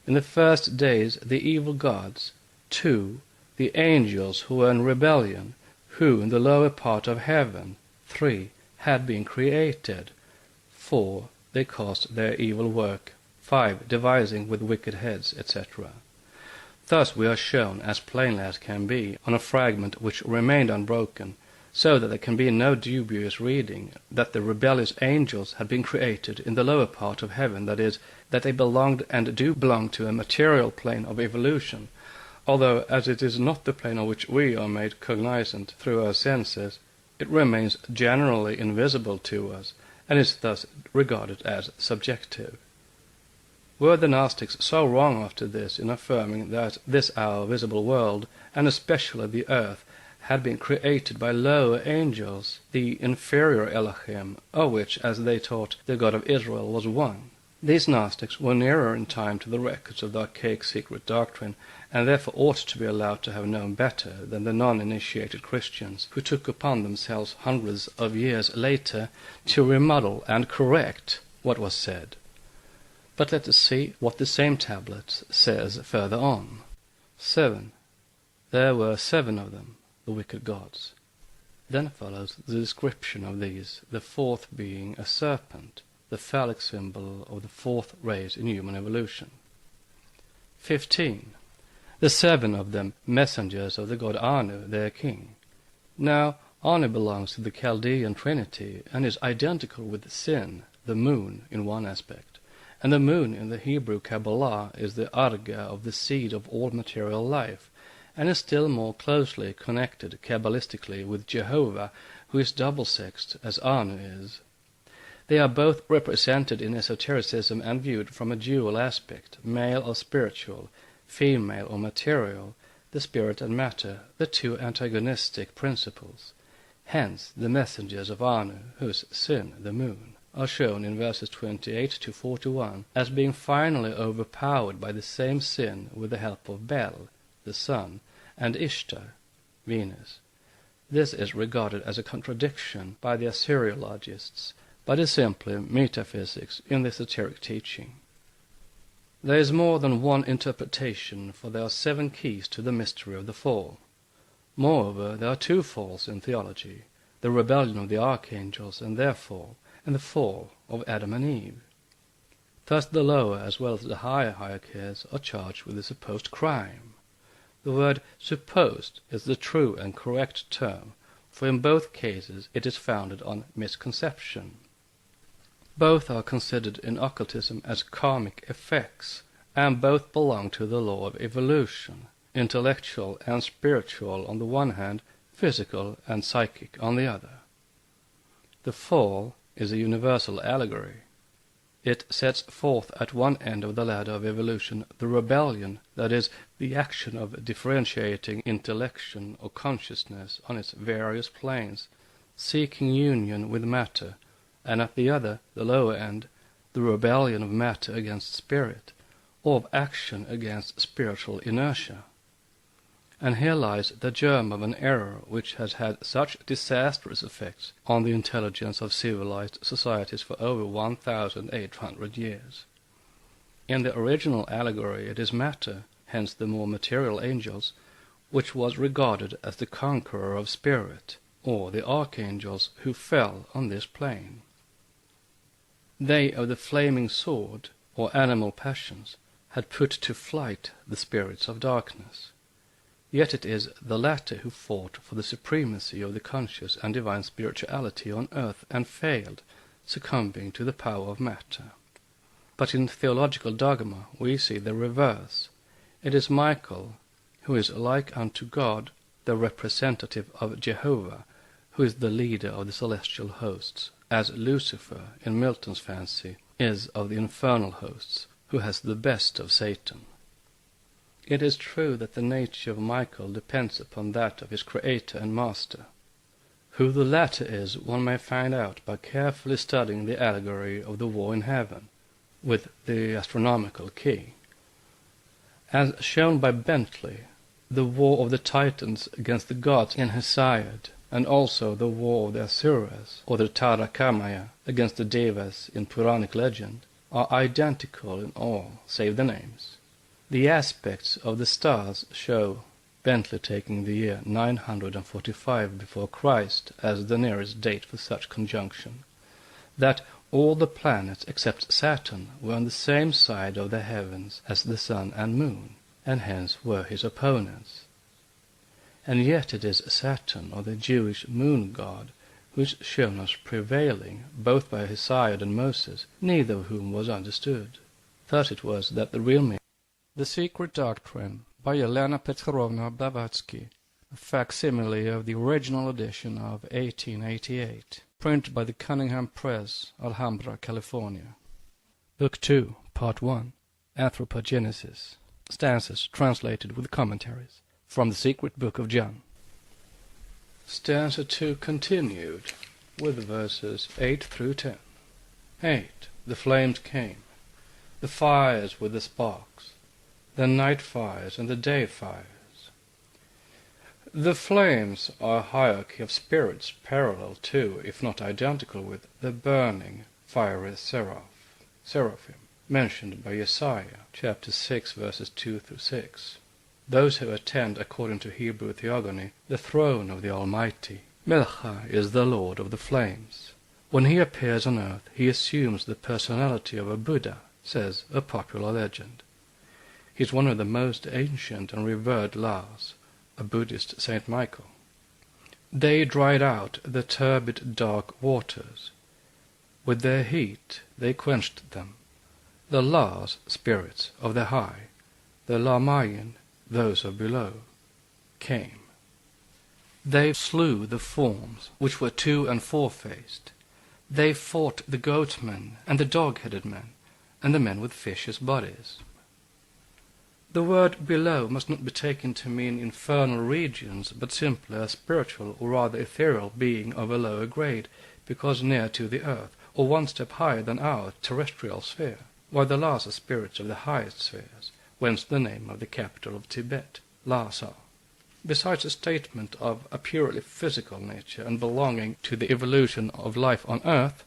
S1: In the first days the evil gods. 2. The angels who were in rebellion, who in the lower part of heaven. 3. Had been created. 4. They caused their evil work. 5. Devising with wicked heads, etc. Thus we are shown, as plainly as can be, on a fragment which remained unbroken, so that there can be no dubious reading, that the rebellious angels had been created in the lower part of heaven, that is, that they belonged and do belong to a material plane of evolution, although as it is not the plane on which we are made cognizant through our senses, it remains generally invisible to us, and is thus regarded as subjective. Were the Gnostics so wrong after this in affirming that this our visible world, and especially the earth, had been created by lower angels, the inferior Elohim, of which, as they taught, the God of Israel was one? These Gnostics were nearer in time to the records of the archaic secret doctrine, and therefore ought to be allowed to have known better than the non-initiated Christians, who took upon themselves hundreds of years later to remodel and correct what was said. But let us see what the same tablet says further on. 7. There were 7 of them, the wicked gods. Then follows the description of these, the 4th being a serpent, the phallic symbol of the 4th race in human evolution. 15. The 7 of them messengers of the god Anu, their king. Now, Anu belongs to the Chaldean trinity, and is identical with Sin, the moon, in one aspect, and the moon in the Hebrew Kabbalah is the arga of the seed of all material life, and is still more closely connected Kabbalistically with Jehovah, who is double-sexed as Anu is. They are both represented in esotericism and viewed from a dual aspect, male or spiritual, female or material, the spirit and matter, the 2 antagonistic principles. Hence the messengers of Anu, whose Sin, the moon, are shown in verses 28 to 41 as being finally overpowered by the same sin with the help of Bel, the sun, and Ishtar, Venus. This is regarded as a contradiction by the Assyriologists, but is simply metaphysics in the esoteric teaching. There is more than one interpretation, for there are 7 keys to the mystery of the fall. Moreover, there are 2 falls in theology, the rebellion of the archangels and their fall, and the fall of Adam and Eve. Thus the lower as well as the higher hierarchies are charged with a supposed crime. The word supposed is the true and correct term, for in both cases it is founded on misconception. Both are considered in occultism as karmic effects, and both belong to the law of evolution, intellectual and spiritual on the one hand, physical and psychic on the other. The fall is a universal allegory. It sets forth at one end of the ladder of evolution the rebellion, that is, the action of differentiating intellection or consciousness on its various planes, seeking union with matter, and at the other, the lower end, the rebellion of matter against spirit, or of action against spiritual inertia. And here lies the germ of an error which has had such disastrous effects on the intelligence of civilized societies for over 1,800 years. In the original allegory it is matter, hence the more material angels, which was regarded as the conqueror of spirit, or the archangels who fell on this plane. They of the flaming sword, or animal passions, had put to flight the spirits of darkness. Yet it is the latter who fought for the supremacy of the conscious and divine spirituality on earth and failed, succumbing to the power of matter. But in theological dogma we see the reverse. It is Michael, who is like unto God, the representative of Jehovah, who is the leader of the celestial hosts, as Lucifer, in Milton's fancy, is of the infernal hosts, who has the best of Satan. It is true that the nature of Michael depends upon that of his creator and master. Who the latter is one may find out by carefully studying the allegory of the war in heaven, with the astronomical key. As shown by Bentley, the war of the Titans against the gods in Hesiod, and also the war of the Asuras, or the Tarakamaya, against the Devas in Puranic legend, are identical in all, save the names. The aspects of the stars show, Bentley taking the year 945 before Christ as the nearest date for such conjunction, that all the planets except Saturn were on the same side of the heavens as the sun and moon, and hence were his opponents. And yet it is Saturn, or the Jewish moon god, who is shown as prevailing, both by Hesiod and Moses, neither of whom was understood. Thus it was that the real meaning. The Secret Doctrine, by Helena Petrovna Blavatsky, a facsimile of the original edition of 1888, printed by the Cunningham Press, Alhambra, California. Book 2, Part 1, Anthropogenesis, stanzas translated with commentaries, from the Secret Book of John. Stanza 2 continued, with verses 8 through 10. 8. The flames came, the fires with the sparks, the night fires and the day fires. The flames are a hierarchy of spirits parallel to, if not identical with, the burning, fiery seraphim, mentioned by Isaiah, chapter 6, verses 2 through 6. Those who attend, according to Hebrew theogony, the throne of the Almighty. Melcha is the Lord of the flames. When he appears on earth, he assumes the personality of a Buddha, says a popular legend. He is one of the most ancient and revered Lars, a Buddhist Saint Michael. They dried out the turbid dark waters. With their heat they quenched them. The Lars, spirits of the high, the Lamayan, those of below, came. They slew the forms which were two- and four-faced. They fought the goat-men and the dog-headed men, and the men with fishes' bodies. The word below must not be taken to mean infernal regions, but simply a spiritual or rather ethereal being of a lower grade, because near to the earth, or one step higher than our terrestrial sphere, while the Lars are spirits of the highest spheres, whence the name of the capital of Tibet, Lhasa. Besides a statement of a purely physical nature and belonging to the evolution of life on earth,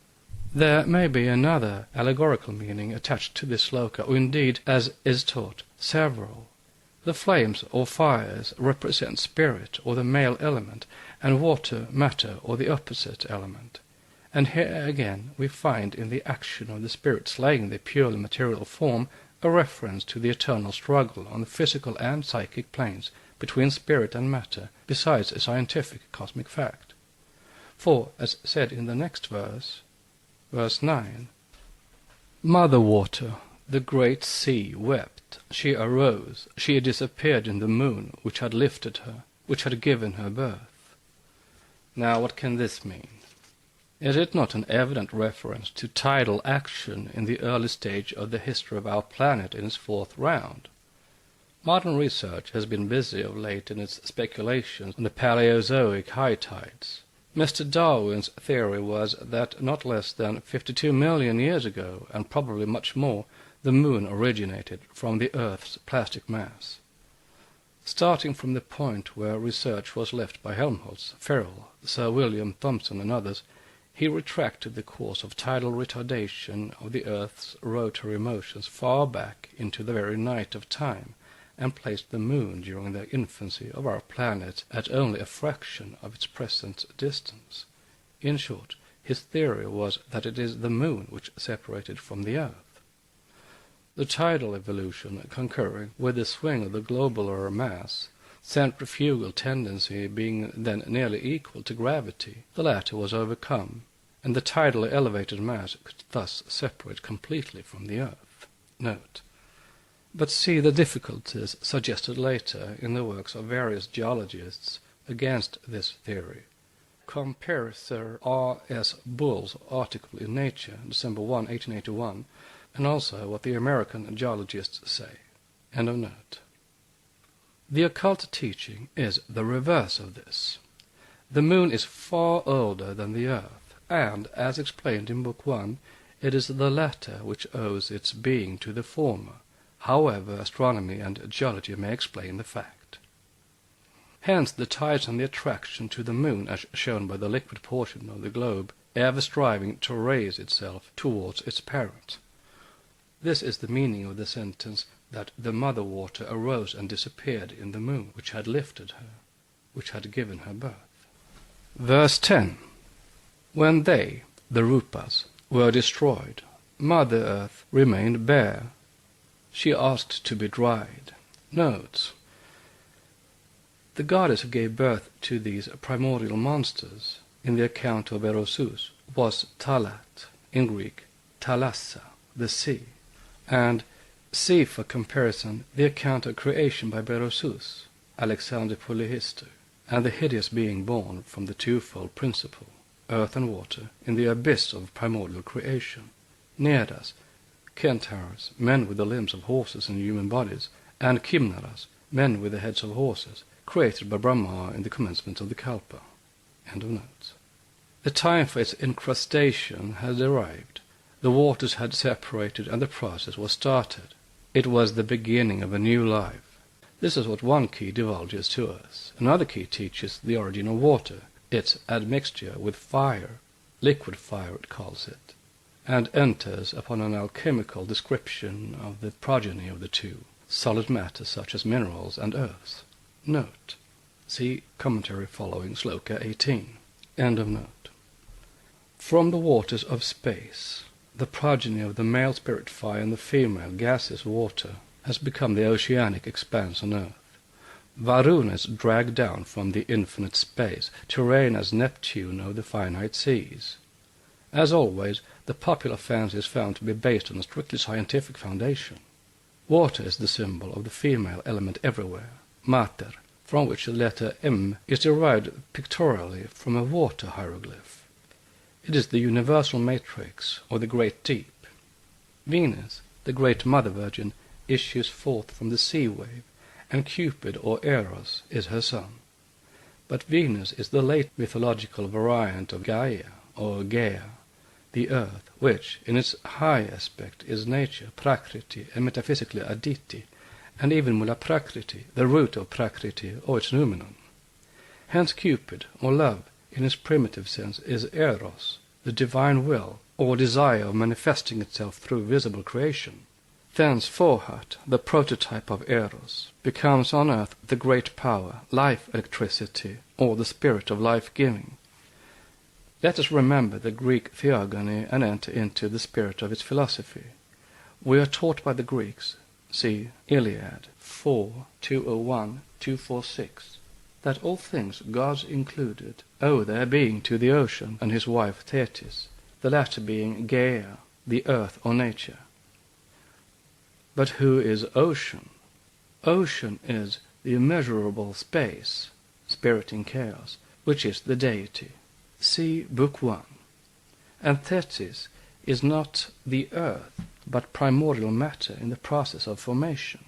S1: there may be another allegorical meaning attached to this sloka, or indeed, as is taught, several. The flames or fires represent spirit or the male element, and water, matter, or the opposite element. And here again we find in the action of the spirit slaying the purely material form a reference to the eternal struggle on the physical and psychic planes between spirit and matter, besides a scientific cosmic fact. For, as said in the next verse, verse 9, Mother Water, the great sea, wept. She arose. She disappeared in the moon, which had lifted her, which had given her birth. Now what can this mean? Is it not an evident reference to tidal action in the early stage of the history of our planet in its fourth round? Modern research has been busy of late in its speculations on the Paleozoic high tides. Mr. Darwin's theory was that not less than 52 million years ago, and probably much more, the moon originated from the Earth's plastic mass. Starting from the point where research was left by Helmholtz, Ferrel, Sir William Thomson and others, he retracted the course of tidal retardation of the Earth's rotary motions far back into the very night of time, and placed the moon during the infancy of our planet at only a fraction of its present distance. In short, his theory was that it is the moon which separated from the Earth. The tidal evolution concurring with the swing of the globular mass, centrifugal tendency being then nearly equal to gravity, the latter was overcome, and the tidally elevated mass could thus separate completely from the Earth. Note. But see the difficulties suggested later in the works of various geologists against this theory. Compare Sir R.S. Bull's article in Nature, December 1, 1881, and also what the American geologists say. End of note. The occult teaching is the reverse of this. The moon is far older than the Earth, and, as explained in Book 1, it is the latter which owes its being to the former, however astronomy and geology may explain the fact. Hence the tides and the attraction to the moon as shown by the liquid portion of the globe, ever striving to raise itself towards its parent. This is the meaning of the sentence that the mother water arose and disappeared in the moon, which had lifted her, which had given her birth. Verse 10. When they, the Rupas, were destroyed, Mother Earth remained bare. She asked to be dried. Notes. The goddess who gave birth to these primordial monsters, in the account of Erosus, was Talat, in Greek, Thalassa, the sea, and see for comparison the account of creation by Berosus, Alexander Polyhistor, and the hideous being born from the twofold principle, earth and water, in the abyss of primordial creation, Nereus, Centaurs, men with the limbs of horses and human bodies, and Kimnaras, men with the heads of horses, created by Brahma in the commencement of the Kalpa. End of notes. The time for its incrustation had arrived. The waters had separated and the process was started. It was the beginning of a new life. This is what one key divulges to us. Another key teaches the origin of water, its admixture with fire, liquid fire it calls it, and enters upon an alchemical description of the progeny of the two, solid matter such as minerals and earths. Note. See commentary following Sloka 18. End of note. From the waters of space, the progeny of the male spirit fire and the female gaseous water has become the oceanic expanse on earth. Varuna is dragged down from the infinite space to reign as Neptune of the finite seas. As always, the popular fancy is found to be based on a strictly scientific foundation. Water is the symbol of the female element everywhere, mater, from which the letter M is derived pictorially from a water hieroglyph. It is the universal matrix, or the great deep. Venus, the great Mother Virgin, issues forth from the sea wave, and Cupid, or Eros, is her son. But Venus is the late mythological variant of Gaia, or Gaia, the earth, which, in its high aspect, is nature, prakriti, and metaphysically aditi, and even mula prakriti, the root of prakriti, or its noumenon. Hence Cupid, or love, in its primitive sense, is eros, the divine will, or desire of manifesting itself through visible creation. Thence Forhat, the prototype of eros, becomes on earth the great power, life electricity, or the spirit of life-giving. Let us remember the Greek theogony and enter into the spirit of its philosophy. We are taught by the Greeks, see Iliad 4:201-246, that all things, gods included, owe their being to the ocean and his wife Thetis, the latter being Gaia, the earth or nature. But who is ocean? Ocean is the immeasurable space, spirit in chaos, which is the deity. See Book 1. and Tethys is not the earth, but primordial matter in the process of formation.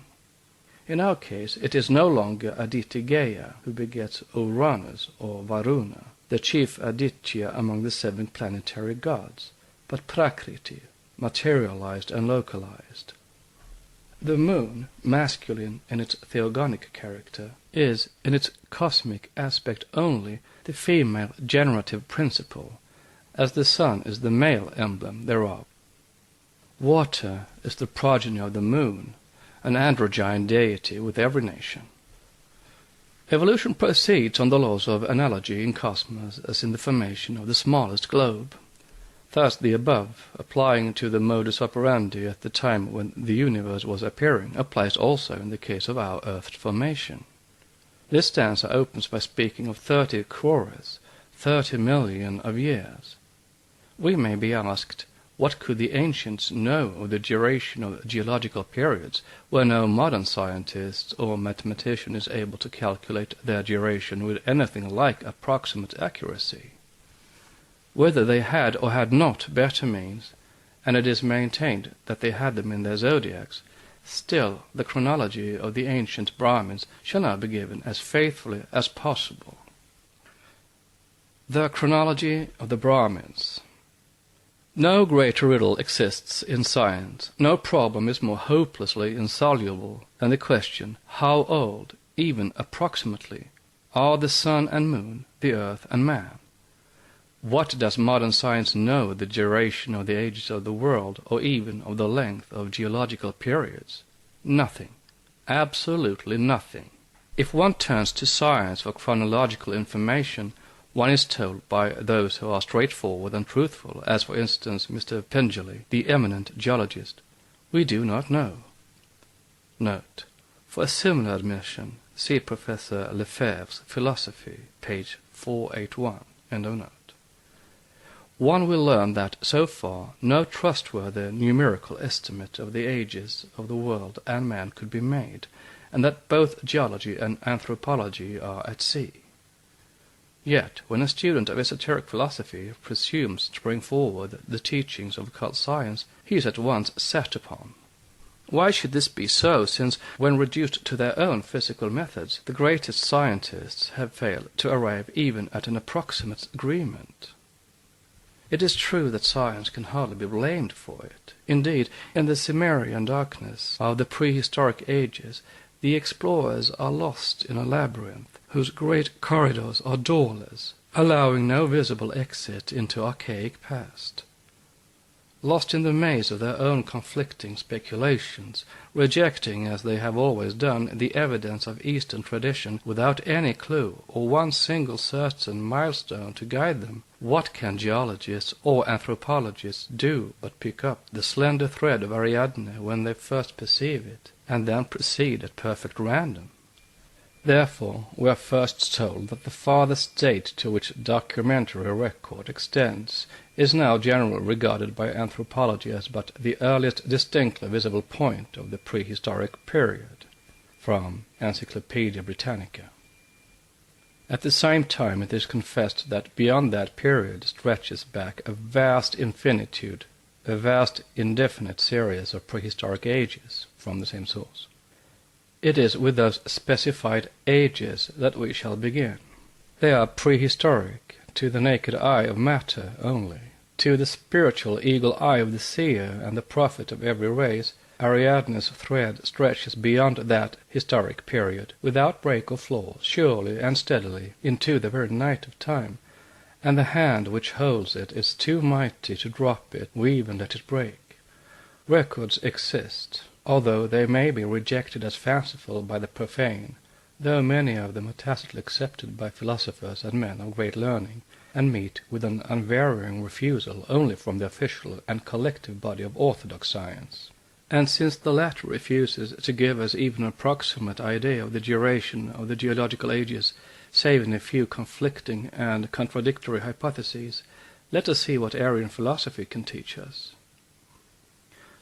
S1: In our case, it is no longer Aditya Gaia who begets Uranus or Varuna, the chief Aditya among the 7 planetary gods, but Prakriti, materialized and localized. The moon, masculine in its theogonic character, is, in its cosmic aspect only, the female generative principle, as the sun is the male emblem thereof. Water is the progeny of the moon, an androgyne deity with every nation. Evolution proceeds on the laws of analogy in cosmos as in the formation of the smallest globe. Thus the above, applying to the modus operandi at the time when the universe was appearing, applies also in the case of our earth's formation. This stanza opens by speaking of 30 quores, 30 million of years. We may be asked, what could the ancients know of the duration of geological periods, where no modern scientist or mathematician is able to calculate their duration with anything like approximate accuracy? Whether they had or had not better means, and it is maintained that they had them in their zodiacs, still the chronology of the ancient Brahmins shall now be given as faithfully as possible. The chronology of the Brahmins. No greater riddle exists in science, no problem is more hopelessly insoluble than the question, how old, even approximately, are the sun and moon, the earth and man? What does modern science know of the duration of the ages of the world, or even of the length of geological periods? Nothing. Absolutely nothing. If one turns to science for chronological information, one is told by those who are straightforward and truthful, as for instance Mr. Pengelly, the eminent geologist, we do not know. Note: for a similar admission, see Professor Lefebvre's Philosophy, page 481, end of note. One will learn that, so far, no trustworthy numerical estimate of the ages of the world and man could be made, and that both geology and anthropology are at sea. Yet, when a student of esoteric philosophy presumes to bring forward the teachings of occult science, he is at once set upon. Why should this be so, since, when reduced to their own physical methods, the greatest scientists have failed to arrive even at an approximate agreement? It is true that science can hardly be blamed for it. Indeed, in the Cimmerian darkness of the prehistoric ages, the explorers are lost in a labyrinth whose great corridors are doorless, allowing no visible exit into archaic past. Lost in the maze of their own conflicting speculations, rejecting, as they have always done, the evidence of Eastern tradition without any clue or one single certain milestone to guide them, what can geologists or anthropologists do but pick up the slender thread of Ariadne when they first perceive it, and then proceed at perfect random? Therefore, we are first told that the farthest date to which documentary record extends is now generally regarded by anthropology as but the earliest distinctly visible point of the prehistoric period, from Encyclopaedia Britannica. At the same time it is confessed that beyond that period stretches back a vast infinitude, a vast indefinite series of prehistoric ages from the same source. It is with those specified ages that we shall begin. They are prehistoric to the naked eye of matter only. To the spiritual eagle eye of the seer and the prophet of every race, Ariadne's thread stretches beyond that historic period, without break or flaw, surely and steadily, into the very night of time, and the hand which holds it is too mighty to drop it, weave and let it break. Records exist, although they may be rejected as fanciful by the profane, though many of them are tacitly accepted by philosophers and men of great learning, and meet with an unvarying refusal only from the official and collective body of orthodox science. And since the latter refuses to give us even an approximate idea of the duration of the geological ages, save in a few conflicting and contradictory hypotheses, let us see what Aryan philosophy can teach us.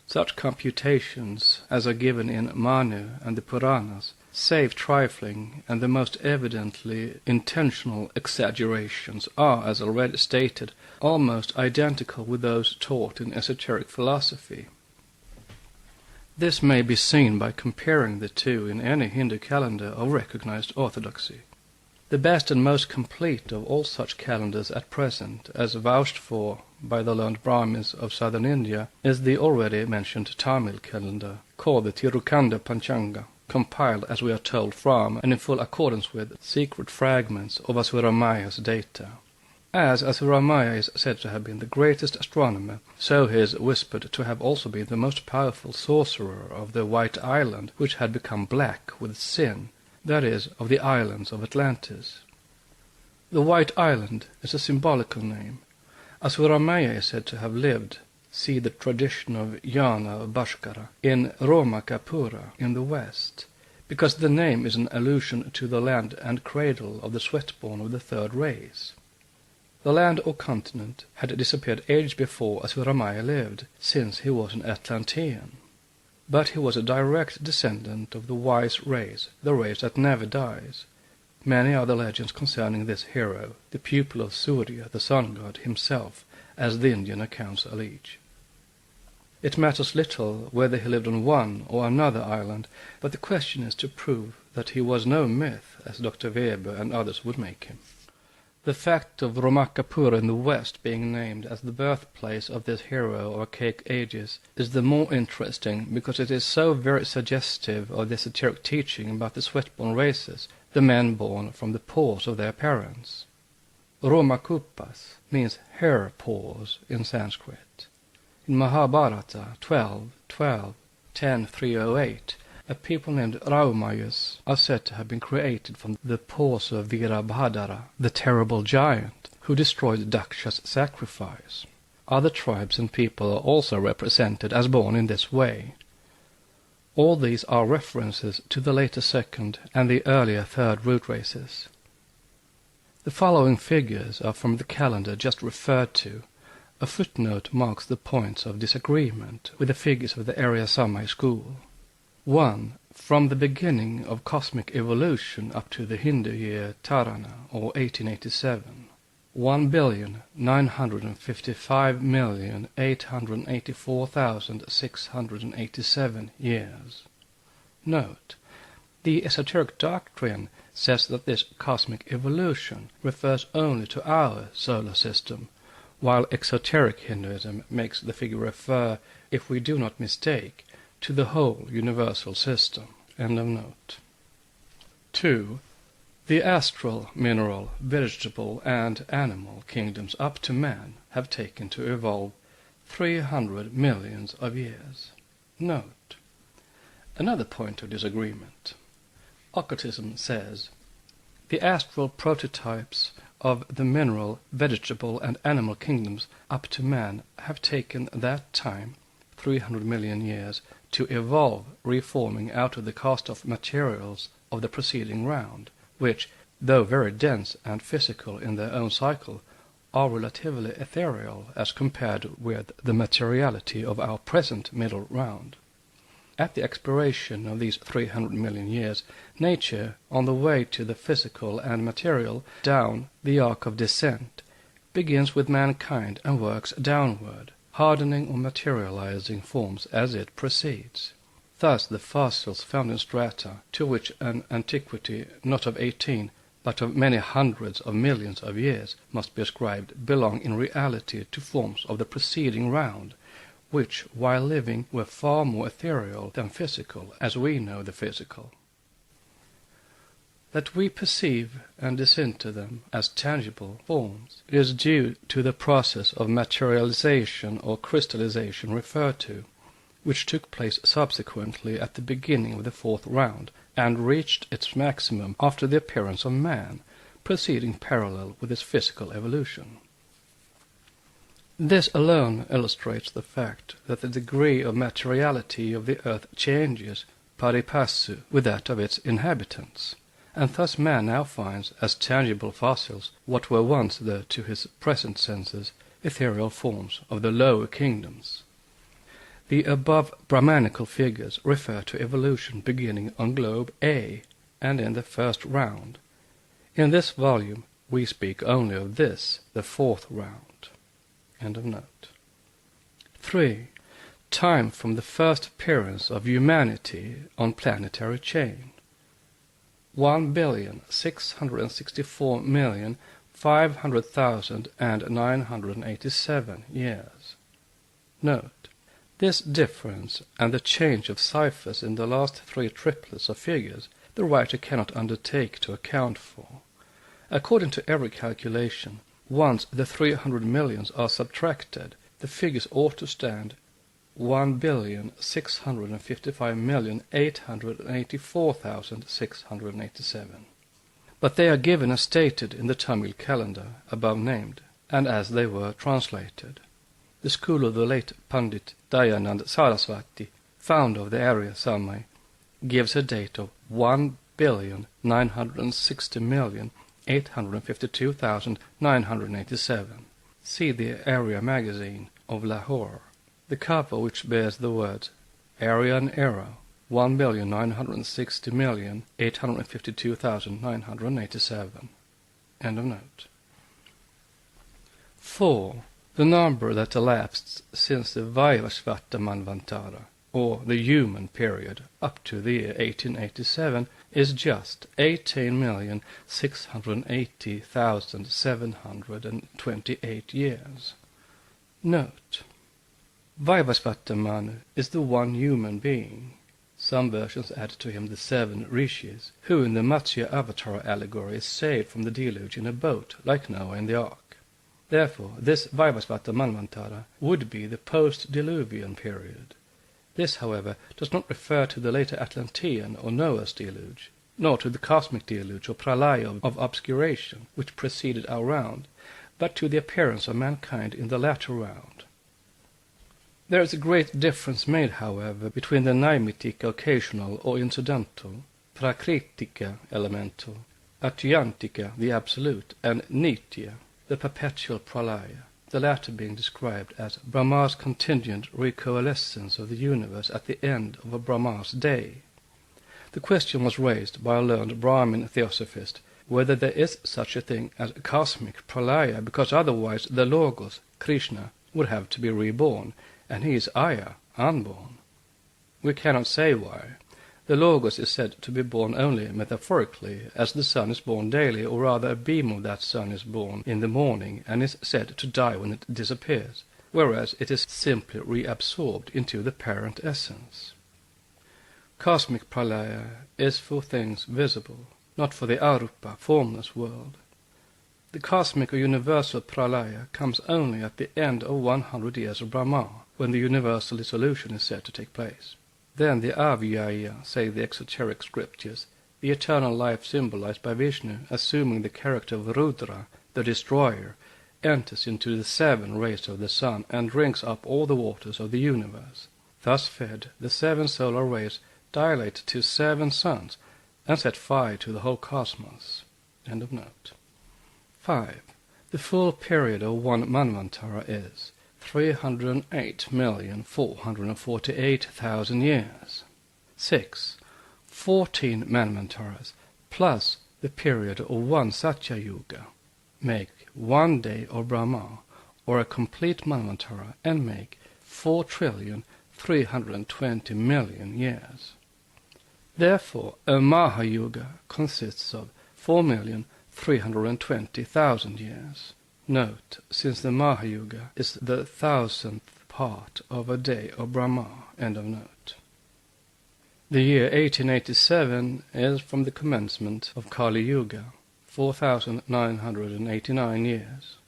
S1: Such computations as are given in Manu and the Puranas save trifling and the most evidently intentional exaggerations are, as already stated, almost identical with those taught in esoteric philosophy. This may be seen by comparing the two in any Hindu calendar of recognized orthodoxy. The best and most complete of all such calendars at present, as vouched for by the learned Brahmins of southern India, is the already mentioned Tamil calendar, called the Tirukanda Panchanga, compiled, as we are told, from and in full accordance with secret fragments of Asuramaia's data. As Asuramaya is said to have been the greatest astronomer, so he is whispered to have also been the most powerful sorcerer of the White Island, which had become black with sin, that is, of the islands of Atlantis. The White Island is a symbolical name. Asuramaya is said to have lived, see the tradition of Jana of Bhaskara, in Romakapura in the west, because the name is an allusion to the land and cradle of the sweatborn of the third race. The land or continent had disappeared ages before Asuramaya lived, since he was an Atlantean. But he was a direct descendant of the wise race, the race that never dies. Many are the legends concerning this hero, the pupil of Surya, the sun god himself, as the Indian accounts allege. It matters little whether he lived on one or another island, but the question is to prove that he was no myth, as Dr. Weber and others would make him. The fact of Romakapura in the west being named as the birthplace of this hero of archaic ages is the more interesting because it is so very suggestive of the esoteric teaching about the sweat-born races, the men born from the pores of their parents. Romakupas means hair pores in Sanskrit. In Mahabharata 12:12, 10:308, a people named Raumayus are said to have been created from the pores of Virabhadara, the terrible giant who destroyed Daksha's sacrifice. Other tribes and people are also represented as born in this way. All these are references to the later second and the earlier third root races. The following figures are from the calendar just referred to. A footnote marks the points of disagreement with the figures of the Arya Samaj school. 1. From the beginning of cosmic evolution up to the Hindu year Tarana, or 1887, 1,955,884,687 years. Note: the esoteric doctrine says that this cosmic evolution refers only to our solar system, while exoteric Hinduism makes the figure refer, if we do not mistake, to the whole universal system. End of note. 2. The astral, mineral, vegetable, and animal kingdoms up to man have taken to evolve 300 millions of years. Note: another point of disagreement. Occultism says the astral prototypes of the mineral, vegetable, and animal kingdoms up to man have taken that time, 300 million years, to evolve, reforming out of the cast-off materials of the preceding round, which, though very dense and physical in their own cycle, are relatively ethereal as compared with the materiality of our present middle round. At the expiration of these 300 million years, nature, on the way to the physical and material, down the arc of descent, begins with mankind and works downward, hardening or materializing forms as it proceeds. Thus the fossils found in strata, to which an antiquity not of 18, but of many hundreds of millions of years must be ascribed, belong in reality to forms of the preceding round, which, while living, were far more ethereal than physical, as we know the physical. That we perceive and disinter them as tangible forms is due to the process of materialization or crystallization referred to, which took place subsequently at the beginning of the fourth round, and reached its maximum after the appearance of man, proceeding parallel with its physical evolution. This alone illustrates the fact that the degree of materiality of the earth changes pari passu with that of its inhabitants, and thus man now finds as tangible fossils what were once to his present senses ethereal forms of the lower kingdoms. The above Brahmanical figures refer to evolution beginning on globe A and in the first round. In this volume we speak only of this, the fourth round. End of note. 3. Time from the first appearance of humanity on planetary chain. 1,664,500,987 years. Note. This difference and the change of ciphers in the last three triplets of figures the writer cannot undertake to account for. According to every calculation, once the 300 millions are subtracted, the figures ought to stand 1,655,884,687. But they are given as stated in the Tamil calendar above named, and as they were translated. The school of the late Pandit Dayanand Saraswati, founder of the Arya Samaj, gives a date of 1,960,852,987. See the Arya magazine of Lahore. The cover which bears the words Aryan Era, 1,960,852,987. End of note. 4. The number that elapsed since the Vaivasvata Manvantara, or the human period, up to the year 1887, is just 18,680,728 years. Note. Vaivasvata Manu is the one human being. Some versions add to him the 7 rishis, who in the Matsya Avatar allegory is saved from the deluge in a boat, like Noah in the ark. Therefore, this Vaivasvata Manvantara would be the post-diluvian period. This, however, does not refer to the later Atlantean or Noah's deluge, nor to the cosmic deluge or pralaya of obscuration, which preceded our round, but to the appearance of mankind in the latter round. There is a great difference made, however, between the naimitic occasional or incidental, prakritika elemental, atyantika the absolute, and nitya the perpetual pralaya, the latter being described as Brahma's contingent recoalescence of the universe at the end of a Brahma's day. The question was raised by a learned Brahmin theosophist whether there is such a thing as a cosmic pralaya, because otherwise the Logos, Krishna, would have to be reborn, and he is Aya, unborn. We cannot say why. The Logos is said to be born only metaphorically, as the sun is born daily, or rather a beam of that sun is born in the morning and is said to die when it disappears, whereas it is simply reabsorbed into the parent essence. Cosmic pralaya is for things visible, not for the arupa, formless world. The cosmic or universal pralaya comes only at the end of 100 years of Brahma, when the universal dissolution is said to take place. Then the avyaya, say the exoteric scriptures, the eternal life symbolized by Vishnu, assuming the character of Rudra, the destroyer, enters into the 7 rays of the sun and drinks up all the waters of the universe. Thus fed, the 7 solar rays dilate to 7 suns and set fire to the whole cosmos. End of note. 5. The full period of one Manvantara is 308,448,000 years. 6. 14 Manvantaras plus the period of one Satya Yuga make 1 day of Brahma, or a complete Manvantara, and make 4,320,000,000 years. Therefore, a Mahayuga consists of 4,320,000 years. Note, since the Mahayuga is the 1,000th part of a day of Brahma. End of note. The year 1887 is from the commencement of Kali Yuga, 4,989 years.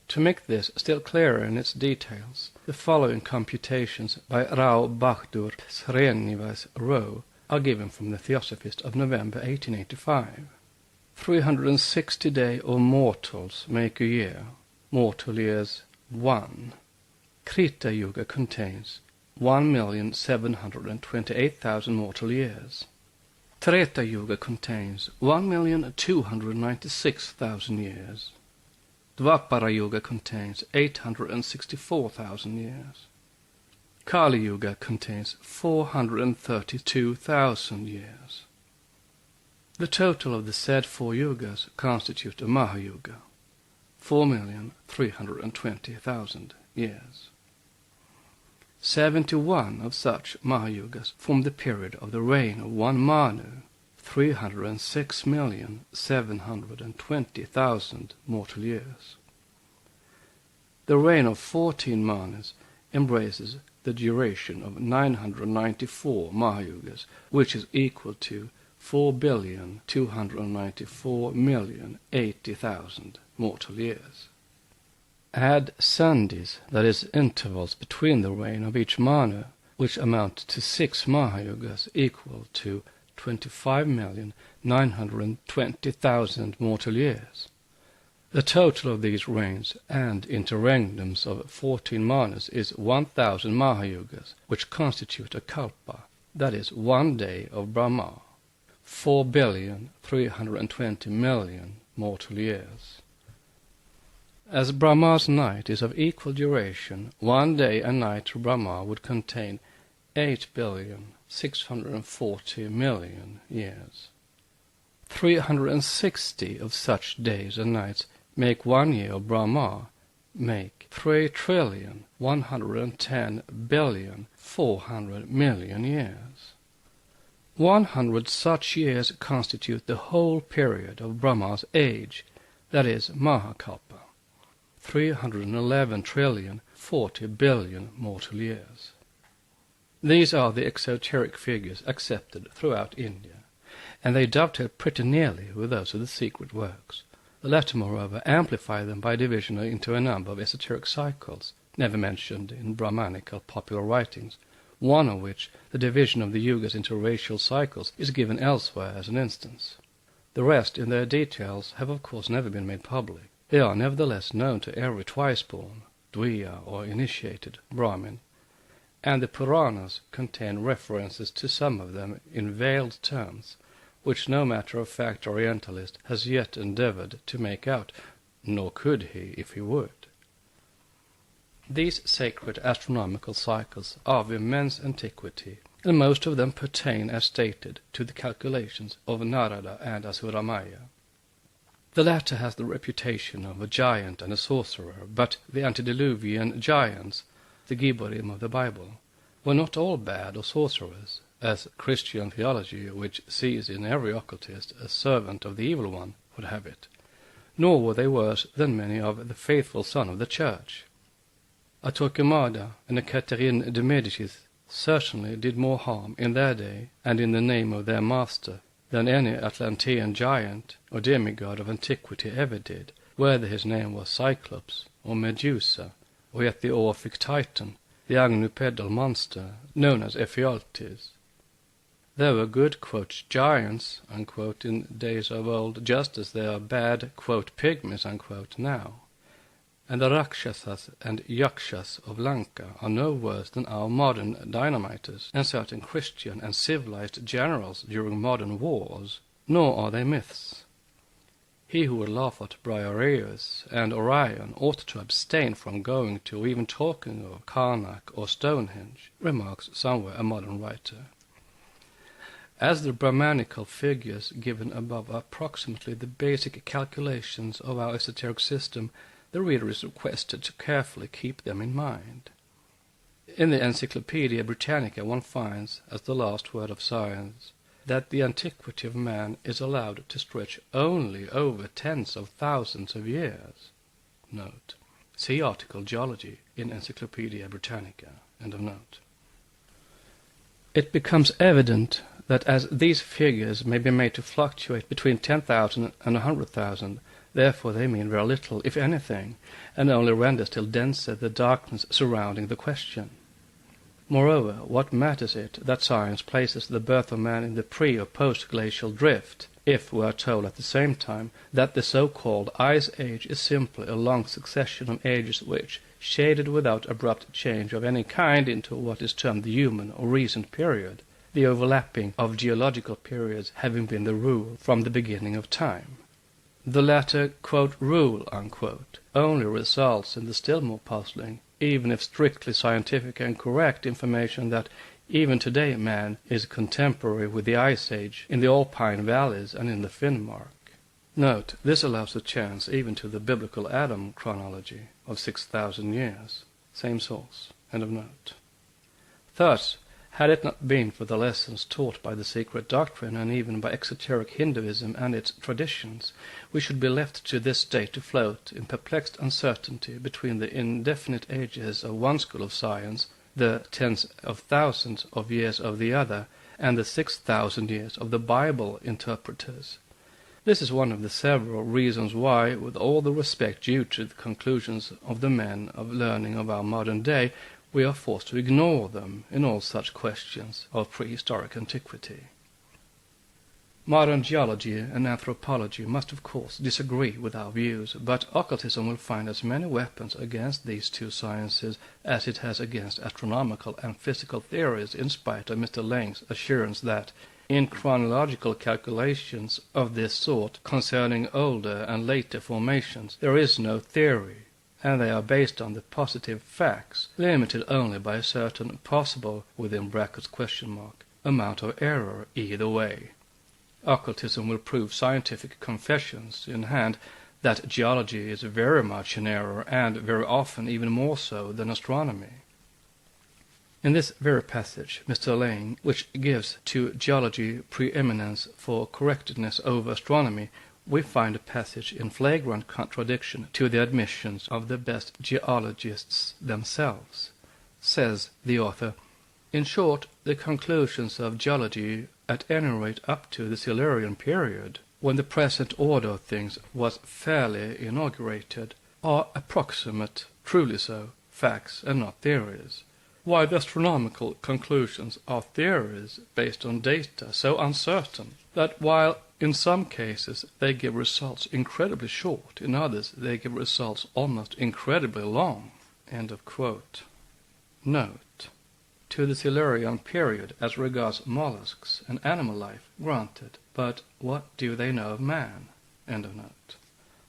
S1: To make this still clearer in its details, the following computations by Rao Bahadur Srinivas Rao are given from the Theosophist of November 1885. 360 days of mortals make a year. Mortal years 1. Krita Yuga contains 1,728,000 mortal years. Treta Yuga contains 1,296,000 years. Dvapara Yuga contains 864,000 years. Kali Yuga contains 432,000 years. The total of the said 4 yugas constitute a Mahayuga, 4,320,000 years. 71 of such Mahayugas form the period of the reign of one Manu, 306,720,000 mortal years. The reign of 14 Manus embraces the duration of 994 Mahayugas, which is equal to 4,294,080,000 mortal years. Add sandhis, that is, intervals between the reign of each Manu, which amount to 6 Mahayugas, equal to 25,920,000 mortal years. The total of these reigns and interregnums of 14 Manus is 1,000 Mahayugas, which constitute a kalpa, that is, 1 day of Brahma, 4,320,000,000 mortal years. As Brahma's night is of equal duration, 1 day and night to Brahma would contain 8,640,000,000 years. 360 of such days and nights make 1 year of Brahma, make 3,110,400,000,000 years. 100 such years constitute the whole period of Brahma's age, that is, Mahakalpa. 311,040,000,000,000 mortal years. These are the exoteric figures accepted throughout India, and they dovetail pretty nearly with those of the secret works. The latter, moreover, amplify them by division into a number of esoteric cycles, never mentioned in Brahmanical popular writings, one of which, the division of the yugas into racial cycles, is given elsewhere as an instance. The rest, in their details, have of course never been made public. They are nevertheless known to every twice-born, Dviya or initiated, Brahmin, and the Puranas contain references to some of them in veiled terms, which no matter-of-fact Orientalist has yet endeavored to make out, nor could he if he would. These sacred astronomical cycles are of immense antiquity, and most of them pertain, as stated, to the calculations of Narada and Asuramaya. The latter has the reputation of a giant and a sorcerer, but the antediluvian giants, the Gibborim of the Bible, were not all bad or sorcerers, as Christian theology, which sees in every occultist a servant of the evil one, would have it, nor were they worse than many of the faithful son of the Church. A Torquemada and a Catherine de Medicis certainly did more harm in their day and in the name of their master than any Atlantean giant or demigod of antiquity ever did, whether his name was Cyclops or Medusa, or yet the Orphic Titan, the agnupedal monster known as Ephialtes. There were good, quote, giants, unquote, in days of old, just as there are bad, quote, pygmies, unquote, now. And the Rakshasas and Yakshas of Lanka are no worse than our modern dynamiters and certain Christian and civilized generals during modern wars, nor are they myths. He who would laugh at Briareus and Orion ought to abstain from going to or even talking of Karnak or Stonehenge, remarks somewhere a modern writer. As the Brahmanical figures given above are approximately the basic calculations of our esoteric system, the reader is requested to carefully keep them in mind. In the Encyclopaedia Britannica one finds, as the last word of science, that the antiquity of man is allowed to stretch only over tens of thousands of years. Note. See article Geology in Encyclopaedia Britannica. End of note. It becomes evident that as these figures may be made to fluctuate between 10,000 and 100,000, therefore they mean very little, if anything, and only render still denser the darkness surrounding the question. Moreover, what matters it that science places the birth of man in the pre- or post-glacial drift, if we are told at the same time that the so-called Ice Age is simply a long succession of ages which, shaded without abrupt change of any kind into what is termed the human or recent period, the overlapping of geological periods having been the rule from the beginning of time. The latter, quote, rule, unquote, only results in the still more puzzling, even if strictly scientific and correct, information that even today man is contemporary with the Ice Age in the Alpine valleys and in the Finnmark. Note, this allows a chance even to the biblical Adam chronology of 6,000 years. Same source. End of note. Thus, had it not been for the lessons taught by the secret doctrine and even by exoteric Hinduism and its traditions, we should be left to this day to float in perplexed uncertainty between the indefinite ages of one school of science, the tens of thousands of years of the other, and the 6,000 years of the Bible interpreters. This is one of the several reasons why, with all the respect due to the conclusions of the men of learning of our modern day, we are forced to ignore them in all such questions of prehistoric antiquity. Modern geology and anthropology must of course disagree with our views, but occultism will find as many weapons against these two sciences as it has against astronomical and physical theories, in spite of Mr. Lang's assurance that, in chronological calculations of this sort concerning older and later formations, there is no theory, and they are based on the positive facts, limited only by a certain possible, within brackets question mark, amount of error either way. Occultism will prove scientific confessions in hand that geology is very much in error, and very often even more so than astronomy. In this very passage, Mr. Lang, which gives to geology preeminence for correctness over astronomy, we find a passage in flagrant contradiction to the admissions of the best geologists themselves. Says the author, "In short, the conclusions of geology, at any rate up to the Silurian period, when the present order of things was fairly inaugurated, are approximate, truly so, facts and not theories, while the astronomical conclusions are theories based on data so uncertain that while in some cases they give results incredibly short, in others they give results almost incredibly long." End of quote. Note, to the Silurian period as regards mollusks and animal life, granted, but what do they know of man? End of note.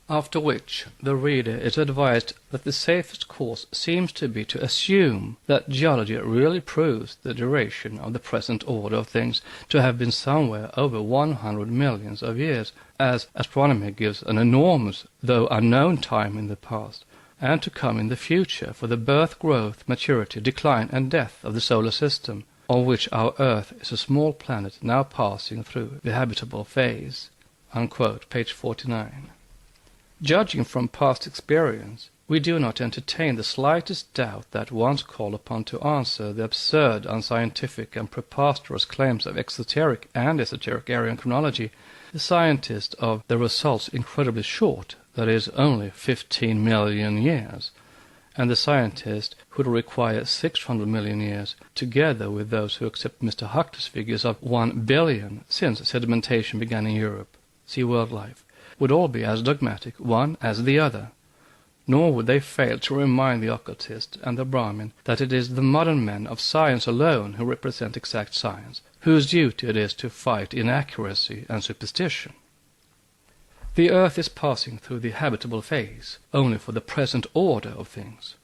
S1: After which the reader is advised that the safest course seems to be to assume that geology really proves the duration of the present order of things to have been somewhere over 100 millions of years, as astronomy gives an enormous, though unknown time in the past, and to come in the future for the birth, growth, maturity, decline, and death of the solar system, of which our Earth is a small planet now passing through the habitable phase. Unquote, page 49. Judging from past experience, we do not entertain the slightest doubt that once called upon to answer the absurd, unscientific, and preposterous claims of exoteric and esoteric Aryan chronology, the scientist of the results incredibly short, that is, only 15 million years, and the scientist who would require 600 million years, together with those who accept Mr. Huxley's figures of 1 billion since sedimentation began in Europe, see World Life, would all be as dogmatic one as the other. Nor would they fail to remind the occultist and the Brahmin that it is the modern men of science alone who represent exact science, whose duty it is to fight inaccuracy and superstition. The earth is passing through the habitable phase only for the present order of things,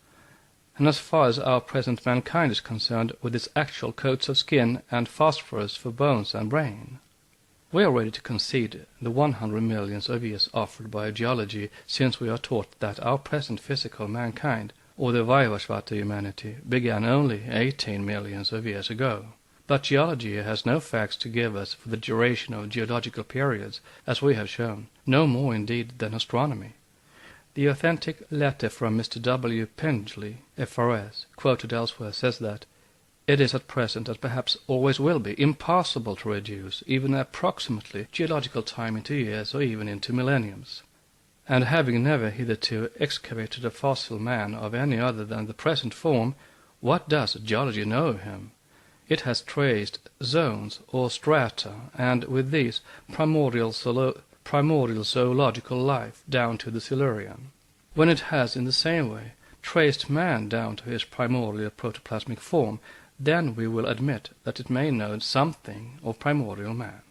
S1: and as far as our present mankind is concerned, with its actual coats of skin and phosphorus for bones and brain. We are ready to concede the 100 millions of years offered by geology, since we are taught that our present physical mankind, or the Vajrashvata humanity, began only 18 millions of years ago. But geology has no facts to give us for the duration of geological periods, as we have shown, no more indeed than astronomy. The authentic letter from Mr. W. Pendley, FRS, quoted elsewhere, says that it is at present, and perhaps always will be, impossible to reduce, even approximately, geological time into years or even into millenniums. And having never hitherto excavated a fossil man of any other than the present form, what does geology know of him? It has traced zones or strata, and with these primordial zoological life down to the Silurian. When it has in the same way traced man down to his primordial protoplasmic form, then we will admit that it may know something of primordial man.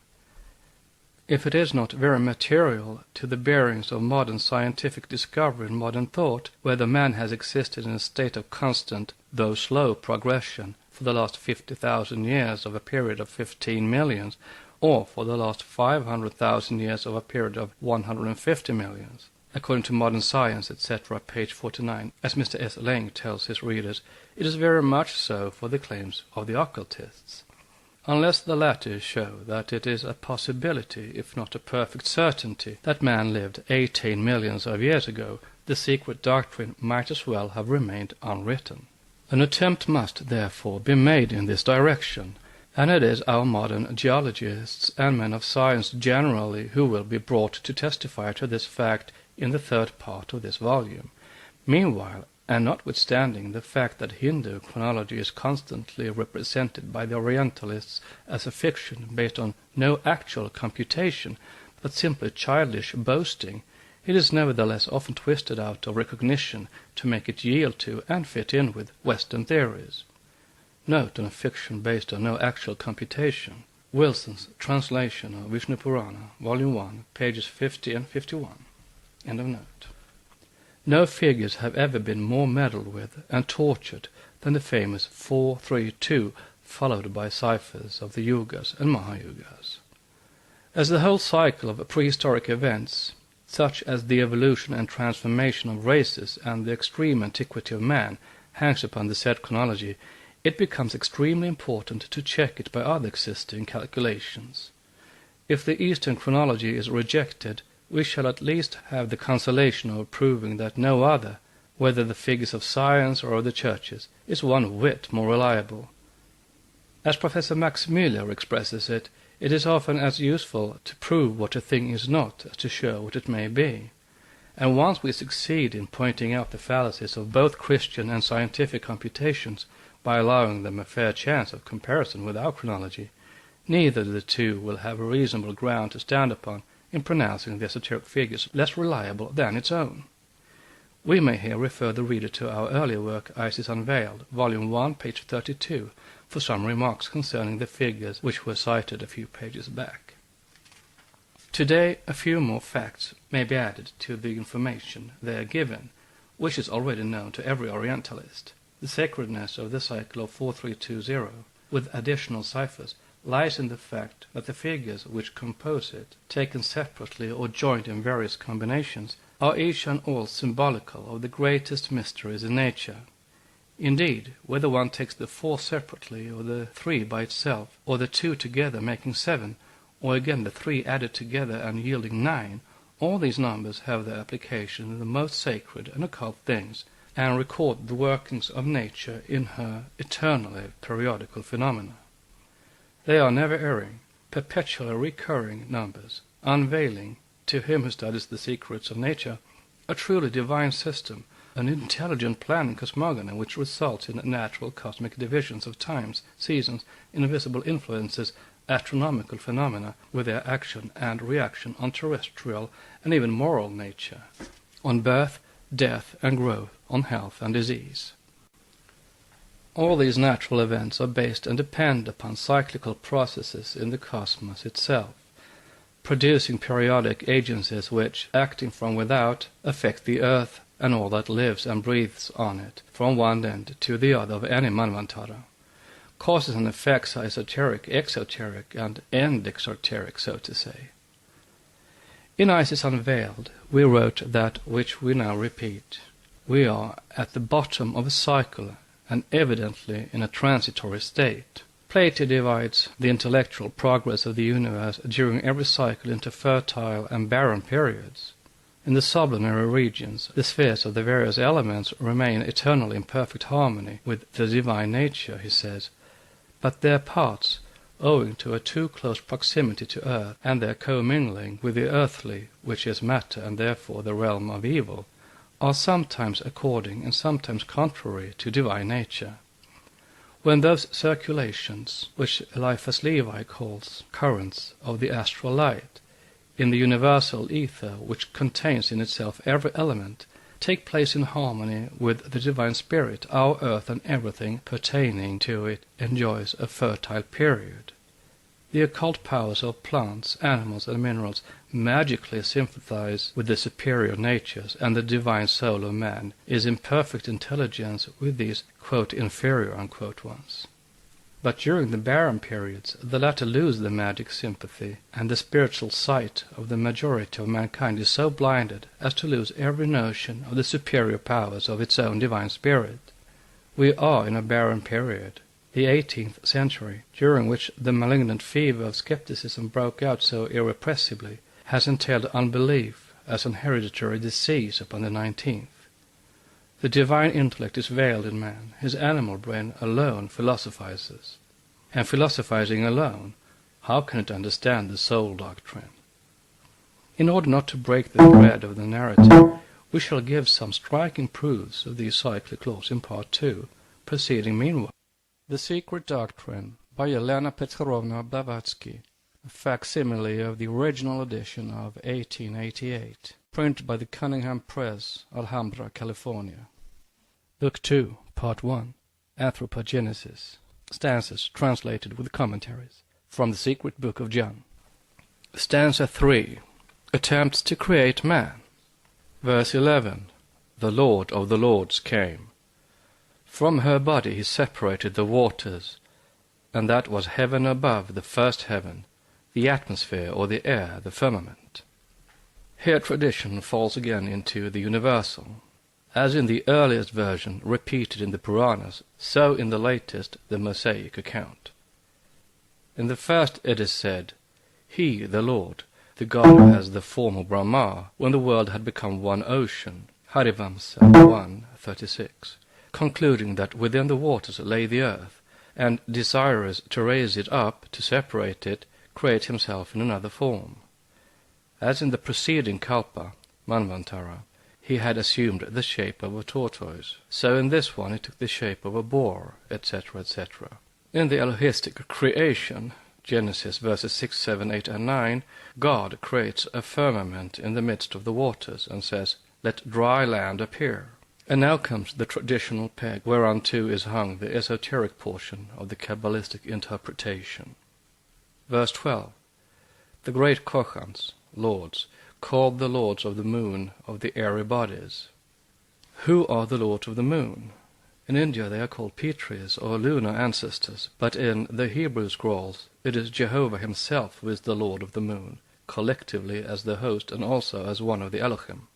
S1: if it is not very material to the bearings of modern scientific discovery and modern thought, whether man has existed in a state of constant, though slow, progression for the last 50,000 years of a period of 15 millions, or for the last 500,000 years of a period of 150 millions. According to Modern Science, etc., page 49, as Mr. S. Lang tells his readers, it is very much so for the claims of the occultists. Unless the latter show that it is a possibility, if not a perfect certainty, that man lived 18 millions of years ago, the secret doctrine might as well have remained unwritten. An attempt must, therefore, be made in this direction, and it is our modern geologists and men of science generally who will be brought to testify to this fact in the third part of this volume. Meanwhile, and notwithstanding the fact that Hindu chronology is constantly represented by the Orientalists as a fiction based on no actual computation, but simply childish boasting, it is nevertheless often twisted out of recognition to make it yield to and fit in with Western theories. Note on a fiction based on no actual computation, Wilson's translation of Vishnu Purana, Volume 1, pages 50 and 51. End of note. No figures have ever been more meddled with and tortured than the famous 432, followed by ciphers of the Yugas and Mahayugas. As the whole cycle of prehistoric events, such as the evolution and transformation of races and the extreme antiquity of man, hangs upon the said chronology, it becomes extremely important to check it by other existing calculations. If the Eastern chronology is rejected, we shall at least have the consolation of proving that no other, whether the figures of science or of the churches, is one whit more reliable. As Professor Max Müller expresses it, it is often as useful to prove what a thing is not as to show what it may be. And once we succeed in pointing out the fallacies of both Christian and scientific computations by allowing them a fair chance of comparison with our chronology, neither of the two will have a reasonable ground to stand upon in pronouncing the esoteric figures less reliable than its own. We may here refer the reader to our earlier work, Isis Unveiled, Volume 1, page 32, for some remarks concerning the figures which were cited a few pages back. Today a few more facts may be added to the information there given, which is already known to every Orientalist. The sacredness of the cycle of 4320, with additional ciphers, lies in the fact that the figures which compose it, taken separately or joined in various combinations, are each and all symbolical of the greatest mysteries in nature. Indeed, whether one takes the 4 separately, or the 3 by itself, or the 2 together making 7, or again the 3 added together and yielding 9, all these numbers have their application in the most sacred and occult things, and record the workings of nature in her eternally periodical phenomena. They are never-erring, perpetually recurring numbers, unveiling, to him who studies the secrets of nature, a truly divine system, an intelligent plan and cosmogony which results in natural cosmic divisions of times, seasons, invisible influences, astronomical phenomena with their action and reaction on terrestrial and even moral nature, on birth, death and growth, on health and disease. All these natural events are based and depend upon cyclical processes in the cosmos itself, producing periodic agencies which, acting from without, affect the earth and all that lives and breathes on it, from one end to the other of any manvantara. Causes and effects are esoteric, exoteric, and end-exoteric, so to say. In Isis Unveiled, we wrote that which we now repeat. We are at the bottom of a cycle, and evidently in a transitory state. Plato divides the intellectual progress of the universe during every cycle into fertile and barren periods. In the sublunary regions, the spheres of the various elements remain eternally in perfect harmony with the divine nature, he says, but their parts, owing to a too close proximity to earth and their commingling with the earthly, which is matter and therefore the realm of evil, are sometimes according and sometimes contrary to divine nature. When those circulations, which Eliphas Levi calls currents of the astral light, in the universal ether which contains in itself every element, take place in harmony with the divine spirit, our earth and everything pertaining to it enjoys a fertile period. The occult powers of plants, animals, and minerals magically sympathize with the superior natures, and the divine soul of man is in perfect intelligence with these, quote, inferior, unquote, ones. But during the barren periods, the latter lose the magic sympathy, and the spiritual sight of the majority of mankind is so blinded as to lose every notion of the superior powers of its own divine spirit. We are in a barren period, the 18th century, during which the malignant fever of skepticism broke out so irrepressibly, has entailed unbelief as an hereditary disease upon the 19th. The divine intellect is veiled in man. His animal brain alone philosophizes. And philosophizing alone, how can it understand the soul doctrine? In order not to break the thread of the narrative, we shall give some striking proofs of these cyclic laws in Part 2, proceeding meanwhile. The Secret Doctrine by Helena Petrovna Blavatsky, a facsimile of the original edition of 1888, printed by the Cunningham Press, Alhambra, California. Book 2, Part 1, Anthropogenesis, stanzas translated with commentaries, from the Secret Book of John. Stanza 3, Attempts to create man. Verse 11, The Lord of the Lords came. From her body he separated the waters, and that was heaven above, the first heaven, the atmosphere or the air, the firmament. Here tradition falls again into the universal. As in the earliest version repeated in the Puranas, so in the latest, the Mosaic account. In the first it is said, He, the Lord, the God who has the form of Brahma, when the world had become one ocean, Harivamsa 1:36, concluding that within the waters lay the earth, and desirous to raise it up, to separate it, create himself in another form. As in the preceding Kalpa, Manvantara, he had assumed the shape of a tortoise, so in this one he took the shape of a boar, etc., etc. In the Elohistic creation, Genesis verses 6, 7, 8, and 9, God creates a firmament in the midst of the waters, and says, Let dry land appear. And now comes the traditional peg, whereunto is hung the esoteric portion of the Kabbalistic interpretation. Verse 12, The great Kochans, lords, called the lords of the moon of the airy bodies. Who are the lords of the moon? In India they are called Pitris, or lunar ancestors, but in the Hebrew scrolls it is Jehovah himself who is the Lord of the moon, collectively as the host and also as one of the Elohim.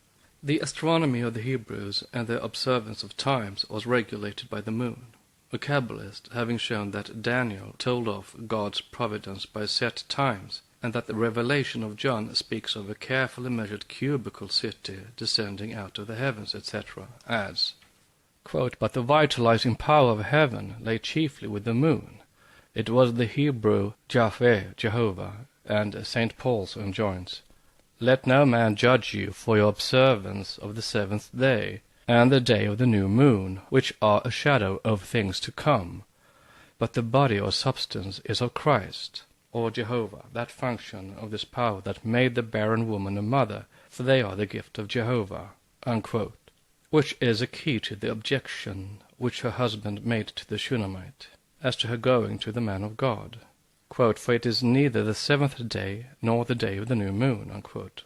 S1: The astronomy of the Hebrews and their observance of times was regulated by the moon. A Kabbalist, having shown that Daniel told of God's providence by set times, and that the revelation of John speaks of a carefully measured cubical city descending out of the heavens, etc., adds, quote, But the vitalizing power of heaven lay chiefly with the moon. It was the Hebrew Yahweh, Jehovah, and St. Paul enjoins, Let no man judge you for your observance of the seventh day, and the day of the new moon, which are a shadow of things to come. But the body or substance is of Christ, or Jehovah, that function of this power that made the barren woman a mother, for they are the gift of Jehovah, unquote, which is a key to the objection which her husband made to the Shunammite, as to her going to the man of God. Quote, For it is neither the seventh day nor the day of the new moon, unquote.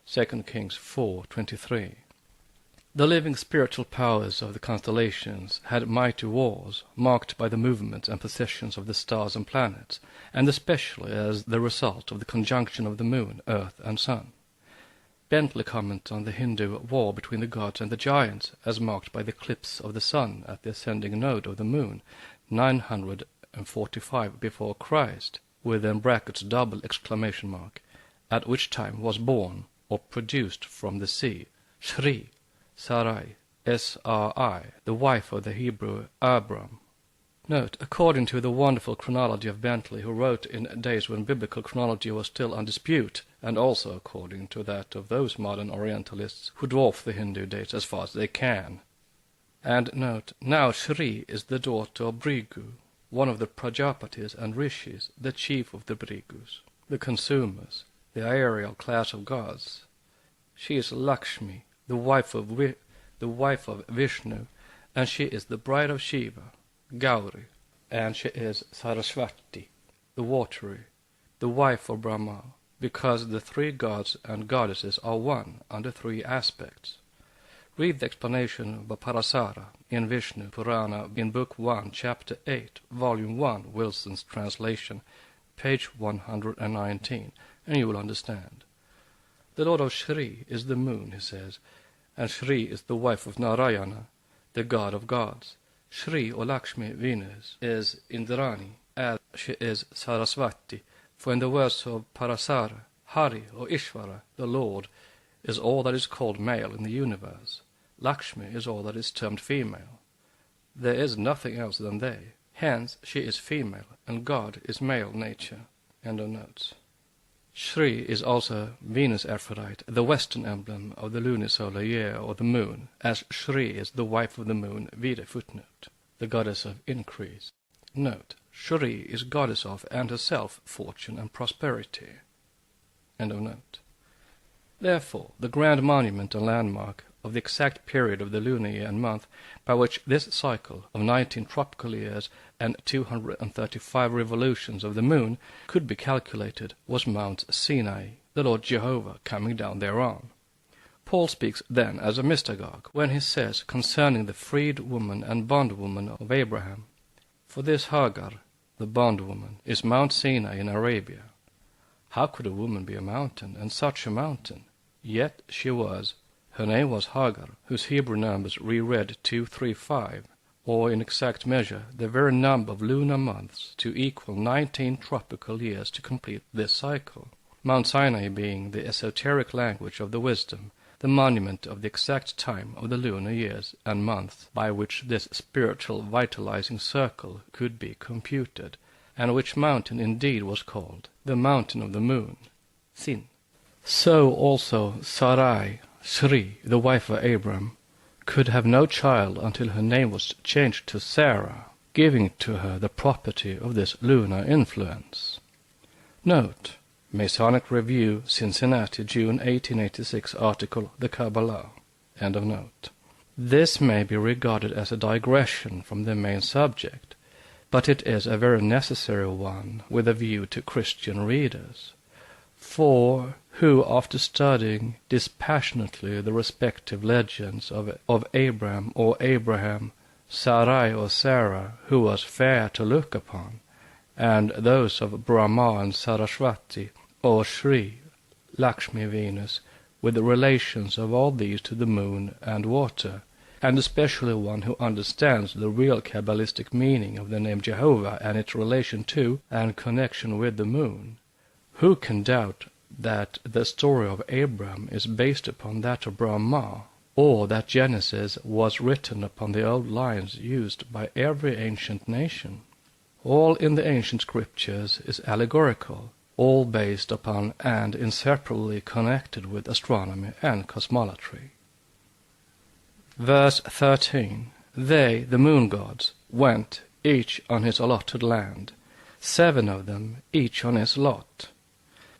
S1: 2 Kings 4:23. The living spiritual powers of the constellations had mighty wars, marked by the movements and positions of the stars and planets, and especially as the result of the conjunction of the moon, earth, and sun. Bentley comments on the Hindu war between the gods and the giants, as marked by the eclipse of the sun at the ascending node of the moon, 945 before Christ, with in brackets double exclamation mark, at which time was born, or produced from the sea, Shri, Sarai, S-R-I, the wife of the Hebrew Abram. Note, according to the wonderful chronology of Bentley, who wrote in days when biblical chronology was still on dispute, and also according to that of those modern Orientalists who dwarf the Hindu dates as far as they can. And note, now Shri is the daughter of Brigu, one of the Prajapatis and Rishis, the chief of the Brigus, the consumers, the aerial class of gods. She is Lakshmi, the wife of Vishnu, and she is the bride of Shiva, Gauri, and she is Saraswati, the watery, the wife of Brahma, because the three gods and goddesses are one under three aspects. Read the explanation of Parasara in Vishnu Purana in Book 1, Chapter 8, Volume 1, Wilson's translation, page 119, and you will understand. The Lord of Shri is the moon, he says, and Shri is the wife of Narayana, the god of gods. Shri or Lakshmi Venus is Indrani, as she is Sarasvati, for in the words of Parasara, Hari or Ishvara, the Lord, is all that is called male in the universe. Lakshmi is all that is termed female. There is nothing else than they. Hence she is female, and God is male nature. End of notes. Shri is also Venus Aphrodite, the western emblem of the lunisolar year or the moon, as Shri is the wife of the moon, vide footnote, the goddess of increase. Note, Shri is goddess of and herself fortune and prosperity. End of note. Therefore, the grand monument and landmark of the exact period of the lunar year and month by which this cycle of 19 tropical years and 235 revolutions of the moon could be calculated was Mount Sinai, the Lord Jehovah coming down thereon. Paul speaks then as a mystagogue when he says concerning the freed woman and bondwoman of Abraham, "For this Hagar, the bondwoman, is Mount Sinai in Arabia." How could a woman be a mountain, and such a mountain? Yet she was. Her name was Hagar, whose Hebrew numbers reread 235, or in exact measure the very number of lunar months to equal 19 tropical years to complete this cycle. Mount Sinai being the esoteric language of the wisdom, the monument of the exact time of the lunar years and months by which this spiritual vitalizing circle could be computed, and which mountain indeed was called the mountain of the moon, Sin. So also Sarai, Shri, the wife of Abram, could have no child until her name was changed to Sarah, giving to her the property of this lunar influence. Note, Masonic Review, Cincinnati, June 1886, article The Kabbalah. End of note. This may be regarded as a digression from the main subject, but it is a very necessary one with a view to Christian readers. For who, after studying dispassionately the respective legends of Abram or Abraham, Sarai or Sarah, who was fair to look upon, and those of Brahma and Sarasvati, or Shri, Lakshmi Venus, with the relations of all these to the moon and water, and especially one who understands the real Kabbalistic meaning of the name Jehovah and its relation to and connection with the moon, who can doubt that the story of Abram is based upon that of Brahma, or that Genesis was written upon the old lines used by every ancient nation? All in the ancient scriptures is allegorical, all based upon and inseparably connected with astronomy and cosmology. Verse 13. They, the moon gods, went, each on his allotted land, 7 of them, each on his lot.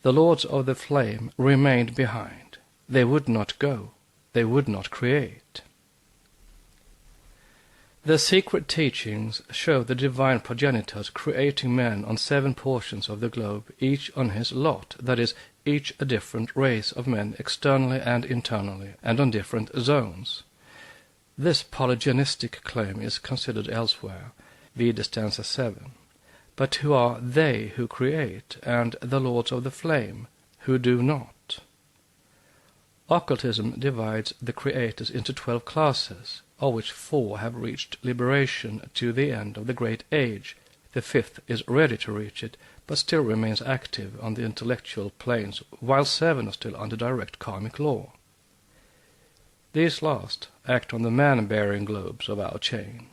S1: The lords of the flame remained behind. They would not go. They would not create. The secret teachings show the divine progenitors creating men on 7 portions of the globe, each on his lot, that is, each a different race of men externally and internally, and on different zones. This polygenistic claim is considered elsewhere, vide stanza 7. But who are they who create, and the lords of the flame, who do not? Occultism divides the creators into 12 classes, of which 4 have reached liberation to the end of the great age. The 5th is ready to reach it, but still remains active on the intellectual planes, while 7 are still under direct karmic law. These last act on the man-bearing globes of our chain.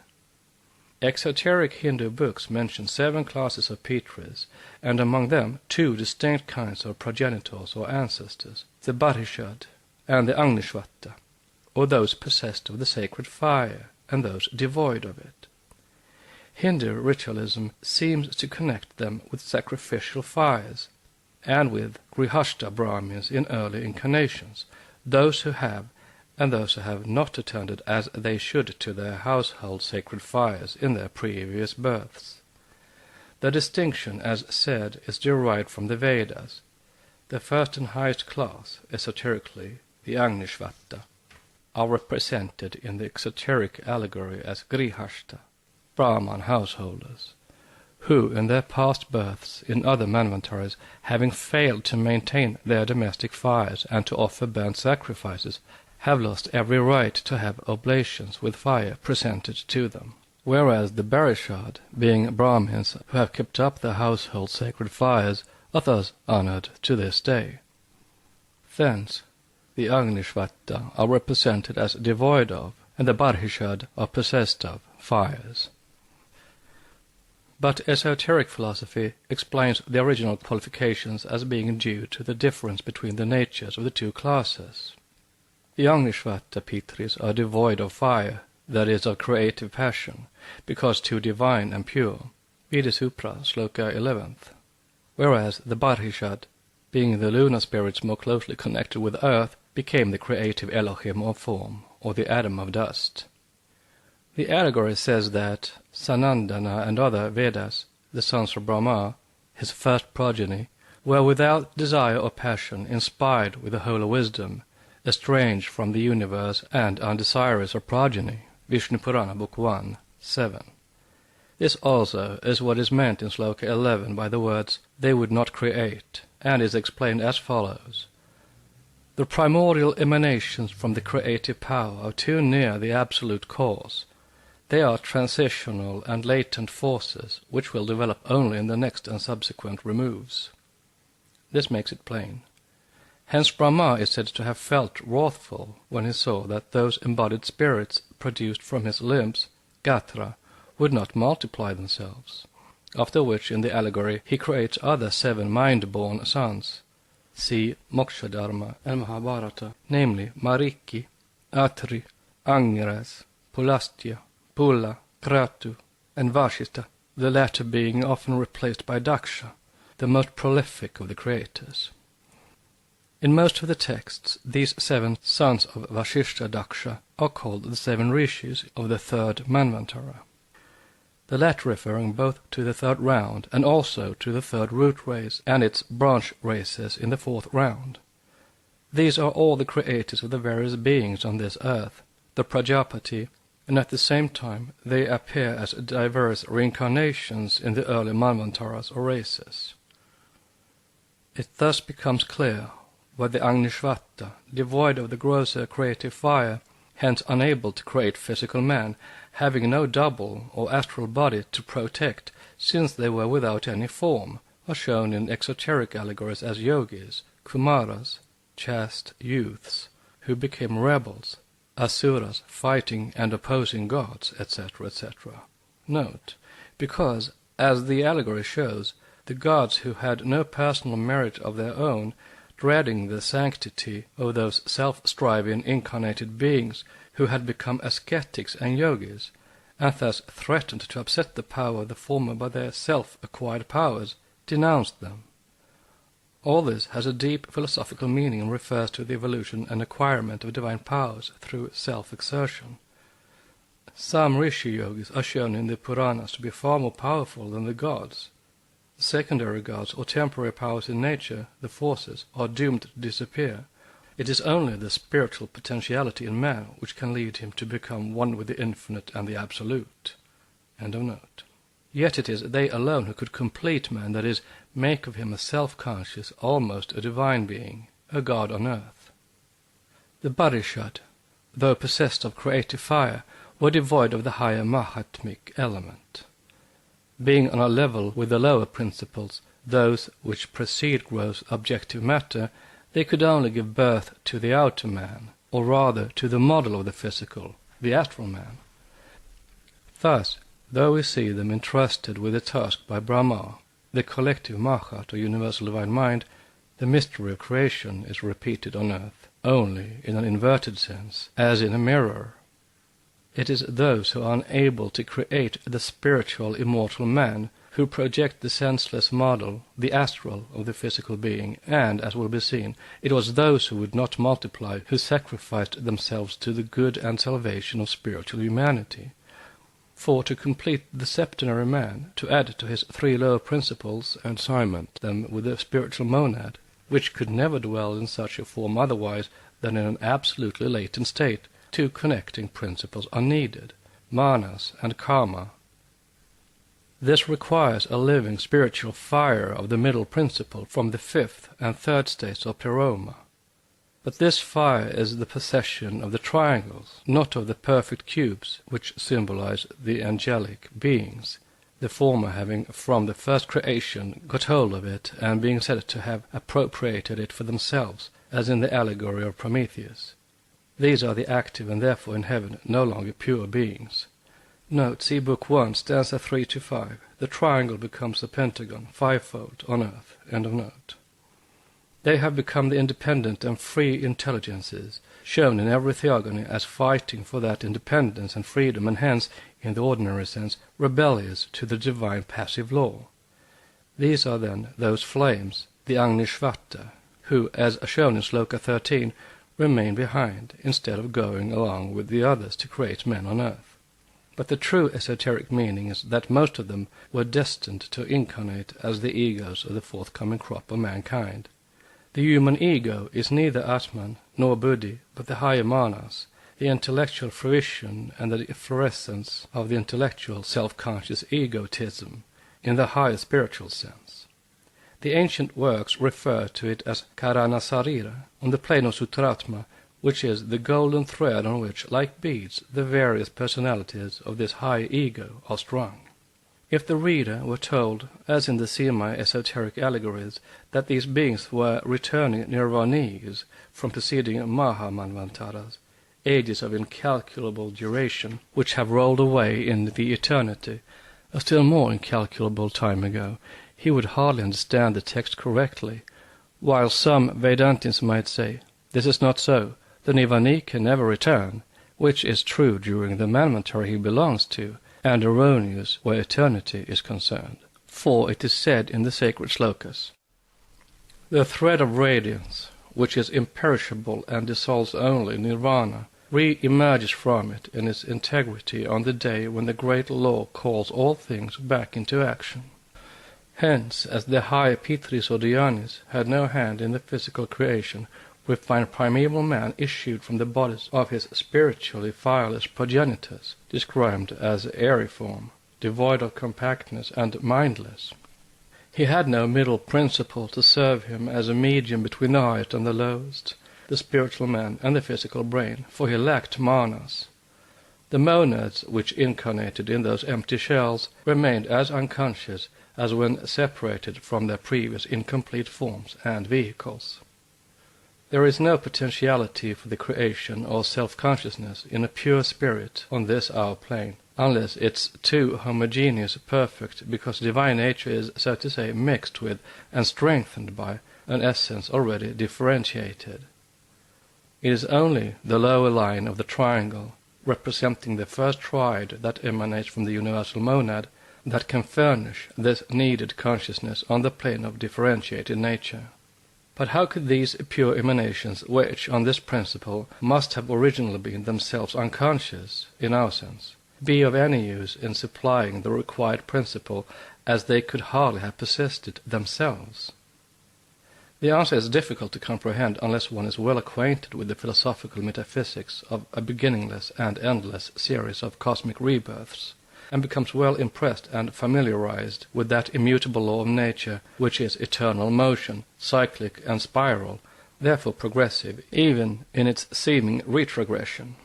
S1: Exoteric Hindu books mention 7 classes of Pitris, and among them 2 distinct kinds of progenitors or ancestors, the Barishad and the Agnishvata, or those possessed of the sacred fire, and those devoid of it. Hindu ritualism seems to connect them with sacrificial fires, and with Grihastha Brahmins in early incarnations, those who have and those who have not attended as they should to their household sacred fires in their previous births. The distinction, as said, is derived from the Vedas. The first and highest class, esoterically, the Agnishvatta, are represented in the exoteric allegory as Grihashta, Brahman householders, who in their past births in other manvantaras, having failed to maintain their domestic fires and to offer burnt sacrifices, have lost every right to have oblations with fire presented to them. Whereas the Barishad, being Brahmins who have kept up the household sacred fires, are thus honored to this day. Thence the Agnishvatta are represented as devoid of, and the Barhishad are possessed of, fires. But esoteric philosophy explains the original qualifications as being due to the difference between the natures of the two classes. The Agnishvatta Pitris are devoid of fire, that is, of creative passion, because too divine and pure, Veda Supra, Sloka 11th. Whereas the Barhishad, being the lunar spirits more closely connected with earth, became the creative Elohim of form, or the Adam of dust. The allegory says that Sanandana and other Vedas, the sons of Brahma, his first progeny, were without desire or passion, inspired with the holy wisdom, estranged from the universe and undesirous of progeny. Vishnu Purana, Book 1, 7. This also is what is meant in Sloka 11 by the words, "they would not create," and is explained as follows. The primordial emanations from the creative power are too near the absolute cause. They are transitional and latent forces, which will develop only in the next and subsequent removes. This makes it plain. Hence Brahma is said to have felt wrathful when he saw that those embodied spirits produced from his limbs, Gatra, would not multiply themselves, after which in the allegory he creates other 7 mind-born sons. See Mokshadharma and Mahabharata, namely Mariki, Atri, Angras, Pulastya, Pula, Kratu, and Vashista, the latter being often replaced by Daksha, the most prolific of the creators. In most of the texts, these 7 sons of Vashishta Daksha are called the 7 rishis of the 3rd Manvantara, the latter referring both to the 3rd round and also to the 3rd root race and its branch races in the 4th round. These are all the creators of the various beings on this earth, the Prajapati, and at the same time they appear as diverse reincarnations in the early Manvantaras or races. It thus becomes clear why the Agnishvatta, devoid of the grosser creative fire, hence unable to create physical man, having no double or astral body to protect, since they were without any form, are shown in exoteric allegories as yogis, kumaras, chaste youths, who became rebels, asuras, fighting and opposing gods, etc., etc. Note, because, as the allegory shows, the gods who had no personal merit of their own, dreading the sanctity of those self-striving incarnated beings who had become ascetics and yogis, and thus threatened to upset the power of the former by their self-acquired powers, denounced them. All this has a deep philosophical meaning and refers to the evolution and acquirement of divine powers through self-exertion. Some rishi yogis are shown in the Puranas to be far more powerful than the gods. The secondary gods or temporary powers in nature, the forces, are doomed to disappear. It is only the spiritual potentiality in man which can lead him to become one with the infinite and the absolute. End of note. Yet it is they alone who could complete man, that is, make of him a self-conscious, almost a divine being, a god on earth. The Barishad, though possessed of creative fire, were devoid of the higher Mahatmic element. Being on a level with the lower principles, those which precede gross objective matter, they could only give birth to the outer man, or rather to the model of the physical, the astral man. Thus, though we see them entrusted with the task by Brahma, the collective Mahat or universal divine mind, the mystery of creation is repeated on earth, only in an inverted sense, as in a mirror. It is those who are unable to create the spiritual immortal man who project the senseless model, the astral, of the physical being, and, as will be seen, it was those who would not multiply who sacrificed themselves to the good and salvation of spiritual humanity. For to complete the septenary man, to add to his 3 lower principles and cement them with the spiritual monad, which could never dwell in such a form otherwise than in an absolutely latent state, 2 connecting principles are needed, manas and karma. This requires a living spiritual fire of the middle principle from the 5th and 3rd states of pleroma. But this fire is the possession of the triangles, not of the perfect cubes, which symbolize the angelic beings, the former having from the first creation got hold of it and being said to have appropriated it for themselves, as in the allegory of Prometheus. These are the active and therefore in heaven no longer pure beings. Note, see Book 1, stanza 3-5. The triangle becomes a pentagon, 5-fold, on earth. End of note. They have become the independent and free intelligences, shown in every theogony as fighting for that independence and freedom, and hence, in the ordinary sense, rebellious to the divine passive law. These are then those flames, the Agnishvata, who, as shown in Sloka 13, remain behind, instead of going along with the others to create men on earth. But the true esoteric meaning is that most of them were destined to incarnate as the egos of the forthcoming crop of mankind. The human ego is neither Atman nor Buddhi, but the higher manas, the intellectual fruition and the efflorescence of the intellectual self-conscious egotism, in the higher spiritual sense. The ancient works refer to it as Karana Sarira, on the plane of Sutratma, which is the golden thread on which, like beads, the various personalities of this high ego are strung. If the reader were told, as in the semi-esoteric allegories, that these beings were returning nirvanis from preceding Mahamanvantaras, ages of incalculable duration, which have rolled away in the eternity, a still more incalculable time ago, he would hardly understand the text correctly, while some Vedantins might say, "This is not so, the Nirvani can never return," which is true during the manvantara he belongs to, and erroneous where eternity is concerned. For it is said in the sacred slokas, "The thread of radiance, which is imperishable and dissolves only in nirvana, re-emerges from it in its integrity on the day when the great law calls all things back into action." Hence, as the high Pitris or Dhyanis had no hand in the physical creation, we find primeval man issued from the bodies of his spiritually fireless progenitors, described as aeriform, devoid of compactness and mindless. He had no middle principle to serve him as a medium between the highest and the lowest, the spiritual man and the physical brain, for he lacked manas. The monads which incarnated in those empty shells remained as unconscious as when separated from their previous incomplete forms and vehicles. There is no potentiality for the creation or self-consciousness in a pure spirit on this our plane, unless it's too homogeneous perfect, because divine nature is, so to say, mixed with and strengthened by an essence already differentiated. It is only the lower line of the triangle, representing the first triad that emanates from the universal monad, that can furnish this needed consciousness on the plane of differentiated nature. But how could these pure emanations, which, on this principle, must have originally been themselves unconscious, in our sense, be of any use in supplying the required principle, as they could hardly have possessed it themselves? The answer is difficult to comprehend unless one is well acquainted with the philosophical metaphysics of a beginningless and endless series of cosmic rebirths, and becomes well impressed and familiarized with that immutable law of nature which is eternal motion, cyclic and spiral, therefore progressive even in its seeming retrogression.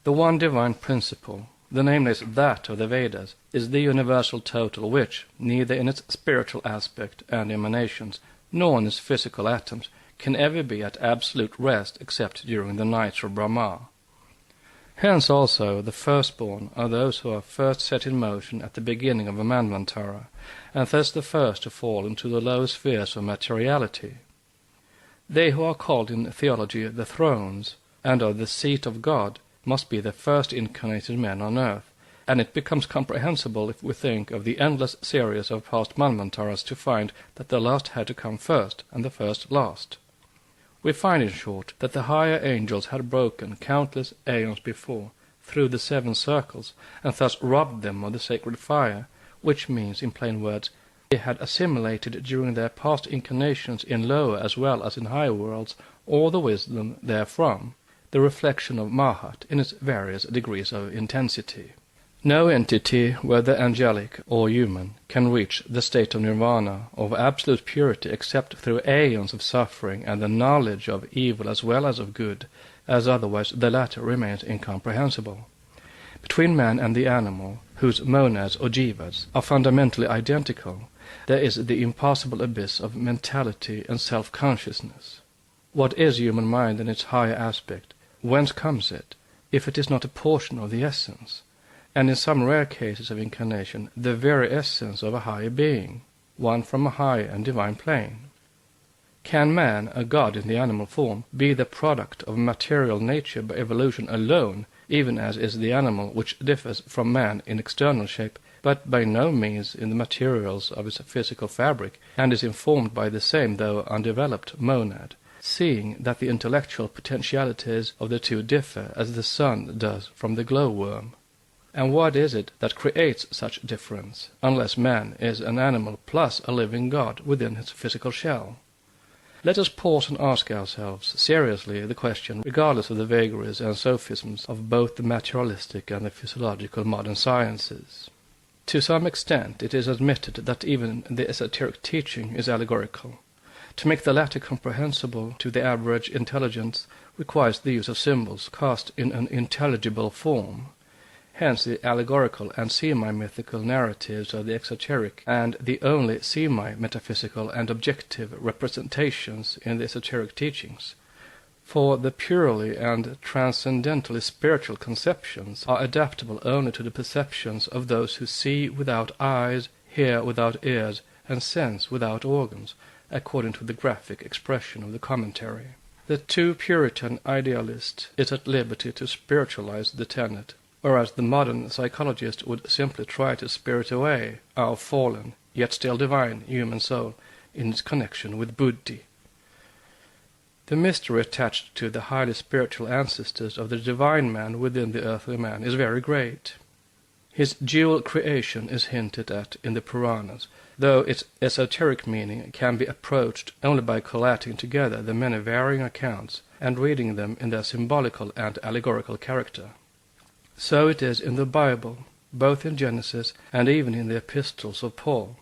S1: The one divine principle, the nameless that of the Vedas, is the universal total which, neither in its spiritual aspect and emanations, nor in its physical atoms, can ever be at absolute rest except during the nights of Brahma. Hence also the firstborn are those who are first set in motion at the beginning of a manvantara, and thus the first to fall into the lower spheres of materiality. They who are called in theology the thrones, and are the seat of God, must be the first incarnated men on earth, and it becomes comprehensible if we think of the endless series of past manvantaras to find that the last had to come first, and the first last. We find, in short, that the higher angels had broken countless aeons before, through the 7 circles, and thus robbed them of the sacred fire, which means, in plain words, they had assimilated during their past incarnations in lower as well as in higher worlds all the wisdom therefrom, the reflection of Mahat in its various degrees of intensity. No entity, whether angelic or human, can reach the state of nirvana, of absolute purity, except through aeons of suffering and the knowledge of evil as well as of good, as otherwise the latter remains incomprehensible. Between man and the animal, whose monads or jivas are fundamentally identical, there is the impassable abyss of mentality and self-consciousness. What is human mind in its higher aspect? Whence comes it, if it is not a portion of the essence, and in some rare cases of incarnation, the very essence of a higher being, one from a high and divine plane? Can man, a god in the animal form, be the product of material nature by evolution alone, even as is the animal, which differs from man in external shape, but by no means in the materials of its physical fabric, and is informed by the same, though undeveloped, monad, seeing that the intellectual potentialities of the two differ as the sun does from the glowworm? And what is it that creates such difference, unless man is an animal plus a living god within his physical shell? Let us pause and ask ourselves seriously the question, regardless of the vagaries and sophisms of both the materialistic and the physiological modern sciences. To some extent it is admitted that even the esoteric teaching is allegorical. To make the latter comprehensible to the average intelligence requires the use of symbols cast in an intelligible form. Hence the allegorical and semi-mythical narratives of the exoteric, and the only semi-metaphysical and objective representations in the esoteric teachings. For the purely and transcendentally spiritual conceptions are adaptable only to the perceptions of those who see without eyes, hear without ears, and sense without organs, according to the graphic expression of the commentary. The too Puritan idealist is at liberty to spiritualize the tenet, whereas the modern psychologist would simply try to spirit away our fallen, yet still divine, human soul in its connection with Buddhi. The mystery attached to the highly spiritual ancestors of the divine man within the earthly man is very great. His dual creation is hinted at in the Puranas, though its esoteric meaning can be approached only by collating together the many varying accounts and reading them in their symbolical and allegorical character. So it is in the Bible, both in Genesis and even in the epistles of Paul.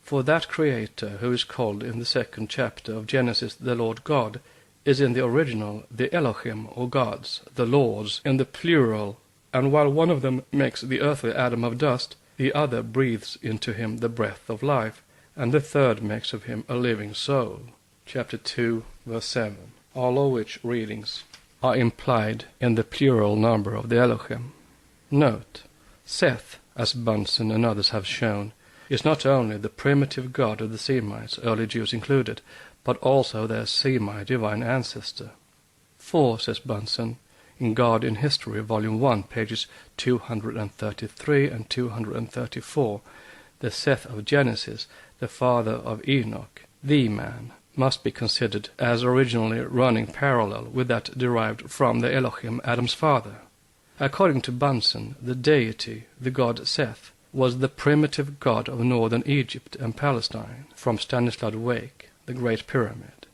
S1: For that Creator, who is called in the 2nd chapter of Genesis the Lord God, is in the original the Elohim, or gods, the lords, in the plural, and while one of them makes the earthly Adam of dust, the other breathes into him the breath of life, and the third makes of him a living soul. Chapter 2, verse 7. All of which readings are implied in the plural number of the Elohim. Note, Seth, as Bunsen and others have shown, is not only the primitive god of the Semites, early Jews included, but also their semi-divine ancestor. For, says Bunsen, in God in History, Volume 1, pages 233 and 234, the Seth of Genesis, the father of Enoch, the man, must be considered as originally running parallel with that derived from the Elohim, Adam's father. According to Bunsen, the deity, the god Seth, was the primitive god of northern Egypt and Palestine, from Stanislav Wake, the Great Pyramid.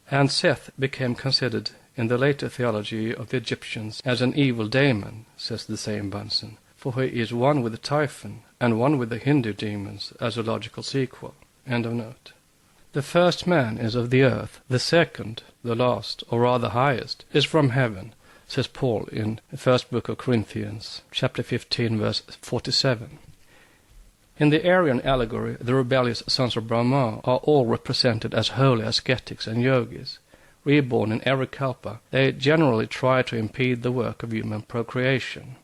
S1: And Seth became considered in the later theology of the Egyptians as an evil daemon, says the same Bunsen, for he is one with the Typhon and one with the Hindu demons as a logical sequel. End of note. The first man is of the earth, the second, the last, or rather highest, is from heaven, says Paul in the 1st book of Corinthians, chapter 15, verse 47. In the Aryan allegory, the rebellious sons of Brahma are all represented as holy ascetics and yogis. Reborn in every kalpa, they generally try to impede the work of human procreation.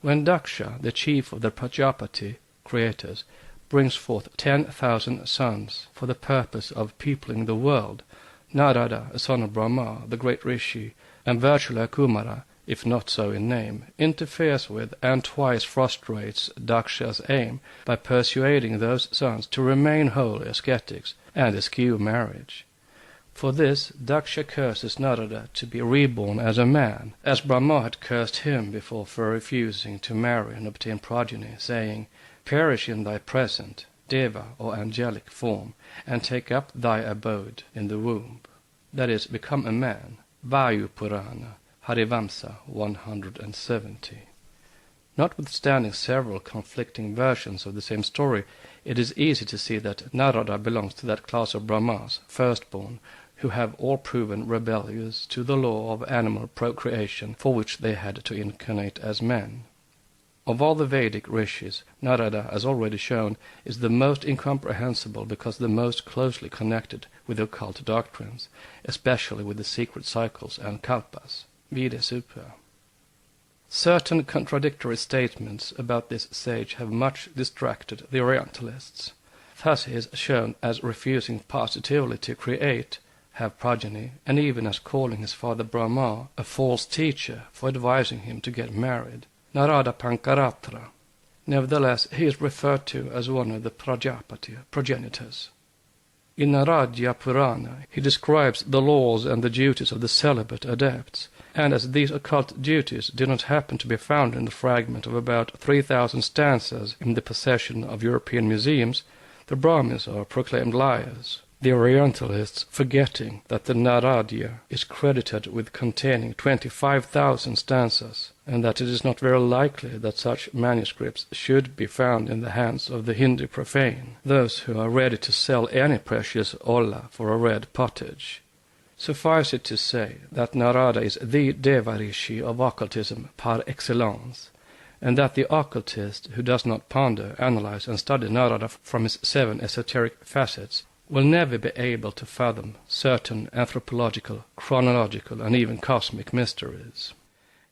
S1: When Daksha, the chief of the Prajapati creators, brings forth 10,000 sons for the purpose of peopling the world, Narada, a son of Brahma, the great rishi, and virtually a Kumara, if not so in name, interferes with and twice frustrates Daksha's aim by persuading those sons to remain holy ascetics and eschew marriage. For this, Daksha curses Narada to be reborn as a man, as Brahma had cursed him before for refusing to marry and obtain progeny, saying, "Perish in thy present, deva or angelic form, and take up thy abode in the womb." That is, become a man. Vayu Purana, Harivamsa 170. Notwithstanding several conflicting versions of the same story, it is easy to see that Narada belongs to that class of Brahmas, firstborn, who have all proven rebellious to the law of animal procreation for which they had to incarnate as men. Of all the Vedic rishis, Narada, as already shown, is the most incomprehensible because the most closely connected with occult doctrines, especially with the secret cycles and kalpas, vide super. Certain contradictory statements about this sage have much distracted the Orientalists. Thus he is shown as refusing positively to create, have progeny, and even as calling his father Brahma a false teacher for advising him to get married, Narada Pankaratra. Nevertheless, he is referred to as one of the Prajapati progenitors. In Naradya Purana, he describes the laws and the duties of the celibate adepts, and as these occult duties do not happen to be found in the fragment of about 3,000 stanzas in the possession of European museums, the Brahmins are proclaimed liars. The Orientalists forgetting that the Naradya is credited with containing 25,000 stanzas, and that it is not very likely that such manuscripts should be found in the hands of the Hindu profane, those who are ready to sell any precious olla for a red pottage. Suffice it to say that Narada is the Devarishi of occultism par excellence, and that the occultist who does not ponder, analyze, and study Narada from his 7 esoteric facets will never be able to fathom certain anthropological, chronological, and even cosmic mysteries.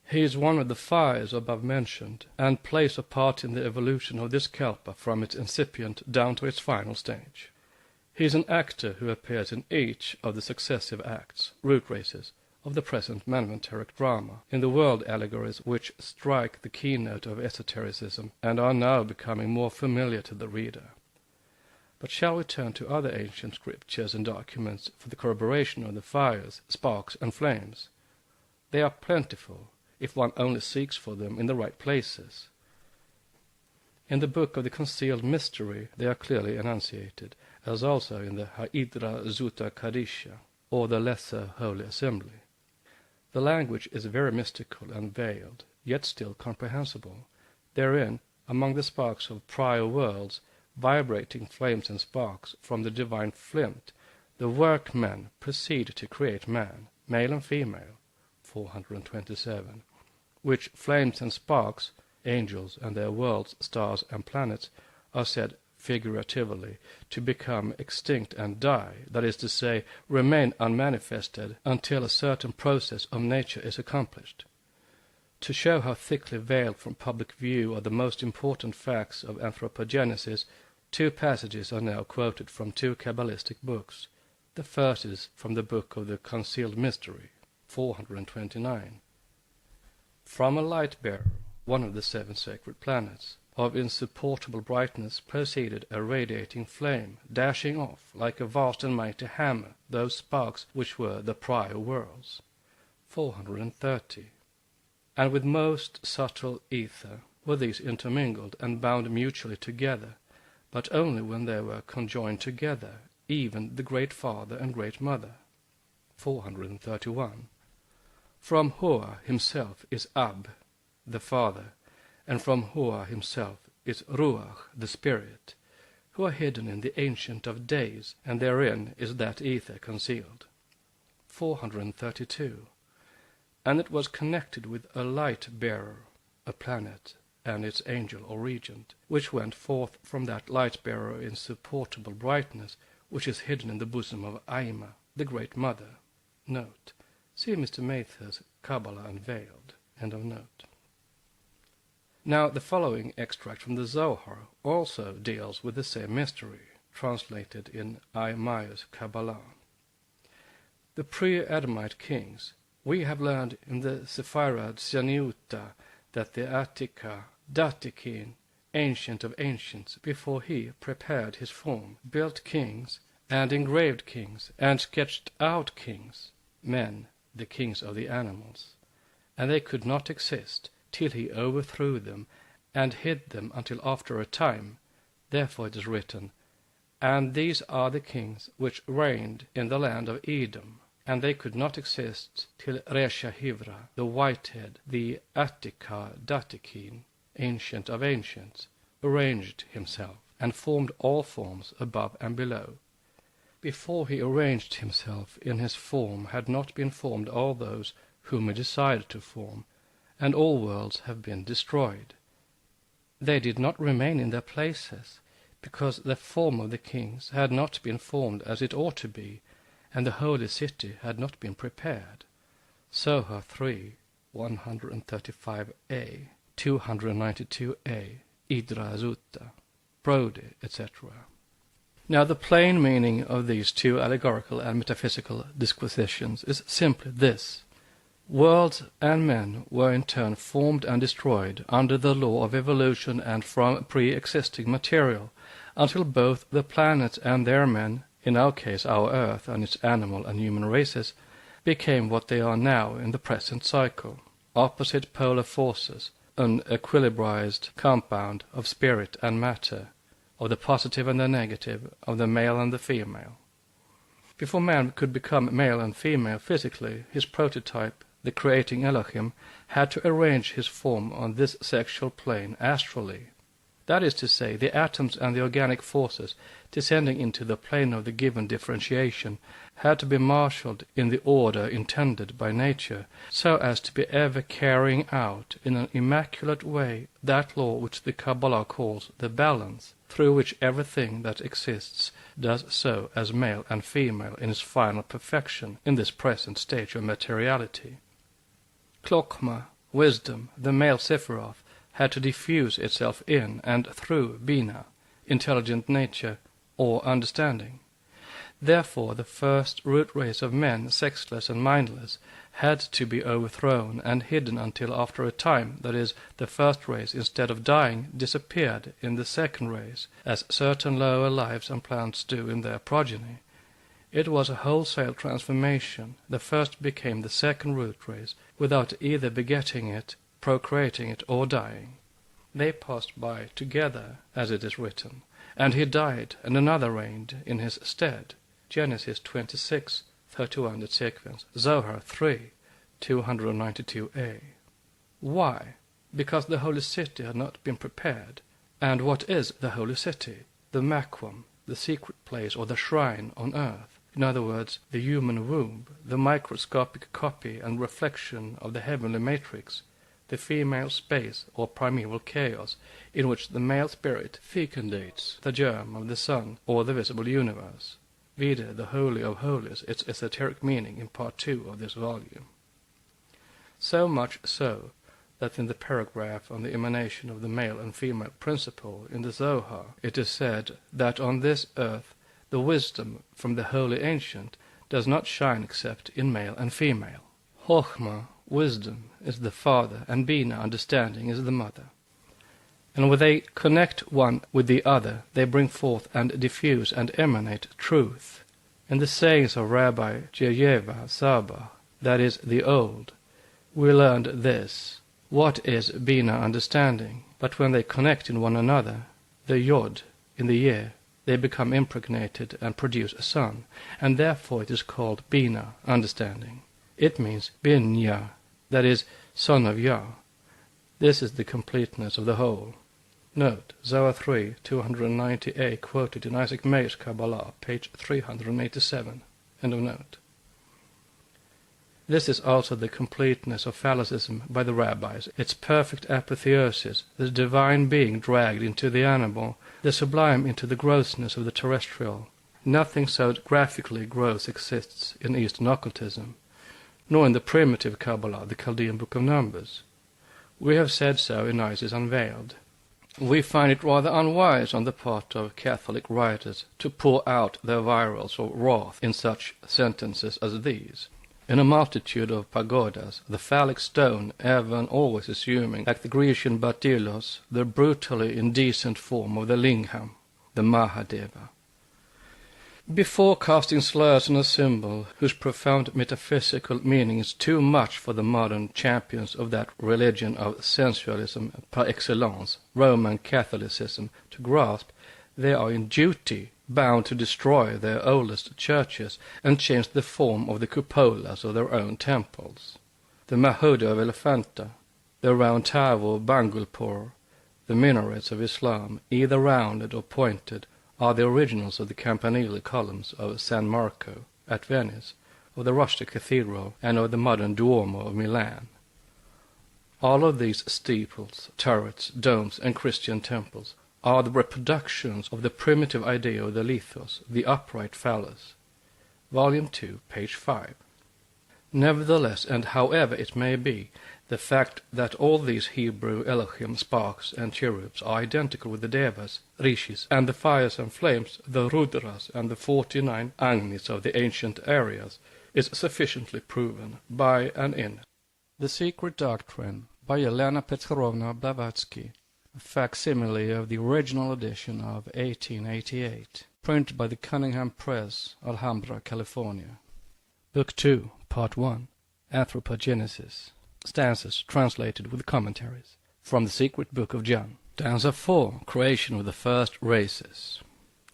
S1: He is one of the fires above mentioned, and plays a part in the evolution of this kalpa from its incipient down to its final stage. He is an actor who appears in each of the successive acts, root races, of the present manvantaric drama, in the world allegories which strike the keynote of esotericism and are now becoming more familiar to the reader. But shall we turn to other ancient scriptures and documents for the corroboration of the fires, sparks, and flames? They are plentiful, if one only seeks for them in the right places. In the book of the Concealed Mystery they are clearly enunciated, as also in the Haidra Zuta Kadisha, or the Lesser Holy Assembly. The language is very mystical and veiled, yet still comprehensible. Therein, among the sparks of prior worlds, vibrating flames and sparks from the divine flint, the workmen proceed to create man, male and female, 427, which flames and sparks, angels and their worlds, stars and planets, are said figuratively to become extinct and die, that is to say, remain unmanifested until a certain process of nature is accomplished. To show how thickly veiled from public view are the most important facts of anthropogenesis, 2 passages are now quoted from 2 Kabbalistic books. The first is from the book of the Concealed Mystery, 429. From a light-bearer, one of the 7 sacred planets, of insupportable brightness proceeded a radiating flame, dashing off, like a vast and mighty hammer, those sparks which were the prior worlds, 430. And with most subtle ether were these intermingled and bound mutually together, but only when they were conjoined together, even the Great Father and Great Mother, 431. From Hoa himself is Ab, the Father, and from Hoa himself is Ruach, the Spirit, who are hidden in the Ancient of Days, and therein is that ether concealed, 432. And it was connected with a light-bearer, a planet, and its angel or regent, which went forth from that light-bearer in insupportable brightness, which is hidden in the bosom of Aima, the Great Mother. Note. See Mr. Mather's Kabbalah Unveiled. End of note. Now the following extract from the Zohar also deals with the same mystery, translated in Aimaya's Kabbalah. The pre-Adamite kings, we have learned in the Sephira Tzaniuta that the Attika, Datikin, ancient of ancients, before he prepared his form, built kings, and engraved kings, and sketched out kings, men, the kings of the animals, and they could not exist till he overthrew them and hid them until after a time. Therefore it is written, "And these are the kings which reigned in the land of Edom, and they could not exist till Reshahivra, the Whitehead, the Attica Datikin, ancient of ancients, arranged himself, and formed all forms above and below. Before he arranged himself in his form had not been formed all those whom he decided to form, and all worlds have been destroyed. They did not remain in their places, because the form of the kings had not been formed as it ought to be, and the holy city had not been prepared." Soha 3, 135a, 292a, Idra Sutta, Brody, etc. Now the plain meaning of these two allegorical and metaphysical disquisitions is simply this. Worlds and men were in turn formed and destroyed under the law of evolution and from pre-existing material, until both the planets and their men, in our case our Earth and its animal and human races, became what they are now in the present cycle, opposite polar forces, an equilibrized compound of spirit and matter, of the positive and the negative, of the male and the female. Before man could become male and female physically, his prototype, the creating Elohim, had to arrange his form on this sexual plane astrally. That is to say, the atoms and the organic forces, descending into the plane of the given differentiation, had to be marshaled in the order intended by nature, so as to be ever carrying out in an immaculate way that law which the Kabbalah calls the balance, through which everything that exists does so as male and female in its final perfection in this present stage of materiality. Klokma, wisdom, the male Sephiroth, had to diffuse itself in and through Bina, intelligent nature, or understanding. Therefore the first root race of men, sexless and mindless, had to be overthrown and hidden until after a time, that is, the first race, instead of dying, disappeared in the second race, as certain lower lives and plants do in their progeny. It was a wholesale transformation. The first became the second root race, without either begetting it, procreating it, or dying. They passed by together, as it is written, and he died, and another reigned in his stead. Genesis 26, 31 et sequens, Zohar 3, 292a. Why? Because the holy city had not been prepared. And what is the holy city? The Makwam, the secret place or the shrine on earth. In other words, the human womb, the microscopic copy and reflection of the heavenly matrix, the female space or primeval chaos, in which the male spirit fecundates the germ of the sun or the visible universe. Vide the Holy of Holies, its esoteric meaning in part 2 of this volume. So much so that in the paragraph on the emanation of the male and female principle in the Zohar, it is said that on this earth the wisdom from the holy ancient does not shine except in male and female. Chokhmah, wisdom, is the father, and Bina, understanding, is the mother. And when they connect one with the other, they bring forth and diffuse and emanate truth. In the sayings of Rabbi Jeyeva Saba, that is, the old, we learned this. What is Bina, understanding? But when they connect in one another, the Yod, in the year, they become impregnated and produce a son, and therefore it is called Bina, understanding. It means Bin Yah, that is, son of Yah. This is the completeness of the whole. Note, Zohar 3, 290a, quoted in Isaac Mayer's Kabbalah, page 387. End of note. This is also the completeness of phallicism by the rabbis, its perfect apotheosis, the divine being dragged into the animal, the sublime into the grossness of the terrestrial. Nothing so graphically gross exists in Eastern occultism, nor in the primitive Kabbalah, the Chaldean Book of Numbers. We have said so in Isis Unveiled. We find it rather unwise on the part of Catholic writers to pour out their vials of wrath in such sentences as these. In a multitude of pagodas, the phallic stone, ever and always assuming, like the Grecian Batilos, the brutally indecent form of the Lingam, the Mahadeva. Before casting slurs on a symbol whose profound metaphysical meaning is too much for the modern champions of that religion of sensualism par excellence, Roman Catholicism, to grasp, they are in duty bound to destroy their oldest churches and change the form of the cupolas of their own temples. The Mahoda of Elephanta, the round tower of Bangulpur, the minarets of Islam, either rounded or pointed, are the originals of the campanile columns of San Marco at Venice, of the rustic cathedral, and of the modern Duomo of Milan. All of these steeples, turrets, domes, and Christian temples are the reproductions of the primitive idea of the lithos, the upright phallus. Volume 2, page 5. Nevertheless, and however it may be, the fact that all these Hebrew Elohim sparks and cherubs are identical with the Devas, Rishis, and the fires and flames, the Rudras, and the 49 Agnis of the ancient Aryas, is sufficiently proven by and in The Secret Doctrine by Helena Petrovna Blavatsky, a facsimile of the original edition of 1888, printed by the Cunningham Press, Alhambra, California. Book 2, Part 1, Anthropogenesis. Stanzas translated with commentaries. From the Secret Book of John. Stanza 4, Creation of the First Races.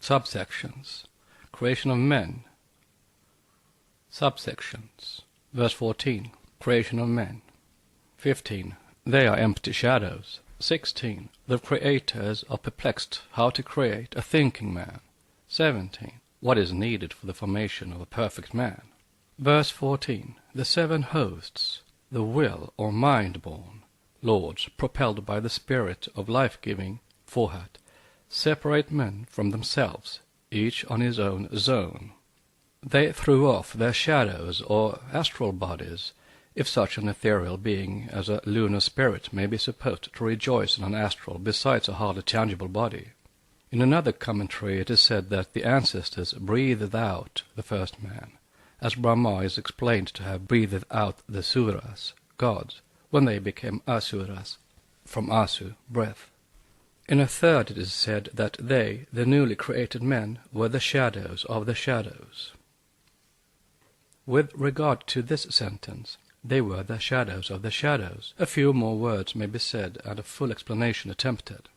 S1: Subsections. Creation of men. Subsections. Verse 14, Creation of men. 15, They are empty shadows. 16, The creators are perplexed how to create a thinking man. 17, What is needed for the formation of a perfect man. Verse 14, The seven hosts, the will or mind-born, lords propelled by the spirit of life-giving, forehead, separate men from themselves, each on his own zone. They threw off their shadows or astral bodies, if such an ethereal being as a lunar spirit may be supposed to rejoice in an astral besides a hardly tangible body. In another commentary it is said that the ancestors breathed out the first man, as Brahma is explained to have breathed out the Suras, gods, when they became Asuras, from Asu, breath. In a third it is said that they, the newly created men, were the shadows of the shadows. With regard to this sentence, they were the shadows of the shadows, a few more words may be said and a full explanation attempted.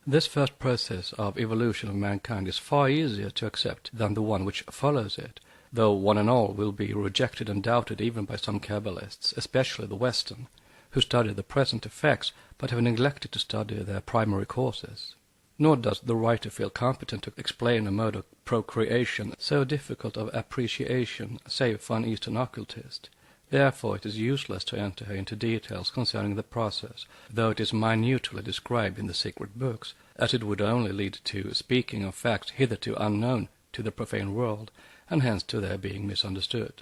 S1: This first process of evolution of mankind is far easier to accept than the one which follows it, though one and all will be rejected and doubted even by some Kabbalists, especially the Western, who study the present effects but have neglected to study their primary causes. Nor does the writer feel competent to explain a mode of procreation so difficult of appreciation, save for an Eastern occultist. Therefore it is useless to enter into details concerning the process, though it is minutely described in the secret books, as it would only lead to speaking of facts hitherto unknown to the profane world, and hence to their being misunderstood.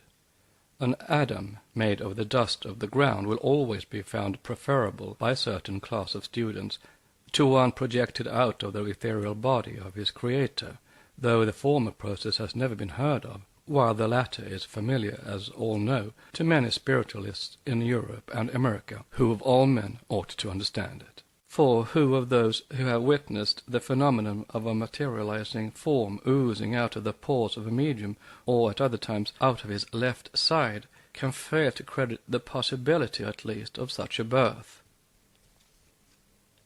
S1: An Adam made of the dust of the ground will always be found preferable by a certain class of students to one projected out of the ethereal body of his Creator, though the former process has never been heard of, while the latter is familiar, as all know, to many spiritualists in Europe and America, who of all men ought to understand it. For who of those who have witnessed the phenomenon of a materializing form oozing out of the pores of a medium, or at other times out of his left side, can fail to credit the possibility at least of such a birth?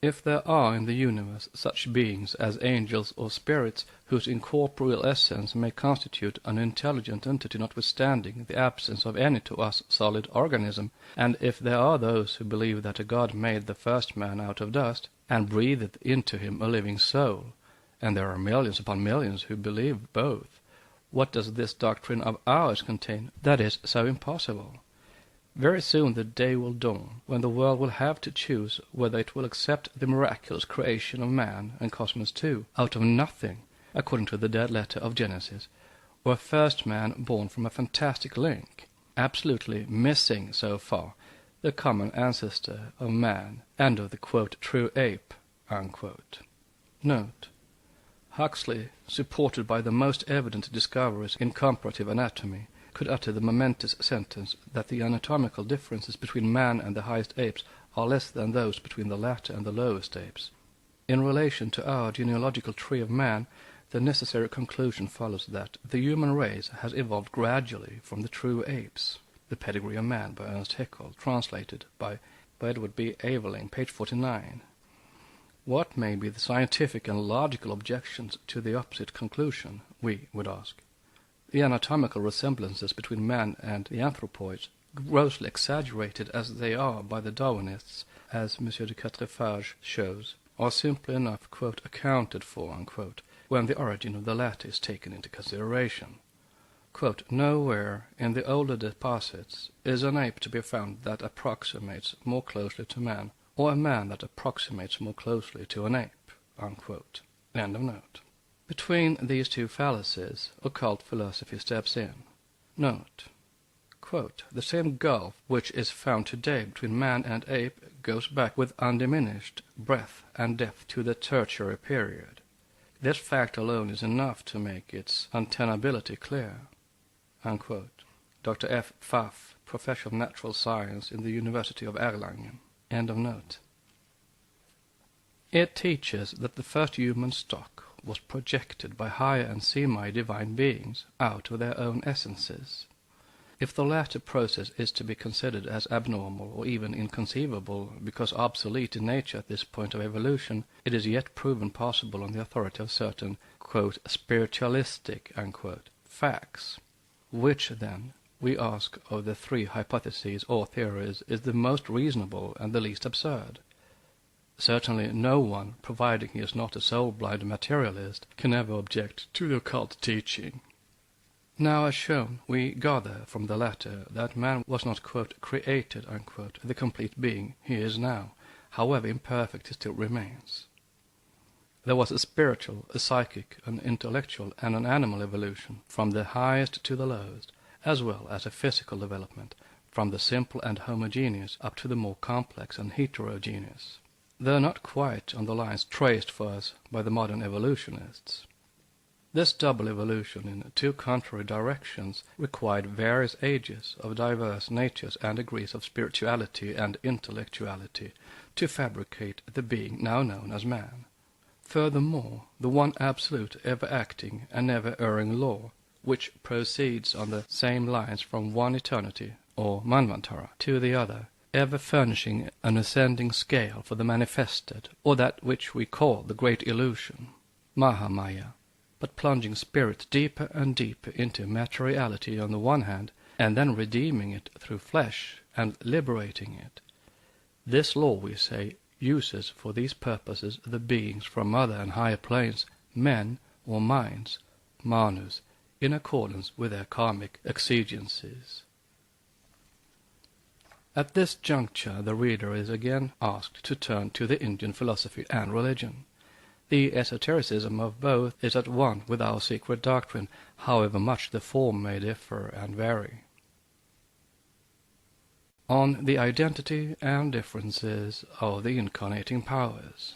S1: If there are in the universe such beings as angels or spirits, whose incorporeal essence may constitute an intelligent entity notwithstanding the absence of any to us solid organism, and if there are those who believe that a God made the first man out of dust, and breathed into him a living soul, and there are millions upon millions who believe both, what does this doctrine of ours contain that is so impossible? Very soon the day will dawn when the world will have to choose whether it will accept the miraculous creation of man and cosmos too, out of nothing, according to the dead letter of Genesis, or a first man born from a fantastic link, absolutely missing so far the common ancestor of man and of the, quote, true ape, unquote. Note: Huxley, supported by the most evident discoveries in comparative anatomy, could utter the momentous sentence that the anatomical differences between man and the highest apes are less than those between the latter and the lowest apes. In relation to our genealogical tree of man, the necessary conclusion follows that the human race has evolved gradually from the true apes. The Pedigree of Man by Ernst Haeckel, translated by Edward B. Aveling, page 49. What may be the scientific and logical objections to the opposite conclusion, we would ask? The anatomical resemblances between man and the anthropoids, grossly exaggerated as they are by the Darwinists, as M. de Quatrefages shows, are simply enough, quote, accounted for, unquote, when the origin of the latter is taken into consideration. Quote, nowhere in the older deposits is an ape to be found that approximates more closely to man, or a man that approximates more closely to an ape, unquote. End of note. Between these two fallacies, occult philosophy steps in. Note, quote, the same gulf which is found today between man and ape goes back with undiminished breadth and depth to the tertiary period. This fact alone is enough to make its untenability clear, unquote. Dr. F. Pfaff, Professor of Natural Science in the University of Erlangen. End of note. It teaches that the first human stock was projected by higher and semi-divine beings out of their own essences. If the latter process is to be considered as abnormal or even inconceivable because obsolete in nature at this point of evolution, it is yet proven possible on the authority of certain, quote, spiritualistic, unquote, facts. Which, then, we ask of the three hypotheses or theories is the most reasonable and the least absurd? Certainly no one, providing he is not a soul-blind materialist, can ever object to the occult teaching. Now, as shown, we gather from the latter that man was not, quote, created, unquote, the complete being he is now, however imperfect he still remains. There was a spiritual, a psychic, an intellectual, and an animal evolution, from the highest to the lowest, as well as a physical development, from the simple and homogeneous up to the more complex and heterogeneous, though not quite on the lines traced for us by the modern evolutionists. This double evolution in two contrary directions required various ages of diverse natures and degrees of spirituality and intellectuality to fabricate the being now known as man. Furthermore, the one absolute, ever-acting and never-erring law, which proceeds on the same lines from one eternity, or manvantara, to the other, ever furnishing an ascending scale for the manifested, or that which we call the great illusion, Mahamaya, but plunging spirit deeper and deeper into materiality on the one hand, and then redeeming it through flesh and liberating it. This law, we say, uses for these purposes the beings from other and higher planes, men or minds, manus, in accordance with their karmic exigencies. At this juncture the reader is again asked to turn to the Indian philosophy and religion. The esotericism of both is at one with our secret doctrine, however much the form may differ and vary. On the identity and differences of the incarnating powers.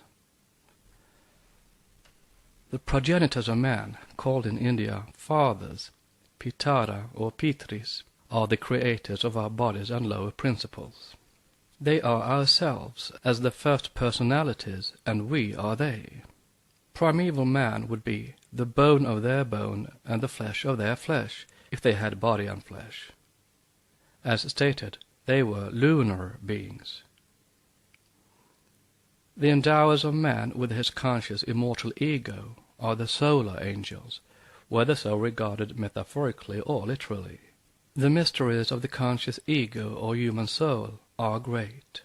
S1: The progenitors of man, called in India fathers, Pitara or Pitris, are the creators of our bodies and lower principles. They are ourselves as the first personalities, and we are they. Primeval man would be the bone of their bone and the flesh of their flesh, if they had body and flesh. As stated, they were lunar beings. The endowers of man with his conscious immortal ego are the solar angels, whether so regarded metaphorically or literally. The mysteries of the conscious ego or human soul are great.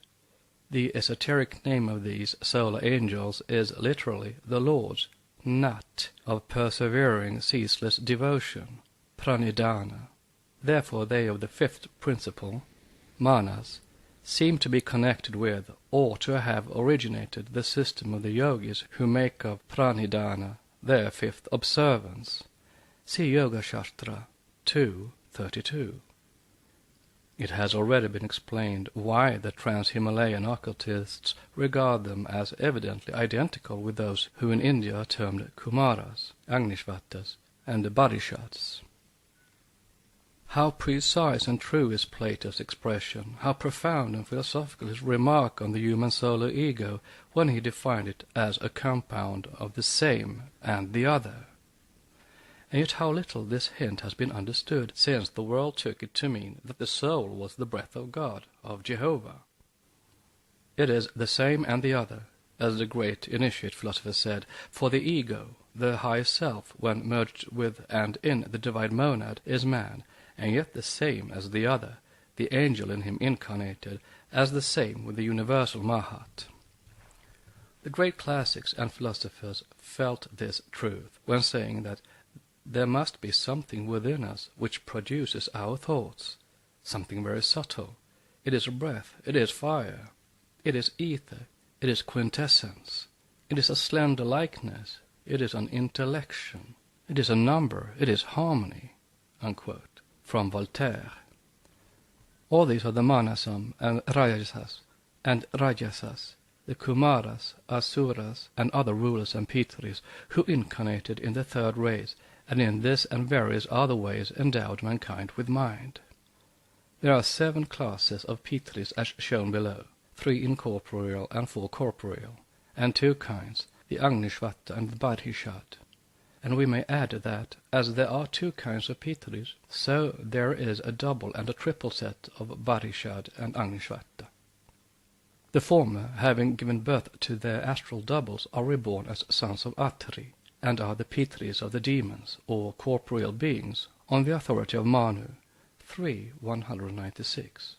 S1: The esoteric name of these solar angels is literally the Lord's, Nat, of persevering, ceaseless devotion, pranidhana. Therefore they of the fifth principle, manas, seem to be connected with, or to have originated, the system of the yogis who make of pranidhana their fifth observance. See Yoga Shastra 2:32. It has already been explained why the trans-Himalayan occultists regard them as evidently identical with those who in India are termed Kumaras, Agnishvatas, and the Bodhisattvas. How precise and true is Plato's expression, how profound and philosophical his remark on the human solar ego when he defined it as a compound of the same and the other. And yet how little this hint has been understood, since the world took it to mean that the soul was the breath of God, of Jehovah. It is the same and the other, as the great initiate philosopher said, for the ego, the higher self, when merged with and in the divine monad, is man, and yet the same as the other, the angel in him incarnated, as the same with the universal Mahat. The great classics and philosophers felt this truth when saying that there must be something within us which produces our thoughts, something very subtle. It is breath, it is fire, it is ether, it is quintessence, it is a slender likeness, it is an intellection, it is a number, it is harmony, unquote, from Voltaire. All these are the manasam and rajasas, the kumaras, asuras, and other rulers and pitris who incarnated in the third race, and in this and various other ways endowed mankind with mind. There are 7 classes of pitris as shown below, 3 incorporeal and 4 corporeal, and 2 kinds, the Agnishvata and the Barhishad. And we may add that, as there are 2 kinds of pitris, so there is a double and a triple set of Barhishad and Agnishvata. The former, having given birth to their astral doubles, are reborn as sons of Atri, and are the pitris of the demons, or corporeal beings, on the authority of Manu, 3:196.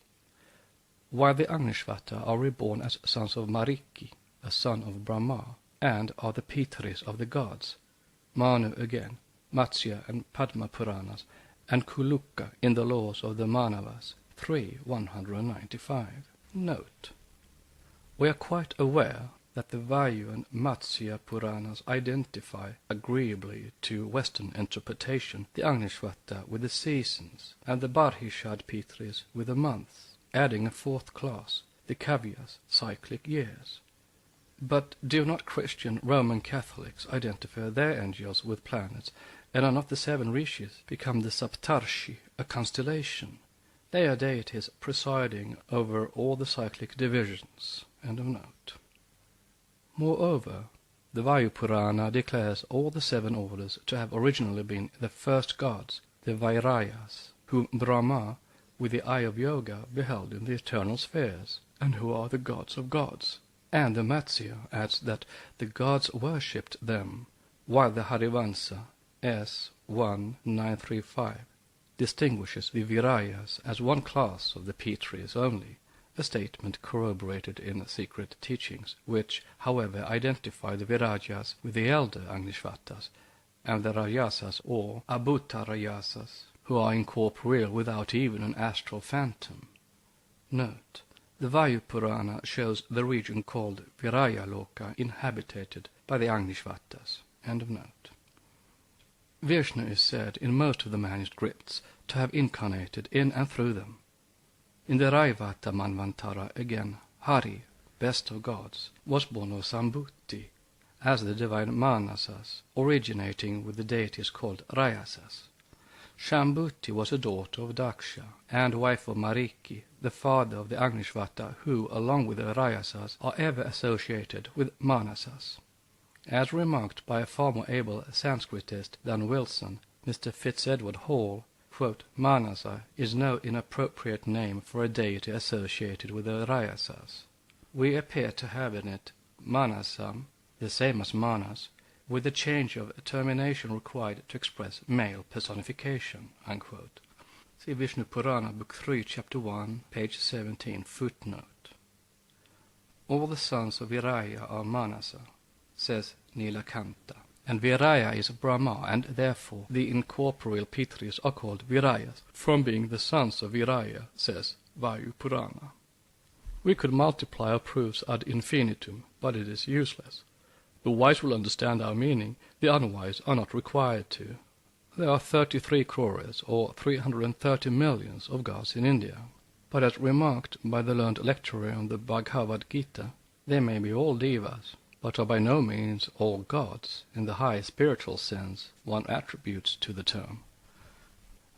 S1: While the Agnishvata are reborn as sons of Mariki, a son of Brahma, and are the pitris of the gods, Manu again, Matsya and Padma Puranas, and Kulukka in the laws of the Manavas, 3:195. Note: we are quite aware that the Vayu and Matsya Puranas identify, agreeably to Western interpretation, the Agnishvata with the seasons, and the Barhishad Pitris with the months, adding a 4th class, the Kavyas, cyclic years. But do not Christian Roman Catholics identify their angels with planets, and are not the 7 rishis become the Saptarshi, a constellation? They are deities presiding over all the cyclic divisions. End of note. Moreover, the Vayu Purana declares all the 7 orders to have originally been the first gods, the Vairayas, whom Brahma, with the eye of yoga, beheld in the eternal spheres, and who are the gods of gods. And the Matsya adds that the gods worshipped them, while the Harivansa, S. 1935, distinguishes the Virayas as one class of the pitris only, a statement corroborated in secret teachings, which, however, identify the Virajas with the elder Agnishvatas, and the Rajasas or Abhuta Rajasas, who are incorporeal without even an astral phantom. Note: the Vayu Purana shows the region called Viraya Loka inhabited by the Agnishvatas. End of note. Vishnu is said in most of the manuscripts to have incarnated in and through them. In the Raivata Manvantara again, Hari, best of gods, was born of Sambhuti, as the divine Manasas, originating with the deities called Rayasas. Shambhuti was a daughter of Daksha, and wife of Mariki, the father of the Agnishvata, who, along with the Rayasas, are ever associated with Manasas. As remarked by a far more able Sanskritist than Wilson, Mr. Fitzedward Hall, quote, Manasa is no inappropriate name for a deity associated with the Rayasas. We appear to have in it Manasam, the same as Manas, with the change of termination required to express male personification, unquote. See Vishnu Purana, Book 3, Chapter 1, page 17, footnote. All the sons of Viraya are Manasa, says Nilakanta, and Viraya is Brahma, and therefore the incorporeal pitris are called Virayas, from being the sons of Viraya, says Vayu Purana. We could multiply our proofs ad infinitum, but it is useless. The wise will understand our meaning, the unwise are not required to. There are 33 crores, or 330 millions, of gods in India, but as remarked by the learned lecturer on the Bhagavad Gita, they may be all devas, but are by no means all gods, in the high spiritual sense one attributes to the term.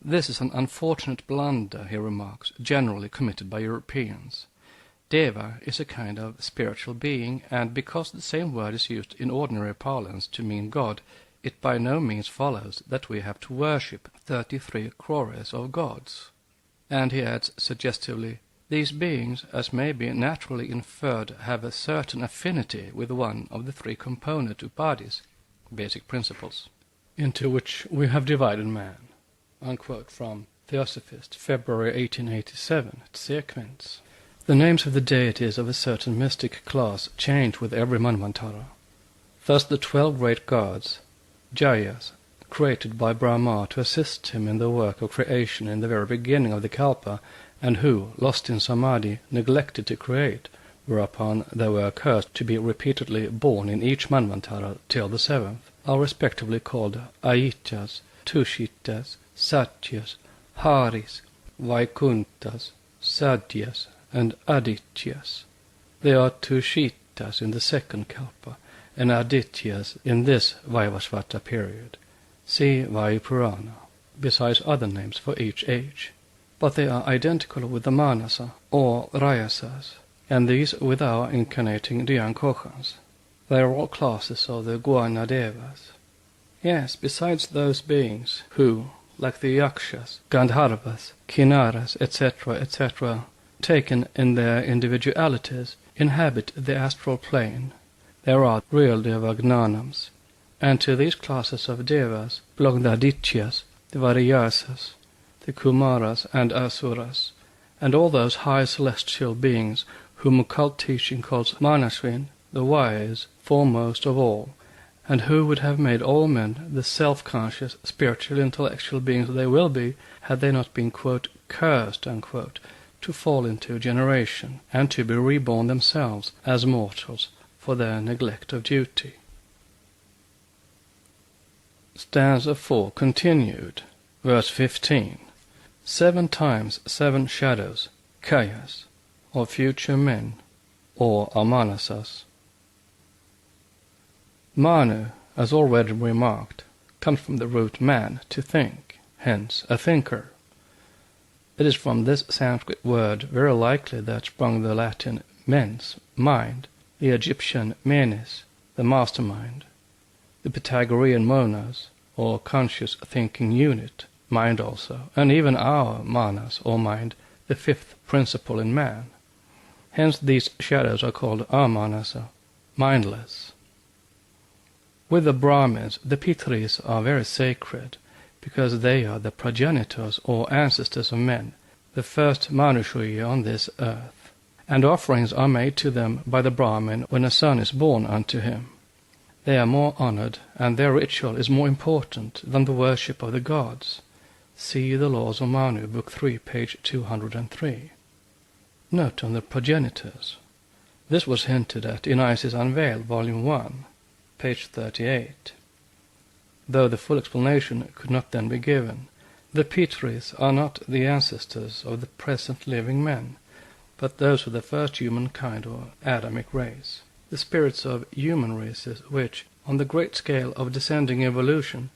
S1: This is an unfortunate blunder, he remarks, generally committed by Europeans. Deva is a kind of spiritual being, and because the same word is used in ordinary parlance to mean God, it by no means follows that we have to worship 33 crores of gods. And he adds suggestively, these beings, as may be naturally inferred, have a certain affinity with one of the 3 component upadhis, basic principles, into which we have divided man. Unquote from Theosophist, February 1887, at sequence. The names of the deities of a certain mystic class change with every manvantara. Thus the 12 great gods, Jayas, created by Brahma to assist him in the work of creation in the very beginning of the Kalpa, and who, lost in Samadhi, neglected to create, whereupon they were cursed to be repeatedly born in each manvantara till the 7th, are respectively called Aityas, Tushitas, Satyas, Haris, Vaikuntas, Sadyas, and Adityas. They are Tushitas in the 2nd Kalpa, and Adityas in this Vaivasvata period. See Vayu Purana, besides other names for each age. But they are identical with the Manasa, or Rayasas, and these with our incarnating Dhyan-Kohans. They are all classes of the Guanadevas. Yes, besides those beings who, like the Yakshas, Gandharvas, Kinnaras, etc., etc., taken in their individualities, inhabit the astral plane, there are real Devagnanams, and to these classes of Devas belong the Adityas, the Variyasas, the Kumaras and Asuras, and all those high celestial beings whom occult teaching calls Manasvin, the wise, foremost of all, and who would have made all men the self-conscious, spiritual, intellectual beings they will be, had they not been, quote, cursed, unquote, to fall into generation, and to be reborn themselves as mortals for their neglect of duty. Stanza 4 continued, verse 15. 7 times 7 shadows, Kayas, or future men, or Amanasas. Manu, as already remarked, comes from the root man, to think, hence a thinker. It is from this Sanskrit word very likely that sprung the Latin mens, mind, the Egyptian menis, the mastermind, the Pythagorean monas, or conscious thinking unit, mind also, and even our manas, or mind, the 5th principle in man. Hence these shadows are called amanasa, mindless. With the Brahmins, the Pitris are very sacred, because they are the progenitors or ancestors of men, the first Manushuya on this earth, and offerings are made to them by the Brahmin when a son is born unto him. They are more honored, and their ritual is more important than the worship of the gods. See the Laws of Manu, Book 3, page 203. Note on the progenitors. This was hinted at in Isis Unveiled, Volume 1, page 38. Though the full explanation could not then be given, the Pitris are not the ancestors of the present living men, but those of the first humankind or Adamic race, the spirits of human races which, on the great scale of descending evolution,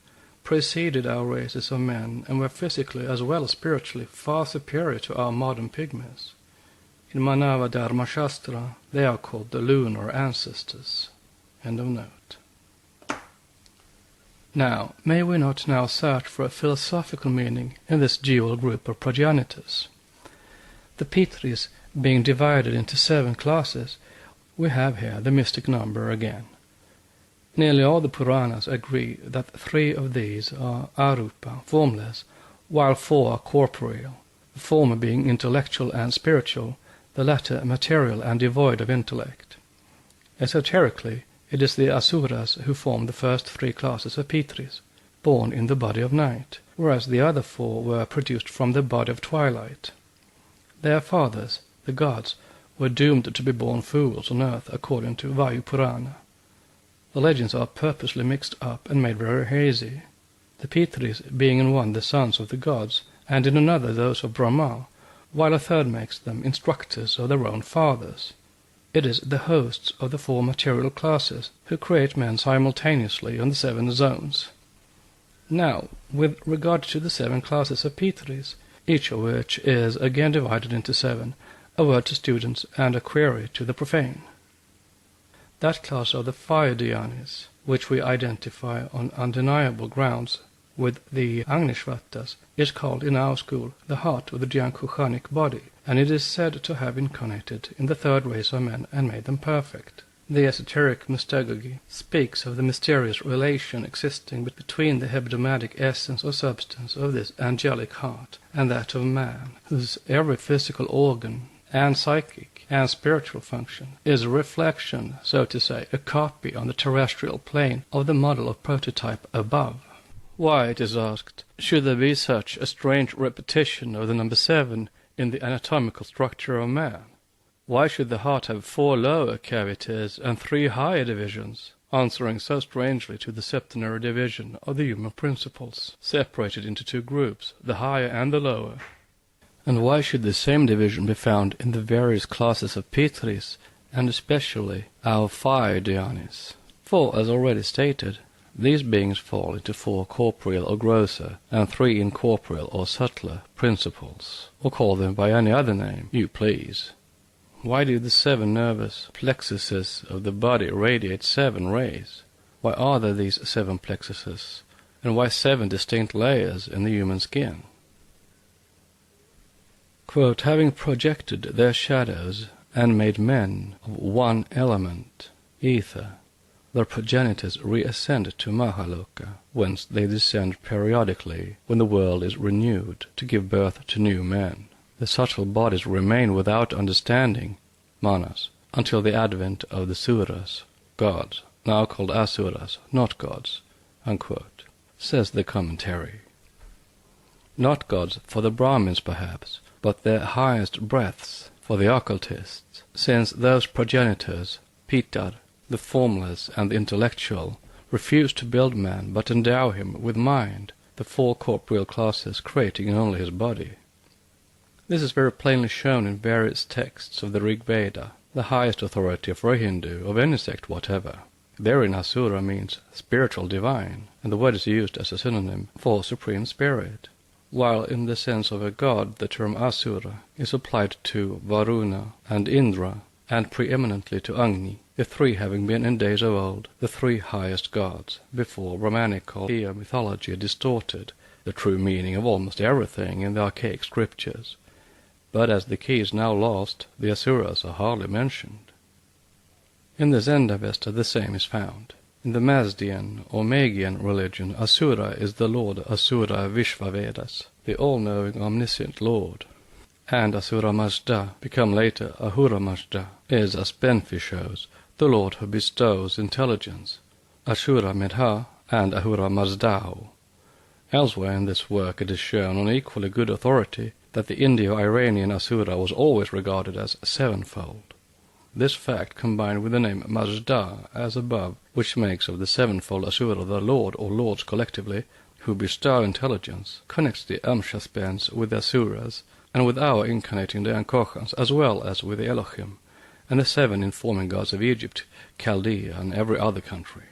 S1: preceded our races of men and were physically as well as spiritually far superior to our modern pygmies. In Manava Dharma Shastra they are called the lunar ancestors. End of note. Now, may we not now search for a philosophical meaning in this dual group of progenitors? The Pitris being divided into 7 classes, we have here the mystic number again. Nearly all the Puranas agree that 3 of these are arupa, formless, while 4 are corporeal, the former being intellectual and spiritual, the latter material and devoid of intellect. Esoterically, it is the Asuras who form the first 3 classes of Pitris, born in the body of night, whereas the other 4 were produced from the body of twilight. Their fathers, the gods, were doomed to be born fools on earth according to Vayu Purana. The legends are purposely mixed up and made very hazy, the Pitris being in one the sons of the gods, and in another those of Brahma, while a third makes them instructors of their own fathers. It is the hosts of the 4 material classes who create men simultaneously on the 7 zones. Now, with regard to the 7 classes of Pitris, each of which is again divided into 7, a word to students and a query to the profane. That class of the fire dhyanis, which we identify on undeniable grounds with the Agnishvatas, is called in our school the heart of the Jnankuchanic body, and it is said to have incarnated in the third race of men and made them perfect. The esoteric mystagogy speaks of the mysterious relation existing between the hebdomadic essence or substance of this angelic heart and that of man, whose every physical organ and psychic and spiritual function is a reflection, so to say, a copy on the terrestrial plane of the model of prototype above. Why, it is asked, should there be such a strange repetition of the number 7 in the anatomical structure of man? Why should the heart have 4 lower cavities and 3 higher divisions, answering so strangely to the septenary division of the human principles, separated into 2 groups, the higher and the lower? And why should the same division be found in the various classes of pitris, and especially our 5 dhyanis? For, as already stated, these beings fall into 4 corporeal or grosser, and 3 incorporeal or subtler principles, or call them by any other name you please. Why do the 7 nervous plexuses of the body radiate 7 rays? Why are there these 7 plexuses, and why 7 distinct layers in the human skin? Quote, having projected their shadows and made men of one element, ether, their progenitors reascend to Mahaloka, whence they descend periodically when the world is renewed to give birth to new men. The subtle bodies remain without understanding, manas, until the advent of the suras, gods, now called asuras, not gods, unquote, says the commentary. Not gods for the Brahmins perhaps, but their highest breaths for the occultists, since those progenitors, pitar, the formless and the intellectual, refuse to build man but endow him with mind, the 4 corporeal classes creating only his body. This is very plainly shown in various texts of the Rig Veda, the highest authority for a Hindu of any sect whatever. Therein asura means spiritual divine, and the word is used as a synonym for supreme spirit, while in the sense of a god the term asura is applied to Varuna and Indra, and preeminently to Agni, the 3 having been in days of old the 3 highest gods, before Romanical mythology distorted the true meaning of almost everything in the archaic scriptures. But as the key is now lost, the asuras are hardly mentioned. In the Zend-Avesta the same is found. In the Mazdian or Magian religion, Asura is the Lord Asura Vishvavedas, the all-knowing omniscient Lord. And Asura Mazda, become later Ahura Mazda, is, as Benfi shows, the Lord who bestows intelligence, Asura Medha and Ahura Mazdao. Elsewhere in this work it is shown on equally good authority that the Indo-Iranian Asura was always regarded as 7-fold. This fact, combined with the name Mazda as above, which makes of the 7-fold Asura the Lord or Lords collectively, who bestow intelligence, connects the Amshaspans with the Asuras, and with our incarnating the Ankochans, as well as with the Elohim, and the 7 informing gods of Egypt, Chaldea, and every other country.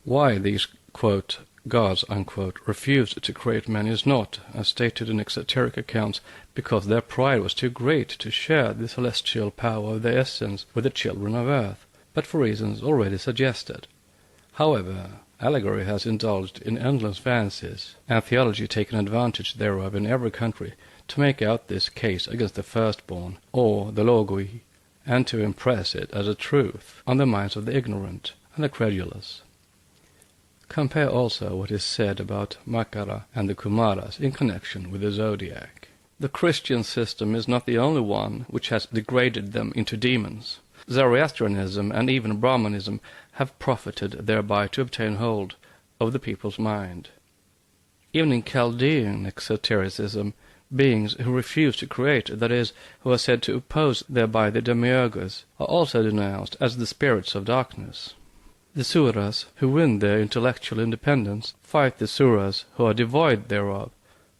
S1: Why these, quote, gods, unquote, refused to create man is not, as stated in exoteric accounts, because their pride was too great to share the celestial power of their essence with the children of earth, but for reasons already suggested. However, allegory has indulged in endless fancies, and theology taken advantage thereof in every country, to make out this case against the firstborn, or the logoi, and to impress it as a truth on the minds of the ignorant and the credulous. Compare also what is said about Makara and the Kumaras in connection with the zodiac. The Christian system is not the only one which has degraded them into demons. Zoroastrianism and even Brahmanism have profited thereby to obtain hold of the people's mind. Even in Chaldean exotericism, beings who refuse to create, that is, who are said to oppose thereby the demiurges, are also denounced as the spirits of darkness. The Suras, who win their intellectual independence, fight the Suras, who are devoid thereof,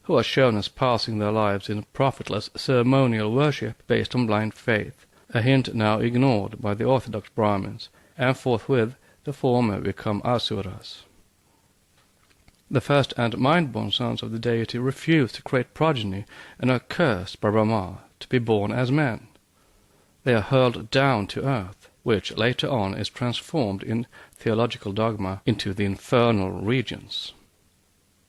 S1: who are shown as passing their lives in profitless ceremonial worship based on blind faith, a hint now ignored by the orthodox Brahmins, and forthwith the former become Asuras. The first and mind-born sons of the deity refuse to create progeny and are cursed by Brahma to be born as men. They are hurled down to earth, which later on is transformed in theological dogma into the infernal regions.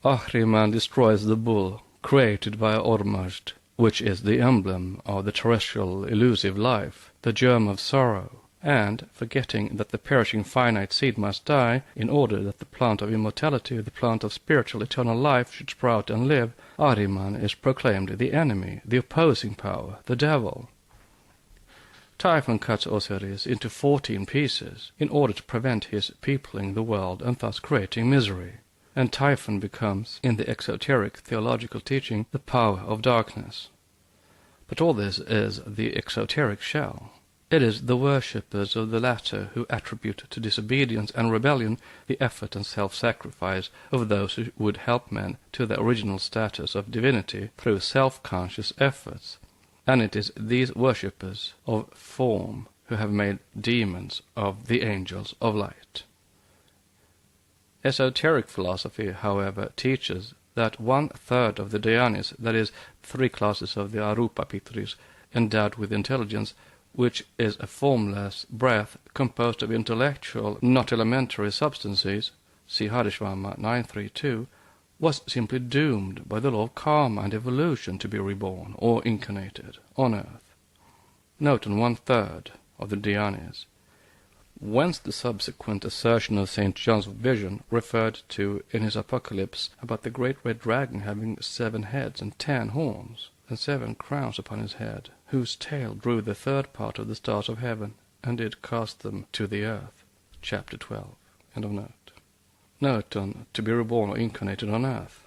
S1: Ahriman destroys the bull created by Ormazd, which is the emblem of the terrestrial elusive life, the germ of sorrow, and, forgetting that the perishing finite seed must die in order that the plant of immortality, the plant of spiritual eternal life, should sprout and live, Ahriman is proclaimed the enemy, the opposing power, the devil. Typhon cuts Osiris into 14 pieces in order to prevent his peopling the world and thus creating misery, and Typhon becomes, in the exoteric theological teaching, the power of darkness. But all this is the exoteric shell. It is the worshippers of the latter who attribute to disobedience and rebellion the effort and self-sacrifice of those who would help men to their original status of divinity through self-conscious efforts, and it is these worshippers of form who have made demons of the angels of light. Esoteric philosophy, however, teaches that 1/3 of the dhyanis, that is, 3 classes of the arupa pitris, endowed with intelligence, which is a formless breath composed of intellectual, not elementary substances, see Hadishvama 932, was simply doomed by the law of karma and evolution to be reborn, or incarnated, on earth. Note on 1/3 of the dhyanis. Whence the subsequent assertion of St. John's vision referred to in his Apocalypse about the great red dragon having 7 heads and 10 horns, and 7 crowns upon his head, whose tail drew the 3rd part of the stars of heaven, and did cast them to the earth. Chapter 12. End of note. Note on to be reborn or incarnated on earth.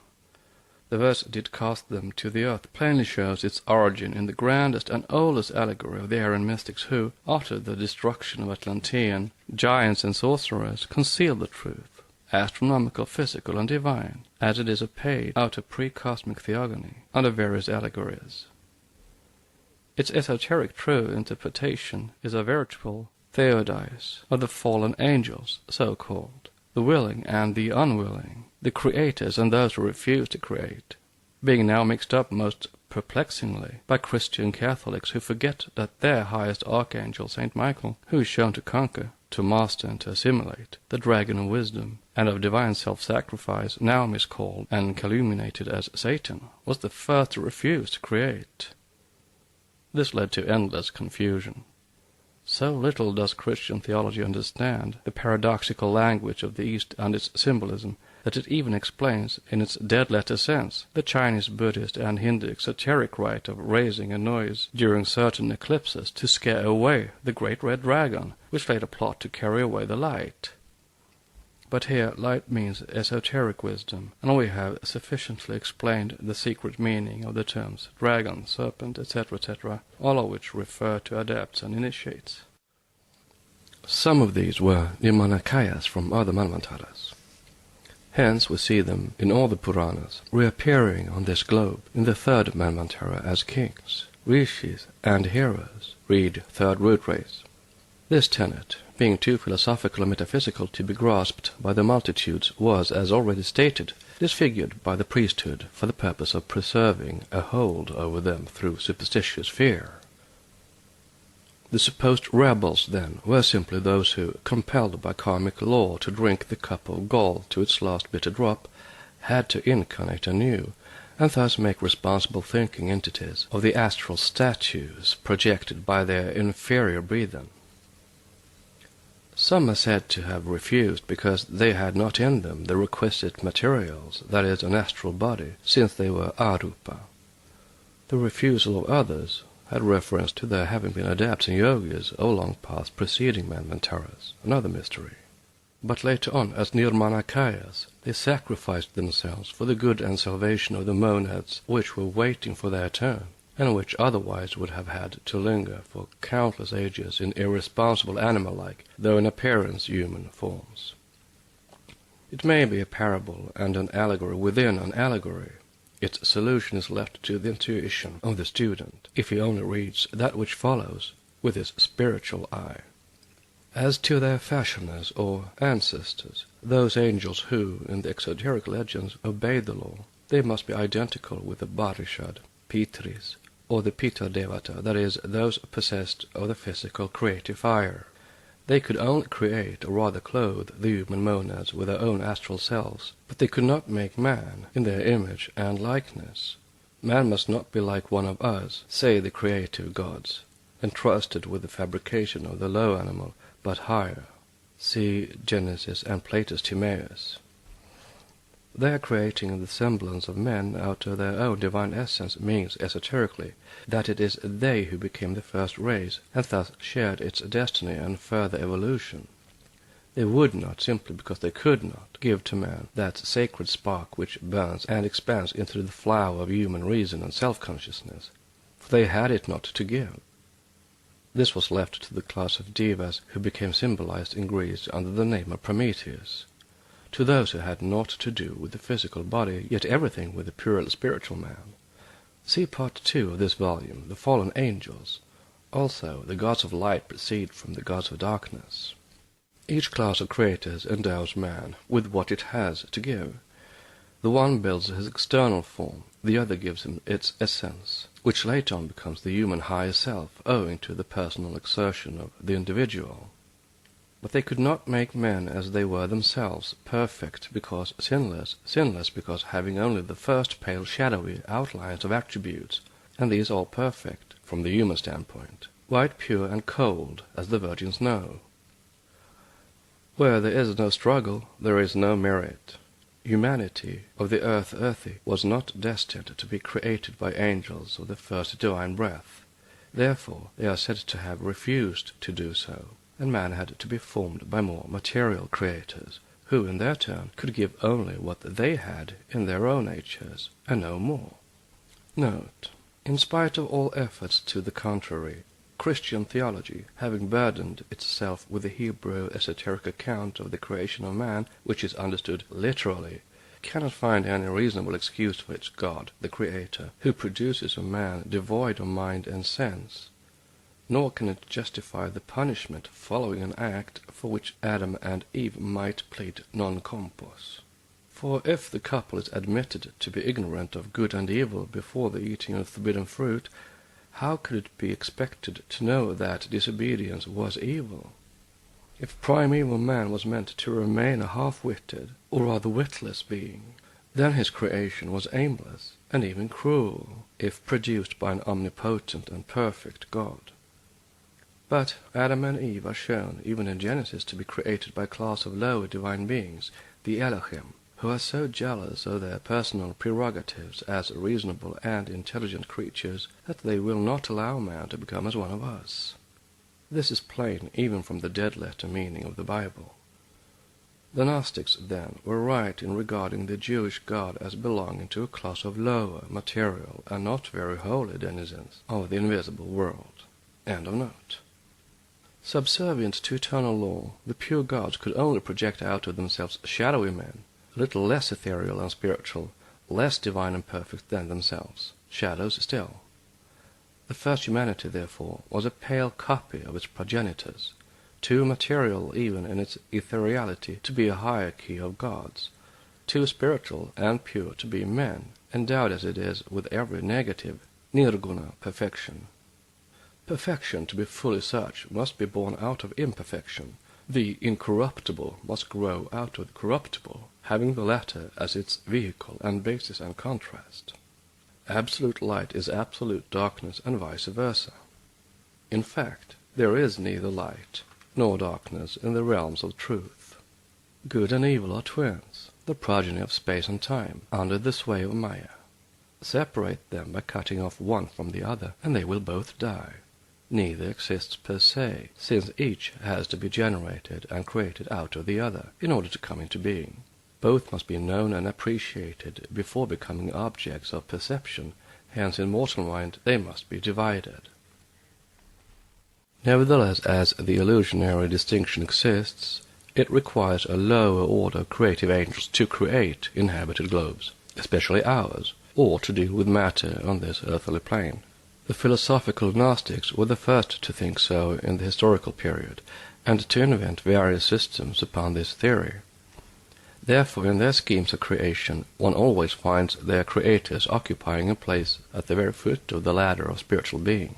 S1: The verse did cast them to the earth plainly shows its origin in the grandest and oldest allegory of the Aryan mystics who, after the destruction of Atlantean giants and sorcerers, concealed the truth, astronomical, physical, and divine, as it is paid out of pre-cosmic theogony, under various allegories. Its esoteric true interpretation is a veritable theodice of the fallen angels, so-called, the willing and the unwilling, the creators and those who refuse to create, being now mixed up most perplexingly by Christian Catholics who forget that their highest archangel, Saint Michael, who is shown to conquer, to master and to assimilate, the dragon of wisdom and of divine self-sacrifice, now miscalled and calumniated as Satan, was the first to refuse to create. This led to endless confusion. So little does Christian theology understand the paradoxical language of the East and its symbolism that it even explains, in its dead-letter sense, the Chinese, Buddhist, and Hindu exoteric rite of raising a noise during certain eclipses to scare away the great red dragon, which laid a plot to carry away the light. But here light means esoteric wisdom, and we have sufficiently explained the secret meaning of the terms dragon, serpent, etc., etc., all of which refer to adepts and initiates. Some of these were Nirmanakayas from other Manvantaras. Hence we see them in all the Puranas, reappearing on this globe in the 3rd Manvantara as kings, rishis, and heroes. Read 3rd Root Race. This tenet, being too philosophical and metaphysical to be grasped by the multitudes, was, as already stated, disfigured by the priesthood for the purpose of preserving a hold over them through superstitious fear. The supposed rebels, then, were simply those who, compelled by karmic law to drink the cup of gall to its last bitter drop, had to incarnate anew, and thus make responsible thinking entities of the astral statues projected by their inferior brethren. Some are said to have refused because they had not in them the requisite materials, that is, an astral body, since they were arupa. The refusal of others had reference to their having been adepts and yogis of long past preceding Manvantaras, another mystery. But later on, as Nirmanakayas, they sacrificed themselves for the good and salvation of the monads which were waiting for their turn, and which otherwise would have had to linger for countless ages in irresponsible animal-like, though in appearance human, forms. It may be a parable and an allegory within an allegory. Its solution is left to the intuition of the student, if he only reads that which follows with his spiritual eye. As to their fashioners or ancestors, those angels who, in the exoteric legends, obeyed the law, they must be identical with the Barishad, Pitris,
S2: or the Pitta Devata, that is, those possessed of the physical creative fire. They could only create, or rather clothe, the human monads with their own astral selves, but they could not make man in their image and likeness. Man must not be like one of us, say the creative gods, entrusted with the fabrication of the low animal, but higher. See Genesis and Plato's Timaeus. They are creating the semblance of men out of their own divine essence means, esoterically, that it is they who became the first race, and thus shared its destiny and further evolution. They would not, simply because they could not, give to man that sacred spark which burns and expands into the flower of human reason and self-consciousness, for they had it not to give. This was left to the class of devas who became symbolized in Greece under the name of Prometheus, to those who had naught to do with the physical body, yet everything with the purely spiritual man. See Part 2 of this volume, The Fallen Angels. Also, the gods of light proceed from the gods of darkness. Each class of creators endows man with what it has to give. The one builds his external form, the other gives him its essence, which later on becomes the human higher self, owing to the personal exertion of the individual. But they could not make men as they were themselves, perfect because sinless, sinless because having only the first pale shadowy outlines of attributes, and these all perfect, from the human standpoint, white, pure, and cold, as the virgins know. Where there is no struggle, there is no merit. Humanity, of the earthy, was not destined to be created by angels of the first divine breath. Therefore they are said to have refused to do so, and man had to be formed by more material creators, who in their turn could give only what they had in their own natures, and no more. Note: in spite of all efforts to the contrary, Christian theology, having burdened itself with the Hebrew esoteric account of the creation of man, which is understood literally, cannot find any reasonable excuse for its God, the Creator, who produces a man devoid of mind and sense. Nor can it justify the punishment following an act for which Adam and Eve might plead non compos. For if the couple is admitted to be ignorant of good and evil before the eating of forbidden fruit, how could it be expected to know that disobedience was evil? If primeval man was meant to remain a half-witted, or rather witless being, then his creation was aimless, and even cruel, if produced by an omnipotent and perfect God. But Adam and Eve are shown, even in Genesis, to be created by a class of lower divine beings, the Elohim, who are so jealous of their personal prerogatives as reasonable and intelligent creatures that they will not allow man to become as one of us. This is plain even from the dead-letter meaning of the Bible. The Gnostics, then, were right in regarding the Jewish God as belonging to a class of lower, material, and not very holy denizens of the invisible world. End of note. Subservient to eternal law, the pure gods could only project out of themselves shadowy men, a little less ethereal and spiritual, less divine and perfect than themselves, shadows still. The first humanity, therefore, was a pale copy of its progenitors, too material even in its ethereality to be a hierarchy of gods, too spiritual and pure to be men, endowed as it is with every negative, nirguna perfection. Perfection, to be fully such, must be born out of imperfection. The incorruptible must grow out of the corruptible, having the latter as its vehicle and basis and contrast. Absolute light is absolute darkness, and vice versa. In fact, there is neither light nor darkness in the realms of truth. Good and evil are twins, the progeny of space and time, under the sway of Maya. Separate them by cutting off one from the other, and they will both die. Neither exists per se, since each has to be generated and created out of the other in order to come into being. Both must be known and appreciated before becoming objects of perception, hence in mortal mind they must be divided. Nevertheless, as the illusionary distinction exists, it requires a lower order of creative angels to create inhabited globes, especially ours, or to deal with matter on this earthly plane. The philosophical Gnostics were the first to think so in the historical period, and to invent various systems upon this theory.
S1: Therefore, in their schemes of creation, one always finds their creators occupying a place at the very foot of the ladder of spiritual being.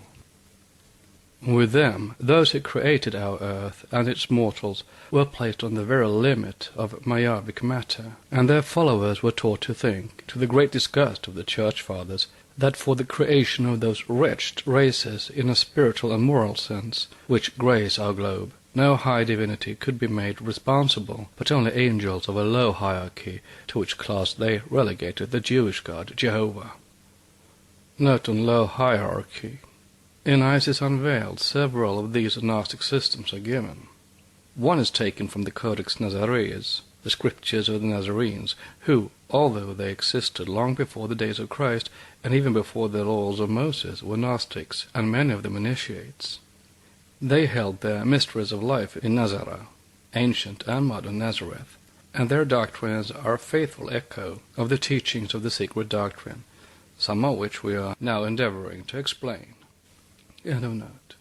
S1: With them, those who created our earth and its mortals were placed on the very limit of Mayavic matter, and their followers were taught to think, to the great disgust of the Church Fathers, that for the creation of those wretched races in a spiritual and moral sense, which grace our globe, no high divinity could be made responsible, but only angels of a low hierarchy, to which class they relegated the Jewish god Jehovah. Note on low hierarchy. In Isis Unveiled, several of these Gnostic systems are given. One is taken from the Codex Nazareus, the scriptures of the Nazarenes, who, although they existed long before the days of Christ, and even before the laws of Moses, were Gnostics, and many of them initiates. They held their mysteries of life in Nazareth, ancient and modern Nazareth, and their doctrines are a faithful echo of the teachings of the secret doctrine, some of which we are now endeavoring to explain. End of note.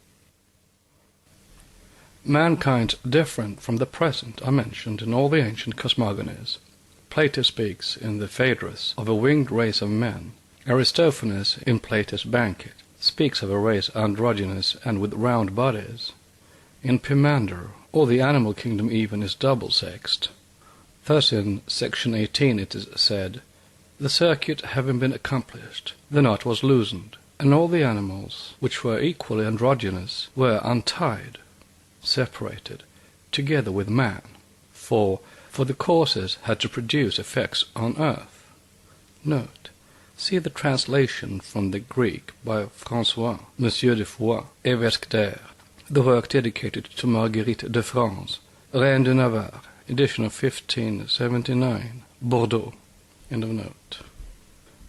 S1: Mankind different from the present are mentioned in all the ancient cosmogonies. Plato speaks in the Phaedrus of a winged race of men. Aristophanes, in Plato's Banquet, speaks of a race androgynous and with round bodies. In Pimander, all the animal kingdom even is double-sexed. Thus in section 18 it is said, "The circuit having been accomplished, the knot was loosened, and all the animals, which were equally androgynous, were untied," separated, together with man, for the causes had to produce effects on earth. Note, see the translation from the Greek by François, Monsieur de Foix, évêque d'Air, the work dedicated to Marguerite de France, Reine de Navarre, edition of 1579, Bordeaux. End of note.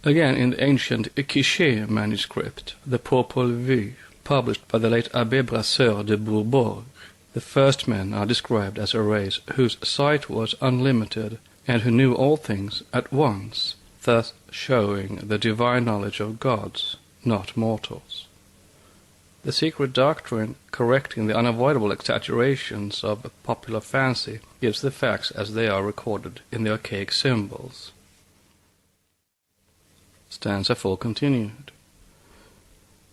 S1: Again, in the ancient Quiché manuscript, the Popol Vuh, published by the late Abbé Brasseur de Bourbourg, the first men are described as a race whose sight was unlimited, and who knew all things at once, thus showing the divine knowledge of gods, not mortals. The secret doctrine, correcting the unavoidable exaggerations of popular fancy, gives the facts as they are recorded in the archaic symbols. Stanza 4 continued.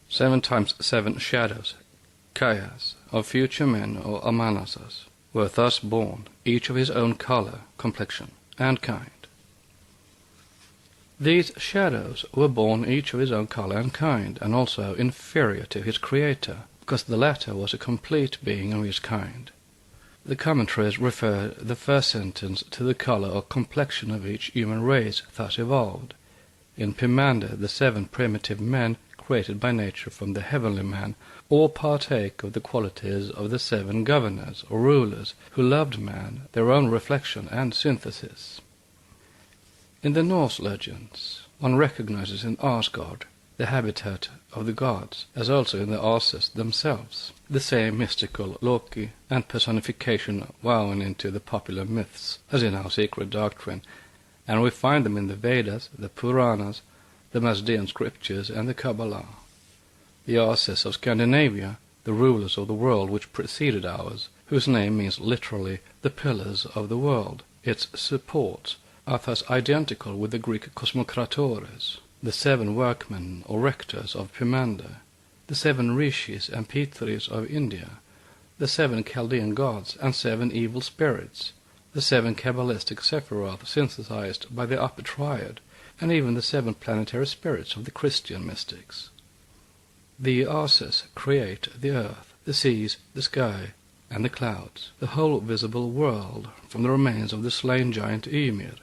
S1: 7 times 7 shadows, kayas, of future men or amanasas, were thus born, each of his own color, complexion, and kind. These shadows were born each of his own color and kind, and also inferior to his creator, because the latter was a complete being of his kind. The commentaries refer the first sentence to the color or complexion of each human race thus evolved. In Pimander, the 7 primitive men, created by nature from the heavenly man, all partake of the qualities of the 7 governors or rulers who loved man, their own reflection and synthesis. In the Norse legends, one recognizes in Asgard the habitat of the gods, as also in the Asas themselves, the same mystical Loki and personification woven into the popular myths, as in our secret doctrine, and we find them in the Vedas, the Puranas, the Mazdean scriptures, and the Kabbalah. The Asas of Scandinavia, the rulers of the world which preceded ours, whose name means literally the pillars of the world, its supports, are thus identical with the Greek Cosmocratores, the 7 workmen or rectors of Pimander, the 7 rishis and pitris of India, the 7 Chaldean gods and 7 evil spirits, the 7 Kabbalistic Sephiroth synthesized by the Upper Triad, and even the 7 planetary spirits of the Christian mystics. The Asas create the earth, the seas, the sky, and the clouds, the whole visible world, from the remains of the slain giant Ymir.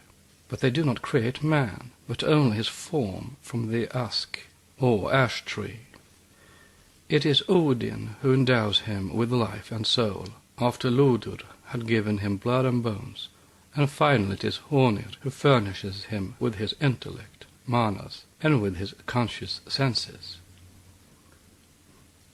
S1: But they do not create man, but only his form from the ask, or ash tree. It is Odin who endows him with life and soul, after Lodur had given him blood and bones, and finally it is Honir who furnishes him with his intellect, manas, and with his conscious senses.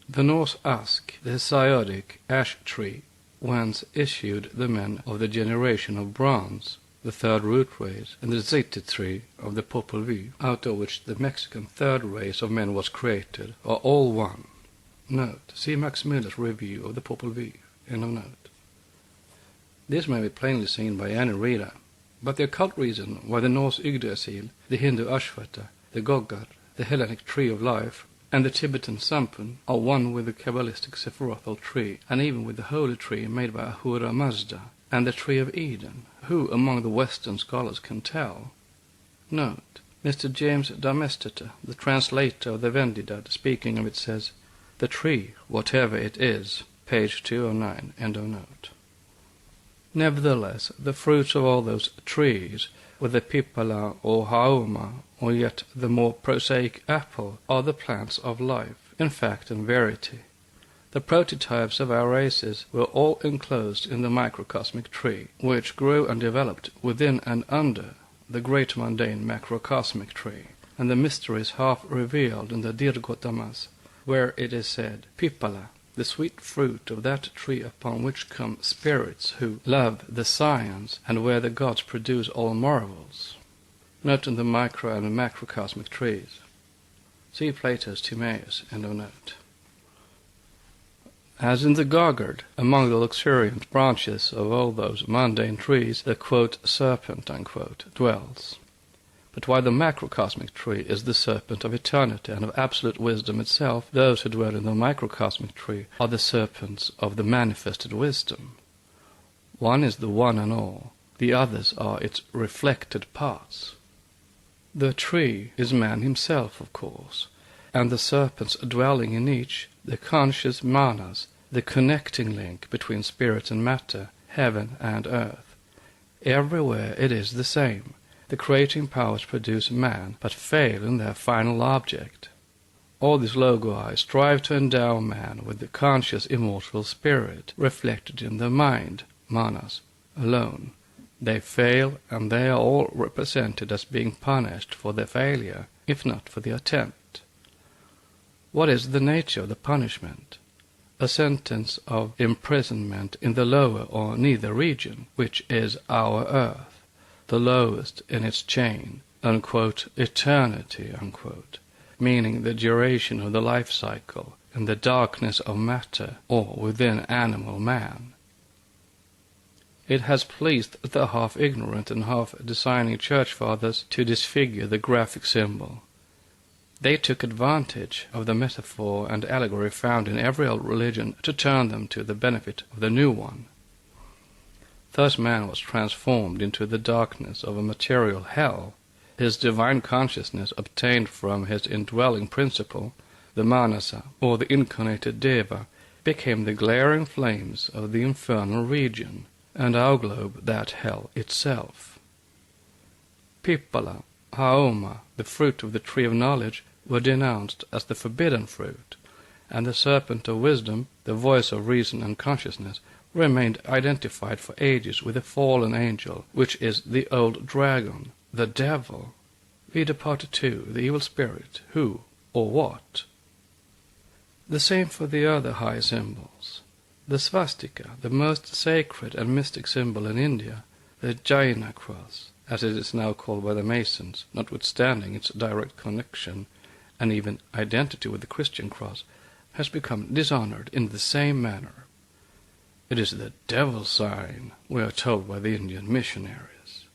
S1: The Norse ask, the Hesiodic ash tree, whence issued the men of the generation of bronze, the 3rd root race, and the Zeta tree of the Popol Vuh, out of which the Mexican 3rd race of men was created, are all one. Note, see Max Miller's review of the Popol Vuh. End of note. This may be plainly seen by any reader. But the occult reason why the Norse Yggdrasil, the Hindu Ashvata, the Goggar, the Hellenic tree of life, and the Tibetan Sampun are one with the Kabbalistic Sephirothal tree, and even with the holy tree made by Ahura Mazda, and the tree of Eden, who among the Western scholars can tell? Note, Mr. James Damesteta, the translator of the Vendidad, speaking of it, says, "The tree, whatever it is," page 209, end of note. Nevertheless, the fruits of all those trees, with the pipala or haoma, or yet the more prosaic apple, are the plants of life, in fact and verity. The prototypes of our races were all enclosed in the microcosmic tree, which grew and developed within and under the great mundane macrocosmic tree, and the mystery is half revealed in the Dirgotamas, where it is said, "Pipala, the sweet fruit of that tree upon which come spirits who love the science, and where the gods produce all marvels." Note in the micro and macrocosmic trees. See Plato's Timaeus, end of note. As in the Goggard, among the luxuriant branches of all those mundane trees, the quote, serpent, unquote, dwells. But while the macrocosmic tree is the serpent of eternity and of absolute wisdom itself, those who dwell in the microcosmic tree are the serpents of the manifested wisdom. One is the one and all, the others are its reflected parts. The tree is man himself, of course, and the serpents dwelling in each, the conscious manas, the connecting link between spirit and matter, heaven and earth. Everywhere it is the same. The creating powers produce man, but fail in their final object. All these logoi strive to endow man with the conscious immortal spirit, reflected in the mind, manas, alone. They fail, and they are all represented as being punished for their failure, if not for the attempt. What is the nature of the punishment? A sentence of imprisonment in the lower or nether region, which is our earth, the lowest in its chain, unquote, eternity, unquote, meaning the duration of the life cycle in the darkness of matter or within animal man. It has pleased the half-ignorant and half-designing church fathers to disfigure the graphic symbol. They took advantage of the metaphor and allegory found in every old religion to turn them to the benefit of the new one. Thus man was transformed into the darkness of a material hell. His divine consciousness obtained from his indwelling principle, the Manasa, or the incarnated Deva, became the glaring flames of the infernal region, and our globe that hell itself. Pipala, Haoma, the fruit of the tree of knowledge, were denounced as the forbidden fruit, and the serpent of wisdom, the voice of reason and consciousness, remained identified for ages with the fallen angel, which is the old dragon, the devil. Read part 2, the evil spirit, who, or what. The same for the other high symbols. The swastika, the most sacred and mystic symbol in India, the Jaina cross, as it is now called by the Masons, notwithstanding its direct connection and even identity with the Christian cross, has become dishonored in the same manner. It is the devil's sign, we are told by the Indian missionaries.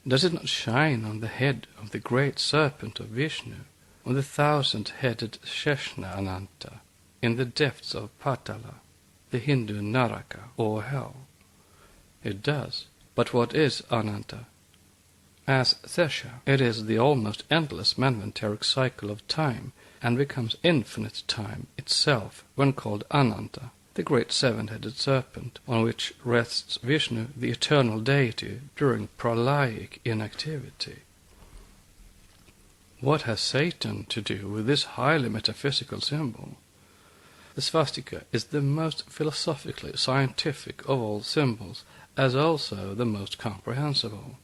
S1: Does it not shine on the head of the great serpent of Vishnu, on the 1,000-headed Sheshna Ananta, in the depths of Patala, the Hindu Naraka, or hell? It does. But what is Ananta? As Sesha, it is the almost endless manvanteric cycle of time, and becomes infinite time itself when called Ananta, the great 7-headed serpent, on which rests Vishnu, the eternal deity, during pralaic inactivity. What has Satan to do with this highly metaphysical symbol? The swastika is the most philosophically scientific of all symbols, as also the most comprehensible.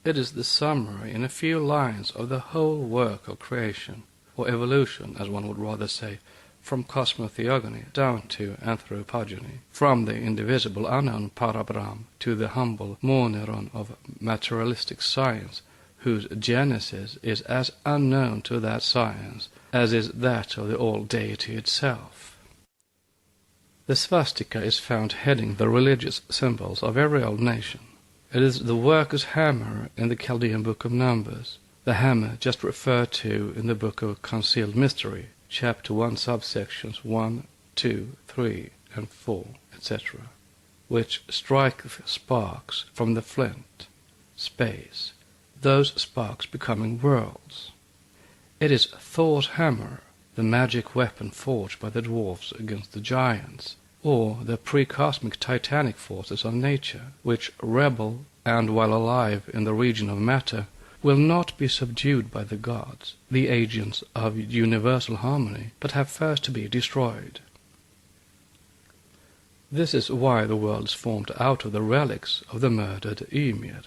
S1: It is the summary in a few lines of the whole work of creation, or evolution, as one would rather say, from cosmotheogony down to anthropogeny, from the indivisible unknown Parabrahm to the humble moneron of materialistic science, whose genesis is as unknown to that science as is that of the all-deity itself. The swastika is found heading the religious symbols of every old nation. It is the worker's hammer in the Chaldean Book of Numbers, the hammer just referred to in the Book of Concealed Mystery, Chapter 1, subsections 1, 2, 3, and 4, etc., which striketh sparks from the flint, space, those sparks becoming worlds. It is Thor's hammer, the magic weapon forged by the dwarfs against the giants, or the pre-cosmic titanic forces of nature, which rebel, and while alive in the region of matter, will not be subdued by the gods, the agents of universal harmony, but have first to be destroyed. This is why the world is formed out of the relics of the murdered Ymir.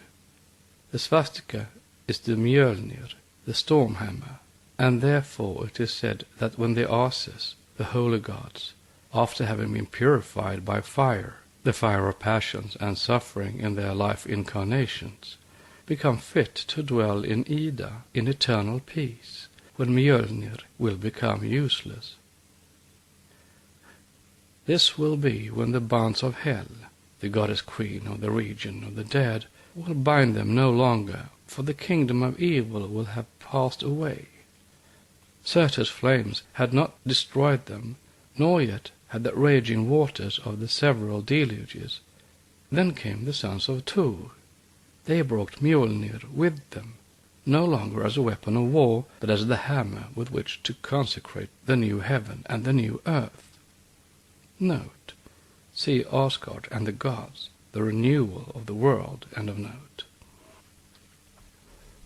S1: The swastika is the Mjolnir, the storm hammer, and therefore it is said that when the Asses, the holy gods, after having been purified by fire, the fire of passions and suffering in their life incarnations, become fit to dwell in Ida in eternal peace, when Mjolnir will become useless. This will be when the bonds of Hel, the goddess queen of the region of the dead, will bind them no longer, for the kingdom of evil will have passed away. Surtur's flames had not destroyed them, nor yet had the raging waters of the several deluges. Then came the sons of Tur. They brought Mjolnir with them, no longer as a weapon of war, but as the hammer with which to consecrate the new heaven and the new earth. Note. See Asgard and the Gods, the renewal of the world, end of note.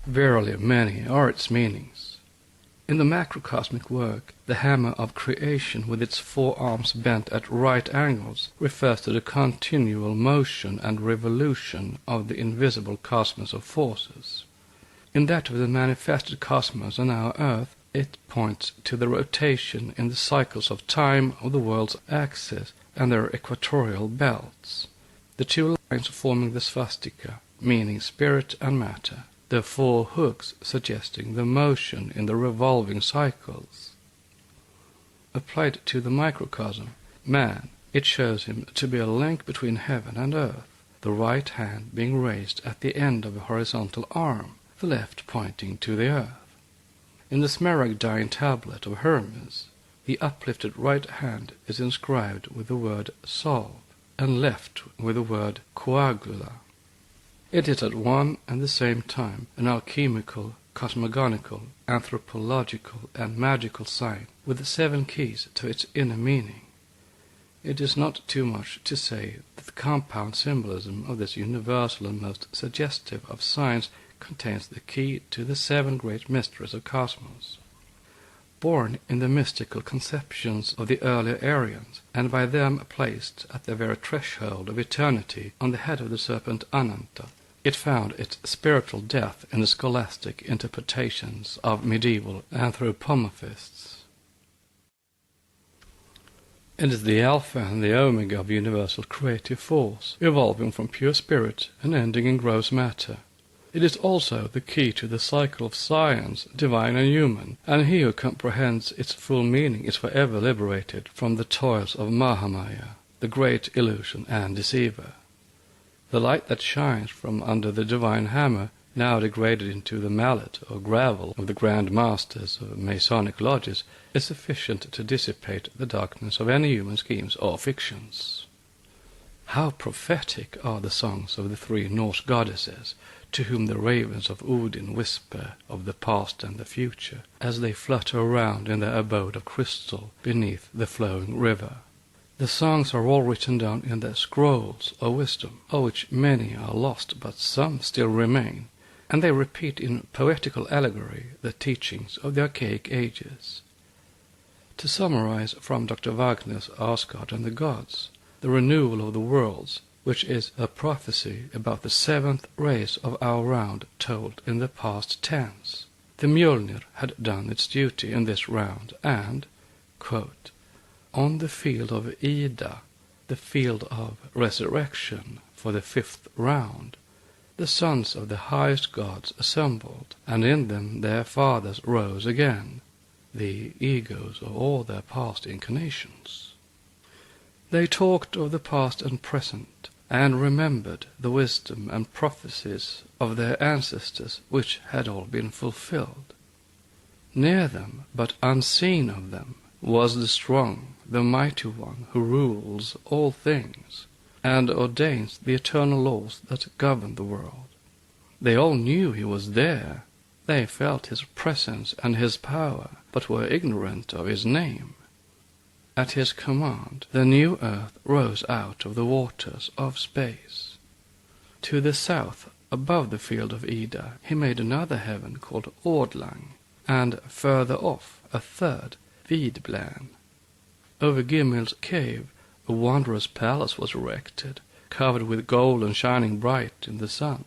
S1: Verily many are its meanings. In the macrocosmic work, the hammer of creation with its four arms bent at right angles refers to the continual motion and revolution of the invisible cosmos of forces. In that of the manifested cosmos on our earth, it points to the rotation in the cycles of time of the world's axis and their equatorial belts. The two lines forming the swastika, meaning spirit and matter, the four hooks suggesting the motion in the revolving cycles. Applied to the microcosm, man, it shows him to be a link between heaven and earth, the right hand being raised at the end of a horizontal arm, the left pointing to the earth. In the smaragdine tablet of Hermes, the uplifted right hand is inscribed with the word solve, and left with the word coagula. It is at one and the same time an alchemical, cosmogonical, anthropological, and magical sign, with the 7 keys to its inner meaning. It is not too much to say that the compound symbolism of this universal and most suggestive of signs contains the key to the 7 great mysteries of cosmos. Born in the mystical conceptions of the earlier Aryans, and by them placed at the very threshold of eternity on the head of the serpent Ananta, it found its spiritual death in the scholastic interpretations of medieval anthropomorphists. It is the alpha and the omega of universal creative force, evolving from pure spirit and ending in gross matter. It is also the key to the cycle of science, divine and human, and he who comprehends its full meaning is forever liberated from the toils of Mahamaya, the great illusion and deceiver. The light that shines from under the divine hammer, now degraded into the mallet or gravel of the grand masters of Masonic lodges, is sufficient to dissipate the darkness of any human schemes or fictions. How prophetic are the songs of the 3 Norse goddesses, to whom the ravens of Odin whisper of the past and the future, as they flutter around in their abode of crystal beneath the flowing river. The songs are all written down in their scrolls of wisdom, of which many are lost, but some still remain, and they repeat in poetical allegory the teachings of the archaic ages. To summarize from Dr. Wagner's Asgard and the Gods, the renewal of the worlds, which is a prophecy about the 7th race of our round told in the past tense. The Mjolnir had done its duty in this round, and, quote, on the field of Ida, the field of resurrection for the 5th round, the sons of the highest gods assembled, and in them their fathers rose again, the egos of all their past incarnations. They talked of the past and present, and remembered the wisdom and prophecies of their ancestors, which had all been fulfilled. Near them, but unseen of them, was the strong, the mighty one who rules all things, and ordains the eternal laws that govern the world. They all knew he was there. They felt his presence and his power, but were ignorant of his name. At his command, the new earth rose out of the waters of space. To the south, above the field of Ida, he made another heaven called Ordlang, and further off a third, Vidblan. Over Gimmel's cave, a wondrous palace was erected, covered with gold and shining bright in the sun.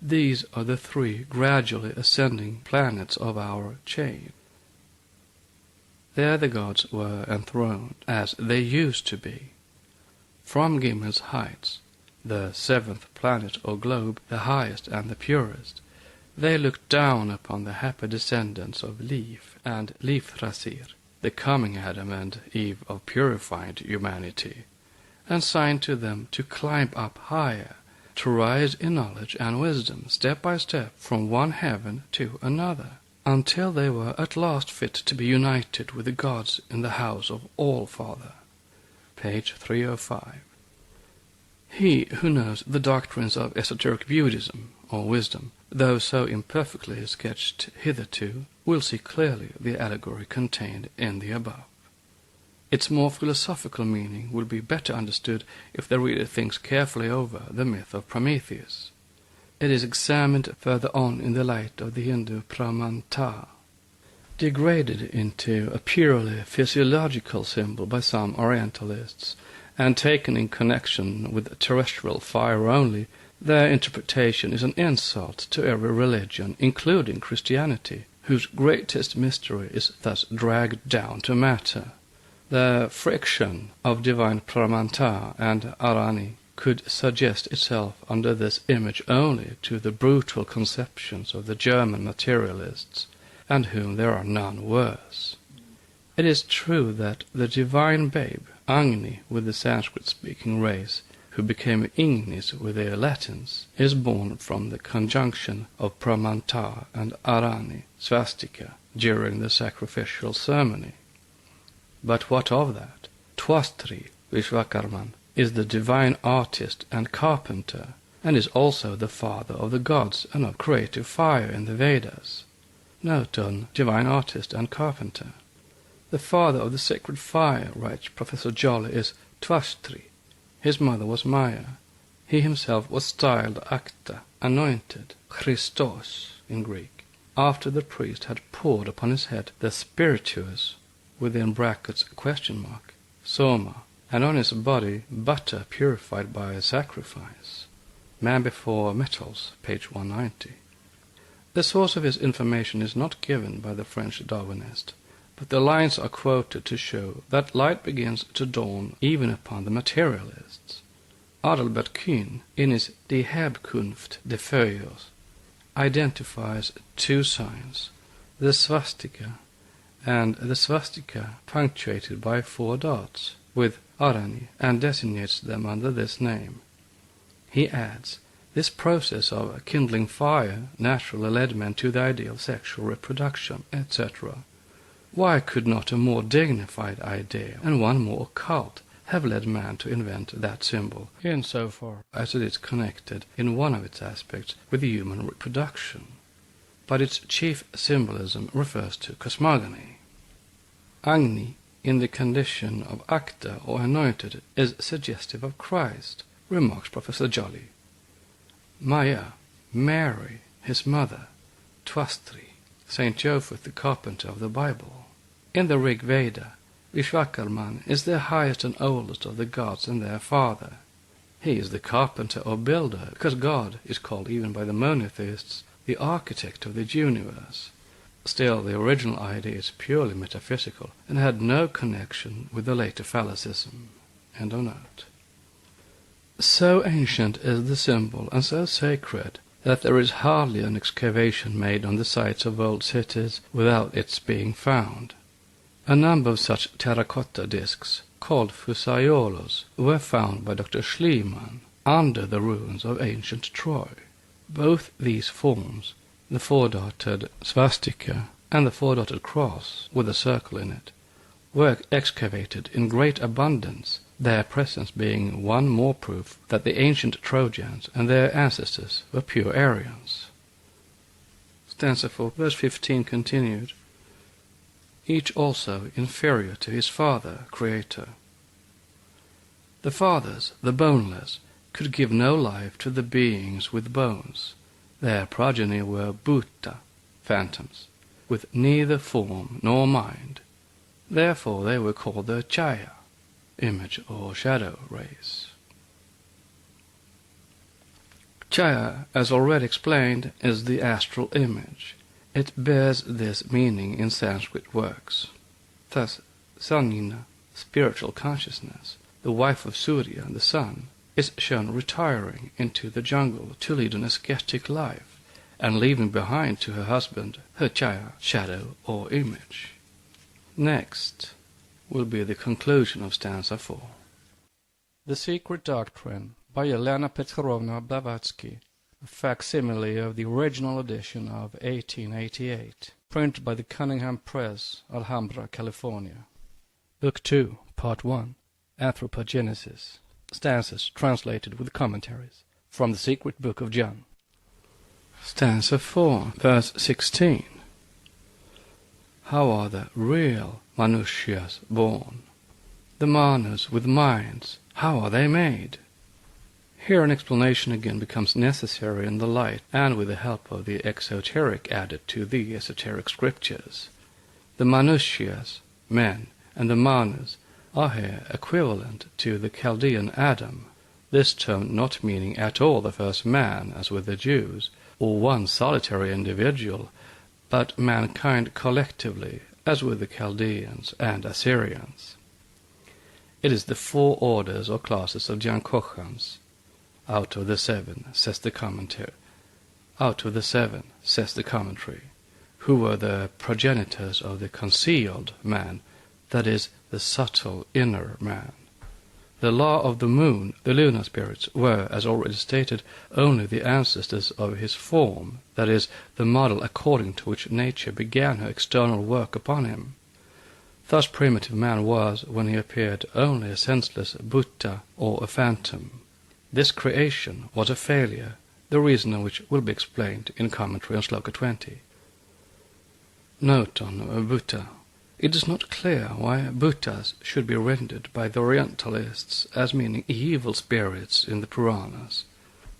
S1: These are the three gradually ascending planets of our chain. There the gods were enthroned, as they used to be. From Gimmel's heights, the seventh planet or globe, the highest and the purest, they looked down upon the happy descendants of Leaf and Leifthrazir, the coming Adam and Eve of purified humanity, and signed to them to climb up higher, to rise in knowledge and wisdom step by step from one heaven to another, until they were at last fit to be united with the gods in the house of All-Father. Page 305. He who knows the doctrines of esoteric Buddhism, or wisdom, though so imperfectly sketched hitherto, will see clearly the allegory contained in the above. Its more philosophical meaning will be better understood if the reader thinks carefully over the myth of Prometheus. It is examined further on in the light of the Hindu Pramanta, degraded into a purely physiological symbol by some Orientalists, and taken in connection with terrestrial fire only. Their interpretation is an insult to every religion, including Christianity, whose greatest mystery is thus dragged down to matter. The friction of divine Pramanta and Arani could suggest itself under this image only to the brutal conceptions of the German materialists, and whom there are none worse. It is true that the divine babe, Agni with the Sanskrit-speaking race, who became Ignis with their Latins, is born from the conjunction of Pramanta and Arani, swastika, during the sacrificial ceremony. But what of that? Twastri, Vishvakarman, is the divine artist and carpenter, and is also the father of the gods and of creative fire in the Vedas. Note on divine artist and carpenter. The father of the sacred fire, writes Professor Jolly, is Twastri. His mother was Maya. He himself was styled Acta, anointed, Christos in Greek, after the priest had poured upon his head the spirituous, within brackets question mark, soma, and on his body butter purified by a sacrifice. Man Before Metals, page 190. The source of his information is not given by the French Darwinist, but the lines are quoted to show that light begins to dawn even upon the materialists. Adalbert Kuhn, in his Die Herkunft des Feuilles, identifies two signs, the swastika and the swastika punctuated by 4 dots, with Arani, and designates them under this name. He adds, this process of kindling fire naturally led men to the idea of sexual reproduction, etc. Why could not a more dignified idea, and one more occult, have led man to invent that symbol, insofar as it is connected in one of its aspects with human reproduction? But its chief symbolism refers to cosmogony. Agni, in the condition of acta or anointed, is suggestive of Christ, remarks Professor Jolly. Maya, Mary, his mother, Twastri, Saint Joseph the carpenter of the Bible. In the Rig Veda, Vishvakarman is the highest and oldest of the gods and their father. He is the carpenter or builder, because God is called even by the monotheists the architect of the universe. Still, the original idea is purely metaphysical and had no connection with the later phallicism. End of note. So ancient is the symbol and so sacred that there is hardly an excavation made on the sites of old cities without its being found. A number of such terracotta discs, called fusaiolos, were found by Dr. Schliemann, under the ruins of ancient Troy. Both these forms, the four-dotted swastika and the four-dotted cross with a circle in it, were excavated in great abundance, their presence being one more proof that the ancient Trojans and their ancestors were pure Aryans. Stanza 4, verse 15 continued. Each also inferior to his father, creator. The fathers, the boneless, could give no life to the beings with bones. Their progeny were bhuta, phantoms, with neither form nor mind. Therefore they were called the chaya, image or shadow race. Chaya, as already explained, is the astral image. It bears this meaning in Sanskrit works. Thus, Sanjina, spiritual consciousness, the wife of Surya, the sun, is shown retiring into the jungle to lead an ascetic life, and leaving behind to her husband her chaya, shadow or image. Next will be the conclusion of stanza 4. The Secret Doctrine by Helena Petrovna Blavatsky, a facsimile of the original edition of 1888, printed by the Cunningham Press, Alhambra, California. Book 2, Part 1, Anthropogenesis. Stanzas translated with commentaries from the Secret Book of John. Stanza 4, verse 16. How are the real Manushyas born? The Manus with minds, how are they made? Here an explanation again becomes necessary in the light and with the help of the exoteric added to the esoteric scriptures. The Manushyas, men, and the Manus are here equivalent to the Chaldean Adam, this term not meaning at all the first man, as with the Jews, or one solitary individual, but mankind collectively, as with the Chaldeans and Assyrians. It is the 4 orders or classes of Jankochans. Out of the 7, says the commentary, who were the progenitors of the concealed man, that is, the subtle inner man. The law of the moon, the lunar spirits, were, as already stated, only the ancestors of his form, that is, the model according to which nature began her external work upon him. Thus primitive man was, when he appeared, only a senseless bhuta or a phantom. This creation was a failure, the reason of which will be explained in commentary on Sloka 20. Note on bhuta. It is not clear why bhutas should be rendered by the Orientalists as meaning evil spirits in the Puranas.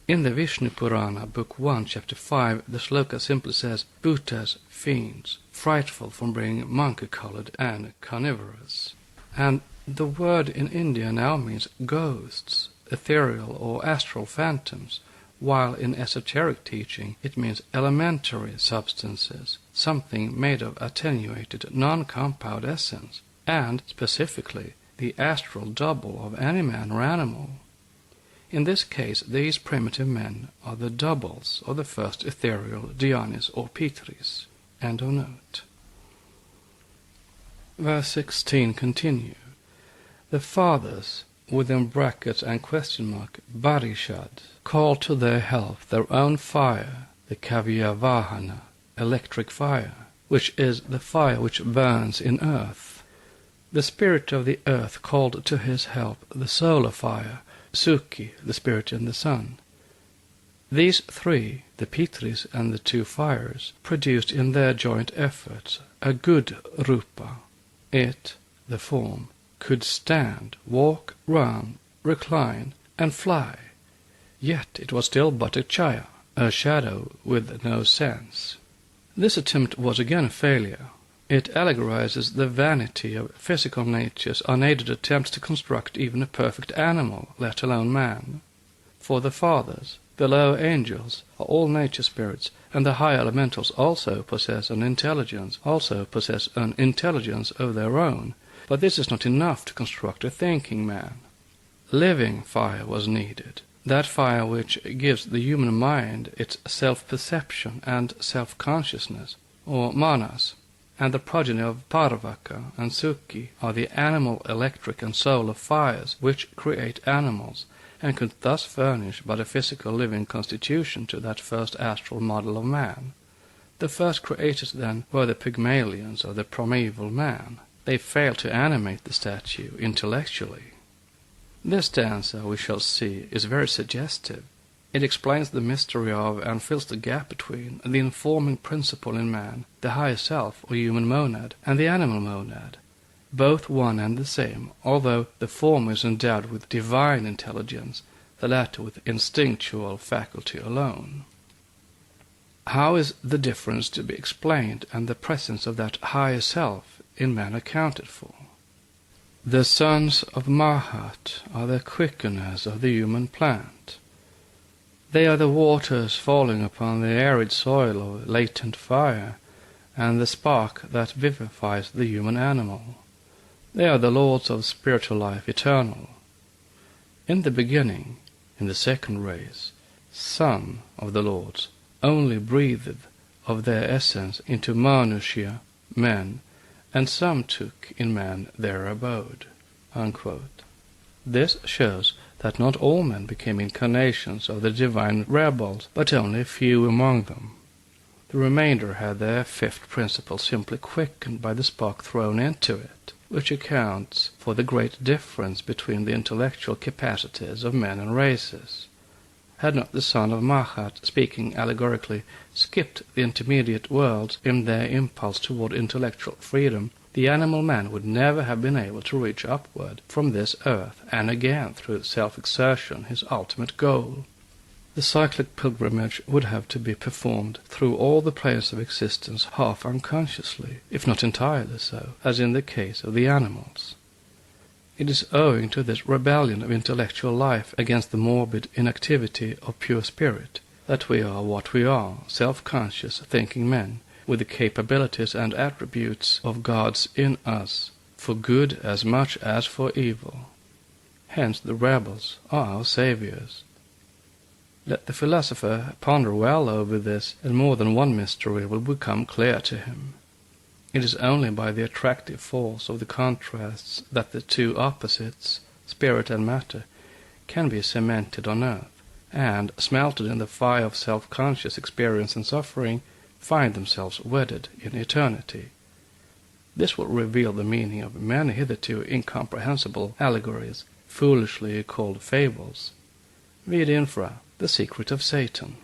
S1: In the Vishnu Purana, Book 1, Chapter 5, the sloka simply says, bhutas, fiends, frightful from being monkey-colored and carnivorous. And the word in India now means ghosts, ethereal or astral phantoms, while in esoteric teaching it means elementary substances, something made of attenuated non-compound essence, and, specifically, the astral double of any man or animal. In this case, these primitive men are the doubles of the first ethereal Dhyanis or Pitris. End of note. Verse 16 continued. The fathers, within brackets and question mark, Barishad, call to their help their own fire, the Kavyavahana, electric fire, which is the fire which burns in earth. The spirit of the earth called to his help the solar fire, Suki, the spirit in the sun. These 3, the Pitris and the 2 fires, produced in their joint efforts a good rupa. It, the form, could stand, walk, run, recline, and fly. Yet it was still but a chaya, a shadow with no sense. This attempt was again a failure. It allegorizes the vanity of physical nature's unaided attempts to construct even a perfect animal, let alone man. For the fathers, the lower angels, are all nature spirits, and the higher elementals also possess an intelligence of their own, but this is not enough to construct a thinking man. Living fire was needed, that fire which gives the human mind its self-perception and self-consciousness, or manas, and the progeny of Parvaka and Suki are the animal electric and solar fires which create animals, and could thus furnish but a physical living constitution to that first astral model of man. The first creators, then, were the Pygmalions of the primeval man. They failed to animate the statue intellectually. This stanza, we shall see, is very suggestive. It explains the mystery of and fills the gap between the informing principle in man, the higher self or human monad, and the animal monad, both one and the same, although the former is endowed with divine intelligence, the latter with instinctual faculty alone. How is the difference to be explained and the presence of that higher self in man accounted for? The sons of Mahat are the quickeners of the human plant. They are the waters falling upon the arid soil of latent fire, and the spark that vivifies the human animal. They are the lords of spiritual life eternal. In the beginning, in the second race, some of the lords only breathed of their essence into Manushya, men, and some took in man their abode." Unquote. This shows that not all men became incarnations of the divine rebels, but only a few among them. The remainder had their fifth principle simply quickened by the spark thrown into it, which accounts for the great difference between the intellectual capacities of men and races. Had not the son of Mahat, speaking allegorically, skipped the intermediate worlds in their impulse toward intellectual freedom, the animal man would never have been able to reach upward from this earth and again through self-exertion his ultimate goal. The cyclic pilgrimage would have to be performed through all the planes of existence half unconsciously, if not entirely so, as in the case of the animals. It is owing to this rebellion of intellectual life against the morbid inactivity of pure spirit that we are what we are, self-conscious, thinking men, with the capabilities and attributes of gods in us, for good as much as for evil. Hence the rebels are our saviors. Let the philosopher ponder well over this, and more than one mystery will become clear to him. It is only by the attractive force of the contrasts that the two opposites, spirit and matter, can be cemented on earth, and, smelted in the fire of self-conscious experience and suffering, find themselves wedded in eternity. This will reveal the meaning of many hitherto incomprehensible allegories, foolishly called fables. Vid infra, the secret of Satan.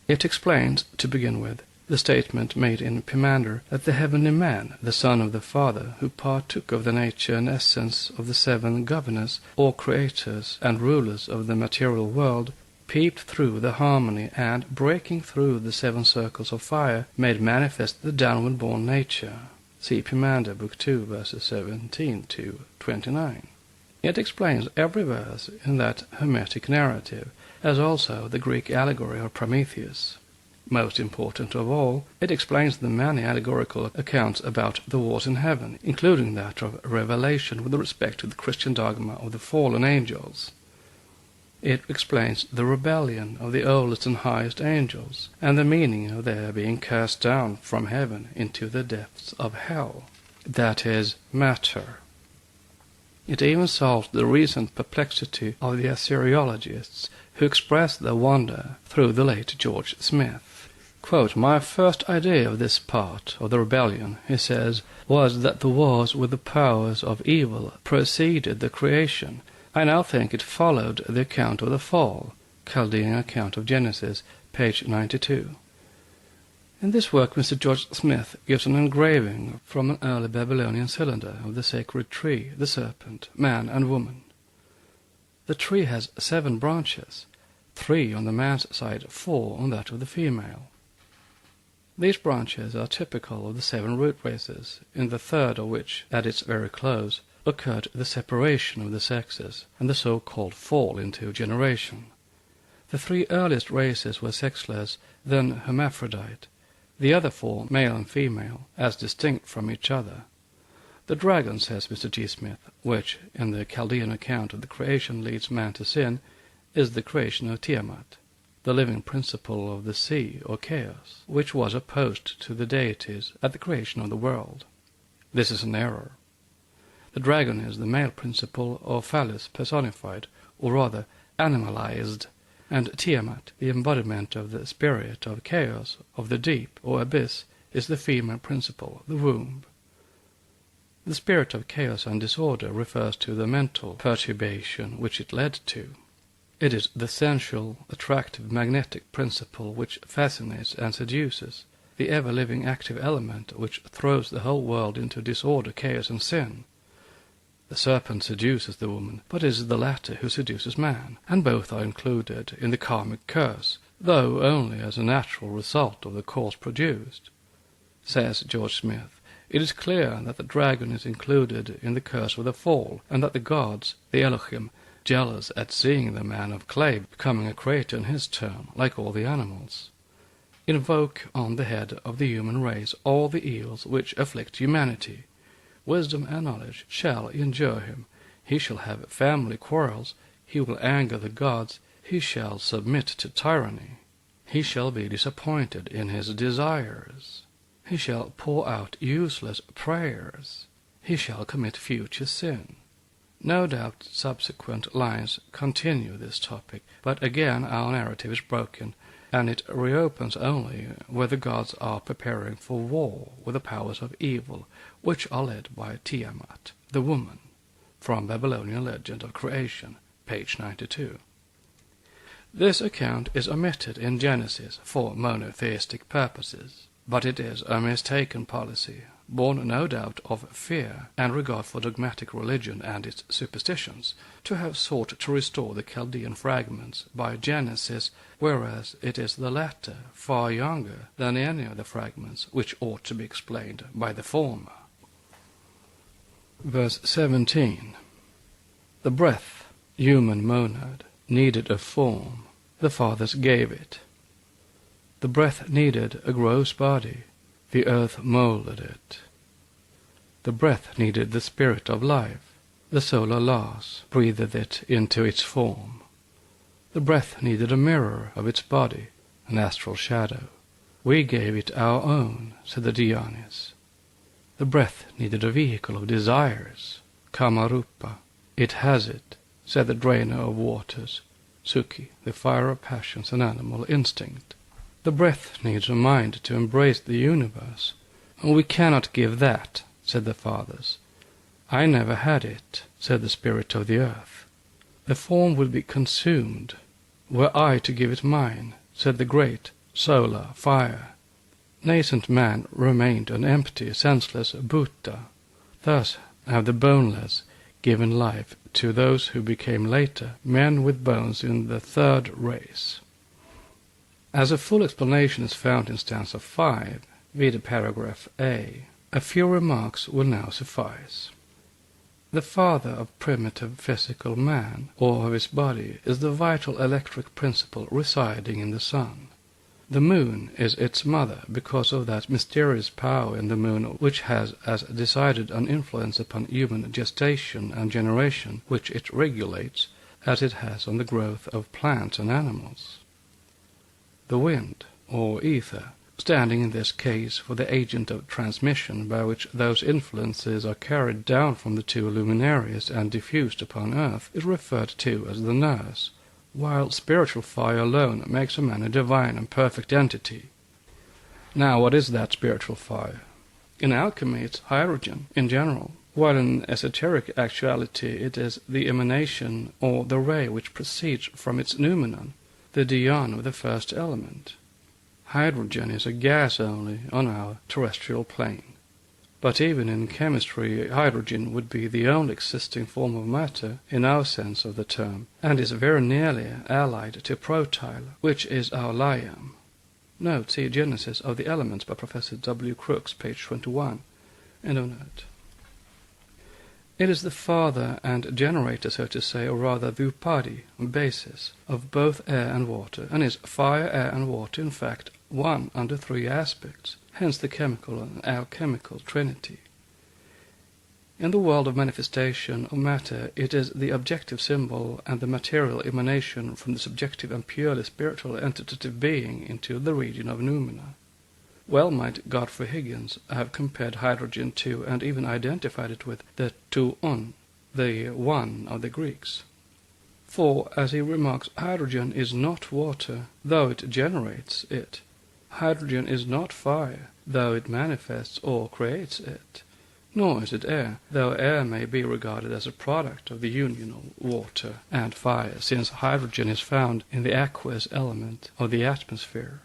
S1: It explains, to begin with, the statement made in Pimander that the heavenly man, the son of the Father, who partook of the nature and essence of the seven governors, or creators and rulers of the material world, peeped through the harmony and, breaking through the seven circles of fire, made manifest the downward-born nature. See Pimander, Book 2, verses 17 to 29. It explains every verse in that Hermetic narrative, as also the Greek allegory of Prometheus. Most important of all, it explains the many allegorical accounts about the wars in heaven, including that of Revelation with respect to the Christian dogma of the fallen angels. It explains the rebellion of the oldest and highest angels, and the meaning of their being cast down from heaven into the depths of hell, that is, matter. It even solves the recent perplexity of the Assyriologists, who expressed their wonder through the late George Smith. Quote, "My first idea of this part of the rebellion," he says, "was that the wars with the powers of evil preceded the creation. I now think it followed the account of the fall." Chaldean Account of Genesis, page 92. In this work Mr. George Smith gives an engraving from an early Babylonian cylinder of the sacred tree, the serpent, man and woman. The tree has 7 branches, 3 on the man's side, 4 on that of the female. These branches are typical of the 7 root races, in the third of which, at its very close, occurred the separation of the sexes, and the so-called fall into generation. The 3 earliest races were sexless, then hermaphrodite, the other 4 male and female, as distinct from each other. The dragon, says Mr. G. Smith, which, in the Chaldean account of the creation leads man to sin, is the creation of Tiamat, the living principle of the sea, or chaos, which was opposed to the deities at the creation of the world. This is an error. The dragon is the male principle, or phallus personified, or rather animalized, and Tiamat, the embodiment of the spirit of chaos, of the deep or abyss, is the female principle, the womb. The spirit of chaos and disorder refers to the mental perturbation which it led to. It is the sensual, attractive, magnetic principle which fascinates and seduces, the ever-living active element which throws the whole world into disorder, chaos, and sin. The serpent seduces the woman, but it is the latter who seduces man, and both are included in the karmic curse, though only as a natural result of the cause produced. Says George Smith, it is clear that the dragon is included in the curse of the fall, and that the gods, the Elohim, jealous at seeing the man of clay becoming a creator in his turn, like all the animals, invoke on the head of the human race all the evils which afflict humanity. Wisdom and knowledge shall injure him, he shall have family quarrels, he will anger the gods, he shall submit to tyranny, he shall be disappointed in his desires, he shall pour out useless prayers, he shall commit future sin. No doubt subsequent lines continue this topic, but again our narrative is broken, and it reopens only where the gods are preparing for war with the powers of evil, which are led by Tiamat, the woman, from Babylonian Legend of Creation, page 92. This account is omitted in Genesis for monotheistic purposes, but it is a mistaken policy, born no doubt of fear and regard for dogmatic religion and its superstitions, to have sought to restore the Chaldean fragments by Genesis, whereas it is the latter, far younger than any of the fragments, which ought to be explained by the former. Verse 17. The breath, human monad, needed a form, the fathers gave it. The breath needed a gross body, the earth molded it. The breath needed the spirit of life, the solar laws breathed it into its form. The breath needed a mirror of its body, an astral shadow. We gave it our own, said the Dhyanis. The breath needed a vehicle of desires, Kamarupa. It has it, said the drainer of waters, Sukhi, the fire of passions and animal instinct. The breath needs a mind to embrace the universe. We cannot give that, said the fathers. I never had it, said the spirit of the earth. The form will be consumed. Were I to give it mine, said the great solar fire. Nascent man remained an empty, senseless Buddha. Thus have the boneless given life to those who became later men with bones in the third race. As a full explanation is found in stanza 5, read paragraph A, a few remarks will now suffice. The father of primitive physical man, or of his body, is the vital electric principle residing in the sun. The moon is its mother because of that mysterious power in the moon which has as decided an influence upon human gestation and generation which it regulates as it has on the growth of plants and animals. The wind, or ether, standing in this case for the agent of transmission by which those influences are carried down from the two luminaries and diffused upon earth, is referred to as the nurse, while spiritual fire alone makes a man a divine and perfect entity. Now, what is that spiritual fire? In alchemy it's hydrogen in general, while in esoteric actuality it is the emanation or the ray which proceeds from its noumenon, the dhyan of the first element. Hydrogen is a gas only on our terrestrial plane. But even in chemistry, hydrogen would be the only existing form of matter in our sense of the term, and is very nearly allied to protyle, which is our liam. Note, see Genesis of the Elements by Professor W. Crookes, page 21. End of note. It is the father and generator, so to say, or rather the upadi, basis, of both air and water, and is fire, air, and water, in fact, one under three aspects, hence the chemical and alchemical trinity. In the world of manifestation of matter, it is the objective symbol and the material emanation from the subjective and purely spiritual entitative being into the region of noumena. Well might Godfrey Higgins have compared hydrogen to and even identified it with the tuon, the one of the Greeks. For, as he remarks, hydrogen is not water, though it generates it. Hydrogen is not fire, though it manifests or creates it. Nor is it air, though air may be regarded as a product of the union of water and fire, since hydrogen is found in the aqueous element of the atmosphere.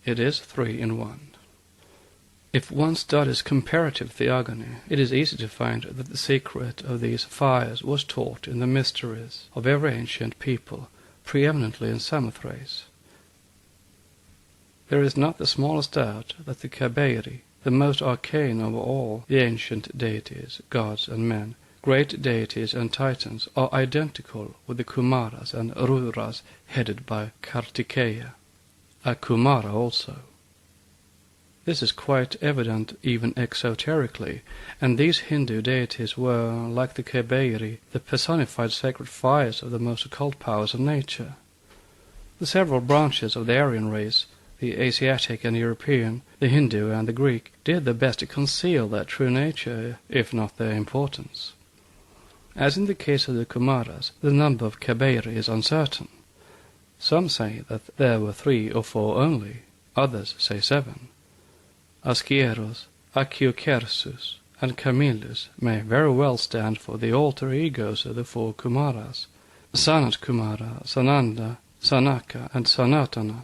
S1: It is 3 in 1. If one studies comparative theogony, it is easy to find that the secret of these fires was taught in the mysteries of every ancient people, preeminently in Samothrace. There is not the smallest doubt that the Kabeiri, the most arcane of all the ancient deities, gods and men, great deities and titans, are identical with the Kumaras and Rudras headed by Kartikeya, a Kumara also. This is quite evident even exoterically, and these Hindu deities were, like the Kabeiri, the personified sacred fires of the most occult powers of nature. The several branches of the Aryan race, the Asiatic and European, the Hindu and the Greek, did their best to conceal their true nature, if not their importance. As in the case of the Kumaras, the number of Kabeiri is uncertain. Some say that there were 3 or 4 only, others say 7. Ascieros, Accusations, and Camillus may very well stand for the alter egos of the 4 Kumaras, Sanat Kumara, Sananda, Sanaka, and Sanatana.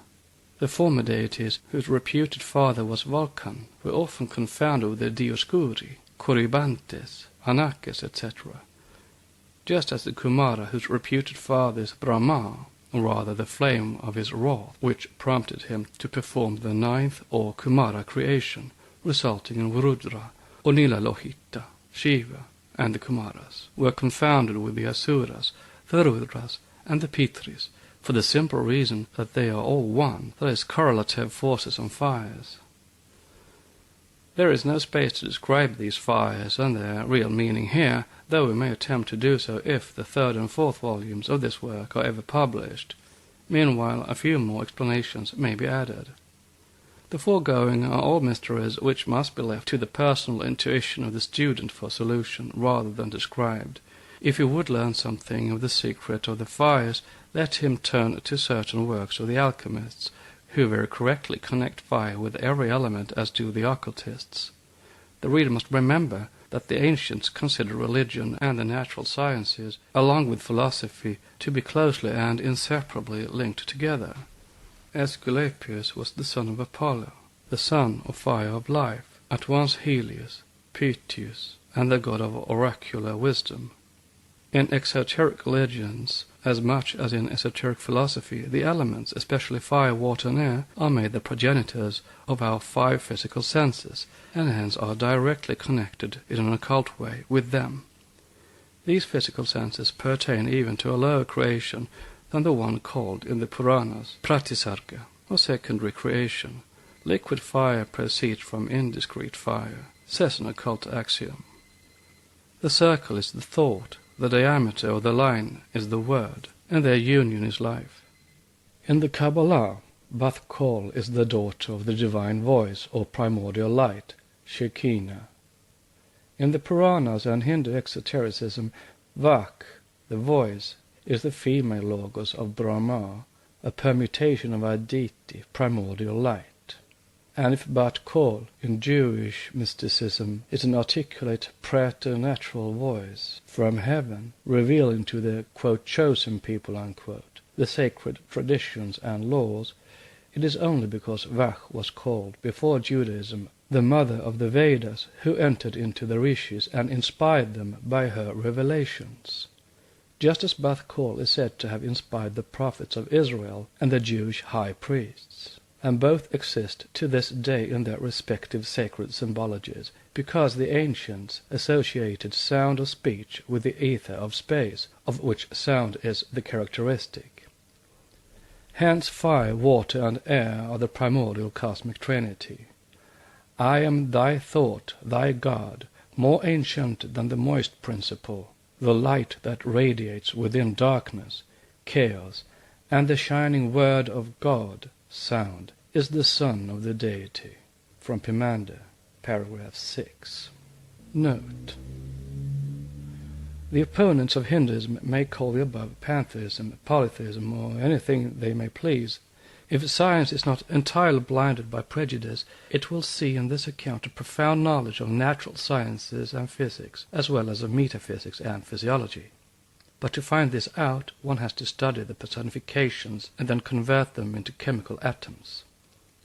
S1: The former deities, whose reputed father was Vulcan, were often confounded with the Dioscuri, Corybantes, Anakes, etc., just as the Kumara, whose reputed father is Brahma, or rather the flame of his wrath, which prompted him to perform the 9th or Kumara creation, resulting in Rudra, or Nilalohita, Shiva, and the Kumaras, were confounded with the Asuras, the Rudras, and the Pitris, for the simple reason that they are all one, that is, correlative forces and fires. There is no space to describe these fires and their real meaning here, though we may attempt to do so if the 3rd and 4th volumes of this work are ever published. Meanwhile, a few more explanations may be added. The foregoing are all mysteries which must be left to the personal intuition of the student for solution rather than described. If he would learn something of the secret of the fires, let him turn to certain works of the alchemists, who very correctly connect fire with every element as do the occultists. The reader must remember that the ancients considered religion and the natural sciences, along with philosophy, to be closely and inseparably linked together. Aesculapius was the son of Apollo, the son of fire of life, at once Helios, Pythius, and the god of oracular wisdom. In exoteric legends, as much as in esoteric philosophy, the elements, especially fire, water, and air, are made the progenitors of our 5 physical senses, and hence are directly connected in an occult way with them. These physical senses pertain even to a lower creation than the one called in the Puranas Pratisarga, or secondary creation. Liquid fire proceeds from indiscrete fire, says an occult axiom. The circle is the thought, the diameter of the line is the word, and their union is life. In the Kabbalah, Bath Kol is the daughter of the divine voice or primordial light, Shekinah. In the Puranas and Hindu exotericism, Vak, the voice, is the female logos of Brahma, a permutation of Aditi, primordial light. And if Bat Kol in Jewish mysticism is an articulate preternatural voice from heaven, revealing to the, quote, chosen people, unquote, the sacred traditions and laws, it is only because Vach was called, before Judaism, the mother of the Vedas, who entered into the rishis and inspired them by her revelations. Just as Bath Kol is said to have inspired the prophets of Israel and the Jewish high priests. And both exist to this day in their respective sacred symbologies, because the ancients associated sound of speech with the ether of space, of which sound is the characteristic. Hence fire, water, and air are the primordial cosmic trinity. I am thy thought, thy God, more ancient than the moist principle, the light that radiates within darkness, chaos, and the shining word of God, sound, is the son of the deity. From Pimander, paragraph 6. Note: The opponents of Hinduism may call the above pantheism, polytheism, or anything they may please. If science is not entirely blinded by prejudice, it will see in this account a profound knowledge of natural sciences and physics, as well as of metaphysics and physiology. But to find this out, one has to study the personifications and then convert them into chemical atoms.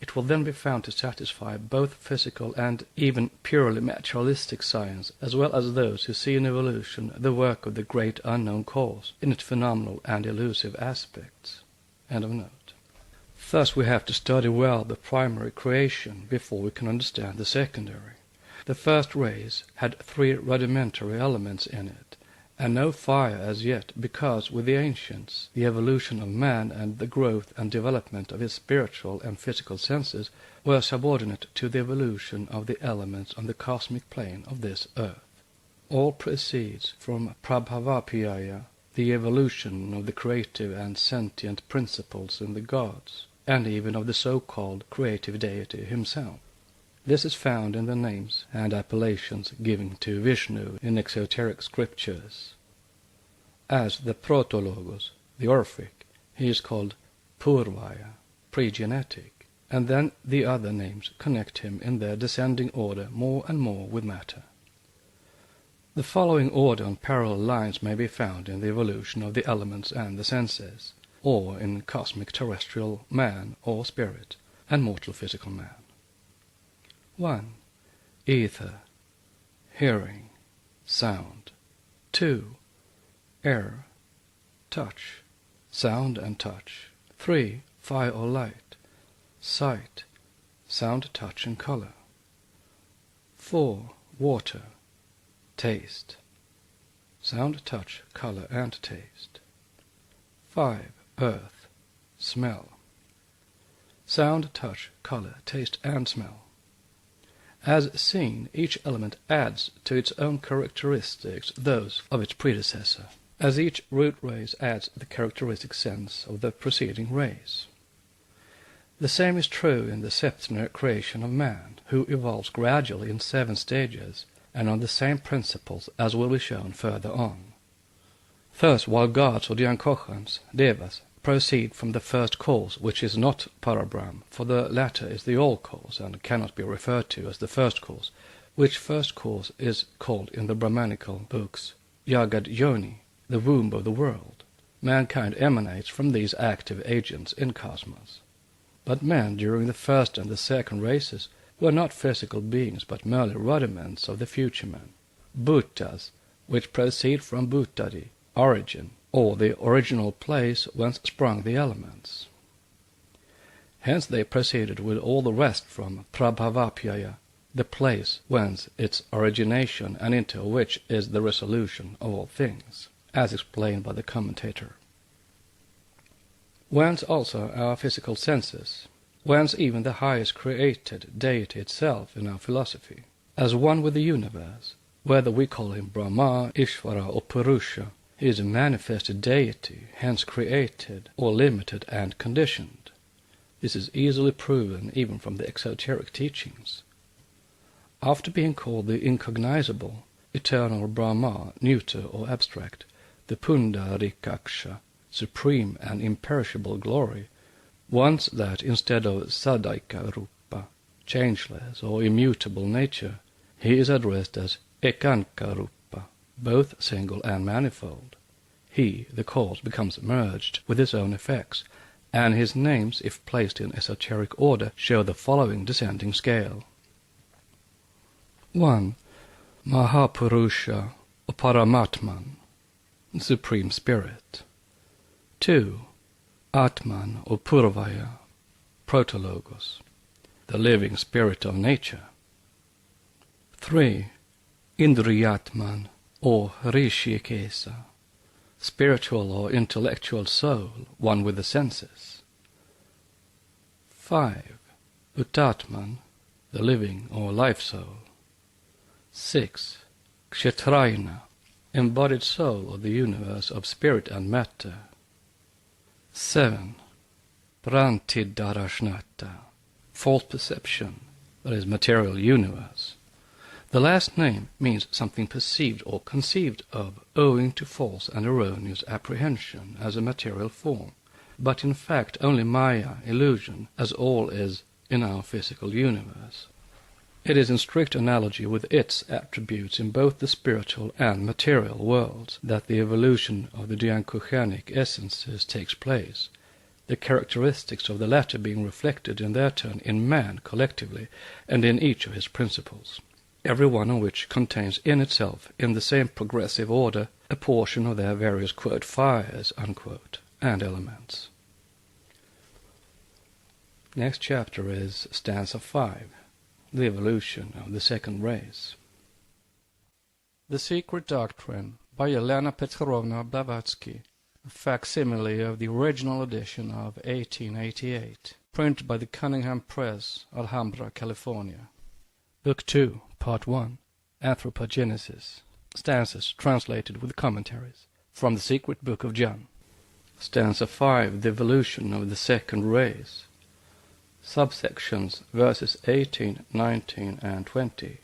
S1: It will then be found to satisfy both physical and even purely materialistic science, as well as those who see in evolution the work of the great unknown cause in its phenomenal and elusive aspects. End of note. Thus we have to study well the primary creation before we can understand the secondary. The first race had 3 rudimentary elements in it, and no fire as yet, because with the ancients the evolution of man and the growth and development of his spiritual and physical senses were subordinate to the evolution of the elements on the cosmic plane of this earth. All proceeds from Prabhavapiyaya, the evolution of the creative and sentient principles in the gods, and even of the so-called creative deity himself. This is found in the names and appellations given to Vishnu in exoteric scriptures. As the Protologos, the Orphic, he is called Purvaya, pre-genetic, and then the other names connect him in their descending order more and more with matter. The following order on parallel lines may be found in the evolution of the elements and the senses, or in cosmic terrestrial man or spirit, and mortal physical man. 1. Ether, hearing, sound. 2. Air, touch, sound and touch. 3. Fire or light, sight, sound, touch and color. 4. Water, taste, sound, touch, color and taste. 5. Earth, smell, sound, touch, color, taste and smell. As seen, each element adds to its own characteristics those of its predecessor, as each root race adds the characteristic sense of the preceding race. The same is true in the septenary creation of man, who evolves gradually in 7 stages, and on the same principles as will be shown further on. Thus, while gods or Dhyankochams, devas, proceed from the first cause, which is not Parabrahm, for the latter is the all-cause and cannot be referred to as the first cause, which first cause is called in the Brahmanical books Jagad Yoni, the womb of the world. Mankind emanates from these active agents in cosmos. But men during the first and the second races were not physical beings, but merely rudiments of the future man, Bhuttas, which proceed from Bhuttadi, origin, or the original place whence sprung the elements. Hence they proceeded with all the rest from Prabhavapyaya, the place whence its origination and into which is the resolution of all things, as explained by the commentator. Whence also our physical senses, whence even the highest created deity itself in our philosophy, as one with the universe, whether we call him Brahma, Ishvara or Purusha, he is a manifested deity, hence created, or limited and conditioned. This is easily proven even from the exoteric teachings. After being called the incognizable, eternal Brahma, neuter or abstract, the Pundarikaksha, supreme and imperishable glory, once that instead of Sadaika Rupa, changeless or immutable nature, he is addressed as Ekanka Rupa, both single and manifold. He, the cause, becomes merged with his own effects, and his names, if placed in esoteric order, show the following descending scale. 1. Mahapurusha, or Paramatman, Supreme Spirit. 2. Atman, or Purvaya, Protologos, the living spirit of nature. 3. Indriyatman, or Rishikesa, spiritual or intellectual soul, one with the senses. 5. Utatman, the living or life soul. 6. Kshetrayana, embodied soul of the universe of spirit and matter. 7. Prantidarashnata, false perception, that is material universe. The last name means something perceived or conceived of, owing to false and erroneous apprehension as a material form, but in fact only Maya, illusion, as all is in our physical universe. It is in strict analogy with its attributes in both the spiritual and material worlds that the evolution of the diancochanic essences takes place, the characteristics of the latter being reflected in their turn in man collectively and in each of his principles, every one of which contains in itself, in the same progressive order, a portion of their various, quote, fires, unquote, and elements. Next chapter is stanza 5, the evolution of the second race. The Secret Doctrine, by Helena Petrovna Blavatsky, a facsimile of the original edition of 1888, printed by the Cunningham Press, Alhambra, California. Book 2, Part 1, Anthropogenesis. Stanzas translated with commentaries from the Secret Book of John. Stanza 5, the evolution of the second race. Subsections, verses 18, 19, and 20.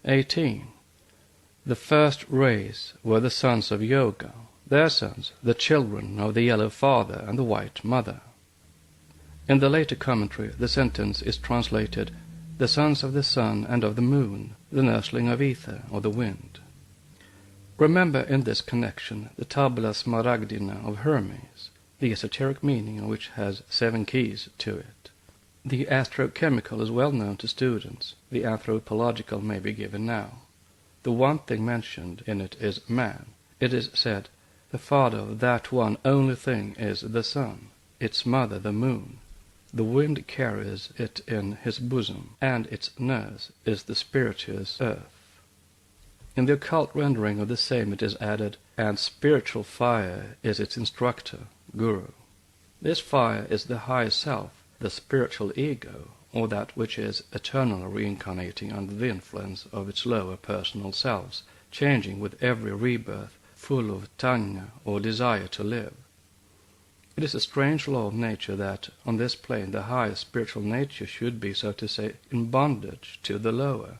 S1: 18. The first race were the sons of Yoga, their sons, the children of the yellow father and the white mother. In the later commentary, the sentence is translated, the sons of the sun and of the moon, the nursling of ether or the wind. Remember in this connection the Tabula Smaragdina of Hermes, the esoteric meaning of which has 7 keys to it. The astrochemical is well known to students, the anthropological may be given now. The one thing mentioned in it is man. It is said, the father of that one only thing is the sun, its mother the moon. The wind carries it in his bosom, and its nurse is the spirituous earth. In the occult rendering of the same it is added, and spiritual fire is its instructor, guru. This fire is the higher self, the spiritual ego, or that which is eternally reincarnating under the influence of its lower personal selves, changing with every rebirth, full of tanya, or desire to live. It is a strange law of nature that, on this plane, the higher spiritual nature should be, so to say, in bondage to the lower.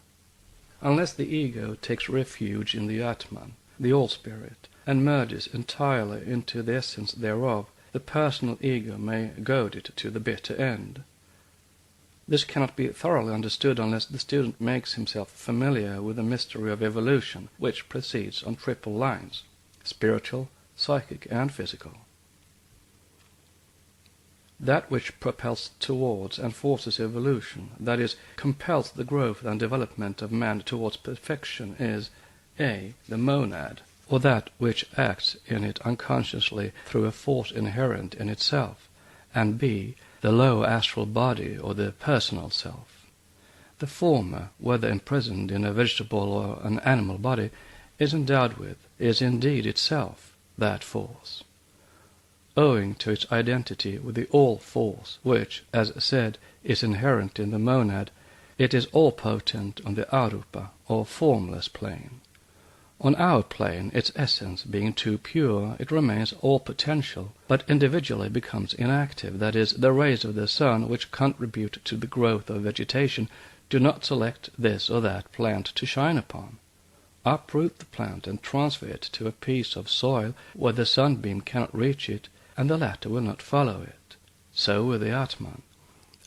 S1: Unless the ego takes refuge in the Atman, the All-Spirit, and merges entirely into the essence thereof, the personal ego may goad it to the bitter end. This cannot be thoroughly understood unless the student makes himself familiar with the mystery of evolution, which proceeds on triple lines, spiritual, psychic, and physical. That which propels towards and forces evolution, that is, compels the growth and development of man towards perfection, is A. the monad, or that which acts in it unconsciously through a force inherent in itself, and B. the lower astral body, or the personal self. The former, whether imprisoned in a vegetable or an animal body, is endowed with, is indeed itself, that force. Owing to its identity with the all-force, which, as said, is inherent in the monad, it is all-potent on the arupa, or formless plane. On our plane, its essence being too pure, it remains all-potential, but individually becomes inactive, that is, the rays of the sun which contribute to the growth of vegetation do not select this or that plant to shine upon. Uproot the plant and transfer it to a piece of soil where the sunbeam cannot reach it, and the latter will not follow it. So with the Atman.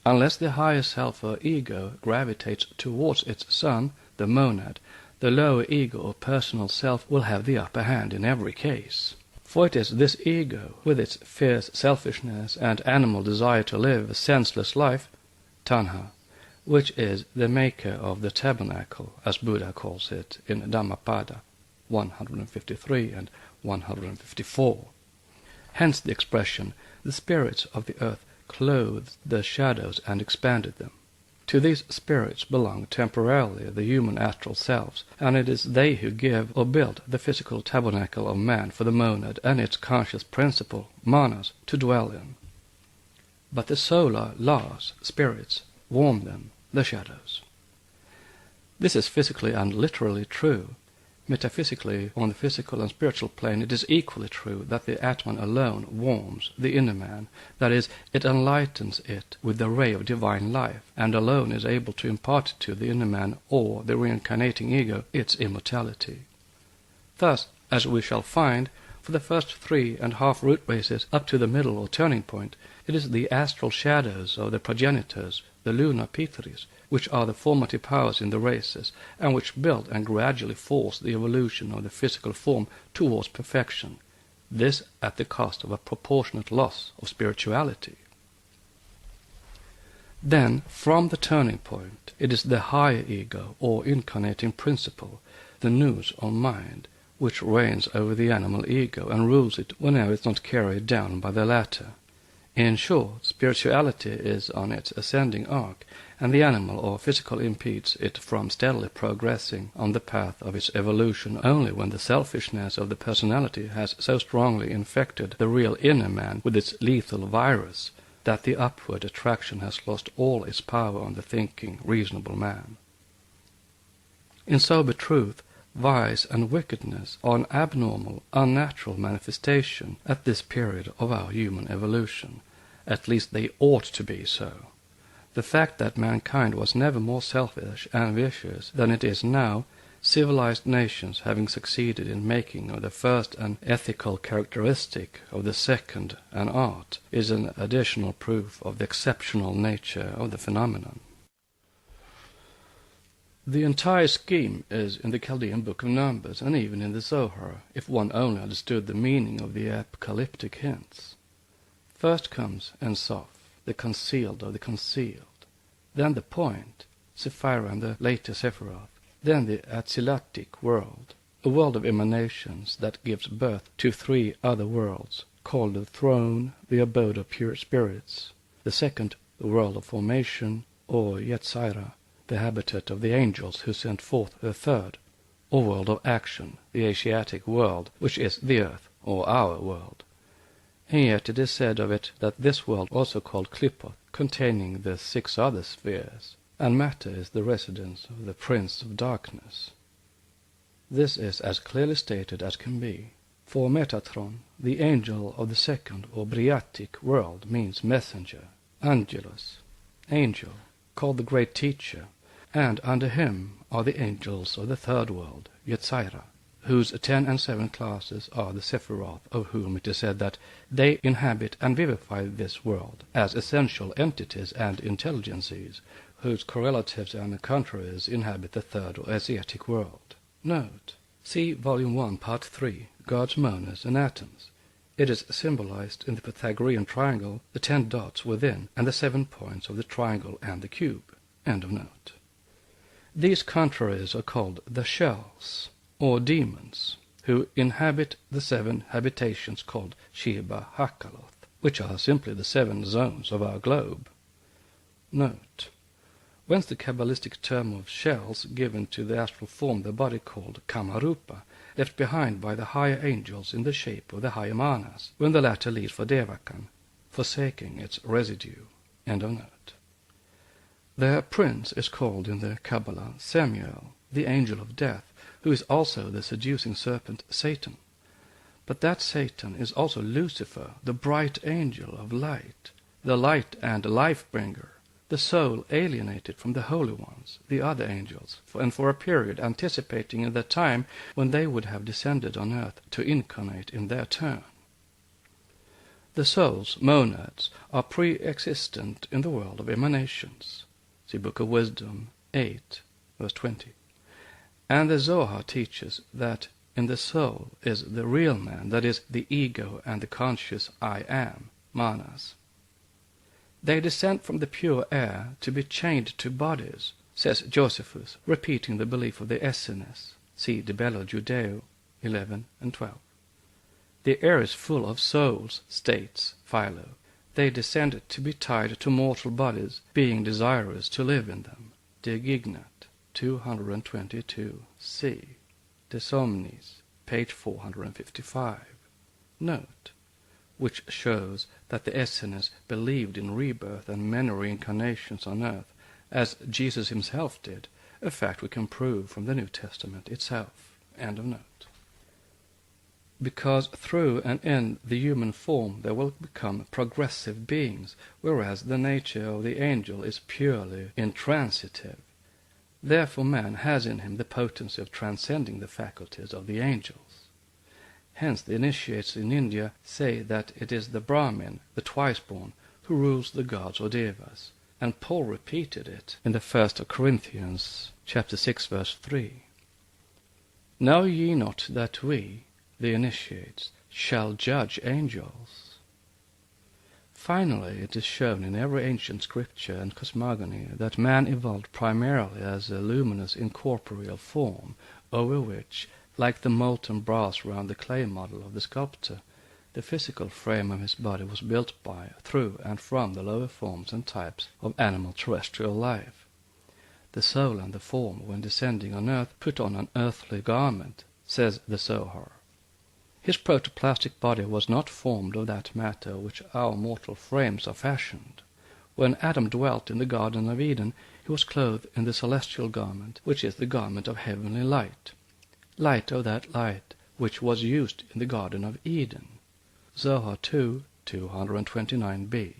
S1: Unless the higher self or ego gravitates towards its sun, the monad, the lower ego or personal self will have the upper hand in every case. For it is this ego, with its fierce selfishness and animal desire to live a senseless life, tanha, which is the maker of the tabernacle, as Buddha calls it in Dhammapada 153 and 154. Hence the expression, the spirits of the earth clothed the shadows and expanded them. To these spirits belong temporarily the human astral selves, and it is they who give or build the physical tabernacle of man for the monad and its conscious principle, manas, to dwell in. But the solar laws, spirits, warm them, the shadows. This is physically and literally true. Metaphysically, on the physical and spiritual plane, it is equally true that the Atman alone warms the inner man, that is, it enlightens it with the ray of divine life, and alone is able to impart to the inner man, or the reincarnating ego, its immortality. Thus, as we shall find, for the first 3.5 root races up to the middle or turning point, it is the astral shadows of the progenitors, the lunar pitris, which are the formative powers in the races, and which build and gradually force the evolution of the physical form towards perfection, this at the cost of a proportionate loss of spirituality. Then, from the turning point, it is the higher ego, or incarnating principle, the nous or mind, which reigns over the animal ego and rules it whenever it is not carried down by the latter. In short, spirituality is on its ascending arc, and the animal or physical impedes it from steadily progressing on the path of its evolution only when the selfishness of the personality has so strongly infected the real inner man with its lethal virus that the upward attraction has lost all its power on the thinking, reasonable man. In sober truth, vice and wickedness are an abnormal, unnatural manifestation at this period of our human evolution. At least they ought to be so. The fact that mankind was never more selfish and vicious than it is now, civilized nations having succeeded in making of the first an ethical characteristic, of the second an art, is an additional proof of the exceptional nature of the phenomenon. The entire scheme is in the Chaldean Book of Numbers, and even in the Zohar, if one only understood the meaning of the apocalyptic hints. First comes En Sof, the concealed of the concealed. Then the point, Sephira and the later Sephiroth. Then the Atzilatic world, a world of emanations that gives birth to 3 other worlds, called the throne, the abode of pure spirits. The second, the world of formation, or Yetzirah, the habitat of the angels who sent forth the third, or world of action, the Asiatic world, which is the earth, or our world. And yet it is said of it that this world also called Klippot, containing the 6 other spheres, and matter is the residence of the Prince of Darkness. This is as clearly stated as can be. For Metatron, the angel of the second or Briatic world means messenger, angelos, angel, called the great teacher, and under him are the angels of the third world, Yetzirah, whose 10 and 7 classes are the Sephiroth, of whom it is said that they inhabit and vivify this world as essential entities and intelligences, whose correlatives and contraries inhabit the third or Asiatic world. Note, see Volume 1, Part 3, God's Monas and Atoms. It is symbolized in the Pythagorean triangle, the 10 dots within, and the 7 points of the triangle and the cube. End of note. These contraries are called the shells, or demons, who inhabit the 7 habitations called Sheba Hakaloth, which are simply the 7 zones of our globe. Note, whence the Kabbalistic term of shells given to the astral form the body called Kamarupa, left behind by the higher angels in the shape of the higher manas, when the latter leaves for Devakan, forsaking its residue. End of note. Their prince is called in the Kabbalah Samuel, the angel of death, who is also the seducing serpent Satan. But that Satan is also Lucifer, the bright angel of light, the light and life-bringer, the soul alienated from the holy ones, the other angels, and for a period anticipating in the time when they would have descended on earth to incarnate in their turn. The soul's monads are pre-existent in the world of emanations. See Book of Wisdom 8, verse 20. And the Zohar teaches that in the soul is the real man, that is, the ego and the conscious I am, manas. They descend from the pure air to be chained to bodies, says Josephus, repeating the belief of the Essenes. See De Bello Judeo 11 and 12. The air is full of souls, states Philo. They descend to be tied to mortal bodies, being desirous to live in them. De Gignat 222 c. De Somnis, page 455. Note, which shows that the Essenes believed in rebirth and many reincarnations on earth, as Jesus himself did, a fact we can prove from the New Testament itself. End of note. Because through and in the human form they will become progressive beings, whereas the nature of the angel is purely intransitive. Therefore man has in him the potency of transcending the faculties of the angels. Hence the initiates in India say that it is the Brahmin, the twice-born, who rules the gods or devas, and Paul repeated it in the 1st of Corinthians, chapter 6, verse 3. Know ye not that we, the initiates, shall judge angels? Finally, it is shown in every ancient scripture and cosmogony that man evolved primarily as a luminous incorporeal form, over which, like the molten brass round the clay model of the sculptor, the physical frame of his body was built by, through, and from the lower forms and types of animal terrestrial life. The soul and the form, when descending on earth, put on an earthly garment, says the Zohar. His protoplastic body was not formed of that matter which our mortal frames are fashioned. When Adam dwelt in the Garden of Eden, he was clothed in the celestial garment, which is the garment of heavenly light. Light of that light which was used in the Garden of Eden. Zohar 2, 229b.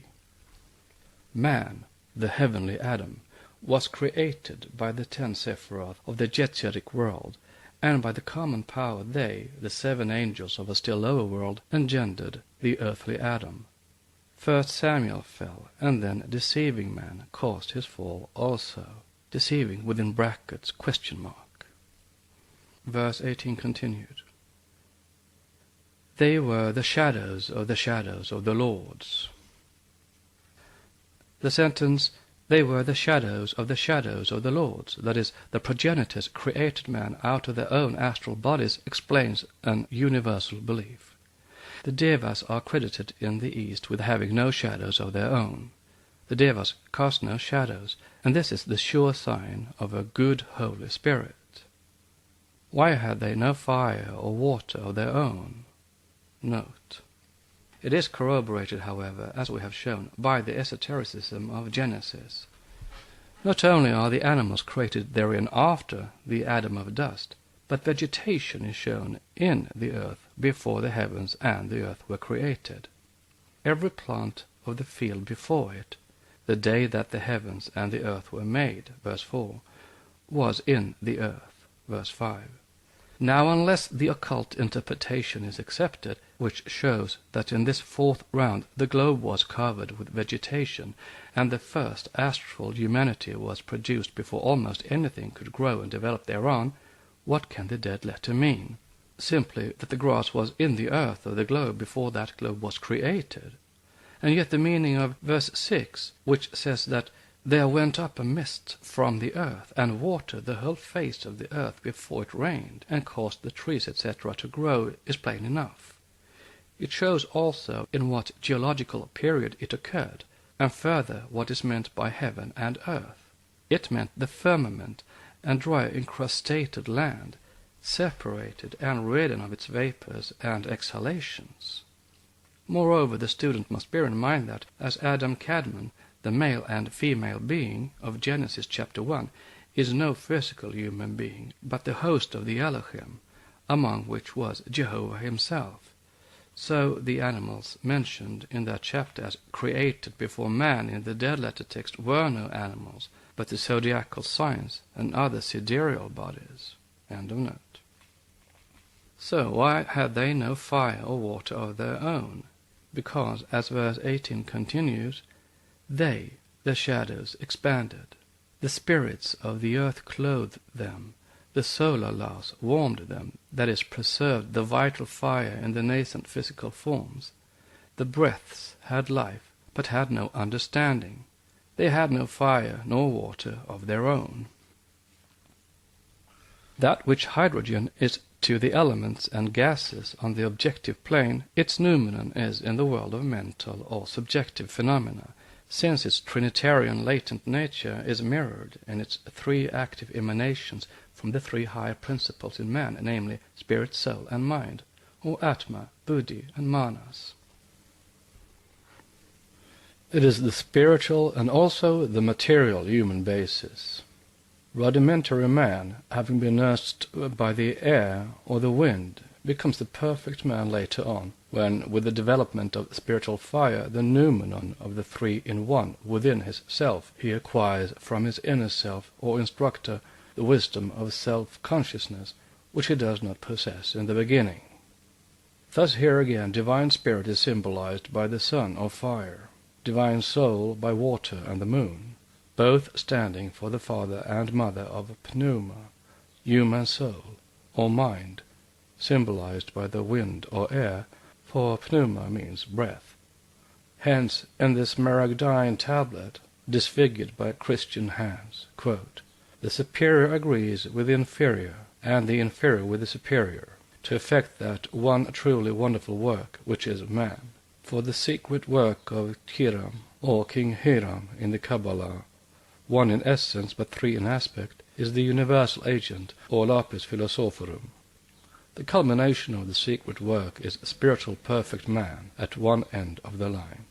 S1: Man, the heavenly Adam, was created by the 10 Sephiroth of the Yekateric world, and by the common power they, the 7 angels of a still lower world, engendered the earthly Adam. First Samuel fell, and then deceiving man caused his fall also. Deceiving within brackets, question mark. Verse 18 continued. They were the shadows of the Lords. The sentence, they were the shadows of the Lords, that is, the progenitors created man out of their own astral bodies, explains an universal belief. The Devas are credited in the East with having no shadows of their own. The Devas cast no shadows, and this is the sure sign of a good Holy Spirit. Why had they no fire or water of their own? Note. It is corroborated, however, as we have shown, by the esotericism of Genesis. Not only are the animals created therein after the Adam of dust, but vegetation is shown in the earth before the heavens and the earth were created. Every plant of the field before it, the day that the heavens and the earth were made, verse 4, was in the earth, verse 5. Now, unless the occult interpretation is accepted, which shows that in this 4th round the globe was covered with vegetation, and the first astral humanity was produced before almost anything could grow and develop thereon, what can the dead letter mean? Simply that the grass was in the earth of the globe before that globe was created. And yet the meaning of verse 6, which says that there went up a mist from the earth, and watered the whole face of the earth before it rained, and caused the trees, etc., to grow, is plain enough. It shows also in what geological period it occurred, and further what is meant by heaven and earth. It meant the firmament and dry incrustated land, separated and ridden of its vapors and exhalations. Moreover, the student must bear in mind that, as Adam Kadmon, the male and female being of Genesis chapter 1, is no physical human being, but the host of the Elohim, among which was Jehovah himself. So the animals mentioned in that chapter as created before man in the dead letter text were no animals, but the zodiacal signs and other sidereal bodies. End of note. So why had they no fire or water of their own? Because, as verse 18 continues, they, the shadows, expanded. The spirits of the earth clothed them. The solar laws warmed them, that is, preserved the vital fire in the nascent physical forms. The breaths had life, but had no understanding. They had no fire nor water of their own. That which hydrogen is to the elements and gases on the objective plane, its noumenon is in the world of mental or subjective phenomena, since its trinitarian latent nature is mirrored in its 3 active emanations from the 3 higher principles in man, namely spirit, soul, and mind, or Atma, Buddhi, and Manas. It is the spiritual and also the material human basis. Rudimentary man, having been nursed by the air or the wind, becomes the perfect man later on, when, with the development of spiritual fire, the noumenon of the three-in-one within his self, he acquires from his inner self or instructor the wisdom of self-consciousness, which he does not possess in the beginning. Thus here again divine spirit is symbolized by the sun or fire, divine soul by water and the moon, both standing for the father and mother of pneuma, human soul, or mind, symbolized by the wind or air, for pneuma means breath. Hence, in this Smaragdine tablet, disfigured by Christian hands, quote, the superior agrees with the inferior, and the inferior with the superior, to effect that one truly wonderful work, which is man. For the secret work of Hiram, or King Hiram in the Kabbalah, one in essence but three in aspect, is the universal agent, or lapis philosophorum. The culmination of the secret work is spiritual perfect man at one end of the line.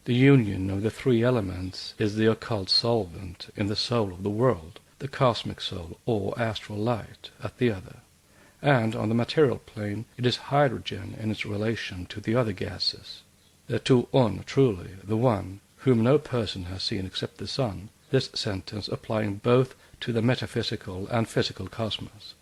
S1: The union of the three elements is the occult solvent in the soul of the world, the cosmic soul, or astral light, at the other. And on the material plane it is hydrogen in its relation to the other gases. The tuon, truly, the one, whom no person has seen except the sun, this sentence applying both to the metaphysical and physical cosmos,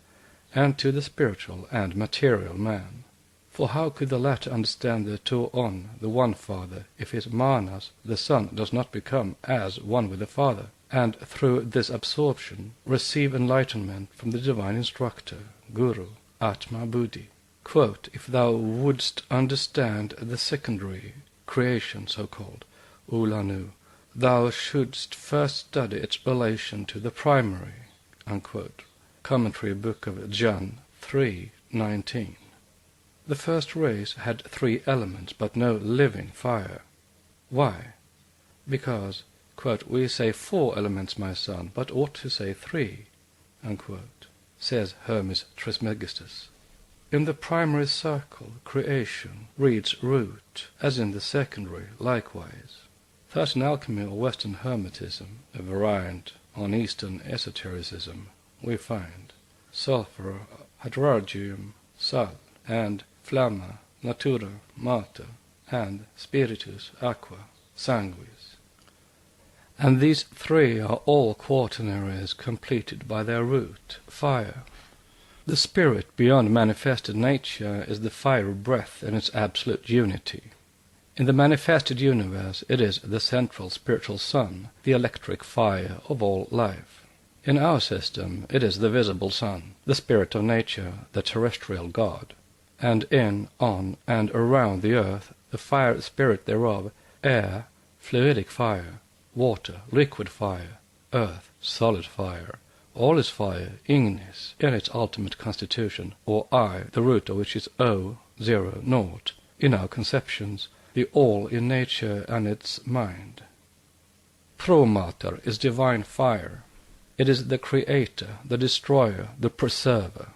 S1: and to the spiritual and material man. For how could the latter understand the tuon, the one Father, if his manas, the Son, does not become as one with the Father, and through this absorption receive enlightenment from the divine instructor, Guru, Atma Buddhi? Quote, if thou wouldst understand the secondary creation, so-called, Ulanu, thou shouldst first study its relation to the primary, unquote. Commentary Book of John 3:19. The first race had three elements, but no living fire. Why? Because, quote, we say 4 elements, my son, but ought to say 3, unquote, says Hermes Trismegistus. In the primary circle, creation reads root, as in the secondary likewise. Thus in alchemy or Western Hermetism, a variant on Eastern esotericism, we find sulfur, hydrargium, sal, and flamma, natura, mater, and spiritus, aqua, sanguis. And these 3 are all quaternaries completed by their root, fire. The spirit beyond manifested nature is the fire breath in its absolute unity. In the manifested universe it is the central spiritual sun, the electric fire of all life. In our system it is the visible sun, the spirit of nature, the terrestrial God. And in, on, and around the earth, the fire spirit thereof, air, fluidic fire, water, liquid fire, earth, solid fire, all is fire, ignis, in its ultimate constitution, or I, the root of which is O, 0, naught, in our conceptions, the all in nature and its mind. Pro-mater is divine fire. It is the creator, the destroyer, the preserver.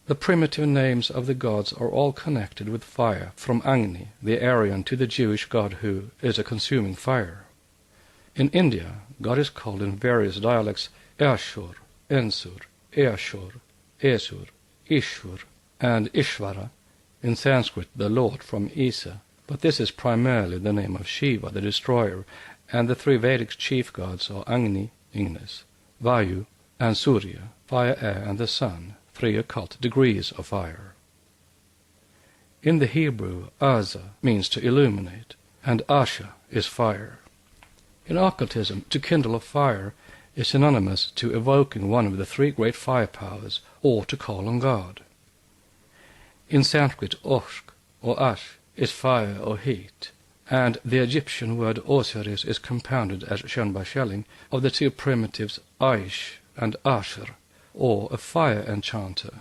S1: The primitive names of the gods are all connected with fire, from Agni, the Aryan, to the Jewish god who is a consuming fire. In India, God is called in various dialects Ashur, Ensur, Eashur, Esur, Ishur, and Ishvara, in Sanskrit the Lord from Isa, but this is primarily the name of Shiva, the destroyer, and the 3 Vedic chief gods are Agni, Ignis, Vayu, and Surya, fire, air, and the sun, 3 occult degrees of fire. In the Hebrew, Aza means to illuminate, and Asha is fire. In occultism, to kindle a fire is synonymous to evoking one of the 3 great fire powers, or to call on God. In Sanskrit, Oshk, or Ash, is fire or heat, and the Egyptian word Osiris is compounded, as shown by Schelling, of the 2 primitives Aish and Asher, or a fire enchanter.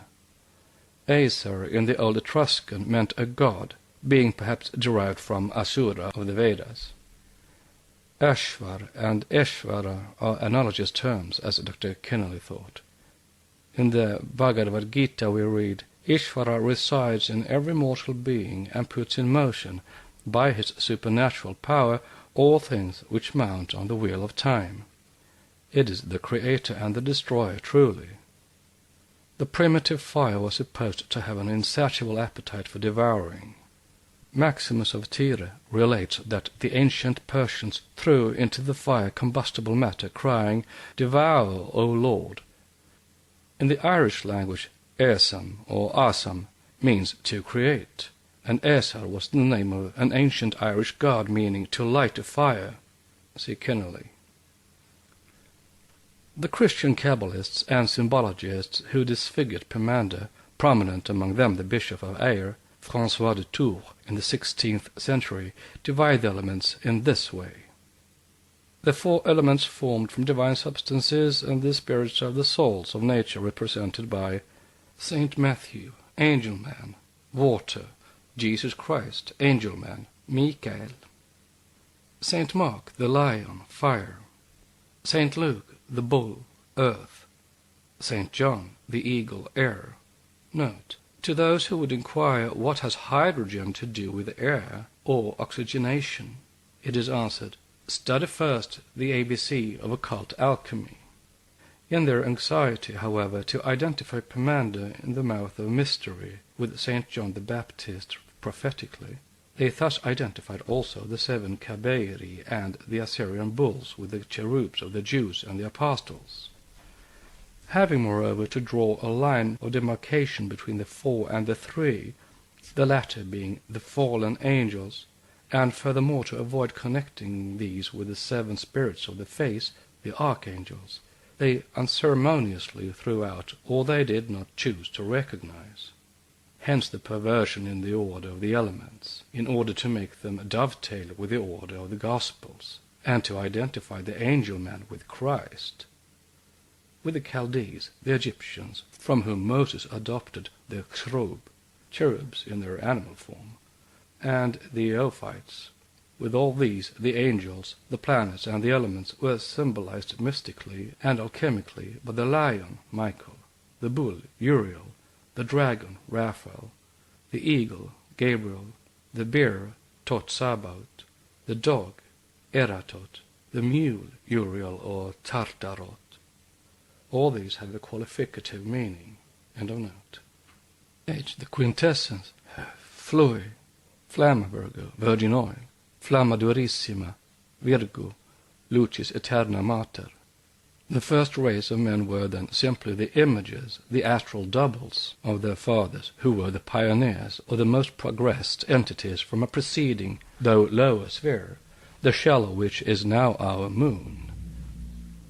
S1: Aesir in the old Etruscan meant a god, being perhaps derived from Asura of the Vedas. Ashvar and Eshvara are analogous terms, as Dr. Kennelly thought. In the Bhagavad Gita we read, Ishvara resides in every mortal being and puts in motion, by his supernatural power, all things which mount on the wheel of time. It is the creator and the destroyer truly. The primitive fire was supposed to have an insatiable appetite for devouring. Maximus of Tyre relates that the ancient Persians threw into the fire combustible matter, crying, "Devour, O Lord." In the Irish language, Esam or Asam means to create, and Esar was the name of an ancient Irish god meaning to light a fire. See Kennerly. The Christian Kabbalists and symbologists who disfigured Pomander, prominent among them the Bishop of Ayr, François de Tours, in the 16th century, divide the elements in this way. The 4 elements formed from divine substances and the spirits of the souls of nature represented by Saint Matthew, angel man, water, Jesus Christ, angel man, Michael, Saint Mark, the lion, fire, Saint Luke, the bull, earth, Saint John, the eagle, air. Note: to those who would inquire what has hydrogen to do with air or oxygenation, it is answered, study first the ABC of occult alchemy. In their anxiety, however, to identify Pomander in the mouth of mystery with Saint John the Baptist prophetically, they thus identified also the 7 Kabeiri and the Assyrian bulls with the cherubs of the Jews and the apostles. Having, moreover, to draw a line of demarcation between the 4 and the 3, the latter being the fallen angels, and furthermore to avoid connecting these with the 7 spirits of the face, the archangels, they unceremoniously threw out all they did not choose to recognize. Hence the perversion in the order of the elements, in order to make them dovetail with the order of the Gospels, and to identify the angel man with Christ. With the Chaldees, the Egyptians, from whom Moses adopted the cherubs in their animal form, and the Eophites, with all these, the angels, the planets, and the elements were symbolized mystically and alchemically by the lion, Michael, the bull, Uriel, the dragon, Raphael, the eagle, Gabriel, the bear, Tot Sabaoth, the dog, Eratot, the mule, Uriel or Tartarot. All these have the qualificative meaning. End of note. H. The quintessence, flui, flamma virgo, virgin oil, flamma durissima, virgo, lucis aeterna mater. The first race of men were then simply the images, the astral doubles of their fathers, who were the pioneers or the most progressed entities from a preceding, though lower sphere, the shell of which is now our moon.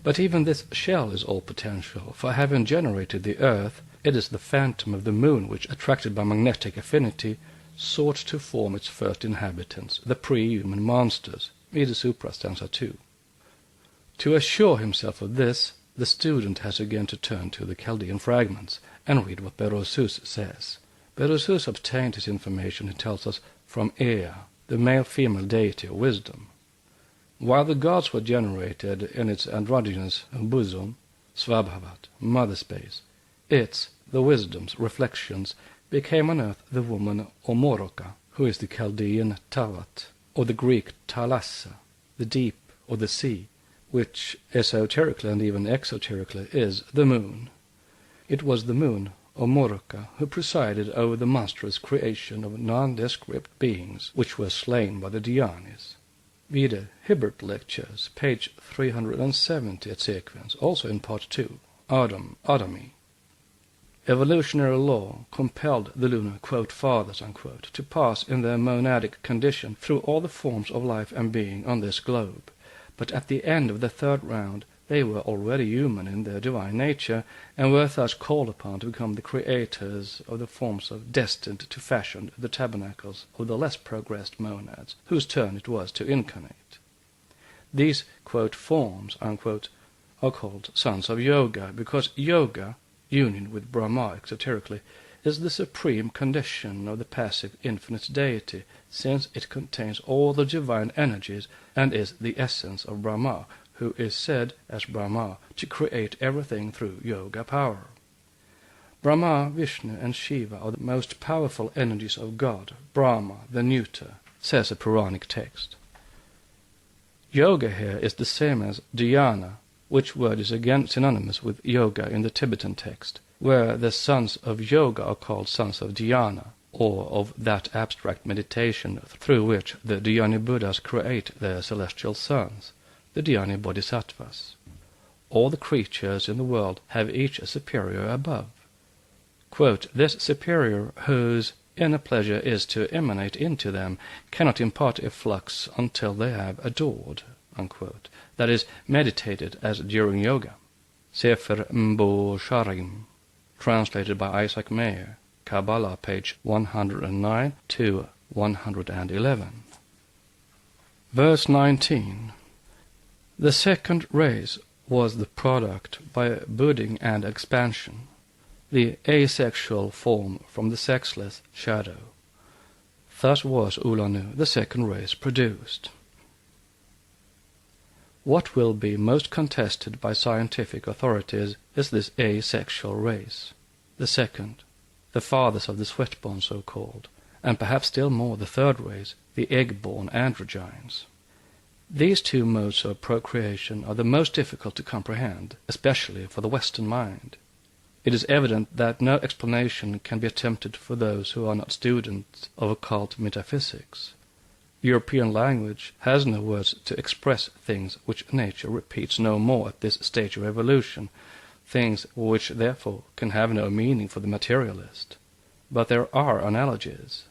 S1: But even this shell is all potential, for having generated the earth, it is the phantom of the moon which, attracted by magnetic affinity, sought to form its first inhabitants, the pre-human monsters, vide supra stanza 2. To assure himself of this, the student has again to turn to the Chaldean fragments and read what Berossus says. Berossus obtained his information, he tells us, from Ea, the male-female deity of wisdom. While the gods were generated in its androgynous bosom, Svabhavat, mother space, its, the wisdom's, reflections became on earth the woman Omoroka, who is the Chaldean Tavat, or the Greek Thalassa, the deep or the sea, which esoterically and even exoterically is the moon. It was the moon, Omoroka, who presided over the monstrous creation of nondescript beings which were slain by the Dhyanis. Vide Hibbert Lectures, page 370 et sequens, also in part 2, Adami. Evolutionary law compelled the lunar, quote, fathers, unquote, to pass in their monadic condition through all the forms of life and being on this globe. But at the end of the 3rd round they were already human in their divine nature, and were thus called upon to become the creators of the forms destined to fashion the tabernacles of the less progressed monads, whose turn it was to incarnate. These, quote, forms, unquote, are called sons of yoga, because yoga, union with Brahma exoterically, is the supreme condition of the passive infinite deity, since it contains all the divine energies and is the essence of Brahma, who is said, as Brahma, to create everything through yoga power. Brahma, Vishnu, and Shiva are the most powerful energies of God, Brahma, the neuter, says a Puranic text. Yoga here is the same as dhyana, which word is again synonymous with yoga in the Tibetan text, where the sons of yoga are called sons of dhyana, or of that abstract meditation through which the dhyani Buddhas create their celestial sons, the dhyani bodhisattvas. All the creatures in the world have each a superior above. Quote, this superior whose inner pleasure is to emanate into them cannot impart a flux until they have adored, unquote. That is, meditated as during yoga. Sefer Mbo Sharim, translated by Isaac Mayer, Kabbalah, page 109 to 111. Verse 19. The second race was the product by budding and expansion, the asexual form from the sexless shadow. Thus was Ulanu, the second race, produced. What will be most contested by scientific authorities is this asexual race, the second, the fathers of the sweat-born so-called, and perhaps still more the third race, the egg-born androgynes. These two modes of procreation are the most difficult to comprehend, especially for the Western mind. It is evident that no explanation can be attempted for those who are not students of occult metaphysics. European language has no words to express things which nature repeats no more at this stage of evolution, things which therefore can have no meaning for the materialist. But there are analogies.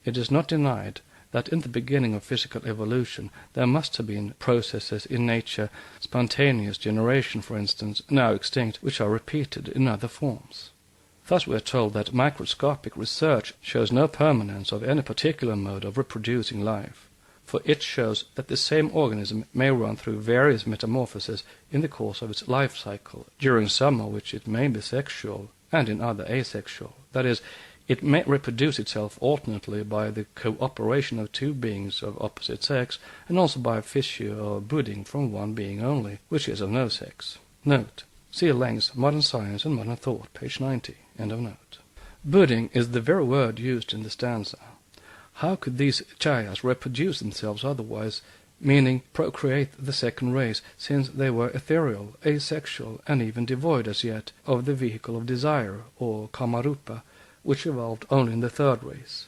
S1: It is not denied that in the beginning of physical evolution there must have been processes in nature, spontaneous generation for instance, now extinct, which are repeated in other forms. Thus we are told that microscopic research shows no permanence of any particular mode of reproducing life, for it shows that the same organism may run through various metamorphoses in the course of its life cycle, during some of which it may be sexual and in other asexual, that is, it may reproduce itself alternately by the cooperation of two beings of opposite sex, and also by fissure or budding from one being only, which is of no sex. Note: see Lang's Modern Science and Modern Thought, page 90, end of note. Budding is the very word used in the stanza. How could these chayas reproduce themselves otherwise, meaning procreate the second race, since they were ethereal, asexual, and even devoid as yet of the vehicle of desire, or kamarupa, which evolved only in the third race?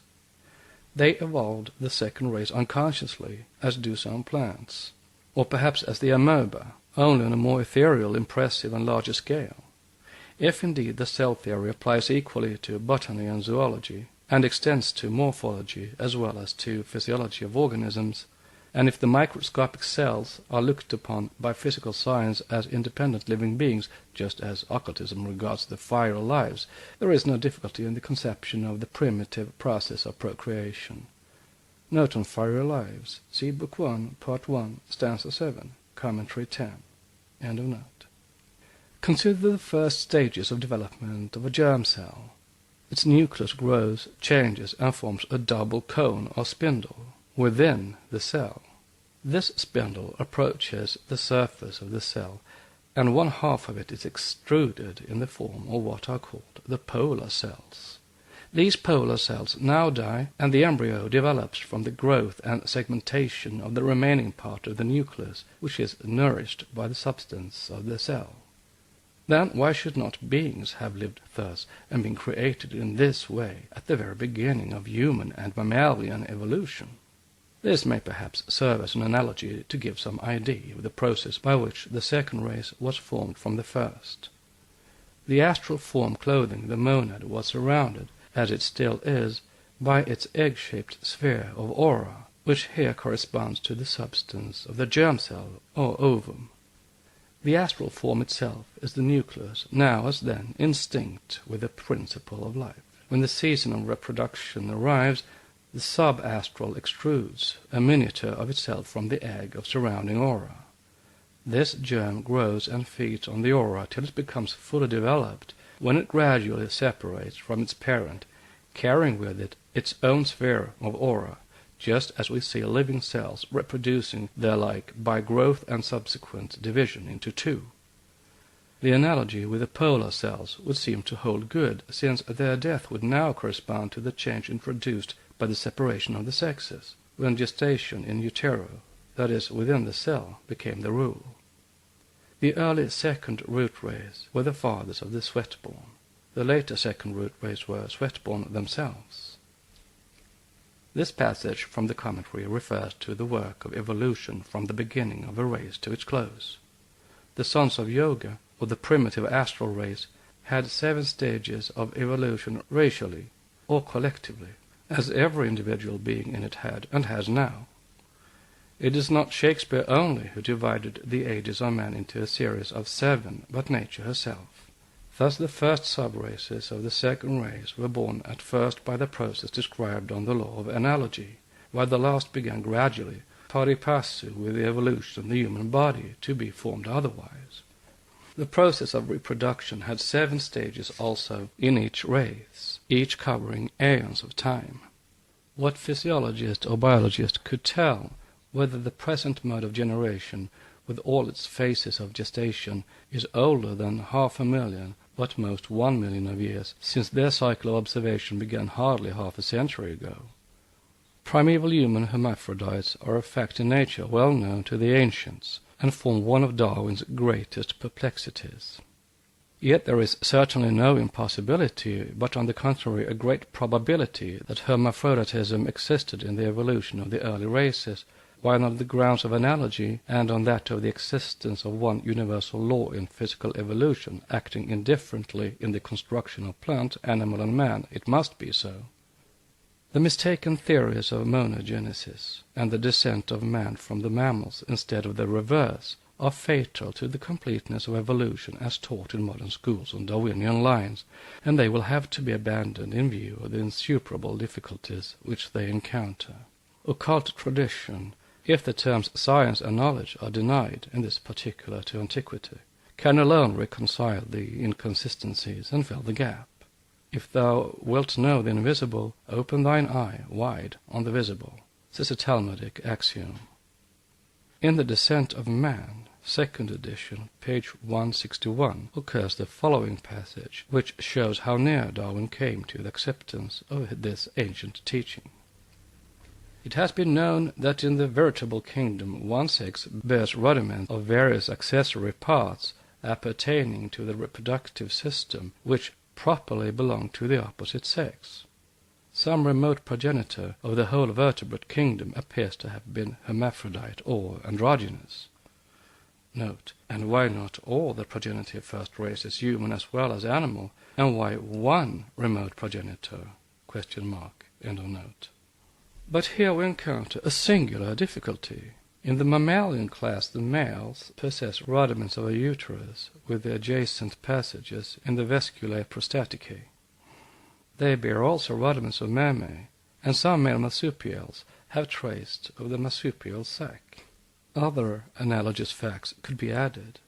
S1: They evolved the second race unconsciously, as do some plants, or perhaps as the amoeba, only on a more ethereal, impressive, and larger scale. If indeed the cell theory applies equally to botany and zoology, and extends to morphology as well as to physiology of organisms, and if the microscopic cells are looked upon by physical science as independent living beings, just as occultism regards the fire lives, there is no difficulty in the conception of the primitive process of procreation. Note on Fiery Lives, see Book 1, Part 1, Stanza 7, Commentary 10. End of note. Consider the first stages of development of a germ cell. Its nucleus grows, changes, and forms a double cone or spindle within the cell. This spindle approaches the surface of the cell, and one half of it is extruded in the form of what are called the polar cells. These polar cells now die, and the embryo develops from the growth and segmentation of the remaining part of the nucleus, which is nourished by the substance of the cell. Then why should not beings have lived thus and been created in this way at the very beginning of human and mammalian evolution? This may perhaps serve as an analogy to give some idea of the process by which the second race was formed from the first. The astral form clothing the monad was surrounded, as it still is, by its egg-shaped sphere of aura, which here corresponds to the substance of the germ cell or ovum. The astral form itself is the nucleus, now as then instinct with the principle of life. When the season of reproduction arrives, the sub-astral extrudes a miniature of itself from the egg of surrounding aura. This germ grows and feeds on the aura till it becomes fully developed, when it gradually separates from its parent, carrying with it its own sphere of aura, just as we see living cells reproducing their like by growth and subsequent division into two. The analogy with the polar cells would seem to hold good, since their death would now correspond to the change introduced by the separation of the sexes, when gestation in utero, that is, within the cell, became the rule. The early second root race were the fathers of the sweat-born. The later second root race were sweat-born themselves. This passage from the commentary refers to the work of evolution from the beginning of a race to its close. The sons of Yoga, or the primitive astral race, had 7 stages of evolution racially, or collectively, as every individual being in it had and has now. It is not Shakespeare only who divided the ages of man into a series of 7, but nature herself. Thus the first sub-races of the second race were born at first by the process described on the law of analogy, while the last began gradually, pari passu, with the evolution of the human body, to be formed otherwise. The process of reproduction had 7 stages also in each race, each covering aeons of time. What physiologist or biologist could tell whether the present mode of generation, with all its phases of gestation, is older than 500,000, but most 1 million of years, since their cycle of observation began hardly half a century ago? Primeval human hermaphrodites are a fact in nature well known to the ancients, and form one of Darwin's greatest perplexities. Yet there is certainly no impossibility, but on the contrary a great probability, that hermaphroditism existed in the evolution of the early races, while on the grounds of analogy, and on that of the existence of one universal law in physical evolution, acting indifferently in the construction of plant, animal, and man, it must be so. The mistaken theories of monogenesis, and the descent of man from the mammals instead of the reverse, are fatal to the completeness of evolution as taught in modern schools on Darwinian lines, and they will have to be abandoned in view of the insuperable difficulties which they encounter. Occult tradition, if the terms science and knowledge are denied in this particular to antiquity, can alone reconcile the inconsistencies and fill the gap. If thou wilt know the invisible, open thine eye wide on the visible, says a Talmudic axiom. In The Descent of Man, 2nd edition, page 161, occurs the following passage, which shows how near Darwin came to the acceptance of this ancient teaching. It has been known that in the veritable kingdom one sex bears rudiments of various accessory parts appertaining to the reproductive system, which properly belong to the opposite sex. Some remote progenitor of the whole vertebrate kingdom appears to have been hermaphrodite or androgynous. Note, and why not all the progenitive first races, human as well as animal, and why one remote progenitor? ? End of note. But here we encounter a singular difficulty. In the mammalian class, the males possess rudiments of a uterus with the adjacent passages in the vesiculae prostaticae. They bear also rudiments of mammae, and some male marsupials have traces of the marsupial sac. Other analogous facts could be added.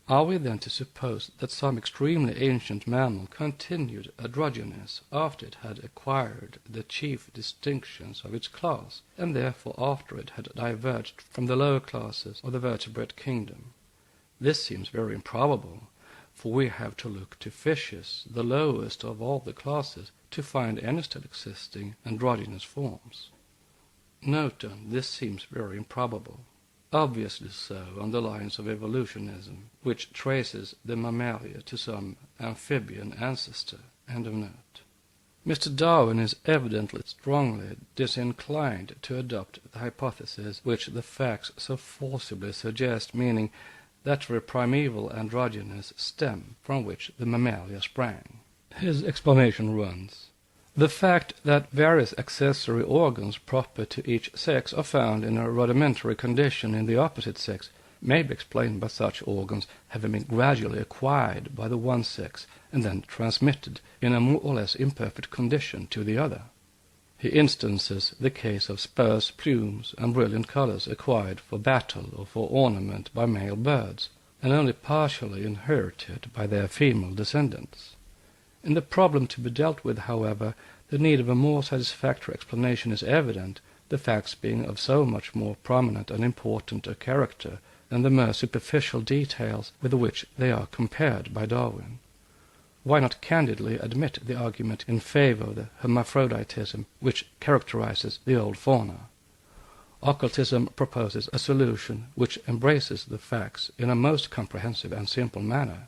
S1: Are we then to suppose that some extremely ancient mammal continued androgynous after it had acquired the chief distinctions of its class, and therefore after it had diverged from the lower classes of the vertebrate kingdom? This seems very improbable, for we have to look to fishes, the lowest of all the classes, to find any still existing androgynous forms. Note then, this seems very improbable. Obviously so on the lines of evolutionism, which traces the mammalia to some amphibian ancestor. End of note. Mr. Darwin is evidently strongly disinclined to adopt the hypothesis which the facts so forcibly suggest, meaning that the primeval androgynous stem from which the mammalia sprang. His explanation runs: the fact that various accessory organs proper to each sex are found in a rudimentary condition in the opposite sex may be explained by such organs having been gradually acquired by the one sex and then transmitted in a more or less imperfect condition to the other. He instances the case of spurs, plumes, and brilliant colors acquired for battle or for ornament by male birds, and only partially inherited by their female descendants. In the problem to be dealt with, however, the need of a more satisfactory explanation is evident, the facts being of so much more prominent and important a character than the mere superficial details with which they are compared by Darwin. Why not candidly admit the argument in favor of the hermaphroditism which characterizes the old fauna? occultism proposes a solution which embraces the facts in a most comprehensive and simple manner.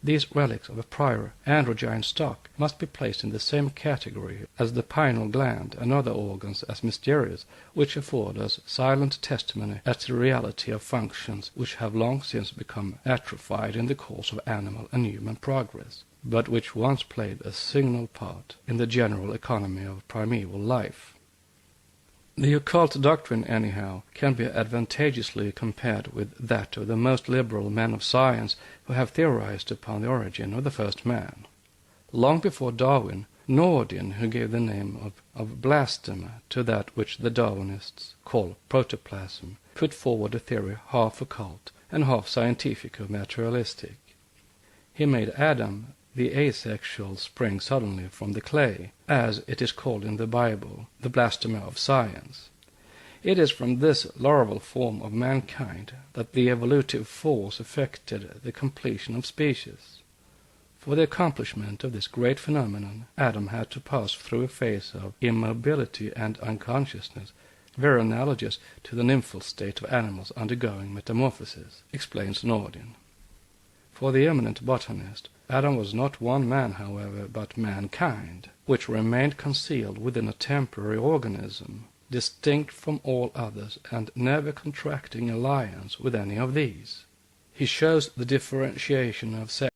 S1: These relics of a prior androgyne stock must be placed in the same category as the pineal gland and other organs as mysterious, which afford us silent testimony as to the reality of functions which have long since become atrophied in the course of animal and human progress, but which once played a signal part in the general economy of primeval life. The occult doctrine, anyhow, can be advantageously compared with that of the most liberal men of science who have theorized upon the origin of the first man. Long before Darwin, Nordin, who gave the name of blasphemer to that which the Darwinists call protoplasm, put forward a theory half occult and half scientific or materialistic. He made Adam the asexual spring suddenly from the clay, as it is called in the Bible, the blasphemer of science. It is from this larval form of mankind that the evolutive force effected the completion of species. For the accomplishment of this great phenomenon, Adam had to pass through a phase of immobility and unconsciousness, very analogous to the nymphal state of animals undergoing metamorphosis, explains Nordin. For the eminent botanist, Adam was not one man, however, but mankind, which remained concealed within a temporary organism, distinct from all others, and never contracting alliance with any of these. He shows the differentiation of sex